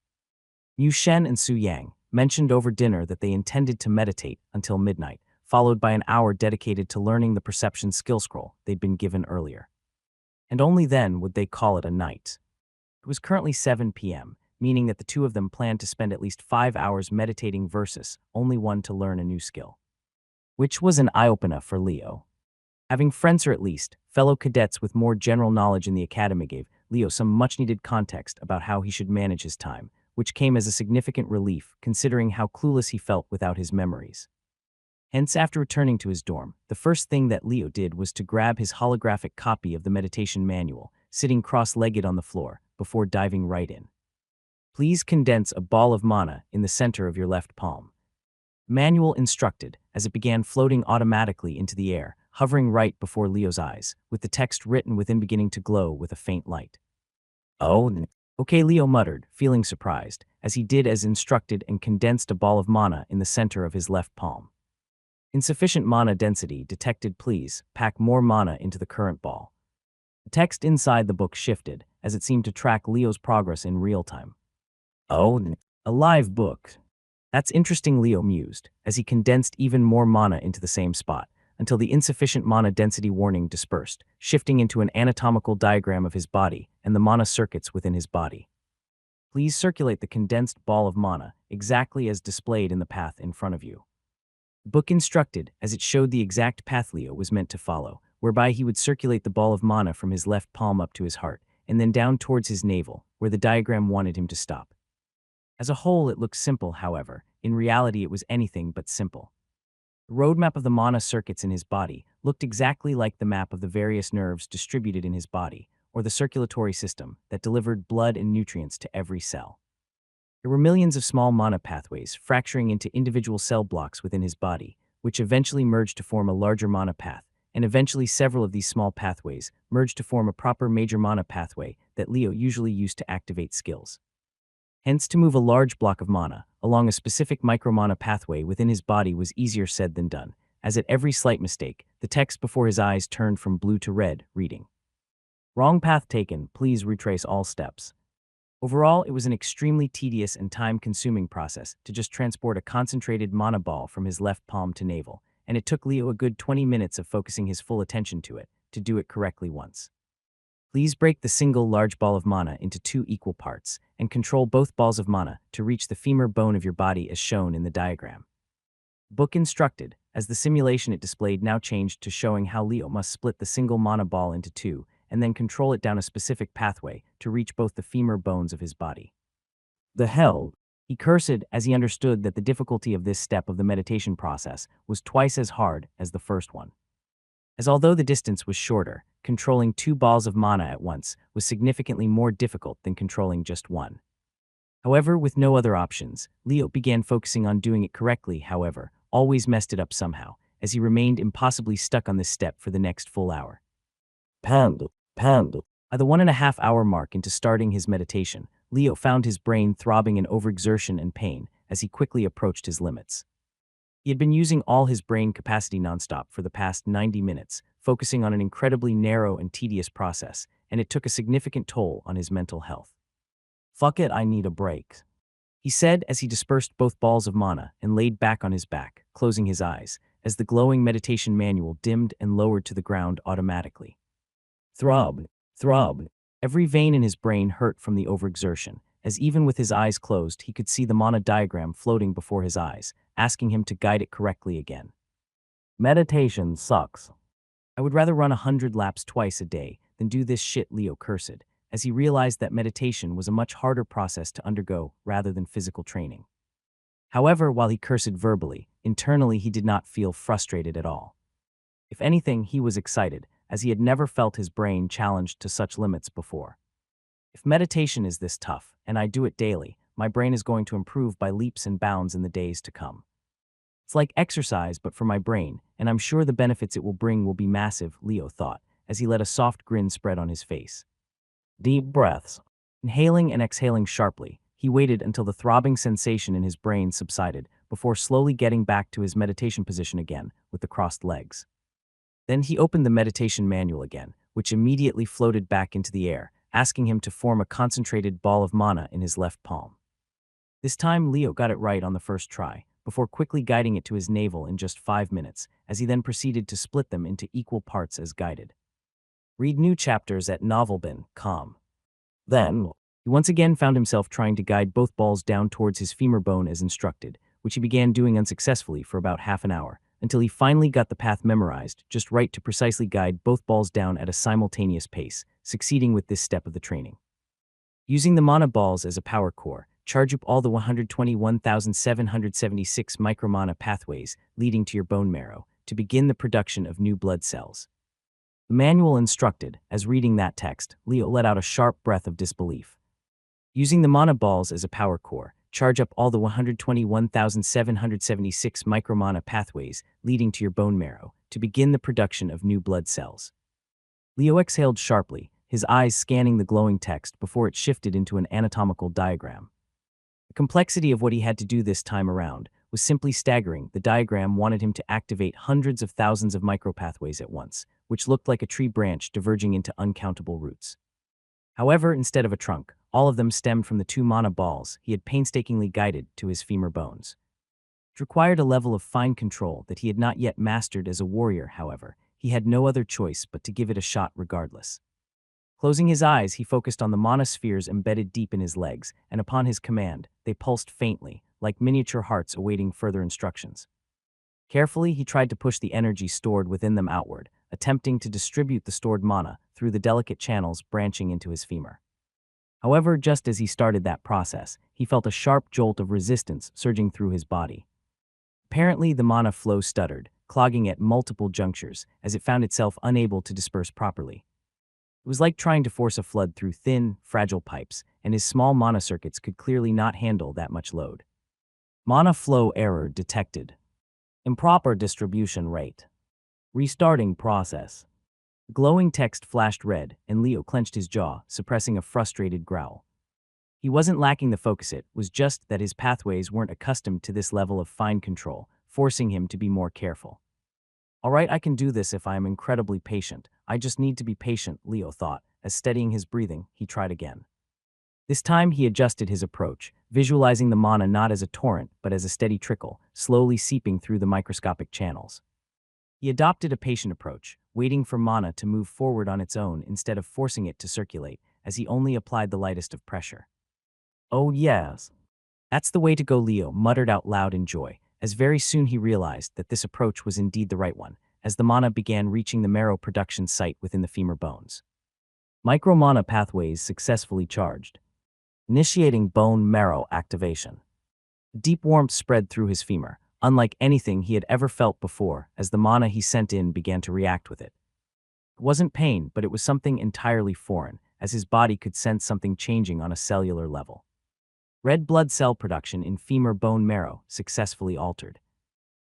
Mu Shen and Su Yang mentioned over dinner that they intended to meditate until midnight, followed by an hour dedicated to learning the perception skill scroll they'd been given earlier. And only then would they call it a night. It was currently 7 p.m., meaning that the two of them planned to spend at least 5 hours meditating versus only one to learn a new skill. Which was an eye-opener for Leo. Having friends, or at least fellow cadets with more general knowledge in the academy, gave Leo some much-needed context about how he should manage his time, which came as a significant relief considering how clueless he felt without his memories. Hence, after returning to his dorm, the first thing that Leo did was to grab his holographic copy of the meditation manual, sitting cross-legged on the floor, before diving right in. Please condense a ball of mana in the center of your left palm. Manual instructed, as it began floating automatically into the air, hovering right before Leo's eyes, with the text written within beginning to glow with a faint light. Oh, okay, Leo muttered, feeling surprised, as he did as instructed and condensed a ball of mana in the center of his left palm. Insufficient mana density detected. Please pack more mana into the current ball. The text inside the book shifted, as it seemed to track Leo's progress in real time. Oh, a live book. That's interesting, Leo mused, as he condensed even more mana into the same spot, until the insufficient mana density warning dispersed, shifting into an anatomical diagram of his body and the mana circuits within his body. Please circulate the condensed ball of mana exactly as displayed in the path in front of you. The book instructed, as it showed the exact path Leo was meant to follow, whereby he would circulate the ball of mana from his left palm up to his heart, and then down towards his navel, where the diagram wanted him to stop. As a whole, it looked simple. However, in reality it was anything but simple. The roadmap of the mana circuits in his body looked exactly like the map of the various nerves distributed in his body, or the circulatory system that delivered blood and nutrients to every cell. There were millions of small mana pathways fracturing into individual cell blocks within his body, which eventually merged to form a larger mana path, and eventually several of these small pathways merged to form a proper major mana pathway that Leo usually used to activate skills. Hence, to move a large block of mana along a specific micro-mana pathway within his body was easier said than done, as at every slight mistake, the text before his eyes turned from blue to red, reading, "Wrong path taken, please retrace all steps." Overall, it was an extremely tedious and time-consuming process to just transport a concentrated mana ball from his left palm to navel, and it took Leo a good 20 minutes of focusing his full attention to it, to do it correctly once. Please break the single large ball of mana into 2 equal parts, and control both balls of mana to reach the femur bone of your body as shown in the diagram. Book instructed, as the simulation it displayed now changed to showing how Leo must split the single mana ball into 2, and then control it down a specific pathway to reach both the femur bones of his body. The hell? He cursed as he understood that the difficulty of this step of the meditation process was twice as hard as the first one. As although the distance was shorter, controlling 2 balls of mana at once was significantly more difficult than controlling just one. However, with no other options, Leo began focusing on doing it correctly. However, always messed it up somehow, as he remained impossibly stuck on this step for the next full hour. Pound. By the 1.5 hour mark into starting his meditation, Leo found his brain throbbing in overexertion and pain as he quickly approached his limits. He had been using all his brain capacity nonstop for the past 90 minutes, focusing on an incredibly narrow and tedious process, and it took a significant toll on his mental health. "Fuck it, I need a break," he said as he dispersed both balls of mana and laid back on his back, closing his eyes, as the glowing meditation manual dimmed and lowered to the ground automatically. Throb. Every vein in his brain hurt from the overexertion, as even with his eyes closed he could see the mana diagram floating before his eyes, asking him to guide it correctly again. "Meditation sucks. I would rather run 100 laps twice a day than do this shit," Leo cursed, as he realized that meditation was a much harder process to undergo rather than physical training. However, while he cursed verbally, internally he did not feel frustrated at all. If anything, he was excited, as he had never felt his brain challenged to such limits before. If meditation is this tough, and I do it daily, my brain is going to improve by leaps and bounds in the days to come. It's like exercise, but for my brain, and I'm sure the benefits it will bring will be massive, Leo thought, as he let a soft grin spread on his face. Deep breaths. Inhaling and exhaling sharply, he waited until the throbbing sensation in his brain subsided before slowly getting back to his meditation position again with the crossed legs. Then he opened the meditation manual again, which immediately floated back into the air, asking him to form a concentrated ball of mana in his left palm. This time, Leo got it right on the first try, before quickly guiding it to his navel in just 5 minutes, as he then proceeded to split them into equal parts as guided. Read new chapters at novelrecap. Then, he once again found himself trying to guide both balls down towards his femur bone as instructed, which he began doing unsuccessfully for about half an hour, until he finally got the path memorized just right to precisely guide both balls down at a simultaneous pace, succeeding with this step of the training. Using the mana balls as a power core, charge up all the 121,776 micromana pathways leading to your bone marrow to begin the production of new blood cells. The manual instructed, as reading that text, Leo let out a sharp breath of disbelief. Using the mana balls as a power core, charge up all the 121,776 micromana pathways leading to your bone marrow to begin the production of new blood cells. Leo exhaled sharply, his eyes scanning the glowing text before it shifted into an anatomical diagram. The complexity of what he had to do this time around was simply staggering. The diagram wanted him to activate hundreds of thousands of micropathways at once, which looked like a tree branch diverging into uncountable roots. However, instead of a trunk, all of them stemmed from the 2 mana balls he had painstakingly guided to his femur bones. It required a level of fine control that he had not yet mastered as a warrior. However, he had no other choice but to give it a shot regardless. Closing his eyes, he focused on the mana spheres embedded deep in his legs, and upon his command, they pulsed faintly, like miniature hearts awaiting further instructions. Carefully, he tried to push the energy stored within them outward, attempting to distribute the stored mana through the delicate channels branching into his femur. However, just as he started that process, he felt a sharp jolt of resistance surging through his body. Apparently, the mana flow stuttered, clogging at multiple junctures as it found itself unable to disperse properly. It was like trying to force a flood through thin, fragile pipes, and his small mana circuits could clearly not handle that much load. Mana flow error detected. Improper distribution rate. Restarting process. Glowing text flashed red, and Leo clenched his jaw, suppressing a frustrated growl. He wasn't lacking the focus, it was just that his pathways weren't accustomed to this level of fine control, forcing him to be more careful. All right, I can do this if I am incredibly patient. I just need to be patient, Leo thought, as steadying his breathing, he tried again. This time he adjusted his approach, visualizing the mana not as a torrent but as a steady trickle, slowly seeping through the microscopic channels. He adopted a patient approach, waiting for mana to move forward on its own instead of forcing it to circulate, as he only applied the lightest of pressure. Oh yes. That's the way to go, Leo muttered out loud in joy, as very soon he realized that this approach was indeed the right one, as the mana began reaching the marrow production site within the femur bones. Micro-mana pathways successfully charged. Initiating bone marrow activation. Deep warmth spread through his femur, unlike anything he had ever felt before, as the mana he sent in began to react with it. It wasn't pain, but it was something entirely foreign, as his body could sense something changing on a cellular level. Red blood cell production in femur bone marrow successfully altered.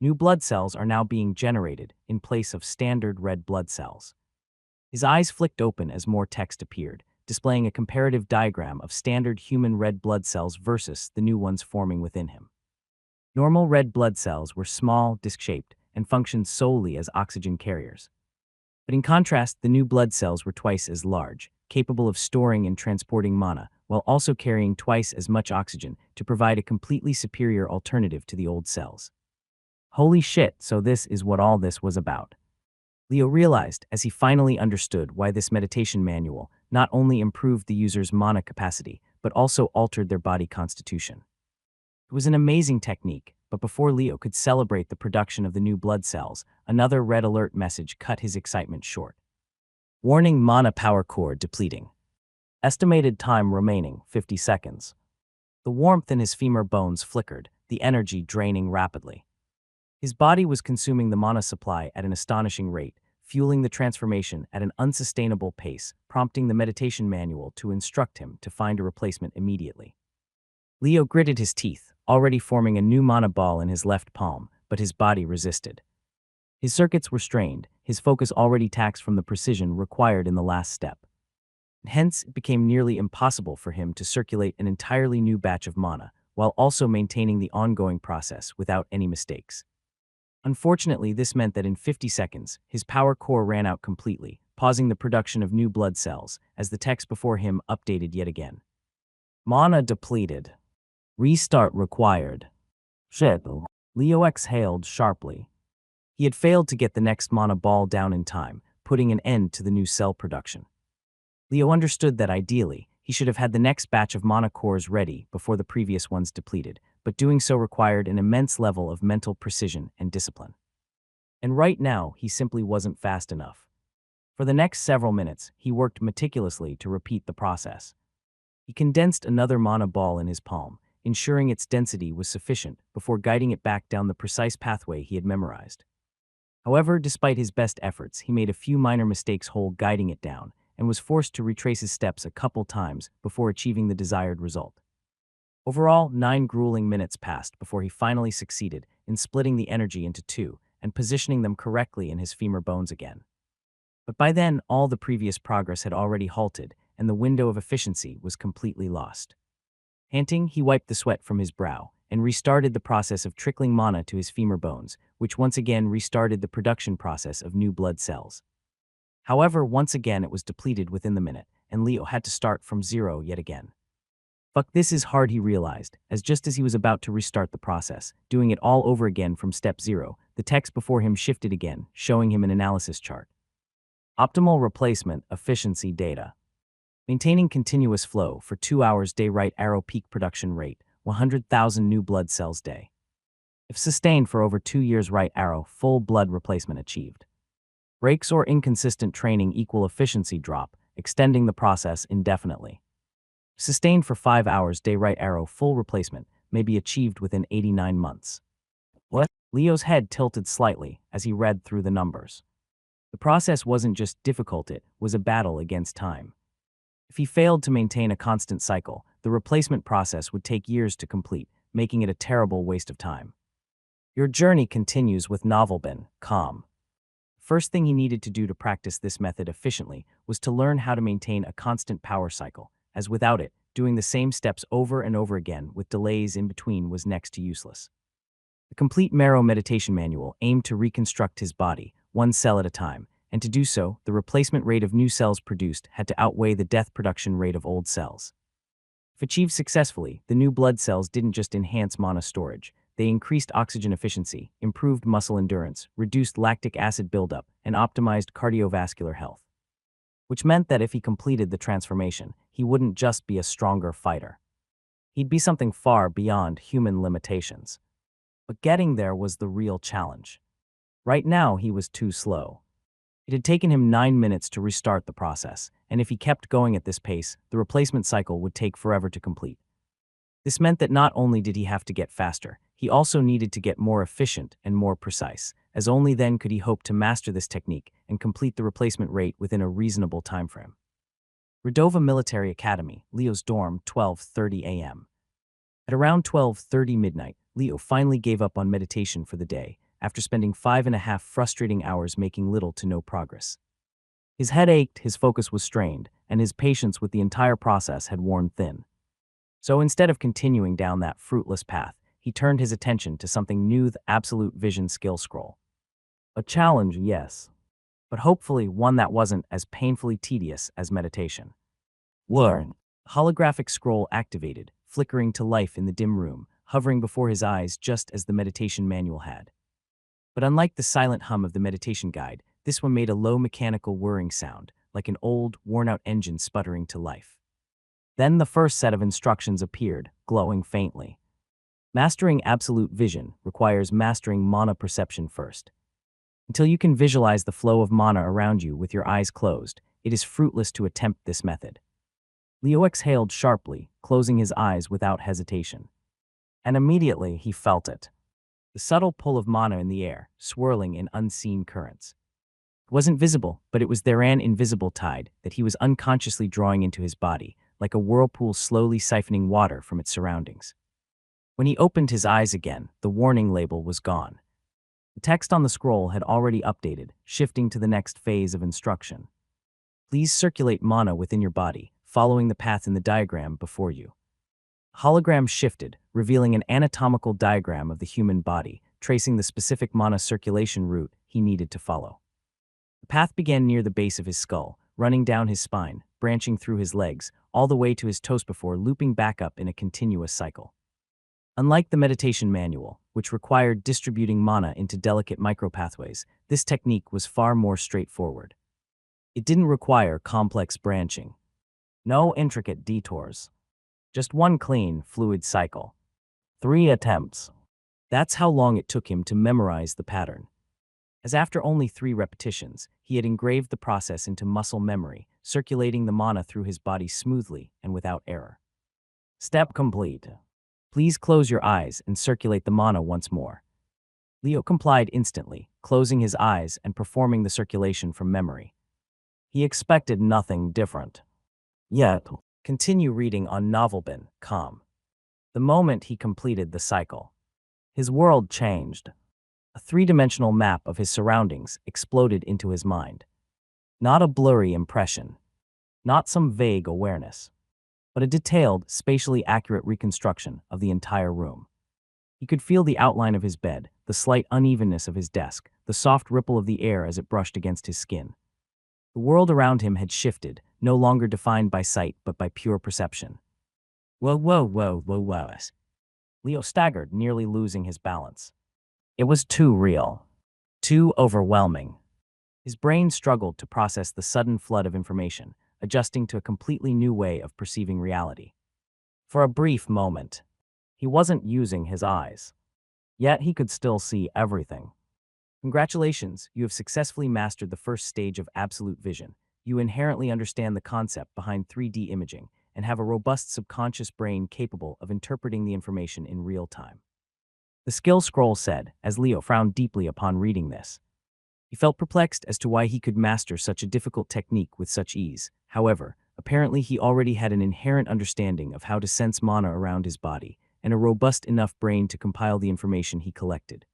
New blood cells are now being generated in place of standard red blood cells. His eyes flicked open as more text appeared, displaying a comparative diagram of standard human red blood cells versus the new ones forming within him. Normal red blood cells were small, disc-shaped, and functioned solely as oxygen carriers. But in contrast, the new blood cells were twice as large, capable of storing and transporting mana, while also carrying twice as much oxygen to provide a completely superior alternative to the old cells. Holy shit, so this is what all this was about. Leo realized as he finally understood why this meditation manual not only improved the user's mana capacity, but also altered their body constitution. It was an amazing technique, but before Leo could celebrate the production of the new blood cells, another red alert message cut his excitement short. Warning: mana power core depleting. Estimated time remaining 50 seconds. The warmth in his femur bones flickered, the energy draining rapidly. His body was consuming the mana supply at an astonishing rate, fueling the transformation at an unsustainable pace, prompting the meditation manual to instruct him to find a replacement immediately. Leo gritted his teeth, already forming a new mana ball in his left palm, but his body resisted. His circuits were strained, his focus already taxed from the precision required in the last step. Hence, it became nearly impossible for him to circulate an entirely new batch of mana, while also maintaining the ongoing process without any mistakes. Unfortunately, this meant that in 50 seconds, his power core ran out completely, pausing the production of new blood cells, as the text before him updated yet again. Mana depleted. Restart required. Shit. Leo exhaled sharply. He had failed to get the next mana ball down in time, putting an end to the new cell production. Leo understood that ideally, he should have had the next batch of mana cores ready before the previous ones depleted, but doing so required an immense level of mental precision and discipline. And right now, he simply wasn't fast enough. For the next several minutes, he worked meticulously to repeat the process. He condensed another mana ball in his palm, ensuring its density was sufficient before guiding it back down the precise pathway he had memorized. However, despite his best efforts, he made a few minor mistakes while guiding it down, and was forced to retrace his steps a couple times before achieving the desired result. Overall, 9 grueling minutes passed before he finally succeeded in splitting the energy into two and positioning them correctly in his femur bones again. But by then, all the previous progress had already halted, and the window of efficiency was completely lost. Panting, he wiped the sweat from his brow and restarted the process of trickling mana to his femur bones, which once again restarted the production process of new blood cells. However, once again it was depleted within the minute, and Leo had to start from zero yet again. Fuck, this is hard, he realized, as just as he was about to restart the process, doing it all over again from step 0, the text before him shifted again, showing him an analysis chart. Optimal replacement efficiency data. Maintaining continuous flow for 2 hours day, right arrow peak production rate, 100,000 new blood cells day. If sustained for over 2 years, right arrow full blood replacement achieved. Breaks or inconsistent training equal efficiency drop, extending the process indefinitely. Sustained for 5 hours day, right arrow full replacement may be achieved within 89 months. What? Leo's head tilted slightly as he read through the numbers. The process wasn't just difficult, it was a battle against time. If he failed to maintain a constant cycle, the replacement process would take years to complete, making it a terrible waste of time. Your journey continues with Novelrecap. First thing he needed to do to practice this method efficiently was to learn how to maintain a constant power cycle, as without it, doing the same steps over and over again with delays in between was next to useless. The complete Marrow meditation manual aimed to reconstruct his body, one cell at a time, and to do so, the replacement rate of new cells produced had to outweigh the death production rate of old cells. If achieved successfully, the new blood cells didn't just enhance mana storage, they increased oxygen efficiency, improved muscle endurance, reduced lactic acid buildup, and optimized cardiovascular health. Which meant that if he completed the transformation, he wouldn't just be a stronger fighter. He'd be something far beyond human limitations. But getting there was the real challenge. Right now, he was too slow. It had taken him 9 minutes to restart the process, and if he kept going at this pace, the replacement cycle would take forever to complete. This meant that not only did he have to get faster, he also needed to get more efficient and more precise, as only then could he hope to master this technique and complete the replacement rate within a reasonable timeframe. Redova Military Academy, Leo's dorm, 12:30 a.m. At around 12:30 midnight, Leo finally gave up on meditation for the day, after spending 5.5 frustrating hours making little to no progress. His head ached, his focus was strained, and his patience with the entire process had worn thin. So instead of continuing down that fruitless path, he turned his attention to something new, the Absolute Vision Skill Scroll. A challenge, yes, but hopefully one that wasn't as painfully tedious as meditation. Learn. Holographic scroll activated, flickering to life in the dim room, hovering before his eyes just as the meditation manual had. But unlike the silent hum of the meditation guide, this one made a low mechanical whirring sound, like an old, worn-out engine sputtering to life. Then the first set of instructions appeared, glowing faintly. Mastering absolute vision requires mastering mana perception first. Until you can visualize the flow of mana around you with your eyes closed, it is fruitless to attempt this method. Leo exhaled sharply, closing his eyes without hesitation. And immediately he felt it. The subtle pull of mana in the air, swirling in unseen currents. It wasn't visible, but it was therein invisible tide that he was unconsciously drawing into his body, like a whirlpool slowly siphoning water from its surroundings. When he opened his eyes again, the warning label was gone. The text on the scroll had already updated, shifting to the next phase of instruction. Please circulate mana within your body, following the path in the diagram before you. Hologram shifted, revealing an anatomical diagram of the human body, tracing the specific mana circulation route he needed to follow. The path began near the base of his skull, running down his spine, branching through his legs, all the way to his toes before looping back up in a continuous cycle. Unlike the meditation manual, which required distributing mana into delicate micropathways, this technique was far more straightforward. It didn't require complex branching. No intricate detours. Just one clean, fluid cycle. 3 attempts. That's how long it took him to memorize the pattern. As after only 3 repetitions, he had engraved the process into muscle memory, circulating the mana through his body smoothly and without error. Step complete. Please close your eyes and circulate the mana once more. Leo complied instantly, closing his eyes and performing the circulation from memory. He expected nothing different. Yet, continue reading on Novelrecap. The moment he completed the cycle, his world changed. A 3-dimensional map of his surroundings exploded into his mind. Not a blurry impression, not some vague awareness, but a detailed, spatially accurate reconstruction of the entire room. He could feel the outline of his bed, the slight unevenness of his desk, the soft ripple of the air as it brushed against his skin. The world around him had shifted, no longer defined by sight but by pure perception. Whoa. Leo staggered, nearly losing his balance. It was too real. Too overwhelming. His brain struggled to process the sudden flood of information, adjusting to a completely new way of perceiving reality. For a brief moment, he wasn't using his eyes. Yet he could still see everything. Congratulations, you have successfully mastered the first stage of absolute vision. You inherently understand the concept behind 3D imaging and have a robust subconscious brain capable of interpreting the information in real time. The skill scroll said, as Leo frowned deeply upon reading this. He felt perplexed as to why he could master such a difficult technique with such ease. However, apparently he already had an inherent understanding of how to sense mana around his body, and a robust enough brain to compile the information he collected.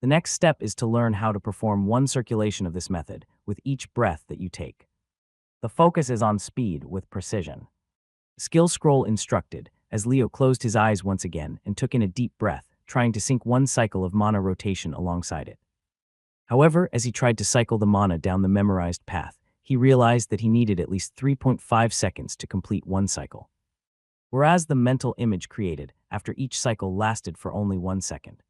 The next step is to learn how to perform one circulation of this method with each breath that you take. The focus is on speed with precision. The skill scroll instructed, as Leo closed his eyes once again and took in a deep breath, trying to sync one cycle of mana rotation alongside it. However, as he tried to cycle the mana down the memorized path, he realized that he needed at least 3.5 seconds to complete one cycle. Whereas the mental image created after each cycle lasted for only 1 second.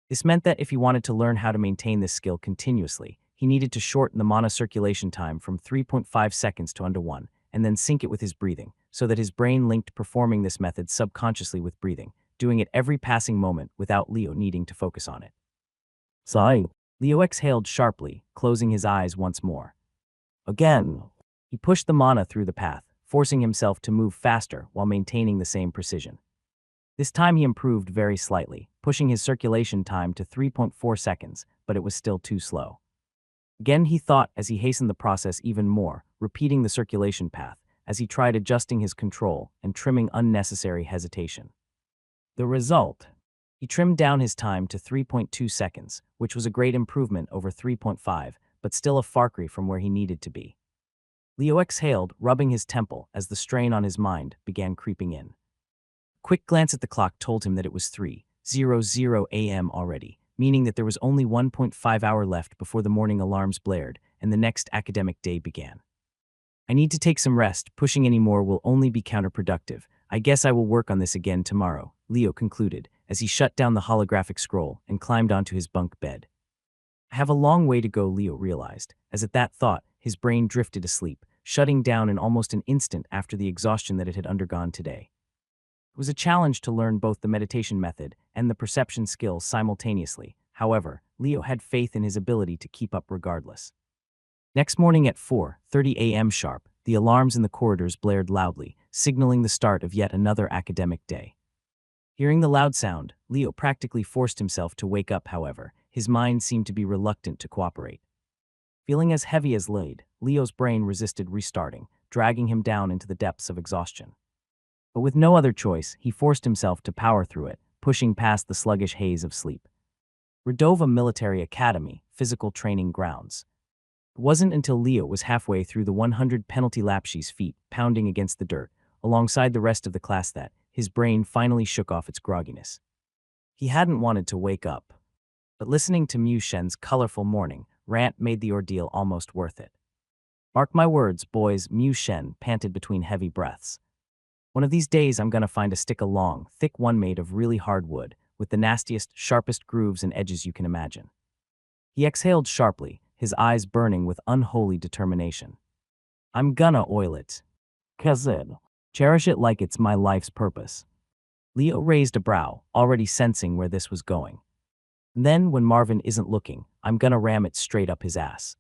This meant that if he wanted to learn how to maintain this skill continuously, he needed to shorten the mana circulation time from 3.5 seconds to under 1, and then sync it with his breathing, so that his brain linked performing this method subconsciously with breathing, doing it every passing moment without Leo needing to focus on it. Sigh. Leo exhaled sharply, closing his eyes once more. Again. He pushed the mana through the path, forcing himself to move faster while maintaining the same precision. This time he improved very slightly, pushing his circulation time to 3.4 seconds, but it was still too slow. Again he thought as he hastened the process even more, repeating the circulation path, as he tried adjusting his control and trimming unnecessary hesitation. The result? He trimmed down his time to 3.2 seconds, which was a great improvement over 3.5, but still a far cry from where he needed to be. Leo exhaled, rubbing his temple as the strain on his mind began creeping in. A quick glance at the clock told him that it was 3:00 a.m. already, meaning that there was only 1.5 hour left before the morning alarms blared and the next academic day began. I need to take some rest. Pushing any more will only be counterproductive. I guess I will work on this again tomorrow, Leo concluded, as he shut down the holographic scroll and climbed onto his bunk bed. I have a long way to go, Leo realized, as at that thought, his brain drifted asleep, shutting down in almost an instant after the exhaustion that it had undergone today. It was a challenge to learn both the meditation method and the perception skills simultaneously. However, Leo had faith in his ability to keep up regardless. Next morning at 4:30 a.m. sharp, the alarms in the corridors blared loudly, signaling the start of yet another academic day. Hearing the loud sound, Leo practically forced himself to wake up, however. His mind seemed to be reluctant to cooperate. Feeling as heavy as lead, Leo's brain resisted restarting, dragging him down into the depths of exhaustion. But with no other choice, he forced himself to power through it, pushing past the sluggish haze of sleep. Redova Military Academy, physical training grounds. It wasn't until Leo was halfway through the 100 penalty lapshes feet pounding against the dirt, alongside the rest of the class, that his brain finally shook off its grogginess. He hadn't wanted to wake up, but listening to Mu Shen's colorful morning rant made the ordeal almost worth it. Mark my words, boys, Mu Shen panted between heavy breaths. One of these days I'm gonna find a stick of long, thick one made of really hard wood, with the nastiest, sharpest grooves and edges you can imagine. He exhaled sharply, his eyes burning with unholy determination. I'm gonna oil it. Cherish it like it's my life's purpose. Leo raised a brow, already sensing where this was going. And then, when Marvin isn't looking, I'm gonna ram it straight up his ass.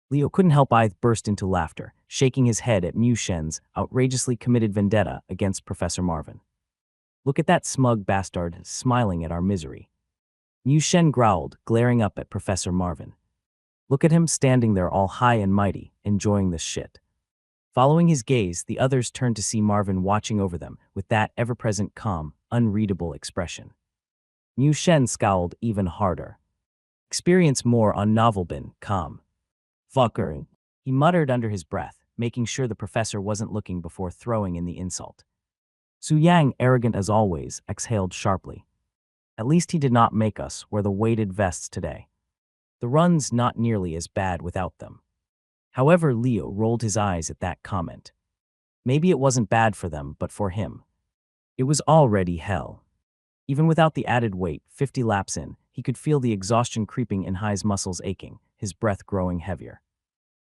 Leo couldn't help but burst into laughter, shaking his head at Mu Shen's outrageously committed vendetta against Professor Marvin. Look at that smug bastard smiling at our misery. Mu Shen growled, glaring up at Professor Marvin. Look at him standing there all high and mighty, enjoying this shit. Following his gaze, the others turned to see Marvin watching over them with that ever-present calm, unreadable expression. Mu Shen scowled even harder. Experience more on Novelbin, calm. Fucker. He muttered under his breath, making sure the professor wasn't looking before throwing in the insult. Su Yang, arrogant as always, exhaled sharply. At least he did not make us wear the weighted vests today. The run's not nearly as bad without them. However, Leo rolled his eyes at that comment. Maybe it wasn't bad for them, but for him, it was already hell. Even without the added weight, 50 laps in, he could feel the exhaustion creeping in his muscles aching, his breath growing heavier.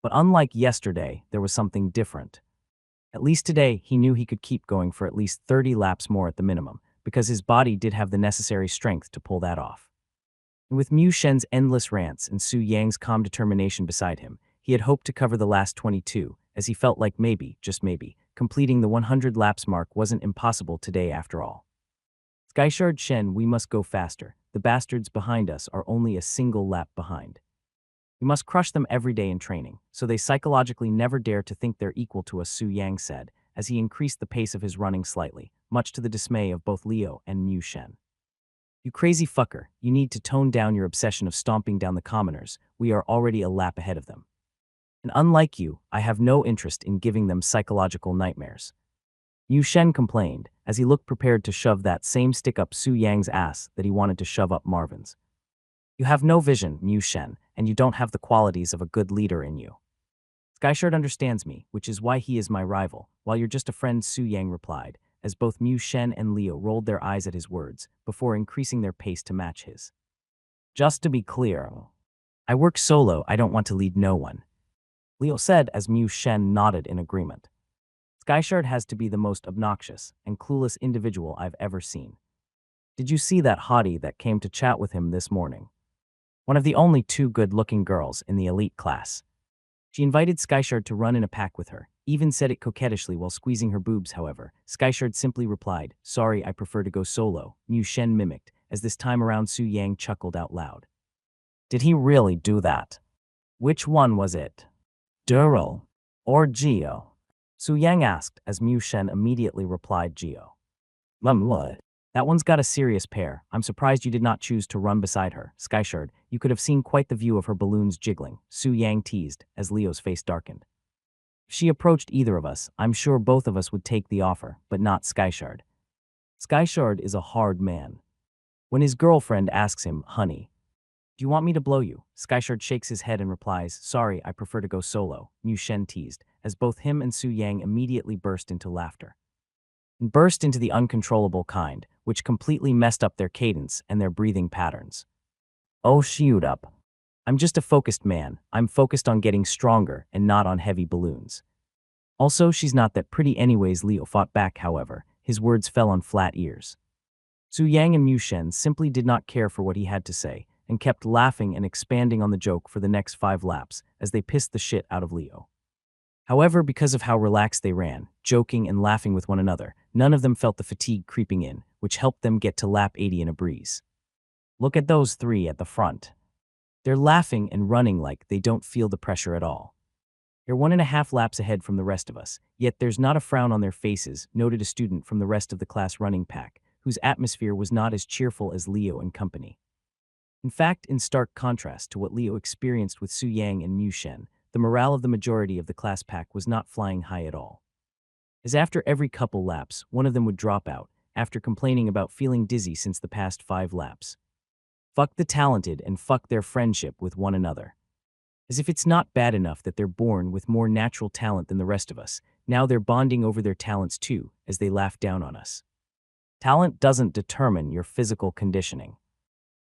But unlike yesterday, there was something different. At least today, he knew he could keep going for at least 30 laps more at the minimum, because his body did have the necessary strength to pull that off. And with Mu Shen's endless rants and Su Yang's calm determination beside him, he had hoped to cover the last 22, as he felt like maybe, just maybe, completing the 100 laps mark wasn't impossible today after all. Skyshard Shen, we must go faster. The bastards behind us are only a single lap behind. We must crush them every day in training, so they psychologically never dare to think they're equal to us, Su Yang said, as he increased the pace of his running slightly, much to the dismay of both Leo and Mu Shen. You crazy fucker, you need to tone down your obsession of stomping down the commoners. We are already a lap ahead of them. And unlike you, I have no interest in giving them psychological nightmares. Mu Shen complained, as he looked prepared to shove that same stick up Su Yang's ass that he wanted to shove up Marvin's. You have no vision, Mu Shen, and you don't have the qualities of a good leader in you. Skyshard understands me, which is why he is my rival, while you're just a friend, Su Yang replied, as both Mu Shen and Leo rolled their eyes at his words, before increasing their pace to match his. Just to be clear, I work solo, I don't want to lead no one, Leo said as Mu Shen nodded in agreement. Skyshard has to be the most obnoxious and clueless individual I've ever seen. Did you see that hottie that came to chat with him this morning? One of the only two good-looking girls in the elite class. She invited Skyshard to run in a pack with her, even said it coquettishly while squeezing her boobs. However, Skyshard simply replied, sorry, I prefer to go solo, Mu Shen mimicked, as this time around Su Yang chuckled out loud. Did he really do that? Which one was it? Dural or Geo? Su Yang asked, as Mu Shen immediately replied Geo. What? That one's got a serious pair. I'm surprised you did not choose to run beside her, Skyshard. You could have seen quite the view of her balloons jiggling, Su Yang teased, as Leo's face darkened. If she approached either of us, I'm sure both of us would take the offer, but not Skyshard. Skyshard is a hard man. When his girlfriend asks him, honey, do you want me to blow you? Skyshard shakes his head and replies, sorry, I prefer to go solo, Mu Shen teased, as both him and Su Yang immediately burst into laughter. And burst into the uncontrollable kind, which completely messed up their cadence and their breathing patterns. Oh, shoot up. I'm just a focused man. I'm focused on getting stronger and not on heavy balloons. Also, she's not that pretty anyways, Leo fought back, however. His words fell on flat ears. Su Yang and Mu Shen simply did not care for what he had to say, and kept laughing and expanding on the joke for the next 5 laps as they pissed the shit out of Leo. However, because of how relaxed they ran, joking and laughing with one another, none of them felt the fatigue creeping in, which helped them get to lap 80 in a breeze. Look at those three at the front. They're laughing and running like they don't feel the pressure at all. They're 1.5 laps ahead from the rest of us, yet there's not a frown on their faces, noted a student from the rest of the class running pack, whose atmosphere was not as cheerful as Leo and company. In fact, in stark contrast to what Leo experienced with Su Yang and Mu Shen, the morale of the majority of the class pack was not flying high at all. As after every couple laps, one of them would drop out, after complaining about feeling dizzy since the past 5 laps. Fuck the talented and fuck their friendship with one another. As if it's not bad enough that they're born with more natural talent than the rest of us, now they're bonding over their talents too, as they laugh down on us. Talent doesn't determine your physical conditioning.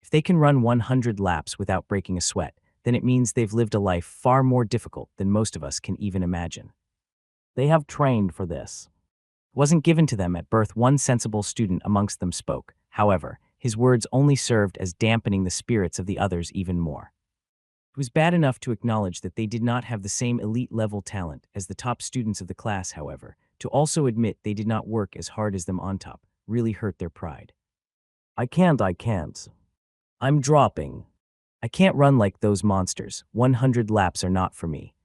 If they can run 100 laps without breaking a sweat, then it means they've lived a life far more difficult than most of us can even imagine. They have trained for this. It wasn't given to them at birth. One sensible student amongst them spoke. However, his words only served as dampening the spirits of the others even more. It was bad enough to acknowledge that they did not have the same elite-level talent as the top students of the class, however, to also admit they did not work as hard as them on top really hurt their pride. I can't. I'm dropping. I can't run like those monsters. 100 laps are not for me,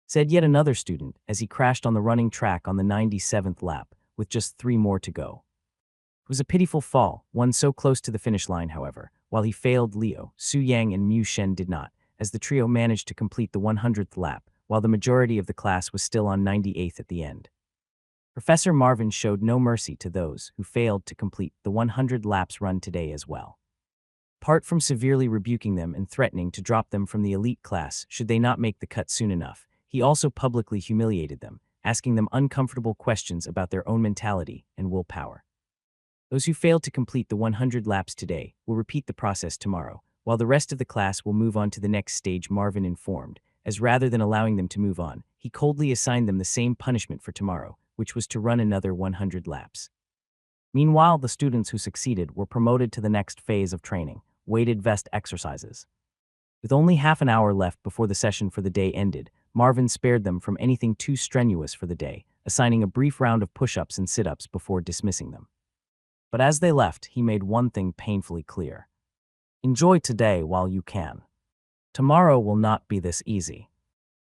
said yet another student as he crashed on the running track on the 97th lap, with just 3 more to go. It was a pitiful fall, one so close to the finish line, however. While he failed, Leo, Su Yang and Mu Shen did not, as the trio managed to complete the 100th lap, while the majority of the class was still on 98th at the end. Professor Marvin showed no mercy to those who failed to complete the 100 laps run today as well. Apart from severely rebuking them and threatening to drop them from the elite class should they not make the cut soon enough, he also publicly humiliated them, asking them uncomfortable questions about their own mentality and willpower. Those who failed to complete the 100 laps today will repeat the process tomorrow, while the rest of the class will move on to the next stage, Marvin informed, as rather than allowing them to move on, he coldly assigned them the same punishment for tomorrow, which was to run another 100 laps. Meanwhile, the students who succeeded were promoted to the next phase of training, weighted vest exercises. With only half an hour left before the session for the day ended, Marvin spared them from anything too strenuous for the day, assigning a brief round of push-ups and sit-ups before dismissing them. But as they left, he made one thing painfully clear. Enjoy today while you can. Tomorrow will not be this easy.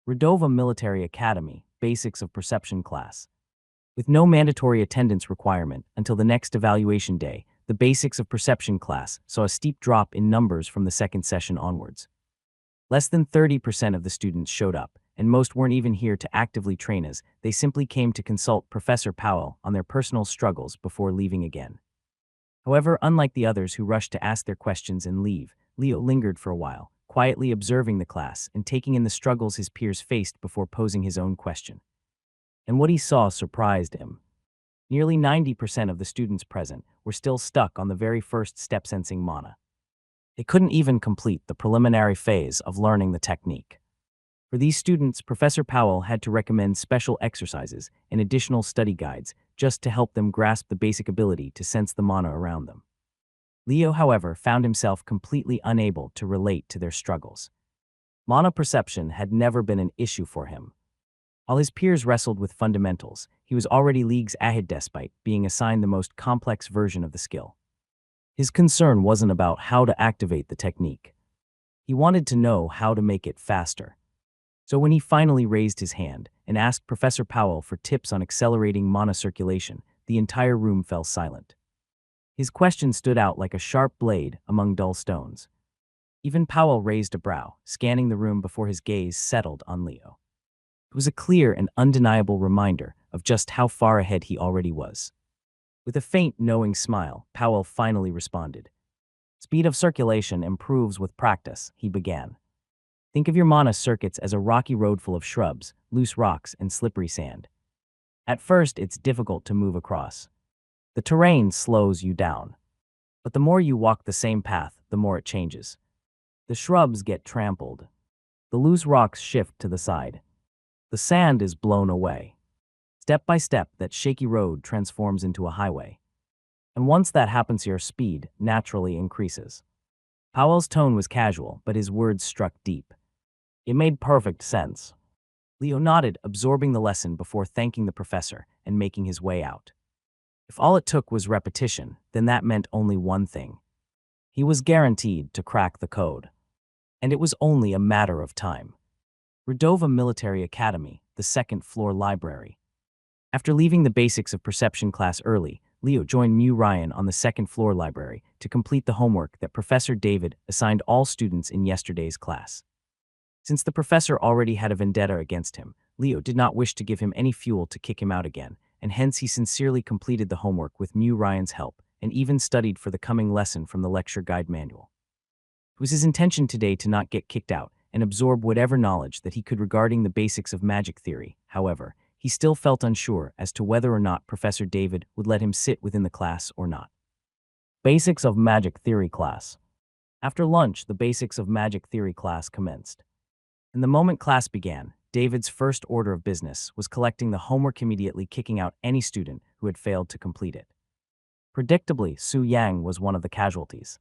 Redova Military Academy, Basics of Perception class. With no mandatory attendance requirement until the next evaluation day, the Basics of Perception class saw a steep drop in numbers from the second session onwards. Less than 30% of the students showed up, and most weren't even here to actively train as they simply came to consult Professor Powell on their personal struggles before leaving again. However, unlike the others who rushed to ask their questions and leave, Leo lingered for a while, quietly observing the class and taking in the struggles his peers faced before posing his own question. And what he saw surprised him. Nearly 90% of the students present were still stuck on the very first step sensing mana. They couldn't even complete the preliminary phase of learning the technique. For these students, Professor Powell had to recommend special exercises and additional study guides just to help them grasp the basic ability to sense the mana around them. Leo, however, found himself completely unable to relate to their struggles. Mana perception had never been an issue for him. While his peers wrestled with fundamentals, he was already leagues ahead despite being assigned the most complex version of the skill. His concern wasn't about how to activate the technique. He wanted to know how to make it faster. So when he finally raised his hand and asked Professor Powell for tips on accelerating mana circulation, the entire room fell silent. His question stood out like a sharp blade among dull stones. Even Powell raised a brow, scanning the room before his gaze settled on Leo. It was a clear and undeniable reminder of just how far ahead he already was. With a faint, knowing smile, Powell finally responded. Speed of circulation improves with practice, he began. Think of your mana circuits as a rocky road full of shrubs, loose rocks, and slippery sand. At first, it's difficult to move across. The terrain slows you down. But the more you walk the same path, the more it changes. The shrubs get trampled. The loose rocks shift to the side. The sand is blown away. Step by step, that shaky road transforms into a highway. And once that happens, your speed naturally increases. Powell's tone was casual, but his words struck deep. It made perfect sense. Leo nodded, absorbing the lesson before thanking the professor and making his way out. If all it took was repetition, then that meant only one thing. He was guaranteed to crack the code. And it was only a matter of time. Redova Military Academy, the second-floor library. After leaving the basics of perception class early, Leo joined Mew Ryan on the second-floor library to complete the homework that Professor David assigned all students in yesterday's class. Since the professor already had a vendetta against him, Leo did not wish to give him any fuel to kick him out again, and hence he sincerely completed the homework with Mew Ryan's help and even studied for the coming lesson from the lecture guide manual. It was his intention today to not get kicked out and absorb whatever knowledge that he could regarding the basics of magic theory. However, he still felt unsure as to whether or not Professor David would let him sit within the class or not. Basics of Magic Theory class. After lunch, the Basics of Magic Theory class commenced. And the moment class began, David's first order of business was collecting the homework, immediately kicking out any student who had failed to complete it. Predictably, Su Yang was one of the casualties.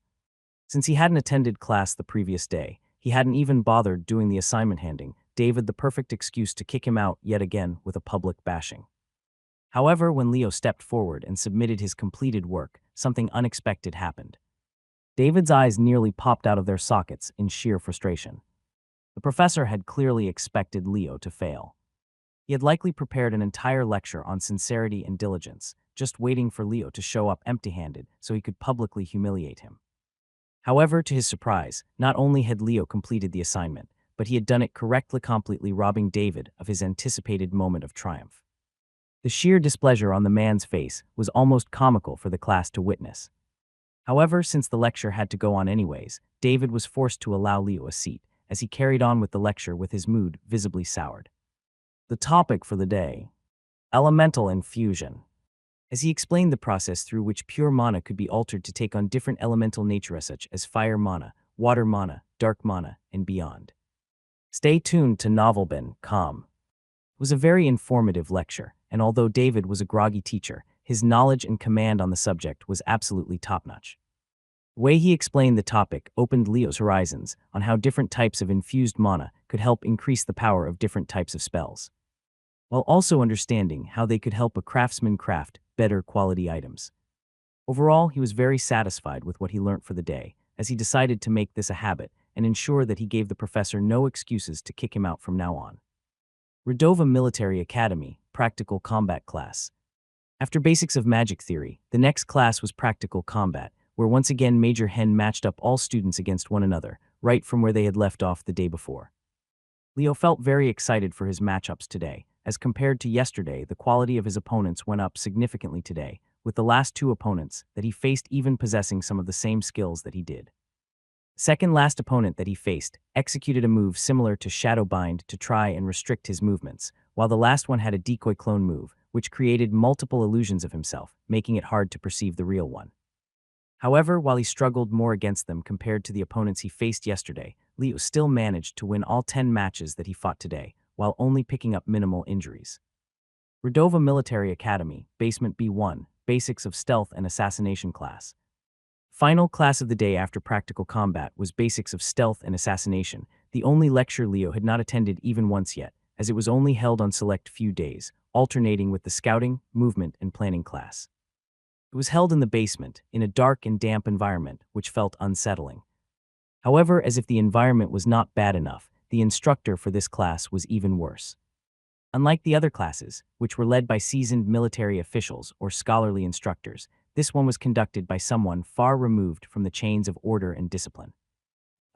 Since he hadn't attended class the previous day, he hadn't even bothered doing the assignment, handing David the perfect excuse to kick him out yet again with a public bashing. However, when Leo stepped forward and submitted his completed work, something unexpected happened. David's eyes nearly popped out of their sockets in sheer frustration. The professor had clearly expected Leo to fail. He had likely prepared an entire lecture on sincerity and diligence, just waiting for Leo to show up empty-handed so he could publicly humiliate him. However, to his surprise, not only had Leo completed the assignment, but he had done it correctly, completely robbing David of his anticipated moment of triumph. The sheer displeasure on the man's face was almost comical for the class to witness. However, since the lecture had to go on anyways, David was forced to allow Leo a seat, as he carried on with the lecture with his mood visibly soured. The topic for the day: elemental infusion. As he explained the process through which pure mana could be altered to take on different elemental natures such as fire mana, water mana, dark mana, and beyond. Stay tuned to Novelrecap. It was a very informative lecture, and although David was a groggy teacher, his knowledge and command on the subject was absolutely top-notch. The way he explained the topic opened Leo's horizons on how different types of infused mana could help increase the power of different types of spells, while also understanding how they could help a craftsman craft better quality items. Overall, he was very satisfied with what he learnt for the day, as he decided to make this a habit and ensure that he gave the professor no excuses to kick him out from now on. Redova Military Academy, Practical Combat Class. After Basics of Magic Theory, the next class was Practical Combat, where once again Major Hen matched up all students against one another, right from where they had left off the day before. Leo felt very excited for his matchups today. As compared to yesterday, the quality of his opponents went up significantly today, with the last two opponents that he faced even possessing some of the same skills that he did. The second last opponent that he faced executed a move similar to Shadow Bind to try and restrict his movements, while the last one had a decoy clone move, which created multiple illusions of himself, making it hard to perceive the real one. However, while he struggled more against them compared to the opponents he faced yesterday, Leo still managed to win all 10 matches that he fought today, while only picking up minimal injuries. Redova Military Academy, Basement B1, Basics of Stealth and Assassination class. Final class of the day after Practical Combat was Basics of Stealth and Assassination, the only lecture Leo had not attended even once yet, as it was only held on select few days, alternating with the Scouting, Movement, and Planning class. It was held in the basement, in a dark and damp environment, which felt unsettling. However, as if the environment was not bad enough, the instructor for this class was even worse. Unlike the other classes, which were led by seasoned military officials or scholarly instructors, this one was conducted by someone far removed from the chains of order and discipline.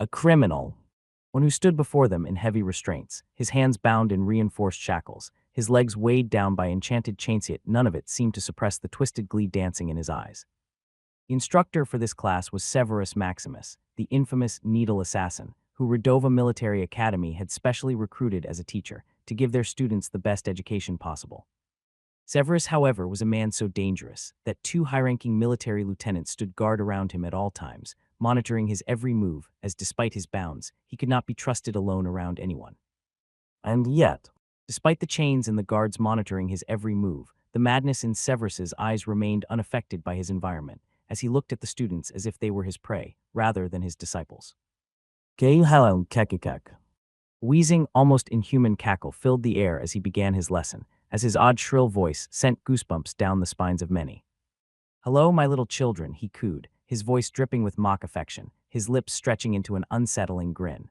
A criminal, one who stood before them in heavy restraints, his hands bound in reinforced shackles, his legs weighed down by enchanted chains, yet none of it seemed to suppress the twisted glee dancing in his eyes. The instructor for this class was Severus Maximus, the infamous needle assassin, who Redova Military Academy had specially recruited as a teacher to give their students the best education possible. Severus, however, was a man so dangerous that 2 high-ranking military lieutenants stood guard around him at all times, monitoring his every move, as despite his bounds, he could not be trusted alone around anyone. And yet, despite the chains and the guards monitoring his every move, the madness in Severus's eyes remained unaffected by his environment, as he looked at the students as if they were his prey, rather than his disciples. Wheezing, almost inhuman cackle filled the air as he began his lesson, as his odd shrill voice sent goosebumps down the spines of many. "Hello, my little children," he cooed, his voice dripping with mock affection, his lips stretching into an unsettling grin.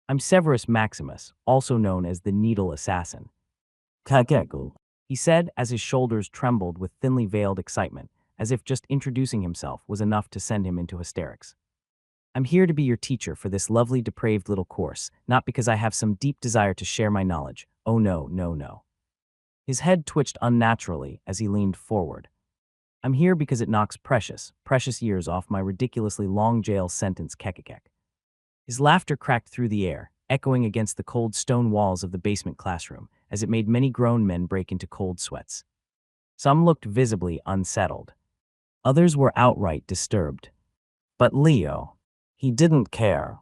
"I'm Severus Maximus, also known as the Needle Assassin." "Kakeko," he said as his shoulders trembled with thinly veiled excitement, as if just introducing himself was enough to send him into hysterics. "I'm here to be your teacher for this lovely depraved little course, not because I have some deep desire to share my knowledge. Oh no, no, no." His head twitched unnaturally as he leaned forward. "I'm here because it knocks precious, precious years off my ridiculously long jail sentence, kekekek." His laughter cracked through the air, echoing against the cold stone walls of the basement classroom, as it made many grown men break into cold sweats. Some looked visibly unsettled. Others were outright disturbed. But Leo, he didn't care.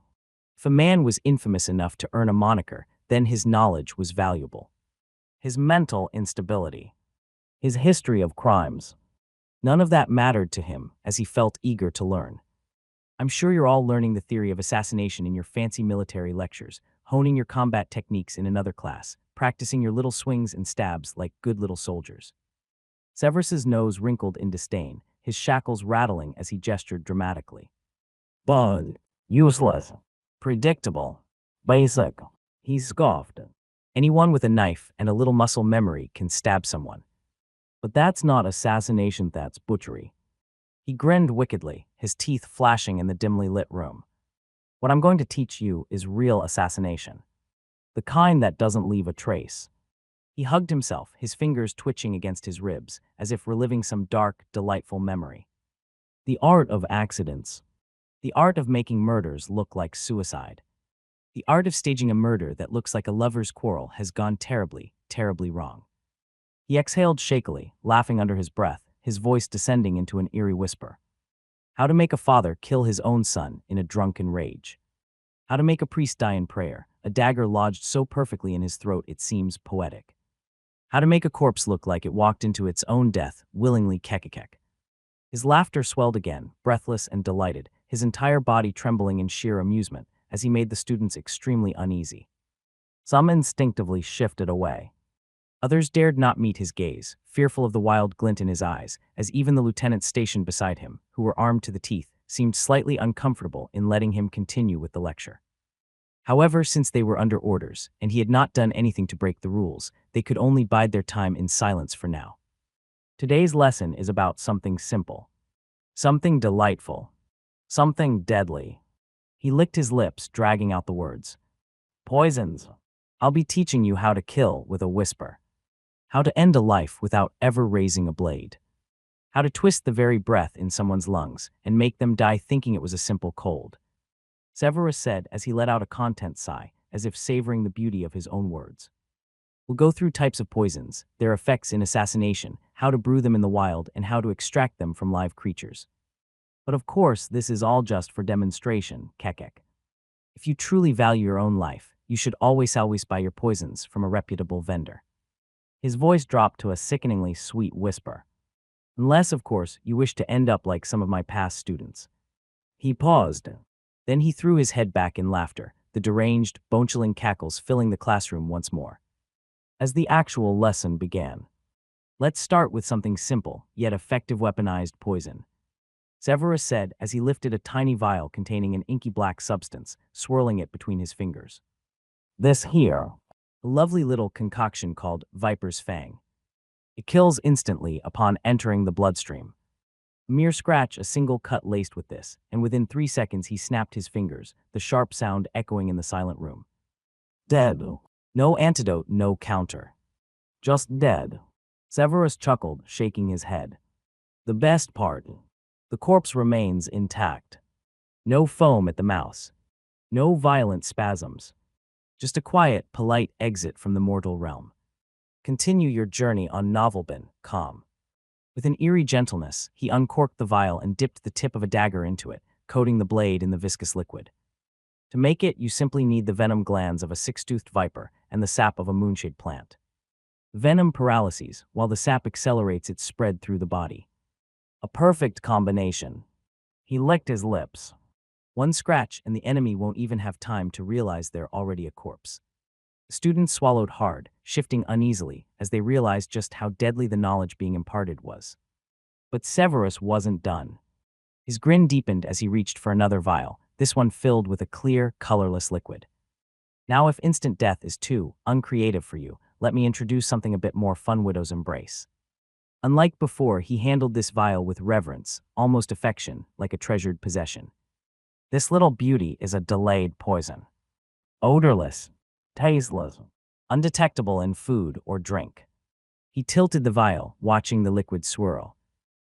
If a man was infamous enough to earn a moniker, then his knowledge was valuable. His mental instability, his history of crimes, none of that mattered to him as he felt eager to learn. "I'm sure you're all learning the theory of assassination in your fancy military lectures, honing your combat techniques in another class, practicing your little swings and stabs like good little soldiers." Severus's nose wrinkled in disdain, his shackles rattling as he gestured dramatically. "But useless, predictable, basic," he scoffed. "Anyone with a knife and a little muscle memory can stab someone. But that's not assassination, that's butchery." He grinned wickedly, his teeth flashing in the dimly lit room. "What I'm going to teach you is real assassination. The kind that doesn't leave a trace." He hugged himself, his fingers twitching against his ribs, as if reliving some dark, delightful memory. "The art of accidents. The art of making murders look like suicide. The art of staging a murder that looks like a lover's quarrel has gone terribly, terribly wrong." He exhaled shakily, laughing under his breath, his voice descending into an eerie whisper. "How to make a father kill his own son in a drunken rage. How to make a priest die in prayer, a dagger lodged so perfectly in his throat it seems poetic. How to make a corpse look like it walked into its own death, willingly kekekek." His laughter swelled again, breathless and delighted, his entire body trembling in sheer amusement, as he made the students extremely uneasy. Some instinctively shifted away. Others dared not meet his gaze, fearful of the wild glint in his eyes, as even the lieutenants stationed beside him, who were armed to the teeth, seemed slightly uncomfortable in letting him continue with the lecture. However, since they were under orders, and he had not done anything to break the rules, they could only bide their time in silence for now. Today's lesson is about something simple, something delightful, something deadly. He licked his lips, dragging out the words. "Poisons. I'll be teaching you how to kill with a whisper. How to end a life without ever raising a blade. How to twist the very breath in someone's lungs and make them die thinking it was a simple cold." Severus said as he let out a content sigh, as if savoring the beauty of his own words. "We'll go through types of poisons, their effects in assassination, how to brew them in the wild, and how to extract them from live creatures. But of course, this is all just for demonstration, kekek. If you truly value your own life, you should always buy your poisons from a reputable vendor." His voice dropped to a sickeningly sweet whisper. "Unless, of course, you wish to end up like some of my past students." He paused. Then he threw his head back in laughter, the deranged, bone-chilling cackles filling the classroom once more. As the actual lesson began. "Let's start with something simple, yet effective weaponized poison," Severus said as he lifted a tiny vial containing an inky black substance, swirling it between his fingers. "This here, a lovely little concoction called Viper's Fang. It kills instantly upon entering the bloodstream. A mere scratch, a single cut laced with this, and within 3 seconds he snapped his fingers, the sharp sound echoing in the silent room. Dead. No antidote, no counter. Just dead." Severus chuckled, shaking his head. "The best part, the corpse remains intact. No foam at the mouth. No violent spasms. Just a quiet, polite exit from the mortal realm. Continue your journey on Novelben, calm." With an eerie gentleness, he uncorked the vial and dipped the tip of a dagger into it, coating the blade in the viscous liquid. To make it, you simply need the venom glands of a six-toothed viper and the sap of a moonshade plant. Venom paralyses, while the sap accelerates its spread through the body. A perfect combination. He licked his lips. One scratch and the enemy won't even have time to realize they're already a corpse. The students swallowed hard, shifting uneasily as they realized just how deadly the knowledge being imparted was. But Severus wasn't done. His grin deepened as he reached for another vial, this one filled with a clear, colorless liquid. Now if instant death is too uncreative for you, let me introduce something a bit more fun. Widow's Embrace. Unlike before, he handled this vial with reverence, almost affection, like a treasured possession. This little beauty is a delayed poison. Odorless, tasteless, undetectable in food or drink. He tilted the vial, watching the liquid swirl.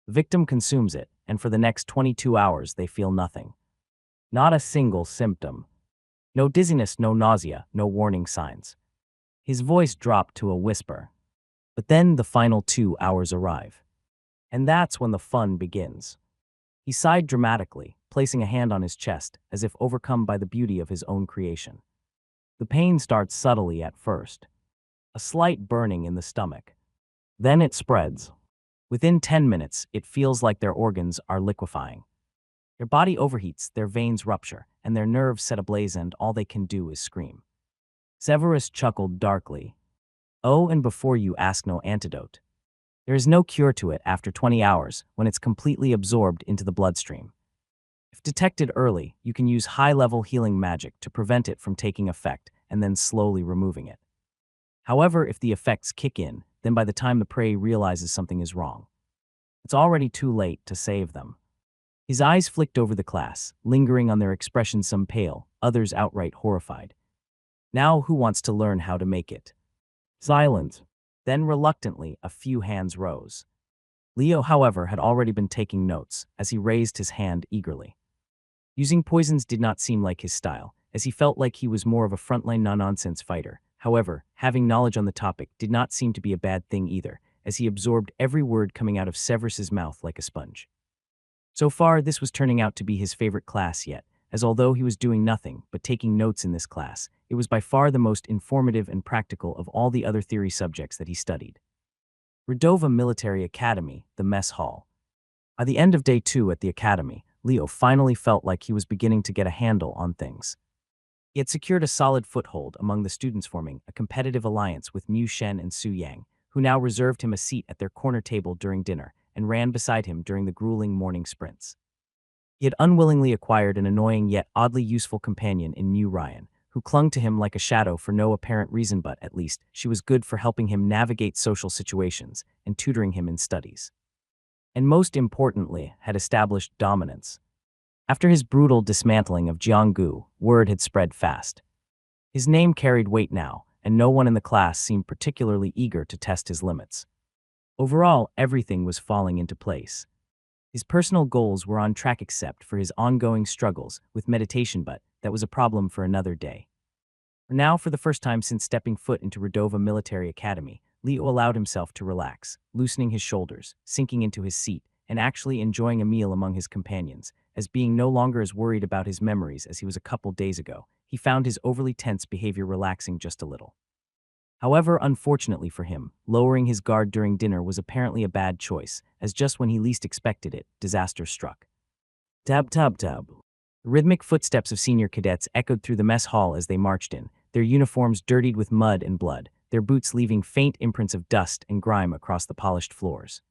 The victim consumes it, and for the next 22 hours they feel nothing. Not a single symptom. No dizziness, no nausea, no warning signs. His voice dropped to a whisper. But then the final 2 hours arrive. And that's when the fun begins. He sighed dramatically, placing a hand on his chest, as if overcome by the beauty of his own creation. The pain starts subtly at first. A slight burning in the stomach. Then it spreads. Within 10 minutes, it feels like their organs are liquefying. Their body overheats, their veins rupture, and their nerves set ablaze, and all they can do is scream. Severus chuckled darkly. Oh, and before you ask, no antidote. There is no cure to it after 20 hours when it's completely absorbed into the bloodstream. If detected early, you can use high-level healing magic to prevent it from taking effect and then slowly removing it. However, if the effects kick in, then by the time the prey realizes something is wrong, it's already too late to save them. His eyes flicked over the class, lingering on their expressions, some pale, others outright horrified. Now who wants to learn how to make it? Silence. Then reluctantly, a few hands rose. Leo, however, had already been taking notes, as he raised his hand eagerly. Using poisons did not seem like his style, as he felt like he was more of a frontline no-nonsense fighter. However, having knowledge on the topic did not seem to be a bad thing either, as he absorbed every word coming out of Severus's mouth like a sponge. So far, this was turning out to be his favorite class yet, as although he was doing nothing but taking notes in this class, it was by far the most informative and practical of all the other theory subjects that he studied. Redova Military Academy, the mess hall. By the end of day 2 at the academy, Leo finally felt like he was beginning to get a handle on things. He had secured a solid foothold among the students, forming a competitive alliance with Mu Shen and Su Yang, who now reserved him a seat at their corner table during dinner and ran beside him during the grueling morning sprints. He had unwillingly acquired an annoying yet oddly useful companion in Mu Ryan, who clung to him like a shadow for no apparent reason, but at least she was good for helping him navigate social situations and tutoring him in studies. And most importantly, had established dominance. After his brutal dismantling of Jianggu, word had spread fast. His name carried weight now, and no one in the class seemed particularly eager to test his limits. Overall, everything was falling into place. His personal goals were on track except for his ongoing struggles with meditation, but that was a problem for another day. Now, for the first time since stepping foot into Redova Military Academy, Leo allowed himself to relax, loosening his shoulders, sinking into his seat, and actually enjoying a meal among his companions, as being no longer as worried about his memories as he was a couple days ago. He found his overly tense behavior relaxing just a little. However, unfortunately for him, lowering his guard during dinner was apparently a bad choice, as just when he least expected it, disaster struck. Tab tab tab. The rhythmic footsteps of senior cadets echoed through the mess hall as they marched in, their uniforms dirtied with mud and blood, their boots leaving faint imprints of dust and grime across the polished floors.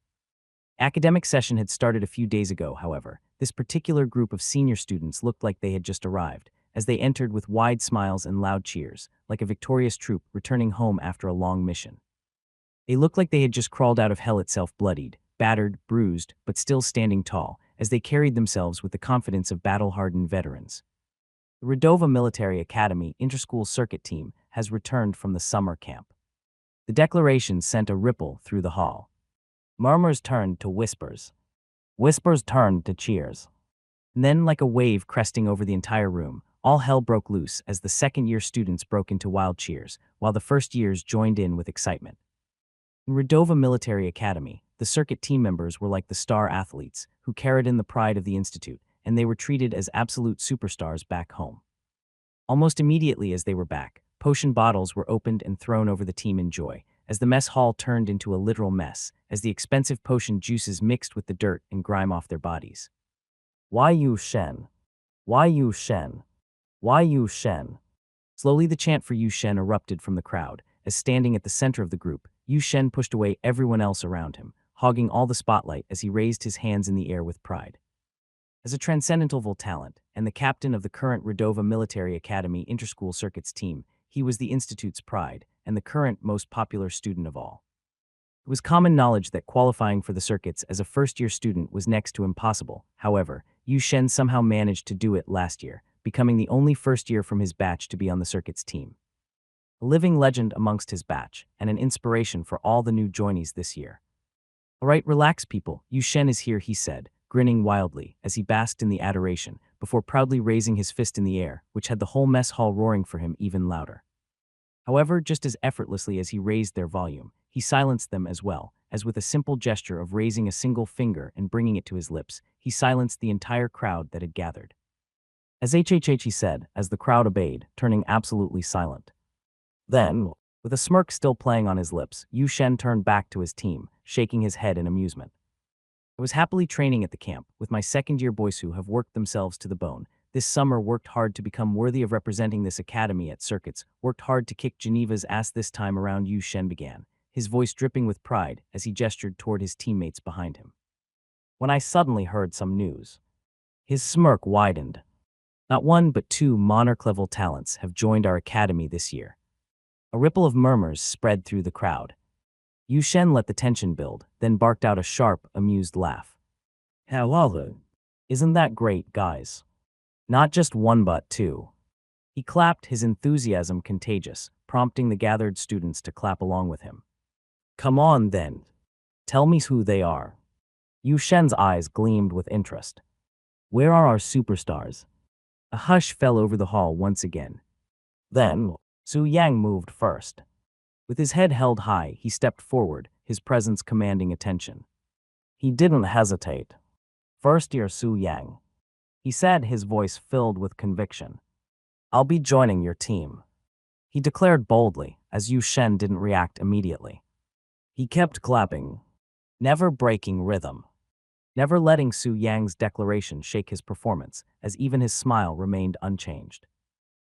Academic session had started a few days ago, however. This particular group of senior students looked like they had just arrived, as they entered with wide smiles and loud cheers, like a victorious troop returning home after a long mission. They looked like they had just crawled out of hell itself, bloodied, battered, bruised, but still standing tall, as they carried themselves with the confidence of battle-hardened veterans. The Redova Military Academy Interschool Circuit Team has returned from the summer camp. The declaration sent a ripple through the hall. Murmurs turned to whispers. Whispers turned to cheers. And then, like a wave cresting over the entire room, all hell broke loose as the second-year students broke into wild cheers, while the first years joined in with excitement. In Redova Military Academy, the circuit team members were like the star athletes who carried in the pride of the institute, and they were treated as absolute superstars back home. Almost immediately as they were back, potion bottles were opened and thrown over the team in joy, as the mess hall turned into a literal mess, as the expensive potion juices mixed with the dirt and grime off their bodies. Why you Shen? Why Yu Shen? Why Yu Shen? Slowly the chant for Yu Shen erupted from the crowd, as standing at the center of the group, Yu Shen pushed away everyone else around him, hogging all the spotlight as he raised his hands in the air with pride. As a transcendental talent and the captain of the current Redova Military Academy Interschool Circuits team, he was the institute's pride and the current most popular student of all. It was common knowledge that qualifying for the circuits as a first-year student was next to impossible. However, Yu Shen somehow managed to do it last year, becoming the only first-year from his batch to be on the circuits team. A living legend amongst his batch, and an inspiration for all the new joinees this year. "All right, relax people, Yu Shen is here," he said, grinning wildly as he basked in the adoration, before proudly raising his fist in the air, which had the whole mess hall roaring for him even louder. However, just as effortlessly as he raised their volume, he silenced them as well, as with a simple gesture of raising a single finger and bringing it to his lips, he silenced the entire crowd that had gathered. As HHH he said, as the crowd obeyed, turning absolutely silent. Then, with a smirk still playing on his lips, Yu Shen turned back to his team, shaking his head in amusement. "I was happily training at the camp, with my second-year boys who have worked themselves to the bone. This summer worked hard to become worthy of representing this academy at circuits, worked hard to kick Geneva's ass this time around," Yu Shen began, his voice dripping with pride as he gestured toward his teammates behind him. "When I suddenly heard some news." His smirk widened. "Not one but two monarch-level talents have joined our academy this year." A ripple of murmurs spread through the crowd. Yu Shen let the tension build, then barked out a sharp, amused laugh. "Hello. Isn't that great, guys? Not just one but two." He clapped, his enthusiasm contagious, prompting the gathered students to clap along with him. "Come on then. Tell me who they are." Yu Shen's eyes gleamed with interest. "Where are our superstars?" A hush fell over the hall once again. Then, Su Yang moved first. With his head held high, he stepped forward, his presence commanding attention. He didn't hesitate. "First-year Su Yang," he said, his voice filled with conviction. "I'll be joining your team," he declared boldly, as Yu Shen didn't react immediately. He kept clapping, never breaking rhythm, never letting Su Yang's declaration shake his performance, as even his smile remained unchanged.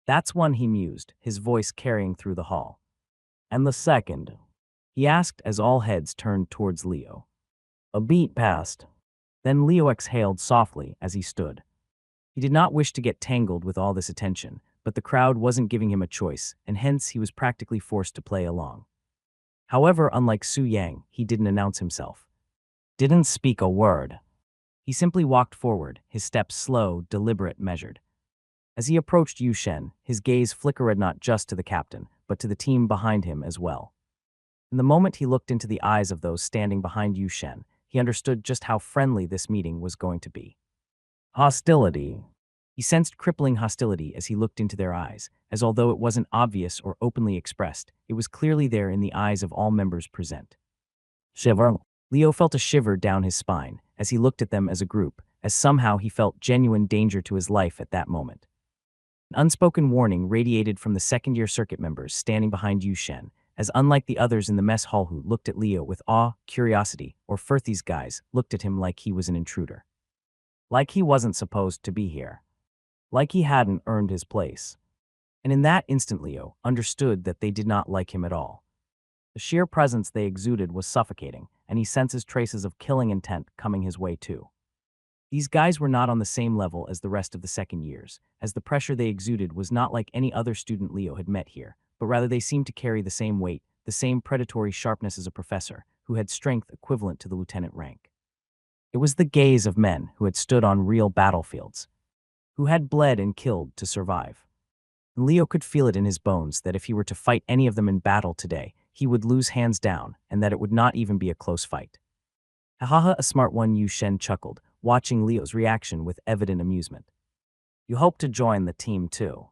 "That's one," he mused, his voice carrying through the hall. "And the second?" he asked as all heads turned towards Leo. A beat passed. Then Leo exhaled softly as he stood. He did not wish to get tangled with all this attention, but the crowd wasn't giving him a choice, and hence he was practically forced to play along. However, unlike Su Yang, he didn't announce himself. Didn't speak a word. He simply walked forward, his steps slow, deliberate, measured. As he approached Yu Shen, his gaze flickered not just to the captain, but to the team behind him as well. In the moment he looked into the eyes of those standing behind Yu Shen, he understood just how friendly this meeting was going to be. Hostility. He sensed crippling hostility as he looked into their eyes, as although it wasn't obvious or openly expressed, it was clearly there in the eyes of all members present. Shiver. Leo felt a shiver down his spine as he looked at them as a group, as somehow he felt genuine danger to his life at that moment. An unspoken warning radiated from the second-year circuit members standing behind Yu Shen, as unlike the others in the mess hall who looked at Leo with awe, curiosity, or these guys looked at him like he was an intruder. Like he wasn't supposed to be here. Like he hadn't earned his place. And in that instant Leo understood that they did not like him at all. The sheer presence they exuded was suffocating, and he senses traces of killing intent coming his way too. These guys were not on the same level as the rest of the second years, as the pressure they exuded was not like any other student Leo had met here, but rather they seemed to carry the same weight, the same predatory sharpness as a professor, who had strength equivalent to the lieutenant rank. It was the gaze of men who had stood on real battlefields, who had bled and killed to survive. And Leo could feel it in his bones that if he were to fight any of them in battle today, he would lose hands down, and that it would not even be a close fight. "Haha, a smart one," Yu Shen chuckled, watching Leo's reaction with evident amusement. "You hope to join the team too?"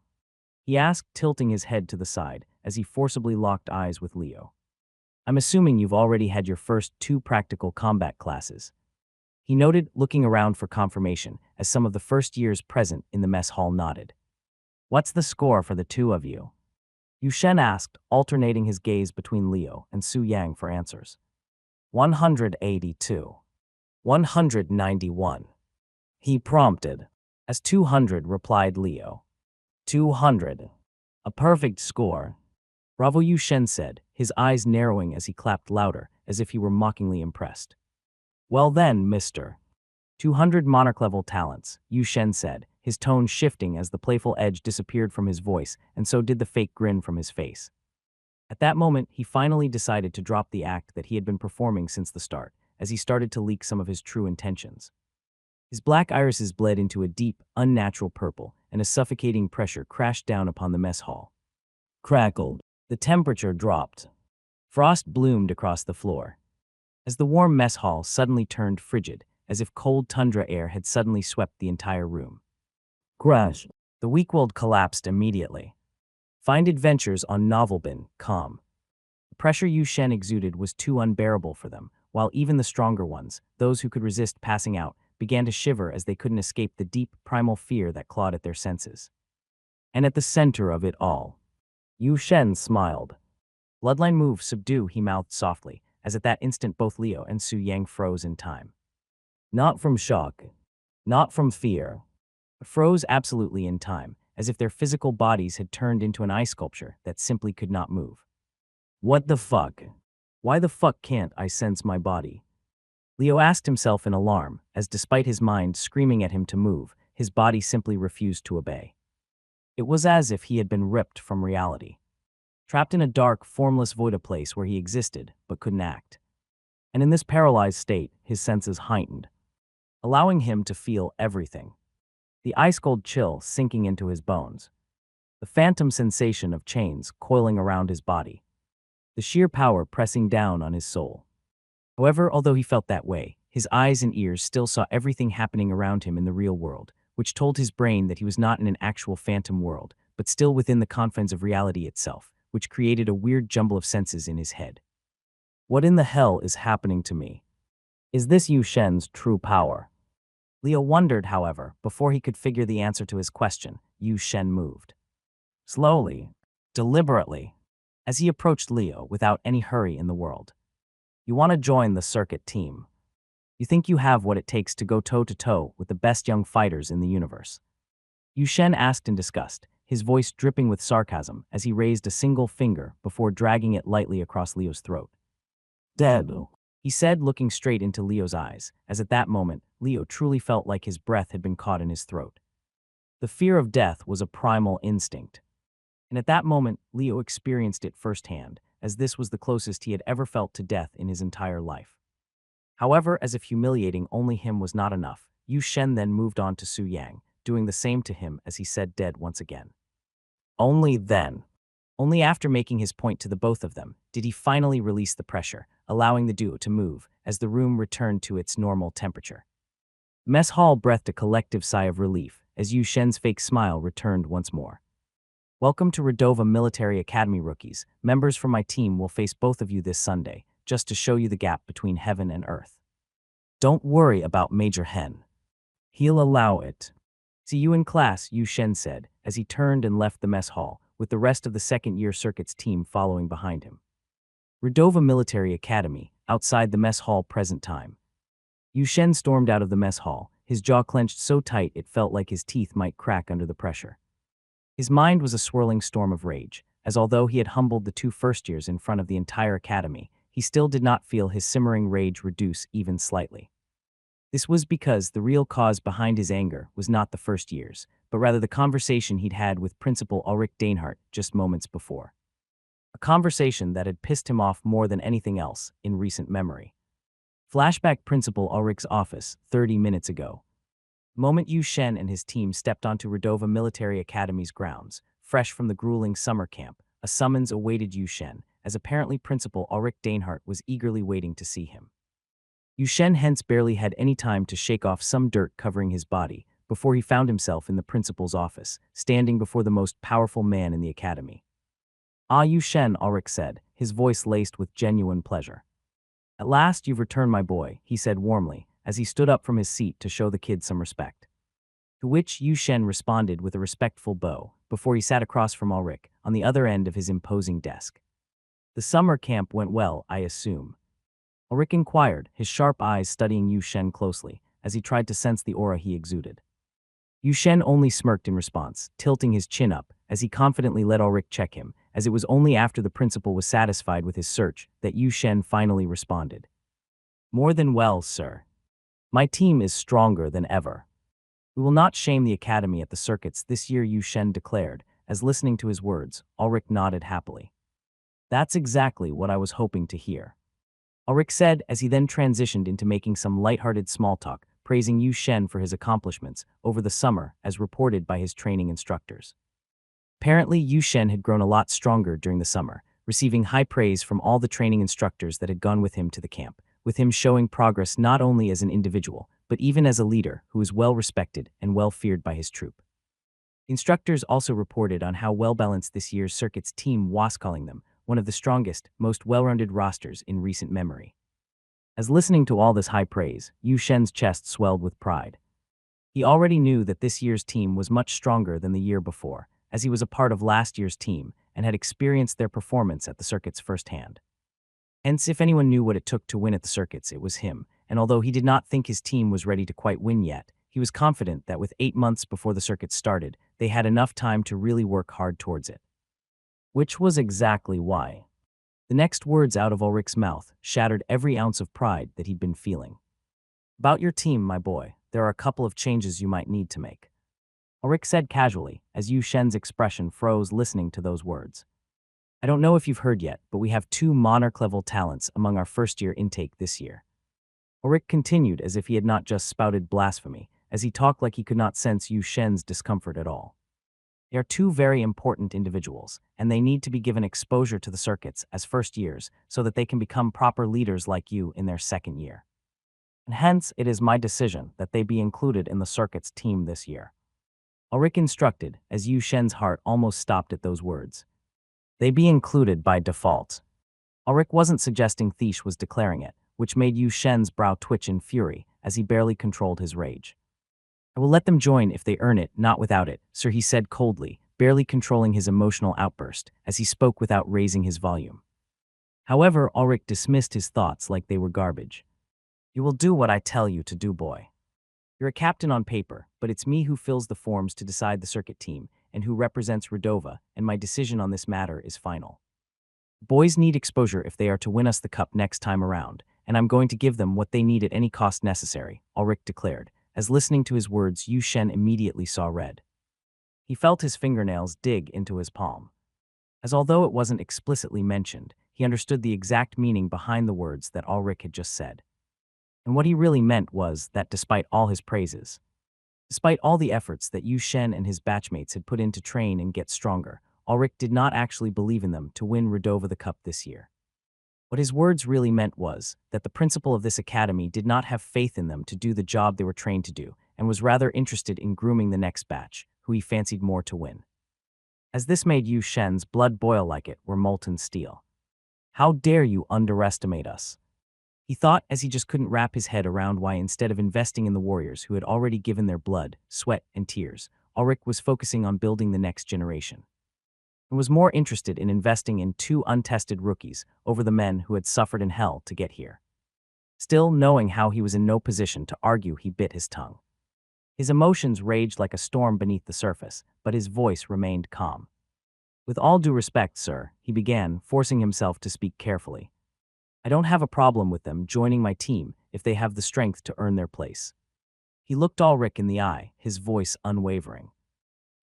he asked, tilting his head to the side as he forcibly locked eyes with Leo. "I'm assuming you've already had your first 2 practical combat classes," he noted, looking around for confirmation as some of the first years present in the mess hall nodded. "What's the score for the 2 of you?" Yu Shen asked, alternating his gaze between Leo and Su Yang for answers. 182. 191. He prompted. As 200, replied Leo. 200. A perfect score. Bravo, Yu Shen said, his eyes narrowing as he clapped louder, as if he were mockingly impressed. Well then, Mr. 200 monarch-level talents, Yu Shen said, his tone shifting as the playful edge disappeared from his voice, and so did the fake grin from his face. At that moment, he finally decided to drop the act that he had been performing since the start, as he started to leak some of his true intentions. His black irises bled into a deep, unnatural purple, and a suffocating pressure crashed down upon the mess hall. Crackled. The temperature dropped. Frost bloomed across the floor. As the warm mess hall suddenly turned frigid, as if cold tundra air had suddenly swept the entire room. Crash. The weak world collapsed immediately. Find adventures on novelbin.com. The pressure Yu Shen exuded was too unbearable for them, while even the stronger ones, those who could resist passing out, began to shiver as they couldn't escape the deep, primal fear that clawed at their senses. And at the center of it all, Yu Shen smiled. Bloodline move, subdue, he mouthed softly, as at that instant both Leo and Su Yang froze in time. Not from shock, not from fear. Froze absolutely in time, as if their physical bodies had turned into an ice sculpture that simply could not move. What the fuck? Why the fuck can't I sense my body? Leo asked himself in alarm, as despite his mind screaming at him to move, his body simply refused to obey. It was as if he had been ripped from reality. Trapped in a dark, formless void of place where he existed, but couldn't act. And in this paralyzed state, his senses heightened, allowing him to feel everything. The ice-cold chill sinking into his bones. The phantom sensation of chains coiling around his body. The sheer power pressing down on his soul. However, although he felt that way, his eyes and ears still saw everything happening around him in the real world, which told his brain that he was not in an actual phantom world, but still within the confines of reality itself, which created a weird jumble of senses in his head. What in the hell is happening to me? Is this Yu Shen's true power? Leo wondered, however, before he could figure the answer to his question, Yu Shen moved. Slowly, deliberately, as he approached Leo without any hurry in the world. You want to join the circuit team. You think you have what it takes to go toe-to-toe with the best young fighters in the universe. Yu Shen asked in disgust, his voice dripping with sarcasm as he raised a single finger before dragging it lightly across Leo's throat. Dead, he said, looking straight into Leo's eyes, as at that moment, Leo truly felt like his breath had been caught in his throat. The fear of death was a primal instinct. And at that moment, Leo experienced it firsthand, as this was the closest he had ever felt to death in his entire life. However, as if humiliating only him was not enough, Yu Shen then moved on to Su Yang, doing the same to him as he said dead once again. Only then, only after making his point to the both of them, did he finally release the pressure, allowing the duo to move as the room returned to its normal temperature. Mess hall breathed a collective sigh of relief as Yu Shen's fake smile returned once more. Welcome to Redova Military Academy, rookies. Members from my team will face both of you this Sunday, just to show you the gap between heaven and earth. Don't worry about Major Hen. He'll allow it. See you in class, Yu Shen said, as he turned and left the mess hall, with the rest of the second-year circuit's team following behind him. Redova Military Academy, outside the mess hall present time. Yu Shen stormed out of the mess hall, his jaw clenched so tight it felt like his teeth might crack under the pressure. His mind was a swirling storm of rage, as although he had humbled the two first years in front of the entire academy, he still did not feel his simmering rage reduce even slightly. This was because the real cause behind his anger was not the first years, but rather the conversation he'd had with Principal Ulrich Dainhardt just moments before. A conversation that had pissed him off more than anything else in recent memory. Flashback: Principal Ulrich's office, 30 minutes ago. Moment Yu Shen and his team stepped onto Redova Military Academy's grounds, fresh from the grueling summer camp. A summons awaited Yu Shen, as apparently Principal Ulrich Dainhardt was eagerly waiting to see him. Yu Shen hence barely had any time to shake off some dirt covering his body before he found himself in the principal's office, standing before the most powerful man in the academy. Ah, Yu Shen, Ulrich said, his voice laced with genuine pleasure. At last you've returned, my boy, he said warmly, as he stood up from his seat to show the kid some respect. To which Yu Shen responded with a respectful bow, before he sat across from Ulrich, on the other end of his imposing desk. The summer camp went well, I assume? Ulrich inquired, his sharp eyes studying Yu Shen closely, as he tried to sense the aura he exuded. Yu Shen only smirked in response, tilting his chin up, as he confidently let Ulrich check him, as it was only after the principal was satisfied with his search that Yu Shen finally responded. More than well, sir. My team is stronger than ever. We will not shame the academy at the circuits this year, Yu Shen declared, as listening to his words, Ulrich nodded happily. That's exactly what I was hoping to hear. Ulrich said as he then transitioned into making some lighthearted small talk, praising Yu Shen for his accomplishments over the summer as reported by his training instructors. Apparently, Yu Shen had grown a lot stronger during the summer, receiving high praise from all the training instructors that had gone with him to the camp, with him showing progress not only as an individual, but even as a leader who was well respected and well feared by his troop. Instructors also reported on how well-balanced this year's circuit's team was, calling them one of the strongest, most well-rounded rosters in recent memory. As listening to all this high praise, Yu Shen's chest swelled with pride. He already knew that this year's team was much stronger than the year before, as he was a part of last year's team and had experienced their performance at the circuits firsthand. Hence, if anyone knew what it took to win at the circuits, it was him, and although he did not think his team was ready to quite win yet, he was confident that with 8 months before the circuits started, they had enough time to really work hard towards it. Which was exactly why. The next words out of Ulrich's mouth shattered every ounce of pride that he'd been feeling. About your team, my boy, there are a couple of changes you might need to make. Ulrich said casually, as Yu Shen's expression froze listening to those words. I don't know if you've heard yet, but we have 2 monarch-level talents among our first-year intake this year. Ulrich continued as if he had not just spouted blasphemy, as he talked like he could not sense Yu Shen's discomfort at all. They are 2 very important individuals, and they need to be given exposure to the circuits as first years so that they can become proper leaders like you in their second year. And hence, it is my decision that they be included in the circuits team this year. Ulrich instructed, as Yu Shen's heart almost stopped at those words. They be included by default. Ulrich wasn't suggesting Thish was declaring it, which made Yu Shen's brow twitch in fury as he barely controlled his rage. I will let them join if they earn it, not without it, sir, he said coldly, barely controlling his emotional outburst as he spoke without raising his volume. However, Ulrich dismissed his thoughts like they were garbage. You will do what I tell you to do, boy. You're a captain on paper, but it's me who fills the forms to decide the circuit team and who represents Redova, and my decision on this matter is final. Boys need exposure if they are to win us the cup next time around, and I'm going to give them what they need at any cost necessary, Ulrich declared, as listening to his words Yu Shen immediately saw red. He felt his fingernails dig into his palm. As although it wasn't explicitly mentioned, he understood the exact meaning behind the words that Ulrich had just said. And what he really meant was that despite all his praises, despite all the efforts that Yu Shen and his batchmates had put in to train and get stronger, Ulrich did not actually believe in them to win Redova the cup this year. What his words really meant was that the principal of this academy did not have faith in them to do the job they were trained to do, and was rather interested in grooming the next batch, who he fancied more to win. As this made Yu Shen's blood boil like it were molten steel. How dare you underestimate us? He thought as he just couldn't wrap his head around why instead of investing in the warriors who had already given their blood, sweat, and tears, Ulrich was focusing on building the next generation. And was more interested in investing in 2 untested rookies over the men who had suffered in hell to get here. Still, knowing how he was in no position to argue, he bit his tongue. His emotions raged like a storm beneath the surface, but his voice remained calm. With all due respect, sir, he began, forcing himself to speak carefully. I don't have a problem with them joining my team if they have the strength to earn their place. He looked Ulrich in the eye, his voice unwavering.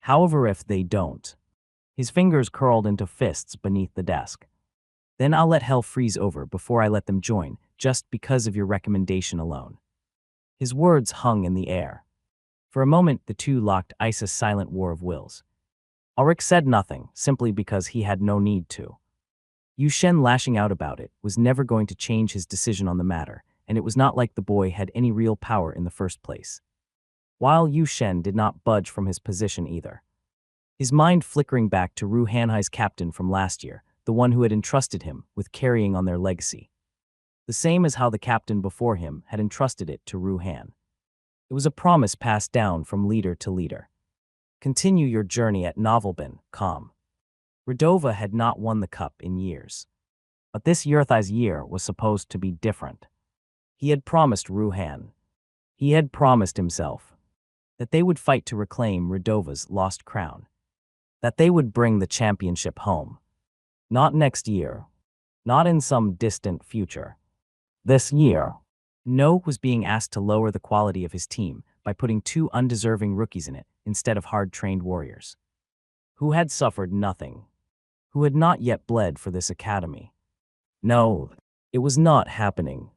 However, if they don't, his fingers curled into fists beneath the desk. Then I'll let hell freeze over before I let them join, just because of your recommendation alone. His words hung in the air. For a moment, the 2 locked eyes, a silent war of wills. Ulrich said nothing, simply because he had no need to. Yu Shen lashing out about it was never going to change his decision on the matter, and it was not like the boy had any real power in the first place. While Yu Shen did not budge from his position either. His mind flickering back to Ru Hanhai's captain from last year, the one who had entrusted him with carrying on their legacy. The same as how the captain before him had entrusted it to Ru Han. It was a promise passed down from leader to leader. Continue your journey at Novelben, calm. Redova had not won the cup in years. But this Yurthai's year was supposed to be different. He had promised Ruhan. He had promised himself. that they would fight to reclaim Redova's lost crown, that they would bring the championship home. Not next year, not in some distant future. This year. No was being asked to lower the quality of his team by putting two undeserving rookies in it instead of hard-trained warriors, who had suffered nothing, who had not yet bled for this academy. No, it was not happening.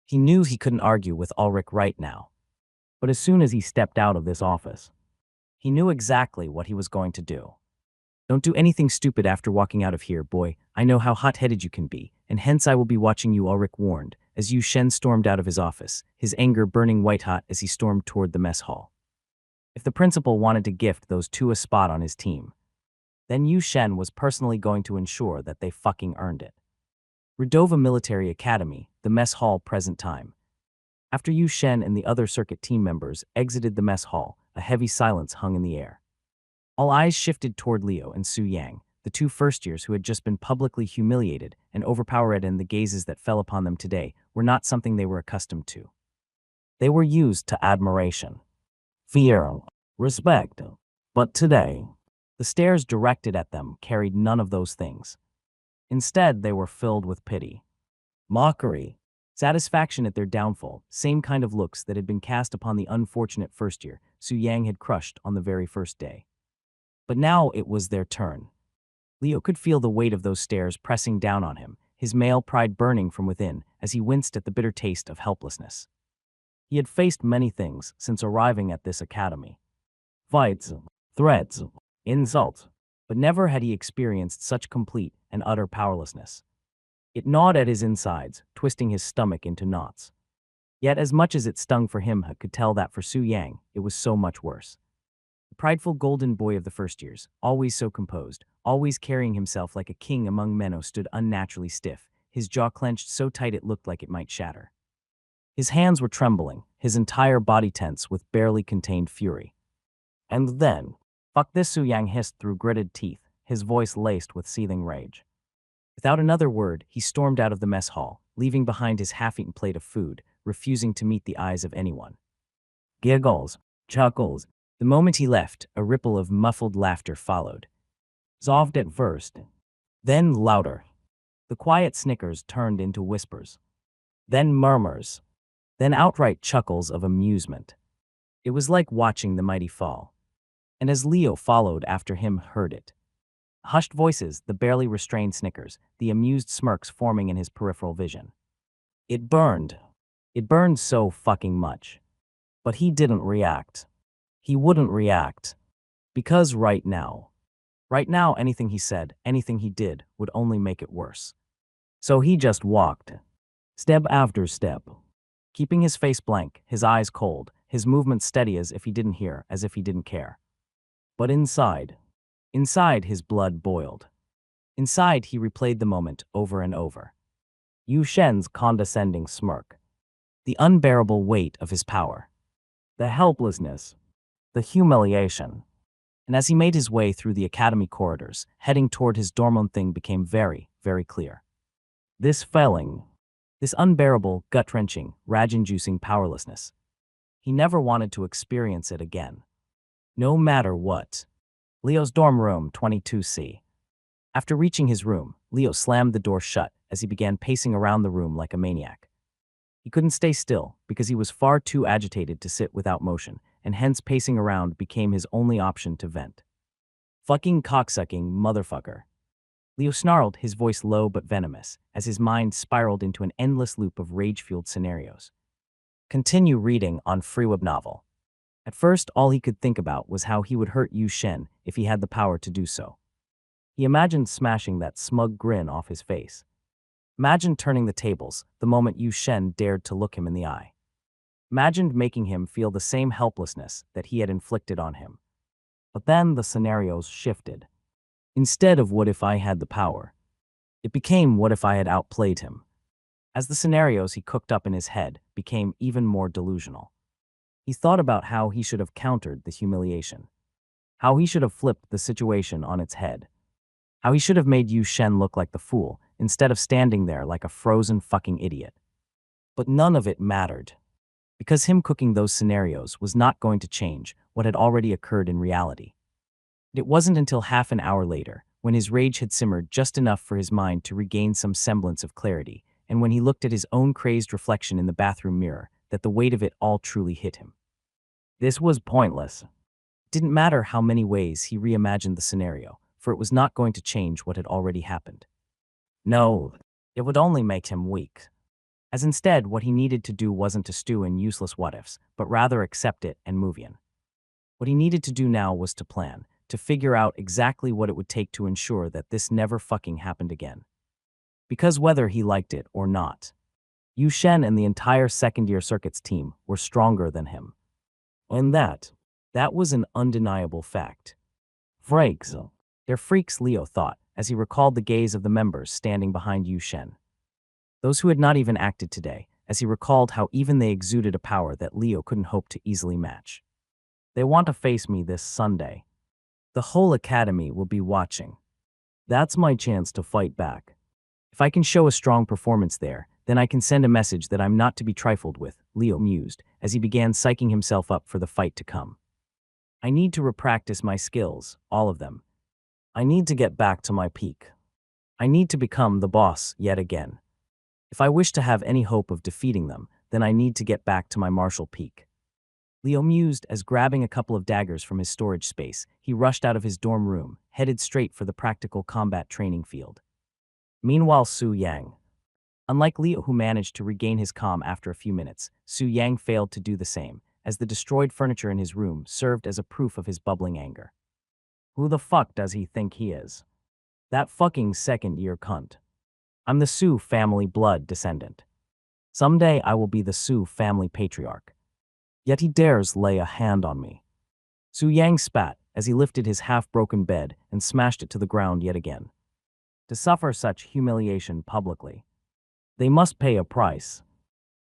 He knew he couldn't argue with Ulrich right now. But as soon as he stepped out of this office, he knew exactly what he was going to do. Don't do anything stupid after walking out of here, boy. I know how hot-headed you can be, and hence I will be watching you, Ulrich warned, as Yu Shen stormed out of his office, his anger burning white-hot as he stormed toward the mess hall. If the principal wanted to gift those two a spot on his team, then Yu Shen was personally going to ensure that they fucking earned it. Redova Military Academy, the mess hall, present time. After Yu Shen and the other circuit team members exited the mess hall, a heavy silence hung in the air. All eyes shifted toward Leo and Su Yang, the two first-years who had just been publicly humiliated and overpowered, and the gazes that fell upon them today were not something they were accustomed to. They were used to admiration, fear, respect. But today, the stares directed at them carried none of those things. Instead, they were filled with pity, mockery, satisfaction at their downfall, same kind of looks that had been cast upon the unfortunate first year Su Yang had crushed on the very first day. But now it was their turn. Leo could feel the weight of those stares pressing down on him, his male pride burning from within as he winced at the bitter taste of helplessness. He had faced many things since arriving at this academy. Fights, threats, insults, but never had he experienced such complete and utter powerlessness. It gnawed at his insides, twisting his stomach into knots. Yet as much as it stung for him, he could tell that for Su Yang, it was so much worse. The prideful golden boy of the first years, always so composed, always carrying himself like a king among men, stood unnaturally stiff, his jaw clenched so tight it looked like it might shatter. His hands were trembling, his entire body tense with barely contained fury. And then, fuck this, Su Yang hissed through gritted teeth, his voice laced with seething rage. Without another word, he stormed out of the mess hall, leaving behind his half-eaten plate of food, refusing to meet the eyes of anyone. Giggles, chuckles. The moment he left, a ripple of muffled laughter followed. Soft at first, then louder. The quiet snickers turned into whispers, then murmurs, then outright chuckles of amusement. It was like watching the mighty fall. And as Leo followed after him, heard it. Hushed voices, the barely restrained snickers, the amused smirks forming in his peripheral vision. It burned. It burned so fucking much. But he didn't react. He wouldn't react. Because right now, anything he said, anything he did, would only make it worse. So he just walked, step after step, keeping his face blank, his eyes cold, his movements steady as if he didn't hear, as if he didn't care. But inside his blood boiled. Inside he replayed the moment over and over. Yu Shen's condescending smirk. The unbearable weight of his power. The helplessness. The humiliation. And as he made his way through the academy corridors, heading toward his dorm, one thing became very, very clear. This failing, this unbearable, gut-wrenching, rage-inducing powerlessness. He never wanted to experience it again. No matter what. Leo's dorm room, 22C. After reaching his room, Leo slammed the door shut as he began pacing around the room like a maniac. He couldn't stay still because he was far too agitated to sit without motion, and hence pacing around became his only option to vent. Fucking cocksucking motherfucker. Leo snarled, his voice low but venomous, as his mind spiraled into an endless loop of rage-fueled scenarios. Continue reading on free web novel. At first, all he could think about was how he would hurt Yu Shen if he had the power to do so. He imagined smashing that smug grin off his face. Imagined turning the tables the moment Yu Shen dared to look him in the eye. Imagined making him feel the same helplessness that he had inflicted on him. But then the scenarios shifted. Instead of what if I had the power, it became what if I had outplayed him. As the scenarios he cooked up in his head became even more delusional. He thought about how he should have countered the humiliation, how he should have flipped the situation on its head, how he should have made Yu Shen look like the fool instead of standing there like a frozen fucking idiot. But none of it mattered. because him cooking those scenarios was not going to change what had already occurred in reality. It wasn't until half an hour later, when his rage had simmered just enough for his mind to regain some semblance of clarity, and when he looked at his own crazed reflection in the bathroom mirror, that the weight of it all truly hit him. This was pointless. It didn't matter how many ways he reimagined the scenario, for it was not going to change what had already happened. No, it would only make him weak. As instead, what he needed to do wasn't to stew in useless what-ifs, but rather accept it and move in. What he needed to do now was to plan, to figure out exactly what it would take to ensure that this never fucking happened again. Because whether he liked it or not, Yu Shen and the entire second-year circuits team were stronger than him. And that was an undeniable fact. Freaks. They're freaks, Leo thought, as he recalled the gaze of the members standing behind Yu Shen. Those who had not even acted today, as he recalled how even they exuded a power that Leo couldn't hope to easily match. They want to face me this Sunday. The whole academy will be watching. That's my chance to fight back. If I can show a strong performance there, then I can send a message that I'm not to be trifled with, Leo mused, as he began psyching himself up for the fight to come. I need to repractice my skills, all of them. I need to get back to my peak. I need to become the boss yet again. If I wish to have any hope of defeating them, then I need to get back to my martial peak. Leo mused as, grabbing a couple of daggers from his storage space, he rushed out of his dorm room, headed straight for the practical combat training field. Meanwhile, Su Yang. Unlike Leo, who managed to regain his calm after a few minutes, Su Yang failed to do the same, as the destroyed furniture in his room served as a proof of his bubbling anger. Who the fuck does he think he is? That fucking second-year cunt. I'm the Su family blood descendant. Someday I will be the Su family patriarch. Yet he dares lay a hand on me. Su Yang spat as he lifted his half-broken bed and smashed it to the ground yet again. To suffer such humiliation publicly, they must pay a price.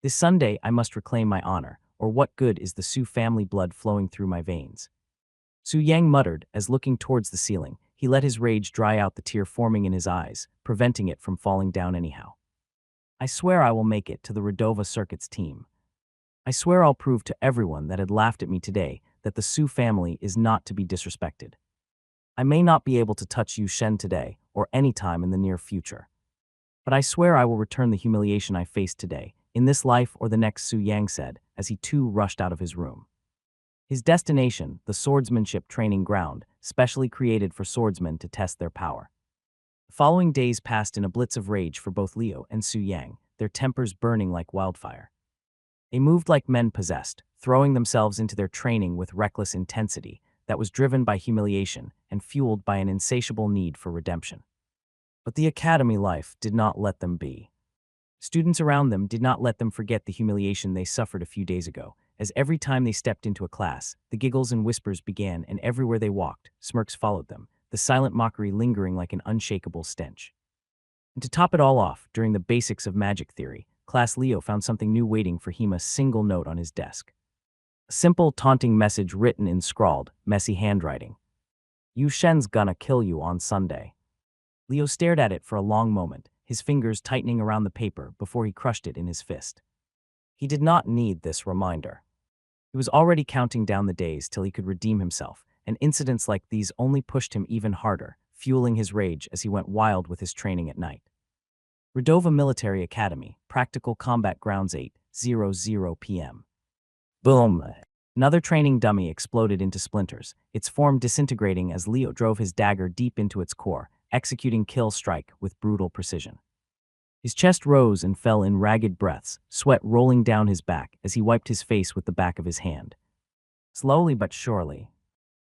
This Sunday I must reclaim my honor, or what good is the Su family blood flowing through my veins? Su Yang muttered as, looking towards the ceiling, he let his rage dry out the tear forming in his eyes, preventing it from falling down anyhow. I swear I will make it to the Redova Circuits team. I swear I'll prove to everyone that had laughed at me today that the Su family is not to be disrespected. I may not be able to touch Yu Shen today or any time in the near future, but I swear I will return the humiliation I faced today, in this life or the next, Su Yang said, as he too rushed out of his room. His destination, the swordsmanship training ground, specially created for swordsmen to test their power. The following days passed in a blitz of rage for both Leo and Su Yang, their tempers burning like wildfire. They moved like men possessed, throwing themselves into their training with reckless intensity that was driven by humiliation and fueled by an insatiable need for redemption. But the academy life did not let them be. Students around them did not let them forget the humiliation they suffered a few days ago, as every time they stepped into a class, the giggles and whispers began, and everywhere they walked, smirks followed them, the silent mockery lingering like an unshakable stench. And to top it all off, during the basics of magic theory, Class Leo found something new waiting for him, a single note on his desk. A simple, taunting message written in scrawled, messy handwriting. Yu Shen's gonna kill you on Sunday. Leo stared at it for a long moment, his fingers tightening around the paper before he crushed it in his fist. He did not need this reminder. He was already counting down the days till he could redeem himself, and incidents like these only pushed him even harder, fueling his rage as he went wild with his training at night. Redova Military Academy, Practical Combat Grounds, 8:00 p.m. Boom! Another training dummy exploded into splinters, its form disintegrating as Leo drove his dagger deep into its core, executing kill strike with brutal precision. His chest rose and fell in ragged breaths, sweat rolling down his back as he wiped his face with the back of his hand. Slowly but surely,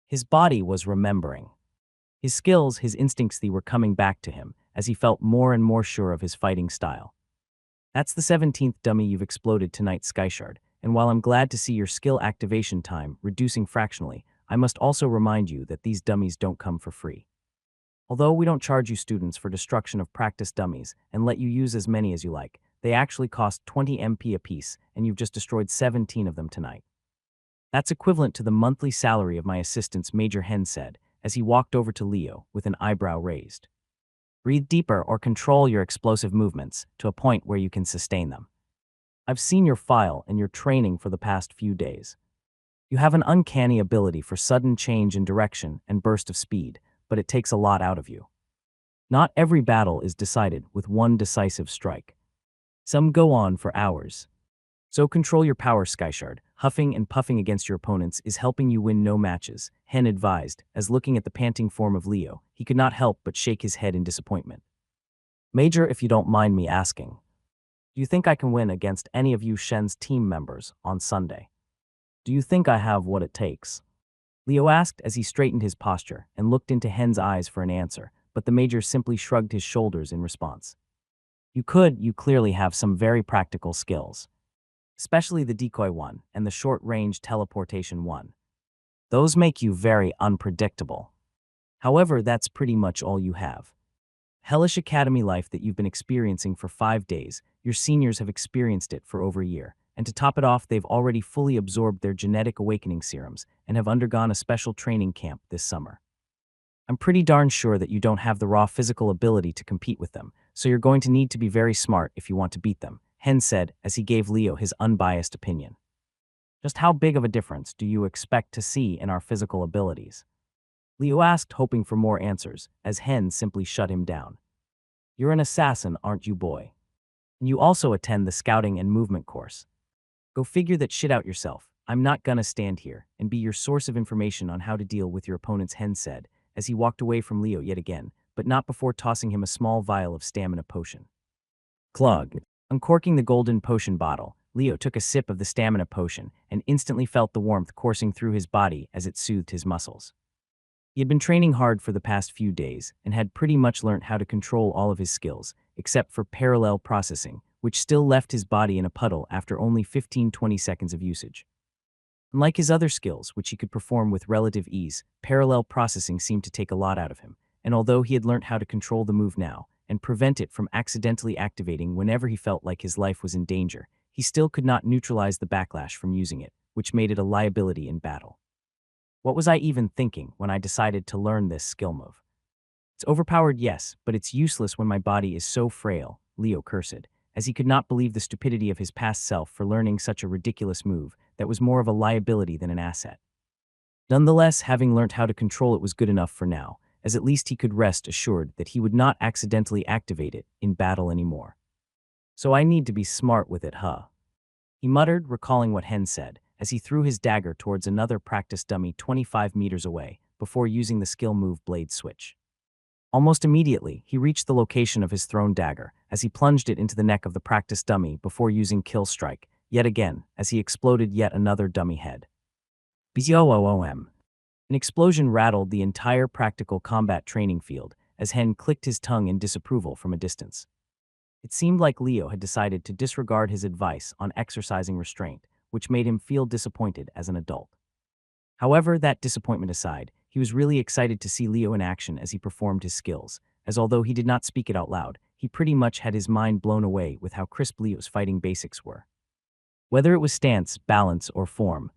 his body was remembering. His skills, his instincts, they were coming back to him as he felt more and more sure of his fighting style. That's the 17th dummy you've exploded tonight, Skyshard, and while I'm glad to see your skill activation time reducing fractionally, I must also remind you that these dummies don't come for free. Although we don't charge you students for destruction of practice dummies and let you use as many as you like, they actually cost 20 MP apiece, and you've just destroyed 17 of them tonight. That's equivalent to the monthly salary of my assistants, Major Hen said, as he walked over to Leo with an eyebrow raised. Breathe deeper or control your explosive movements to a point where you can sustain them. I've seen your file and your training for the past few days. You have an uncanny ability for sudden change in direction and burst of speed, but it takes a lot out of you. Not every battle is decided with one decisive strike. Some go on for hours. So control your power, Skyshard. Huffing and puffing against your opponents is helping you win no matches, Hen advised, as looking at the panting form of Leo, he could not help but shake his head in disappointment. Major, if you don't mind me asking, do you think I can win against any of you Shen's team members on Sunday? Do you think I have what it takes? Leo asked as he straightened his posture and looked into Hen's eyes for an answer, but the Major simply shrugged his shoulders in response. You clearly have some very practical skills. Especially the decoy one and the short-range teleportation one. Those make you very unpredictable. However, that's pretty much all you have. Hellish academy life that you've been experiencing for 5 days, your seniors have experienced it for over a year, and to top it off, they've already fully absorbed their genetic awakening serums and have undergone a special training camp this summer. I'm pretty darn sure that you don't have the raw physical ability to compete with them, so you're going to need to be very smart if you want to beat them, Hen said as he gave Leo his unbiased opinion. Just how big of a difference do you expect to see in our physical abilities? Leo asked, hoping for more answers, as Hen simply shut him down. You're an assassin, aren't you, boy? And you also attend the scouting and movement course. Go figure that shit out yourself. I'm not gonna stand here and be your source of information on how to deal with your opponents, Hen said, as he walked away from Leo yet again, but not before tossing him a small vial of stamina potion. Clug. Uncorking the golden potion bottle, Leo took a sip of the stamina potion and instantly felt the warmth coursing through his body as it soothed his muscles. He had been training hard for the past few days and had pretty much learned how to control all of his skills, except for parallel processing, which still left his body in a puddle after only 15-20 seconds of usage. Unlike his other skills, which he could perform with relative ease, parallel processing seemed to take a lot out of him, and although he had learned how to control the move now and prevent it from accidentally activating whenever he felt like his life was in danger, he still could not neutralize the backlash from using it, which made it a liability in battle. What was I even thinking when I decided to learn this skill move? It's overpowered, yes, but it's useless when my body is so frail, Leo cursed, as he could not believe the stupidity of his past self for learning such a ridiculous move that was more of a liability than an asset. Nonetheless, having learnt how to control it was good enough for now, as at least he could rest assured that he would not accidentally activate it in battle anymore. So I need to be smart with it, huh? He muttered, recalling what Hen said, as he threw his dagger towards another practice dummy 25 meters away before using the skill move blade switch. Almost immediately, he reached the location of his thrown dagger as he plunged it into the neck of the practice dummy before using kill strike, yet again, as he exploded yet another dummy head. BZOOM. An explosion rattled the entire practical combat training field as Hen clicked his tongue in disapproval from a distance. It seemed like Leo had decided to disregard his advice on exercising restraint, which made him feel disappointed as an adult. However, that disappointment aside, he was really excited to see Leo in action as he performed his skills, as although he did not speak it out loud, he pretty much had his mind blown away with how crisp Leo's fighting basics were. Whether it was stance, balance, or form,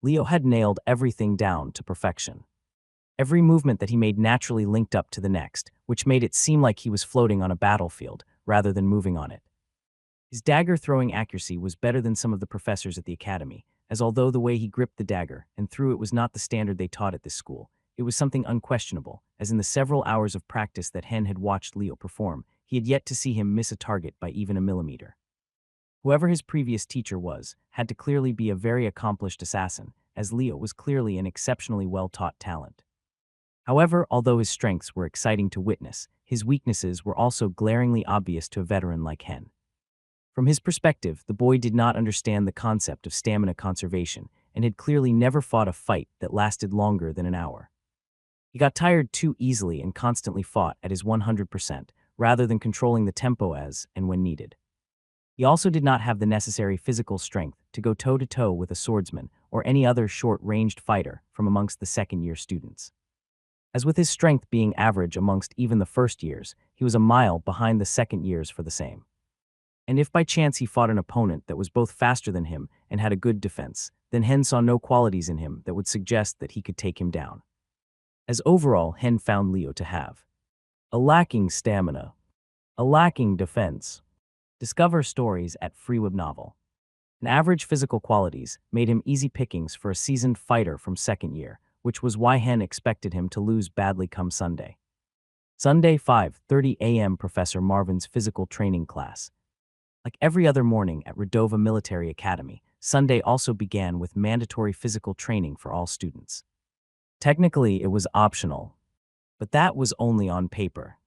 Leo had nailed everything down to perfection. Every movement that he made naturally linked up to the next, which made it seem like he was floating on a battlefield rather than moving on it. His dagger-throwing accuracy was better than some of the professors at the academy, as although the way he gripped the dagger and threw it was not the standard they taught at this school, it was something unquestionable, as in the several hours of practice that Hen had watched Leo perform, he had yet to see him miss a target by even a millimeter. Whoever his previous teacher was, had to clearly be a very accomplished assassin, as Leo was clearly an exceptionally well-taught talent. However, although his strengths were exciting to witness, his weaknesses were also glaringly obvious to a veteran like Hen. From his perspective, the boy did not understand the concept of stamina conservation and had clearly never fought a fight that lasted longer than an hour. He got tired too easily and constantly fought at his 100%, rather than controlling the tempo as and when needed. He also did not have the necessary physical strength to go toe-to-toe with a swordsman or any other short-ranged fighter from amongst the second-year students. As with his strength being average amongst even the first years, he was a mile behind the second years for the same. And if by chance he fought an opponent that was both faster than him and had a good defense, then Hen saw no qualities in him that would suggest that he could take him down. As overall, Hen found Leo to have a lacking stamina, a lacking defense, Discover stories at Free Web Novel. An average physical qualities made him easy pickings for a seasoned fighter from second year, which was why Hen expected him to lose badly come Sunday. Sunday 5:30 a.m. Professor Marvin's physical training class. Like every other morning at Redova Military Academy, Sunday also began with mandatory physical training for all students. Technically, it was optional, but that was only on paper.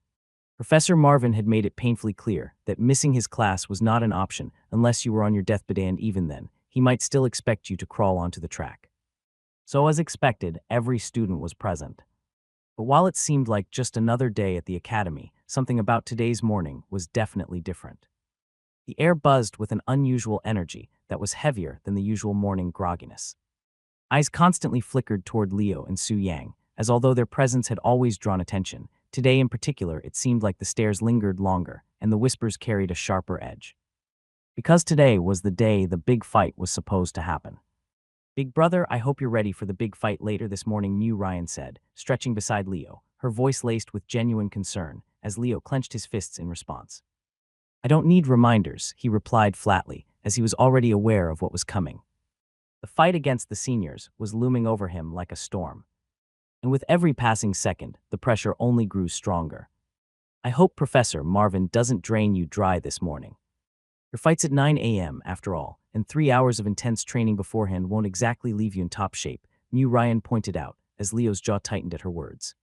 Professor Marvin had made it painfully clear that missing his class was not an option unless you were on your deathbed, and even then, he might still expect you to crawl onto the track. So as expected, every student was present. But while it seemed like just another day at the academy, something about today's morning was definitely different. The air buzzed with an unusual energy that was heavier than the usual morning grogginess. Eyes constantly flickered toward Leo and Su Yang, as although their presence had always drawn attention, today in particular it seemed like the stares lingered longer and the whispers carried a sharper edge. Because today was the day the big fight was supposed to happen. "Big brother, I hope you're ready for the big fight later this morning," Mu Ryan said, stretching beside Leo, her voice laced with genuine concern, as Leo clenched his fists in response. "I don't need reminders," he replied flatly, as he was already aware of what was coming. The fight against the seniors was looming over him like a storm. And with every passing second, the pressure only grew stronger. "I hope Professor Marvin doesn't drain you dry this morning. Your fight's at 9 a.m. after all, and 3 hours of intense training beforehand won't exactly leave you in top shape," Mu Ryan pointed out, as Leo's jaw tightened at her words.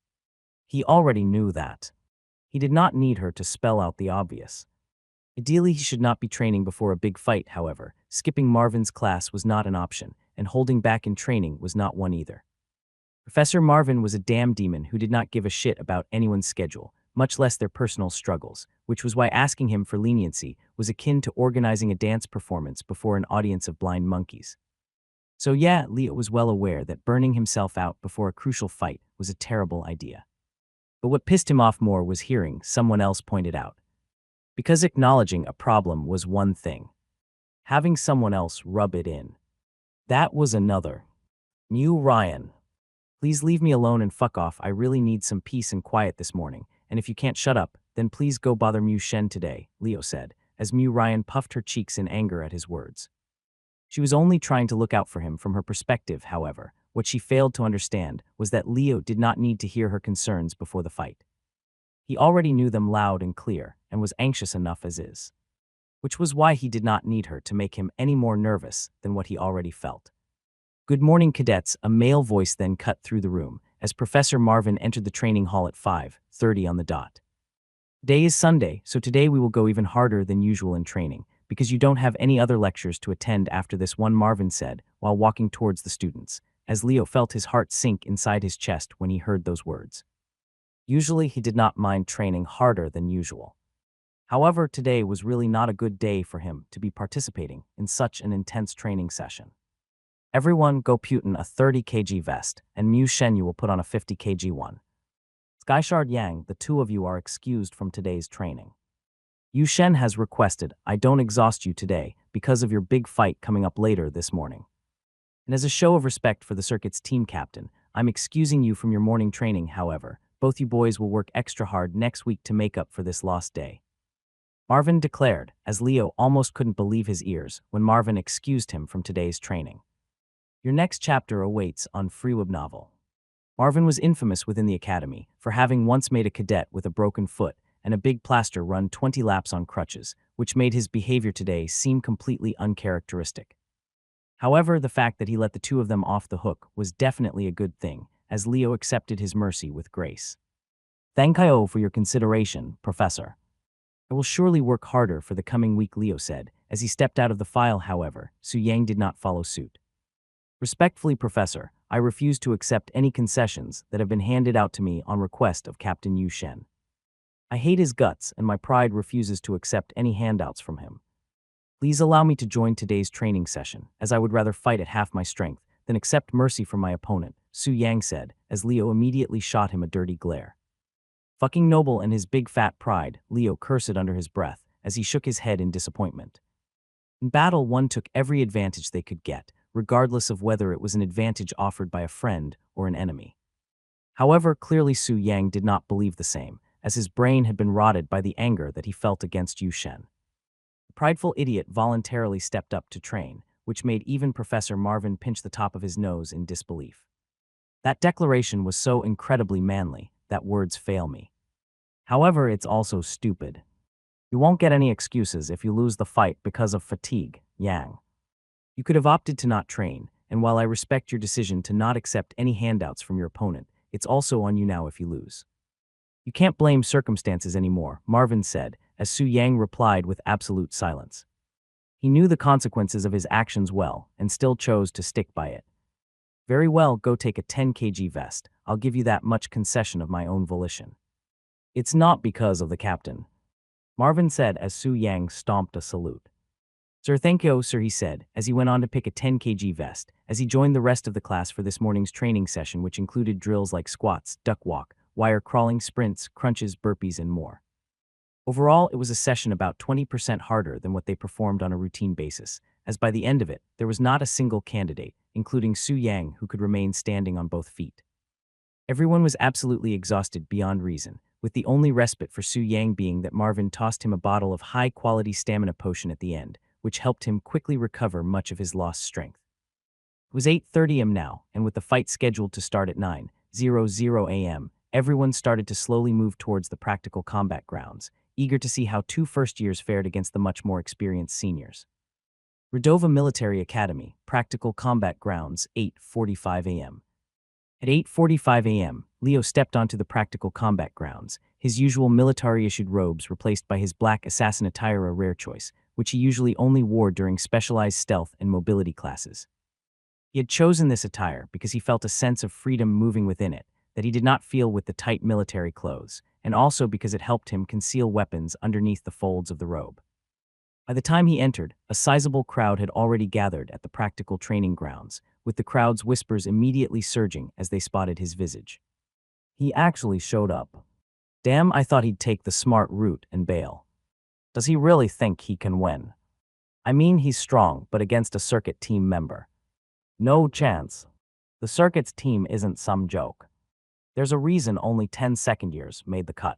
He already knew that. He did not need her to spell out the obvious. Ideally, he should not be training before a big fight, however. Skipping Marvin's class was not an option, and holding back in training was not one either. Professor Marvin was a damn demon who did not give a shit about anyone's schedule, much less their personal struggles, which was why asking him for leniency was akin to organizing a dance performance before an audience of blind monkeys. So yeah, Leo was well aware that burning himself out before a crucial fight was a terrible idea. But what pissed him off more was hearing someone else point it out. Because acknowledging a problem was one thing. Having someone else rub it in, that was another. Mu Ryan. "Please leave me alone and fuck off. I really need some peace and quiet this morning, and if you can't shut up, then please go bother Mu Shen today," Leo said, as Mu Ryan puffed her cheeks in anger at his words. She was only trying to look out for him from her perspective, however. What she failed to understand was that Leo did not need to hear her concerns before the fight. He already knew them loud and clear, and was anxious enough as is. Which was why he did not need her to make him any more nervous than what he already felt. "Good morning, cadets," a male voice then cut through the room, as Professor Marvin entered the training hall at 5:30 on the dot. "Today is Sunday, so today we will go even harder than usual in training, because you don't have any other lectures to attend after this one," Marvin said, while walking towards the students, as Leo felt his heart sink inside his chest when he heard those words. Usually he did not mind training harder than usual. However, today was really not a good day for him to be participating in such an intense training session. "Everyone go Putin a 30 kg vest, and Mu Shen you will put on a 50 kg one. Skyshard Yang, the two of you are excused from today's training. Yu Shen has requested I don't exhaust you today because of your big fight coming up later this morning. And as a show of respect for the circuit's team captain, I'm excusing you from your morning training. However, both you boys will work extra hard next week to make up for this lost day," Marvin declared, as Leo almost couldn't believe his ears when Marvin excused him from today's training. Your next chapter awaits on Free Web Novel. Marvin was infamous within the academy for having once made a cadet with a broken foot and a big plaster run 20 laps on crutches, which made his behavior today seem completely uncharacteristic. However, the fact that he let the two of them off the hook was definitely a good thing, as Leo accepted his mercy with grace. "Thank you for your consideration, Professor. I will surely work harder for the coming week," Leo said, as he stepped out of the file. However, Su Yang did not follow suit. "Respectfully, Professor, I refuse to accept any concessions that have been handed out to me on request of Captain Yu Shen. I hate his guts, and my pride refuses to accept any handouts from him. Please allow me to join today's training session, as I would rather fight at half my strength than accept mercy from my opponent," Su Yang said, as Leo immediately shot him a dirty glare. "Fucking noble and his big fat pride," Leo cursed under his breath, as he shook his head in disappointment. In battle, one took every advantage they could get, regardless of whether it was an advantage offered by a friend or an enemy. However, clearly Su Yang did not believe the same, as his brain had been rotted by the anger that he felt against Yu Shen. Prideful idiot voluntarily stepped up to train, which made even Professor Marvin pinch the top of his nose in disbelief. That declaration was so incredibly manly that words fail me. However, it's also stupid. You won't get any excuses if you lose the fight because of fatigue, Yang. You could have opted to not train, and while I respect your decision to not accept any handouts from your opponent, it's also on you now if you lose. You can't blame circumstances anymore, Marvin said, as Su Yang replied with absolute silence. He knew the consequences of his actions well, and still chose to stick by it. Very well, go take a 10 kg vest. I'll give you that much concession of my own volition. It's not because of the captain, Marvin said as Su Yang stomped a salute. Sir, thank you, sir, he said, as he went on to pick a 10 kg vest, as he joined the rest of the class for this morning's training session, which included drills like squats, duck walk, wire crawling, sprints, crunches, burpees, and more. Overall, it was a session about 20% harder than what they performed on a routine basis, as by the end of it, there was not a single candidate, including Su Yang, who could remain standing on both feet. Everyone was absolutely exhausted beyond reason, with the only respite for Su Yang being that Marvin tossed him a bottle of high-quality stamina potion at the end, which helped him quickly recover much of his lost strength. It was 8:30 am now, and with the fight scheduled to start at 9:00 am, everyone started to slowly move towards the practical combat grounds, eager to see how two first-years fared against the much more experienced seniors. Redova Military Academy, Practical Combat Grounds, 8:45 am. At 8:45 am, Leo stepped onto the practical combat grounds, his usual military-issued robes replaced by his black assassin attire, a rare choice, which he usually only wore during specialized stealth and mobility classes. He had chosen this attire because he felt a sense of freedom moving within it that he did not feel with the tight military clothes, and also because it helped him conceal weapons underneath the folds of the robe. By the time he entered, a sizable crowd had already gathered at the practical training grounds, with the crowd's whispers immediately surging as they spotted his visage. He actually showed up. Damn, I thought he'd take the smart route and bail. Does he really think he can win? I mean, he's strong, but against a circuit team member. No chance. The circuit's team isn't some joke. There's a reason only 10 second-years made the cut.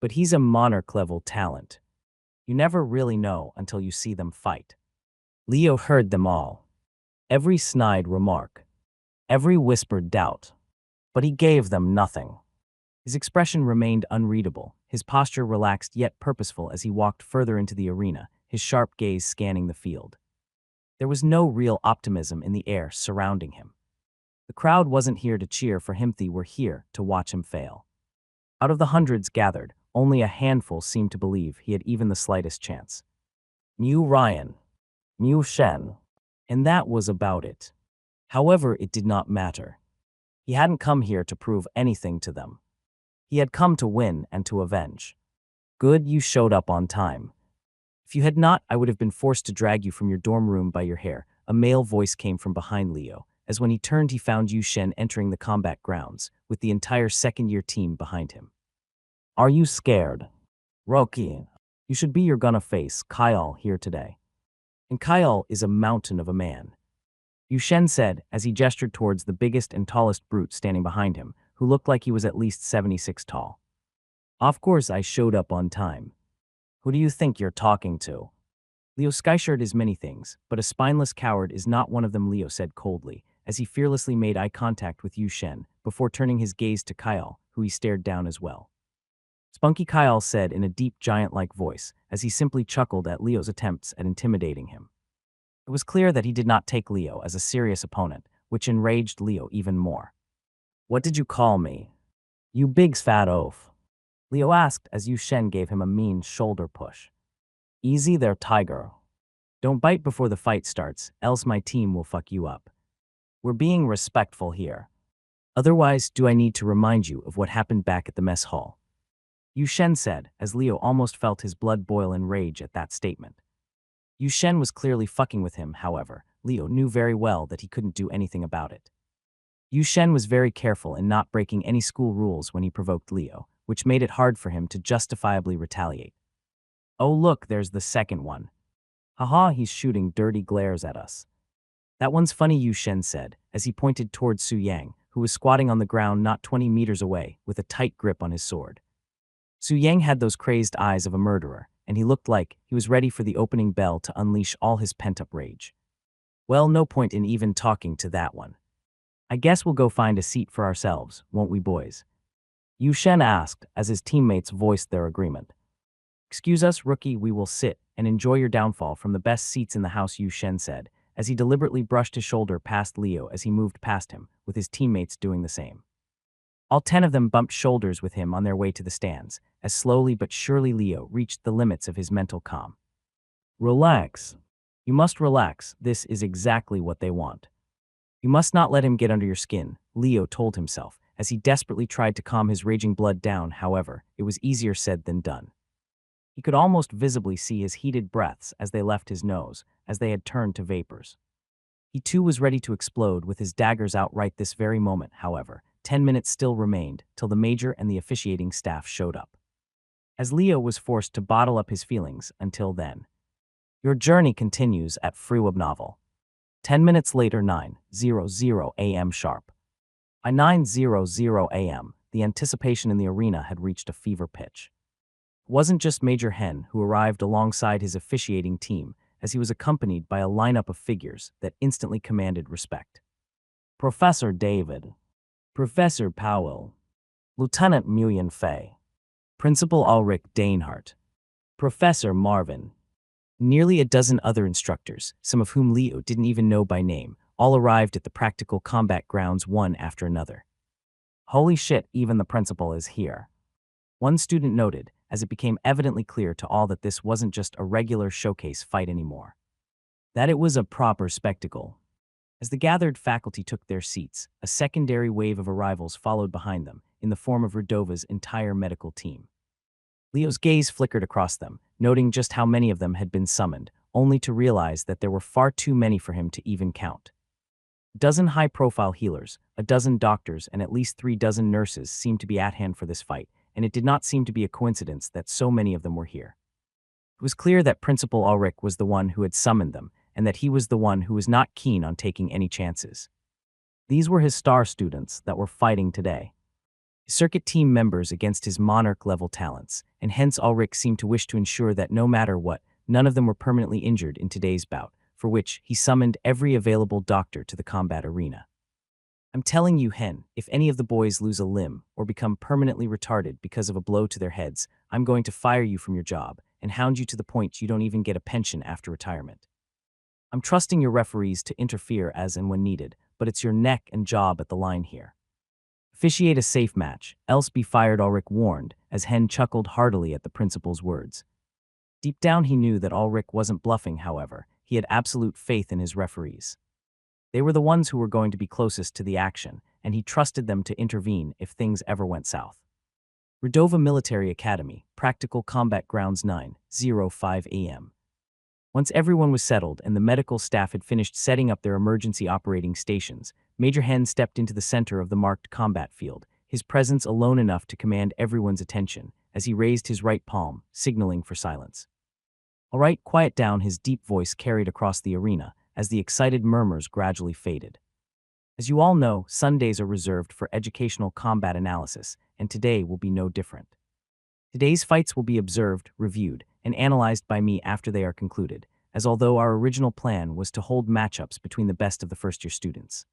But he's a monarch-level talent. You never really know until you see them fight. Leo heard them all. Every snide remark. Every whispered doubt. But he gave them nothing. His expression remained unreadable, his posture relaxed yet purposeful as he walked further into the arena, his sharp gaze scanning the field. There was no real optimism in the air surrounding him. The crowd wasn't here to cheer for him, they were here to watch him fail. Out of the hundreds gathered, only a handful seemed to believe he had even the slightest chance. Mu Ryan. Mu Shen. And that was about it. However, it did not matter. He hadn't come here to prove anything to them. He had come to win and to avenge. Good, you showed up on time. If you had not, I would have been forced to drag you from your dorm room by your hair, a male voice came from behind Leo, as when he turned he found Yu Shen entering the combat grounds, with the entire second-year team behind him. Are you scared? Roki, you should be, you're gonna face Kyle here today. And Kyle is a mountain of a man. Yu Shen said, as he gestured towards the biggest and tallest brute standing behind him, who looked like he was at least 76 tall. Of course I showed up on time. Who do you think you're talking to? Leo Skyshirt is many things, but a spineless coward is not one of them, Leo said coldly, as he fearlessly made eye contact with Yu Shen, before turning his gaze to Kyle, who he stared down as well. Spunky Kyle said in a deep giant-like voice, as he simply chuckled at Leo's attempts at intimidating him. It was clear that he did not take Leo as a serious opponent, which enraged Leo even more. What did you call me? You big fat oaf. Leo asked as Yu Shen gave him a mean shoulder push. Easy there, tiger. Don't bite before the fight starts, else my team will fuck you up. We're being respectful here. Otherwise, do I need to remind you of what happened back at the mess hall? Yu Shen said, as Leo almost felt his blood boil in rage at that statement. Yu Shen was clearly fucking with him, however. Leo knew very well that he couldn't do anything about it. Yu Shen was very careful in not breaking any school rules when he provoked Leo, which made it hard for him to justifiably retaliate. Oh look, there's the second one. Haha, he's shooting dirty glares at us. That one's funny, Yu Shen said, as he pointed towards Su Yang, who was squatting on the ground not 20 meters away, with a tight grip on his sword. Su Yang had those crazed eyes of a murderer, and he looked like he was ready for the opening bell to unleash all his pent-up rage. Well, no point in even talking to that one. I guess we'll go find a seat for ourselves, won't we, boys? Yu Shen asked as his teammates voiced their agreement. Excuse us, rookie, we will sit and enjoy your downfall from the best seats in the house, Yu Shen said, as he deliberately brushed his shoulder past Leo as he moved past him, with his teammates doing the same. All 10 of them bumped shoulders with him on their way to the stands, as slowly but surely Leo reached the limits of his mental calm. Relax. You must relax, this is exactly what they want. You must not let him get under your skin, Leo told himself, as he desperately tried to calm his raging blood down. However, it was easier said than done. He could almost visibly see his heated breaths as they left his nose, as they had turned to vapors. He too was ready to explode with his daggers out right this very moment. However, 10 minutes still remained till the major and the officiating staff showed up. As Leo was forced to bottle up his feelings until then. Your journey continues at Free Webnovel. 10 minutes later, 9:00 a.m. sharp. By 9:00 a.m., the anticipation in the arena had reached a fever pitch. It wasn't just Major Hen who arrived alongside his officiating team, as he was accompanied by a lineup of figures that instantly commanded respect. Professor David, Professor Powell, Lieutenant Nguyen Fei, Principal Ulrich Dainhart, Professor Marvin. Nearly a dozen other instructors, some of whom Leo didn't even know by name, all arrived at the practical combat grounds one after another. Holy shit, even the principal is here. One student noted, as it became evidently clear to all that this wasn't just a regular showcase fight anymore. That it was a proper spectacle. As the gathered faculty took their seats, a secondary wave of arrivals followed behind them, in the form of Redova's entire medical team. Leo's gaze flickered across them, noting just how many of them had been summoned, only to realize that there were far too many for him to even count. A dozen high-profile healers, a dozen doctors, and at least 3 dozen nurses seemed to be at hand for this fight, and it did not seem to be a coincidence that so many of them were here. It was clear that Principal Ulrich was the one who had summoned them, and that he was the one who was not keen on taking any chances. These were his star students that were fighting today. His circuit team members against his monarch-level talents, and hence Ulrich seemed to wish to ensure that no matter what, none of them were permanently injured in today's bout, for which he summoned every available doctor to the combat arena. I'm telling you, Hen, if any of the boys lose a limb or become permanently retarded because of a blow to their heads, I'm going to fire you from your job and hound you to the point you don't even get a pension after retirement. I'm trusting your referees to interfere as and when needed, but it's your neck and job at the line here. Officiate a safe match, else be fired, Ulrich warned, as Hen chuckled heartily at the principal's words. Deep down he knew that Ulrich wasn't bluffing, however. He had absolute faith in his referees. They were the ones who were going to be closest to the action, and he trusted them to intervene if things ever went south. Redova Military Academy, Practical Combat Grounds, 9:05 a.m. Once everyone was settled and the medical staff had finished setting up their emergency operating stations, Major Hen stepped into the center of the marked combat field, his presence alone enough to command everyone's attention, as he raised his right palm, signaling for silence. All right, quiet down, his deep voice carried across the arena, as the excited murmurs gradually faded. As you all know, Sundays are reserved for educational combat analysis, and today will be no different. Today's fights will be observed, reviewed, and analyzed by me after they are concluded, as although our original plan was to hold matchups between the best of the first-year students.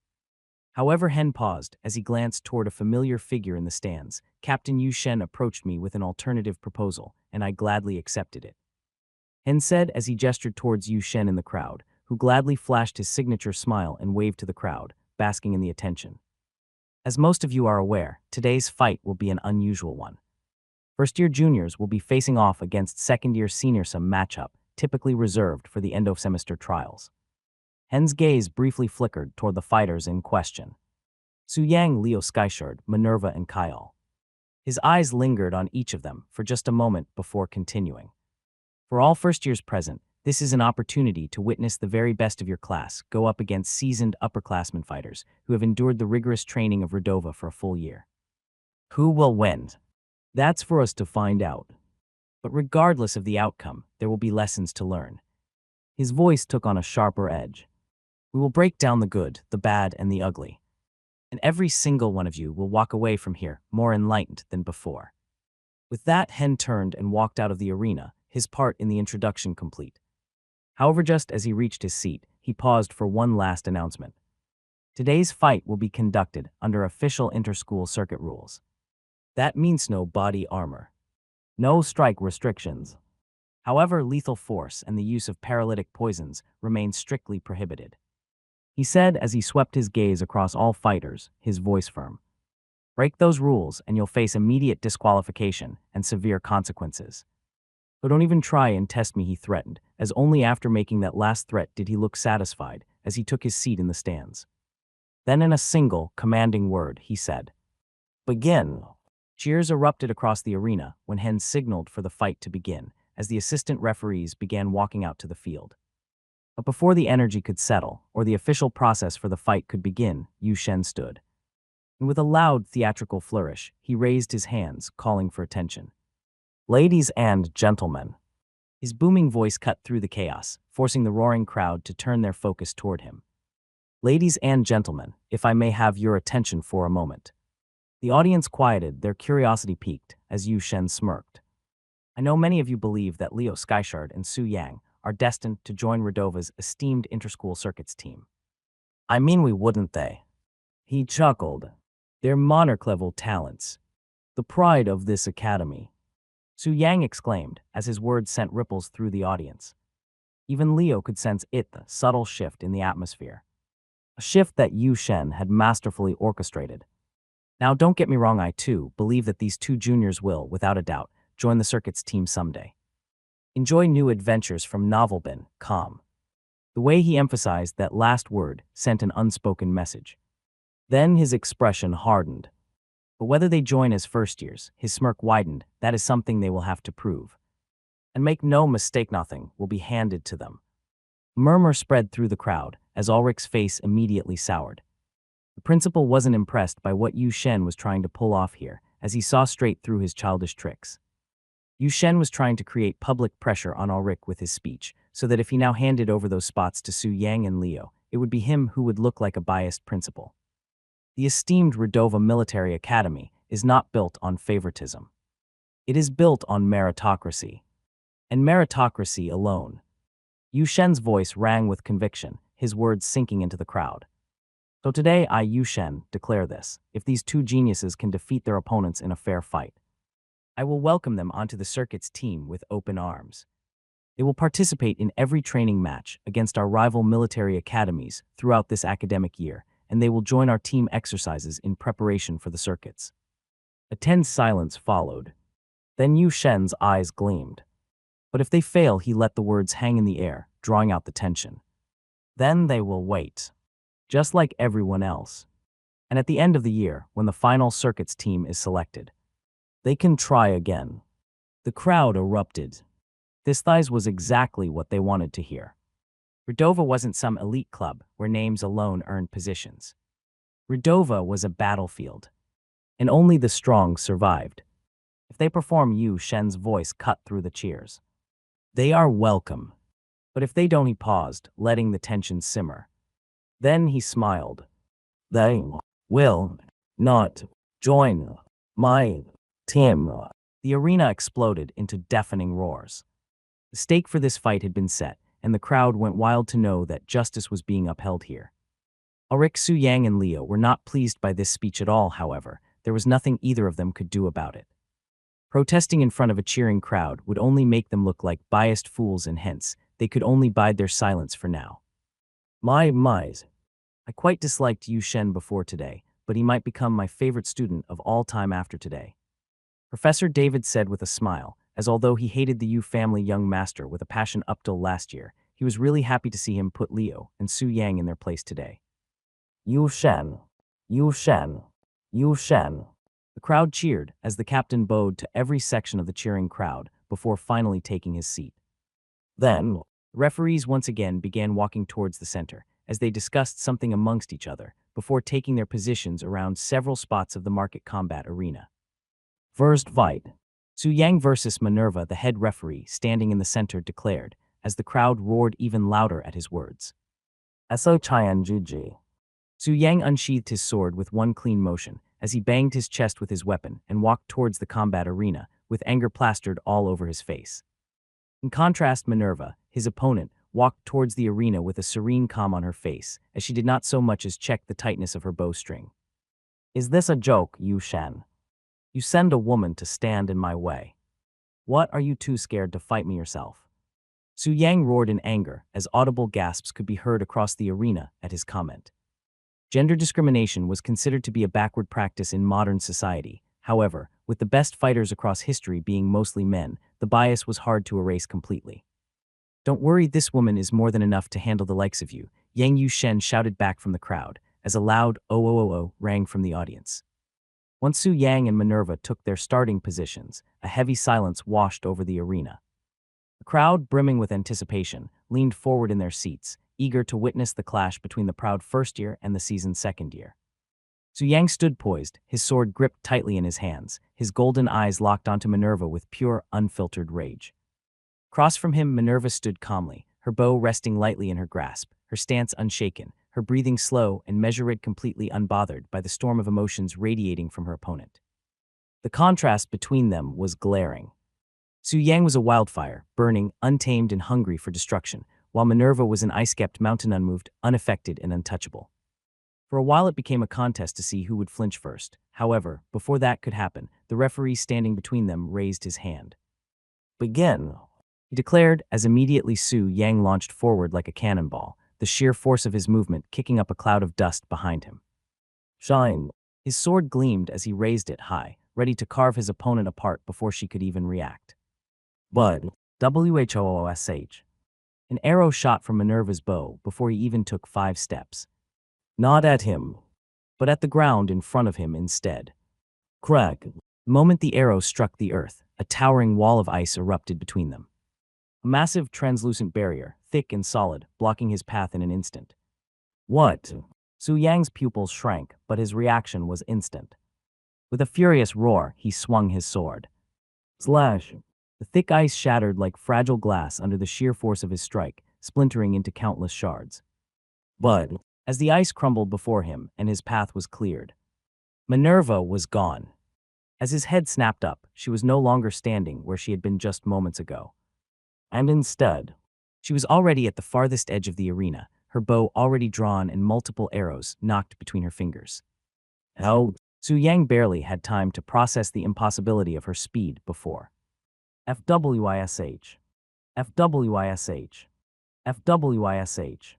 However, Hen paused as he glanced toward a familiar figure in the stands. Captain Yu Shen approached me with an alternative proposal, and I gladly accepted it. Hen said as he gestured towards Yu Shen in the crowd, who gladly flashed his signature smile and waved to the crowd, basking in the attention. As most of you are aware, today's fight will be an unusual one. First-year juniors will be facing off against second-year seniors, some matchup typically reserved for the end-of-semester trials. Hen's gaze briefly flickered toward the fighters in question. Su Yang, Leo Skyshard, Minerva, and Kyle. His eyes lingered on each of them for just a moment before continuing. For all first-years present, this is an opportunity to witness the very best of your class go up against seasoned upperclassmen fighters who have endured the rigorous training of Redova for a full year. Who will win? That's for us to find out. But regardless of the outcome, there will be lessons to learn. His voice took on a sharper edge. We will break down the good, the bad, and the ugly. And every single one of you will walk away from here more enlightened than before. With that, Hen turned and walked out of the arena, his part in the introduction complete. However, just as he reached his seat, he paused for one last announcement. Today's fight will be conducted under official inter-school circuit rules. That means no body armor. No strike restrictions. However, lethal force and the use of paralytic poisons remain strictly prohibited. He said as he swept his gaze across all fighters, his voice firm. Break those rules and you'll face immediate disqualification and severe consequences. So don't even try and test me, he threatened, as only after making that last threat did he look satisfied as he took his seat in the stands. Then in a single, commanding word, he said, "Begin." Cheers erupted across the arena when Hen signaled for the fight to begin as the assistant referees began walking out to the field. But before the energy could settle or the official process for the fight could begin, Yu Shen stood. And with a loud theatrical flourish, he raised his hands, calling for attention. "Ladies and gentlemen." His booming voice cut through the chaos, forcing the roaring crowd to turn their focus toward him. "Ladies and gentlemen, if I may have your attention for a moment." The audience quieted, their curiosity piqued, as Yu Shen smirked. "I know many of you believe that Leo Skyshard and Su Yang are destined to join Redova's esteemed interschool circuits team. I mean, we wouldn't they?" He chuckled. "They're monarch-level talents. The pride of this academy." Su Yang exclaimed, as his words sent ripples through the audience. Even Leo could sense the subtle shift in the atmosphere. A shift that Yu Shen had masterfully orchestrated. Now, don't get me wrong, I too believe that these two juniors will, without a doubt, join the circuits team someday. Enjoy new adventures from Novelrecap. The way he emphasized that last word sent an unspoken message. Then his expression hardened. But whether they join as first years, his smirk widened, that is something they will have to prove. And make no mistake, nothing will be handed to them. A murmur spread through the crowd as Ulrich's face immediately soured. The principal wasn't impressed by what Yu Shen was trying to pull off here, as he saw straight through his childish tricks. Yu Shen was trying to create public pressure on Ulrich with his speech, so that if he now handed over those spots to Su Yang and Leo, it would be him who would look like a biased principal. The esteemed Redova Military Academy is not built on favoritism. It is built on meritocracy. And meritocracy alone. Yu Shen's voice rang with conviction, his words sinking into the crowd. So today I, Yu Shen, declare this: if these two geniuses can defeat their opponents in a fair fight, I will welcome them onto the circuit's team with open arms. They will participate in every training match against our rival military academies throughout this academic year, and they will join our team exercises in preparation for the circuits. A tense silence followed. Then Yu Shen's eyes gleamed. But if they fail, he let the words hang in the air, drawing out the tension. Then they will wait. Just like everyone else. And at the end of the year, when the final circuits team is selected, they can try again. The crowd erupted. This was exactly what they wanted to hear. Redova wasn't some elite club where names alone earned positions. Redova was a battlefield. And only the strong survived. If they perform, Yu Shen's voice cut through the cheers. They are welcome. But if they don't, he paused, letting the tension simmer. Then he smiled. They will not join my team. The arena exploded into deafening roars. The stake for this fight had been set, and the crowd went wild to know that justice was being upheld here. Ulrich, Su Yang, and Leo were not pleased by this speech at all, however. There was nothing either of them could do about it. Protesting in front of a cheering crowd would only make them look like biased fools, and hence, they could only bide their silence for now. I quite disliked Yu Shen before today, but he might become my favorite student of all time after today. Professor David said with a smile, as although he hated the Yu family young master with a passion up till last year, he was really happy to see him put Leo and Su Yang in their place today. Yu Shen, Yu Shen, Yu Shen. The crowd cheered as the captain bowed to every section of the cheering crowd before finally taking his seat. Then, the referees once again began walking towards the center, as they discussed something amongst each other before taking their positions around several spots of the market combat arena. First fight. Su Yang versus Minerva, the head referee, standing in the center, declared, as the crowd roared even louder at his words. So Chyan Juji. Su Yang unsheathed his sword with one clean motion, as he banged his chest with his weapon and walked towards the combat arena, with anger plastered all over his face. In contrast, Minerva, his opponent, walked towards the arena with a serene calm on her face, as she did not so much as check the tightness of her bowstring. Is this a joke, Yu Shen? You send a woman to stand in my way. What, are you too scared to fight me yourself? Su Yang roared in anger, as audible gasps could be heard across the arena at his comment. Gender discrimination was considered to be a backward practice in modern society. However, with the best fighters across history being mostly men, the bias was hard to erase completely. Don't worry, this woman is more than enough to handle the likes of you, Yang Yushen shouted back from the crowd, as a loud "oh oh oh oh" rang from the audience. Once Su Yang and Minerva took their starting positions, a heavy silence washed over the arena. The crowd, brimming with anticipation, leaned forward in their seats, eager to witness the clash between the proud first year and the seasoned second year. Su Yang stood poised, his sword gripped tightly in his hands, his golden eyes locked onto Minerva with pure, unfiltered rage. Across from him, Minerva stood calmly, her bow resting lightly in her grasp, her stance unshaken, her breathing slow and measured, completely unbothered by the storm of emotions radiating from her opponent. The contrast between them was glaring. Su Yang was a wildfire, burning, untamed and hungry for destruction, while Minerva was an ice-capped mountain, unmoved, unaffected and untouchable. For a while it became a contest to see who would flinch first. However, before that could happen, the referee standing between them raised his hand. Begin, he declared, as immediately Su Yang launched forward like a cannonball, the sheer force of his movement kicking up a cloud of dust behind him. Shine! His sword gleamed as he raised it high, ready to carve his opponent apart before she could even react. But, whoosh! An arrow shot from Minerva's bow before he even took 5 steps. Not at him, but at the ground in front of him instead. Crack! The moment the arrow struck the earth, a towering wall of ice erupted between them. A massive, translucent barrier, thick and solid, blocking his path in an instant. What? Su Yang's pupils shrank, but his reaction was instant. With a furious roar, he swung his sword. Slash! The thick ice shattered like fragile glass under the sheer force of his strike, splintering into countless shards. But, as the ice crumbled before him and his path was cleared, Minerva was gone. As his head snapped up, she was no longer standing where she had been just moments ago. And instead, she was already at the farthest edge of the arena, her bow already drawn and multiple arrows knocked between her fingers. How? Su Yang barely had time to process the impossibility of her speed before. FWISH. FWISH. FWISH.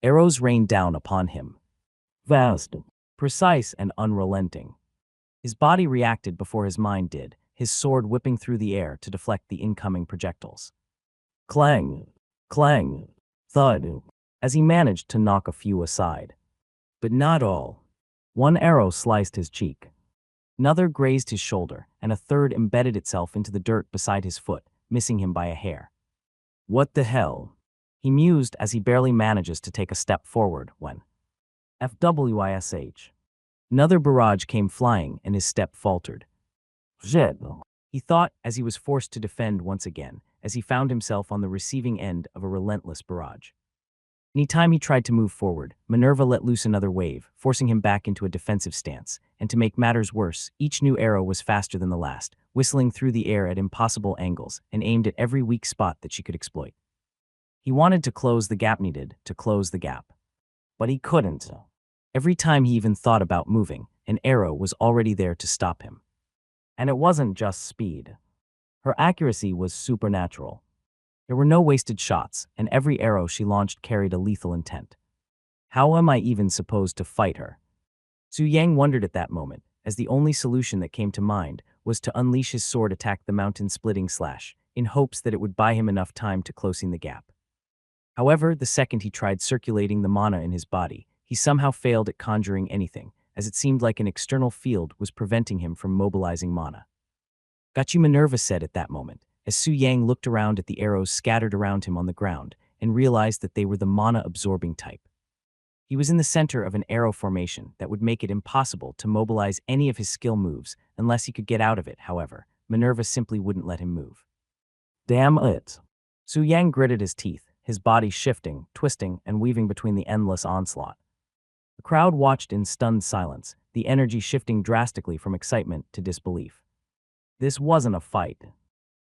Arrows rained down upon him. Vast, precise and unrelenting. His body reacted before his mind did, his sword whipping through the air to deflect the incoming projectiles. Clang, clang, thud, as he managed to knock a few aside. But not all. One arrow sliced his cheek. Another grazed his shoulder, and a third embedded itself into the dirt beside his foot, missing him by a hair. What the hell? He mused as he barely manages to take a step forward when FWISH. Another barrage came flying and his step faltered. Shit, he thought as he was forced to defend once again, as he found himself on the receiving end of a relentless barrage. Any time he tried to move forward, Minerva let loose another wave, forcing him back into a defensive stance, and to make matters worse, each new arrow was faster than the last, whistling through the air at impossible angles and aimed at every weak spot that she could exploit. He wanted to close the gap, needed to close the gap. But he couldn't. Every time he even thought about moving, an arrow was already there to stop him. And it wasn't just speed. Her accuracy was supernatural. There were no wasted shots, and every arrow she launched carried a lethal intent. How am I even supposed to fight her? Su Yang wondered at that moment, as the only solution that came to mind was to unleash his sword, attack the mountain-splitting slash, in hopes that it would buy him enough time to closing the gap. However, the second he tried circulating the mana in his body, he somehow failed at conjuring anything, as it seemed like an external field was preventing him from mobilizing mana. Got you, Minerva said at that moment, as Su Yang looked around at the arrows scattered around him on the ground and realized that they were the mana-absorbing type. He was in the center of an arrow formation that would make it impossible to mobilize any of his skill moves unless he could get out of it. However, Minerva simply wouldn't let him move. Damn it. Su Yang gritted his teeth, his body shifting, twisting, and weaving between the endless onslaught. The crowd watched in stunned silence, the energy shifting drastically from excitement to disbelief. This wasn't a fight.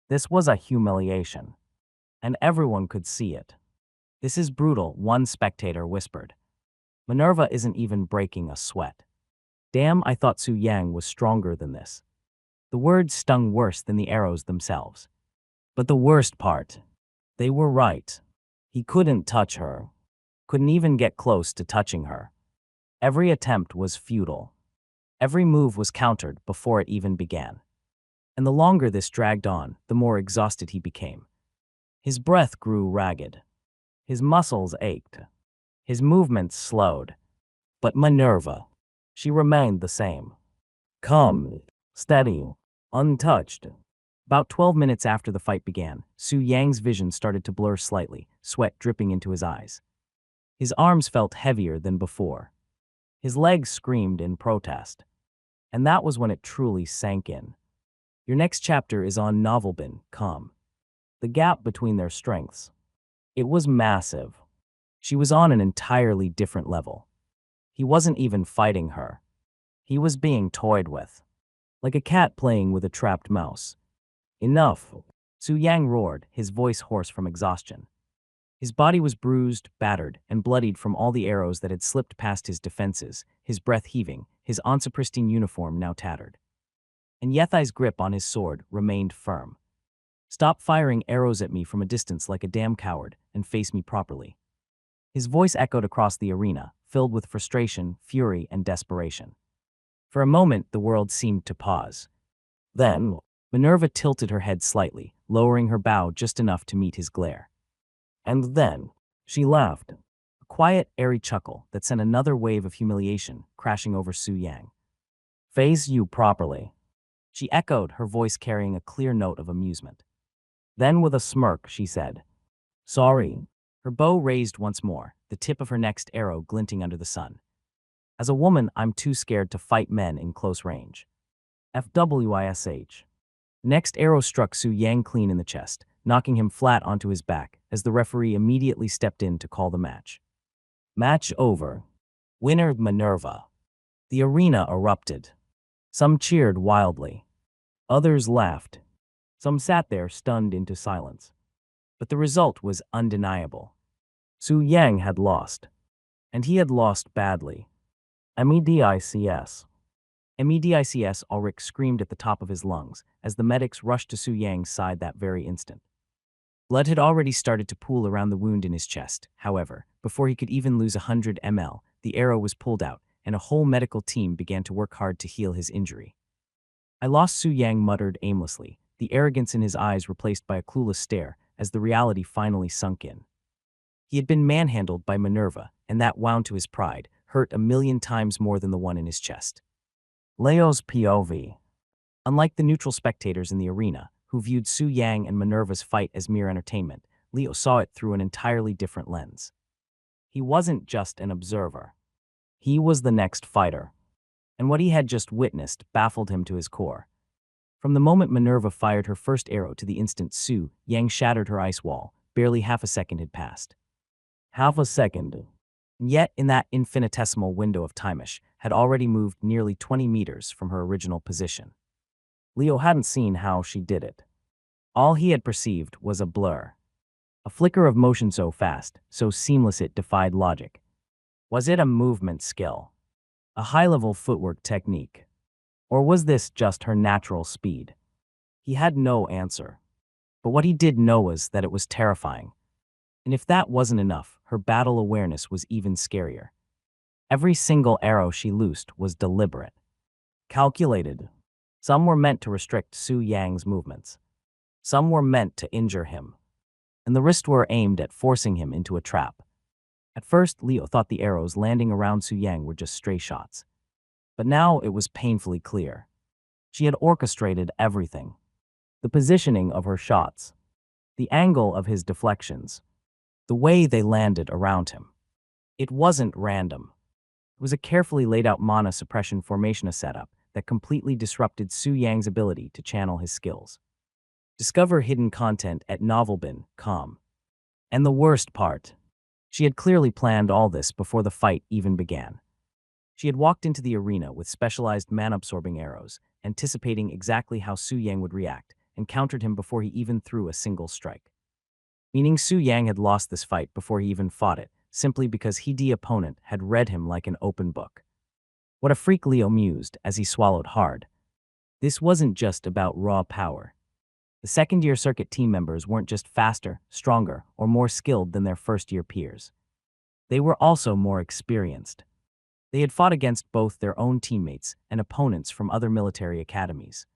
This was a humiliation. and everyone could see it. "This is brutal," one spectator whispered. "Minerva isn't even breaking a sweat." "Damn, I thought Su Yang was stronger than this." The words stung worse than the arrows themselves. But the worst part, they were right. He couldn't touch her. Couldn't even get close to touching her. Every attempt was futile. Every move was countered before it even began. And the longer this dragged on, the more exhausted he became. His breath grew ragged. His muscles ached. His movements slowed. But Minerva, she remained the same. Calm, steady, untouched. About 12 minutes after the fight began, Su Yang's vision started to blur slightly, sweat dripping into his eyes. His arms felt heavier than before. His legs screamed in protest. And that was when it truly sank in. Your next chapter is on Novelrecap. The gap between their strengths. It was massive. She was on an entirely different level. He wasn't even fighting her. He was being toyed with. Like a cat playing with a trapped mouse. "Enough!" Su Yang roared, his voice hoarse from exhaustion. His body was bruised, battered, and bloodied from all the arrows that had slipped past his defenses, his breath heaving, his once-pristine uniform now tattered. And Yethai's grip on his sword remained firm. "Stop firing arrows at me from a distance like a damn coward, and face me properly." His voice echoed across the arena, filled with frustration, fury, and desperation. For a moment, the world seemed to pause. Then, Minerva tilted her head slightly, lowering her bow just enough to meet his glare. And then, she laughed. A quiet, airy chuckle that sent another wave of humiliation crashing over Su Yang. "Face you properly," she echoed, her voice carrying a clear note of amusement. Then with a smirk, she said, "Sorry." Her bow raised once more, the tip of her next arrow glinting under the sun. "As a woman, I'm too scared to fight men in close range." FWISH. Next arrow struck Su Yang clean in the chest, knocking him flat onto his back as the referee immediately stepped in to call the match. Match over. Winner Minerva. The arena erupted. Some cheered wildly. Others laughed. Some sat there stunned into silence. But the result was undeniable. Su Yang had lost. And he had lost badly. MEDICS. MEDICS, Ulrich screamed at the top of his lungs as the medics rushed to Su Yang's side that very instant. Blood had already started to pool around the wound in his chest. However, before he could even lose 100 ml, the arrow was pulled out, and a whole medical team began to work hard to heal his injury. "I lost," Su Yang muttered aimlessly, the arrogance in his eyes replaced by a clueless stare as the reality finally sunk in. He had been manhandled by Minerva, and that wound to his pride, hurt 1,000,000 times more than the one in his chest. Leo's POV. Unlike the neutral spectators in the arena, who viewed Su Yang and Minerva's fight as mere entertainment, Leo saw it through an entirely different lens. He wasn't just an observer. He was the next fighter. And what he had just witnessed baffled him to his core. From the moment Minerva fired her first arrow to the instant Su Yang shattered her ice wall, barely half a second had passed. Half a second. And yet, in that infinitesimal window of time-ish, had already moved nearly 20 meters from her original position. Leo hadn't seen how she did it. All he had perceived was a blur. A flicker of motion so fast, so seamless it defied logic. Was it a movement skill? A high-level footwork technique? Or was this just her natural speed? He had no answer. But what he did know was that it was terrifying. And if that wasn't enough, her battle awareness was even scarier. Every single arrow she loosed was deliberate. Calculated. Some were meant to restrict Su Yang's movements. Some were meant to injure him. And the rest were aimed at forcing him into a trap. At first, Leo thought the arrows landing around Su Yang were just stray shots. But now it was painfully clear. She had orchestrated everything. The positioning of her shots. The angle of his deflections. The way they landed around him. It wasn't random. It was a carefully laid out mana suppression formation setup that completely disrupted Su Yang's ability to channel his skills. Discover hidden content at Novelrecap. And the worst part, she had clearly planned all this before the fight even began. She had walked into the arena with specialized man-absorbing arrows, anticipating exactly how Su Yang would react, and countered him before he even threw a single strike. meaning Su Yang had lost this fight before he even fought it, simply because the opponent had read him like an open book. What a freak, Leo mused as he swallowed hard. This wasn't just about raw power. The second-year circuit team members weren't just faster, stronger, or more skilled than their first-year peers. They were also more experienced. They had fought against both their own teammates and opponents from other military academies.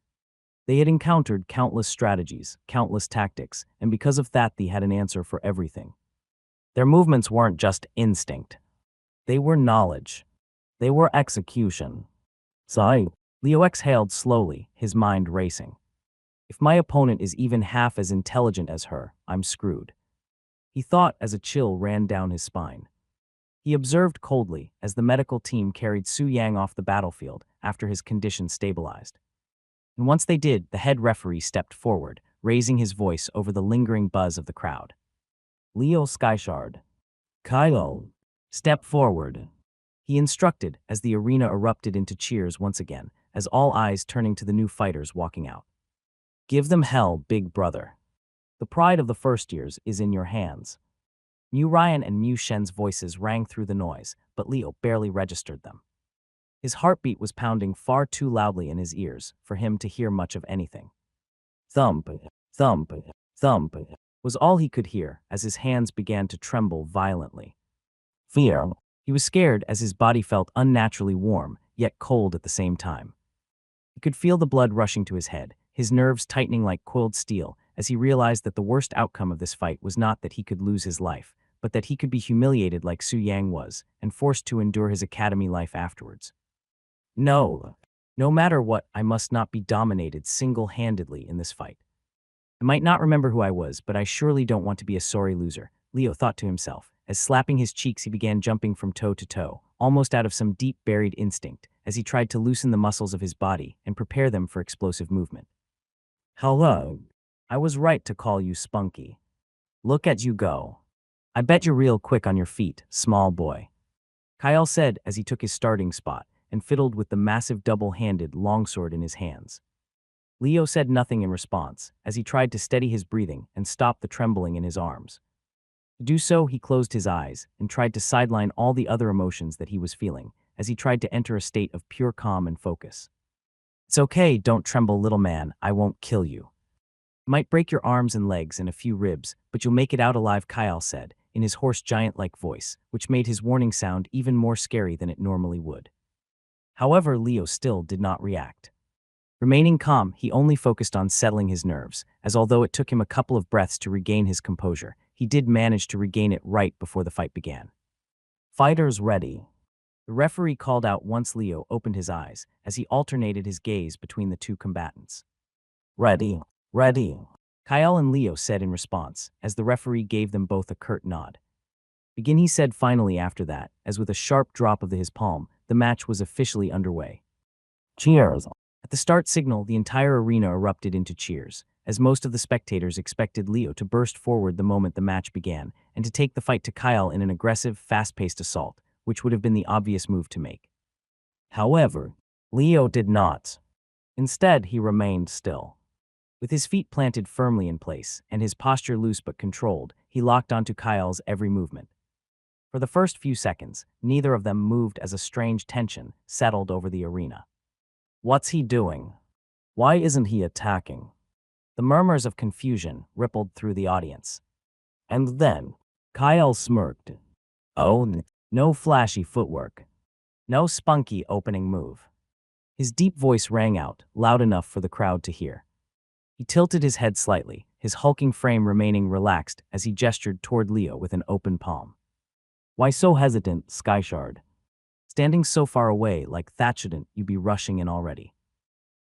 They had encountered countless strategies, countless tactics, and because of that they had an answer for everything. Their movements weren't just instinct. They were knowledge. They were execution. Sigh. Leo exhaled slowly, his mind racing. If my opponent is even half as intelligent as her, I'm screwed. He thought as a chill ran down his spine. He observed coldly as the medical team carried Su Yang off the battlefield after his condition stabilized. And once they did, the head referee stepped forward, raising his voice over the lingering buzz of the crowd. Leo Skyshard. Kyle. Step forward. He instructed as the arena erupted into cheers once again, as all eyes turning to the new fighters walking out. Give them hell, big brother. The pride of the first years is in your hands. Mu Ryan and Mu Shen's voices rang through the noise, but Leo barely registered them. His heartbeat was pounding far too loudly in his ears for him to hear much of anything. Thump, thump, thump was all he could hear as his hands began to tremble violently. Fear. He was scared as his body felt unnaturally warm, yet cold at the same time. He could feel the blood rushing to his head, his nerves tightening like coiled steel, as he realized that the worst outcome of this fight was not that he could lose his life, but that he could be humiliated like Su Yang was, and forced to endure his academy life afterwards. No. No matter what, I must not be dominated single-handedly in this fight. I might not remember who I was, but I surely don't want to be a sorry loser, Leo thought to himself, as slapping his cheeks he began jumping from toe to toe, almost out of some deep-buried instinct, as he tried to loosen the muscles of his body and prepare them for explosive movement. Hello. I was right to call you spunky. Look at you go. I bet you're real quick on your feet, small boy. Kyle said as he took his starting spot and fiddled with the massive double-handed longsword in his hands. Leo said nothing in response as he tried to steady his breathing and stop the trembling in his arms. To do so, he closed his eyes and tried to sideline all the other emotions that he was feeling as he tried to enter a state of pure calm and focus. It's okay, don't tremble, little man, I won't kill you. You might break your arms and legs and a few ribs, but you'll make it out alive, Kyle said, in his hoarse giant-like voice, which made his warning sound even more scary than it normally would. However, Leo still did not react. Remaining calm, he only focused on settling his nerves, as although it took him a couple of breaths to regain his composure, he did manage to regain it right before the fight began. Fighters ready. The referee called out once Leo opened his eyes, as he alternated his gaze between the two combatants. Ready, ready, Kyle and Leo said in response, as the referee gave them both a curt nod. Begin, he said finally after that, as with a sharp drop of his palm, the match was officially underway. Cheers. At the start signal, the entire arena erupted into cheers, as most of the spectators expected Leo to burst forward the moment the match began and to take the fight to Kyle in an aggressive, fast-paced assault, which would have been the obvious move to make. However, Leo did not. Instead, he remained still. With his feet planted firmly in place and his posture loose but controlled, he locked onto Kyle's every movement. For the first few seconds, neither of them moved as a strange tension settled over the arena. What's he doing? Why isn't he attacking? The murmurs of confusion rippled through the audience. And then, Kyle smirked. Oh, no flashy footwork. No spunky opening move. His deep voice rang out, loud enough for the crowd to hear. He tilted his head slightly, his hulking frame remaining relaxed as he gestured toward Leo with an open palm. Why so hesitant, Skyshard? Standing so far away, like that shouldn't you be rushing in already?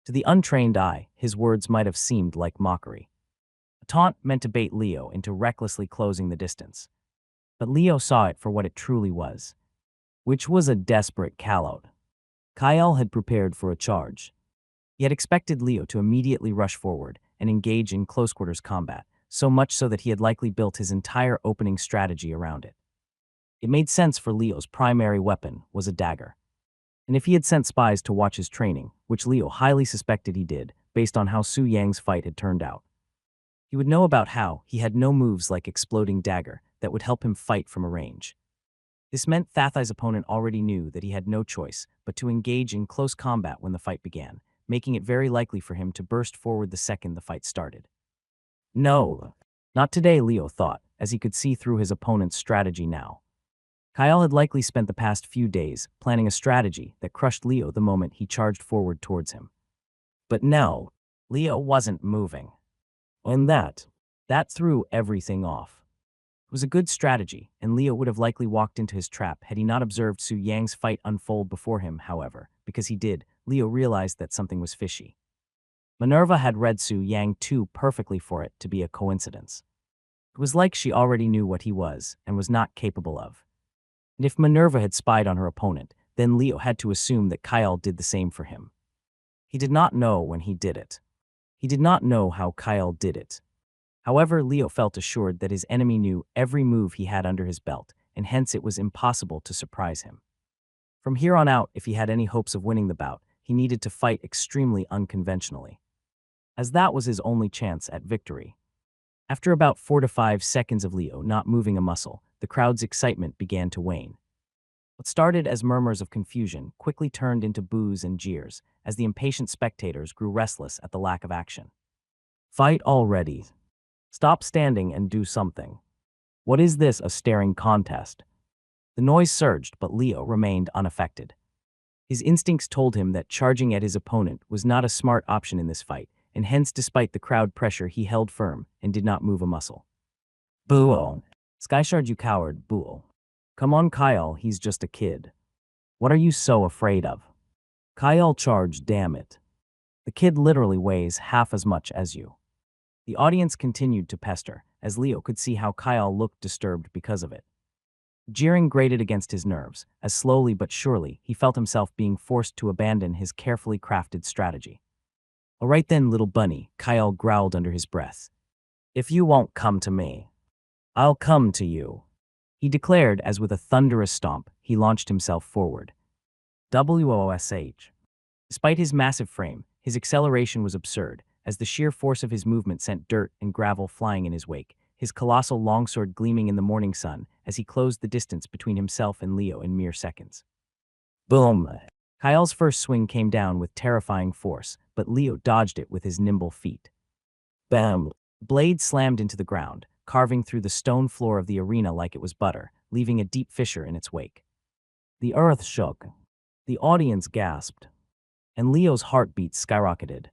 To the untrained eye, his words might have seemed like mockery. A taunt meant to bait Leo into recklessly closing the distance. But Leo saw it for what it truly was, which was a desperate call-out. Kyle had prepared for a charge. He had expected Leo to immediately rush forward and engage in close-quarters combat, so much so that he had likely built his entire opening strategy around it. It made sense for Leo's primary weapon was a dagger. And if he had sent spies to watch his training, which Leo highly suspected he did, based on how Su Yang's fight had turned out, He would know about how he had no moves like exploding dagger that would help him fight from a range. This meant Thathai's opponent already knew that he had no choice but to engage in close combat when the fight began, making it very likely for him to burst forward the second the fight started. No, not today, Leo thought, as he could see through his opponent's strategy now. Kyle had likely spent the past few days planning a strategy that crushed Leo the moment he charged forward towards him. But no, Leo wasn't moving. And that threw everything off. It was a good strategy, and Leo would have likely walked into his trap had he not observed Su Yang's fight unfold before him, however. Because he did, Leo realized that something was fishy. Minerva had read Su Yang too perfectly for it to be a coincidence. It was like she already knew what he was and was not capable of. And if Minerva had spied on her opponent, then Leo had to assume that Kyle did the same for him. He did not know when he did it. He did not know how Kyle did it. However, Leo felt assured that his enemy knew every move he had under his belt, and hence it was impossible to surprise him. From here on out, if he had any hopes of winning the bout, he needed to fight extremely unconventionally, as that was his only chance at victory. After about 4 to 5 seconds of Leo not moving a muscle, the crowd's excitement began to wane. What started as murmurs of confusion quickly turned into boos and jeers, as the impatient spectators grew restless at the lack of action. Fight already. Stop standing and do something. What is this, a staring contest? The noise surged, but Leo remained unaffected. His instincts told him that charging at his opponent was not a smart option in this fight, and hence despite the crowd pressure he held firm and did not move a muscle. Boo! Skyshard, you coward, boo. Come on, Kyle, he's just a kid. What are you so afraid of? Kyle, charge, damn it. The kid literally weighs half as much as you. The audience continued to pester, as Leo could see how Kyle looked disturbed because of it. Jeering grated against his nerves, as slowly but surely he felt himself being forced to abandon his carefully crafted strategy. All right then, little bunny, Kyle growled under his breath. If you won't come to me, I'll come to you, he declared as with a thunderous stomp, he launched himself forward. Woosh. Despite his massive frame, his acceleration was absurd, as the sheer force of his movement sent dirt and gravel flying in his wake, his colossal longsword gleaming in the morning sun as he closed the distance between himself and Leo in mere seconds. Boom! Kyle's first swing came down with terrifying force, but Leo dodged it with his nimble feet. Bam! The blade slammed into the ground, carving through the stone floor of the arena like it was butter, leaving a deep fissure in its wake. The earth shook. The audience gasped. And Leo's heartbeat skyrocketed.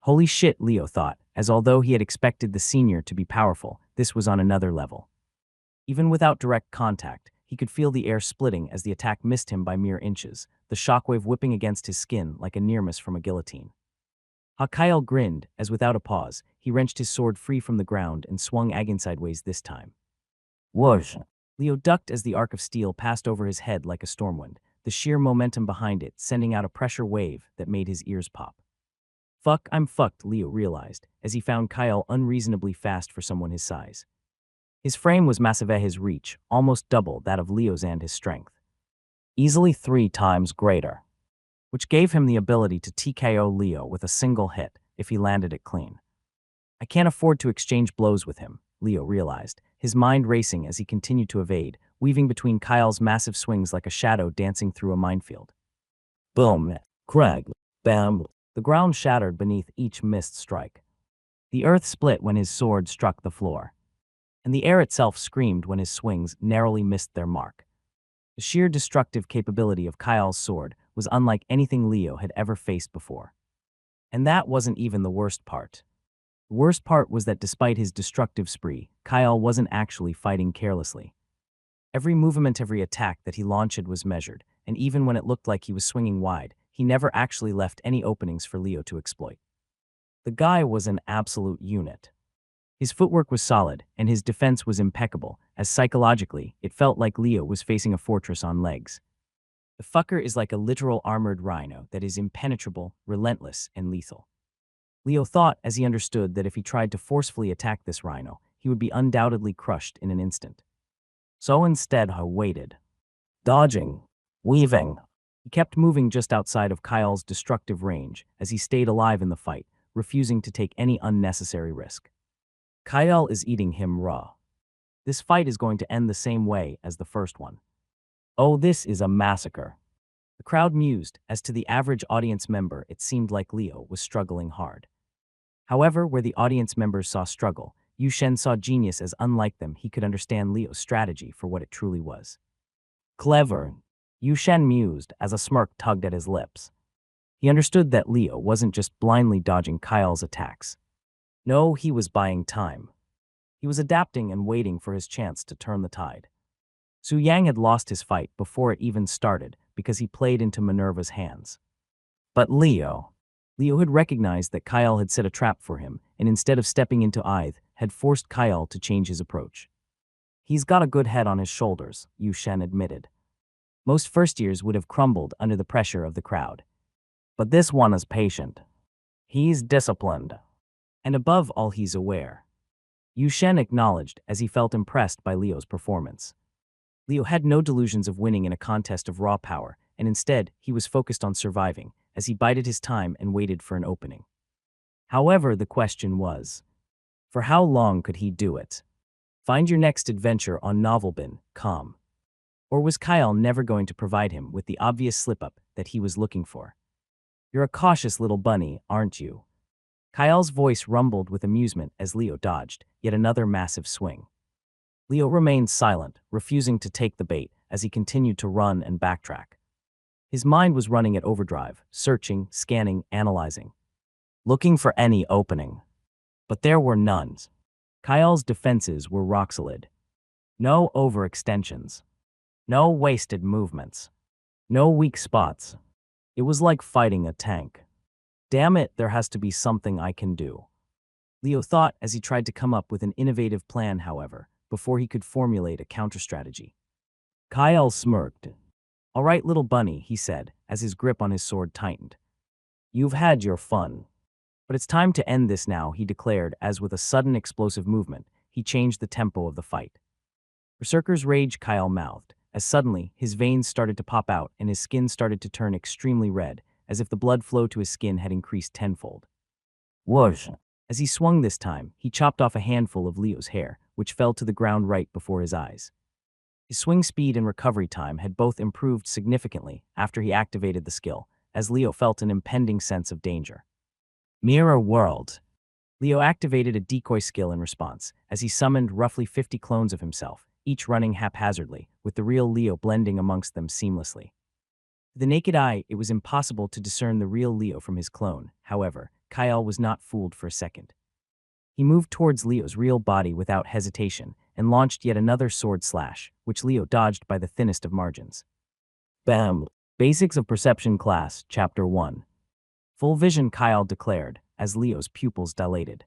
Holy shit, Leo thought, as although he had expected the senior to be powerful, this was on another level. Even without direct contact, he could feel the air splitting as the attack missed him by mere inches, the shockwave whipping against his skin like a near miss from a guillotine. Kyle grinned, as without a pause, he wrenched his sword free from the ground and swung again sideways this time. Whoosh! Leo ducked as the arc of steel passed over his head like a stormwind, the sheer momentum behind it sending out a pressure wave that made his ears pop. Fuck, I'm fucked, Leo realized, as he found Kyle unreasonably fast for someone his size. His frame was massive at his reach, almost double that of Leo's and his strength. Easily 3 times greater, which gave him the ability to TKO Leo with a single hit if he landed it clean. I can't afford to exchange blows with him, Leo realized, his mind racing as he continued to evade, weaving between Kyle's massive swings like a shadow dancing through a minefield. Boom! Crack! Bam! The ground shattered beneath each missed strike. The earth split when his sword struck the floor, and the air itself screamed when his swings narrowly missed their mark. The sheer destructive capability of Kyle's sword was unlike anything Leo had ever faced before. And that wasn't even the worst part. The worst part was that despite his destructive spree, Kyle wasn't actually fighting carelessly. Every movement, every attack that he launched was measured, and even when it looked like he was swinging wide, he never actually left any openings for Leo to exploit. The guy was an absolute unit. His footwork was solid, and his defense was impeccable, as psychologically, it felt like Leo was facing a fortress on legs. The fucker is like a literal armored rhino that is impenetrable, relentless, and lethal. Leo thought, as he understood that if he tried to forcefully attack this rhino, he would be undoubtedly crushed in an instant. So instead, he waited. Dodging. Weaving. He kept moving just outside of Kyle's destructive range as he stayed alive in the fight, refusing to take any unnecessary risk. Kyle is eating him raw. This fight is going to end the same way as the first one. Oh, this is a massacre. The crowd mused. As to the average audience member, it seemed like Leo was struggling hard. However, where the audience members saw struggle, Yu Shen saw genius. As unlike them, he could understand Leo's strategy for what it truly was. Clever, Yu Shen mused as a smirk tugged at his lips. He understood that Leo wasn't just blindly dodging Kyle's attacks. No, he was buying time. He was adapting and waiting for his chance to turn the tide. Su Yang had lost his fight before it even started because he played into Minerva's hands. But Leo had recognized that Kyle had set a trap for him, and instead of stepping into Ith, had forced Kyle to change his approach. He's got a good head on his shoulders, Yu Shen admitted. Most first years would have crumbled under the pressure of the crowd. But this one is patient. He's disciplined. And above all, he's aware. Yu Shen acknowledged as he felt impressed by Leo's performance. Leo had no delusions of winning in a contest of raw power, and instead, he was focused on surviving, as he bided his time and waited for an opening. However, the question was, for how long could he do it? Find your next adventure on Novelrecap. Or was Kyle never going to provide him with the obvious slip-up that he was looking for? You're a cautious little bunny, aren't you? Kyle's voice rumbled with amusement as Leo dodged yet another massive swing. Leo remained silent, refusing to take the bait as he continued to run and backtrack. His mind was running at overdrive, searching, scanning, analyzing, looking for any opening. But there were none. Kyle's defenses were rock solid. No overextensions. No wasted movements. No weak spots. It was like fighting a tank. Damn it, there has to be something I can do. Leo thought as he tried to come up with an innovative plan, however, before he could formulate a counter-strategy. Kyle smirked. All right, little bunny, he said, as his grip on his sword tightened. You've had your fun. But it's time to end this now, he declared, as with a sudden explosive movement, he changed the tempo of the fight. Berserker's rage, Kyle mouthed, as suddenly his veins started to pop out and his skin started to turn extremely red, as if the blood flow to his skin had increased tenfold. Whoosh! As he swung this time, he chopped off a handful of Leo's hair, which fell to the ground right before his eyes. His swing speed and recovery time had both improved significantly after he activated the skill, as Leo felt an impending sense of danger. Mirror World. Leo activated a decoy skill in response, as he summoned roughly 50 clones of himself, each running haphazardly, with the real Leo blending amongst them seamlessly. To the naked eye, it was impossible to discern the real Leo from his clone. However, Kyle was not fooled for a second. He moved towards Leo's real body without hesitation and launched yet another sword slash, which Leo dodged by the thinnest of margins. Bam! Basics of Perception Class, Chapter 1. Full vision, Kyle declared, as Leo's pupils dilated.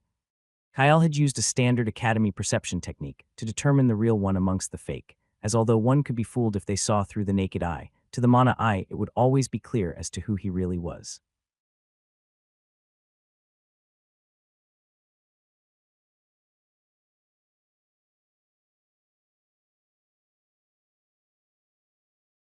Kyle had used a standard academy perception technique to determine the real one amongst the fake, as although one could be fooled if they saw through the naked eye, to the mana eye it would always be clear as to who he really was.